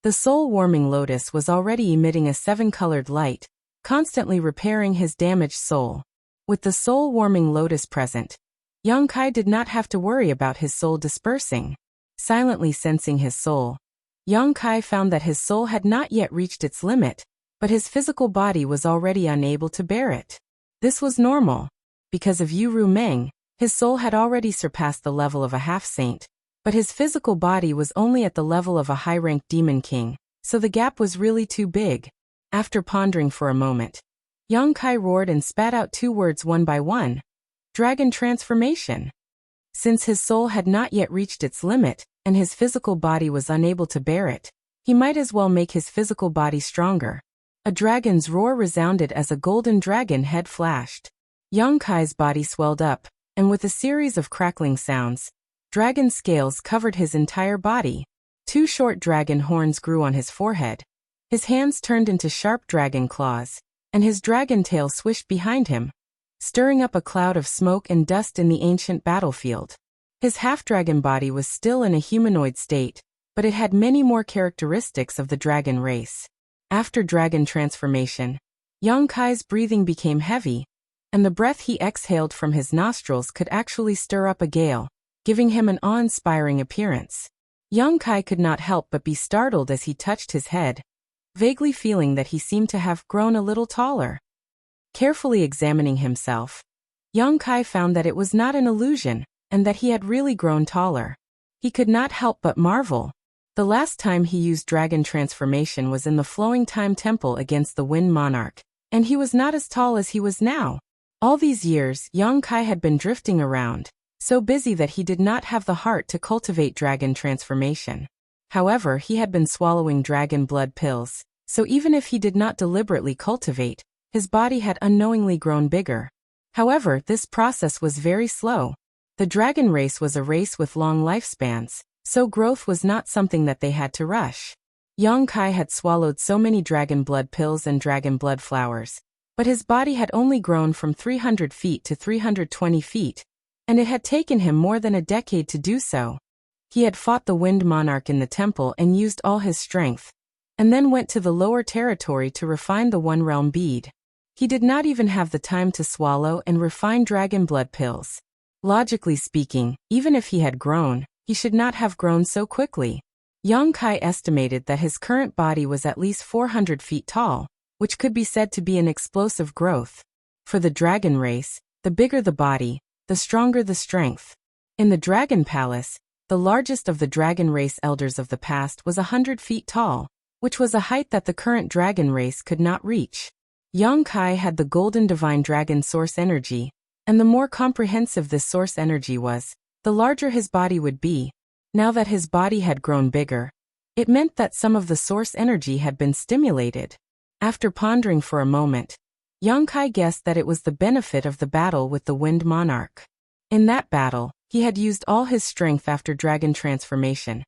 The soul-warming lotus was already emitting a seven-colored light, constantly repairing his damaged soul. With the soul-warming lotus present, Yang Kai did not have to worry about his soul dispersing. Silently sensing his soul, Yang Kai found that his soul had not yet reached its limit, but his physical body was already unable to bear it. This was normal. Because of Yuru Meng, his soul had already surpassed the level of a half-saint, but his physical body was only at the level of a high-ranked demon king, so the gap was really too big. After pondering for a moment, Yang Kai roared and spat out two words one by one. Dragon transformation. Since his soul had not yet reached its limit, and his physical body was unable to bear it, he might as well make his physical body stronger. A dragon's roar resounded as a golden dragon head flashed. Yang Kai's body swelled up, and with a series of crackling sounds, dragon scales covered his entire body. Two short dragon horns grew on his forehead. His hands turned into sharp dragon claws, and his dragon tail swished behind him, stirring up a cloud of smoke and dust in the ancient battlefield. His half-dragon body was still in a humanoid state, but it had many more characteristics of the dragon race. After dragon transformation, Yang Kai's breathing became heavy, and the breath he exhaled from his nostrils could actually stir up a gale, giving him an awe-inspiring appearance. Yang Kai could not help but be startled as he touched his head, vaguely feeling that he seemed to have grown a little taller. Carefully examining himself, Yang Kai found that it was not an illusion, and that he had really grown taller. He could not help but marvel. The last time he used dragon transformation was in the Flowing Time Temple against the Wind Monarch, and he was not as tall as he was now. All these years, Yang Kai had been drifting around, so busy that he did not have the heart to cultivate dragon transformation. However, he had been swallowing dragon blood pills, so even if he did not deliberately cultivate, his body had unknowingly grown bigger. However, this process was very slow. The dragon race was a race with long lifespans, so growth was not something that they had to rush. Yang Kai had swallowed so many dragon blood pills and dragon blood flowers, but his body had only grown from 300 feet to 320 feet, and it had taken him more than a decade to do so. He had fought the Wind Monarch in the temple and used all his strength, and then went to the lower territory to refine the One Realm bead. He did not even have the time to swallow and refine dragon blood pills. Logically speaking, even if he had grown, he should not have grown so quickly. Yang Kai estimated that his current body was at least 400 feet tall, which could be said to be an explosive growth. For the dragon race, the bigger the body, the stronger the strength. In the Dragon Palace, the largest of the dragon race elders of the past was 100 feet tall, which was a height that the current dragon race could not reach. Yang Kai had the golden divine dragon source energy, and the more comprehensive this source energy was, the larger his body would be. Now that his body had grown bigger, it meant that some of the source energy had been stimulated. After pondering for a moment, Yang Kai guessed that it was the benefit of the battle with the Wind Monarch. In that battle, he had used all his strength after dragon transformation,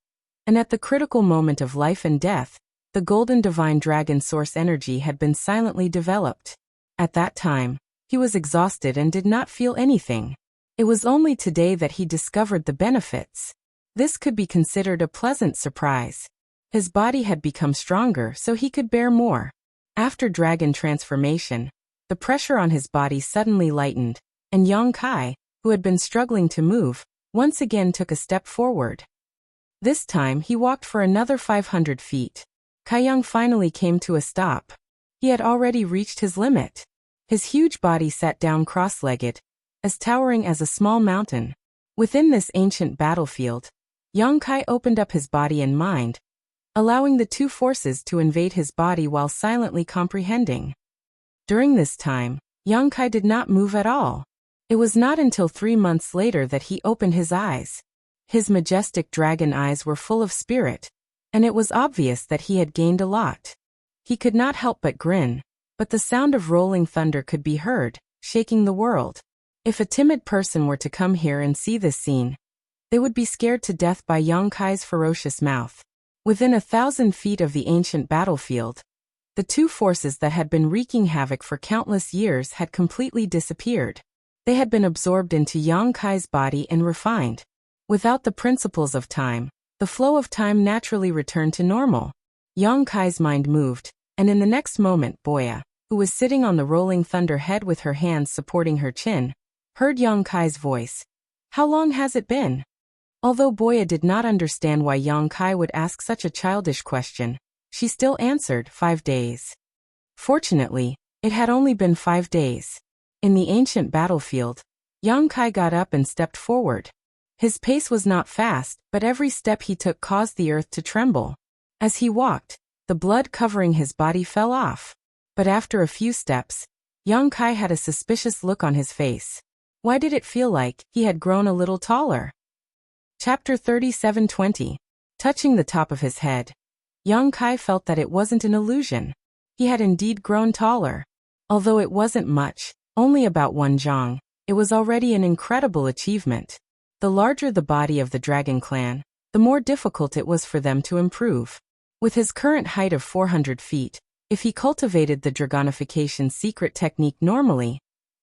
and at the critical moment of life and death, the golden divine dragon source energy had been silently developed. At that time, he was exhausted and did not feel anything. It was only today that he discovered the benefits. This could be considered a pleasant surprise. His body had become stronger so he could bear more. After dragon transformation, the pressure on his body suddenly lightened, and Yang Kai, who had been struggling to move, once again took a step forward. This time he walked for another 500 feet. Kaiyang finally came to a stop. He had already reached his limit. His huge body sat down cross-legged, as towering as a small mountain. Within this ancient battlefield, Yang Kai opened up his body and mind, allowing the two forces to invade his body while silently comprehending. During this time, Yang Kai did not move at all. It was not until 3 months later that he opened his eyes. His majestic dragon eyes were full of spirit, and it was obvious that he had gained a lot. He could not help but grin, but the sound of rolling thunder could be heard, shaking the world. If a timid person were to come here and see this scene, they would be scared to death by Yang Kai's ferocious mouth. Within 1,000 feet of the ancient battlefield, the two forces that had been wreaking havoc for countless years had completely disappeared. They had been absorbed into Yang Kai's body and refined. Without the principles of time, the flow of time naturally returned to normal. Yang Kai's mind moved, and in the next moment Boya, who was sitting on the rolling thunder head with her hands supporting her chin, heard Yang Kai's voice. "How long has it been?" Although Boya did not understand why Yang Kai would ask such a childish question, she still answered, 5 days. Fortunately, it had only been 5 days. In the ancient battlefield, Yang Kai got up and stepped forward. His pace was not fast, but every step he took caused the earth to tremble. As he walked, the blood covering his body fell off. But after a few steps, Yang Kai had a suspicious look on his face. Why did it feel like he had grown a little taller? Chapter 37:20. Touching the top of his head, Yang Kai felt that it wasn't an illusion. He had indeed grown taller. Although it wasn't much, only about 1 zhang, it was already an incredible achievement. The larger the body of the dragon clan, the more difficult it was for them to improve. With his current height of 400 feet, if he cultivated the dragonification secret technique normally,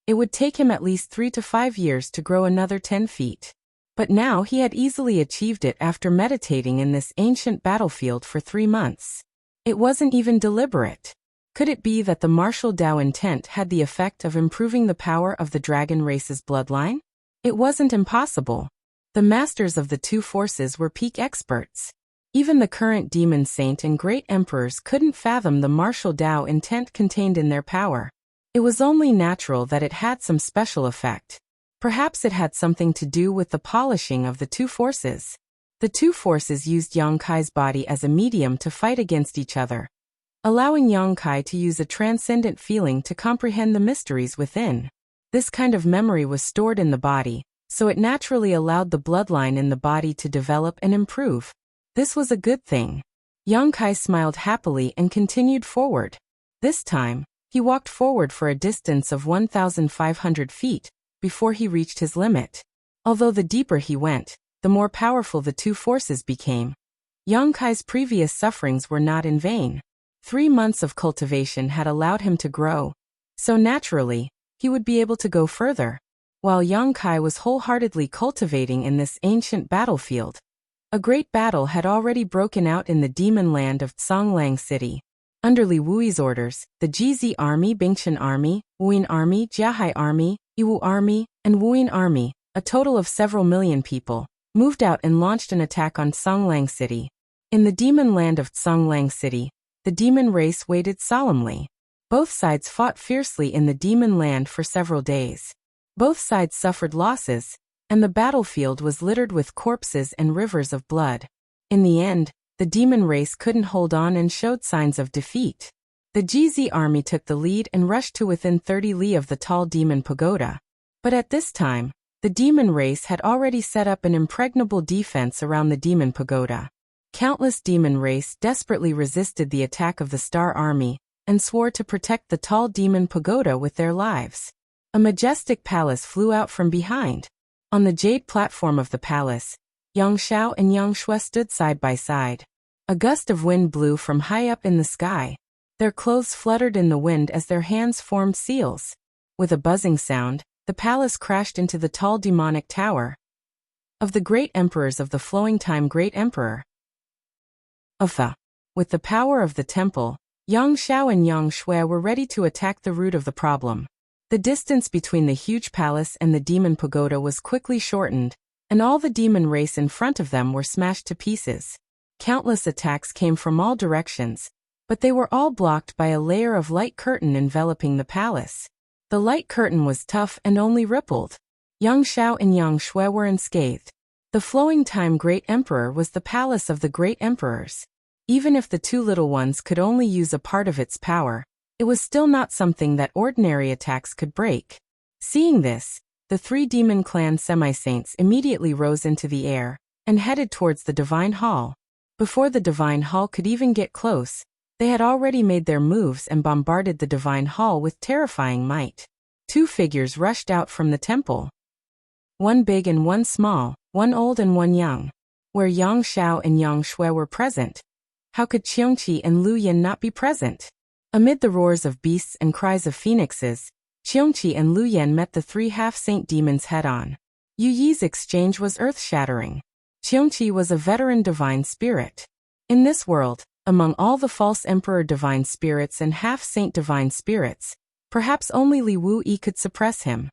it would take him at least 3 to 5 years to grow another 10 feet. But now he had easily achieved it after meditating in this ancient battlefield for 3 months. It wasn't even deliberate. Could it be that the martial Dao intent had the effect of improving the power of the dragon race's bloodline? It wasn't impossible. The masters of the two forces were peak experts. Even the current demon saint and great emperors couldn't fathom the martial Dao intent contained in their power. It was only natural that it had some special effect. Perhaps it had something to do with the polishing of the two forces. The two forces used Yang Kai's body as a medium to fight against each other, allowing Yang Kai to use a transcendent feeling to comprehend the mysteries within. This kind of memory was stored in the body, so it naturally allowed the bloodline in the body to develop and improve. This was a good thing. Yang Kai smiled happily and continued forward. This time, he walked forward for a distance of 1,500 feet before he reached his limit. Although the deeper he went, the more powerful the two forces became. Yang Kai's previous sufferings were not in vain. 3 months of cultivation had allowed him to grow, so naturally, he would be able to go further. While Yang Kai was wholeheartedly cultivating in this ancient battlefield, a great battle had already broken out in the demon land of Tsanglang City. Under Li Wui's orders, the GZ Army, Bingchen Army, Wuyin Army, Jiahai Army, Yiwu Army, and Wuyin Army, a total of several million people, moved out and launched an attack on Tsanglang City. In the demon land of Tsanglang City, the demon race waited solemnly. Both sides fought fiercely in the demon land for several days. Both sides suffered losses, and the battlefield was littered with corpses and rivers of blood. In the end, the demon race couldn't hold on and showed signs of defeat. The GZ army took the lead and rushed to within 30 li of the tall demon pagoda. But at this time, the demon race had already set up an impregnable defense around the demon pagoda. Countless demon race desperately resisted the attack of the Star Army and swore to protect the tall demon pagoda with their lives. A majestic palace flew out from behind. On the jade platform of the palace, Yang Xiao and Yang Shui stood side by side. A gust of wind blew from high up in the sky. Their clothes fluttered in the wind as their hands formed seals. With a buzzing sound, the palace crashed into the tall demonic tower of the great emperors of the flowing time great emperor. With the power of the temple, Yang Xiao and Yang Shui were ready to attack the root of the problem. The distance between the huge palace and the demon pagoda was quickly shortened, and all the demon race in front of them were smashed to pieces. Countless attacks came from all directions, but they were all blocked by a layer of light curtain enveloping the palace. The light curtain was tough and only rippled. Yang Xiao and Yang Shui were unscathed. The flowing time great emperor was the palace of the great emperors. Even if the two little ones could only use a part of its power, it was still not something that ordinary attacks could break. Seeing this, the 3 demon clan semi-saints immediately rose into the air and headed towards the divine hall. Before the divine hall could even get close, they had already made their moves and bombarded the divine hall with terrifying might. 2 figures rushed out from the temple. One big and one small, one old and one young. Where Yang Xiao and Yang Shui were present, how could Qiongqi and Lu Yin not be present? Amid the roars of beasts and cries of phoenixes, Qiongqi and Lu Yin met the 3 half-saint demons head-on. Yu Yi's exchange was earth-shattering. Qiongqi was a veteran divine spirit. In this world, among all the false emperor divine spirits and half-saint divine spirits, perhaps only Li Wuyi could suppress him.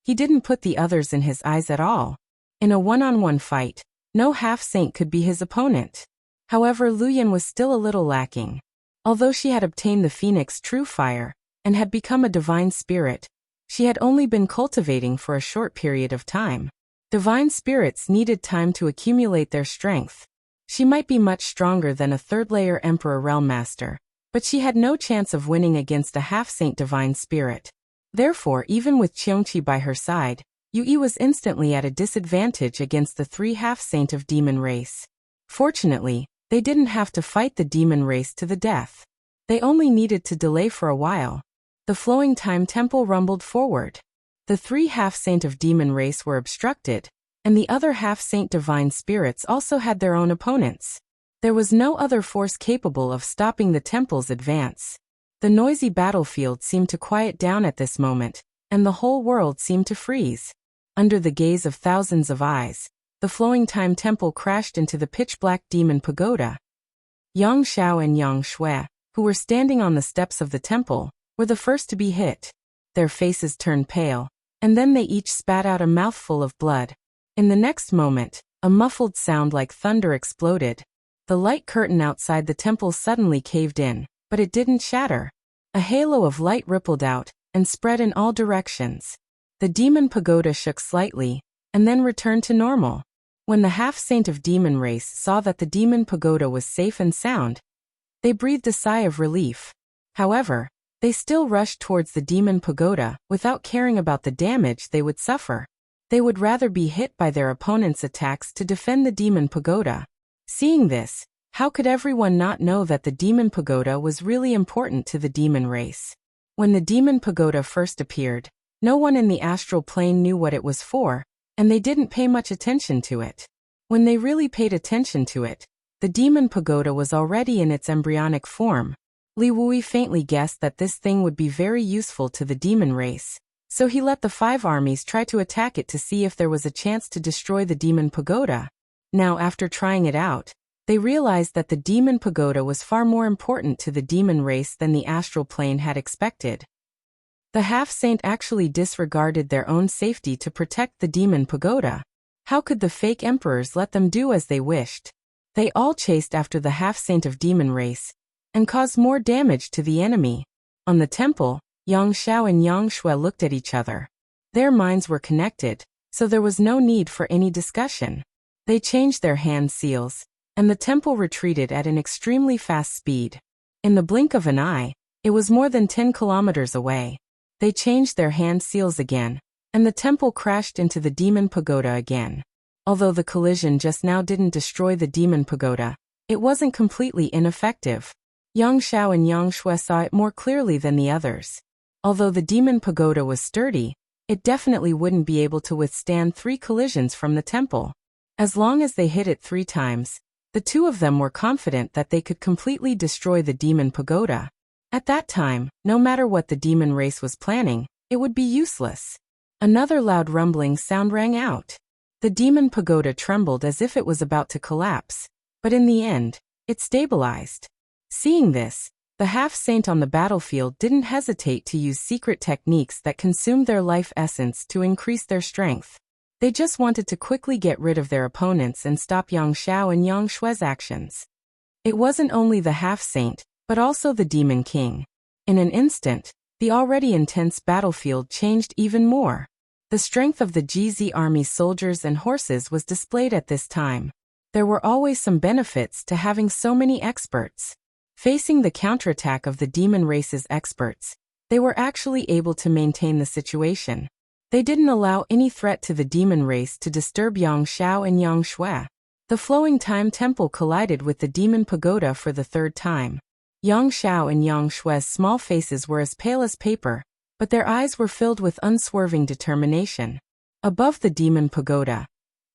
He didn't put the others in his eyes at all. In a one-on-one fight, no half-saint could be his opponent. However, Lu Yin was still a little lacking. Although she had obtained the Phoenix True Fire and had become a divine spirit, she had only been cultivating for a short period of time. Divine spirits needed time to accumulate their strength. She might be much stronger than a third-layer Emperor Realm Master, but she had no chance of winning against a half-saint divine spirit. Therefore, even with Qiongqi by her side, Yu Yi was instantly at a disadvantage against the 3 half-saint of demon race. Fortunately, they didn't have to fight the demon race to the death. They only needed to delay for a while. The flowing time temple rumbled forward. The 3 half-saint of demon race were obstructed, and the other half-saint divine spirits also had their own opponents. There was no other force capable of stopping the temple's advance. The noisy battlefield seemed to quiet down at this moment, and the whole world seemed to freeze. Under the gaze of thousands of eyes, the flowing time temple crashed into the pitch-black demon pagoda. Yang Xiao and Yang Shui, who were standing on the steps of the temple, were the first to be hit. Their faces turned pale, and then they each spat out a mouthful of blood. In the next moment, a muffled sound like thunder exploded. The light curtain outside the temple suddenly caved in, but it didn't shatter. A halo of light rippled out and spread in all directions. The demon pagoda shook slightly, and then returned to normal. When the half-saint of demon race saw that the demon pagoda was safe and sound, they breathed a sigh of relief. However, they still rushed towards the demon pagoda without caring about the damage they would suffer. They would rather be hit by their opponent's attacks to defend the demon pagoda. Seeing this, how could everyone not know that the demon pagoda was really important to the demon race? When the demon pagoda first appeared, no one in the astral plane knew what it was for, and they didn't pay much attention to it. When they really paid attention to it, the demon pagoda was already in its embryonic form. Li Wui faintly guessed that this thing would be very useful to the demon race, so he let the 5 armies try to attack it to see if there was a chance to destroy the demon pagoda. Now, after trying it out, they realized that the demon pagoda was far more important to the demon race than the astral plane had expected. The half-saint actually disregarded their own safety to protect the demon pagoda. How could the fake emperors let them do as they wished? They all chased after the half-saint of demon race, and caused more damage to the enemy. On the temple, Yang Xiao and Yang Shui looked at each other. Their minds were connected, so there was no need for any discussion. They changed their hand seals, and the temple retreated at an extremely fast speed. In the blink of an eye, it was more than 10 kilometers away. They changed their hand seals again, and the temple crashed into the demon pagoda again. Although the collision just now didn't destroy the demon pagoda, it wasn't completely ineffective. Yang Xiao and Yang Shui saw it more clearly than the others. Although the demon pagoda was sturdy, it definitely wouldn't be able to withstand 3 collisions from the temple. As long as they hit it 3 times, the 2 of them were confident that they could completely destroy the demon pagoda. At that time, no matter what the demon race was planning, it would be useless. Another loud rumbling sound rang out. The demon pagoda trembled as if it was about to collapse, but in the end, it stabilized. Seeing this, the half-saint on the battlefield didn't hesitate to use secret techniques that consumed their life essence to increase their strength. They just wanted to quickly get rid of their opponents and stop Yang Xiao and Yang Shui's actions. It wasn't only the half-saint, but also the demon king. In an instant, the already intense battlefield changed even more. The strength of the GZ army's soldiers and horses was displayed at this time. There were always some benefits to having so many experts. Facing the counterattack of the demon race's experts, they were actually able to maintain the situation. They didn't allow any threat to the demon race to disturb Yang Xiao and Yang Shui. The flowing time temple collided with the demon pagoda for the 3rd time. Yang Xiao and Yang Shui's small faces were as pale as paper, but their eyes were filled with unswerving determination. Above the demon pagoda,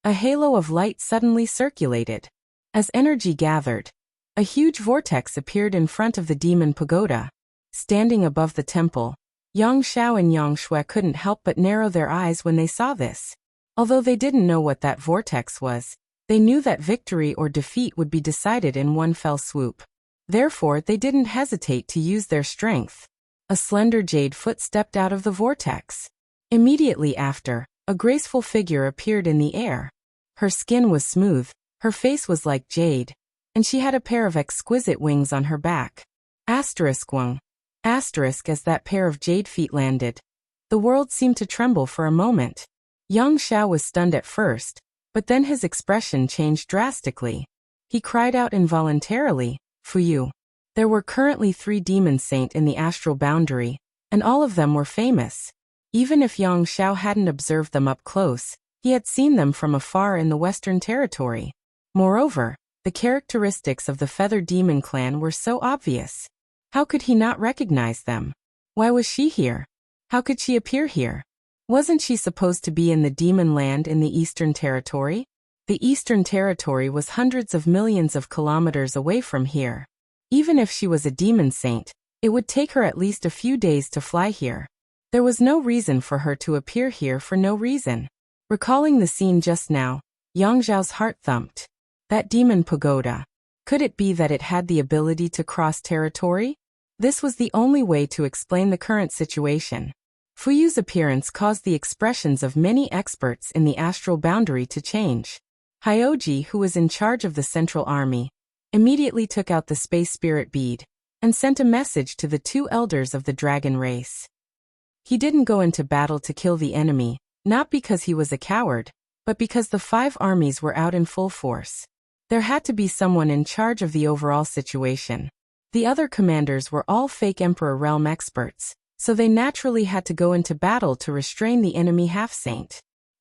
a halo of light suddenly circulated. As energy gathered, a huge vortex appeared in front of the demon pagoda. Standing above the temple, Yang Xiao and Yang Shui couldn't help but narrow their eyes when they saw this. Although they didn't know what that vortex was, they knew that victory or defeat would be decided in one fell swoop. Therefore, they didn't hesitate to use their strength. A slender jade foot stepped out of the vortex. Immediately after, a graceful figure appeared in the air. Her skin was smooth, her face was like jade, and she had a pair of exquisite wings on her back. Wung. As that pair of jade feet landed, the world seemed to tremble for a moment. Yang Xiao was stunned at first, but then his expression changed drastically. He cried out involuntarily, Fuyu. There were currently 3 demon saints in the astral boundary, and all of them were famous. Even if Yang Xiao hadn't observed them up close, he had seen them from afar in the Western Territory. Moreover, the characteristics of the Feather Demon clan were so obvious. How could he not recognize them? Why was she here? How could she appear here? Wasn't she supposed to be in the demon land in the Eastern Territory? The Eastern Territory was hundreds of millions of kilometers away from here. Even if she was a demon saint, it would take her at least a few days to fly here. There was no reason for her to appear here for no reason. Recalling the scene just now, Yang Zhao's heart thumped. That demon pagoda. Could it be that it had the ability to cross territory? This was the only way to explain the current situation. Fuyu's appearance caused the expressions of many experts in the astral boundary to change. Hyoji, who was in charge of the Central Army, immediately took out the space spirit bead and sent a message to the 2 elders of the dragon race. He didn't go into battle to kill the enemy, not because he was a coward, but because the 5 armies were out in full force. There had to be someone in charge of the overall situation. The other commanders were all fake Emperor Realm experts, so they naturally had to go into battle to restrain the enemy half-saint.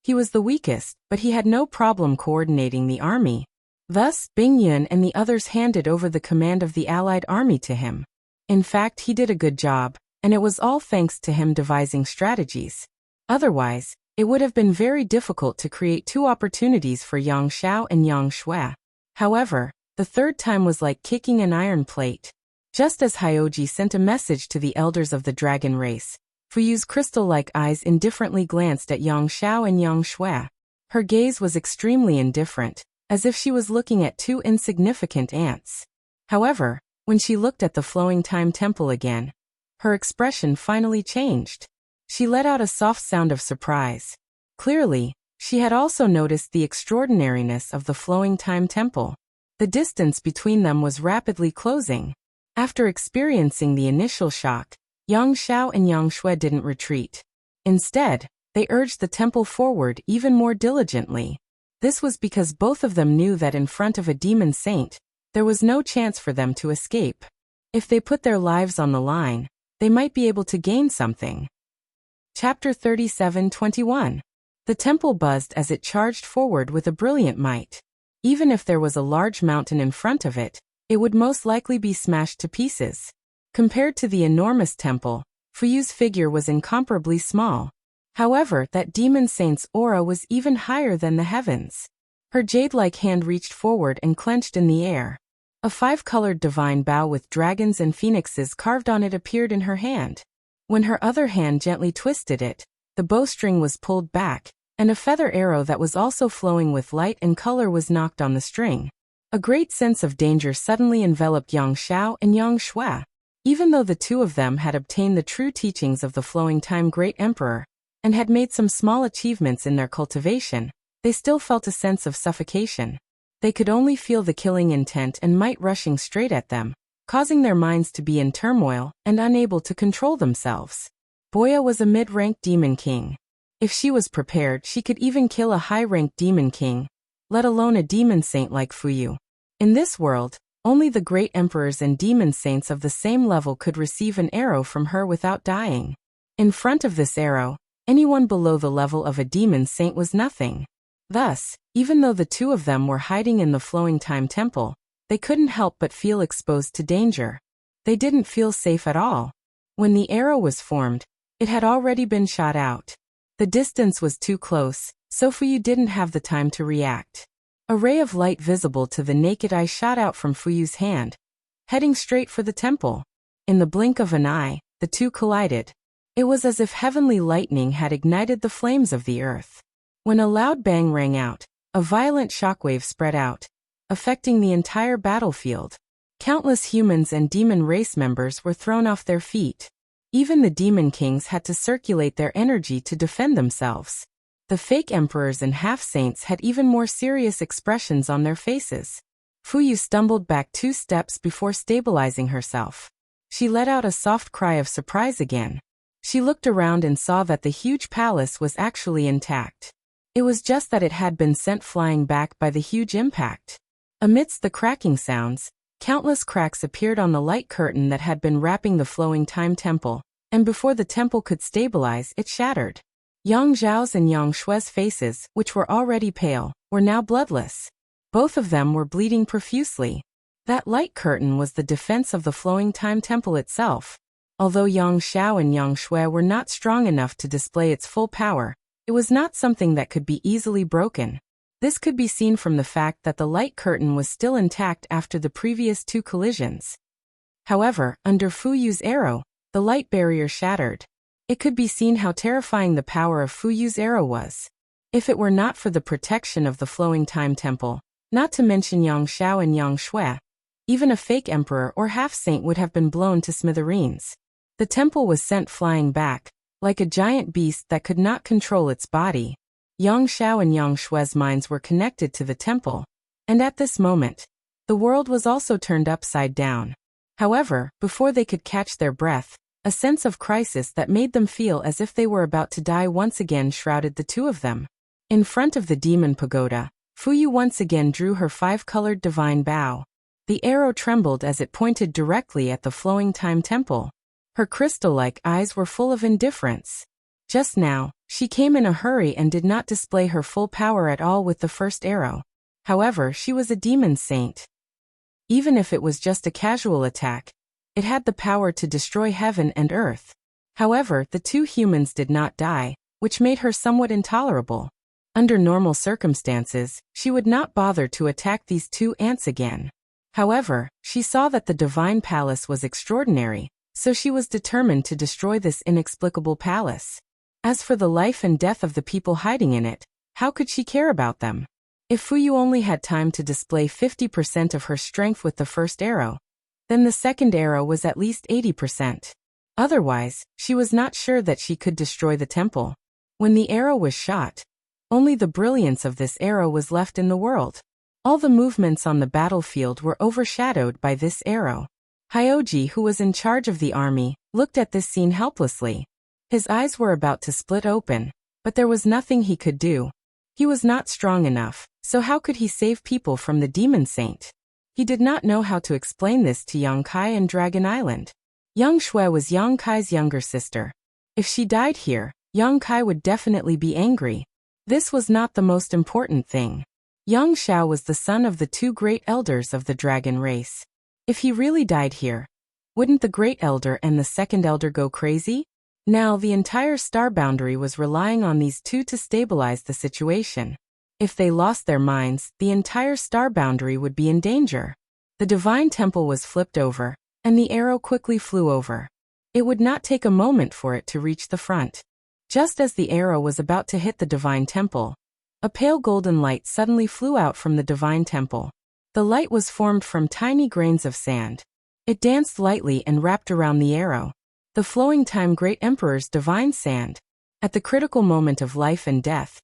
He was the weakest, but he had no problem coordinating the army. Thus, Bing Yun and the others handed over the command of the allied army to him. In fact, he did a good job, and it was all thanks to him devising strategies. Otherwise, it would have been very difficult to create two opportunities for Yang Xiao and Yang Shui. However, the third time was like kicking an iron plate. Just as Hyoji sent a message to the elders of the dragon race, Fuyu's crystal-like eyes indifferently glanced at Yang Xiao and Yang Shui. Her gaze was extremely indifferent, as if she was looking at two insignificant ants. However, when she looked at the flowing time temple again, her expression finally changed. She let out a soft sound of surprise. Clearly, she had also noticed the extraordinariness of the flowing time temple. The distance between them was rapidly closing. After experiencing the initial shock, Yang Xiao and Yang Shui didn't retreat. Instead, they urged the temple forward even more diligently. This was because both of them knew that in front of a demon saint, there was no chance for them to escape. If they put their lives on the line, they might be able to gain something. Chapter 37:21. The temple buzzed as it charged forward with a brilliant might. Even if there was a large mountain in front of it, it would most likely be smashed to pieces. Compared to the enormous temple, Fuyu's figure was incomparably small. However, that demon saint's aura was even higher than the heavens. Her jade-like hand reached forward and clenched in the air. A five-colored divine bow with dragons and phoenixes carved on it appeared in her hand. When her other hand gently twisted it, the bowstring was pulled back, and a feather arrow that was also flowing with light and color was knocked on the string. A great sense of danger suddenly enveloped Yang Xiao and Yang Shui. Even though the two of them had obtained the true teachings of the flowing time great emperor, and had made some small achievements in their cultivation, they still felt a sense of suffocation. They could only feel the killing intent and might rushing straight at them, causing their minds to be in turmoil and unable to control themselves. Boya was a mid-ranked demon king. If she was prepared, she could even kill a high-ranked demon king, let alone a demon saint like Fuyu. In this world, only the great emperors and demon saints of the same level could receive an arrow from her without dying. In front of this arrow, anyone below the level of a demon saint was nothing. Thus, even though the two of them were hiding in the flowing time temple, they couldn't help but feel exposed to danger. They didn't feel safe at all. When the arrow was formed, it had already been shot out. The distance was too close, so Fuyu didn't have the time to react. A ray of light visible to the naked eye shot out from Fuyu's hand, heading straight for the temple. In the blink of an eye, the two collided. It was as if heavenly lightning had ignited the flames of the earth. When a loud bang rang out, a violent shockwave spread out, affecting the entire battlefield. Countless humans and demon race members were thrown off their feet. Even the demon kings had to circulate their energy to defend themselves. The fake emperors and half-saints had even more serious expressions on their faces. Fuyu stumbled back 2 steps before stabilizing herself. She let out a soft cry of surprise again. She looked around and saw that the huge palace was actually intact. It was just that it had been sent flying back by the huge impact. Amidst the cracking sounds, countless cracks appeared on the light curtain that had been wrapping the flowing time temple, and before the temple could stabilize, it shattered. Yang Zhao's and Yang Shui's faces, which were already pale, were now bloodless. Both of them were bleeding profusely. That light curtain was the defense of the flowing time temple itself. Although Yang Xiao and Yang Shui were not strong enough to display its full power, it was not something that could be easily broken. This could be seen from the fact that the light curtain was still intact after the previous 2 collisions. However, under Fuyu's arrow, the light barrier shattered. It could be seen how terrifying the power of Fuyu's arrow was. If it were not for the protection of the flowing time temple, not to mention Yang Xiao and Yang Shui, even a fake emperor or half-saint would have been blown to smithereens. The temple was sent flying back, like a giant beast that could not control its body. Yang Xiao and Yang Shui's minds were connected to the temple, and at this moment, the world was also turned upside down. However, before they could catch their breath, a sense of crisis that made them feel as if they were about to die once again shrouded the two of them. In front of the demon pagoda, Fuyu once again drew her 5-colored divine bow. The arrow trembled as it pointed directly at the flowing time temple. Her crystal-like eyes were full of indifference. Just now, She came in a hurry and did not display her full power at all with the first arrow. However, she was a demon saint. Even if it was just a casual attack, it had the power to destroy heaven and earth. However, the two humans did not die, which made her somewhat intolerable. Under normal circumstances, she would not bother to attack these two ants again. However, she saw that the divine palace was extraordinary, so she was determined to destroy this inexplicable palace. As for the life and death of the people hiding in it, how could she care about them? If Fuyu only had time to display 50% of her strength with the first arrow, then the second arrow was at least 80%. Otherwise, she was not sure that she could destroy the temple. When the arrow was shot, only the brilliance of this arrow was left in the world. All the movements on the battlefield were overshadowed by this arrow. Hyoji, who was in charge of the army, looked at this scene helplessly. His eyes were about to split open, but there was nothing he could do. He was not strong enough, so how could he save people from the demon saint? He did not know how to explain this to Yang Kai and Dragon Island. Yang Shui was Yang Kai's younger sister. If she died here, Yang Kai would definitely be angry. This was not the most important thing. Yang Xiao was the son of the two great elders of the dragon race. If he really died here, wouldn't the great elder and the second elder go crazy? Now the entire star boundary was relying on these two to stabilize the situation. If they lost their minds, the entire star boundary would be in danger. The divine temple was flipped over, and the arrow quickly flew over. It would not take a moment for it to reach the front. Just as the arrow was about to hit the divine temple, a pale golden light suddenly flew out from the divine temple. The light was formed from tiny grains of sand. It danced lightly and wrapped around the arrow. The flowing time Great Emperor's divine sand. At the critical moment of life and death,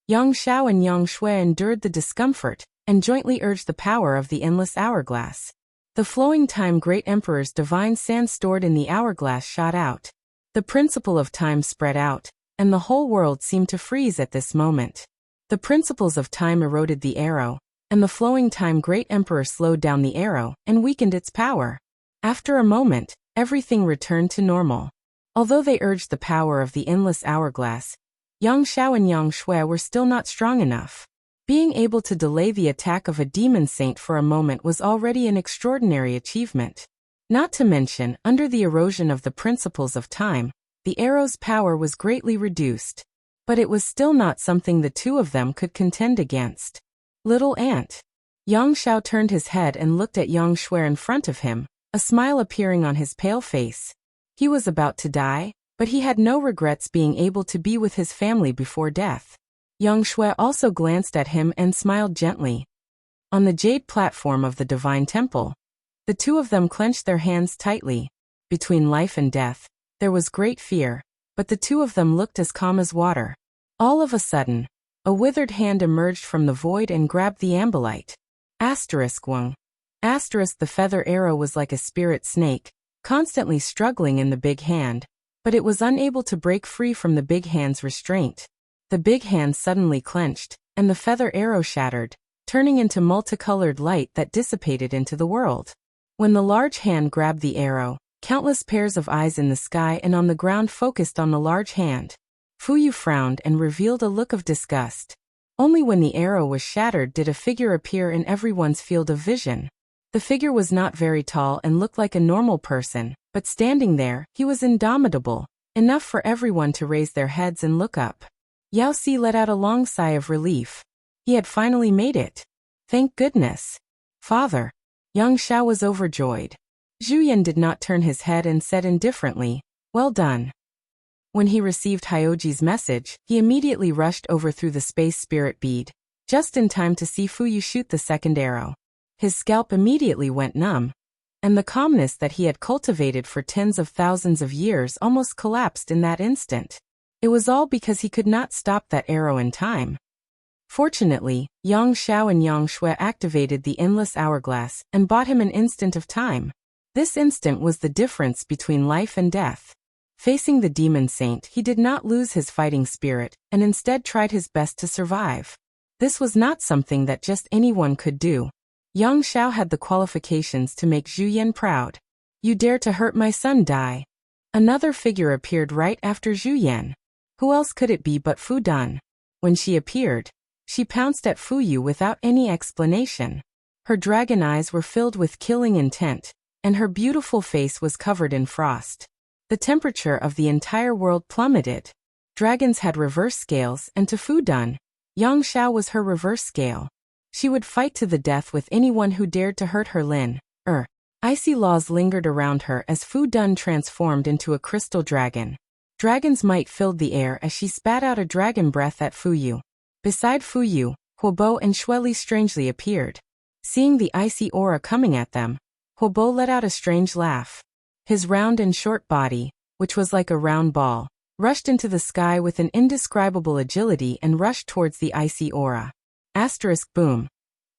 Yang Xiao and Yang Shui endured the discomfort and jointly urged the power of the endless hourglass. The flowing time Great Emperor's divine sand stored in the hourglass shot out. The principle of time spread out, and the whole world seemed to freeze at this moment. The principles of time eroded the arrow, and the flowing time Great Emperor slowed down the arrow and weakened its power. After a moment, everything returned to normal. Although they urged the power of the endless hourglass, Yang Xiao and Yang Shui were still not strong enough. Being able to delay the attack of a demon saint for a moment was already an extraordinary achievement. Not to mention, under the erosion of the principles of time, the arrow's power was greatly reduced. But it was still not something the two of them could contend against. Little ant. Yang Xiao turned his head and looked at Yang Shui in front of him, a smile appearing on his pale face. He was about to die, but he had no regrets being able to be with his family before death. Yang Shui also glanced at him and smiled gently. On the jade platform of the divine temple, the two of them clenched their hands tightly. Between life and death, there was great fear, but the two of them looked as calm as water. All of a sudden, a withered hand emerged from the void and grabbed the ambulite. *1. The feather arrow was like a spirit snake, constantly struggling in the big hand, but it was unable to break free from the big hand's restraint. The big hand suddenly clenched, and the feather arrow shattered, turning into multicolored light that dissipated into the world. When the large hand grabbed the arrow, countless pairs of eyes in the sky and on the ground focused on the large hand. Fuyu frowned and revealed a look of disgust. Only when the arrow was shattered did a figure appear in everyone's field of vision. The figure was not very tall and looked like a normal person, but standing there, he was indomitable, enough for everyone to raise their heads and look up. Yao Si let out a long sigh of relief. He had finally made it. Thank goodness. Father. Yang Xiao was overjoyed. Zhu Yan did not turn his head and said indifferently, "Well done." When he received Hyoji's message, he immediately rushed over through the space spirit bead, just in time to see Fuyu shoot the second arrow. His scalp immediately went numb, and the calmness that he had cultivated for tens of thousands of years almost collapsed in that instant. It was all because he could not stop that arrow in time. Fortunately, Yang Xiao and Yang Shui activated the endless hourglass and bought him an instant of time. This instant was the difference between life and death. Facing the demon saint, he did not lose his fighting spirit, and instead tried his best to survive. This was not something that just anyone could do. Yang Xiao had the qualifications to make Zhu Yan proud. "You dare to hurt my son, die." Another figure appeared right after Zhu Yan. Who else could it be but Fu Dan? When she appeared, she pounced at Fu Yu without any explanation. Her dragon eyes were filled with killing intent, and her beautiful face was covered in frost. The temperature of the entire world plummeted. Dragons had reverse scales, and to Fu Dan, Yang Xiao was her reverse scale. She would fight to the death with anyone who dared to hurt her. Icy laws lingered around her as Fu Dan transformed into a crystal dragon. Dragon's might filled the air as she spat out a dragon breath at Fu Yu. Beside Fu Yu, Huobo and Xueli strangely appeared. Seeing the icy aura coming at them, Huobo let out a strange laugh. His round and short body, which was like a round ball, rushed into the sky with an indescribable agility and rushed towards the icy aura. Boom.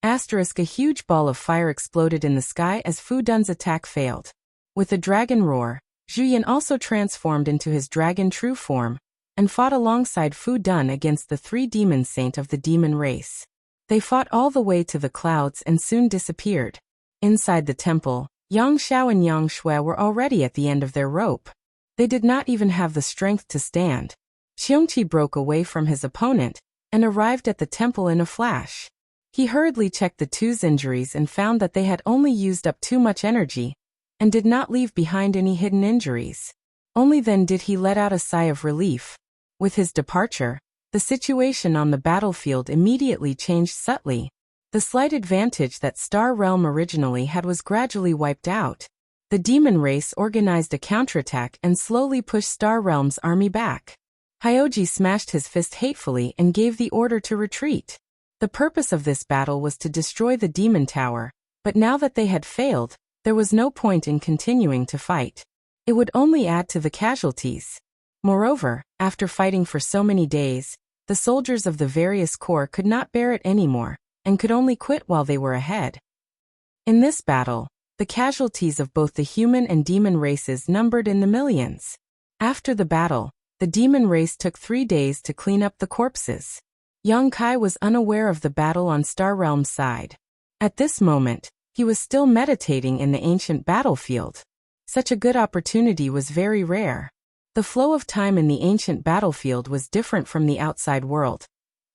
A huge ball of fire exploded in the sky as Fu Dan's attack failed. With a dragon roar, Zhu Yan also transformed into his dragon true form, and fought alongside Fu Dan against the 3 demon saint of the demon race. They fought all the way to the clouds and soon disappeared. Inside the temple, Yang Xiao and Yang Shui were already at the end of their rope. They did not even have the strength to stand. Xiongqi broke away from his opponent, and arrived at the temple in a flash. He hurriedly checked the two's injuries and found that they had only used up too much energy, and did not leave behind any hidden injuries. Only then did he let out a sigh of relief. With his departure, the situation on the battlefield immediately changed subtly. The slight advantage that Star Realm originally had was gradually wiped out. The demon race organized a counterattack and slowly pushed Star Realm's army back. Hyoji smashed his fist hatefully and gave the order to retreat. The purpose of this battle was to destroy the demon tower, but now that they had failed, there was no point in continuing to fight. It would only add to the casualties. Moreover, after fighting for so many days, the soldiers of the various corps could not bear it anymore, and could only quit while they were ahead. In this battle, the casualties of both the human and demon races numbered in the millions. After the battle, the demon race took 3 days to clean up the corpses. Yang Kai was unaware of the battle on Star Realm's side. At this moment, he was still meditating in the ancient battlefield. Such a good opportunity was very rare. The flow of time in the ancient battlefield was different from the outside world.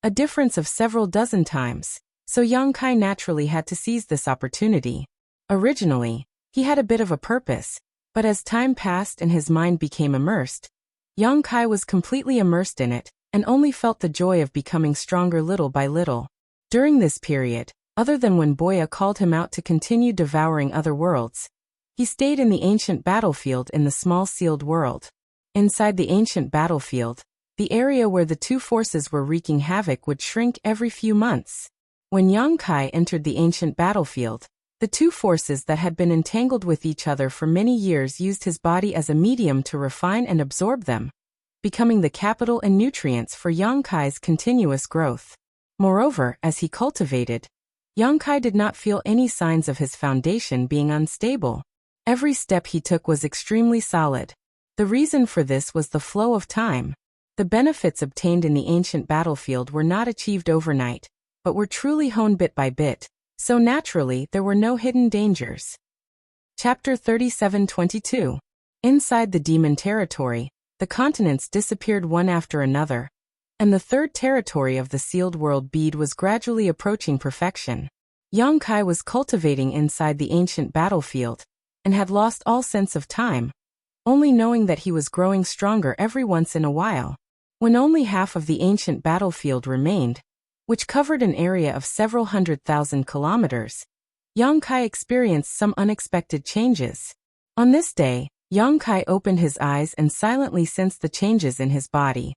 A difference of several dozen times, so Yang Kai naturally had to seize this opportunity. Originally, he had a bit of a purpose, but as time passed and his mind became immersed, Yang Kai was completely immersed in it, and only felt the joy of becoming stronger little by little. During this period, other than when Boya called him out to continue devouring other worlds, he stayed in the ancient battlefield in the small sealed world. Inside the ancient battlefield, the area where the 2 forces were wreaking havoc would shrink every few months. When Yang Kai entered the ancient battlefield, the 2 forces that had been entangled with each other for many years used his body as a medium to refine and absorb them, becoming the capital and nutrients for Yang Kai's continuous growth. Moreover, as he cultivated, Yang Kai did not feel any signs of his foundation being unstable. Every step he took was extremely solid. The reason for this was the flow of time. The benefits obtained in the ancient battlefield were not achieved overnight, but were truly honed bit by bit, so naturally there were no hidden dangers. Chapter 37-22. Inside the demon territory, the continents disappeared one after another, and the 3rd territory of the sealed world bead was gradually approaching perfection. Yang Kai was cultivating inside the ancient battlefield, and had lost all sense of time, only knowing that he was growing stronger every once in a while. When only half of the ancient battlefield remained, which covered an area of several 100,000 kilometers, Yang Kai experienced some unexpected changes. On this day, Yang Kai opened his eyes and silently sensed the changes in his body.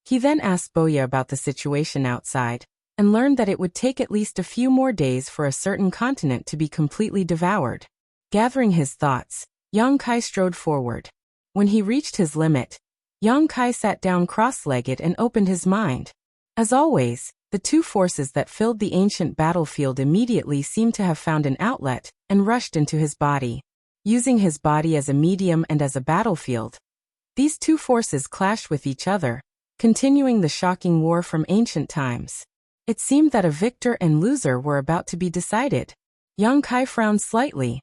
He then asked Boya about the situation outside, and learned that it would take at least a few more days for a certain continent to be completely devoured. Gathering his thoughts, Yang Kai strode forward. When he reached his limit, Yang Kai sat down cross-legged and opened his mind. As always, the 2 forces that filled the ancient battlefield immediately seemed to have found an outlet, and rushed into his body. Using his body as a medium and as a battlefield, these 2 forces clashed with each other, continuing the shocking war from ancient times. It seemed that a victor and loser were about to be decided. Yang Kai frowned slightly.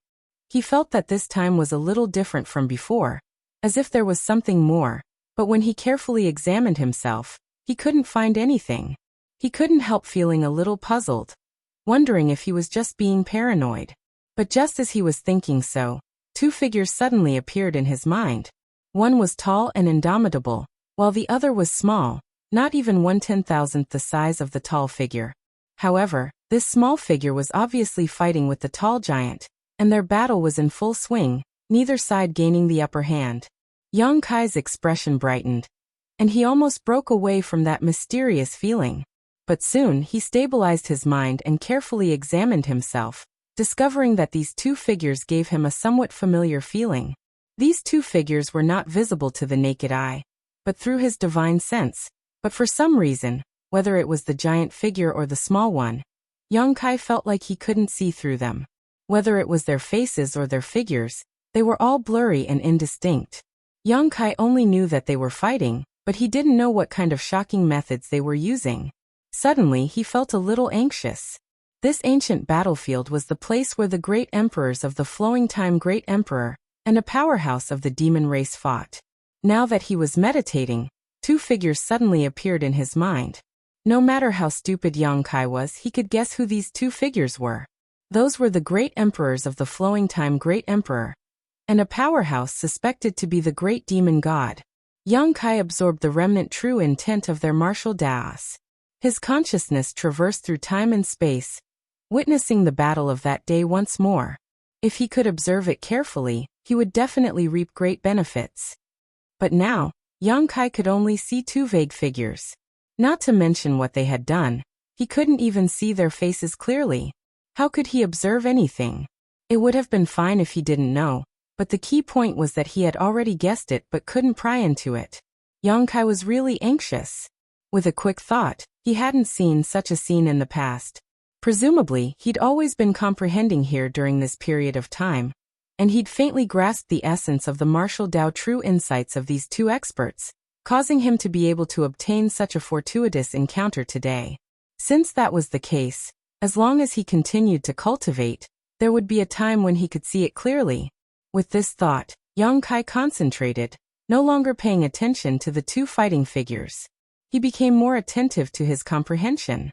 He felt that this time was a little different from before, as if there was something more, But when he carefully examined himself, he couldn't find anything. He couldn't help feeling a little puzzled, wondering if he was just being paranoid. But just as he was thinking so, two figures suddenly appeared in his mind. One was tall and indomitable, while the other was small, not even 1/10,000th the size of the tall figure. However, this small figure was obviously fighting with the tall giant, and their battle was in full swing, neither side gaining the upper hand. Yang Kai's expression brightened, and he almost broke away from that mysterious feeling. But soon he stabilized his mind and carefully examined himself, discovering that these two figures gave him a somewhat familiar feeling. These two figures were not visible to the naked eye, but through his divine sense. But for some reason, whether it was the giant figure or the small one, Yang Kai felt like he couldn't see through them. Whether it was their faces or their figures, they were all blurry and indistinct. Yang Kai only knew that they were fighting, but he didn't know what kind of shocking methods they were using. Suddenly he felt a little anxious. This ancient battlefield was the place where the great emperors of the flowing time Great Emperor and a powerhouse of the demon race fought. Now that he was meditating, two figures suddenly appeared in his mind. No matter how stupid Yang Kai was, he could guess who these two figures were. Those were the great emperors of the flowing time Great Emperor and a powerhouse suspected to be the great demon god. Yang Kai absorbed the remnant true intent of their martial daos. His consciousness traversed through time and space, witnessing the battle of that day once more. If he could observe it carefully, he would definitely reap great benefits. But now, Yang Kai could only see two vague figures. Not to mention what they had done, he couldn't even see their faces clearly. How could he observe anything? It would have been fine if he didn't know, but the key point was that he had already guessed it but couldn't pry into it. Yang Kai was really anxious. With a quick thought, he hadn't seen such a scene in the past. Presumably, he'd always been comprehending here during this period of time, and he'd faintly grasped the essence of the martial Tao true insights of these two experts, causing him to be able to obtain such a fortuitous encounter today. Since that was the case, as long as he continued to cultivate, there would be a time when he could see it clearly. With this thought, Yang Kai concentrated, no longer paying attention to the two fighting figures. He became more attentive to his comprehension.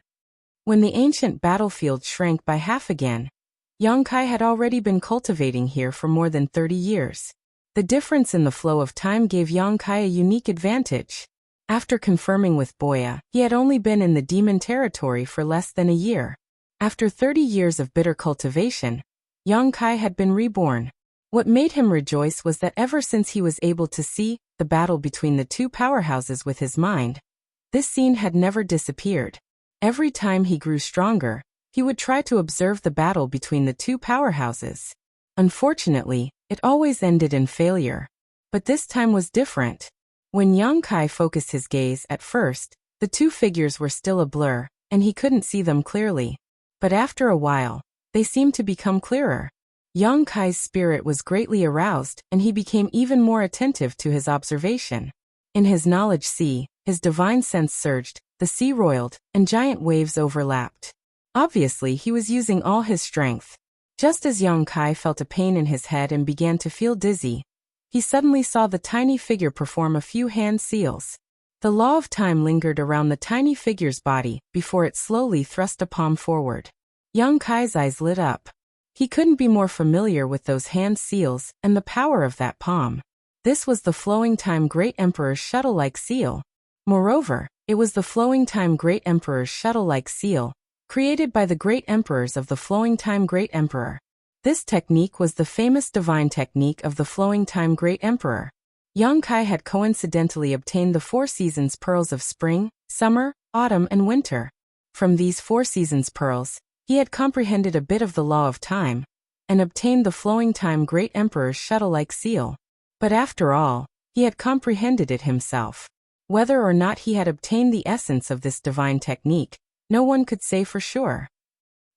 When the ancient battlefield shrank by half again, Yang Kai had already been cultivating here for more than 30 years. The difference in the flow of time gave Yang Kai a unique advantage. After confirming with Boya, he had only been in the demon territory for less than a year. After 30 years of bitter cultivation, Yang Kai had been reborn. What made him rejoice was that ever since he was able to see the battle between the two powerhouses with his mind, this scene had never disappeared. Every time he grew stronger, he would try to observe the battle between the two powerhouses. Unfortunately, it always ended in failure. But this time was different. When Yang Kai focused his gaze at first, the two figures were still a blur, and he couldn't see them clearly. But after a while, they seemed to become clearer. Yang Kai's spirit was greatly aroused, and he became even more attentive to his observation. In his knowledge sea, his divine sense surged, the sea roiled, and giant waves overlapped. Obviously, he was using all his strength. Just as Yang Kai felt a pain in his head and began to feel dizzy, he suddenly saw the tiny figure perform a few hand seals. The law of time lingered around the tiny figure's body before it slowly thrust a palm forward. Yang Kai's eyes lit up. He couldn't be more familiar with those hand seals and the power of that palm. This was the flowing time Great Emperor's shuttle-like seal. Moreover, it was the flowing time Great Emperor's shuttle-like seal, created by the Great Emperors of the flowing time Great Emperor. This technique was the famous divine technique of the flowing time Great Emperor. Yang Kai had coincidentally obtained the 4 seasons pearls of spring, summer, autumn, and winter. From these 4 seasons pearls, he had comprehended a bit of the law of time, and obtained the flowing time Great Emperor's shuttle-like seal. But after all, he had comprehended it himself. Whether or not he had obtained the essence of this divine technique, no one could say for sure.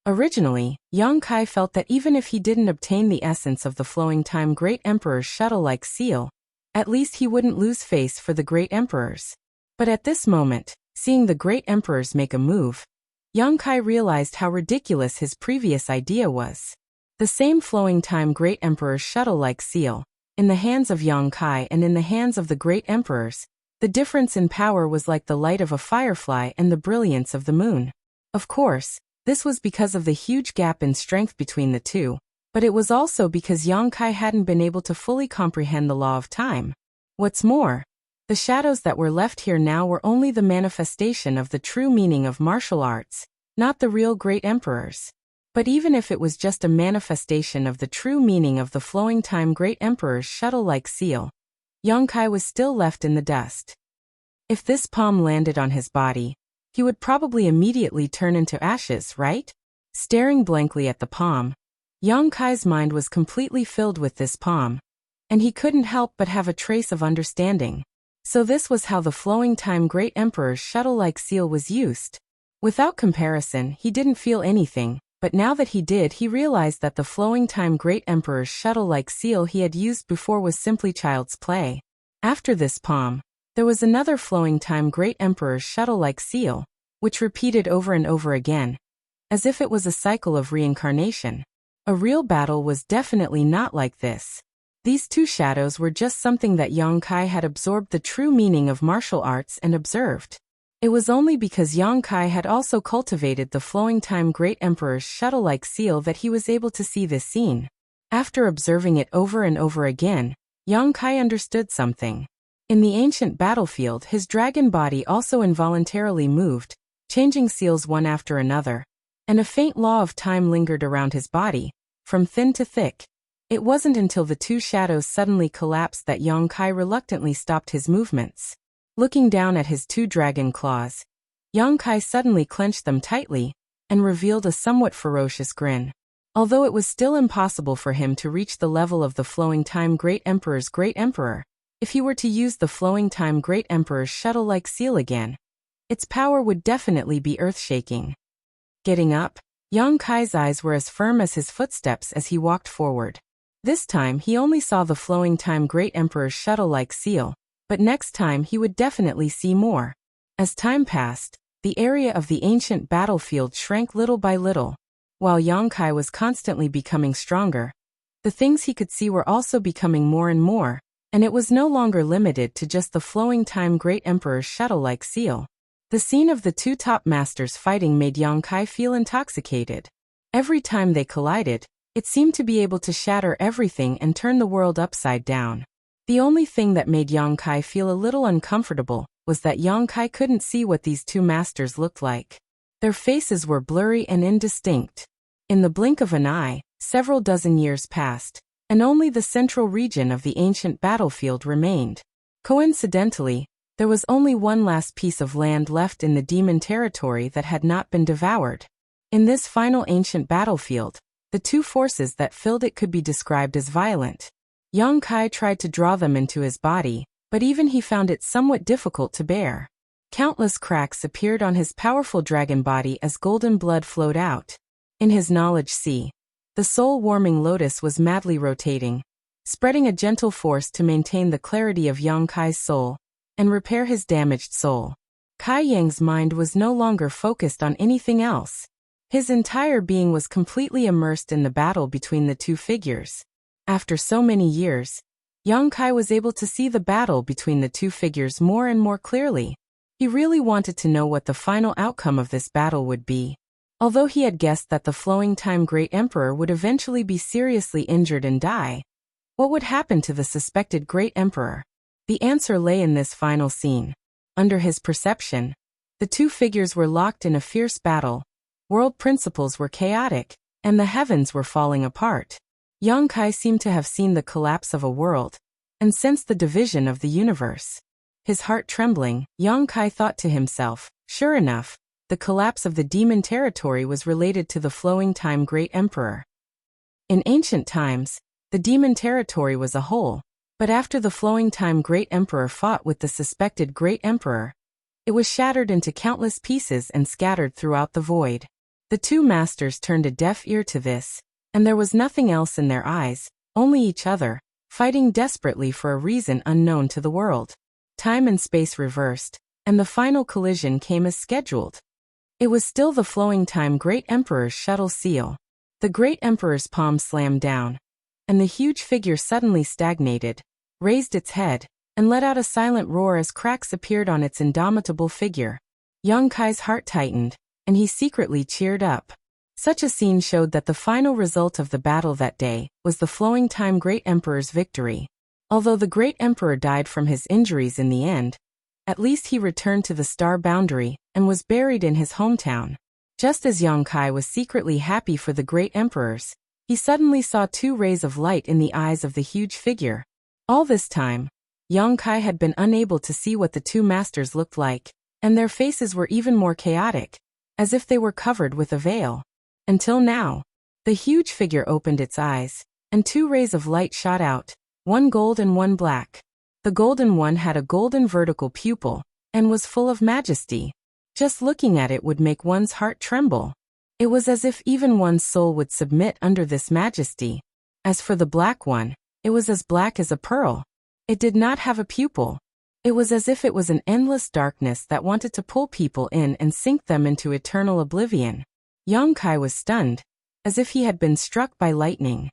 Originally, Yang Kai felt that even if he didn't obtain the essence of the flowing time Great Emperor's shuttle-like seal, at least he wouldn't lose face for the Great Emperors. But at this moment, seeing the Great Emperors make a move, Yang Kai realized how ridiculous his previous idea was. The same flowing time Great Emperor's shuttle-like seal, in the hands of Yang Kai and in the hands of the Great Emperors, The difference in power was like the light of a firefly and the brilliance of the moon. Of course, this was because of the huge gap in strength between the two, but it was also because Yang Kai hadn't been able to fully comprehend the law of time. What's more, the shadows that were left here now were only the manifestation of the true meaning of martial arts, not the real great emperors. But even if it was just a manifestation of the true meaning of the flowing time great emperor's shuttle-like seal, Yang Kai was still left in the dust. If this palm landed on his body, he would probably immediately turn into ashes, right? Staring blankly at the palm, Yang Kai's mind was completely filled with this palm, and he couldn't help but have a trace of understanding. So this was how the flowing time great emperor's shuttle-like seal was used. Without comparison, he didn't feel anything, but now that he did, he realized that the flowing time great emperor's shuttle-like seal he had used before was simply child's play. After this palm, there was another flowing time great emperor's shuttle-like seal, which repeated over and over again, as if it was a cycle of reincarnation. A real battle was definitely not like this. These two shadows were just something that Yang Kai had absorbed the true meaning of martial arts and observed. It was only because Yang Kai had also cultivated the flowing time great emperor's shuttle-like seal that he was able to see this scene. After observing it over and over again, Yang Kai understood something. In the ancient battlefield, his dragon body also involuntarily moved, changing seals one after another, and a faint law of time lingered around his body, from thin to thick. It wasn't until the two shadows suddenly collapsed that Yang Kai reluctantly stopped his movements. Looking down at his two dragon claws, Yang Kai suddenly clenched them tightly and revealed a somewhat ferocious grin. Although it was still impossible for him to reach the level of the flowing time great emperor's great emperor, if he were to use the flowing time great emperor's shuttle-like seal again, its power would definitely be earth-shaking. Getting up, Yang Kai's eyes were as firm as his footsteps as he walked forward. This time he only saw the flowing time great emperor's shuttle-like seal, but next time he would definitely see more. As time passed, the area of the ancient battlefield shrank little by little. While Yang Kai was constantly becoming stronger, the things he could see were also becoming more and more, and it was no longer limited to just the flowing time great emperor's shuttle-like seal. The scene of the two top masters fighting made Yang Kai feel intoxicated. Every time they collided, it seemed to be able to shatter everything and turn the world upside down. The only thing that made Yang Kai feel a little uncomfortable was that Yang Kai couldn't see what these two masters looked like. Their faces were blurry and indistinct. In the blink of an eye, several dozen years passed, and only the central region of the ancient battlefield remained. Coincidentally, there was only one last piece of land left in the demon territory that had not been devoured. In this final ancient battlefield, the two forces that filled it could be described as violent. Yang Kai tried to draw them into his body, but even he found it somewhat difficult to bear. Countless cracks appeared on his powerful dragon body as golden blood flowed out. In his knowledge sea, the soul-warming lotus was madly rotating, spreading a gentle force to maintain the clarity of Yang Kai's soul and repair his damaged soul. Kai Yang's mind was no longer focused on anything else. His entire being was completely immersed in the battle between the two figures. After so many years, Yang Kai was able to see the battle between the two figures more and more clearly. He really wanted to know what the final outcome of this battle would be. Although he had guessed that the flowing time great emperor would eventually be seriously injured and die, what would happen to the suspected great emperor? The answer lay in this final scene. Under his perception, the two figures were locked in a fierce battle, world principles were chaotic, and the heavens were falling apart. Yang Kai seemed to have seen the collapse of a world, and sensed the division of the universe. His heart trembling, Yang Kai thought to himself, sure enough, the collapse of the demon territory was related to the flowing time great emperor. In ancient times, the demon territory was a whole, but after the flowing time great emperor fought with the suspected great emperor, it was shattered into countless pieces and scattered throughout the void. The two masters turned a deaf ear to this, and there was nothing else in their eyes, only each other, fighting desperately for a reason unknown to the world. Time and space reversed, and the final collision came as scheduled. It was still the flowing time great emperor's shuttle seal. The great emperor's palm slammed down, and the huge figure suddenly stagnated, raised its head, and let out a silent roar as cracks appeared on its indomitable figure. Yang Kai's heart tightened, and he secretly cheered up. Such a scene showed that the final result of the battle that day was the Flowing Time Great Emperor's victory. Although the Great Emperor died from his injuries in the end, at least he returned to the star boundary and was buried in his hometown. Just as Yang Kai was secretly happy for the Great Emperors, he suddenly saw two rays of light in the eyes of the huge figure. All this time, Yang Kai had been unable to see what the two masters looked like, and their faces were even more chaotic, as if they were covered with a veil. Until now, the huge figure opened its eyes, and two rays of light shot out, one gold and one black. The golden one had a golden vertical pupil, and was full of majesty. Just looking at it would make one's heart tremble. It was as if even one's soul would submit under this majesty. As for the black one, it was as black as a pearl. It did not have a pupil. It was as if it was an endless darkness that wanted to pull people in and sink them into eternal oblivion. Yang Kai was stunned, as if he had been struck by lightning.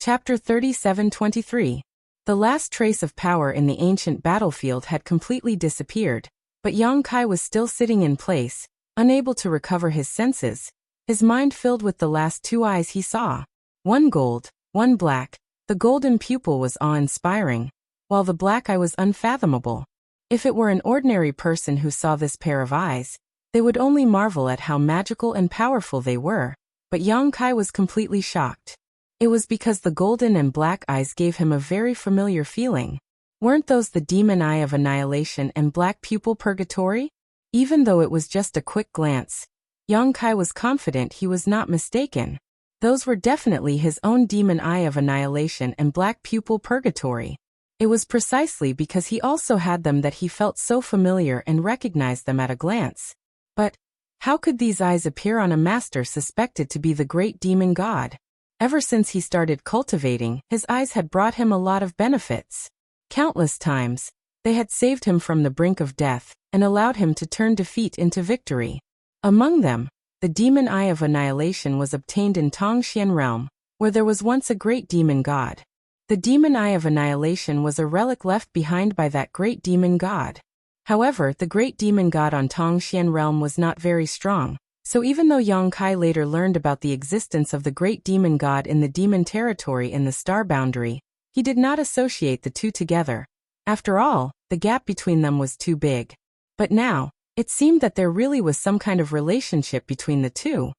Chapter 37-23. The last trace of power in the ancient battlefield had completely disappeared, but Yang Kai was still sitting in place, unable to recover his senses, his mind filled with the last two eyes he saw. One gold, one black. The golden pupil was awe-inspiring, while the black eye was unfathomable. If it were an ordinary person who saw this pair of eyes, they would only marvel at how magical and powerful they were, but Yang Kai was completely shocked. It was because the golden and black eyes gave him a very familiar feeling. Weren't those the demon eye of annihilation and black pupil purgatory? Even though it was just a quick glance, Yang Kai was confident he was not mistaken. Those were definitely his own demon eye of annihilation and black pupil purgatory. It was precisely because he also had them that he felt so familiar and recognized them at a glance. But how could these eyes appear on a master suspected to be the great demon god? Ever since he started cultivating, his eyes had brought him a lot of benefits. Countless times, they had saved him from the brink of death and allowed him to turn defeat into victory. Among them, the demon eye of annihilation was obtained in Tongxian realm, where there was once a great demon god. The demon eye of annihilation was a relic left behind by that great demon god. However, the great demon god on Tongxian realm was not very strong, so even though Yang Kai later learned about the existence of the great demon god in the demon territory in the star boundary, he did not associate the two together. After all, the gap between them was too big. But now, it seemed that there really was some kind of relationship between the two.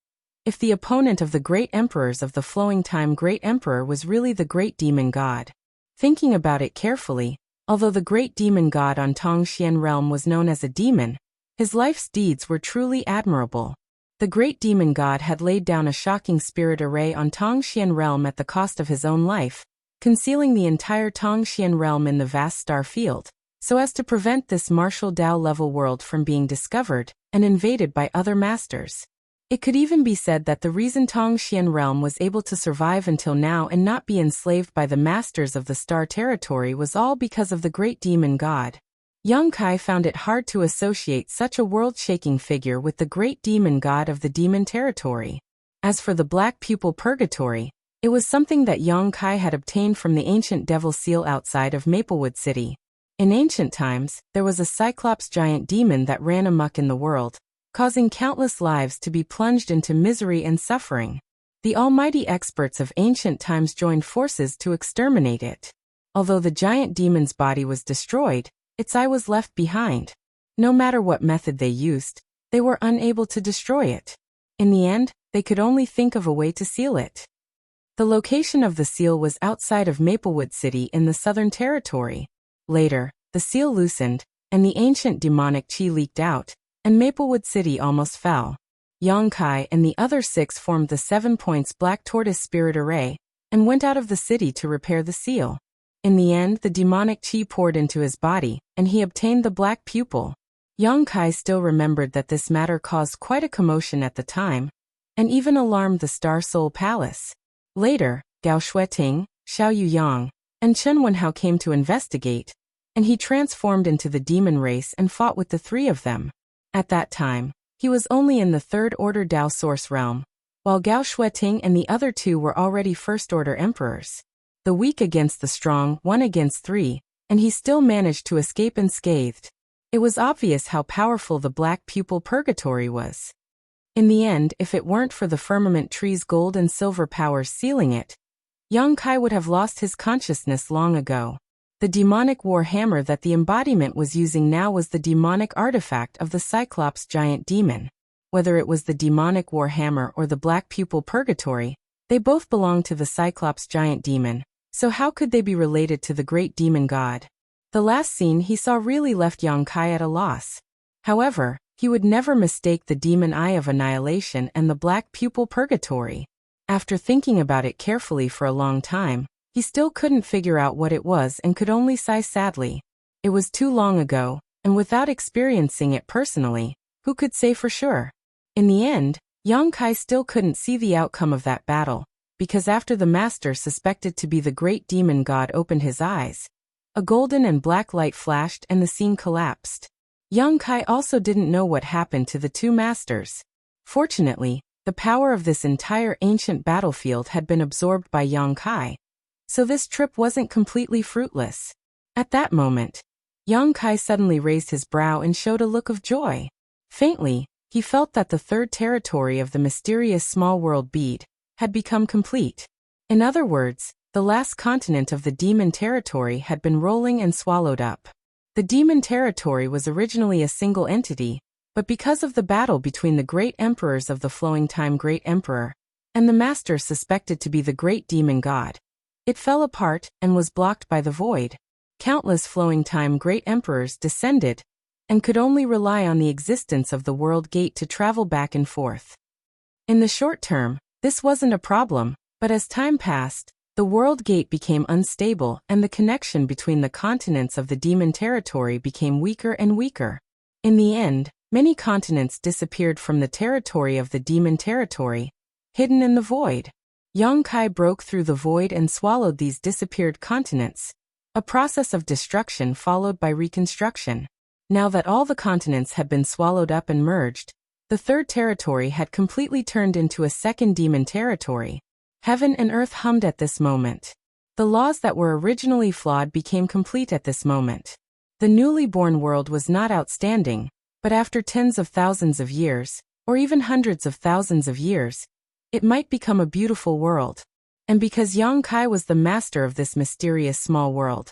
If the opponent of the great emperors of the Flowing Time Great Emperor was really the great demon god. Thinking about it carefully, although the great demon god on Tongxian realm was known as a demon, his life's deeds were truly admirable. The great demon god had laid down a shocking spirit array on Tongxian realm at the cost of his own life, concealing the entire Tongxian realm in the vast star field, so as to prevent this martial Dao-level world from being discovered and invaded by other masters. It could even be said that the reason Tongxian realm was able to survive until now and not be enslaved by the masters of the star territory was all because of the great demon god. Yang Kai found it hard to associate such a world-shaking figure with the great demon god of the demon territory. As for the black pupil purgatory, it was something that Yang Kai had obtained from the ancient devil seal outside of Maplewood City. In ancient times, there was a cyclops giant demon that ran amok in the world, causing countless lives to be plunged into misery and suffering. The almighty experts of ancient times joined forces to exterminate it. Although the giant demon's body was destroyed, its eye was left behind. No matter what method they used, they were unable to destroy it. In the end, they could only think of a way to seal it. The location of the seal was outside of Maplewood City in the Southern Territory. Later, the seal loosened, and the ancient demonic chi leaked out, and Maplewood City almost fell. Yang Kai and the other 6 formed the 7 points Black Tortoise Spirit Array, and went out of the city to repair the seal. In the end, the demonic chi poured into his body, and he obtained the black pupil. Yang Kai still remembered that this matter caused quite a commotion at the time, and even alarmed the Star Soul Palace. Later, Gao Shueting, Xiao Yuyang, and Chen Wenhao came to investigate, and he transformed into the demon race and fought with the 3 of them. At that time, he was only in the 3rd Order Dao Source realm, while Gao Shueting and the other 2 were already First Order Emperors. The weak against the strong, 1 against 3, and he still managed to escape unscathed. It was obvious how powerful the black pupil purgatory was. In the end, if it weren't for the firmament tree's gold and silver powers sealing it, Yang Kai would have lost his consciousness long ago. The demonic war hammer that the embodiment was using now was the demonic artifact of the Cyclops giant demon. Whether it was the demonic war hammer or the black pupil purgatory, they both belonged to the Cyclops giant demon, so how could they be related to the great demon god? The last scene he saw really left Yang Kai at a loss. However, he would never mistake the demon eye of annihilation and the black pupil purgatory. After thinking about it carefully for a long time, he still couldn't figure out what it was and could only sigh sadly. It was too long ago, and without experiencing it personally, who could say for sure? In the end, Yang Kai still couldn't see the outcome of that battle, because after the master suspected to be the great demon god opened his eyes, a golden and black light flashed and the scene collapsed. Yang Kai also didn't know what happened to the two masters. Fortunately, the power of this entire ancient battlefield had been absorbed by Yang Kai, so this trip wasn't completely fruitless. At that moment, Yang Kai suddenly raised his brow and showed a look of joy. Faintly, he felt that the third territory of the mysterious small world bead had become complete. In other words, the last continent of the demon territory had been rolling and swallowed up. The demon territory was originally a single entity, but because of the battle between the great emperors of the flowing time Great Emperor and the master suspected to be the great demon god, it fell apart and was blocked by the void. Countless flowing time Great Emperors descended and could only rely on the existence of the world gate to travel back and forth. In the short term, this wasn't a problem, but as time passed, the world gate became unstable and the connection between the continents of the demon territory became weaker and weaker. In the end, many continents disappeared from the territory of the demon territory, hidden in the void. Yang Kai broke through the void and swallowed these disappeared continents, a process of destruction followed by reconstruction. Now that all the continents had been swallowed up and merged, the third territory had completely turned into a second demon territory. Heaven and earth hummed at this moment. The laws that were originally flawed became complete at this moment. The newly born world was not outstanding, but after tens of thousands of years, or even hundreds of thousands of years, it might become a beautiful world. And because Yang Kai was the master of this mysterious small world,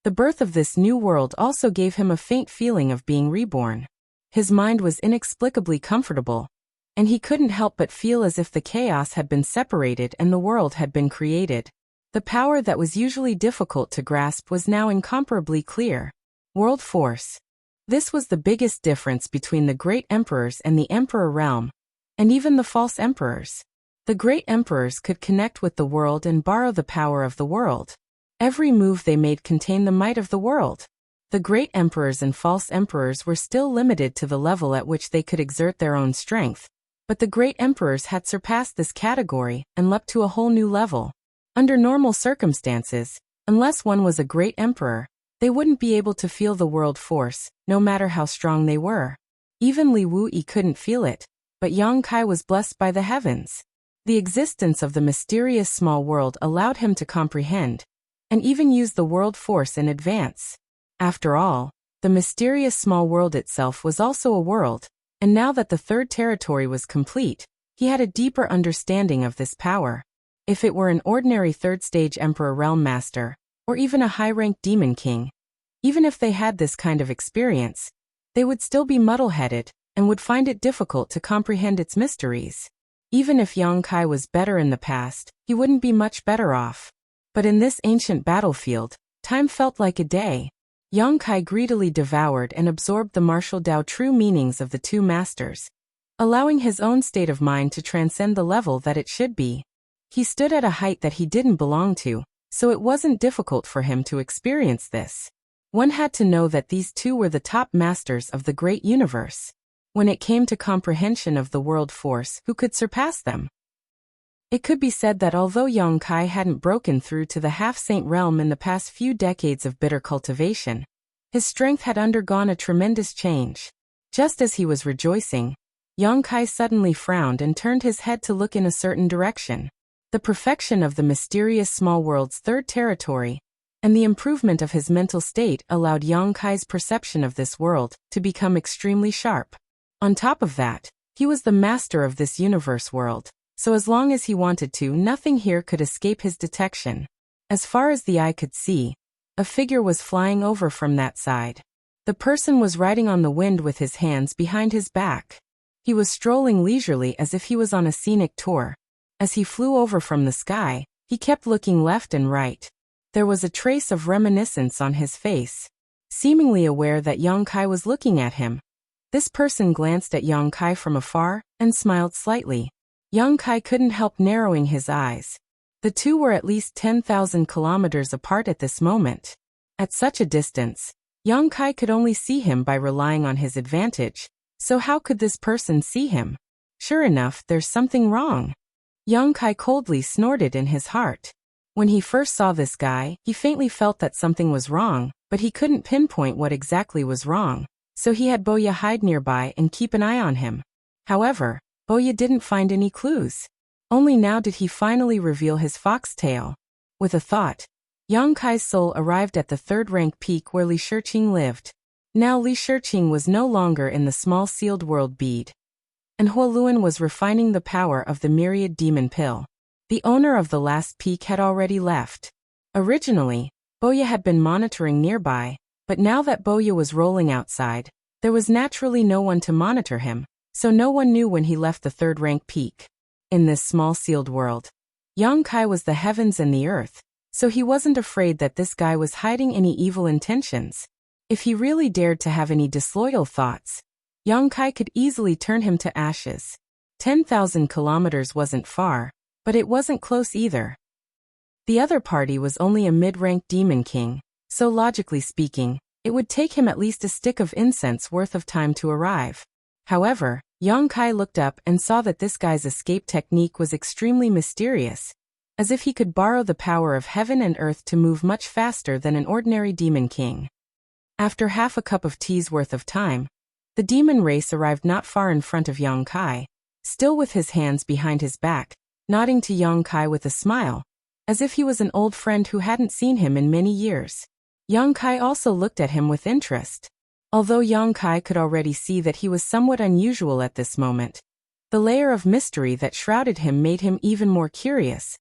the birth of this new world also gave him a faint feeling of being reborn. His mind was inexplicably comfortable, and he couldn't help but feel as if the chaos had been separated and the world had been created. The power that was usually difficult to grasp was now incomparably clear. World force. This was the biggest difference between the great emperors and the emperor realm, and even the false emperors. The great emperors could connect with the world and borrow the power of the world. Every move they made contained the might of the world. The great emperors and false emperors were still limited to the level at which they could exert their own strength, but the great emperors had surpassed this category and leapt to a whole new level. Under normal circumstances, unless one was a great emperor, they wouldn't be able to feel the world force, no matter how strong they were. Even Li Wuyi couldn't feel it, but Yang Kai was blessed by the heavens. The existence of the mysterious small world allowed him to comprehend, and even use the world force in advance. After all, the mysterious small world itself was also a world, and now that the third territory was complete, he had a deeper understanding of this power. If it were an ordinary third-stage Emperor Realm Master, or even a high-ranked Demon King, even if they had this kind of experience, they would still be muddle-headed, and would find it difficult to comprehend its mysteries. Even if Yang Kai was better in the past, he wouldn't be much better off. But in this ancient battlefield, time felt like a day. Yang Kai greedily devoured and absorbed the martial Dao true meanings of the two masters, allowing his own state of mind to transcend the level that it should be. He stood at a height that he didn't belong to, so it wasn't difficult for him to experience this. One had to know that these two were the top masters of the great universe. When it came to comprehension of the world force, who could surpass them? It could be said that although Yang Kai hadn't broken through to the half-saint realm in the past few decades of bitter cultivation, his strength had undergone a tremendous change. Just as he was rejoicing, Yang Kai suddenly frowned and turned his head to look in a certain direction. The perfection of the mysterious small world's third territory, and the improvement of his mental state allowed Yang Kai's perception of this world to become extremely sharp. On top of that, he was the master of this universe world, so as long as he wanted to, nothing here could escape his detection. As far as the eye could see, a figure was flying over from that side. The person was riding on the wind with his hands behind his back. He was strolling leisurely as if he was on a scenic tour. As he flew over from the sky, he kept looking left and right. There was a trace of reminiscence on his face. Seemingly aware that Yang Kai was looking at him, this person glanced at Yang Kai from afar and smiled slightly. Yang Kai couldn't help narrowing his eyes. The two were at least 10,000 kilometers apart at this moment. At such a distance, Yang Kai could only see him by relying on his advantage, so how could this person see him? Sure enough, there's something wrong. Yang Kai coldly snorted in his heart. When he first saw this guy, he faintly felt that something was wrong, but he couldn't pinpoint what exactly was wrong, so he had Boya hide nearby and keep an eye on him. However, Boya didn't find any clues. Only now did he finally reveal his foxtail. With a thought, Yang Kai's soul arrived at the third-rank peak where Li Shiqing lived. Now Li Shiqing was no longer in the small sealed world bead, and Huoluan was refining the power of the myriad demon pill. The owner of the last peak had already left. Originally, Boya had been monitoring nearby, but now that Boya was rolling outside, there was naturally no one to monitor him, so no one knew when he left the third-rank peak. In this small sealed world, Yang Kai was the heavens and the earth, so he wasn't afraid that this guy was hiding any evil intentions. If he really dared to have any disloyal thoughts, Yang Kai could easily turn him to ashes. 10,000 kilometers wasn't far, but it wasn't close either. The other party was only a mid-rank demon king, so logically speaking, it would take him at least a stick of incense worth of time to arrive. However, Yang Kai looked up and saw that this guy's escape technique was extremely mysterious, as if he could borrow the power of heaven and earth to move much faster than an ordinary demon king. After half a cup of tea's worth of time, the demon race arrived not far in front of Yang Kai, still with his hands behind his back, nodding to Yang Kai with a smile, as if he was an old friend who hadn't seen him in many years. Yang Kai also looked at him with interest. Although Yang Kai could already see that he was somewhat unusual at this moment, the layer of mystery that shrouded him made him even more curious,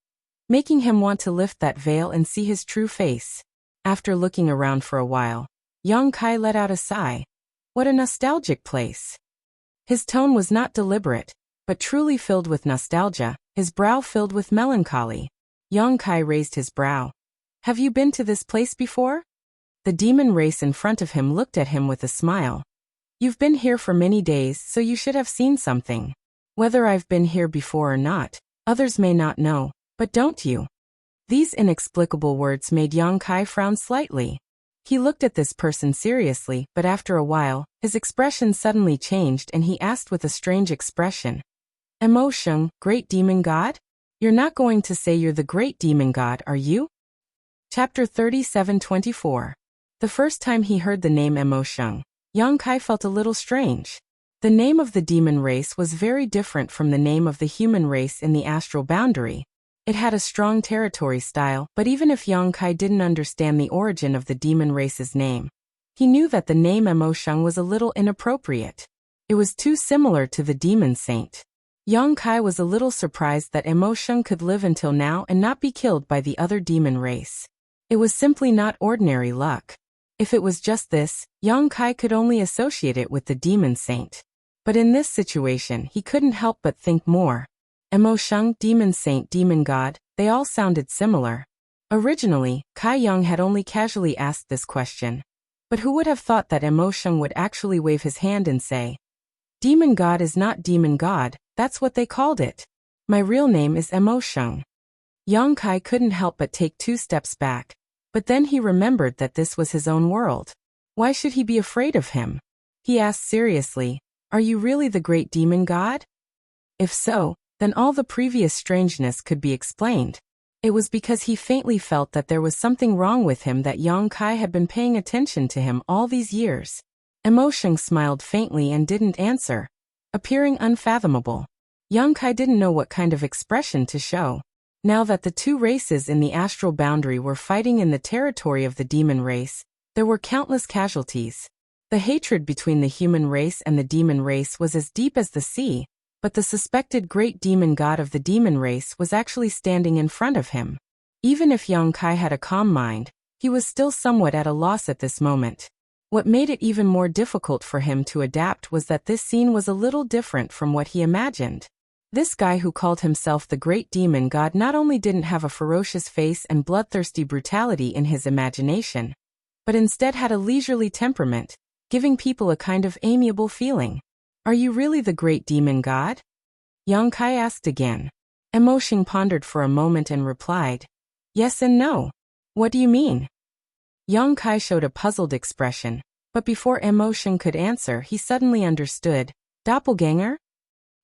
making him want to lift that veil and see his true face. After looking around for a while, Yang Kai let out a sigh. What a nostalgic place. His tone was not deliberate, but truly filled with nostalgia, his brow filled with melancholy. Yang Kai raised his brow. Have you been to this place before? The demon race in front of him looked at him with a smile. You've been here for many days, so you should have seen something. Whether I've been here before or not, others may not know, but don't you? These inexplicable words made Yang Kai frown slightly. He looked at this person seriously, but after a while, his expression suddenly changed and he asked with a strange expression. Emo Sheng, great demon god? You're not going to say you're the great demon god, are you? Chapter 37-24. The first time he heard the name Emo Sheng, Yang Kai felt a little strange. The name of the demon race was very different from the name of the human race in the astral boundary. It had a strong territory style, but even if Yang Kai didn't understand the origin of the demon race's name, he knew that the name Emo Sheng was a little inappropriate. It was too similar to the demon saint. Yang Kai was a little surprised that Emo Sheng could live until now and not be killed by the other demon race. It was simply not ordinary luck. If it was just this, Yang Kai could only associate it with the demon saint. But in this situation, he couldn't help but think more. Emo Sheng, demon saint, demon god, they all sounded similar. Originally, Kai Yang had only casually asked this question. But who would have thought that Emo Sheng would actually wave his hand and say, Demon god is not demon god, that's what they called it. My real name is Emo Sheng. Yang Kai couldn't help but take 2 steps back. But then he remembered that this was his own world. Why should he be afraid of him? He asked seriously, Are you really the great demon god? If so, then all the previous strangeness could be explained. It was because he faintly felt that there was something wrong with him that Yang Kai had been paying attention to him all these years. Emo Sheng smiled faintly and didn't answer, appearing unfathomable. Yang Kai didn't know what kind of expression to show. Now that the two races in the astral boundary were fighting in the territory of the demon race, there were countless casualties. The hatred between the human race and the demon race was as deep as the sea, but the suspected great demon god of the demon race was actually standing in front of him. Even if Yang Kai had a calm mind, he was still somewhat at a loss at this moment. What made it even more difficult for him to adapt was that this scene was a little different from what he imagined. This guy who called himself the great demon god not only didn't have a ferocious face and bloodthirsty brutality in his imagination, but instead had a leisurely temperament, giving people a kind of amiable feeling. Are you really the great demon god? Yang Kai asked again. Emotion pondered for a moment and replied, yes and no. What do you mean? Yang Kai showed a puzzled expression, but before Emotion could answer he suddenly understood. Doppelganger?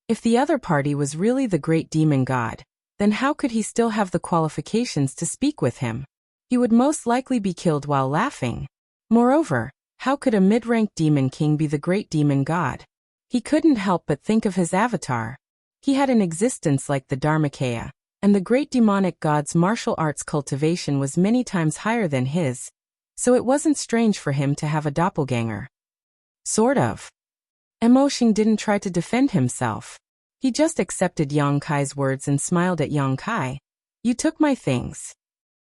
If the other party was really the great demon god, then how could he still have the qualifications to speak with him? He would most likely be killed while laughing. Moreover, how could a mid-rank demon king be the great demon god? He couldn't help but think of his avatar. He had an existence like the Dharmakaya, and the great demonic god's martial arts cultivation was many times higher than his, so it wasn't strange for him to have a doppelganger. Sort of. Emotion didn't try to defend himself. He just accepted Yang Kai's words and smiled at Yang Kai. You took my things.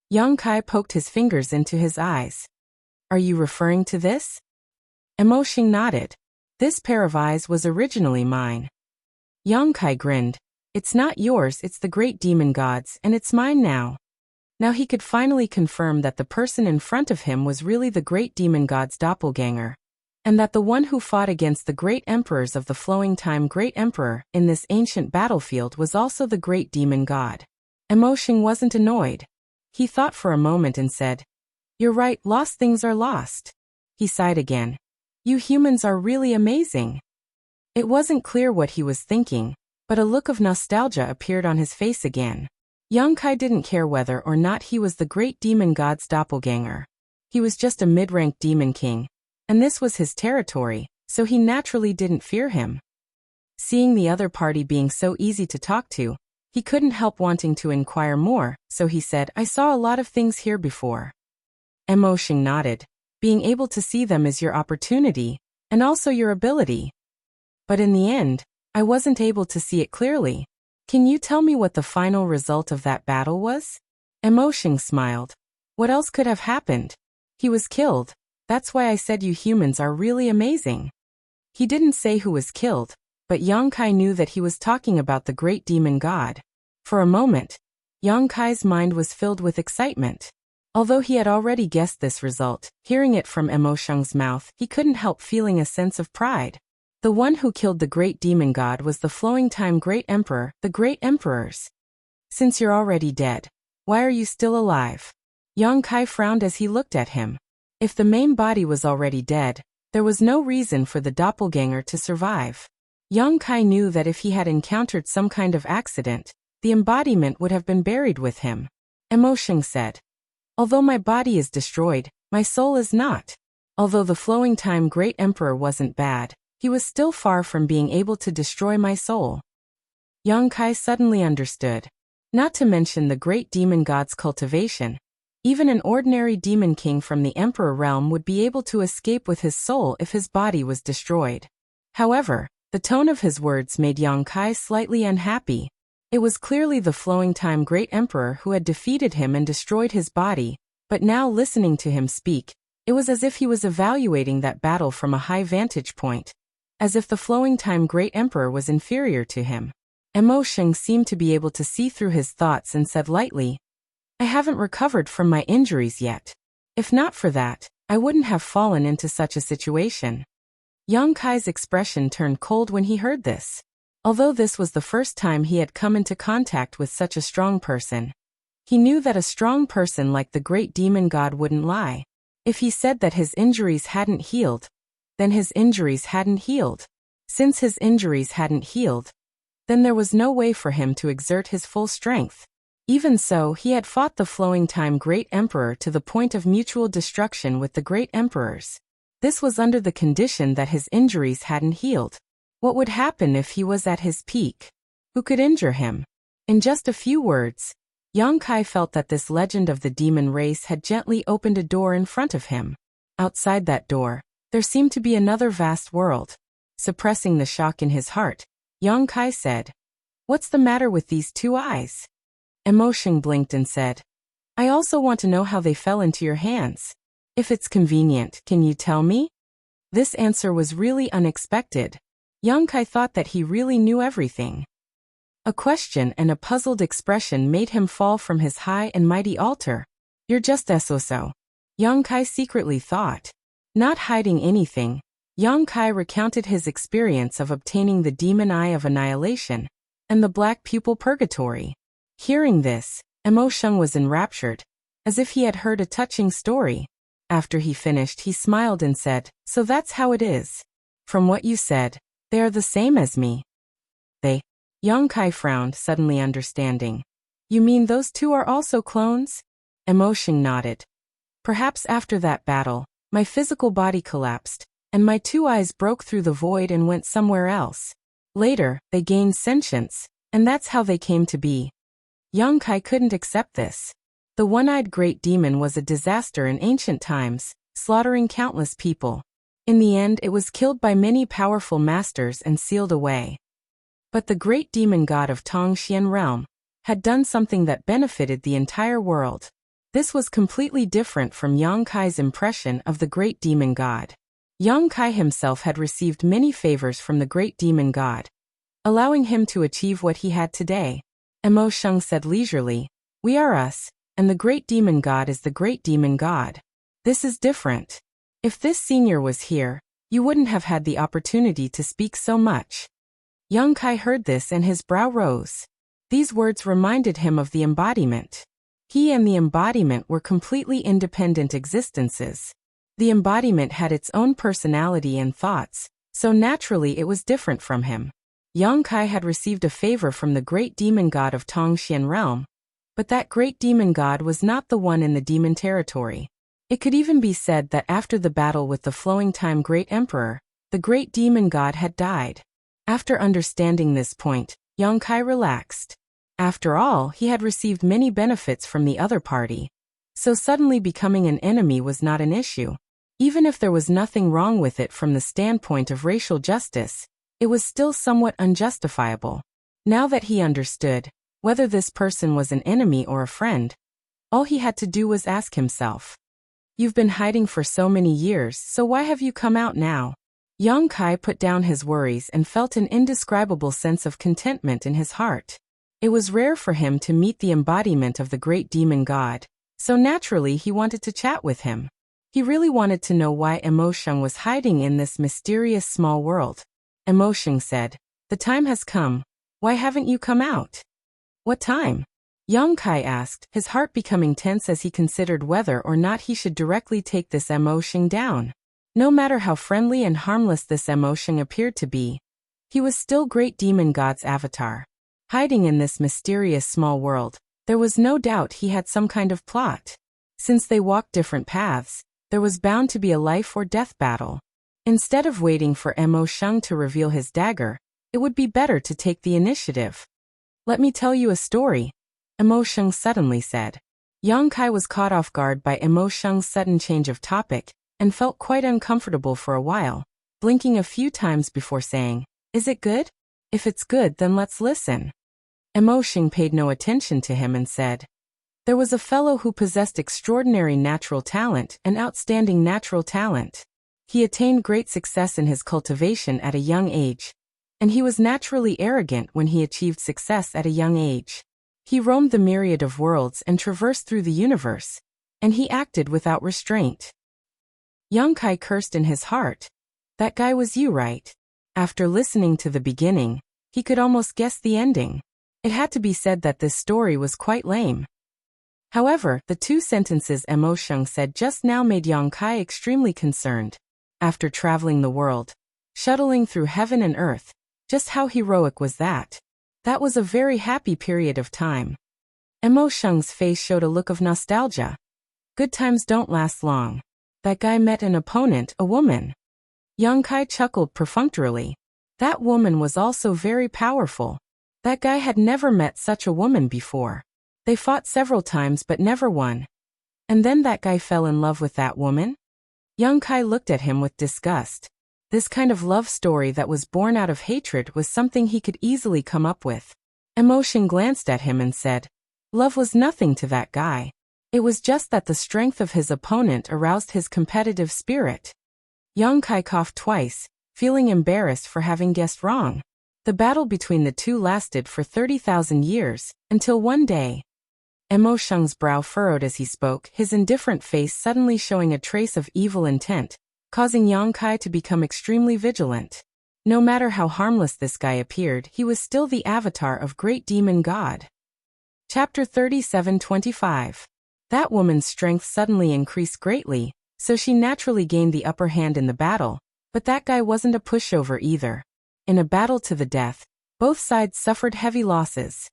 Yang Kai poked his fingers into his eyes. Are you referring to this? Emotion nodded. This pair of eyes was originally mine. Yang Kai grinned. It's not yours, it's the great demon god's, and it's mine now. Now he could finally confirm that the person in front of him was really the great demon god's doppelganger, and that the one who fought against the great emperors of the flowing time great emperor in this ancient battlefield was also the great demon god. Emotion wasn't annoyed. He thought for a moment and said, you're right, lost things are lost. He sighed again. You humans are really amazing. It wasn't clear what he was thinking, but a look of nostalgia appeared on his face again. Yang Kai didn't care whether or not he was the great demon god's doppelganger. He was just a mid-rank demon king, and this was his territory, so he naturally didn't fear him. Seeing the other party being so easy to talk to, he couldn't help wanting to inquire more, so he said, I saw a lot of things here before. Emotion nodded. Being able to see them is your opportunity, and also your ability. But in the end, I wasn't able to see it clearly. Can you tell me what the final result of that battle was? Emotion smiled. What else could have happened? He was killed. That's why I said you humans are really amazing. He didn't say who was killed, but Yang Kai knew that he was talking about the great demon god. For a moment, Yang Kai's mind was filled with excitement. Although he had already guessed this result, hearing it from Emotion's mouth, he couldn't help feeling a sense of pride. The one who killed the great demon god was the flowing time great emperor, the great emperors. Since you're already dead, why are you still alive? Yang Kai frowned as he looked at him. If the main body was already dead, there was no reason for the doppelganger to survive. Yang Kai knew that if he had encountered some kind of accident, the embodiment would have been buried with him. Emotion said, although my body is destroyed, my soul is not. Although the flowing time great emperor wasn't bad, he was still far from being able to destroy my soul. Yang Kai suddenly understood. Not to mention the great demon god's cultivation. Even an ordinary demon king from the emperor realm would be able to escape with his soul if his body was destroyed. However, the tone of his words made Yang Kai slightly unhappy. It was clearly the flowing time great emperor who had defeated him and destroyed his body, but now listening to him speak, it was as if he was evaluating that battle from a high vantage point. As if the flowing time great emperor was inferior to him. Emotion seemed to be able to see through his thoughts and said lightly, I haven't recovered from my injuries yet. If not for that, I wouldn't have fallen into such a situation. Yang Kai's expression turned cold when he heard this. Although this was the first time he had come into contact with such a strong person, he knew that a strong person like the great demon god wouldn't lie. If he said that his injuries hadn't healed, then his injuries hadn't healed. Since his injuries hadn't healed, then there was no way for him to exert his full strength. Even so, he had fought the flowing time great emperor to the point of mutual destruction with the great emperors. This was under the condition that his injuries hadn't healed. What would happen if he was at his peak? Who could injure him? In just a few words, Yang Kai felt that this legend of the demon race had gently opened a door in front of him. Outside that door, there seemed to be another vast world. Suppressing the shock in his heart, Yang Kai said, "What's the matter with these two eyes?" Emotion blinked and said, "I also want to know how they fell into your hands. If it's convenient, can you tell me?" This answer was really unexpected. Yang Kai thought that he really knew everything. A question and a puzzled expression made him fall from his high and mighty altar. "You're just so. Yang Kai secretly thought. Not hiding anything, Yang Kai recounted his experience of obtaining the demon eye of annihilation and the black pupil purgatory. Hearing this, Emosheng was enraptured, as if he had heard a touching story. After he finished, he smiled and said, "So that's how it is. From what you said, they are the same as me." "They?" Yang Kai frowned, suddenly understanding. "You mean those two are also clones?" Emosheng nodded. "Perhaps after that battle, my physical body collapsed, and my two eyes broke through the void and went somewhere else. Later, they gained sentience, and that's how they came to be." Yang Kai couldn't accept this. The one-eyed great demon was a disaster in ancient times, slaughtering countless people. In the end, it was killed by many powerful masters and sealed away. But the great demon god of Tongxian realm had done something that benefited the entire world. This was completely different from Yang Kai's impression of the great demon god. Yang Kai himself had received many favors from the great demon god, allowing him to achieve what he had today. Emosheng said leisurely, "We are us, and the great demon god is the great demon god. This is different. If this senior was here, you wouldn't have had the opportunity to speak so much." Yang Kai heard this and his brow rose. These words reminded him of the embodiment. He and the embodiment were completely independent existences. The embodiment had its own personality and thoughts, so naturally it was different from him. Yang Kai had received a favor from the great demon god of Tongxian realm, but that great demon god was not the one in the demon territory. It could even be said that after the battle with the Flowing Time Great Emperor, the great demon god had died. After understanding this point, Yang Kai relaxed. After all, he had received many benefits from the other party, so suddenly becoming an enemy was not an issue. Even if there was nothing wrong with it from the standpoint of racial justice, it was still somewhat unjustifiable. Now that he understood whether this person was an enemy or a friend, all he had to do was ask himself, "You've been hiding for so many years, so why have you come out now?" Yang Kai put down his worries and felt an indescribable sense of contentment in his heart. It was rare for him to meet the embodiment of the great demon god, so naturally he wanted to chat with him. He really wanted to know why Emosheng was hiding in this mysterious small world. Emosheng said, "The time has come. Why haven't you come out?" "What time?" Yang Kai asked, his heart becoming tense as he considered whether or not he should directly take this Emosheng down. No matter how friendly and harmless this Emosheng appeared to be, he was still great demon god's avatar. Hiding in this mysterious small world, there was no doubt he had some kind of plot. Since they walked different paths, there was bound to be a life or death battle. Instead of waiting for Emosheng to reveal his dagger, it would be better to take the initiative. "Let me tell you a story," Emosheng suddenly said. Yang Kai was caught off guard by Emosheng's sudden change of topic, and felt quite uncomfortable for a while, blinking a few times before saying, "Is it good? If it's good, then let's listen." Emosheng paid no attention to him and said, "There was a fellow who possessed extraordinary natural talent and outstanding natural talent. He attained great success in his cultivation at a young age, and he was naturally arrogant when he achieved success at a young age. He roamed the myriad of worlds and traversed through the universe, and he acted without restraint." Yang Kai cursed in his heart. That guy was you, right? After listening to the beginning, he could almost guess the ending. It had to be said that this story was quite lame. However, the two sentences Emosheng said just now made Yang Kai extremely concerned. After traveling the world, shuttling through heaven and earth, just how heroic was that? That was a very happy period of time. Emosheng's face showed a look of nostalgia. Good times don't last long. That guy met an opponent, a woman. Yang Kai chuckled perfunctorily. That woman was also very powerful. That guy had never met such a woman before. They fought several times but never won. And then that guy fell in love with that woman? Young Kai looked at him with disgust. This kind of love story that was born out of hatred was something he could easily come up with. Emotion glanced at him and said, "Love was nothing to that guy. It was just that the strength of his opponent aroused his competitive spirit." Young Kai coughed twice, feeling embarrassed for having guessed wrong. The battle between the two lasted for 30,000 years, until one day. Mo Sheng's brow furrowed as he spoke, his indifferent face suddenly showing a trace of evil intent, causing Yang Kai to become extremely vigilant. No matter how harmless this guy appeared, he was still the avatar of great demon god. Chapter 37:25. That woman's strength suddenly increased greatly, so she naturally gained the upper hand in the battle, but that guy wasn't a pushover either. In a battle to the death, both sides suffered heavy losses.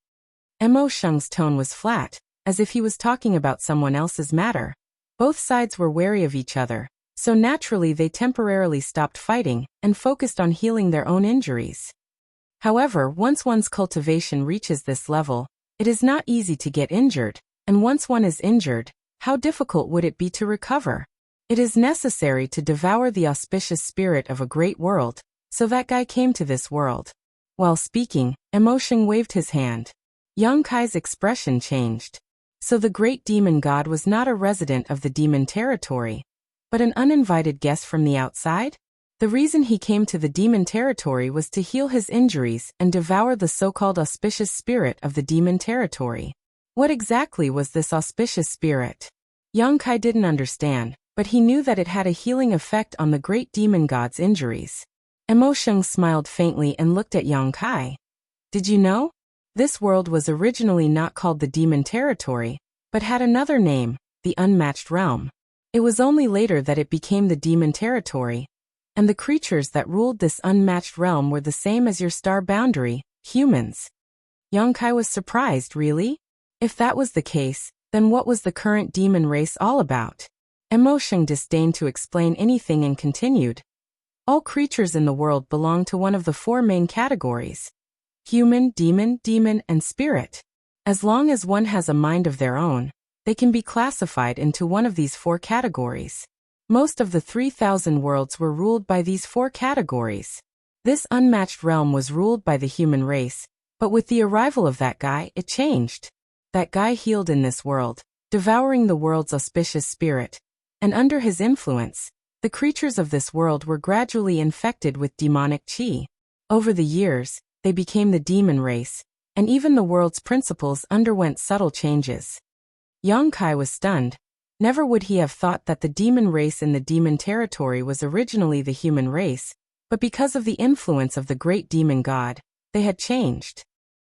Mo Sheng's tone was flat, as if he was talking about someone else's matter. Both sides were wary of each other, so naturally they temporarily stopped fighting and focused on healing their own injuries. However, once one's cultivation reaches this level, it is not easy to get injured, and once one is injured, how difficult would it be to recover? It is necessary to devour the auspicious spirit of a great world, so that guy came to this world. While speaking, Emotion waved his hand. Yang Kai's expression changed. So the great demon god was not a resident of the demon territory, but an uninvited guest from the outside? The reason he came to the demon territory was to heal his injuries and devour the so-called auspicious spirit of the demon territory. What exactly was this auspicious spirit? Yang Kai didn't understand, but he knew that it had a healing effect on the great demon god's injuries. Mo Sheng smiled faintly and looked at Yang Kai. Did you know? This world was originally not called the Demon Territory, but had another name, the Unmatched Realm. It was only later that it became the Demon Territory, and the creatures that ruled this unmatched realm were the same as your star boundary, humans. Yang Kai was surprised, really? If that was the case, then what was the current demon race all about? Emotion disdained to explain anything and continued. All creatures in the world belong to one of the four main categories. Human, demon, and spirit. As long as one has a mind of their own, they can be classified into one of these four categories. Most of the 3,000 worlds were ruled by these four categories. This unmatched realm was ruled by the human race, but with the arrival of that guy, it changed. That guy healed in this world, devouring the world's auspicious spirit, and under his influence, the creatures of this world were gradually infected with demonic qi. Over the years, they became the demon race, and even the world's principles underwent subtle changes. Yang Kai was stunned. Never would he have thought that the demon race in the demon territory was originally the human race, but because of the influence of the great demon god, they had changed.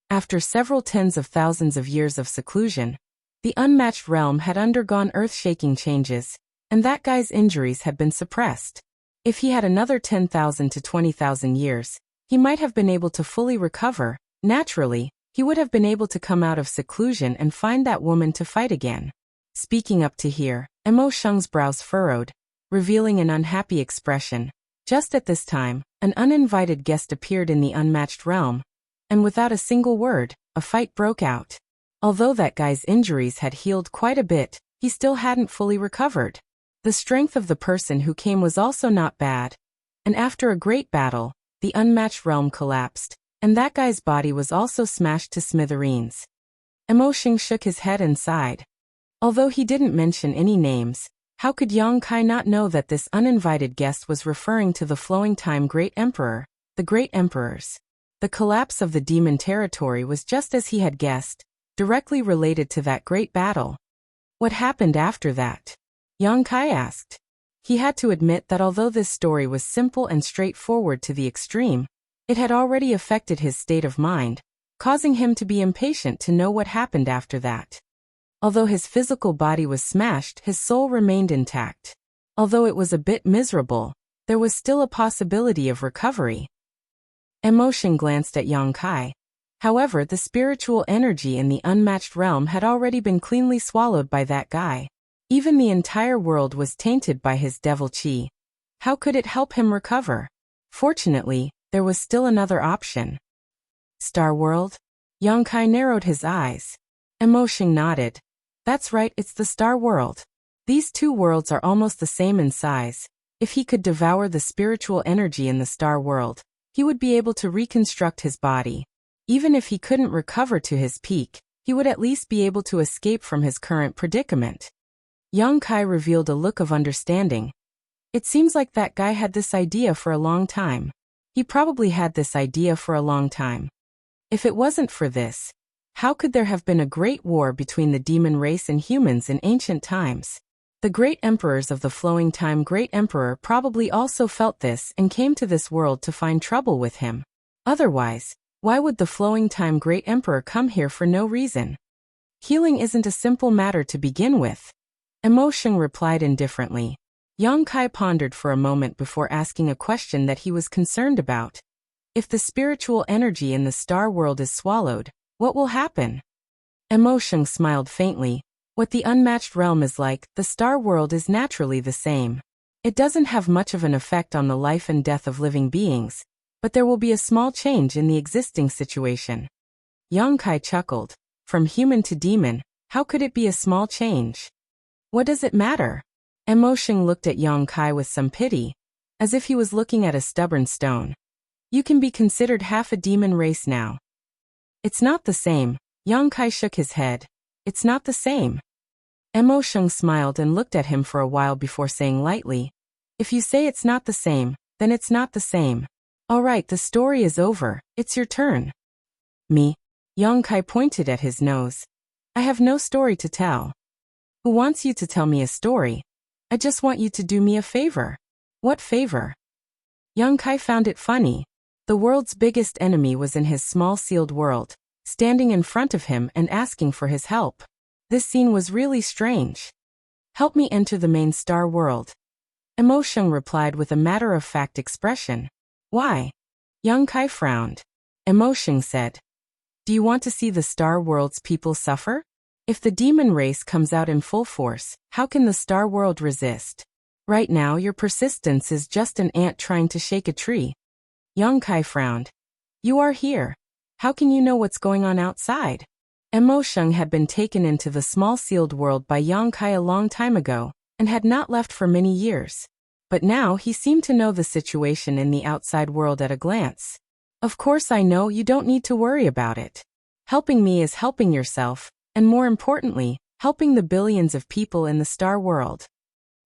After several tens of thousands of years of seclusion, the unmatched realm had undergone earth-shaking changes, and that guy's injuries had been suppressed. If he had another 10,000 to 20,000 years, he might have been able to fully recover. Naturally, he would have been able to come out of seclusion and find that woman to fight again. Speaking up to here, Mo Sheng's brows furrowed, revealing an unhappy expression. Just at this time, an uninvited guest appeared in the unmatched realm, and without a single word, a fight broke out. Although that guy's injuries had healed quite a bit, he still hadn't fully recovered. The strength of the person who came was also not bad, and after a great battle, the unmatched realm collapsed, and that guy's body was also smashed to smithereens. Emotion shook his head and sighed. Although he didn't mention any names, how could Yang Kai not know that this uninvited guest was referring to the flowing time Great Emperor, the Great Emperors? The collapse of the demon territory was just as he had guessed, directly related to that great battle. What happened after that? Yang Kai asked. He had to admit that although this story was simple and straightforward to the extreme, it had already affected his state of mind, causing him to be impatient to know what happened after that. Although his physical body was smashed, his soul remained intact. Although it was a bit miserable, there was still a possibility of recovery. Emotion glanced at Yang Kai. However, the spiritual energy in the unmatched realm had already been cleanly swallowed by that guy. Even the entire world was tainted by his devil qi. How could it help him recover? Fortunately, there was still another option. Star World? Yang Kai narrowed his eyes. Emotion nodded. That's right, it's the star world. These two worlds are almost the same in size. If he could devour the spiritual energy in the star world, he would be able to reconstruct his body. Even if he couldn't recover to his peak, he would at least be able to escape from his current predicament. Yang Kai revealed a look of understanding. It seems like that guy had this idea for a long time. He probably had this idea for a long time. If it wasn't for this, how could there have been a great war between the demon race and humans in ancient times? The great emperors of the flowing time Great Emperor probably also felt this and came to this world to find trouble with him. Otherwise, why would the flowing time Great Emperor come here for no reason? Healing isn't a simple matter to begin with. Emotion replied indifferently. Yang Kai pondered for a moment before asking a question that he was concerned about. If the spiritual energy in the star world is swallowed, what will happen? Emotion smiled faintly. What the unmatched realm is like, the star world is naturally the same. It doesn't have much of an effect on the life and death of living beings, but there will be a small change in the existing situation. Yang Kai chuckled. From human to demon, how could it be a small change? What does it matter? Emotion looked at Yang Kai with some pity, as if he was looking at a stubborn stone. You can be considered half a demon race now. It's not the same. Yang Kai shook his head. It's not the same. Emotion smiled and looked at him for a while before saying lightly, if you say it's not the same, then it's not the same. All right, the story is over. It's your turn. Me? Yang Kai pointed at his nose. I have no story to tell. Who wants you to tell me a story? I just want you to do me a favor. What favor? Yang Kai found it funny. The world's biggest enemy was in his small sealed world, standing in front of him and asking for his help. This scene was really strange. Help me enter the main star world. Emotion replied with a matter-of-fact expression. Why? Yang Kai frowned. Emotion said, do you want to see the star world's people suffer? If the demon race comes out in full force, how can the star world resist? Right now your persistence is just an ant trying to shake a tree. Yang Kai frowned. You are here. How can you know what's going on outside? Emotion had been taken into the small sealed world by Yang Kai a long time ago, and had not left for many years. But now he seemed to know the situation in the outside world at a glance. Of course I know, you don't need to worry about it. Helping me is helping yourself, and more importantly, helping the billions of people in the star world.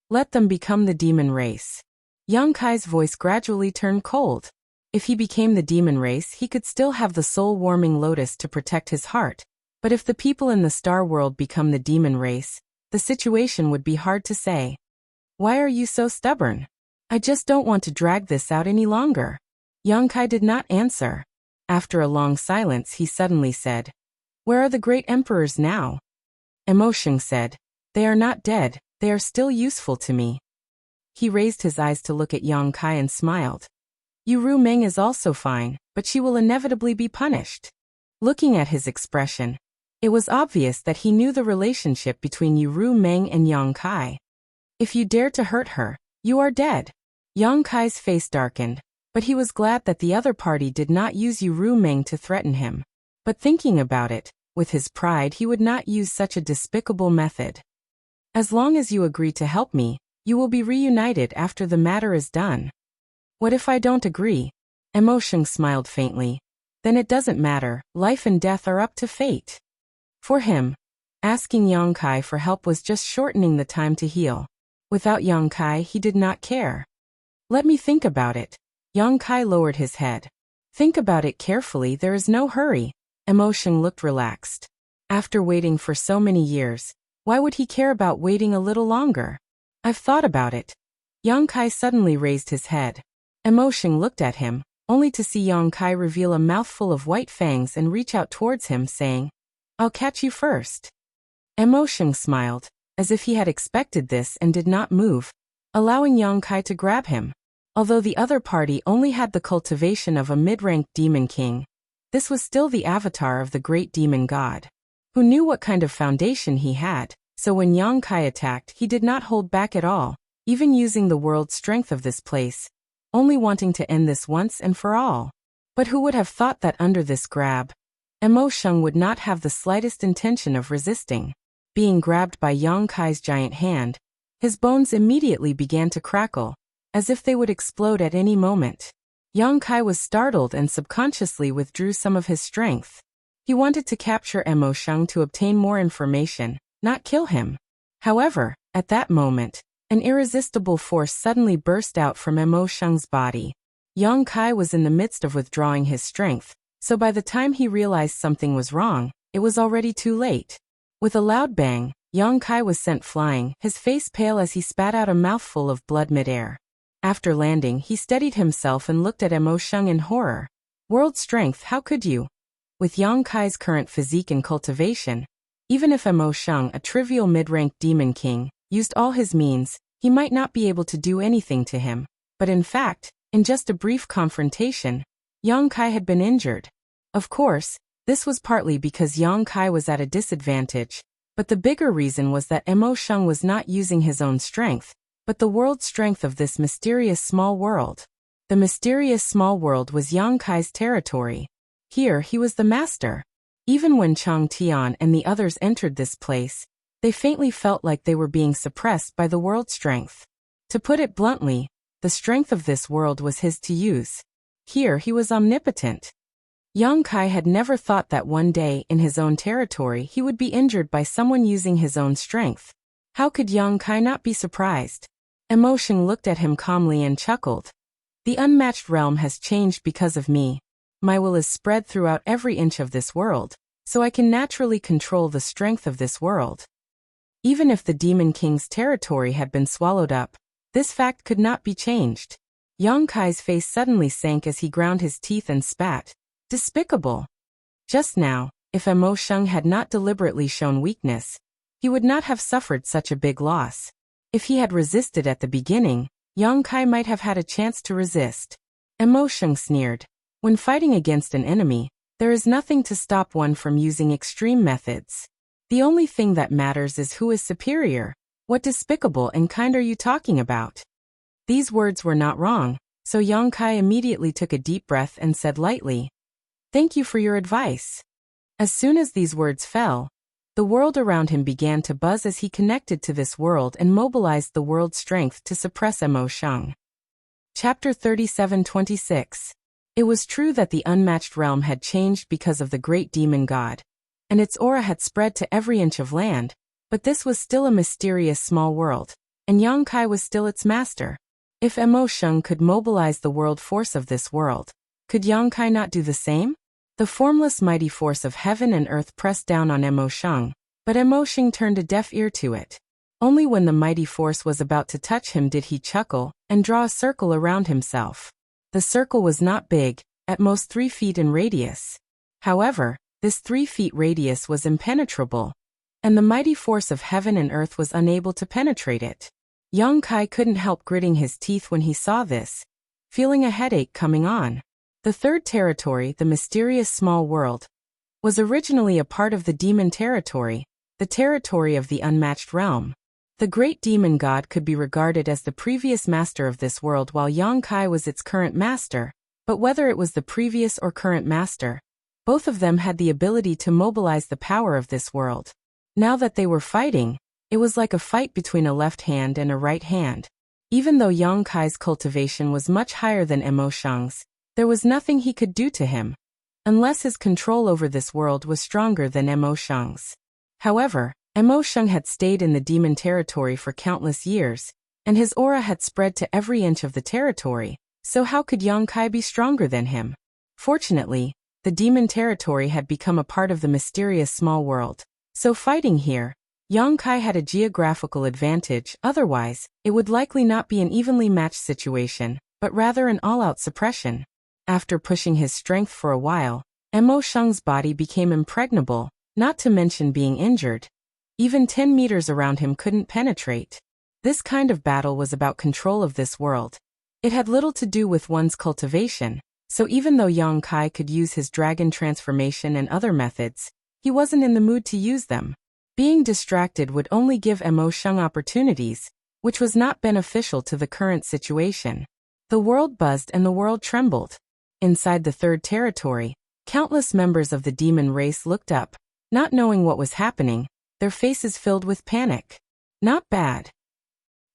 Let them become the demon race. Yang Kai's voice gradually turned cold. If he became the demon race, he could still have the soul-warming lotus to protect his heart. But if the people in the star world become the demon race, the situation would be hard to say. Why are you so stubborn? I just don't want to drag this out any longer. Yang Kai did not answer. After a long silence, he suddenly said, where are the great emperors now? Emotion said, they are not dead, they are still useful to me. He raised his eyes to look at Yang Kai and smiled. Ru Meng is also fine, but she will inevitably be punished. Looking at his expression, it was obvious that he knew the relationship between Ru Meng and Yang Kai. If you dare to hurt her, you are dead. Yang Kai's face darkened, but he was glad that the other party did not use Ru Meng to threaten him. But thinking about it, with his pride he would not use such a despicable method. As long as you agree to help me, you will be reunited after the matter is done. What if I don't agree? Emotion smiled faintly. Then it doesn't matter, life and death are up to fate. For him, asking Yang Kai for help was just shortening the time to heal. Without Yang Kai, he did not care. Let me think about it. Yang Kai lowered his head. Think about it carefully, there is no hurry. Emotion looked relaxed. After waiting for so many years, why would he care about waiting a little longer? I've thought about it. Yang Kai suddenly raised his head. Emotion looked at him, only to see Yang Kai reveal a mouthful of white fangs and reach out towards him, saying, I'll catch you first. Emotion smiled, as if he had expected this and did not move, allowing Yang Kai to grab him. Although the other party only had the cultivation of a mid-ranked demon king, this was still the avatar of the great demon god, who knew what kind of foundation he had, so when Yang Kai attacked he did not hold back at all, even using the world strength of this place, only wanting to end this once and for all. But who would have thought that under this grab? Emo Sheng would not have the slightest intention of resisting. Being grabbed by Yang Kai's giant hand, his bones immediately began to crackle, as if they would explode at any moment. Yang Kai was startled and subconsciously withdrew some of his strength. He wanted to capture Emo Sheng to obtain more information, not kill him. However, at that moment, an irresistible force suddenly burst out from Emo Sheng's body. Yang Kai was in the midst of withdrawing his strength, so by the time he realized something was wrong, it was already too late. With a loud bang, Yang Kai was sent flying, his face pale as he spat out a mouthful of blood mid-air. After landing, he steadied himself and looked at Emo Sheng in horror. World strength, how could you? With Yang Kai's current physique and cultivation, even if Emo Sheng, a trivial mid-rank demon king, used all his means, he might not be able to do anything to him. But in fact, in just a brief confrontation, Yang Kai had been injured. Of course, this was partly because Yang Kai was at a disadvantage, but the bigger reason was that Emo Sheng was not using his own strength, but the world strength of this mysterious small world. The mysterious small world was Yang Kai's territory. Here he was the master. Even when Chang Tian and the others entered this place, they faintly felt like they were being suppressed by the world strength. To put it bluntly, the strength of this world was his to use. Here he was omnipotent. Yang Kai had never thought that one day in his own territory he would be injured by someone using his own strength. How could Yang Kai not be surprised? Emo Sheng looked at him calmly and chuckled. The unmatched realm has changed because of me. My will is spread throughout every inch of this world, so I can naturally control the strength of this world. Even if the Demon King's territory had been swallowed up, this fact could not be changed. Yang Kai's face suddenly sank as he ground his teeth and spat. Despicable! Just now, if Emo Sheng had not deliberately shown weakness, he would not have suffered such a big loss. If he had resisted at the beginning, Yang Kai might have had a chance to resist. Emo Sheng sneered. When fighting against an enemy, there is nothing to stop one from using extreme methods. The only thing that matters is who is superior. What despicable and kind are you talking about? These words were not wrong, so Yang Kai immediately took a deep breath and said lightly, "Thank you for your advice." As soon as these words fell, the world around him began to buzz as he connected to this world and mobilized the world's strength to suppress Emo Sheng. Chapter 37:26. It was true that the unmatched realm had changed because of the great demon god, and its aura had spread to every inch of land, but this was still a mysterious small world, and Yang Kai was still its master. If Emo Sheng could mobilize the world force of this world, could Yang Kai not do the same? The formless mighty force of heaven and earth pressed down on Emo Sheng, but Emo Sheng turned a deaf ear to it. Only when the mighty force was about to touch him did he chuckle and draw a circle around himself. The circle was not big, at most 3 feet in radius. However, this 3 feet radius was impenetrable, and the mighty force of heaven and earth was unable to penetrate it. Yang Kai couldn't help gritting his teeth when he saw this, feeling a headache coming on. The third territory, the mysterious small world, was originally a part of the demon territory, the territory of the unmatched realm. The great demon god could be regarded as the previous master of this world while Yang Kai was its current master, but whether it was the previous or current master, both of them had the ability to mobilize the power of this world. Now that they were fighting, it was like a fight between a left hand and a right hand. Even though Yang Kai's cultivation was much higher than Emo Sheng's, there was nothing he could do to him, unless his control over this world was stronger than Emo Sheng's. However, Emo Sheng had stayed in the demon territory for countless years, and his aura had spread to every inch of the territory, so how could Yang Kai be stronger than him? Fortunately, the demon territory had become a part of the mysterious small world, so fighting here, Yang Kai had a geographical advantage, otherwise, it would likely not be an evenly matched situation, but rather an all-out suppression. After pushing his strength for a while, Emo Sheng's body became impregnable, not to mention being injured. Even 10 meters around him couldn't penetrate. This kind of battle was about control of this world. It had little to do with one's cultivation, so even though Yang Kai could use his dragon transformation and other methods, he wasn't in the mood to use them. Being distracted would only give Emo Sheng opportunities, which was not beneficial to the current situation. The world buzzed and the world trembled. Inside the third territory, Countless members of the demon race looked up, not knowing what was happening, their faces filled with panic. Not bad.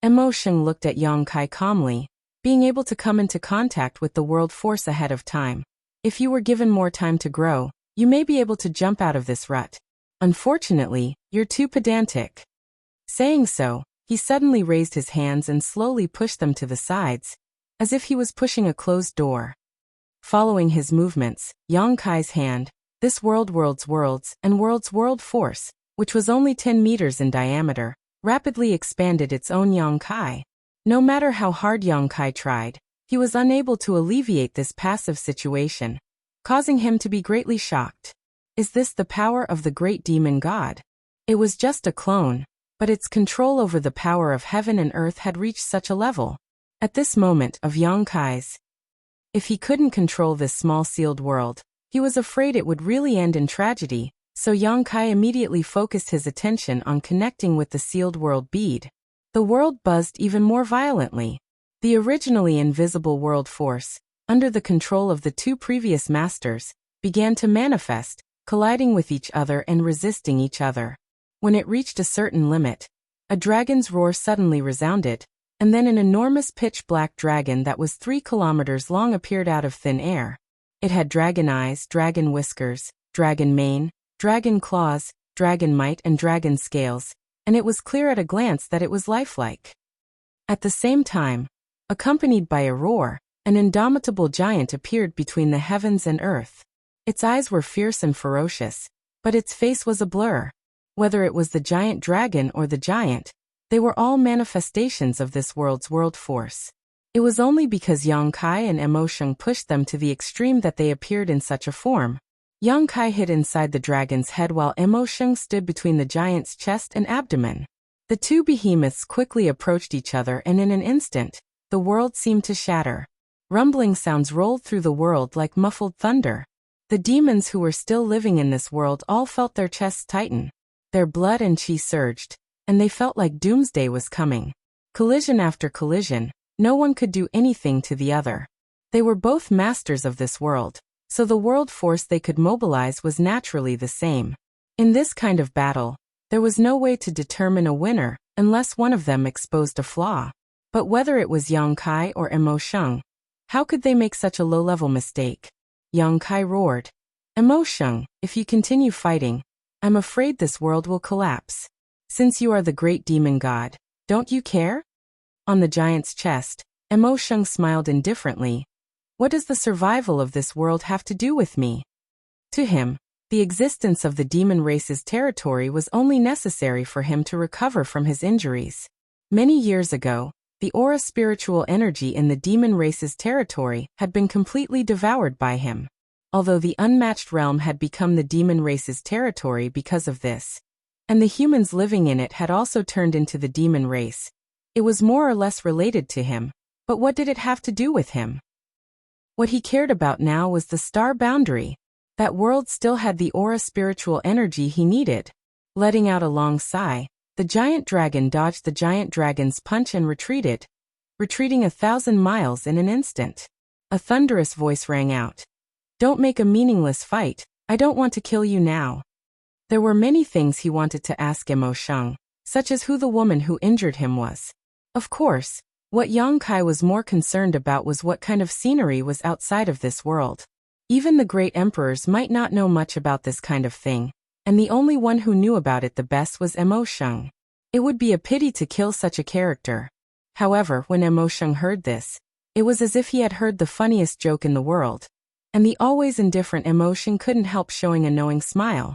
Emotion looked at Yang Kai calmly, being able to come into contact with the world force ahead of time. If you were given more time to grow, you may be able to jump out of this rut. Unfortunately, you're too pedantic. Saying so, he suddenly raised his hands and slowly pushed them to the sides, as if he was pushing a closed door. Following his movements, Yang Kai's hand, this world's world force, which was only 10 meters in diameter, rapidly expanded its own Yang Kai. No matter how hard Yang Kai tried, he was unable to alleviate this passive situation, causing him to be greatly shocked. Is this the power of the great demon god? It was just a clone, but its control over the power of heaven and earth had reached such a level. At this moment of Yang Kai's, if he couldn't control this small sealed world, he was afraid it would really end in tragedy, so Yang Kai immediately focused his attention on connecting with the sealed world bead. The world buzzed even more violently. The originally invisible world force, under the control of the two previous masters, began to manifest, colliding with each other and resisting each other. When it reached a certain limit, a dragon's roar suddenly resounded, and then an enormous pitch-black dragon that was 3 kilometers long appeared out of thin air. It had dragon eyes, dragon whiskers, dragon mane, dragon claws, dragon might and dragon scales, and it was clear at a glance that it was lifelike. At the same time, accompanied by a roar, an indomitable giant appeared between the heavens and earth. Its eyes were fierce and ferocious, but its face was a blur. Whether it was the giant dragon or the giant, they were all manifestations of this world's world force. It was only because Yang Kai and Emotion pushed them to the extreme that they appeared in such a form. Yang Kai hid inside the dragon's head while Emotion stood between the giant's chest and abdomen. The two behemoths quickly approached each other, and in an instant, the world seemed to shatter. Rumbling sounds rolled through the world like muffled thunder. The demons who were still living in this world all felt their chests tighten. Their blood and chi surged, and they felt like doomsday was coming. Collision after collision, no one could do anything to the other. They were both masters of this world, so the world force they could mobilize was naturally the same. In this kind of battle, there was no way to determine a winner unless one of them exposed a flaw. But whether it was Yang Kai or Emotion, how could they make such a low-level mistake? Yang Kai roared, "Emotion, if you continue fighting, I'm afraid this world will collapse. Since you are the great demon god, don't you care?" On the giant's chest, Emotion smiled indifferently. What does the survival of this world have to do with me? To him, the existence of the demon race's territory was only necessary for him to recover from his injuries. Many years ago, the aura spiritual energy in the demon race's territory had been completely devoured by him. Although the unmatched realm had become the demon race's territory because of this, and the humans living in it had also turned into the demon race, it was more or less related to him, but what did it have to do with him? What he cared about now was the star boundary. That world still had the aura spiritual energy he needed. Letting out a long sigh, the giant dragon dodged the giant dragon's punch and retreated, retreating 1,000 miles in an instant. A thunderous voice rang out. "Don't make a meaningless fight, I don't want to kill you now." There were many things he wanted to ask Emotion, such as who the woman who injured him was. Of course, what Yang Kai was more concerned about was what kind of scenery was outside of this world. Even the great emperors might not know much about this kind of thing, and the only one who knew about it the best was Emotion. It would be a pity to kill such a character. However, when Emotion heard this, it was as if he had heard the funniest joke in the world, and the always indifferent Emotion couldn't help showing a knowing smile.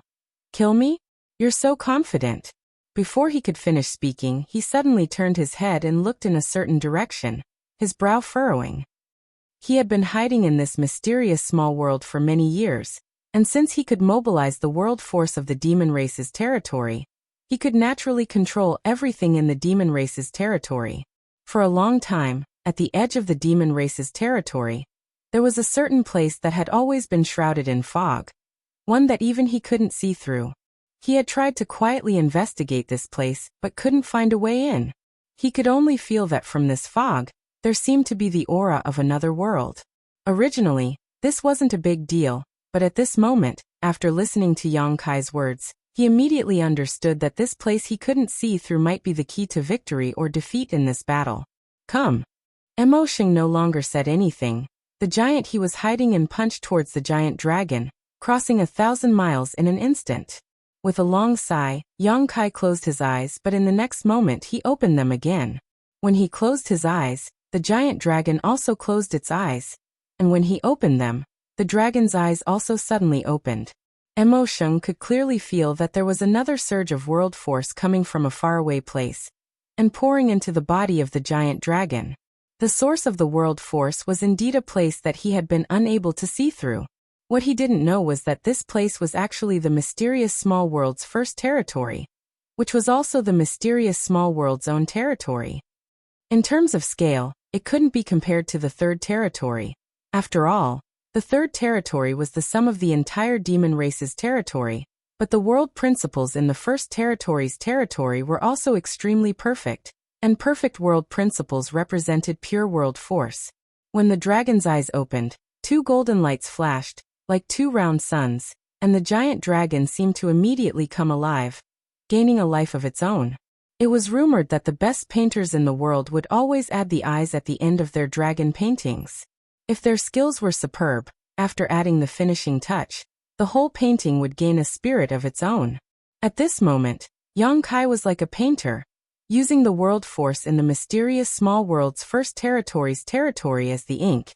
"Kill me? You're so confident." Before he could finish speaking, he suddenly turned his head and looked in a certain direction, his brow furrowing. He had been hiding in this mysterious small world for many years, and since he could mobilize the world force of the demon race's territory, he could naturally control everything in the demon race's territory. For a long time, at the edge of the demon race's territory, there was a certain place that had always been shrouded in fog, one that even he couldn't see through. He had tried to quietly investigate this place but couldn't find a way in. He could only feel that from this fog, there seemed to be the aura of another world. Originally, this wasn't a big deal, But at this moment, after listening to Yang Kai's words, he immediately understood that this place he couldn't see through might be the key to victory or defeat in this battle. Come. Emotion no longer said anything. The giant he was hiding in punched towards the giant dragon, crossing 1,000 miles in an instant. With a long sigh, Yang Kai closed his eyes, but in the next moment he opened them again. When he closed his eyes, the giant dragon also closed its eyes. And when he opened them, the dragon's eyes also suddenly opened. Emotion could clearly feel that there was another surge of world force coming from a faraway place and pouring into the body of the giant dragon. The source of the world force was indeed a place that he had been unable to see through. What he didn't know was that this place was actually the mysterious small world's first territory, which was also the mysterious small world's own territory. In terms of scale, it couldn't be compared to the third territory. After all, the third territory was the sum of the entire demon race's territory, but the world principles in the first territory's territory were also extremely perfect, and perfect world principles represented pure world force. When the dragon's eyes opened, 2 golden lights flashed, like 2 round suns, and the giant dragon seemed to immediately come alive, gaining a life of its own. It was rumored that the best painters in the world would always add the eyes at the end of their dragon paintings. If their skills were superb, after adding the finishing touch, the whole painting would gain a spirit of its own. At this moment, Yang Kai was like a painter, using the world force in the mysterious small world's first territory's territory as the ink,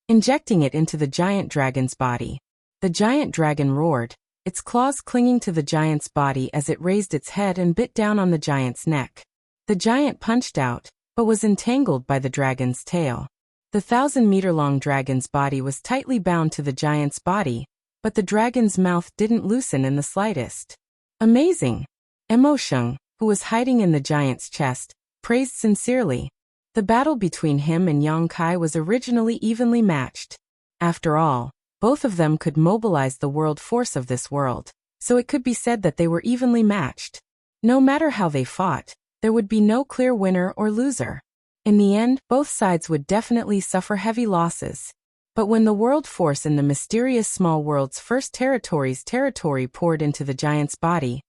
injecting it into the giant dragon's body. The giant dragon roared, its claws clinging to the giant's body as it raised its head and bit down on the giant's neck. The giant punched out, but was entangled by the dragon's tail. The 1,000-meter-long dragon's body was tightly bound to the giant's body, but the dragon's mouth didn't loosen in the slightest. Amazing! Emotion, who was hiding in the giant's chest, praised sincerely. The battle between him and Yang Kai was originally evenly matched. After all, both of them could mobilize the world force of this world, so it could be said that they were evenly matched. No matter how they fought, there would be no clear winner or loser. In the end, both sides would definitely suffer heavy losses. But when the world force in the mysterious small world's first territory's territory poured into the giant's body,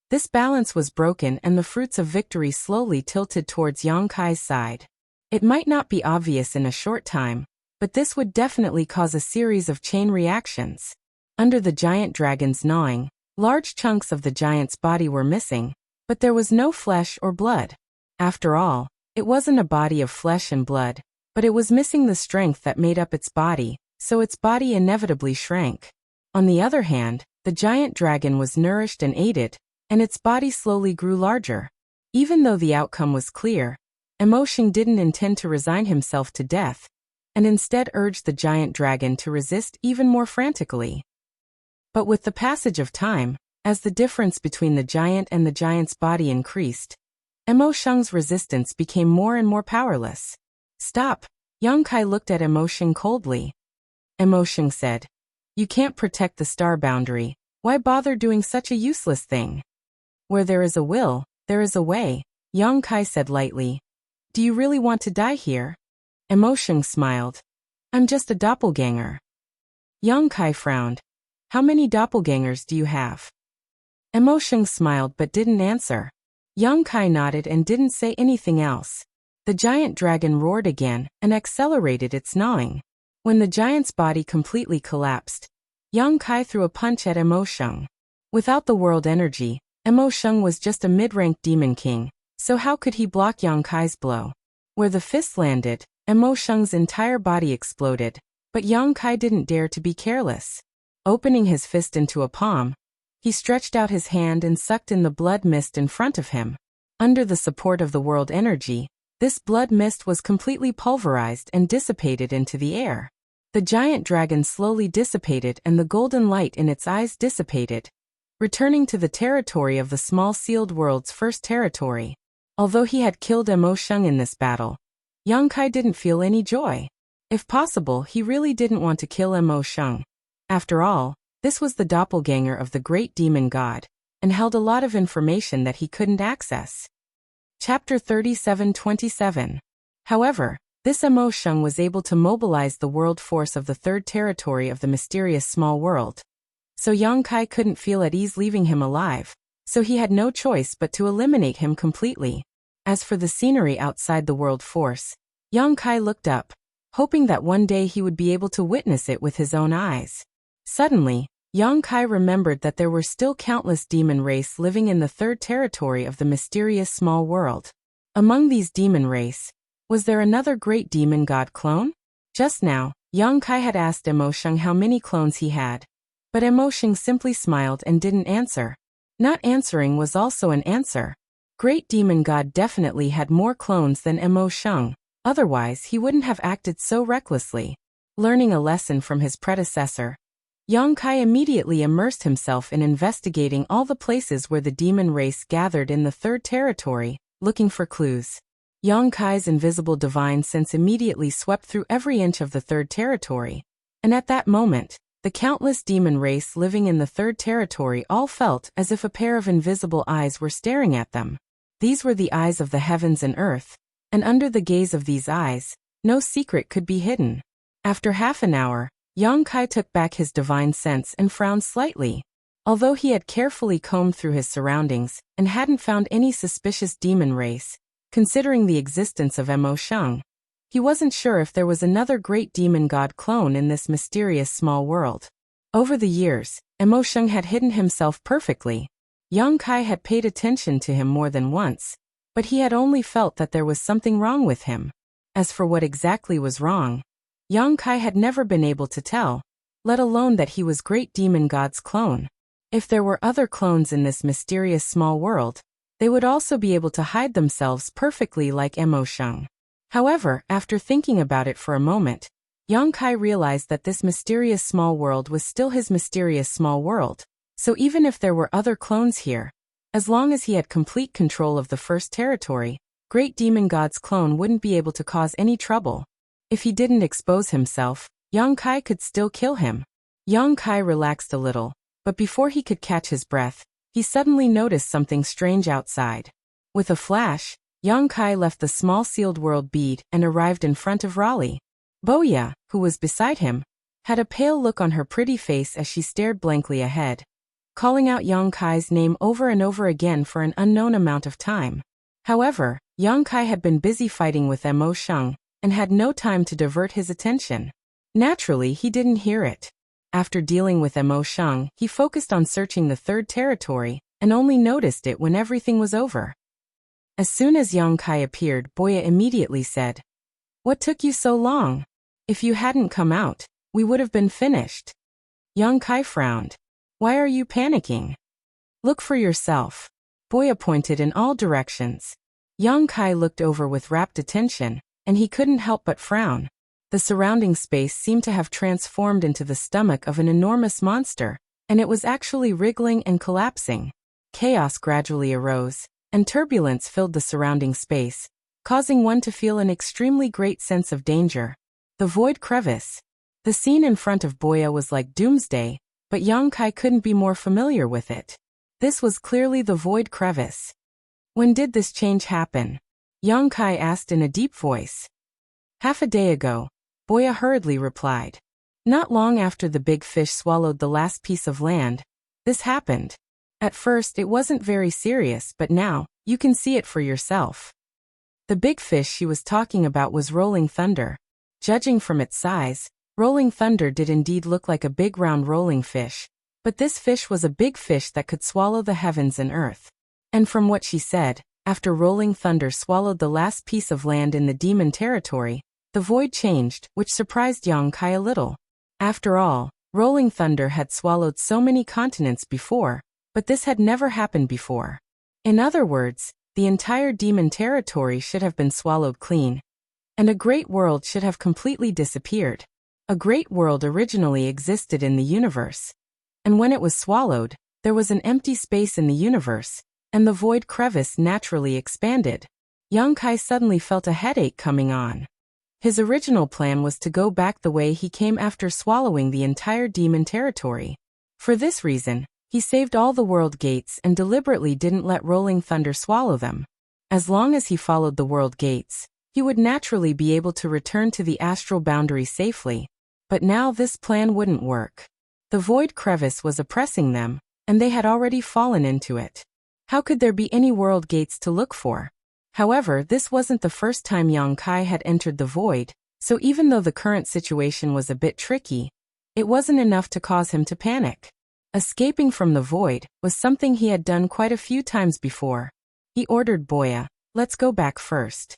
this balance was broken and the fruits of victory slowly tilted towards Yang Kai's side. It might not be obvious in a short time, but this would definitely cause a series of chain reactions. Under the giant dragon's gnawing, large chunks of the giant's body were missing, but there was no flesh or blood. After all, it wasn't a body of flesh and blood, but it was missing the strength that made up its body, so its body inevitably shrank. On the other hand, the giant dragon was nourished and aided, and its body slowly grew larger. Even though the outcome was clear, Emotion didn't intend to resign himself to death, and instead urged the giant dragon to resist even more frantically. But with the passage of time, as the difference between the giant and the giant's body increased, Emotion's resistance became more and more powerless. Stop! Yang Kai looked at Emotion coldly. Emotion said, "You can't protect the star boundary. Why bother doing such a useless thing? Where there is a will, there is a way," Yang Kai said lightly. "Do you really want to die here?" Emotion smiled. "I'm just a doppelganger." Yang Kai frowned. "How many doppelgangers do you have?" Emotion smiled but didn't answer. Yang Kai nodded and didn't say anything else. The giant dragon roared again and accelerated its gnawing. When the giant's body completely collapsed, Yang Kai threw a punch at Emotion. Without the world energy, Emotion was just a mid-rank demon king, so how could he block Yang Kai's blow? Where the fist landed, Emotion's entire body exploded, but Yang Kai didn't dare to be careless. Opening his fist into a palm, he stretched out his hand and sucked in the blood mist in front of him. Under the support of the world energy, this blood mist was completely pulverized and dissipated into the air. The giant dragon slowly dissipated and the golden light in its eyes dissipated, returning to the territory of the small sealed world's first territory. Although he had killed Emotion in this battle, Yang Kai didn't feel any joy. If possible, he really didn't want to kill Emotion. After all, this was the doppelganger of the great demon god, and held a lot of information that he couldn't access. Chapter 37:27. However, this Emotion was able to mobilize the world force of the third territory of the mysterious small world. so Yang Kai couldn't feel at ease leaving him alive, so he had no choice but to eliminate him completely. As for the scenery outside the world force, Yang Kai looked up, hoping that one day he would be able to witness it with his own eyes. Suddenly, Yang Kai remembered that there were still countless demon race living in the third territory of the mysterious small world. Among these demon race, was there another great demon god clone? Just now, Yang Kai had asked Emo Sheng how many clones he had. But Emo Sheng simply smiled and didn't answer. Not answering was also an answer. Great demon god definitely had more clones than Emo Sheng, otherwise he wouldn't have acted so recklessly. Learning a lesson from his predecessor, Yang Kai immediately immersed himself in investigating all the places where the demon race gathered in the third territory, looking for clues. Yang Kai's invisible divine sense immediately swept through every inch of the third territory, and at that moment, the countless demon race living in the third territory all felt as if a pair of invisible eyes were staring at them. These were the eyes of the heavens and earth, and under the gaze of these eyes, no secret could be hidden. After half an hour, Yang Kai took back his divine sense and frowned slightly. Although he had carefully combed through his surroundings and hadn't found any suspicious demon race, considering the existence of Emo Sheng, he wasn't sure if there was another great demon god clone in this mysterious small world. Over the years, Emo Sheng had hidden himself perfectly. Yang Kai had paid attention to him more than once, but he had only felt that there was something wrong with him. As for what exactly was wrong, Yang Kai had never been able to tell, let alone that he was great demon god's clone. If there were other clones in this mysterious small world, they would also be able to hide themselves perfectly like Emo Sheng. However, after thinking about it for a moment, Yang Kai realized that this mysterious small world was still his mysterious small world, so even if there were other clones here, as long as he had complete control of the first territory, Great Demon God's clone wouldn't be able to cause any trouble. If he didn't expose himself, Yang Kai could still kill him. Yang Kai relaxed a little, but before he could catch his breath, he suddenly noticed something strange outside. With a flash, Yang Kai left the small sealed world bead and arrived in front of Raleigh. Boya, who was beside him, had a pale look on her pretty face as she stared blankly ahead, calling out Yang Kai's name over and over again for an unknown amount of time. However, Yang Kai had been busy fighting with Emo Sheng and had no time to divert his attention. Naturally, he didn't hear it. After dealing with Emo Sheng, he focused on searching the third territory and only noticed it when everything was over. As soon as Yang Kai appeared, Boya immediately said, "What took you so long? If you hadn't come out, we would have been finished." Yang Kai frowned. "Why are you panicking? Look for yourself." Boya pointed in all directions. Yang Kai looked over with rapt attention, and he couldn't help but frown. The surrounding space seemed to have transformed into the stomach of an enormous monster, and it was actually wriggling and collapsing. Chaos gradually arose, and turbulence filled the surrounding space, causing one to feel an extremely great sense of danger. The Void Crevice. The scene in front of Boya was like doomsday, but Yang Kai couldn't be more familiar with it. This was clearly the Void Crevice. When did this change happen? Yang Kai asked in a deep voice. Half a day ago, Boya hurriedly replied. Not long after the big fish swallowed the last piece of land, this happened. At first it wasn't very serious, but now, you can see it for yourself. The big fish she was talking about was Rolling Thunder. Judging from its size, Rolling Thunder did indeed look like a big round rolling fish, but this fish was a big fish that could swallow the heavens and earth. And from what she said, after Rolling Thunder swallowed the last piece of land in the demon territory, the void changed, which surprised Yang Kai a little. After all, Rolling Thunder had swallowed so many continents before, but this had never happened before. In other words, the entire demon territory should have been swallowed clean, and a great world should have completely disappeared. A great world originally existed in the universe, and when it was swallowed, there was an empty space in the universe, and the void crevice naturally expanded. Yang Kai suddenly felt a headache coming on. His original plan was to go back the way he came after swallowing the entire demon territory. For this reason, he saved all the world gates and deliberately didn't let Rolling Thunder swallow them. As long as he followed the world gates, he would naturally be able to return to the astral boundary safely. But now this plan wouldn't work. The void crevice was oppressing them, and they had already fallen into it. How could there be any world gates to look for? However, this wasn't the first time Yang Kai had entered the void, so even though the current situation was a bit tricky, it wasn't enough to cause him to panic. Escaping from the void was something he had done quite a few times before. He ordered Boya, "Let's go back first."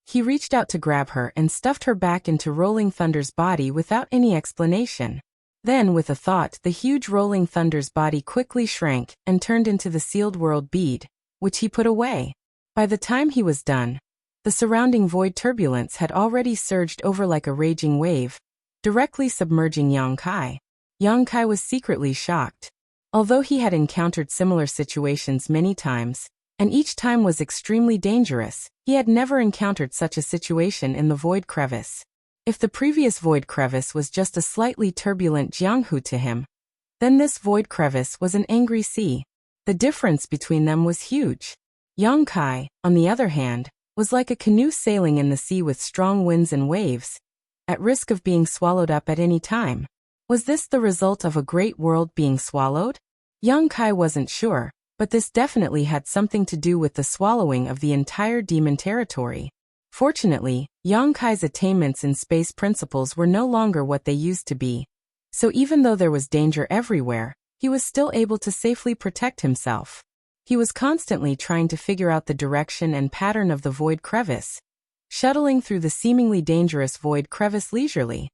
He reached out to grab her and stuffed her back into Rolling Thunder's body without any explanation. Then, with a thought, the huge Rolling Thunder's body quickly shrank and turned into the sealed world bead, which he put away. By the time he was done, the surrounding void turbulence had already surged over like a raging wave, directly submerging Yang Kai. Yang Kai was secretly shocked. Although he had encountered similar situations many times, and each time was extremely dangerous, he had never encountered such a situation in the void crevice. If the previous void crevice was just a slightly turbulent jianghu to him, then this void crevice was an angry sea. The difference between them was huge. Yang Kai, on the other hand, was like a canoe sailing in the sea with strong winds and waves, at risk of being swallowed up at any time. Was this the result of a great world being swallowed? Yang Kai wasn't sure, but this definitely had something to do with the swallowing of the entire demon territory. Fortunately, Yang Kai's attainments in space principles were no longer what they used to be. So even though there was danger everywhere, he was still able to safely protect himself. He was constantly trying to figure out the direction and pattern of the void crevice, shuttling through the seemingly dangerous void crevice leisurely.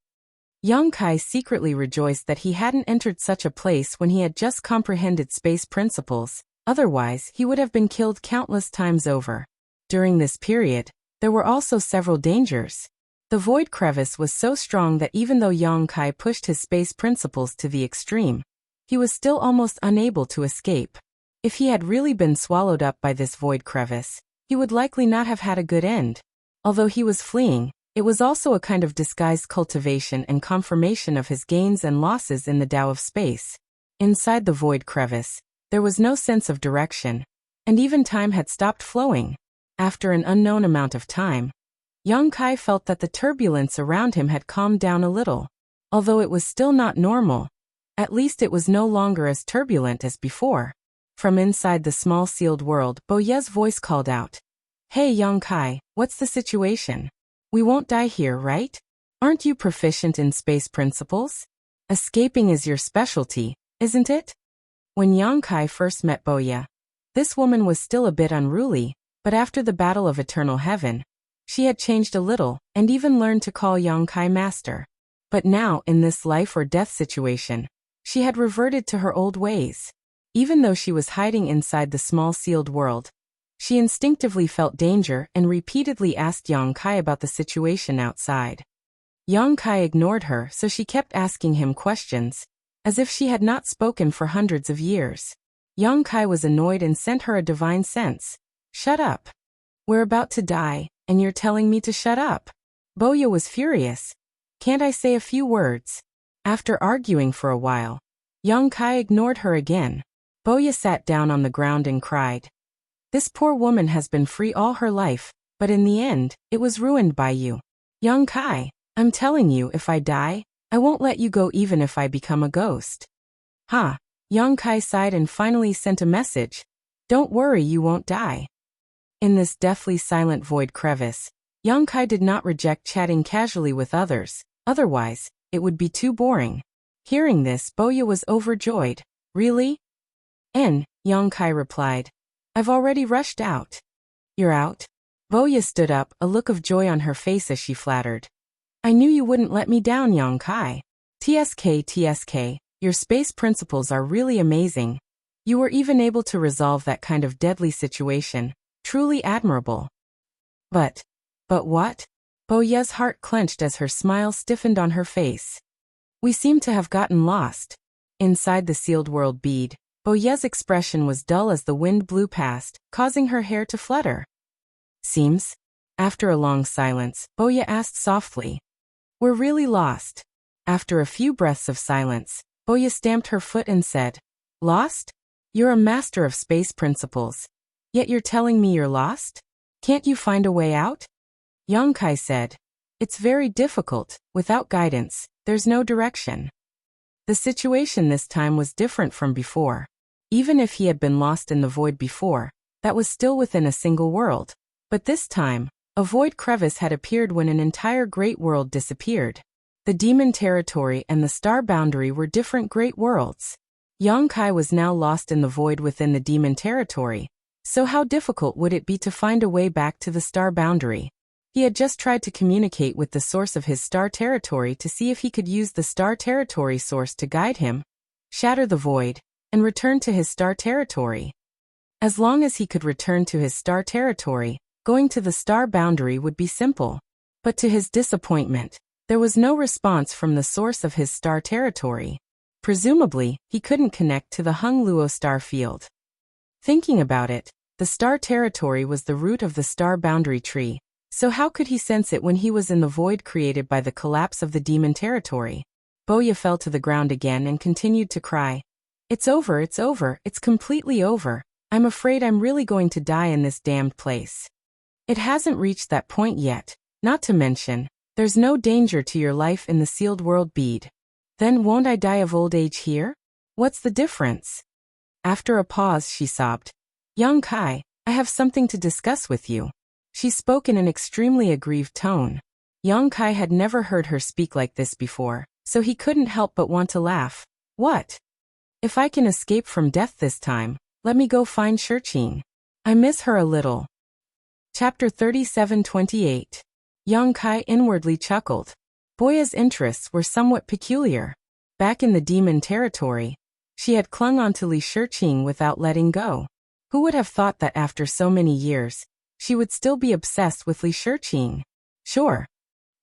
Yang Kai secretly rejoiced that he hadn't entered such a place when he had just comprehended space principles, otherwise he would have been killed countless times over. During this period, there were also several dangers. The void crevice was so strong that even though Yang Kai pushed his space principles to the extreme, he was still almost unable to escape. If he had really been swallowed up by this void crevice, he would likely not have had a good end. Although he was fleeing, it was also a kind of disguised cultivation and confirmation of his gains and losses in the Tao of space. Inside the void crevice, there was no sense of direction, and even time had stopped flowing. After an unknown amount of time, Yang Kai felt that the turbulence around him had calmed down a little. Although it was still not normal, at least it was no longer as turbulent as before. From inside the small sealed world, Boya's voice called out, "Hey Yang Kai, what's the situation? We won't die here, right? Aren't you proficient in space principles? Escaping is your specialty, isn't it?" When Yang Kai first met Boya, this woman was still a bit unruly, but after the Battle of Eternal Heaven, she had changed a little, and even learned to call Yang Kai master. But now, in this life or death situation, she had reverted to her old ways. Even though she was hiding inside the small sealed world, she instinctively felt danger and repeatedly asked Yang Kai about the situation outside. Yang Kai ignored her, so she kept asking him questions, as if she had not spoken for hundreds of years. Yang Kai was annoyed and sent her a divine sense. "Shut up. We're about to die, and you're telling me to shut up." Boya was furious. "Can't I say a few words?" After arguing for a while, Yang Kai ignored her again. Boya sat down on the ground and cried. "This poor woman has been free all her life, but in the end, it was ruined by you. Yang Kai, I'm telling you, if I die, I won't let you go even if I become a ghost." "Ha." Yang Kai sighed and finally sent a message. "Don't worry, you won't die." In this deathly silent void crevice, Yang Kai did not reject chatting casually with others, otherwise, it would be too boring. Hearing this, Boya was overjoyed. "Really?" Yang Kai replied. "I've already rushed out." "You're out?" Boya stood up, a look of joy on her face as she flattered. "I knew you wouldn't let me down, Yang Kai. TSK, your space principles are really amazing. You were even able to resolve that kind of deadly situation. Truly admirable." But what?" Boya's heart clenched as her smile stiffened on her face. "We seem to have gotten lost." Inside the sealed world bead, Boya's expression was dull as the wind blew past, causing her hair to flutter. "Seems?" After a long silence, Boya asked softly. "We're really lost." After a few breaths of silence, Boya stamped her foot and said, "Lost? You're a master of space principles. Yet you're telling me you're lost? Can't you find a way out?" Yang Kai said, "It's very difficult. Without guidance, there's no direction." The situation this time was different from before. Even if he had been lost in the void before, that was still within a single world. But this time, a void crevice had appeared when an entire great world disappeared. The demon territory and the star boundary were different great worlds. Yang Kai was now lost in the void within the demon territory, so how difficult would it be to find a way back to the star boundary? He had just tried to communicate with the source of his star territory to see if he could use the star territory source to guide him, shatter the void, and return to his star territory. As long as he could return to his star territory, going to the star boundary would be simple. But to his disappointment, there was no response from the source of his star territory. Presumably, he couldn't connect to the Hung Luo star field. Thinking about it, the star territory was the root of the star boundary tree, so how could he sense it when he was in the void created by the collapse of the demon territory? Boya fell to the ground again and continued to cry. It's over, it's completely over. I'm afraid I'm really going to die in this damned place. It hasn't reached that point yet, not to mention, there's no danger to your life in the sealed world bead. Then won't I die of old age here? What's the difference? After a pause, she sobbed. Yang Kai, I have something to discuss with you. She spoke in an extremely aggrieved tone. Yang Kai had never heard her speak like this before, so he couldn't help but want to laugh. What? If I can escape from death this time, let me go find Shiqing. I miss her a little. Chapter 37:28. Yang Kai inwardly chuckled. Boya's interests were somewhat peculiar. Back in the demon territory, she had clung onto Li Shiqing without letting go. Who would have thought that after so many years, she would still be obsessed with Li Shiqing? Sure.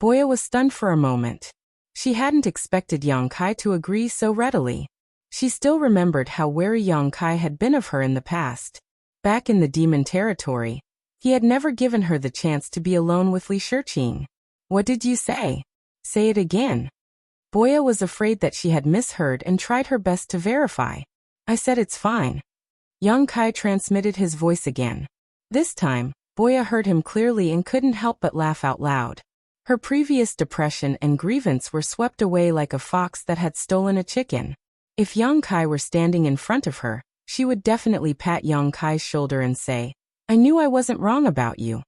Boya was stunned for a moment. She hadn't expected Yang Kai to agree so readily. She still remembered how wary Yang Kai had been of her in the past. Back in the demon territory, he had never given her the chance to be alone with Li Shiqing. What did you say? Say it again. Boya was afraid that she had misheard and tried her best to verify. I said it's fine. Yang Kai transmitted his voice again. This time, Boya heard him clearly and couldn't help but laugh out loud. Her previous depression and grievance were swept away like a fox that had stolen a chicken. If Yang Kai were standing in front of her, she would definitely pat Yang Kai's shoulder and say, I knew I wasn't wrong about you.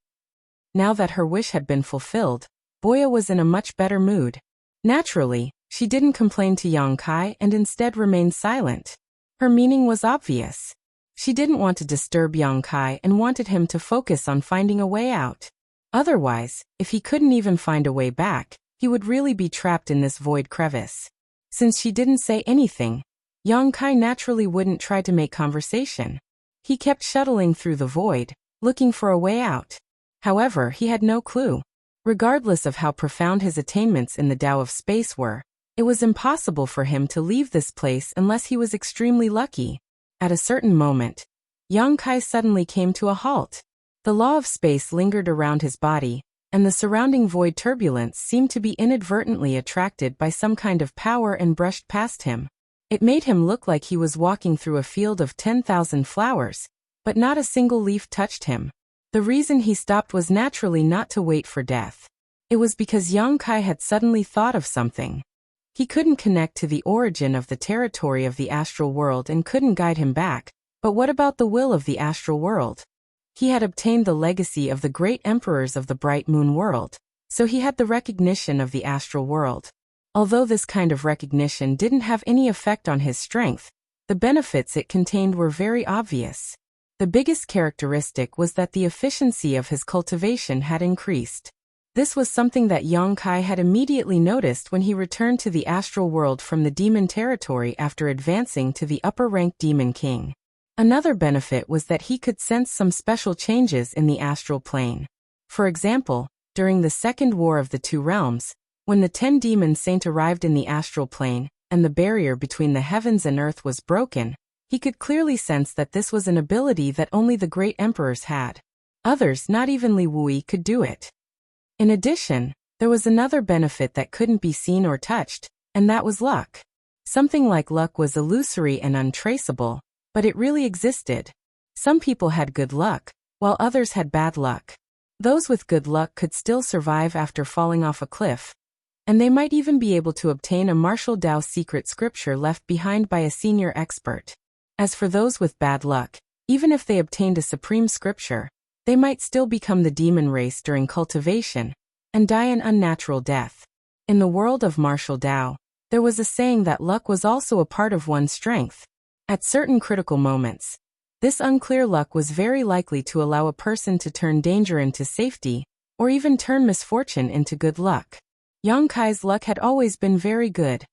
Now that her wish had been fulfilled, Boya was in a much better mood. Naturally, she didn't complain to Yang Kai and instead remained silent. Her meaning was obvious. She didn't want to disturb Yang Kai and wanted him to focus on finding a way out. Otherwise, if he couldn't even find a way back, he would really be trapped in this void crevice. Since she didn't say anything, Yang Kai naturally wouldn't try to make conversation. He kept shuttling through the void, looking for a way out. However, he had no clue. Regardless of how profound his attainments in the Tao of space were, it was impossible for him to leave this place unless he was extremely lucky. At a certain moment, Yang Kai suddenly came to a halt. The law of space lingered around his body, and the surrounding void turbulence seemed to be inadvertently attracted by some kind of power and brushed past him. It made him look like he was walking through a field of 10,000 flowers, but not a single leaf touched him. The reason he stopped was naturally not to wait for death. It was because Yang Kai had suddenly thought of something. He couldn't connect to the origin of the territory of the astral world and couldn't guide him back, but what about the will of the astral world? He had obtained the legacy of the great emperors of the bright moon world, so he had the recognition of the astral world. Although this kind of recognition didn't have any effect on his strength, the benefits it contained were very obvious. The biggest characteristic was that the efficiency of his cultivation had increased. This was something that Yang Kai had immediately noticed when he returned to the astral world from the demon territory after advancing to the upper-ranked demon king. Another benefit was that he could sense some special changes in the astral plane. For example, during the Second War of the Two Realms, when the 10 demon saint arrived in the astral plane, and the barrier between the heavens and earth was broken, he could clearly sense that this was an ability that only the great emperors had. Others, not even Li Wui, could do it. In addition, there was another benefit that couldn't be seen or touched, and that was luck. Something like luck was illusory and untraceable, but it really existed. Some people had good luck, while others had bad luck. Those with good luck could still survive after falling off a cliff. and they might even be able to obtain a martial Dao secret scripture left behind by a senior expert. As for those with bad luck, even if they obtained a supreme scripture, they might still become the demon race during cultivation and die an unnatural death. In the world of martial Dao, there was a saying that luck was also a part of one's strength. At certain critical moments, this unclear luck was very likely to allow a person to turn danger into safety, or even turn misfortune into good luck. Yang Kai's luck had always been very good.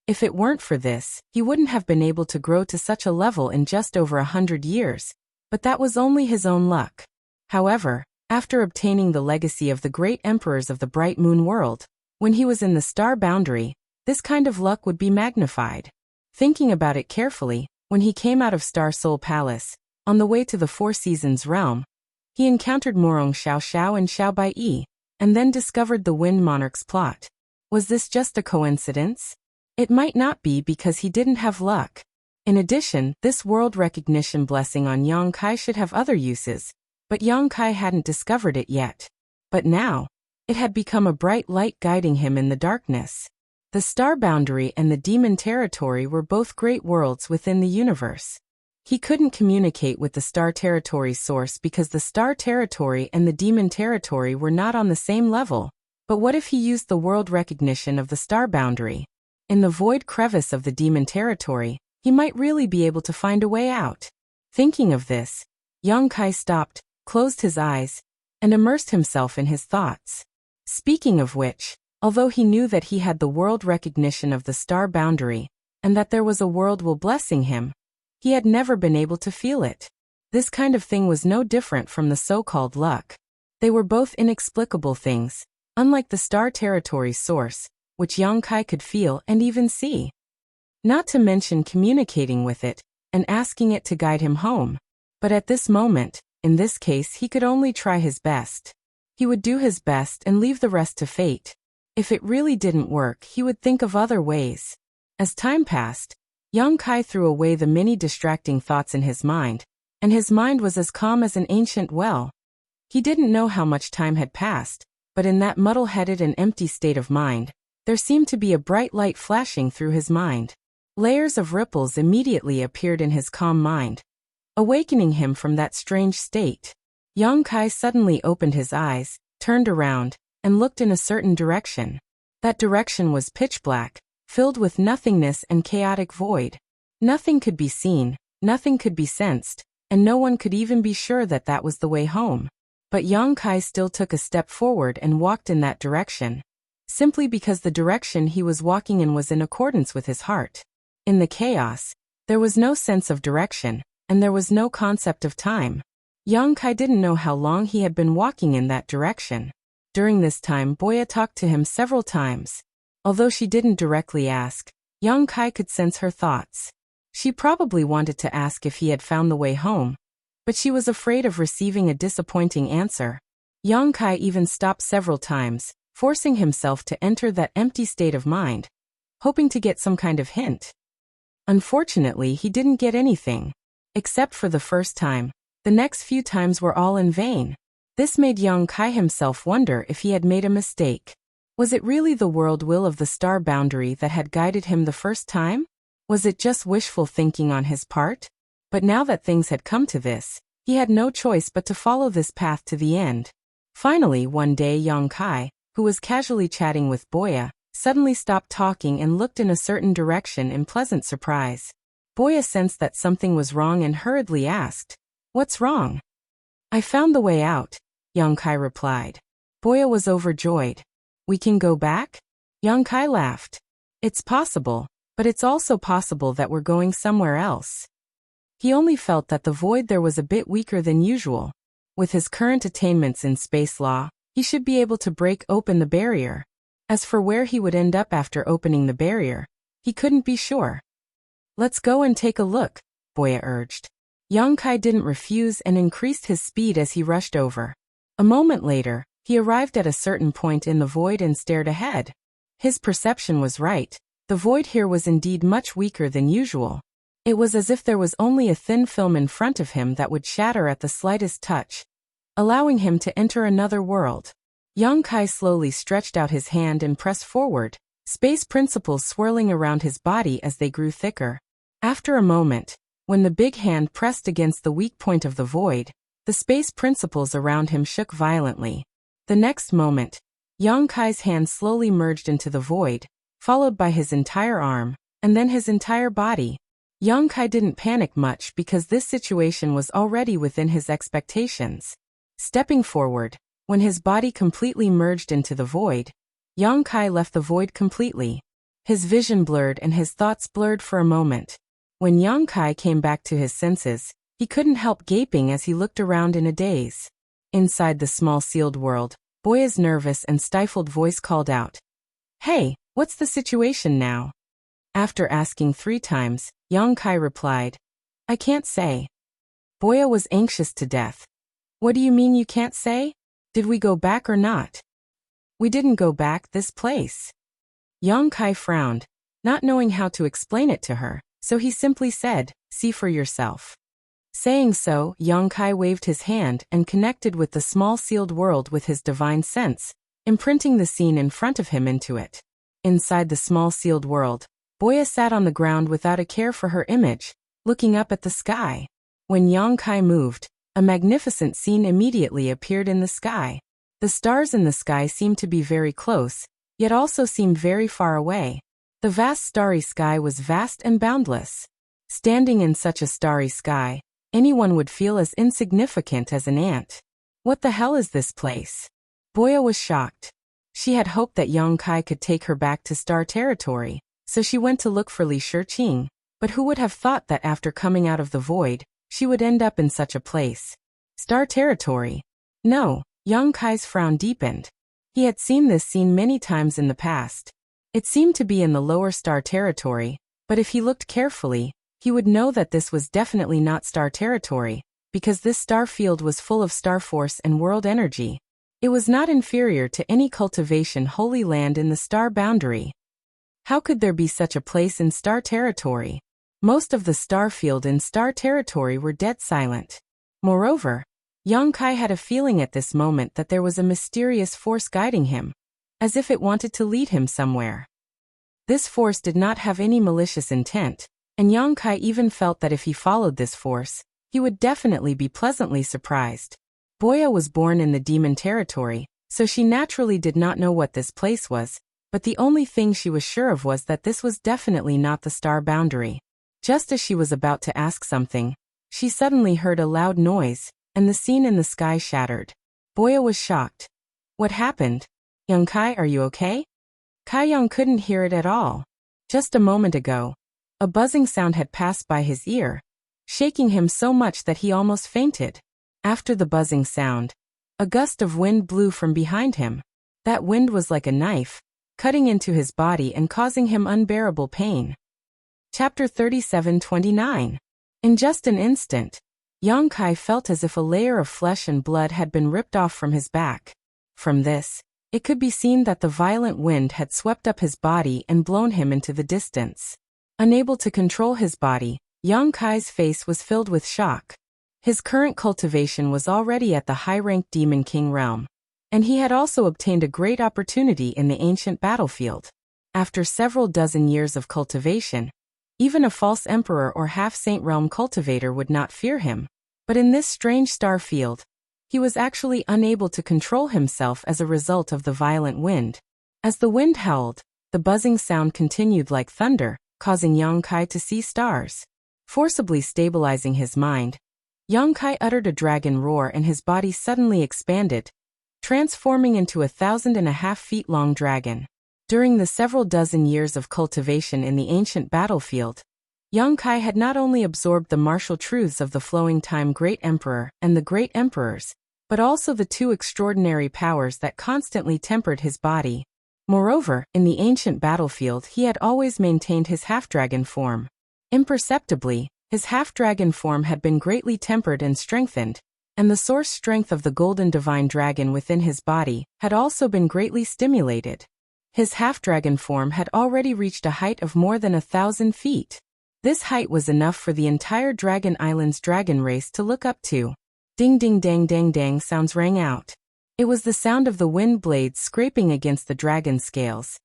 If it weren't for this, he wouldn't have been able to grow to such a level in just over 100 years, but that was only his own luck. However, after obtaining the legacy of the great emperors of the Bright Moon world, when he was in the star boundary, this kind of luck would be magnified. Thinking about it carefully, when he came out of Star Soul Palace, on the way to the Four Seasons realm, he encountered Morong Xiao Xiao and Xiao Bai, and then discovered the Wind Monarch's plot. Was this just a coincidence? It might not be because he didn't have luck. In addition, this world recognition blessing on Yang Kai should have other uses, but Yang Kai hadn't discovered it yet. But now, it had become a bright light guiding him in the darkness. The star boundary and the demon territory were both great worlds within the universe. He couldn't communicate with the star territory's source because the star territory and the demon territory were not on the same level. But what if he used the world recognition of the star boundary? In the void crevice of the demon territory, he might really be able to find a way out. Thinking of this, Yang Kai stopped, closed his eyes, and immersed himself in his thoughts. Speaking of which, although he knew that he had the world recognition of the star boundary, and that there was a world will blessing him, he had never been able to feel it. This kind of thing was no different from the so-called luck. They were both inexplicable things, unlike the star territory's source, which Yang Kai could feel and even see. Not to mention communicating with it, and asking it to guide him home. But at this moment, in this case he could only try his best. He would do his best and leave the rest to fate. If it really didn't work, he would think of other ways. As time passed, Yang Kai threw away the many distracting thoughts in his mind, and his mind was as calm as an ancient well. He didn't know how much time had passed, but in that muddle-headed and empty state of mind, there seemed to be a bright light flashing through his mind. Layers of ripples immediately appeared in his calm mind, awakening him from that strange state. Yang Kai suddenly opened his eyes, turned around, and looked in a certain direction. That direction was pitch black, filled with nothingness and chaotic void. Nothing could be seen, nothing could be sensed, and no one could even be sure that that was the way home. But Yang Kai still took a step forward and walked in that direction, simply because the direction he was walking in was in accordance with his heart. In the chaos, there was no sense of direction, and there was no concept of time. Yang Kai didn't know how long he had been walking in that direction. During this time, Boya talked to him several times. Although she didn't directly ask, Yang Kai could sense her thoughts. She probably wanted to ask if he had found the way home, but she was afraid of receiving a disappointing answer. Yang Kai even stopped several times, forcing himself to enter that empty state of mind, hoping to get some kind of hint. Unfortunately, he didn't get anything. Except for the first time, the next few times were all in vain. This made Yang Kai himself wonder if he had made a mistake. Was it really the world will of the star boundary that had guided him the first time? Was it just wishful thinking on his part? But now that things had come to this, he had no choice but to follow this path to the end. Finally, one day Yang Kai, who was casually chatting with Boya, suddenly stopped talking and looked in a certain direction in pleasant surprise. Boya sensed that something was wrong and hurriedly asked, "What's wrong?" "I found the way out," Yang Kai replied. Boya was overjoyed. "We can go back?" Yang Kai laughed. "It's possible, but it's also possible that we're going somewhere else." He only felt that the void there was a bit weaker than usual. With his current attainments in space law, he should be able to break open the barrier. As for where he would end up after opening the barrier, he couldn't be sure. "Let's go and take a look," Boya urged. Yang Kai didn't refuse and increased his speed as he rushed over. A moment later, he arrived at a certain point in the void and stared ahead. His perception was right. The void here was indeed much weaker than usual. It was as if there was only a thin film in front of him that would shatter at the slightest touch, allowing him to enter another world. Yang Kai slowly stretched out his hand and pressed forward, space principles swirling around his body as they grew thicker. After a moment, when the big hand pressed against the weak point of the void, the space principles around him shook violently. The next moment, Yang Kai's hand slowly merged into the void, followed by his entire arm, and then his entire body. Yang Kai didn't panic much because this situation was already within his expectations. Stepping forward, when his body completely merged into the void, Yang Kai left the void completely. His vision blurred and his thoughts blurred for a moment. When Yang Kai came back to his senses, he couldn't help gaping as he looked around in a daze. Inside the small sealed world, Boya's nervous and stifled voice called out, "Hey, what's the situation now?" After asking 3 times, Yang Kai replied, "I can't say." Boya was anxious to death. "What do you mean you can't say? Did we go back or not?" "We didn't go back, this place." Yang Kai frowned, not knowing how to explain it to her, so he simply said, "See for yourself." Saying so, Yang Kai waved his hand and connected with the small sealed world with his divine sense, imprinting the scene in front of him into it. Inside the small sealed world, Boya sat on the ground without a care for her image, looking up at the sky. When Yang Kai moved, a magnificent scene immediately appeared in the sky. The stars in the sky seemed to be very close, yet also seemed very far away. The vast starry sky was vast and boundless. Standing in such a starry sky, anyone would feel as insignificant as an ant. What the hell is this place? Boya was shocked. She had hoped that Yang Kai could take her back to star territory, so she went to look for Li Shiqing, but who would have thought that after coming out of the void, she would end up in such a place? Star territory? No, Yang Kai's frown deepened. He had seen this scene many times in the past. It seemed to be in the lower star territory, but if he looked carefully, he would know that this was definitely not star territory, because this star field was full of star force and world energy. It was not inferior to any cultivation holy land in the star boundary. How could there be such a place in star territory? Most of the star field in star territory were dead silent. Moreover, Yang Kai had a feeling at this moment that there was a mysterious force guiding him, as if it wanted to lead him somewhere. This force did not have any malicious intent, and Yang Kai even felt that if he followed this force, he would definitely be pleasantly surprised. Boya was born in the demon territory, so she naturally did not know what this place was, but the only thing she was sure of was that this was definitely not the star boundary. Just as she was about to ask something, she suddenly heard a loud noise, and the scene in the sky shattered. Boya was shocked. What happened? Yang Kai, are you okay? Kai Yang couldn't hear it at all. Just a moment ago, a buzzing sound had passed by his ear, shaking him so much that he almost fainted. After the buzzing sound, a gust of wind blew from behind him. That wind was like a knife, cutting into his body and causing him unbearable pain. Chapter 37:29. In just an instant, Yang Kai felt as if a layer of flesh and blood had been ripped off from his back. From this, it could be seen that the violent wind had swept up his body and blown him into the distance. Unable to control his body, Yang Kai's face was filled with shock. His current cultivation was already at the high-ranked Demon King realm, and he had also obtained a great opportunity in the ancient battlefield. After several dozen years of cultivation, even a false emperor or half-saint realm cultivator would not fear him, but in this strange star field, he was actually unable to control himself as a result of the violent wind. As the wind howled, the buzzing sound continued like thunder, causing Yang Kai to see stars. Forcibly stabilizing his mind, Yang Kai uttered a dragon roar and his body suddenly expanded, transforming into 1,500 feet long dragon. During the several dozen years of cultivation in the ancient battlefield, Yang Kai had not only absorbed the martial truths of the flowing time Great Emperor and the Great Emperors, but also the 2 extraordinary powers that constantly tempered his body. Moreover, in the ancient battlefield he had always maintained his half-dragon form. Imperceptibly, his half-dragon form had been greatly tempered and strengthened, and the source strength of the golden divine dragon within his body had also been greatly stimulated. His half-dragon form had already reached a height of more than 1,000 feet. This height was enough for the entire Dragon Island's dragon race to look up to. Ding ding dang dang dang sounds rang out. It was the sound of the wind blades scraping against the dragon's scales,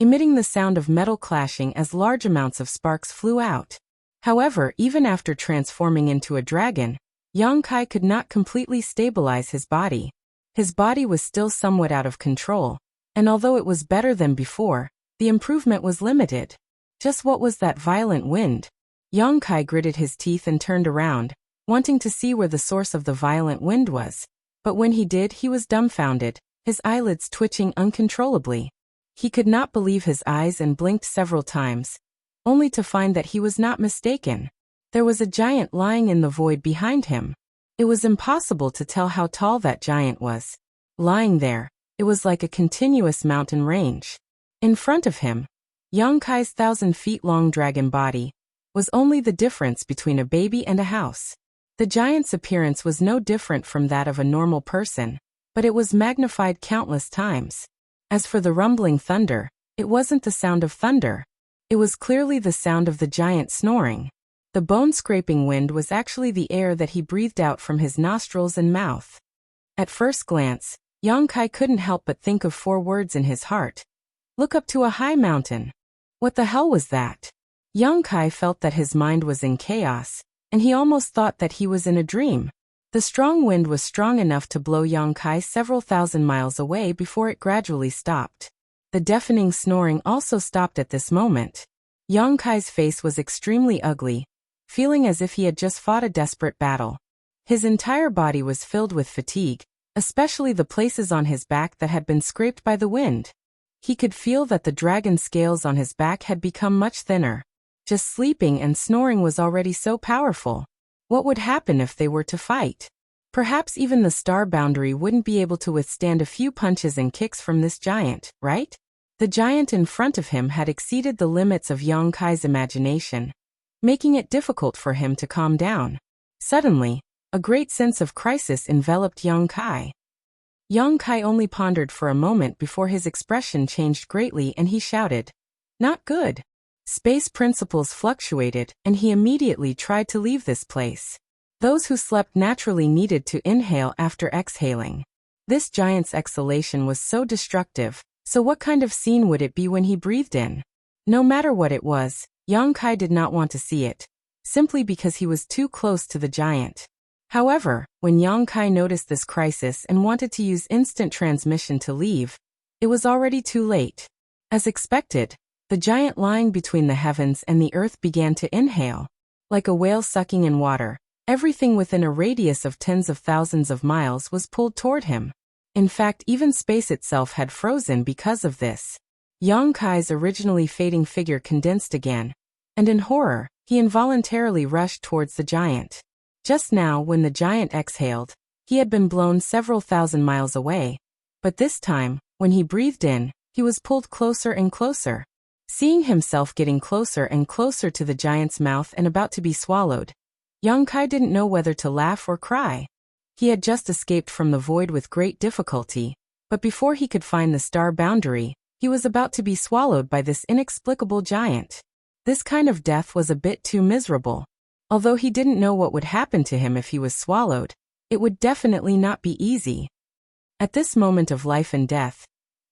emitting the sound of metal clashing as large amounts of sparks flew out. However, even after transforming into a dragon, Yang Kai could not completely stabilize his body. His body was still somewhat out of control, and although it was better than before, the improvement was limited. Just what was that violent wind? Yang Kai gritted his teeth and turned around, wanting to see where the source of the violent wind was. But when he did, he was dumbfounded, his eyelids twitching uncontrollably. He could not believe his eyes and blinked several times, only to find that he was not mistaken. There was a giant lying in the void behind him. It was impossible to tell how tall that giant was. Lying there, it was like a continuous mountain range. In front of him, Yang Kai's 1,000-feet-long dragon body was only the difference between a baby and a house. The giant's appearance was no different from that of a normal person, but it was magnified countless times. As for the rumbling thunder, it wasn't the sound of thunder. It was clearly the sound of the giant snoring. The bone-scraping wind was actually the air that he breathed out from his nostrils and mouth. At first glance, Yang Kai couldn't help but think of 4 words in his heart. Look up to a high mountain. What the hell was that? Yang Kai felt that his mind was in chaos, and he almost thought that he was in a dream. The strong wind was strong enough to blow Yang Kai several thousand miles away before it gradually stopped. The deafening snoring also stopped at this moment. Yang Kai's face was extremely ugly, feeling as if he had just fought a desperate battle. His entire body was filled with fatigue, especially the places on his back that had been scraped by the wind. He could feel that the dragon scales on his back had become much thinner. Just sleeping and snoring was already so powerful. What would happen if they were to fight? Perhaps even the star boundary wouldn't be able to withstand a few punches and kicks from this giant, right? The giant in front of him had exceeded the limits of Yang Kai's imagination, making it difficult for him to calm down. Suddenly, a great sense of crisis enveloped Yang Kai. Yang Kai only pondered for a moment before his expression changed greatly and he shouted, "Not good." Space principles fluctuated, and he immediately tried to leave this place. Those who slept naturally needed to inhale after exhaling. This giant's exhalation was so destructive, so what kind of scene would it be when he breathed in? No matter what it was, Yang Kai did not want to see it, simply because he was too close to the giant. However, when Yang Kai noticed this crisis and wanted to use instant transmission to leave, it was already too late. As expected, the giant lying between the heavens and the earth began to inhale. Like a whale sucking in water, everything within a radius of tens of thousands of miles was pulled toward him. In fact, even space itself had frozen because of this. Yang Kai's originally fading figure condensed again, and in horror, he involuntarily rushed towards the giant. Just now, when the giant exhaled, he had been blown several thousand miles away. But this time, when he breathed in, he was pulled closer and closer. Seeing himself getting closer and closer to the giant's mouth and about to be swallowed, Yang Kai didn't know whether to laugh or cry. He had just escaped from the void with great difficulty, but before he could find the star boundary, he was about to be swallowed by this inexplicable giant. This kind of death was a bit too miserable. Although he didn't know what would happen to him if he was swallowed, it would definitely not be easy. At this moment of life and death,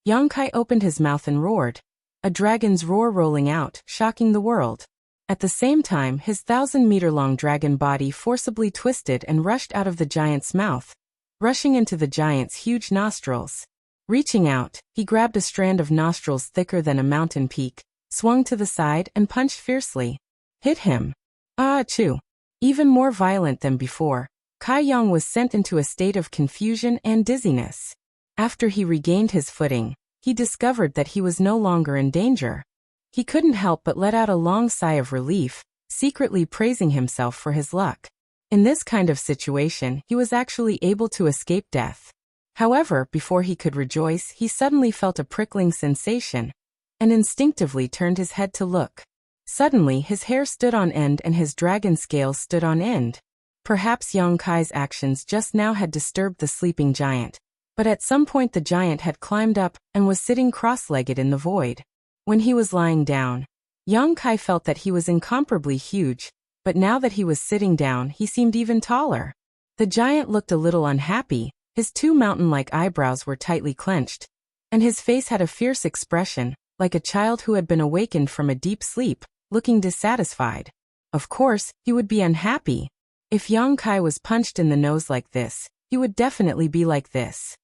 Yang Kai opened his mouth and roared, a dragon's roar rolling out, shocking the world. At the same time, his 1,000-meter-long dragon body forcibly twisted and rushed out of the giant's mouth, rushing into the giant's huge nostrils. Reaching out, he grabbed a strand of nostrils thicker than a mountain peak, swung to the side and punched fiercely. Hit him. Achoo! Even more violent than before, Kai Yang was sent into a state of confusion and dizziness. After he regained his footing, he discovered that he was no longer in danger. He couldn't help but let out a long sigh of relief, secretly praising himself for his luck. In this kind of situation, he was actually able to escape death. However, before he could rejoice, he suddenly felt a prickling sensation, and instinctively turned his head to look. Suddenly, his hair stood on end and his dragon scales stood on end. Perhaps Yang Kai's actions just now had disturbed the sleeping giant, but at some point the giant had climbed up and was sitting cross-legged in the void. When he was lying down, Yang Kai felt that he was incomparably huge, but now that he was sitting down, he seemed even taller. The giant looked a little unhappy, His two mountain-like eyebrows were tightly clenched, and his face had a fierce expression, like a child who had been awakened from a deep sleep, looking dissatisfied. Of course, he would be unhappy. If Yang Kai was punched in the nose like this, he would definitely be like this.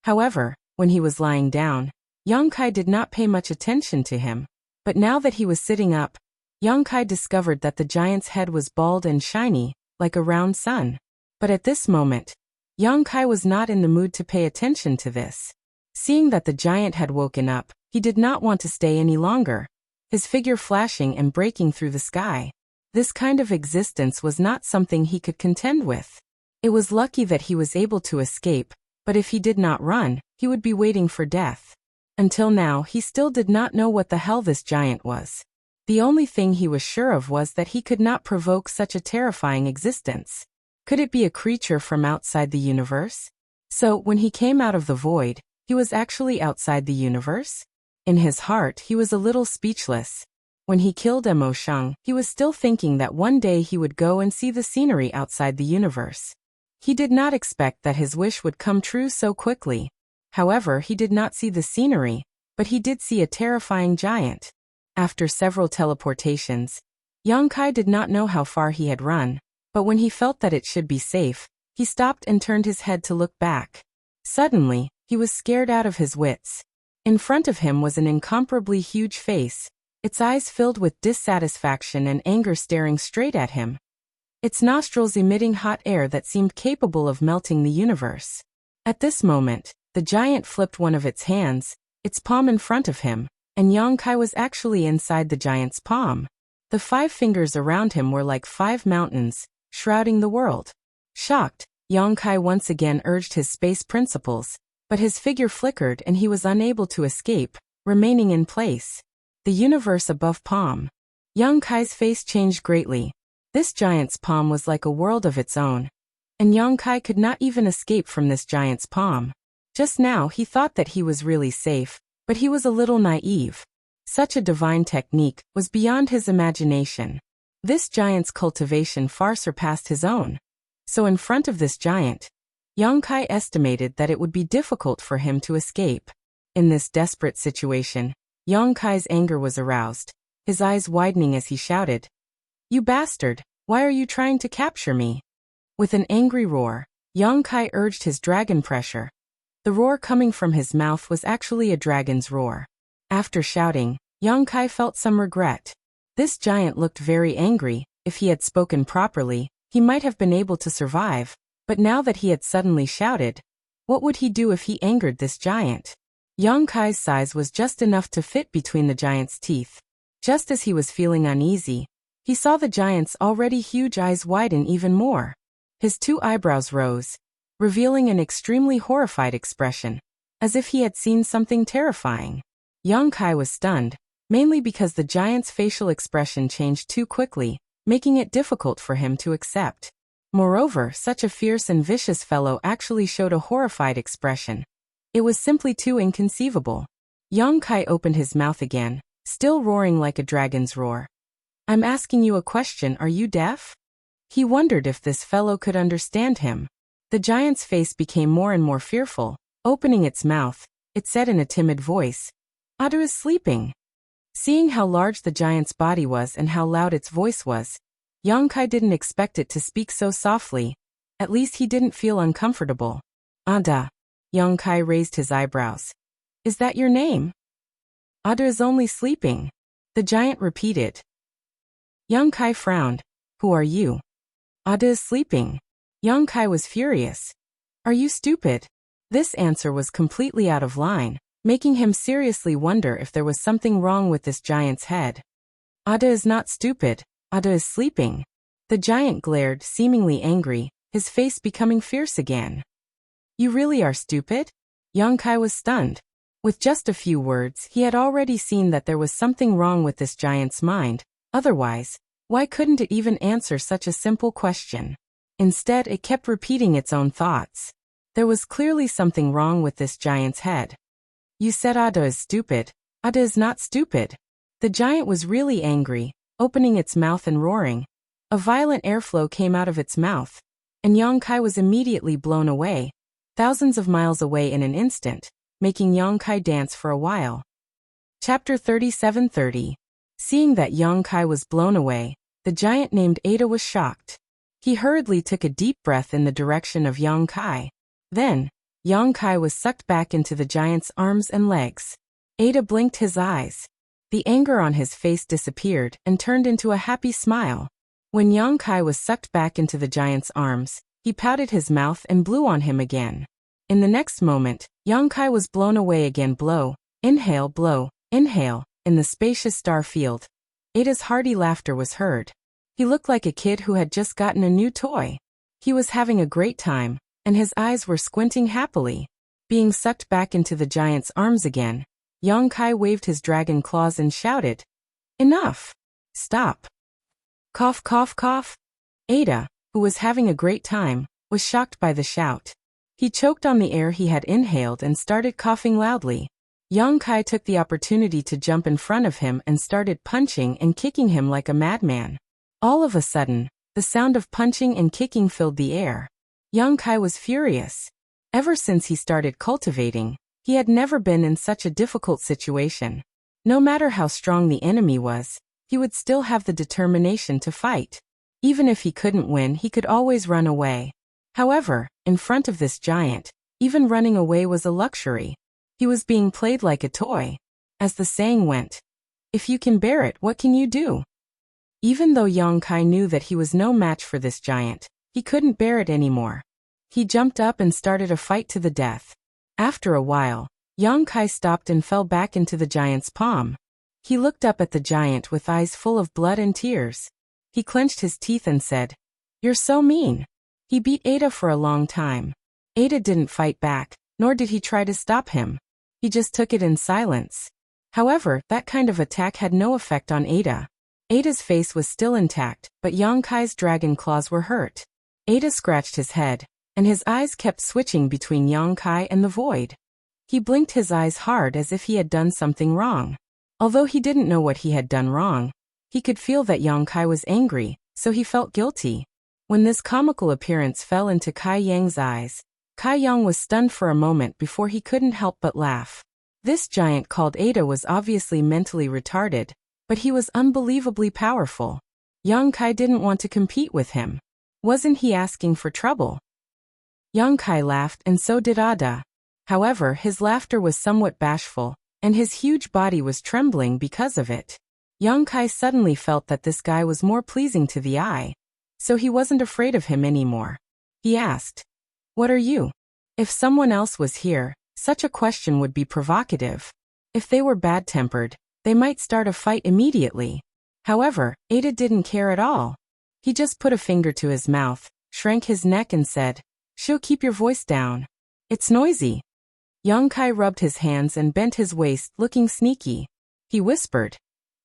However, when he was lying down, Yang Kai did not pay much attention to him. But now that he was sitting up, Yang Kai discovered that the giant's head was bald and shiny, like a round sun. But at this moment, Yang Kai was not in the mood to pay attention to this. Seeing that the giant had woken up, he did not want to stay any longer, his figure flashing and breaking through the sky. This kind of existence was not something he could contend with. It was lucky that he was able to escape, but if he did not run, he would be waiting for death. Until now, he still did not know what the hell this giant was. The only thing he was sure of was that he could not provoke such a terrifying existence. Could it be a creature from outside the universe? So, when he came out of the void, he was actually outside the universe? In his heart, he was a little speechless. When he killed Mo Sheng, he was still thinking that one day he would go and see the scenery outside the universe. He did not expect that his wish would come true so quickly. However, he did not see the scenery, but he did see a terrifying giant. After several teleportations, Yang Kai did not know how far he had run, but when he felt that it should be safe, he stopped and turned his head to look back. Suddenly, he was scared out of his wits. In front of him was an incomparably huge face, its eyes filled with dissatisfaction and anger staring straight at him. Its nostrils emitting hot air that seemed capable of melting the universe. At this moment, the giant flipped one of its hands, its palm in front of him, and Yang Kai was actually inside the giant's palm. The 5 fingers around him were like 5 mountains, shrouding the world. Shocked, Yang Kai once again urged his space principles, but his figure flickered and he was unable to escape, remaining in place. The universe above palm. Yang Kai's face changed greatly. This giant's palm was like a world of its own, and Yang Kai could not even escape from this giant's palm. Just now he thought that he was really safe, but he was a little naive. Such a divine technique was beyond his imagination. This giant's cultivation far surpassed his own. So in front of this giant, Yang Kai estimated that it would be difficult for him to escape. In this desperate situation, Yang Kai's anger was aroused, his eyes widening as he shouted, "You bastard, why are you trying to capture me?" With an angry roar, Yang Kai urged his dragon pressure. The roar coming from his mouth was actually a dragon's roar. After shouting, Yang Kai felt some regret. This giant looked very angry. If he had spoken properly, he might have been able to survive. But now that he had suddenly shouted, what would he do if he angered this giant? Yang Kai's size was just enough to fit between the giant's teeth. Just as he was feeling uneasy, he saw the giant's already huge eyes widen even more. His 2 eyebrows rose, revealing an extremely horrified expression, as if he had seen something terrifying. Yang Kai was stunned, mainly because the giant's facial expression changed too quickly, making it difficult for him to accept. Moreover, such a fierce and vicious fellow actually showed a horrified expression. It was simply too inconceivable. Yang Kai opened his mouth again, still roaring like a dragon's roar. "I'm asking you a question, are you deaf?" He wondered if this fellow could understand him. The giant's face became more and more fearful. Opening its mouth, it said in a timid voice, "Ada is sleeping." Seeing how large the giant's body was and how loud its voice was, Yang Kai didn't expect it to speak so softly. At least he didn't feel uncomfortable. "Ada." Yang Kai raised his eyebrows. "Is that your name?" "Ada is only sleeping," the giant repeated. Yang Kai frowned. "Who are you?" "Ada is sleeping." Yang Kai was furious. "Are you stupid?" This answer was completely out of line, making him seriously wonder if there was something wrong with this giant's head. "Ada is not stupid. Ada is sleeping." The giant glared, seemingly angry, his face becoming fierce again. "You really are stupid?" Yang Kai was stunned. With just a few words, he had already seen that there was something wrong with this giant's mind. Otherwise, why couldn't it even answer such a simple question? Instead, it kept repeating its own thoughts. There was clearly something wrong with this giant's head. "You said Ada is stupid. Ada is not stupid." The giant was really angry, opening its mouth and roaring. A violent airflow came out of its mouth, and Yang Kai was immediately blown away. thousands of miles away in an instant, making Yongkai dance for a while. Chapter 37:30. Seeing that Yongkai was blown away, the giant named Ada was shocked. He hurriedly took a deep breath in the direction of Yongkai. Then, Yongkai was sucked back into the giant's arms and legs. Ada blinked his eyes. The anger on his face disappeared and turned into a happy smile. When Yongkai was sucked back into the giant's arms, he pouted his mouth and blew on him again. In the next moment, Yongkai was blown away again. Blow, inhale, in the spacious star field. Ada's hearty laughter was heard. He looked like a kid who had just gotten a new toy. He was having a great time, and his eyes were squinting happily. Being sucked back into the giant's arms again, Yongkai waved his dragon claws and shouted, "Enough! Stop!" Cough, cough, cough. Ada, who was having a great time, was shocked by the shout. He choked on the air he had inhaled and started coughing loudly. Yongkai took the opportunity to jump in front of him and started punching and kicking him like a madman. All of a sudden, the sound of punching and kicking filled the air. Yongkai was furious. Ever since he started cultivating, he had never been in such a difficult situation. No matter how strong the enemy was, he would still have the determination to fight. Even if he couldn't win, he could always run away. However, in front of this giant, even running away was a luxury. He was being played like a toy. As the saying went, "If you can bear it, what can you do?" Even though Yongkai knew that he was no match for this giant, he couldn't bear it anymore. He jumped up and started a fight to the death. After a while, Yongkai stopped and fell back into the giant's palm. He looked up at the giant with eyes full of blood and tears. He clenched his teeth and said, "You're so mean." He beat Ada for a long time. Ada didn't fight back, nor did he try to stop him. He just took it in silence. However, that kind of attack had no effect on Ada. Ada's face was still intact, but Yongkai's dragon claws were hurt. Ada scratched his head, and his eyes kept switching between Yongkai and the void. He blinked his eyes hard as if he had done something wrong. Although he didn't know what he had done wrong, he could feel that Yongkai was angry, so he felt guilty. When this comical appearance fell into Kai Yang's eyes, Kai Yang was stunned for a moment before he couldn't help but laugh. This giant called Ada was obviously mentally retarded, but he was unbelievably powerful. Yongkai didn't want to compete with him. Wasn't he asking for trouble? Yongkai laughed and so did Ada. However, his laughter was somewhat bashful, and his huge body was trembling because of it. Yongkai suddenly felt that this guy was more pleasing to the eye, so he wasn't afraid of him anymore. He asked, "What are you?" If someone else was here, such a question would be provocative. If they were bad-tempered, they might start a fight immediately. However, Ada didn't care at all. He just put a finger to his mouth, shrank his neck and said, "She'll keep your voice down. It's noisy." Yongkai rubbed his hands and bent his waist, looking sneaky. He whispered,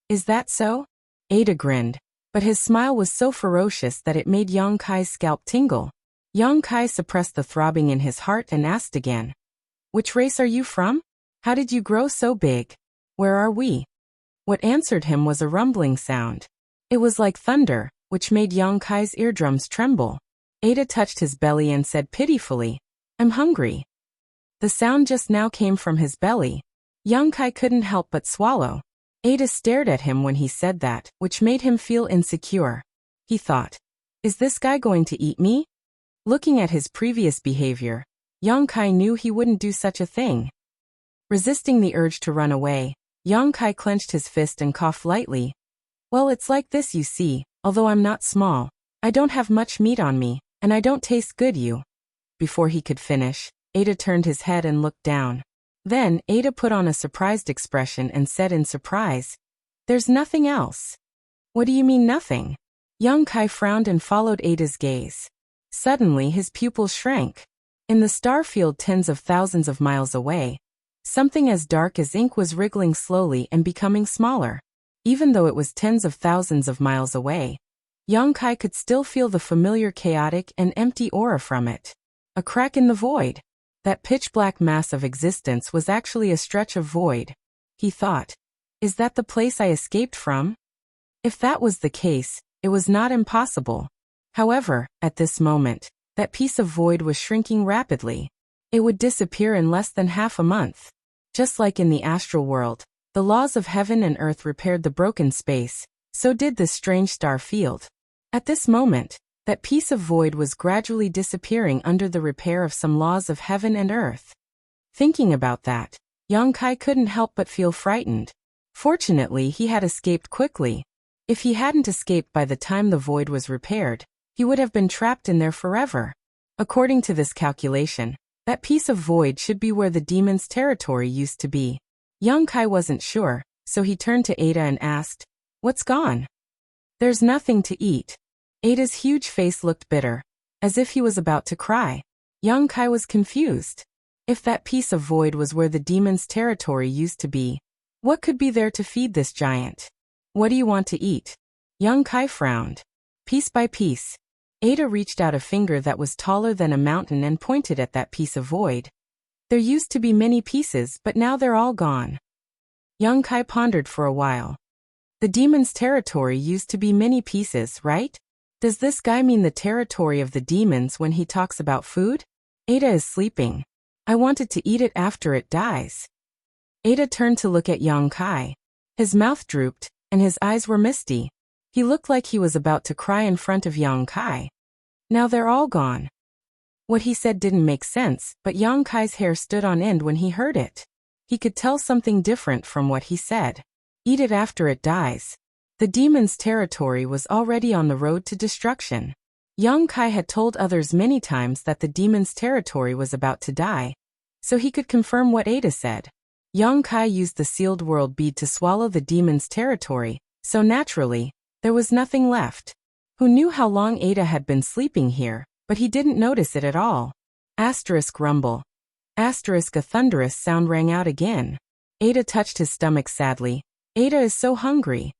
"Is that so?" Ada grinned, but his smile was so ferocious that it made Yongkai's scalp tingle. Yongkai suppressed the throbbing in his heart and asked again, "Which race are you from? How did you grow so big? Where are we?" What answered him was a rumbling sound. It was like thunder, which made Yongkai's eardrums tremble. Ada touched his belly and said pitifully, "I'm hungry." The sound just now came from his belly. Yongkai couldn't help but swallow. Ada stared at him when he said that, which made him feel insecure. He thought, "Is this guy going to eat me?" Looking at his previous behavior, Yongkai knew he wouldn't do such a thing. Resisting the urge to run away, Yongkai clenched his fist and coughed lightly. "Well, it's like this, you see, although I'm not small, I don't have much meat on me, and I don't taste good, you." Before he could finish, Ada turned his head and looked down. Then, Ada put on a surprised expression and said in surprise, "There's nothing else." "What do you mean nothing?" Yongkai frowned and followed Ada's gaze. Suddenly his pupils shrank. In the star field tens of thousands of miles away, something as dark as ink was wriggling slowly and becoming smaller. Even though it was tens of thousands of miles away, Yongkai could still feel the familiar chaotic and empty aura from it. A crack in the void. That pitch-black mass of existence was actually a stretch of void. He thought, "Is that the place I escaped from?" If that was the case, it was not impossible. However, at this moment, that piece of void was shrinking rapidly. It would disappear in less than half a month. Just like in the astral world, the laws of heaven and earth repaired the broken space, so did this strange star field. At this moment, that piece of void was gradually disappearing under the repair of some laws of heaven and earth. Thinking about that, Yang Kai couldn't help but feel frightened. Fortunately, he had escaped quickly. If he hadn't escaped by the time the void was repaired, he would have been trapped in there forever. According to this calculation, that piece of void should be where the demon's territory used to be. Yang Kai wasn't sure, so he turned to Ada and asked, "What's gone?" "There's nothing to eat." Ada's huge face looked bitter, as if he was about to cry. Yang Kai was confused. If that piece of void was where the demon's territory used to be, what could be there to feed this giant? "What do you want to eat?" Yang Kai frowned. Piece by piece, Ada reached out a finger that was taller than a mountain and pointed at that piece of void. "There used to be many pieces, but now they're all gone." Yang Kai pondered for a while. The demon's territory used to be many pieces, right? Does this guy mean the territory of the demons when he talks about food? Ada is sleeping. I wanted to eat it after it dies. Ada turned to look at Yang Kai. His mouth drooped, and his eyes were misty. He looked like he was about to cry in front of Yang Kai. Now they're all gone. What he said didn't make sense, but Yang Kai's hair stood on end when he heard it. He could tell something different from what he said. Eat it after it dies. The demon's territory was already on the road to destruction. Yang Kai had told others many times that the demon's territory was about to die, so he could confirm what Ada said. Yang Kai used the sealed world bead to swallow the demon's territory, so naturally, there was nothing left. Who knew how long Ada had been sleeping here, but he didn't notice it at all. Asterisk rumble. Asterisk a thunderous sound rang out again. Ada touched his stomach sadly. Ada is so hungry.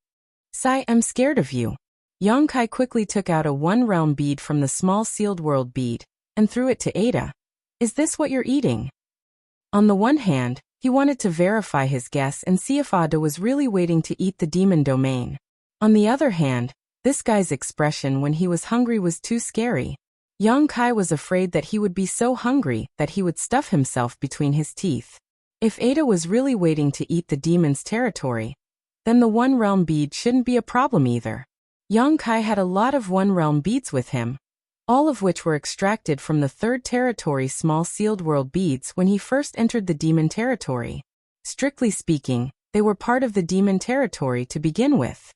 Sigh, I'm scared of you. Yang Kai quickly took out a one-realm bead from the small sealed world bead, and threw it to Ada. Is this what you're eating? On the one hand, he wanted to verify his guess and see if Ada was really waiting to eat the demon domain. On the other hand, this guy's expression when he was hungry was too scary. Yang Kai was afraid that he would be so hungry that he would stuff himself between his teeth. If Ada was really waiting to eat the demon's territory, then the one-realm bead shouldn't be a problem either. Yang Kai had a lot of one-realm beads with him, all of which were extracted from the third territory small sealed world beads when he first entered the demon territory. Strictly speaking, they were part of the demon territory to begin with.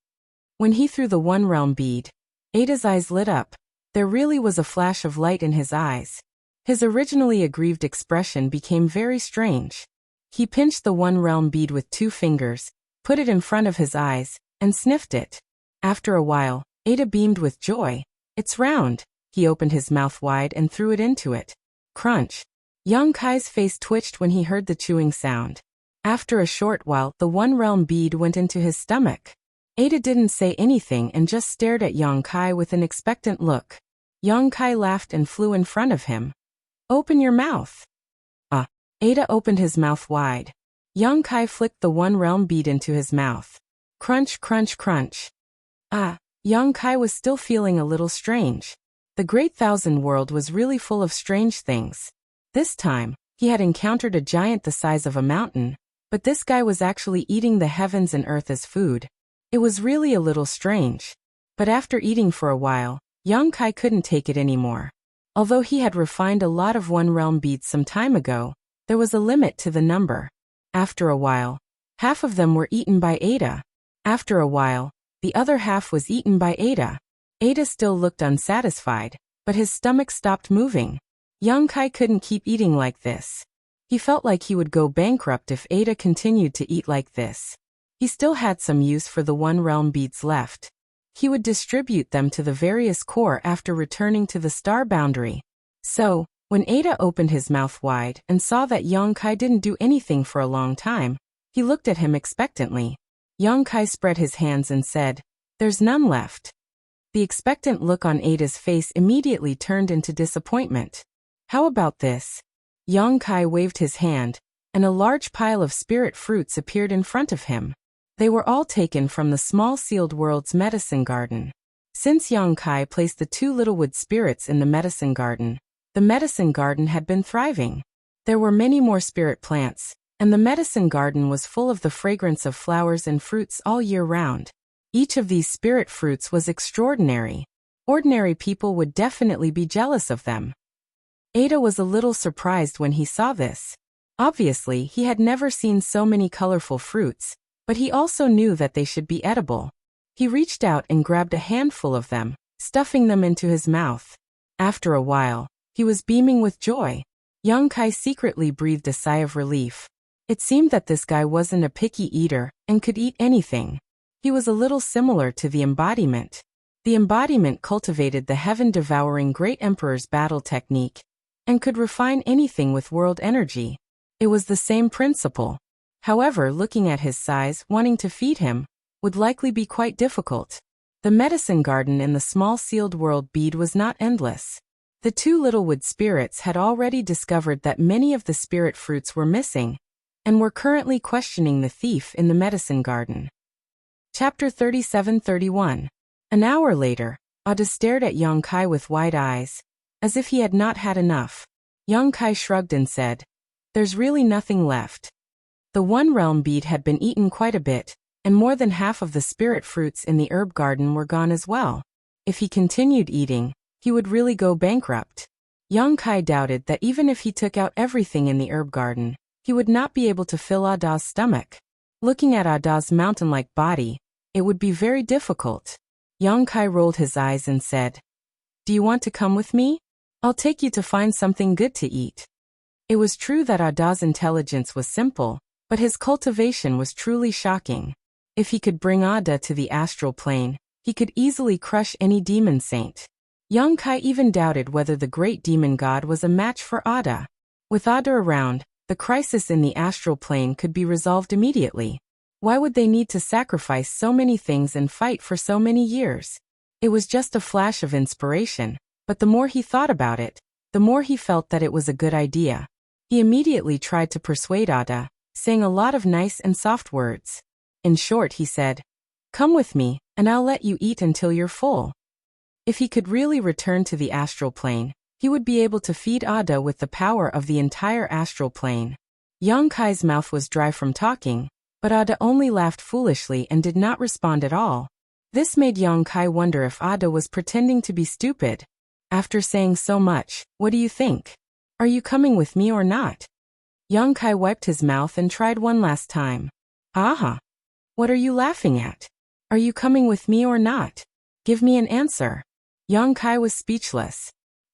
When he threw the one-realm bead, Ada's eyes lit up. There really was a flash of light in his eyes. His originally aggrieved expression became very strange. He pinched the one-realm bead with 2 fingers, put it in front of his eyes, and sniffed it. After a while, Ada beamed with joy. It's round. He opened his mouth wide and threw it into it. Crunch. Yang Kai's face twitched when he heard the chewing sound. After a short while, the one-realm bead went into his stomach. Ada didn't say anything and just stared at Yang Kai with an expectant look. Yang Kai laughed and flew in front of him. Open your mouth. Ada opened his mouth wide. Yang Kai flicked the one-realm bead into his mouth. Crunch, crunch, crunch. Yang Kai was still feeling a little strange. The Great Thousand World was really full of strange things. This time, he had encountered a giant the size of a mountain, but this guy was actually eating the heavens and earth as food. It was really a little strange. But after eating for a while, Yang Kai couldn't take it anymore. Although he had refined a lot of one-realm beads some time ago, there was a limit to the number. After a while, half of them were eaten by Ada. After a while, the other half was eaten by Ada. Ada still looked unsatisfied, but his stomach stopped moving. Yang Kai couldn't keep eating like this. He felt like he would go bankrupt if Ada continued to eat like this. He still had some use for the one-realm beads left. He would distribute them to the various core after returning to the star boundary. So, when Ada opened his mouth wide and saw that Yang Kai didn't do anything for a long time, he looked at him expectantly. Yang Kai spread his hands and said, "There's none left." The expectant look on Ada's face immediately turned into disappointment. How about this? Yang Kai waved his hand, and a large pile of spirit fruits appeared in front of him. They were all taken from the small sealed world's medicine garden. Since Yang Kai placed the 2 little wood spirits in the medicine garden had been thriving. There were many more spirit plants, and the medicine garden was full of the fragrance of flowers and fruits all year round. Each of these spirit fruits was extraordinary. Ordinary people would definitely be jealous of them. Ada was a little surprised when he saw this. Obviously, he had never seen so many colorful fruits, but he also knew that they should be edible. He reached out and grabbed a handful of them, stuffing them into his mouth. After a while, he was beaming with joy. Young Kai secretly breathed a sigh of relief. It seemed that this guy wasn't a picky eater and could eat anything. He was a little similar to the embodiment. The embodiment cultivated the heaven-devouring Great Emperor's battle technique and could refine anything with world energy. It was the same principle. However, looking at his size, wanting to feed him would likely be quite difficult. The medicine garden in the small sealed world bead was not endless. The two little wood spirits had already discovered that many of the spirit fruits were missing and were currently questioning the thief in the medicine garden. Chapter 37-31. An hour later, Ada stared at Young Kai with wide eyes, as if he had not had enough. Young Kai shrugged and said, "There's really nothing left." The one realm bead had been eaten quite a bit, and more than half of the spirit fruits in the herb garden were gone as well. If he continued eating, he would really go bankrupt. Young Kai doubted that even if he took out everything in the herb garden, he would not be able to fill Ada's stomach. Looking at Ada's mountain-like body, it would be very difficult. Young Kai rolled his eyes and said, "Do you want to come with me? I'll take you to find something good to eat." It was true that Ada's intelligence was simple, but his cultivation was truly shocking. If he could bring Ada to the astral plane, he could easily crush any demon saint. Young Kai even doubted whether the great demon god was a match for Ada. With Ada around, the crisis in the astral plane could be resolved immediately. Why would they need to sacrifice so many things and fight for so many years? It was just a flash of inspiration, but the more he thought about it, the more he felt that it was a good idea. He immediately tried to persuade Ada, saying a lot of nice and soft words. In short, he said, "Come with me, and I'll let you eat until you're full." If he could really return to the astral plane, he would be able to feed Ada with the power of the entire astral plane. Young Kai's mouth was dry from talking, but Ada only laughed foolishly and did not respond at all. This made Young Kai wonder if Ada was pretending to be stupid. After saying so much, "What do you think? Are you coming with me or not?" Young Kai wiped his mouth and tried one last time. "Aha! What are you laughing at? Are you coming with me or not? Give me an answer." Young Kai was speechless.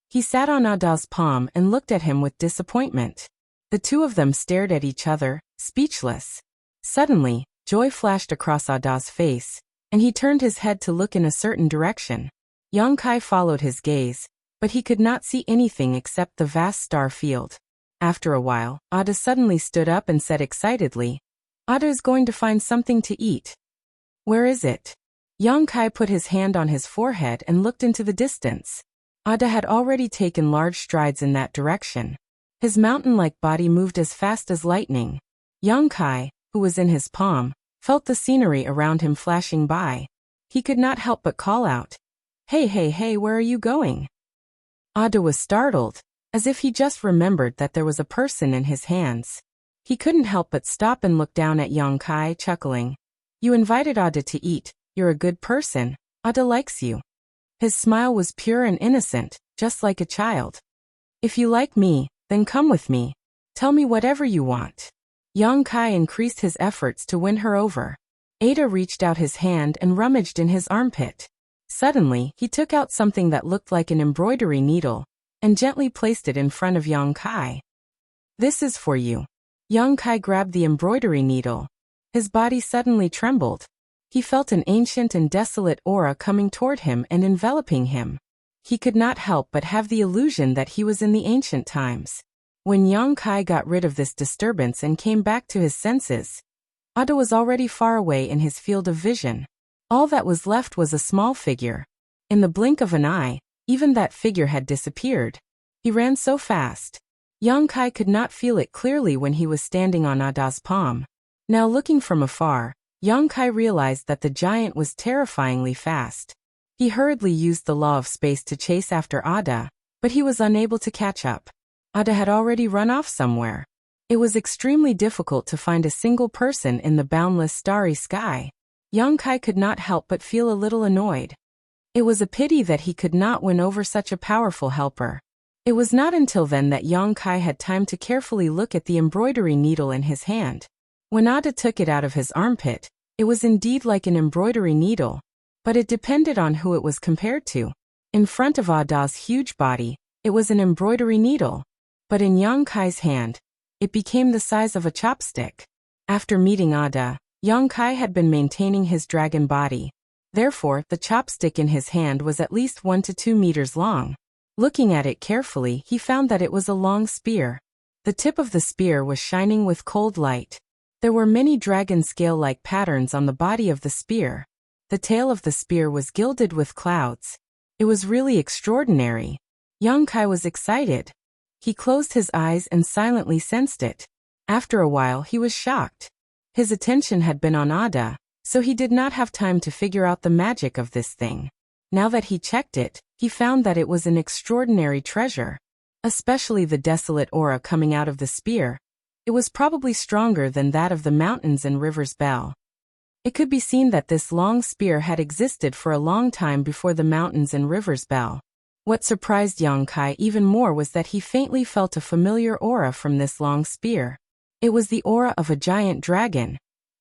He sat on Ada's palm and looked at him with disappointment. The two of them stared at each other, speechless. Suddenly, joy flashed across Ada's face, and he turned his head to look in a certain direction. Young Kai followed his gaze, but he could not see anything except the vast star field. After a while, Ada suddenly stood up and said excitedly, "Ada is going to find something to eat." "Where is it?" Young Kai put his hand on his forehead and looked into the distance. Ada had already taken large strides in that direction. His mountain-like body moved as fast as lightning. Young Kai, who was in his palm, felt the scenery around him flashing by. He could not help but call out, "Hey, hey, hey, where are you going?" Ada was startled, as if he just remembered that there was a person in his hands. He couldn't help but stop and look down at Young Kai, chuckling. "You invited Ada to eat. You're a good person. Ada likes you." His smile was pure and innocent, just like a child. "If you like me, then come with me. Tell me whatever you want." Young Kai increased his efforts to win her over. Ada reached out his hand and rummaged in his armpit. Suddenly, he took out something that looked like an embroidery needle and gently placed it in front of Young Kai. "This is for you." Young Kai grabbed the embroidery needle. His body suddenly trembled. He felt an ancient and desolate aura coming toward him and enveloping him. He could not help but have the illusion that he was in the ancient times. When Young Kai got rid of this disturbance and came back to his senses, Ada was already far away in his field of vision. All that was left was a small figure. In the blink of an eye, even that figure had disappeared. He ran so fast. Young Kai could not feel it clearly when he was standing on Ada's palm. Now looking from afar, Young Kai realized that the giant was terrifyingly fast. He hurriedly used the law of space to chase after Ada, but he was unable to catch up. Ada had already run off somewhere. It was extremely difficult to find a single person in the boundless starry sky. Yang Kai could not help but feel a little annoyed. It was a pity that he could not win over such a powerful helper. It was not until then that Yang Kai had time to carefully look at the embroidery needle in his hand. When Ada took it out of his armpit, it was indeed like an embroidery needle, but it depended on who it was compared to. In front of Ada's huge body, it was an embroidery needle, but in Yang Kai's hand, it became the size of a chopstick. After meeting Ada, Yang Kai had been maintaining his dragon body. Therefore, the chopstick in his hand was at least 1 to 2 meters long. Looking at it carefully, he found that it was a long spear. The tip of the spear was shining with cold light. There were many dragon scale-like patterns on the body of the spear. The tail of the spear was gilded with clouds. It was really extraordinary. Yang Kai was excited. He closed his eyes and silently sensed it. After a while, he was shocked. His attention had been on Ada, so he did not have time to figure out the magic of this thing. Now that he checked it, he found that it was an extraordinary treasure. Especially the desolate aura coming out of the spear. It was probably stronger than that of the mountains and rivers bell. It could be seen that this long spear had existed for a long time before the mountains and rivers bell. What surprised Yang Kai even more was that he faintly felt a familiar aura from this long spear. It was the aura of a giant dragon.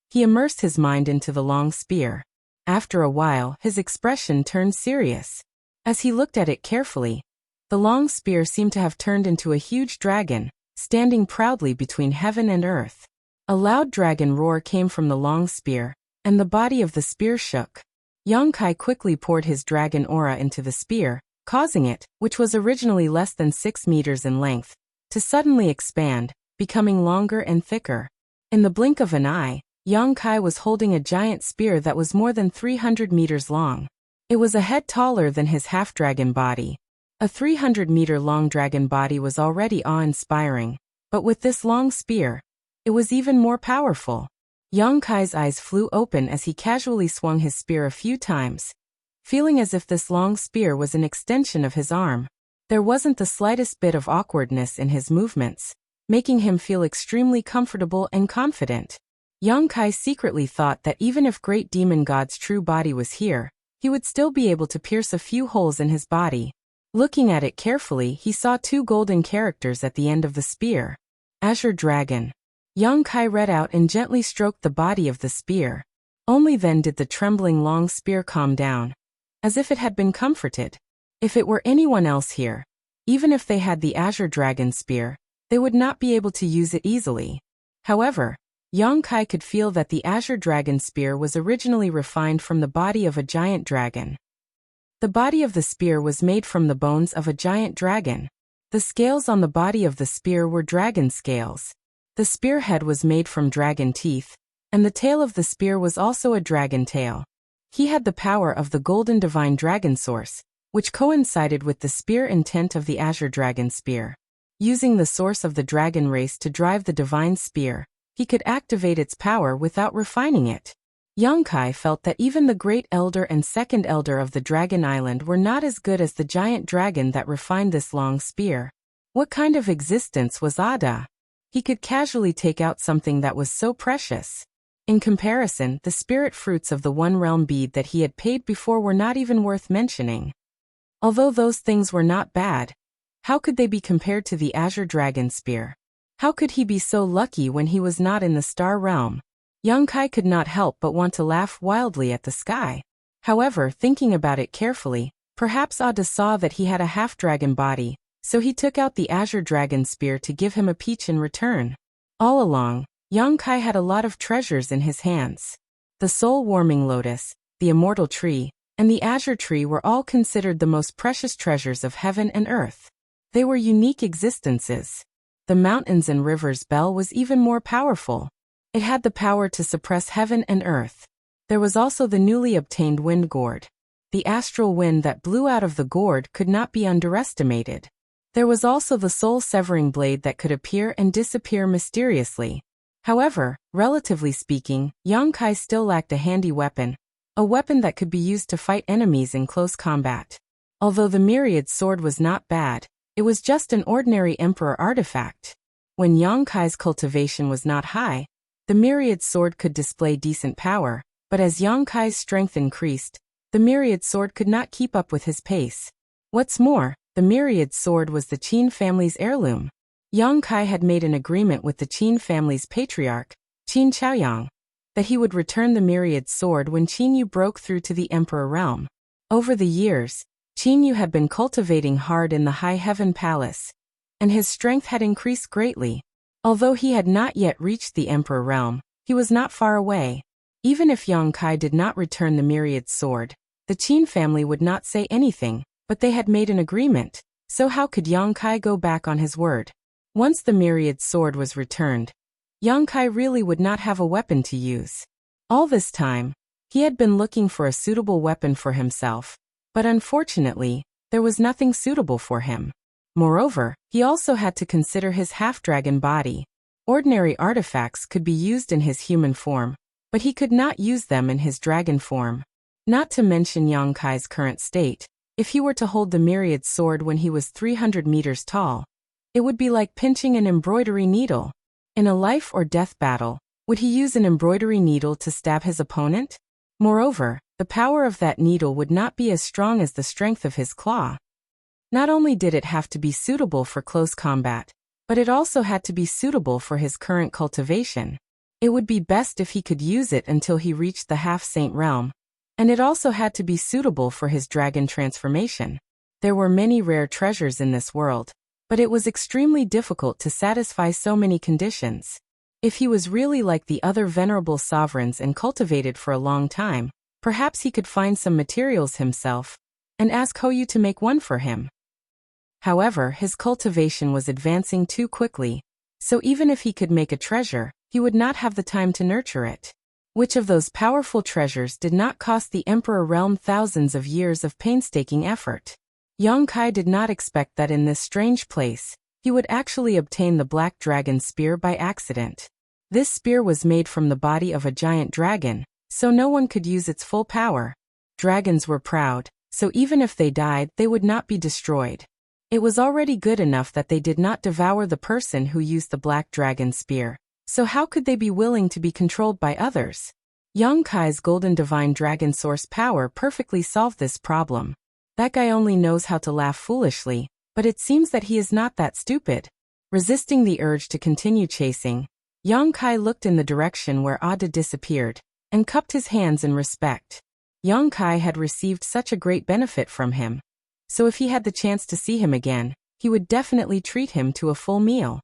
He immersed his mind into the long spear. After a while, his expression turned serious. As he looked at it carefully, the long spear seemed to have turned into a huge dragon, standing proudly between heaven and earth. A loud dragon roar came from the long spear, and the body of the spear shook. Yang Kai quickly poured his dragon aura into the spear, causing it, which was originally less than 6 meters in length, to suddenly expand, becoming longer and thicker. In the blink of an eye, Yang Kai was holding a giant spear that was more than 300 meters long. It was a head taller than his half-dragon body. A 300-meter-long dragon body was already awe-inspiring, but with this long spear, it was even more powerful. Yang Kai's eyes flew open as he casually swung his spear a few times, feeling as if this long spear was an extension of his arm. There wasn't the slightest bit of awkwardness in his movements, making him feel extremely comfortable and confident. Yang Kai secretly thought that even if Great Demon God's true body was here, he would still be able to pierce a few holes in his body. Looking at it carefully, he saw 2 golden characters at the end of the spear. Azure Dragon. Yang Kai read out and gently stroked the body of the spear. Only then did the trembling long spear calm down, as if it had been comforted. If it were anyone else here, even if they had the Azure Dragon spear, they would not be able to use it easily. However, Yang Kai could feel that the Azure Dragon spear was originally refined from the body of a giant dragon. The body of the spear was made from the bones of a giant dragon. The scales on the body of the spear were dragon scales. The spearhead was made from dragon teeth, and the tail of the spear was also a dragon tail. He had the power of the golden divine dragon source, which coincided with the spear intent of the Azure Dragon spear. Using the source of the dragon race to drive the divine spear, he could activate its power without refining it. Yang Kai felt that even the Great Elder and Second Elder of the Dragon Island were not as good as the giant dragon that refined this long spear. What kind of existence was Ada? He could casually take out something that was so precious. In comparison, the spirit fruits of the One Realm bead that he had paid before were not even worth mentioning. Although those things were not bad, how could they be compared to the Azure Dragon spear? How could he be so lucky when he was not in the star realm? Yang Kai could not help but want to laugh wildly at the sky. However, thinking about it carefully, perhaps Ada saw that he had a half-dragon body, so he took out the Azure Dragon spear to give him a peach in return. All along, Yang Kai had a lot of treasures in his hands. The soul-warming lotus, the immortal tree, and the azure tree were all considered the most precious treasures of heaven and earth. They were unique existences. The mountains and rivers bell was even more powerful. It had the power to suppress heaven and earth. There was also the newly obtained wind gourd. The astral wind that blew out of the gourd could not be underestimated. There was also the soul-severing blade that could appear and disappear mysteriously. However, relatively speaking, Yang Kai still lacked a handy weapon, a weapon that could be used to fight enemies in close combat. Although the myriad sword was not bad, It was just an ordinary emperor artifact. When Yang Kai's cultivation was not high, the myriad sword could display decent power, but as Yang Kai's strength increased, the myriad sword could not keep up with his pace. What's more, the myriad sword was the Qin family's heirloom. Yang Kai had made an agreement with the Qin family's patriarch, Qin Chaoyang, that he would return the myriad sword when Qin Yu broke through to the emperor realm. Over the years, Qin Yu had been cultivating hard in the High Heaven Palace, and his strength had increased greatly. Although he had not yet reached the emperor realm, he was not far away. Even if Yang Kai did not return the myriad sword, the Qin family would not say anything, but they had made an agreement, so how could Yang Kai go back on his word? Once the myriad sword was returned, Yang Kai really would not have a weapon to use. All this time, he had been looking for a suitable weapon for himself, but unfortunately, there was nothing suitable for him. Moreover, he also had to consider his half-dragon body. Ordinary artifacts could be used in his human form, but he could not use them in his dragon form. Not to mention Yang Kai's current state, if he were to hold the myriad sword when he was 300 meters tall, it would be like pinching an embroidery needle. In a life-or-death battle, would he use an embroidery needle to stab his opponent? Moreover, the power of that needle would not be as strong as the strength of his claw. Not only did it have to be suitable for close combat, but it also had to be suitable for his current cultivation. It would be best if he could use it until he reached the half-saint realm, and it also had to be suitable for his dragon transformation. There were many rare treasures in this world, but it was extremely difficult to satisfy so many conditions. If he was really like the other venerable sovereigns and cultivated for a long time, perhaps he could find some materials himself, and ask Hoyu to make one for him. However, his cultivation was advancing too quickly, so even if he could make a treasure, he would not have the time to nurture it. Which of those powerful treasures did not cost the emperor realm thousands of years of painstaking effort? Yang Kai did not expect that in this strange place, he would actually obtain the black dragon spear by accident. This spear was made from the body of a giant dragon, so no one could use its full power. Dragons were proud, so even if they died, they would not be destroyed. It was already good enough that they did not devour the person who used the black dragon spear, so how could they be willing to be controlled by others? Yang Kai's golden divine dragon source power perfectly solved this problem. That guy only knows how to laugh foolishly, but it seems that he is not that stupid. Resisting the urge to continue chasing, Yang Kai looked in the direction where Ada disappeared, and cupped his hands in respect. Yang Kai had received such a great benefit from him, so if he had the chance to see him again, he would definitely treat him to a full meal.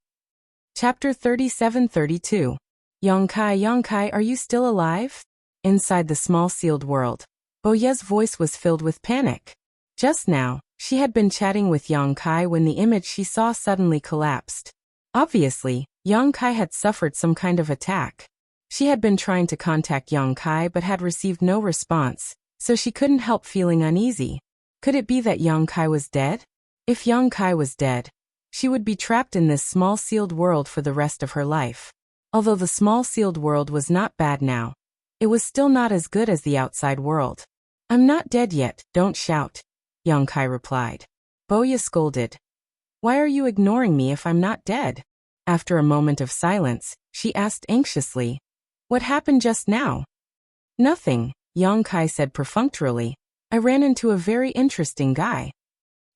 Chapter 37-32. Yang Kai, are you still alive? Inside the small sealed world, Boya's voice was filled with panic. Just now, she had been chatting with Yang Kai when the image she saw suddenly collapsed. Obviously, Yang Kai had suffered some kind of attack. She had been trying to contact Yang Kai but had received no response, so she couldn't help feeling uneasy. Could it be that Yang Kai was dead? If Yang Kai was dead, she would be trapped in this small sealed world for the rest of her life. Although the small sealed world was not bad now, it was still not as good as the outside world. I'm not dead yet, don't shout, Yang Kai replied. Boya scolded. Why are you ignoring me if I'm not dead? After a moment of silence, she asked anxiously. What happened just now? Nothing, Yang Kai said perfunctorily. I ran into a very interesting guy.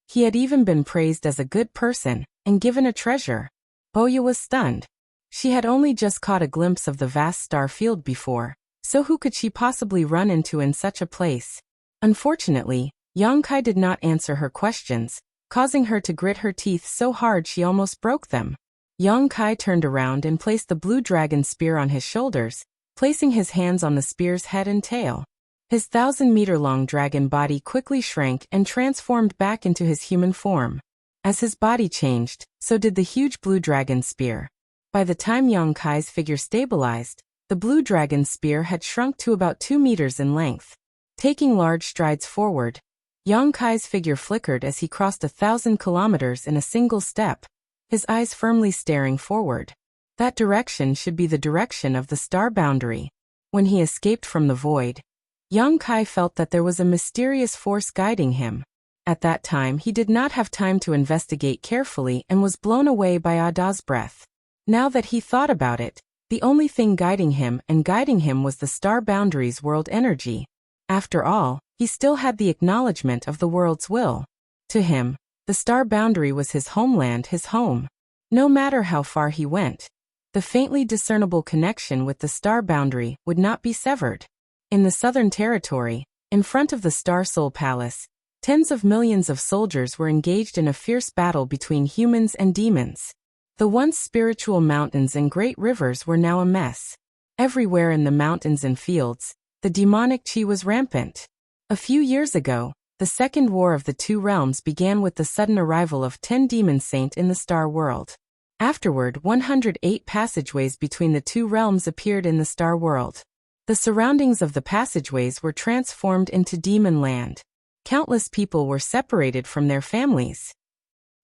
He had even been praised as a good person, and given a treasure. Boya was stunned. She had only just caught a glimpse of the vast star field before, so who could she possibly run into in such a place? Unfortunately, Yang Kai did not answer her questions, causing her to grit her teeth so hard she almost broke them. Yang Kai turned around and placed the blue dragon spear on his shoulders, placing his hands on the spear's head and tail. His 1,000-meter-long dragon body quickly shrank and transformed back into his human form. As his body changed, so did the huge blue dragon spear. By the time Yang Kai's figure stabilized, the blue dragon spear had shrunk to about 2 meters in length. Taking large strides forward, Yang Kai's figure flickered as he crossed 1,000 kilometers in a single step, his eyes firmly staring forward. That direction should be the direction of the star boundary. When he escaped from the void, Yang Kai felt that there was a mysterious force guiding him. At that time he did not have time to investigate carefully and was blown away by Ada's breath. Now that he thought about it, the only thing guiding him was the star boundary's world energy. After all, he still had the acknowledgement of the world's will. To him, the star boundary was his homeland, his home. No matter how far he went, the faintly discernible connection with the star boundary would not be severed. In the Southern Territory, in front of the Star Soul Palace, tens of millions of soldiers were engaged in a fierce battle between humans and demons. The once spiritual mountains and great rivers were now a mess. Everywhere in the mountains and fields, the demonic chi was rampant. A few years ago, the Second War of the Two Realms began with the sudden arrival of 10 demon saints in the star world. Afterward, 108 passageways between the two realms appeared in the star world. The surroundings of the passageways were transformed into demon land. Countless people were separated from their families.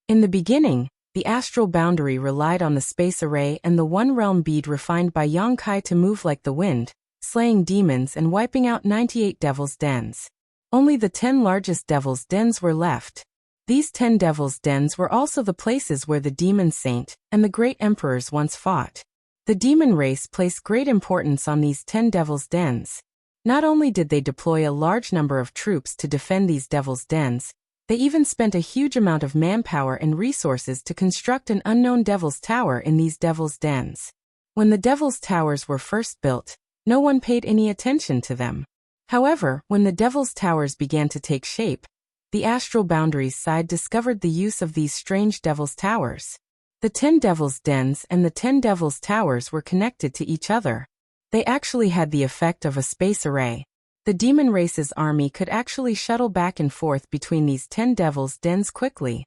In the beginning, the astral boundary relied on the space array and the one-realm bead refined by Yang Kai to move like the wind, slaying demons and wiping out 98 devil's dens. Only the 10 largest devil's dens were left. These 10 devil's dens were also the places where the demon saint and the great emperors once fought. The demon race placed great importance on these 10 devil's dens. Not only did they deploy a large number of troops to defend these devil's dens, they even spent a huge amount of manpower and resources to construct an unknown devil's tower in these devil's dens. When the devil's towers were first built, no one paid any attention to them. However, when the devil's towers began to take shape, the astral boundaries side discovered the use of these strange devil's towers. The 10 devil's dens and the 10 devil's towers were connected to each other. They actually had the effect of a space array. The demon race's army could actually shuttle back and forth between these 10 devil's dens quickly.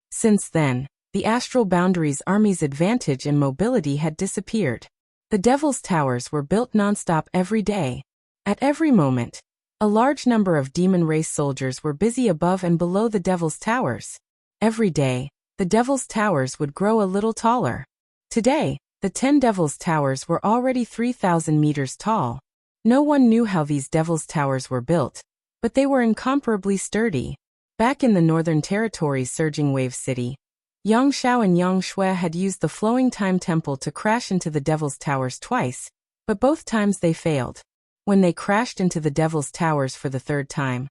Since then, the astral boundaries army's advantage in mobility had disappeared. The devil's towers were built non-stop every day. At every moment, a large number of demon race soldiers were busy above and below the devil's towers. Every day, the devil's towers would grow a little taller. Today, the 10 devil's towers were already 3,000 meters tall. No one knew how these devil's towers were built, but they were incomparably sturdy. Back in the Northern Territory's surging wave city, Yang Shao and Yang Shui had used the flowing time temple to crash into the devil's towers twice, but both times they failed. When they crashed into the devil's towers for the third time,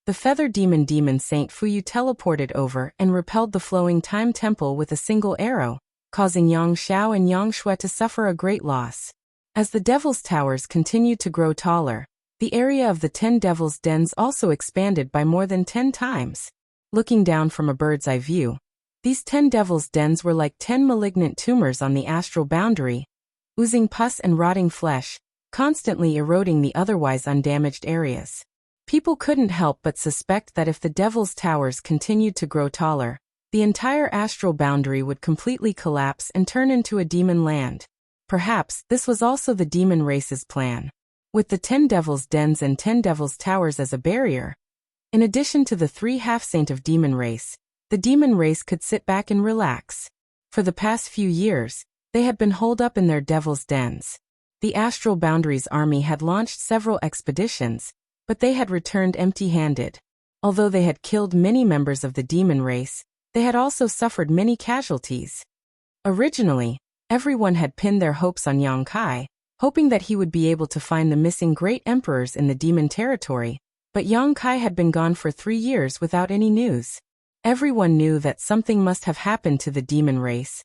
the feather demon Saint Fuyu teleported over and repelled the flowing time temple with a single arrow, causing Yang Shao and Yang Shui to suffer a great loss. As the devil's towers continued to grow taller, the area of the 10 devil's dens also expanded by more than 10 times. Looking down from a bird's eye view, these 10 devil's dens were like 10 malignant tumors on the astral boundary, oozing pus and rotting flesh, constantly eroding the otherwise undamaged areas. People couldn't help but suspect that if the devil's towers continued to grow taller, the entire astral boundary would completely collapse and turn into a demon land. Perhaps this was also the demon race's plan. With the 10 devil's dens and 10 devil's towers as a barrier, in addition to the 3 half-saint of demon race, the demon race could sit back and relax. For the past few years, they had been holed up in their devil's dens. The astral boundaries army had launched several expeditions, but they had returned empty-handed. Although they had killed many members of the demon race, they had also suffered many casualties. Originally, everyone had pinned their hopes on Yang Kai, hoping that he would be able to find the missing great emperors in the demon territory, but Yang Kai had been gone for 3 years without any news. Everyone knew that something must have happened to the demon race,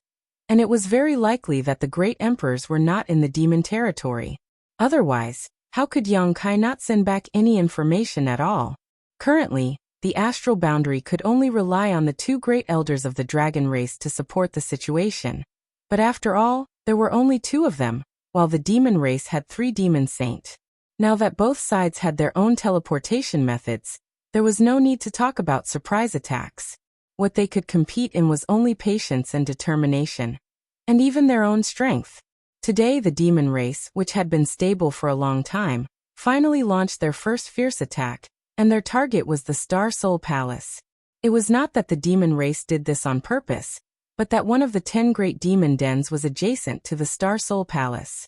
and it was very likely that the great emperors were not in the demon territory. Otherwise, how could Yang Kai not send back any information at all? Currently, the astral boundary could only rely on the 2 great elders of the dragon race to support the situation. But after all, there were only 2 of them, while the demon race had 3 demon saint. Now that both sides had their own teleportation methods, there was no need to talk about surprise attacks. What they could compete in was only patience and determination, and even their own strength. Today the demon race, which had been stable for a long time, finally launched their first fierce attack, and their target was the Star Soul Palace. It was not that the demon race did this on purpose, but that one of the 10 great demon dens was adjacent to the Star Soul Palace.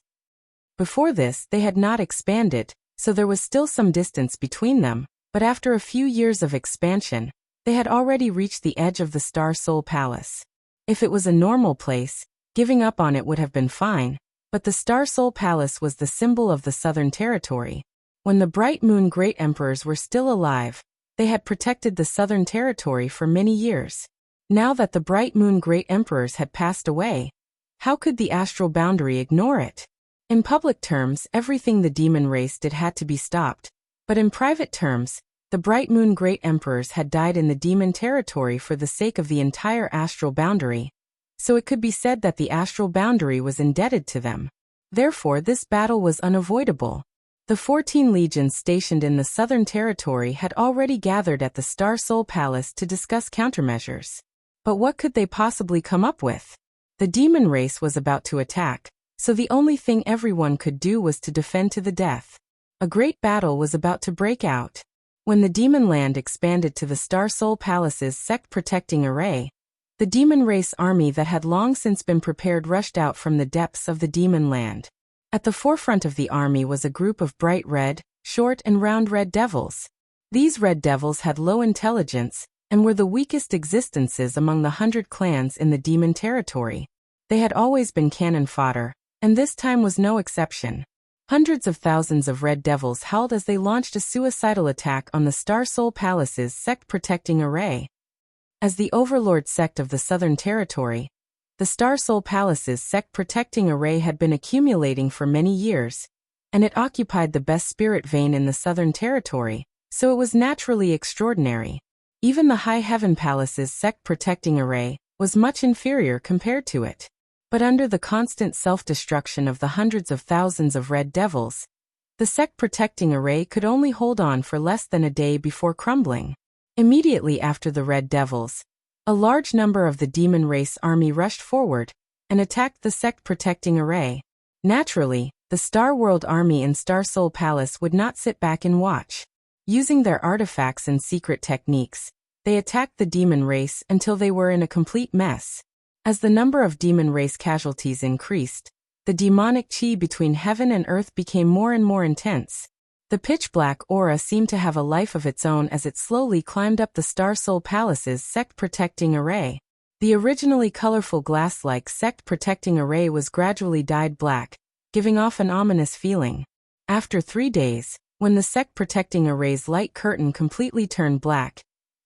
Before this, they had not expanded, so there was still some distance between them, but after a few years of expansion, They had already reached the edge of the Star Soul Palace. If it was a normal place, giving up on it would have been fine, but the Star Soul Palace was the symbol of the Southern Territory. When the Bright Moon Great Emperors were still alive, they had protected the Southern Territory for many years. Now that the Bright Moon Great Emperors had passed away, how could the astral boundary ignore it? In public terms, everything the demon race did had to be stopped, but in private terms, the Bright Moon Great Emperors had died in the demon territory for the sake of the entire astral boundary, so it could be said that the astral boundary was indebted to them. Therefore, this battle was unavoidable. The 14 legions stationed in the Southern Territory had already gathered at the Star Soul Palace to discuss countermeasures. But what could they possibly come up with? The demon race was about to attack, so the only thing everyone could do was to defend to the death. A great battle was about to break out. When the demon land expanded to the Star Soul Palace's sect-protecting array, the demon race army that had long since been prepared rushed out from the depths of the demon land. At the forefront of the army was a group of bright red, short and round red devils. These red devils had low intelligence and were the weakest existences among the 100 clans in the demon territory. They had always been cannon fodder, and this time was no exception. Hundreds of thousands of red devils howled as they launched a suicidal attack on the Star Soul Palace's sect-protecting array. As the overlord sect of the Southern Territory, the Star Soul Palace's sect-protecting array had been accumulating for many years, and it occupied the best spirit vein in the Southern Territory, so it was naturally extraordinary. Even the High Heaven Palace's sect-protecting array was much inferior compared to it. But under the constant self-destruction of the hundreds of thousands of red devils, the sect-protecting array could only hold on for less than a day before crumbling. Immediately after the red devils, a large number of the demon race army rushed forward and attacked the sect-protecting array. Naturally, the Star World army in Star Soul Palace would not sit back and watch. Using their artifacts and secret techniques, they attacked the demon race until they were in a complete mess. As the number of demon race casualties increased, the demonic chi between heaven and earth became more and more intense. The pitch-black aura seemed to have a life of its own as it slowly climbed up the Star Soul Palace's sect-protecting array. The originally colorful glass-like sect-protecting array was gradually dyed black, giving off an ominous feeling. After 3 days, when the sect-protecting array's light curtain completely turned black,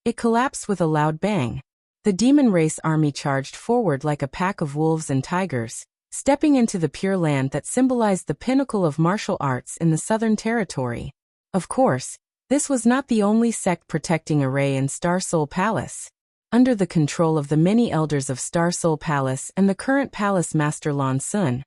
it collapsed with a loud bang. The demon race army charged forward like a pack of wolves and tigers, stepping into the pure land that symbolized the pinnacle of martial arts in the Southern Territory. Of course, this was not the only sect-protecting array in Star Soul Palace. Under the control of the many elders of Star Soul Palace and the current Palace Master Lan Sun,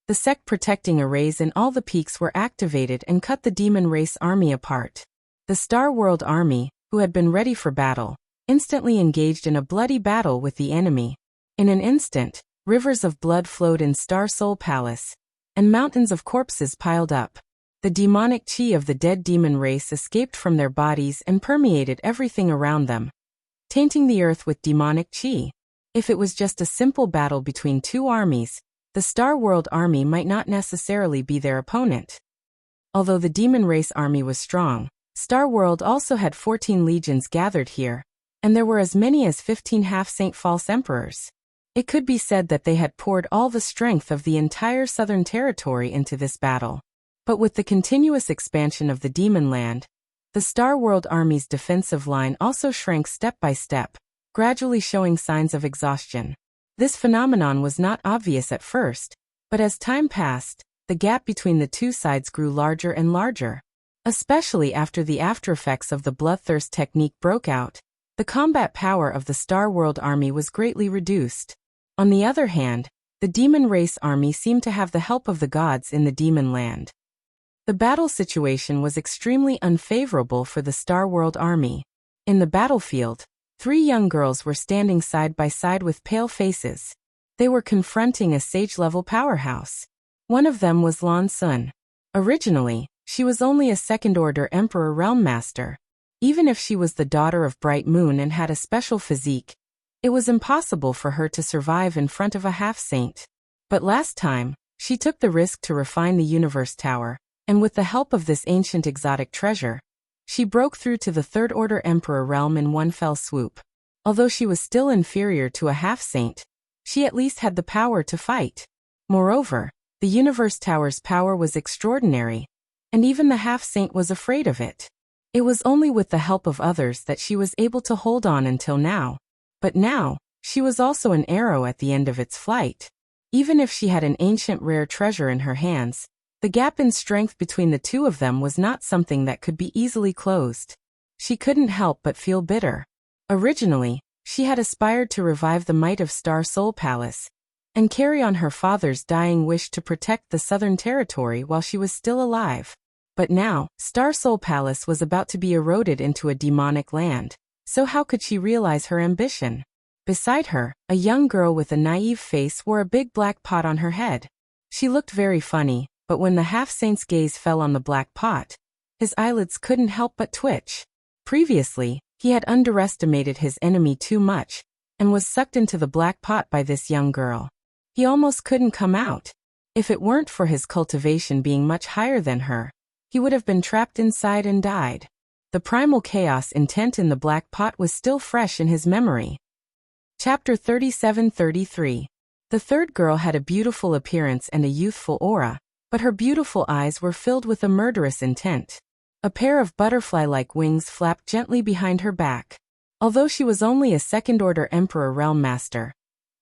the sect-protecting arrays in all the peaks were activated and cut the demon race army apart. The Star World army, who had been ready for battle, instantly engaged in a bloody battle with the enemy. In an instant, rivers of blood flowed in Star Soul Palace, and mountains of corpses piled up. The demonic chi of the dead demon race escaped from their bodies and permeated everything around them, tainting the earth with demonic chi. If it was just a simple battle between two armies, the Star World army might not necessarily be their opponent. Although the demon race army was strong, Star World also had 14 legions gathered here, and there were as many as 15 half-saint false emperors. It could be said that they had poured all the strength of the entire Southern Territory into this battle. But with the continuous expansion of the demon land, the Star World army's defensive line also shrank step by step, gradually showing signs of exhaustion. This phenomenon was not obvious at first, but as time passed, the gap between the two sides grew larger and larger. Especially after the aftereffects of the bloodthirst technique broke out, the combat power of the Star World army was greatly reduced. On the other hand, the demon race army seemed to have the help of the gods in the demon land. The battle situation was extremely unfavorable for the Star World army. In the battlefield, 3 young girls were standing side by side with pale faces. They were confronting a sage-level powerhouse. One of them was Lan Sun. Originally, she was only a second-order Emperor Realm Master. Even if she was the daughter of Bright Moon and had a special physique, it was impossible for her to survive in front of a half-saint. But last time, she took the risk to refine the Universe Tower, and with the help of this ancient exotic treasure, She broke through to the Third Order Emperor realm in one fell swoop. Although she was still inferior to a half-saint, she at least had the power to fight. Moreover, the Universe Tower's power was extraordinary, and even the half-saint was afraid of it. It was only with the help of others that she was able to hold on until now. But now, she was also an arrow at the end of its flight. Even if she had an ancient rare treasure in her hands, the gap in strength between the two of them was not something that could be easily closed. She couldn't help but feel bitter. Originally, she had aspired to revive the might of Star Soul Palace and carry on her father's dying wish to protect the Southern Territory while she was still alive. But now, Star Soul Palace was about to be eroded into a demonic land, so how could she realize her ambition? Beside her, a young girl with a naive face wore a big black pot on her head. She looked very funny, but when the half-saint's gaze fell on the black pot, his eyelids couldn't help but twitch. Previously, he had underestimated his enemy too much, and was sucked into the black pot by this young girl. He almost couldn't come out. If it weren't for his cultivation being much higher than her, he would have been trapped inside and died. The primal chaos intent in the black pot was still fresh in his memory. Chapter 37-33. The third girl had a beautiful appearance and a youthful aura, but her beautiful eyes were filled with a murderous intent. A pair of butterfly-like wings flapped gently behind her back. Although she was only a second-order Emperor Realm Master,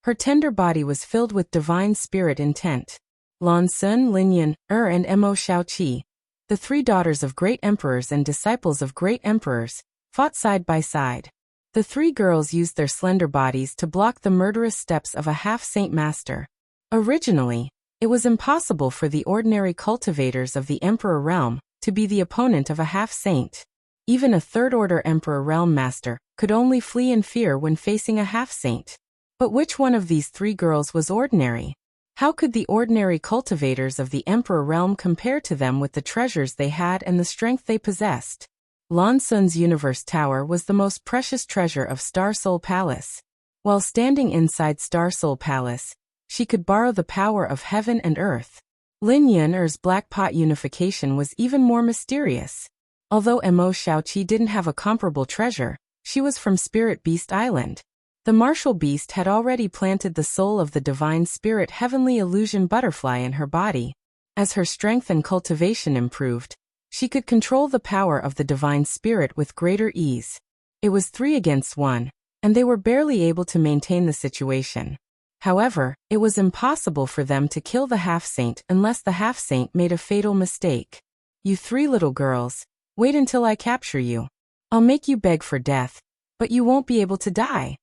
her tender body was filled with divine spirit intent. Lan Sun, Linyan, and Mo Shaoqi, the three daughters of great emperors and disciples of great emperors, fought side by side. The three girls used their slender bodies to block the murderous steps of a half-saint master. Originally, it was impossible for the ordinary cultivators of the Emperor Realm to be the opponent of a half-saint. Even a third-order Emperor Realm Master could only flee in fear when facing a half-saint. But which one of these three girls was ordinary? How could the ordinary cultivators of the Emperor Realm compare to them with the treasures they had and the strength they possessed? Lan Sun's Universe Tower was the most precious treasure of Star Soul Palace. While standing inside Star Soul Palace, she could borrow the power of heaven and earth. Lin Yun'er's Black Pot unification was even more mysterious. Although Mo Shaoqi didn't have a comparable treasure, she was from Spirit Beast Island. The martial beast had already planted the soul of the divine spirit heavenly illusion butterfly in her body. As her strength and cultivation improved, she could control the power of the divine spirit with greater ease. It was 3 against 1, and they were barely able to maintain the situation. However, it was impossible for them to kill the half-saint unless the half-saint made a fatal mistake. You 3 little girls, wait until I capture you. I'll make you beg for death, but you won't be able to die.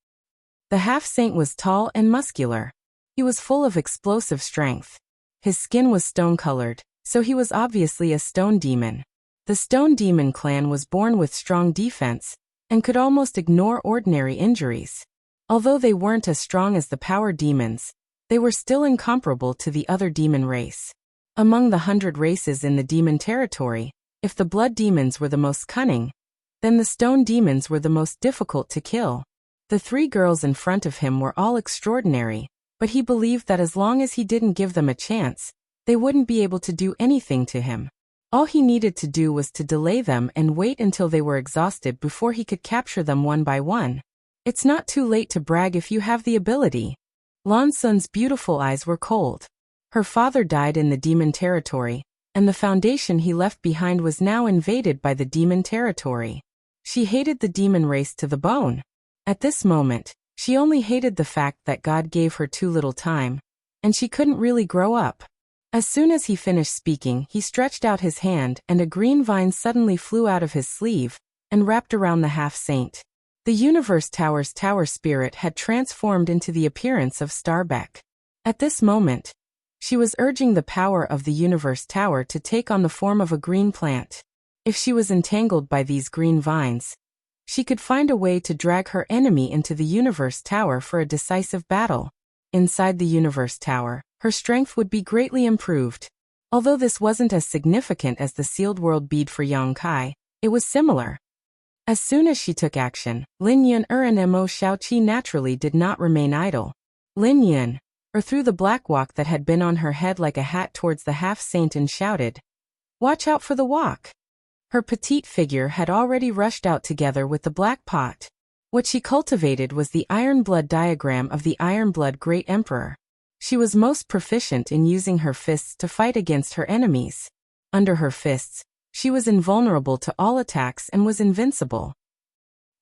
The half-saint was tall and muscular. He was full of explosive strength. His skin was stone-colored, so he was obviously a stone demon. The stone demon clan was born with strong defense, and could almost ignore ordinary injuries. Although they weren't as strong as the power demons, they were still incomparable to the other demon race. Among the 100 races in the demon territory, if the blood demons were the most cunning, then the stone demons were the most difficult to kill. The 3 girls in front of him were all extraordinary, but he believed that as long as he didn't give them a chance, they wouldn't be able to do anything to him. All he needed to do was to delay them and wait until they were exhausted before he could capture them one by one. It's not too late to brag if you have the ability. Lan Sun's beautiful eyes were cold. Her father died in the demon territory, and the foundation he left behind was now invaded by the demon territory. She hated the demon race to the bone. At this moment, she only hated the fact that God gave her too little time, and she couldn't really grow up. As soon as he finished speaking, he stretched out his hand and a green vine suddenly flew out of his sleeve and wrapped around the half-saint. The Universe Tower's tower spirit had transformed into the appearance of Starbeck. At this moment, she was urging the power of the Universe Tower to take on the form of a green plant. If she was entangled by these green vines, she could find a way to drag her enemy into the Universe Tower for a decisive battle. Inside the Universe Tower, her strength would be greatly improved. Although this wasn't as significant as the sealed world bead for Yang Kai, it was similar. As soon as she took action, Lin Yun'er and Mo Shaoqi naturally did not remain idle. Lin Yun'er threw the black walk that had been on her head like a hat towards the half-saint and shouted, "Watch out for the walk!" Her petite figure had already rushed out together with the black pot. What she cultivated was the iron blood diagram of the iron blood great emperor. She was most proficient in using her fists to fight against her enemies. Under her fists, she was invulnerable to all attacks and was invincible.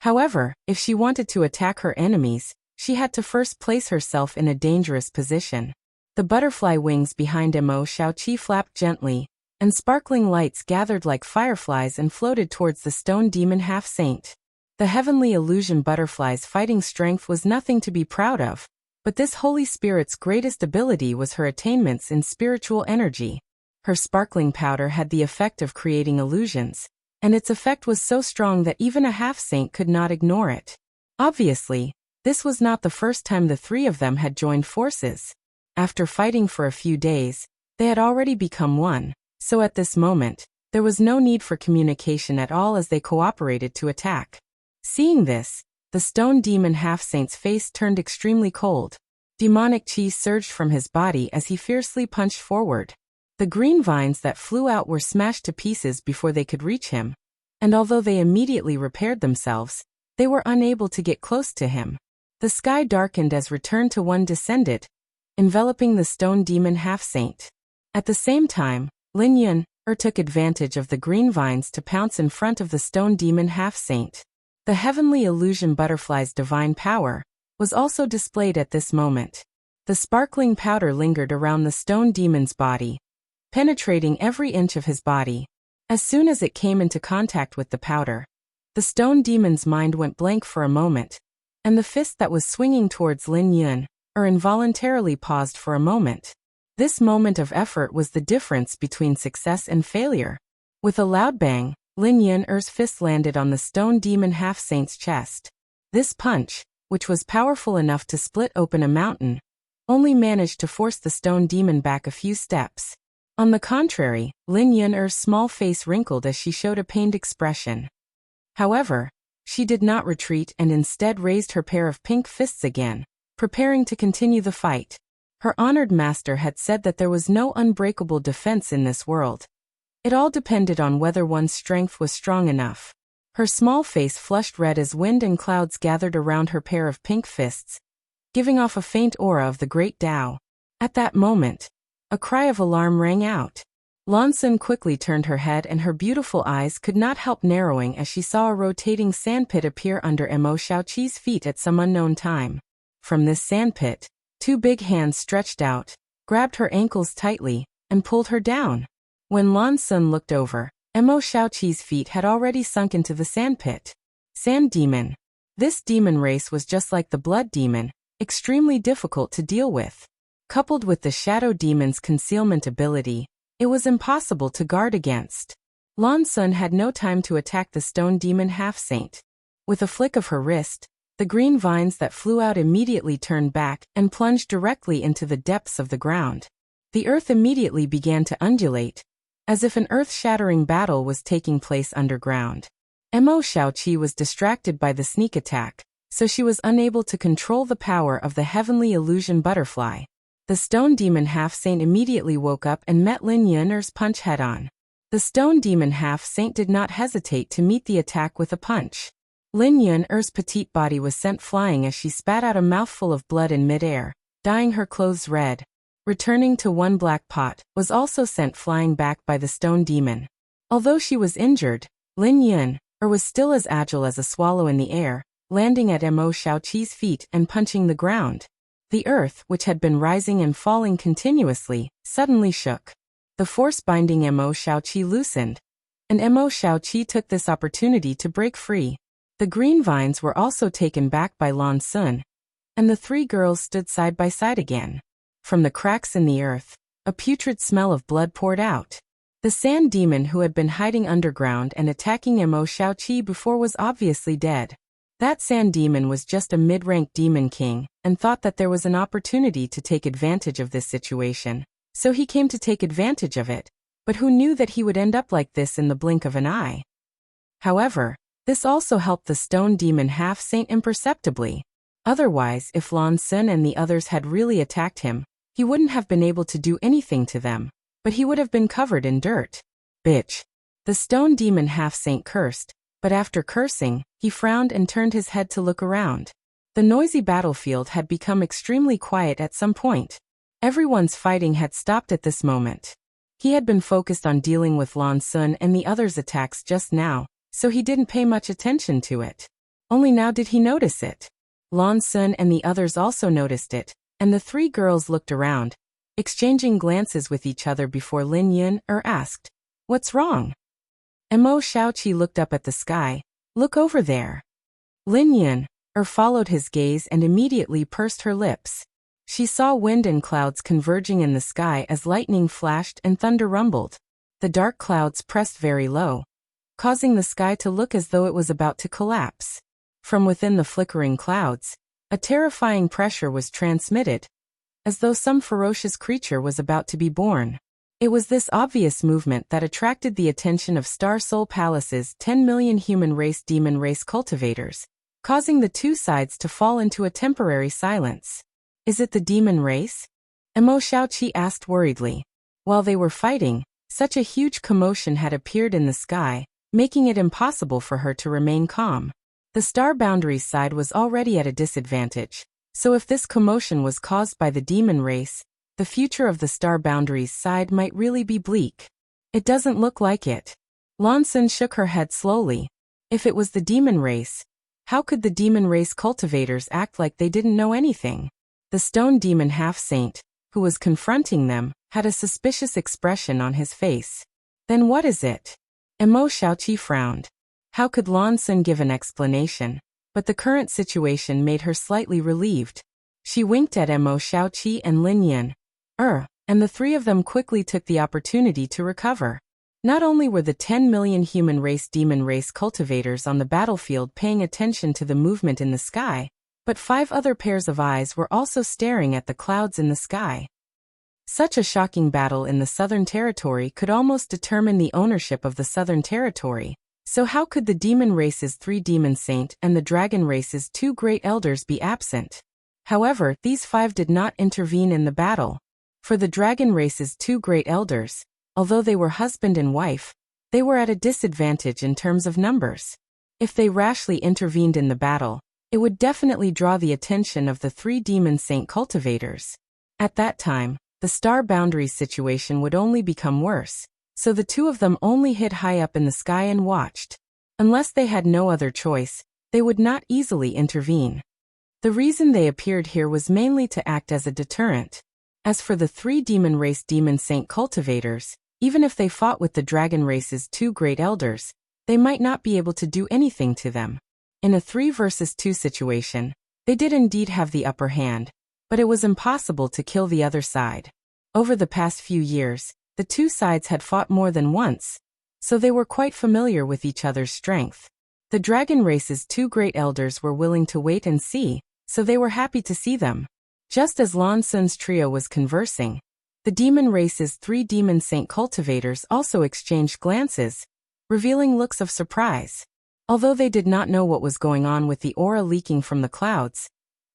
However, if she wanted to attack her enemies, she had to first place herself in a dangerous position. The butterfly wings behind Mo Xiaoqi flapped gently, and sparkling lights gathered like fireflies and floated towards the stone demon half-saint. The heavenly illusion butterfly's fighting strength was nothing to be proud of, but this holy spirit's greatest ability was her attainments in spiritual energy. Her sparkling powder had the effect of creating illusions, and its effect was so strong that even a half-saint could not ignore it. Obviously, this was not the first time the three of them had joined forces. After fighting for a few days, they had already become one, so at this moment, there was no need for communication at all as they cooperated to attack. Seeing this, the stone demon half-saint's face turned extremely cold. Demonic chi surged from his body as he fiercely punched forward. The green vines that flew out were smashed to pieces before they could reach him, and although they immediately repaired themselves, they were unable to get close to him. The sky darkened as Return to One descended, enveloping the stone demon half-saint. At the same time, Lin Yun took advantage of the green vines to pounce in front of the stone demon half-saint. The heavenly illusion butterfly's divine power was also displayed at this moment. The sparkling powder lingered around the stone demon's body, penetrating every inch of his body. As soon as it came into contact with the powder, the stone demon's mind went blank for a moment, and the fist that was swinging towards Lin Yun involuntarily paused for a moment. This moment of effort was the difference between success and failure. With a loud bang, Lin Yun's fist landed on the stone demon half-saint's chest. This punch, which was powerful enough to split open a mountain, only managed to force the stone demon back a few steps. On the contrary, Lin Yun's small face wrinkled as she showed a pained expression. However, she did not retreat and instead raised her pair of pink fists again, preparing to continue the fight. Her honored master had said that there was no unbreakable defense in this world. It all depended on whether one's strength was strong enough. Her small face flushed red as wind and clouds gathered around her pair of pink fists, giving off a faint aura of the great Tao. At that moment, a cry of alarm rang out. Lan Sun quickly turned her head and her beautiful eyes could not help narrowing as she saw a rotating sandpit appear under Mo Xiaoqi's feet at some unknown time. From this sandpit, two big hands stretched out, grabbed her ankles tightly, and pulled her down. When Lan Sun looked over, Mo Xiaoqi's feet had already sunk into the sandpit. Sand demon. This demon race was just like the blood demon, extremely difficult to deal with. Coupled with the shadow demon's concealment ability, it was impossible to guard against. Lan Sun had no time to attack the stone demon half-saint. With a flick of her wrist, the green vines that flew out immediately turned back and plunged directly into the depths of the ground. The earth immediately began to undulate, as if an earth-shattering battle was taking place underground. Mo Xiaoqi was distracted by the sneak attack, so she was unable to control the power of the heavenly illusion butterfly. The stone demon half-saint immediately woke up and met Lin Yun's punch head-on. The stone demon half-saint did not hesitate to meet the attack with a punch. Lin Yun's petite body was sent flying as she spat out a mouthful of blood in midair, dyeing her clothes red. Returning to One black pot was also sent flying back by the stone demon. Although she was injured, Lin Yun was still as agile as a swallow in the air, landing at Mo Xiaoqi's feet and punching the ground. The earth, which had been rising and falling continuously, suddenly shook. The force binding Mo Xiaoqi loosened, and Mo Xiaoqi took this opportunity to break free. The green vines were also taken back by Lan Sun, and the three girls stood side by side again. From the cracks in the earth, a putrid smell of blood poured out. The sand demon who had been hiding underground and attacking Mo Xiaoqi before was obviously dead. That sand demon was just a mid-rank demon king, and thought that there was an opportunity to take advantage of this situation, so he came to take advantage of it, but who knew that he would end up like this in the blink of an eye? However, this also helped the stone demon half-saint imperceptibly. Otherwise, if Lan Sun and the others had really attacked him, he wouldn't have been able to do anything to them, but he would have been covered in dirt. Bitch. The stone demon half-saint cursed, but after cursing, he frowned and turned his head to look around. The noisy battlefield had become extremely quiet at some point. Everyone's fighting had stopped at this moment. He had been focused on dealing with Lan Sun and the others' attacks just now, so he didn't pay much attention to it. Only now did he notice it. Lan Sun and the others also noticed it, and the three girls looked around, exchanging glances with each other before Lin Yun asked, "What's wrong?" Mo Xiaoqi looked up at the sky. "Look over there." Lin Yun followed his gaze and immediately pursed her lips. She saw wind and clouds converging in the sky as lightning flashed and thunder rumbled. The dark clouds pressed very low, causing the sky to look as though it was about to collapse. From within the flickering clouds, a terrifying pressure was transmitted, as though some ferocious creature was about to be born. It was this obvious movement that attracted the attention of Star Soul Palace's 10 million human race demon race cultivators, causing the two sides to fall into a temporary silence. "Is it the demon race?" Mo Xiaoqi asked worriedly. While they were fighting, such a huge commotion had appeared in the sky, making it impossible for her to remain calm. The Star Boundaries side was already at a disadvantage, so if this commotion was caused by the demon race, the future of the Star Boundaries side might really be bleak. "It doesn't look like it." Lan Sun shook her head slowly. If it was the demon race, how could the demon race cultivators act like they didn't know anything? The stone demon half-saint, who was confronting them, had a suspicious expression on his face. "Then what is it?" Mo Xiaoqi frowned. How could Lan Sun give an explanation? But the current situation made her slightly relieved. She winked at Mo Xiaoqi and Lin Yun. And the three of them quickly took the opportunity to recover. Not only were the 10 million human race demon race cultivators on the battlefield paying attention to the movement in the sky, but 5 other pairs of eyes were also staring at the clouds in the sky. Such a shocking battle in the Southern Territory could almost determine the ownership of the Southern Territory. So how could the demon race's 3 demon saint and the dragon race's 2 great elders be absent? However, these 5 did not intervene in the battle. For the dragon race's 2 great elders, although they were husband and wife, they were at a disadvantage in terms of numbers. If they rashly intervened in the battle, it would definitely draw the attention of the 3 demon saint cultivators. At that time, the Star Boundaries situation would only become worse, so the 2 of them only hid high up in the sky and watched. Unless they had no other choice, they would not easily intervene. The reason they appeared here was mainly to act as a deterrent. As for the 3 demon race demon saint cultivators, even if they fought with the dragon race's 2 great elders, they might not be able to do anything to them. In a 3 versus 2 situation, they did indeed have the upper hand, but it was impossible to kill the other side. Over the past few years, the 2 sides had fought more than once, so they were quite familiar with each other's strength. The dragon race's 2 great elders were willing to wait and see, so they were happy to see them. Just as Lan Sun's trio was conversing, the demon race's 3 demon saint cultivators also exchanged glances, revealing looks of surprise. Although they did not know what was going on with the aura leaking from the clouds,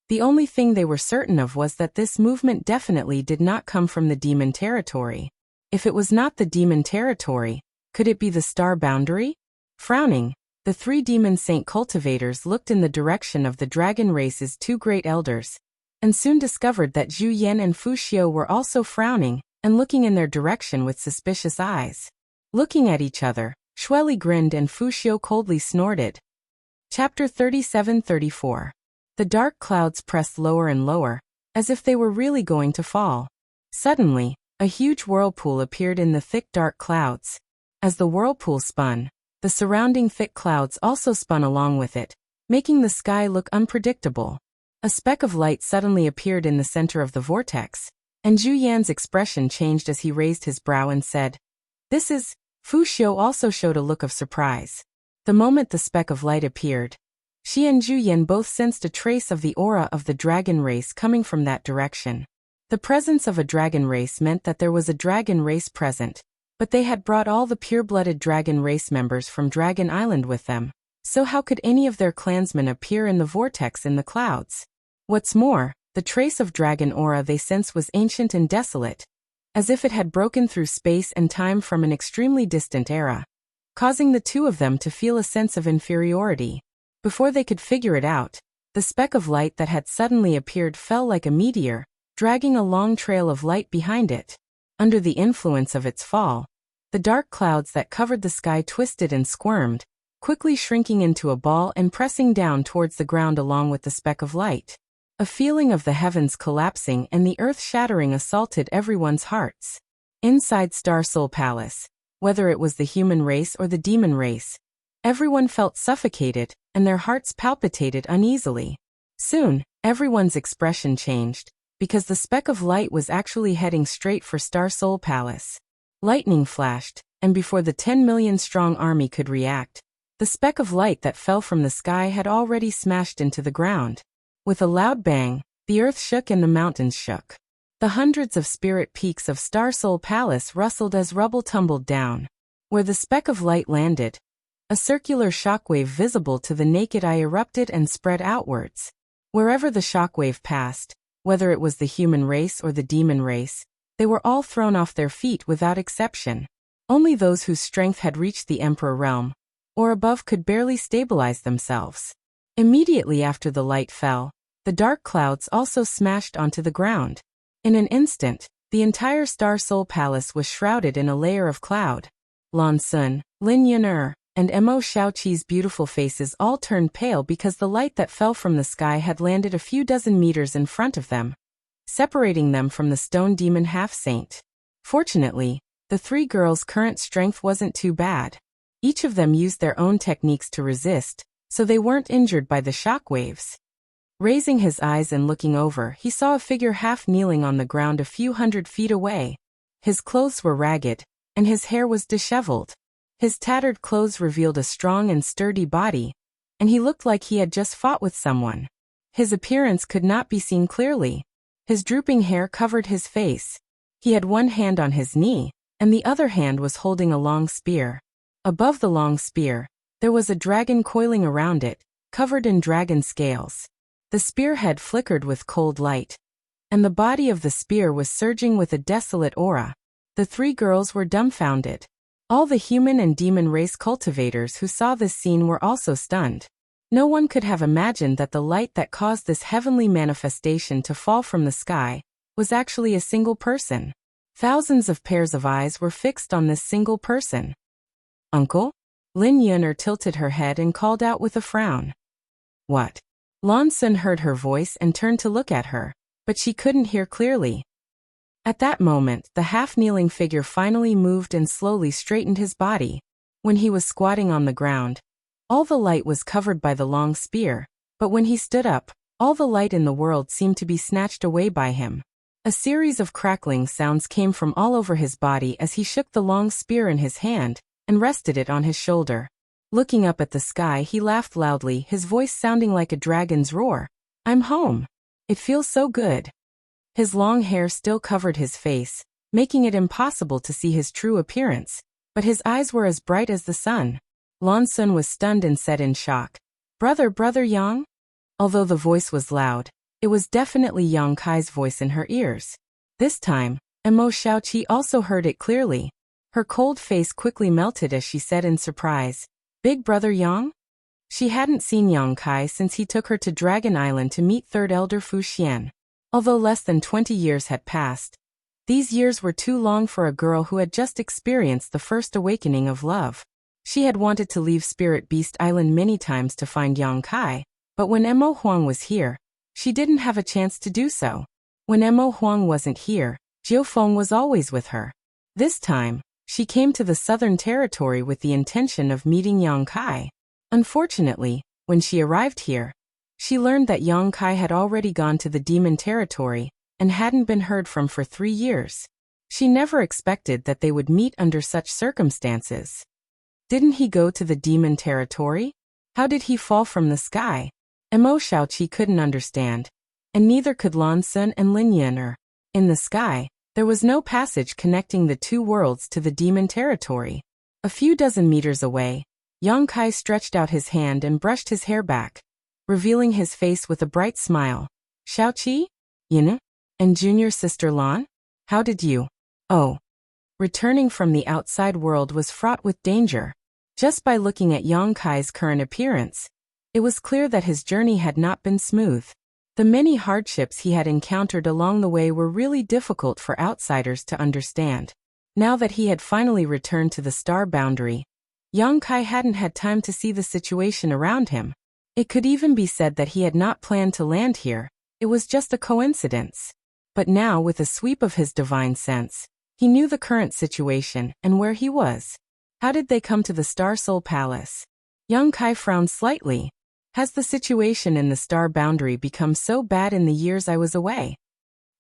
the only thing they were certain of was that this movement definitely did not come from the demon territory. If it was not the demon territory, could it be the Star Boundary? Frowning, the 3 demon saint cultivators looked in the direction of the dragon race's 2 great elders, and soon discovered that Zhu Yan and Fu Xiu were also frowning and looking in their direction with suspicious eyes. Looking at each other, Shueli grinned and Fu Xiu coldly snorted. Chapter 37-34. The dark clouds pressed lower and lower, as if they were really going to fall. Suddenly, a huge whirlpool appeared in the thick dark clouds. As the whirlpool spun, the surrounding thick clouds also spun along with it, making the sky look unpredictable. A speck of light suddenly appeared in the center of the vortex, and Zhu Yan's expression changed as he raised his brow and said, "This is..." Fu Xiu also showed a look of surprise. The moment the speck of light appeared, she and Zhu Yan both sensed a trace of the aura of the dragon race coming from that direction. The presence of a dragon race meant that there was a dragon race present, but they had brought all the pure-blooded dragon race members from Dragon Island with them, so how could any of their clansmen appear in the vortex in the clouds? What's more, the trace of dragon aura they sensed was ancient and desolate, as if it had broken through space and time from an extremely distant era. causing the two of them to feel a sense of inferiority. Before they could figure it out, the speck of light that had suddenly appeared fell like a meteor, dragging a long trail of light behind it. Under the influence of its fall, the dark clouds that covered the sky twisted and squirmed, quickly shrinking into a ball and pressing down towards the ground along with the speck of light. A feeling of the heavens collapsing and the earth shattering assaulted everyone's hearts. Inside Star Soul Palace, whether it was the human race or the demon race, everyone felt suffocated, and their hearts palpitated uneasily. Soon, everyone's expression changed, because the speck of light was actually heading straight for Star Soul Palace. Lightning flashed, and before the 10 million strong army could react, the speck of light that fell from the sky had already smashed into the ground. With a loud bang, the earth shook and the mountains shook. The hundreds of spirit peaks of Star Soul Palace rustled as rubble tumbled down. Where the speck of light landed, a circular shockwave visible to the naked eye erupted and spread outwards. Wherever the shockwave passed, whether it was the human race or the demon race, they were all thrown off their feet without exception. Only those whose strength had reached the Emperor realm or above could barely stabilize themselves. Immediately after the light fell, the dark clouds also smashed onto the ground. In an instant, the entire Star Soul Palace was shrouded in a layer of cloud. Lan Sun, Lin Yun'er, and Mo Xiaoqi's beautiful faces all turned pale because the light that fell from the sky had landed a few dozen meters in front of them, separating them from the stone demon half-saint. Fortunately, the three girls' current strength wasn't too bad. Each of them used their own techniques to resist, so they weren't injured by the shock waves. Raising his eyes and looking over, he saw a figure half kneeling on the ground a few 100 feet away. His clothes were ragged, and his hair was disheveled. His tattered clothes revealed a strong and sturdy body, and he looked like he had just fought with someone. His appearance could not be seen clearly. His drooping hair covered his face. He had one hand on his knee, and the other hand was holding a long spear. Above the long spear, there was a dragon coiling around it, covered in dragon scales. The spearhead flickered with cold light, and the body of the spear was surging with a desolate aura. The three girls were dumbfounded. All the human and demon race cultivators who saw this scene were also stunned. No one could have imagined that the light that caused this heavenly manifestation to fall from the sky was actually a single person. Thousands of pairs of eyes were fixed on this single person. "Uncle?" Lin Yun'er tilted her head and called out with a frown. "What?" Lan Sun heard her voice and turned to look at her, but she couldn't hear clearly. At that moment, the half-kneeling figure finally moved and slowly straightened his body. When he was squatting on the ground, all the light was covered by the long spear, but when he stood up, all the light in the world seemed to be snatched away by him. A series of crackling sounds came from all over his body as he shook the long spear in his hand and rested it on his shoulder. Looking up at the sky, he laughed loudly, his voice sounding like a dragon's roar. "I'm home. It feels so good." His long hair still covered his face, making it impossible to see his true appearance, but his eyes were as bright as the sun. Lan Sun was stunned and said in shock, Brother Yang?" Although the voice was loud, it was definitely Yang Kai's voice in her ears. This time, Mo Xiaoqi also heard it clearly. Her cold face quickly melted as she said in surprise, "Big Brother Yang?" She hadn't seen Yang Kai since he took her to Dragon Island to meet Third Elder Fu Xian. Although less than 20 years had passed, these years were too long for a girl who had just experienced the first awakening of love. She had wanted to leave Spirit Beast Island many times to find Yang Kai, but when Mo Huang was here, she didn't have a chance to do so. When Mo Huang wasn't here, Jiu Feng was always with her. This time, she came to the Southern Territory with the intention of meeting Yang Kai. Unfortunately, when she arrived here, she learned that Yang Kai had already gone to the Demon Territory and hadn't been heard from for 3 years. She never expected that they would meet under such circumstances. Didn't he go to the Demon Territory? How did he fall from the sky? Mo Xiaoqi couldn't understand, and neither could Lan Sun and Lin Yun'er. In the sky, there was no passage connecting the two worlds to the Demon Territory. A few dozen meters away, Yang Kai stretched out his hand and brushed his hair back, revealing his face with a bright smile. "Xiaoqi? Yin? And junior sister Lan? How did you?" Oh. Returning from the outside world was fraught with danger. Just by looking at Yang Kai's current appearance, it was clear that his journey had not been smooth. The many hardships he had encountered along the way were really difficult for outsiders to understand. Now that he had finally returned to the star boundary, Yang Kai hadn't had time to see the situation around him. It could even be said that he had not planned to land here, it was just a coincidence. But now, with a sweep of his divine sense, he knew the current situation and where he was. How did they come to the Star Soul Palace? Yang Kai frowned slightly. Has the situation in the star boundary become so bad in the years I was away?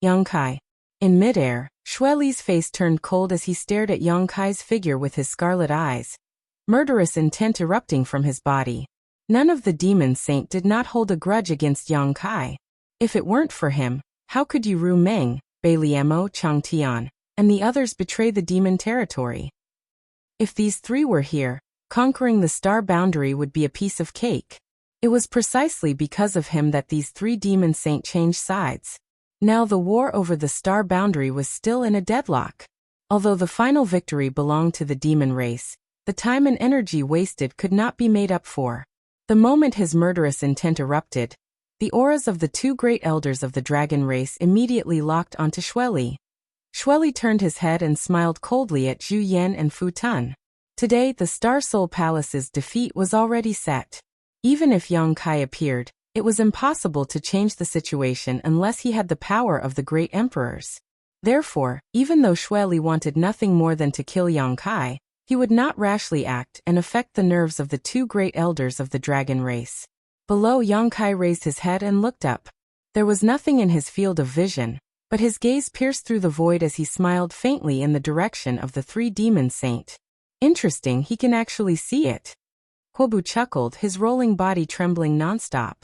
Yang Kai. In midair, Xueli's face turned cold as he stared at Yang Kai's figure with his scarlet eyes, murderous intent erupting from his body. None of the demon saint did not hold a grudge against Yang Kai. If it weren't for him, how could Ru Meng, Bai Liemo, Chang Tian, and the others betray the demon territory? If these three were here, conquering the star boundary would be a piece of cake. It was precisely because of him that these three demon saints changed sides. Now the war over the star boundary was still in a deadlock. Although the final victory belonged to the demon race, the time and energy wasted could not be made up for. The moment his murderous intent erupted, the auras of the two great elders of the dragon race immediately locked onto Xueli. Xueli turned his head and smiled coldly at Zhu Yan and Fu Tun. Today, the Star Soul Palace's defeat was already set. Even if Yang Kai appeared, it was impossible to change the situation unless he had the power of the great emperors. Therefore, even though Xueli wanted nothing more than to kill Yang Kai, he would not rashly act and affect the nerves of the two great elders of the dragon race. Below, Yang Kai raised his head and looked up. There was nothing in his field of vision, but his gaze pierced through the void as he smiled faintly in the direction of the three demon saint. Interesting, he can actually see it. Huobu chuckled, his rolling body trembling nonstop.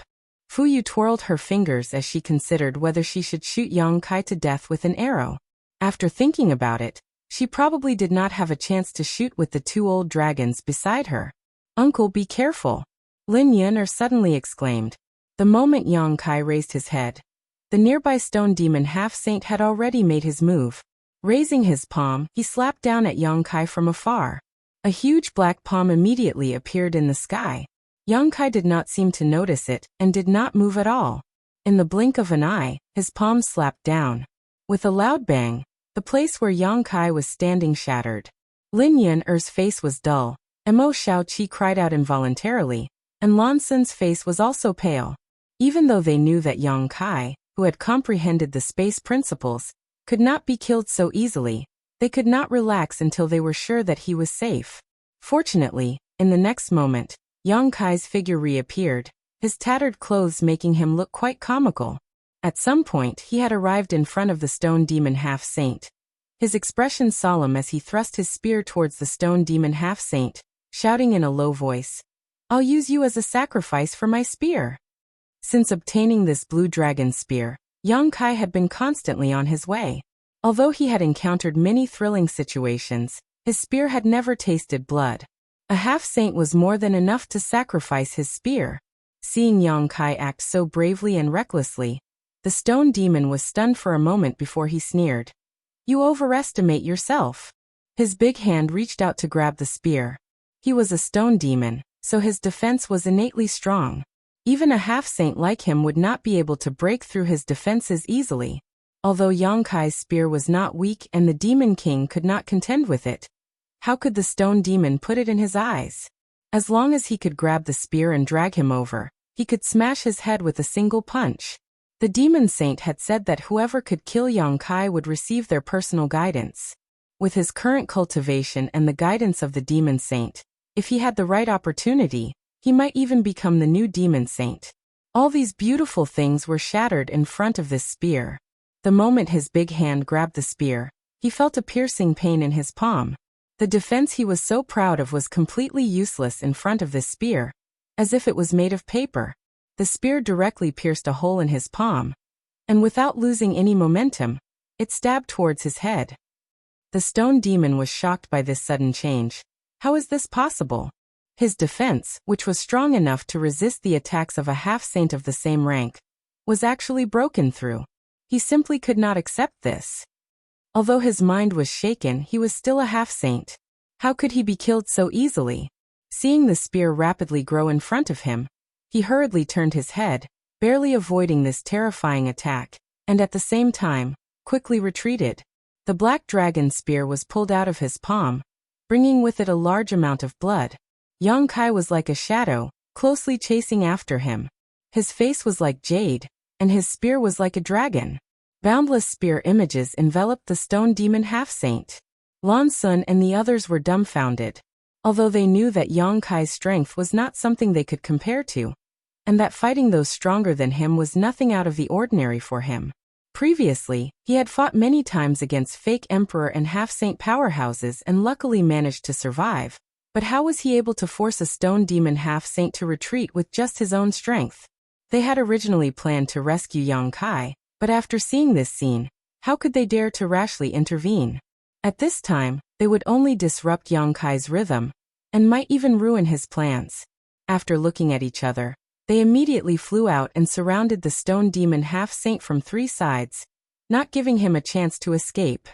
Fuyu twirled her fingers as she considered whether she should shoot Yang Kai to death with an arrow. After thinking about it, she probably did not have a chance to shoot with the two old dragons beside her. Uncle, be careful! Lin Yun suddenly exclaimed. The moment Yang Kai raised his head, the nearby stone demon half-saint had already made his move. Raising his palm, he slapped down at Yang Kai from afar. A huge black palm immediately appeared in the sky. Yang Kai did not seem to notice it and did not move at all. In the blink of an eye, his palm slapped down. With a loud bang, the place where Yang Kai was standing shattered. Lin Yun's face was dull. Mo Xiaoqi cried out involuntarily, and Lan Sun's face was also pale. Even though they knew that Yang Kai, who had comprehended the space principles, could not be killed so easily, they could not relax until they were sure that he was safe. Fortunately, in the next moment, Yang Kai's figure reappeared, his tattered clothes making him look quite comical. At some point, he had arrived in front of the stone demon half-saint. His expression solemn as he thrust his spear towards the stone demon half-saint, shouting in a low voice, "I'll use you as a sacrifice for my spear." Since obtaining this blue dragon spear, Yang Kai had been constantly on his way. Although he had encountered many thrilling situations, his spear had never tasted blood. A half-saint was more than enough to sacrifice his spear. Seeing Yang Kai act so bravely and recklessly, the stone demon was stunned for a moment before he sneered. "You overestimate yourself." His big hand reached out to grab the spear. He was a stone demon, so his defense was innately strong. Even a half-saint like him would not be able to break through his defenses easily. Although Yang Kai's spear was not weak and the Demon King could not contend with it, how could the stone demon put it in his eyes? As long as he could grab the spear and drag him over, he could smash his head with a single punch. The Demon Saint had said that whoever could kill Yang Kai would receive their personal guidance. With his current cultivation and the guidance of the Demon Saint, if he had the right opportunity, he might even become the new Demon Saint. All these beautiful things were shattered in front of this spear. The moment his big hand grabbed the spear, he felt a piercing pain in his palm. The defense he was so proud of was completely useless in front of this spear, as if it was made of paper. The spear directly pierced a hole in his palm, and without losing any momentum, it stabbed towards his head. The stone demon was shocked by this sudden change. How is this possible? His defense, which was strong enough to resist the attacks of a half-saint of the same rank, was actually broken through. He simply could not accept this. Although his mind was shaken, he was still a half-saint. How could he be killed so easily? Seeing the spear rapidly grow in front of him, he hurriedly turned his head, barely avoiding this terrifying attack, and at the same time, quickly retreated. The black dragon spear was pulled out of his palm, bringing with it a large amount of blood. Yang Kai was like a shadow, closely chasing after him. His face was like jade, and his spear was like a dragon. Boundless spear images enveloped the stone demon half-saint. Lan Sun and the others were dumbfounded, although they knew that Yang Kai's strength was not something they could compare to, and that fighting those stronger than him was nothing out of the ordinary for him. Previously, he had fought many times against fake emperor and half-saint powerhouses and luckily managed to survive, but how was he able to force a stone demon half-saint to retreat with just his own strength? They had originally planned to rescue Yang Kai, but after seeing this scene, how could they dare to rashly intervene? At this time, they would only disrupt Yang Kai's rhythm, and might even ruin his plans. After looking at each other, they immediately flew out and surrounded the stone demon half-saint from 3 sides, not giving him a chance to escape.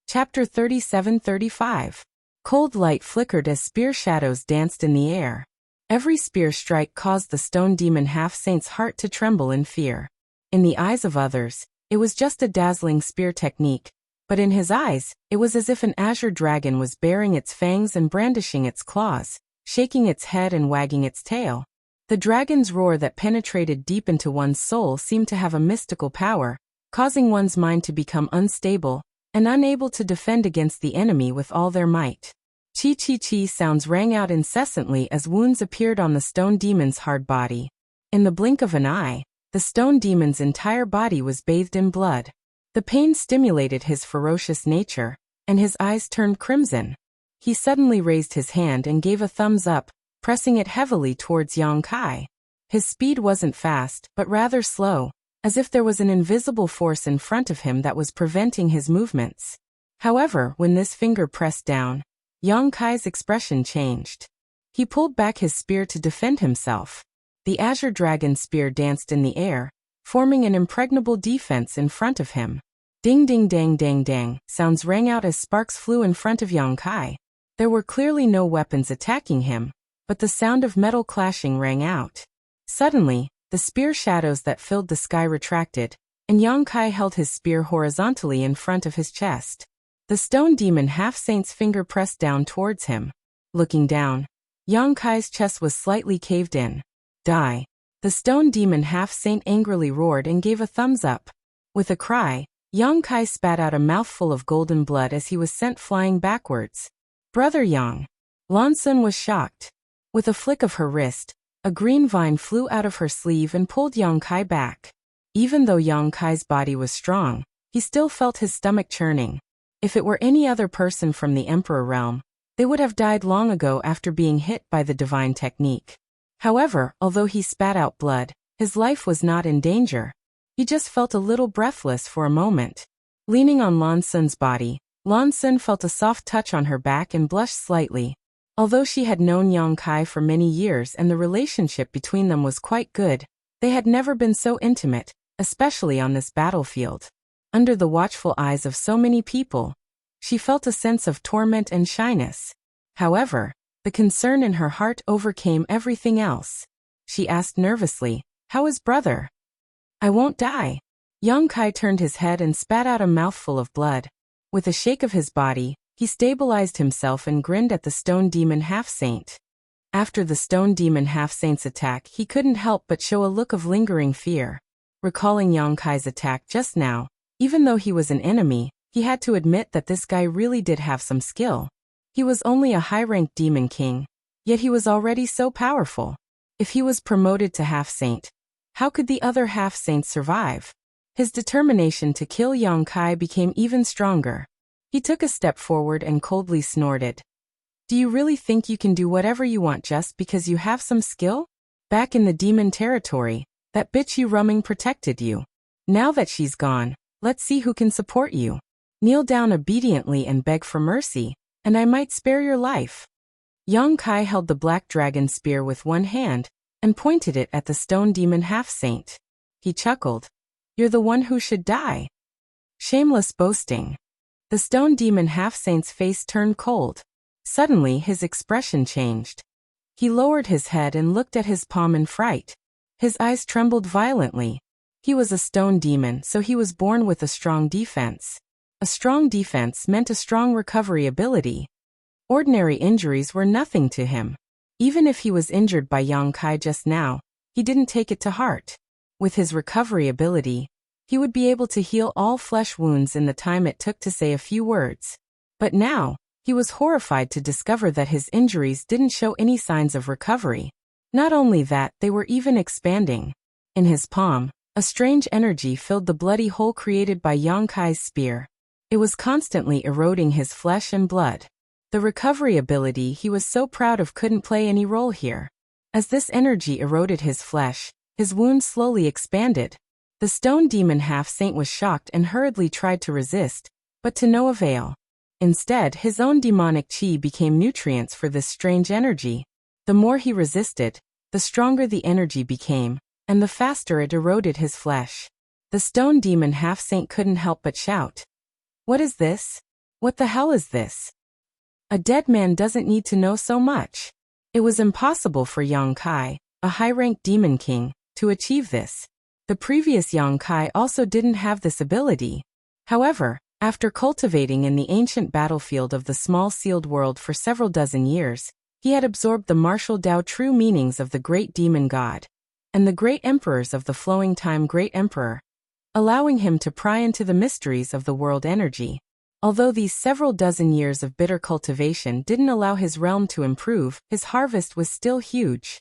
Chapter 37-35. Cold light flickered as spear shadows danced in the air. Every spear strike caused the stone demon half-saint's heart to tremble in fear. In the eyes of others, it was just a dazzling spear technique, but in his eyes, it was as if an azure dragon was baring its fangs and brandishing its claws, shaking its head and wagging its tail. The dragon's roar that penetrated deep into one's soul seemed to have a mystical power, causing one's mind to become unstable and unable to defend against the enemy with all their might. Chi-chi-chi sounds rang out incessantly as wounds appeared on the stone demon's hard body. In the blink of an eye, the stone demon's entire body was bathed in blood. The pain stimulated his ferocious nature, and his eyes turned crimson. He suddenly raised his hand and gave a thumbs up, pressing it heavily towards Yang Kai. His speed wasn't fast, but rather slow, as if there was an invisible force in front of him that was preventing his movements. However, when this finger pressed down, Yang Kai's expression changed. He pulled back his spear to defend himself. The azure dragon spear danced in the air, forming an impregnable defense in front of him. Ding ding dang dang dang sounds rang out as sparks flew in front of Yang Kai. There were clearly no weapons attacking him, but the sound of metal clashing rang out. Suddenly, the spear shadows that filled the sky retracted, and Yang Kai held his spear horizontally in front of his chest. The stone demon half-saint's finger pressed down towards him. Looking down, Yang Kai's chest was slightly caved in. Die. The stone demon half-saint angrily roared and gave a thumbs up. With a cry, Yang Kai spat out a mouthful of golden blood as he was sent flying backwards. Brother Yang. Lan Sun was shocked. With a flick of her wrist, a green vine flew out of her sleeve and pulled Yang Kai back. Even though Yang Kai's body was strong, he still felt his stomach churning. If it were any other person from the Emperor realm, they would have died long ago after being hit by the divine technique. However, although he spat out blood, his life was not in danger. He just felt a little breathless for a moment. Leaning on Lan Sun's body, Lan Sun felt a soft touch on her back and blushed slightly. Although she had known Yang Kai for many years and the relationship between them was quite good, they had never been so intimate, especially on this battlefield. Under the watchful eyes of so many people, she felt a sense of torment and shyness. However, the concern in her heart overcame everything else. She asked nervously, "How is brother?" "I won't die." Yang Kai turned his head and spat out a mouthful of blood. With a shake of his body, he stabilized himself and grinned at the stone demon half-saint. After the stone demon half-saint's attack, he couldn't help but show a look of lingering fear. Recalling Yang Kai's attack just now, even though he was an enemy, he had to admit that this guy really did have some skill. He was only a high-ranked demon king, yet he was already so powerful. If he was promoted to half-saint, how could the other half-saints survive? His determination to kill Yang Kai became even stronger. He took a step forward and coldly snorted. "Do you really think you can do whatever you want just because you have some skill? Back in the demon territory, that bitch you roaming protected you. Now that she's gone, let's see who can support you. Kneel down obediently and beg for mercy, and I might spare your life." Yang Kai held the black dragon spear with one hand and pointed it at the stone demon half-saint. He chuckled. "You're the one who should die." Shameless boasting. The stone demon half-saint's face turned cold. Suddenly his expression changed. He lowered his head and looked at his palm in fright. His eyes trembled violently. He was a stone demon, so he was born with a strong defense. A strong defense meant a strong recovery ability. Ordinary injuries were nothing to him. Even if he was injured by Yang Kai just now, he didn't take it to heart. With his recovery ability, he would be able to heal all flesh wounds in the time it took to say a few words. But now, he was horrified to discover that his injuries didn't show any signs of recovery. Not only that, they were even expanding. In his palm, a strange energy filled the bloody hole created by Yang Kai's spear. It was constantly eroding his flesh and blood. The recovery ability he was so proud of couldn't play any role here. As this energy eroded his flesh, his wounds slowly expanded. The stone demon half-saint was shocked and hurriedly tried to resist, but to no avail. Instead, his own demonic chi became nutrients for this strange energy. The more he resisted, the stronger the energy became, and the faster it eroded his flesh. The stone demon half-saint couldn't help but shout, "What is this? What the hell is this? A dead man doesn't need to know so much." It was impossible for Yang Kai, a high-ranked demon king, to achieve this. The previous Yang Kai also didn't have this ability. However, after cultivating in the ancient battlefield of the small sealed world for several dozen years, he had absorbed the martial Tao true meanings of the great demon god and the great emperors of the flowing time great emperor, allowing him to pry into the mysteries of the world energy. Although these several dozen years of bitter cultivation didn't allow his realm to improve, his harvest was still huge.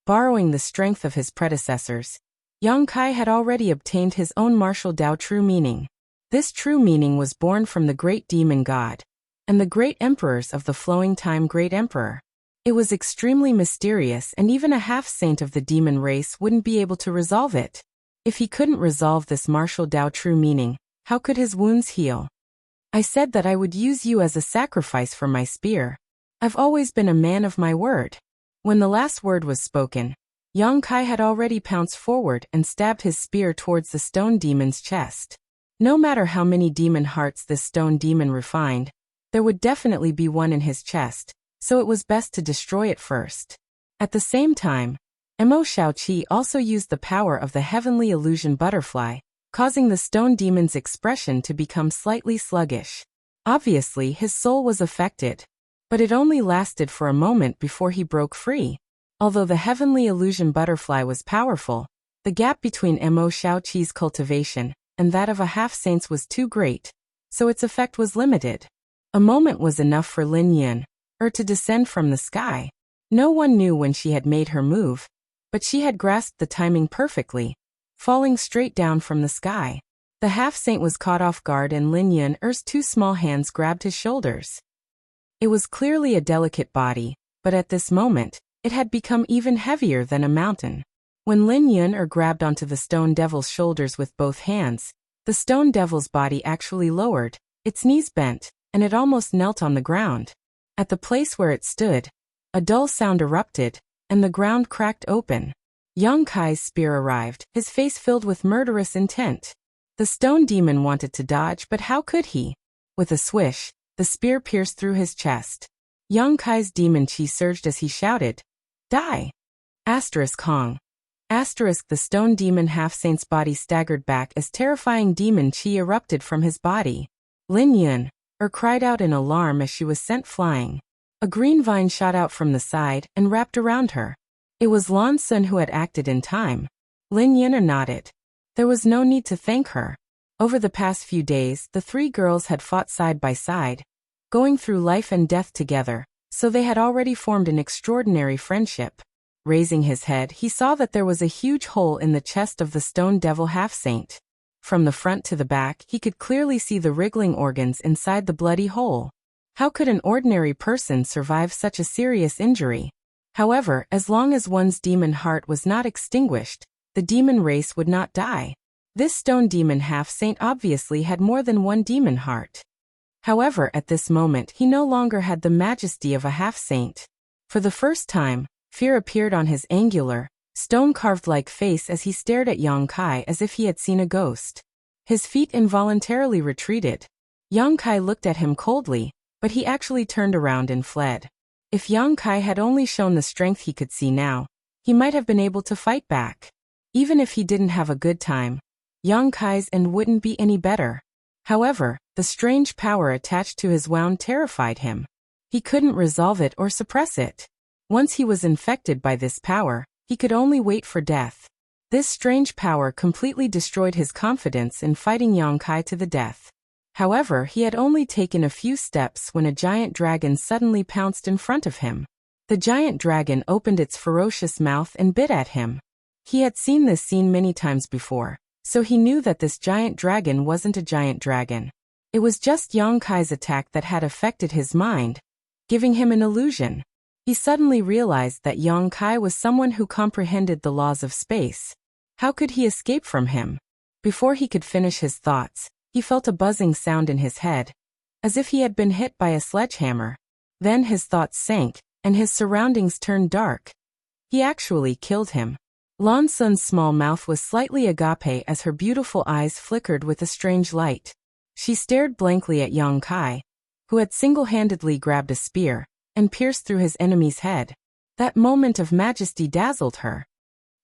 Borrowing the strength of his predecessors, Yang Kai had already obtained his own martial Tao true meaning. This true meaning was born from the great demon god and the great emperors of the flowing time great emperor. It was extremely mysterious, and even a half-saint of the demon race wouldn't be able to resolve it. If he couldn't resolve this martial Tao true meaning, how could his wounds heal? "I said that I would use you as a sacrifice for my spear. I've always been a man of my word." When the last word was spoken, Yang Kai had already pounced forward and stabbed his spear towards the stone demon's chest. No matter how many demon hearts this stone demon refined, there would definitely be one in his chest, so it was best to destroy it first. At the same time, Mo Xiaoqi also used the power of the heavenly illusion butterfly, causing the stone demon's expression to become slightly sluggish. Obviously, his soul was affected, but it only lasted for a moment before he broke free. Although the heavenly illusion butterfly was powerful, the gap between Mo Xiaoqi's cultivation and that of a half-saint's was too great, so its effect was limited. A moment was enough for Lin Yun, to descend from the sky. No one knew when she had made her move, but she had grasped the timing perfectly, falling straight down from the sky. The half-saint was caught off guard, and Lin Yun's two small hands grabbed his shoulders. It was clearly a delicate body, but at this moment, it had become even heavier than a mountain. When Lin Yun grabbed onto the stone devil's shoulders with both hands, the stone devil's body actually lowered, its knees bent, and it almost knelt on the ground. At the place where it stood, a dull sound erupted, and the ground cracked open. Yang Kai's spear arrived, his face filled with murderous intent. The stone demon wanted to dodge, but how could he? With a swish, the spear pierced through his chest. Yang Kai's demon chi surged as he shouted, "Die!" Hong. The stone demon half-saint's body staggered back as terrifying demon chi erupted from his body. Lin Yun cried out in alarm as she was sent flying. A green vine shot out from the side and wrapped around her. It was Lan Sun who had acted in time. Lin Yun nodded. There was no need to thank her. Over the past few days, the three girls had fought side by side, going through life and death together, so they had already formed an extraordinary friendship. Raising his head, he saw that there was a huge hole in the chest of the stone devil half-saint. From the front to the back, he could clearly see the wriggling organs inside the bloody hole. How could an ordinary person survive such a serious injury? However, as long as one's demon heart was not extinguished, the demon race would not die. This stone demon half-saint obviously had more than one demon heart. However, at this moment he no longer had the majesty of a half-saint. For the first time, fear appeared on his angular, stone-carved-like face as he stared at Yang Kai as if he had seen a ghost. His feet involuntarily retreated. Yang Kai looked at him coldly, but he actually turned around and fled. If Yang Kai had only shown the strength he could see now, he might have been able to fight back. Even if he didn't have a good time, Yang Kai's end wouldn't be any better. However, the strange power attached to his wound terrified him. He couldn't resolve it or suppress it. Once he was infected by this power, he could only wait for death. This strange power completely destroyed his confidence in fighting Yang Kai to the death. However, he had only taken a few steps when a giant dragon suddenly pounced in front of him. The giant dragon opened its ferocious mouth and bit at him. He had seen this scene many times before, so he knew that this giant dragon wasn't a giant dragon. It was just Yang Kai's attack that had affected his mind, giving him an illusion. He suddenly realized that Yang Kai was someone who comprehended the laws of space. How could he escape from him? Before he could finish his thoughts, he felt a buzzing sound in his head, as if he had been hit by a sledgehammer. Then his thoughts sank, and his surroundings turned dark. He actually killed him. Lan Sun's small mouth was slightly agape as her beautiful eyes flickered with a strange light. She stared blankly at Yang Kai, who had single-handedly grabbed a spear and pierced through his enemy's head. That moment of majesty dazzled her.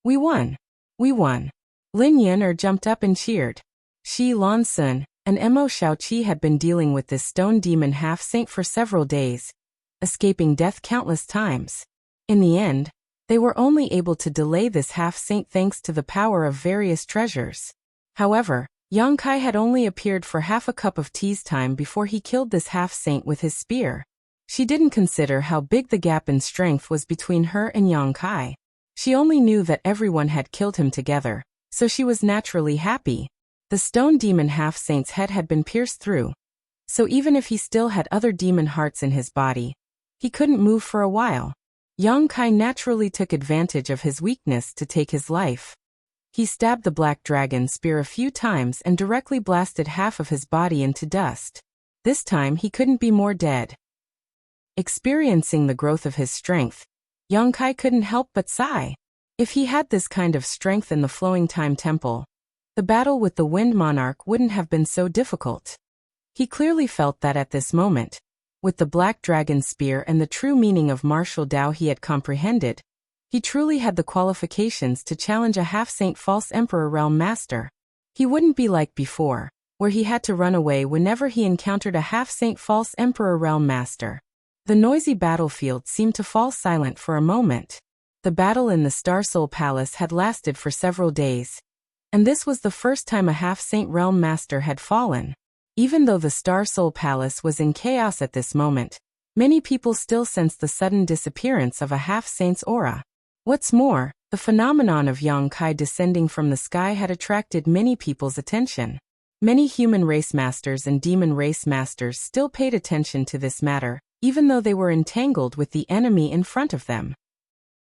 "We won! We won!" Lin Yun'er jumped up and cheered. She, Lan Sun, and Mo Shaoqi had been dealing with this stone demon half-saint for several days, escaping death countless times. In the end, they were only able to delay this half-saint thanks to the power of various treasures. However, Yang Kai had only appeared for half a cup of tea's time before he killed this half-saint with his spear. She didn't consider how big the gap in strength was between her and Yang Kai. She only knew that everyone had killed him together, so she was naturally happy. The stone demon half-saint's head had been pierced through, so even if he still had other demon hearts in his body, he couldn't move for a while. Yang Kai naturally took advantage of his weakness to take his life. He stabbed the black dragon spear a few times and directly blasted half of his body into dust. This time he couldn't be more dead. Experiencing the growth of his strength, Yang Kai couldn't help but sigh. If he had this kind of strength in the Flowing Time Temple, the battle with the Wind Monarch wouldn't have been so difficult. He clearly felt that at this moment, with the Black Dragon Spear and the true meaning of martial Tao he had comprehended, he truly had the qualifications to challenge a half-saint false emperor realm master. He wouldn't be like before, where he had to run away whenever he encountered a half-saint false emperor realm master. The noisy battlefield seemed to fall silent for a moment. The battle in the Star Soul Palace had lasted for several days, and this was the first time a half-saint realm master had fallen. Even though the Star Soul Palace was in chaos at this moment, many people still sensed the sudden disappearance of a half-saint's aura. What's more, the phenomenon of Yang Kai descending from the sky had attracted many people's attention. Many human race masters and demon race masters still paid attention to this matter, even though they were entangled with the enemy in front of them.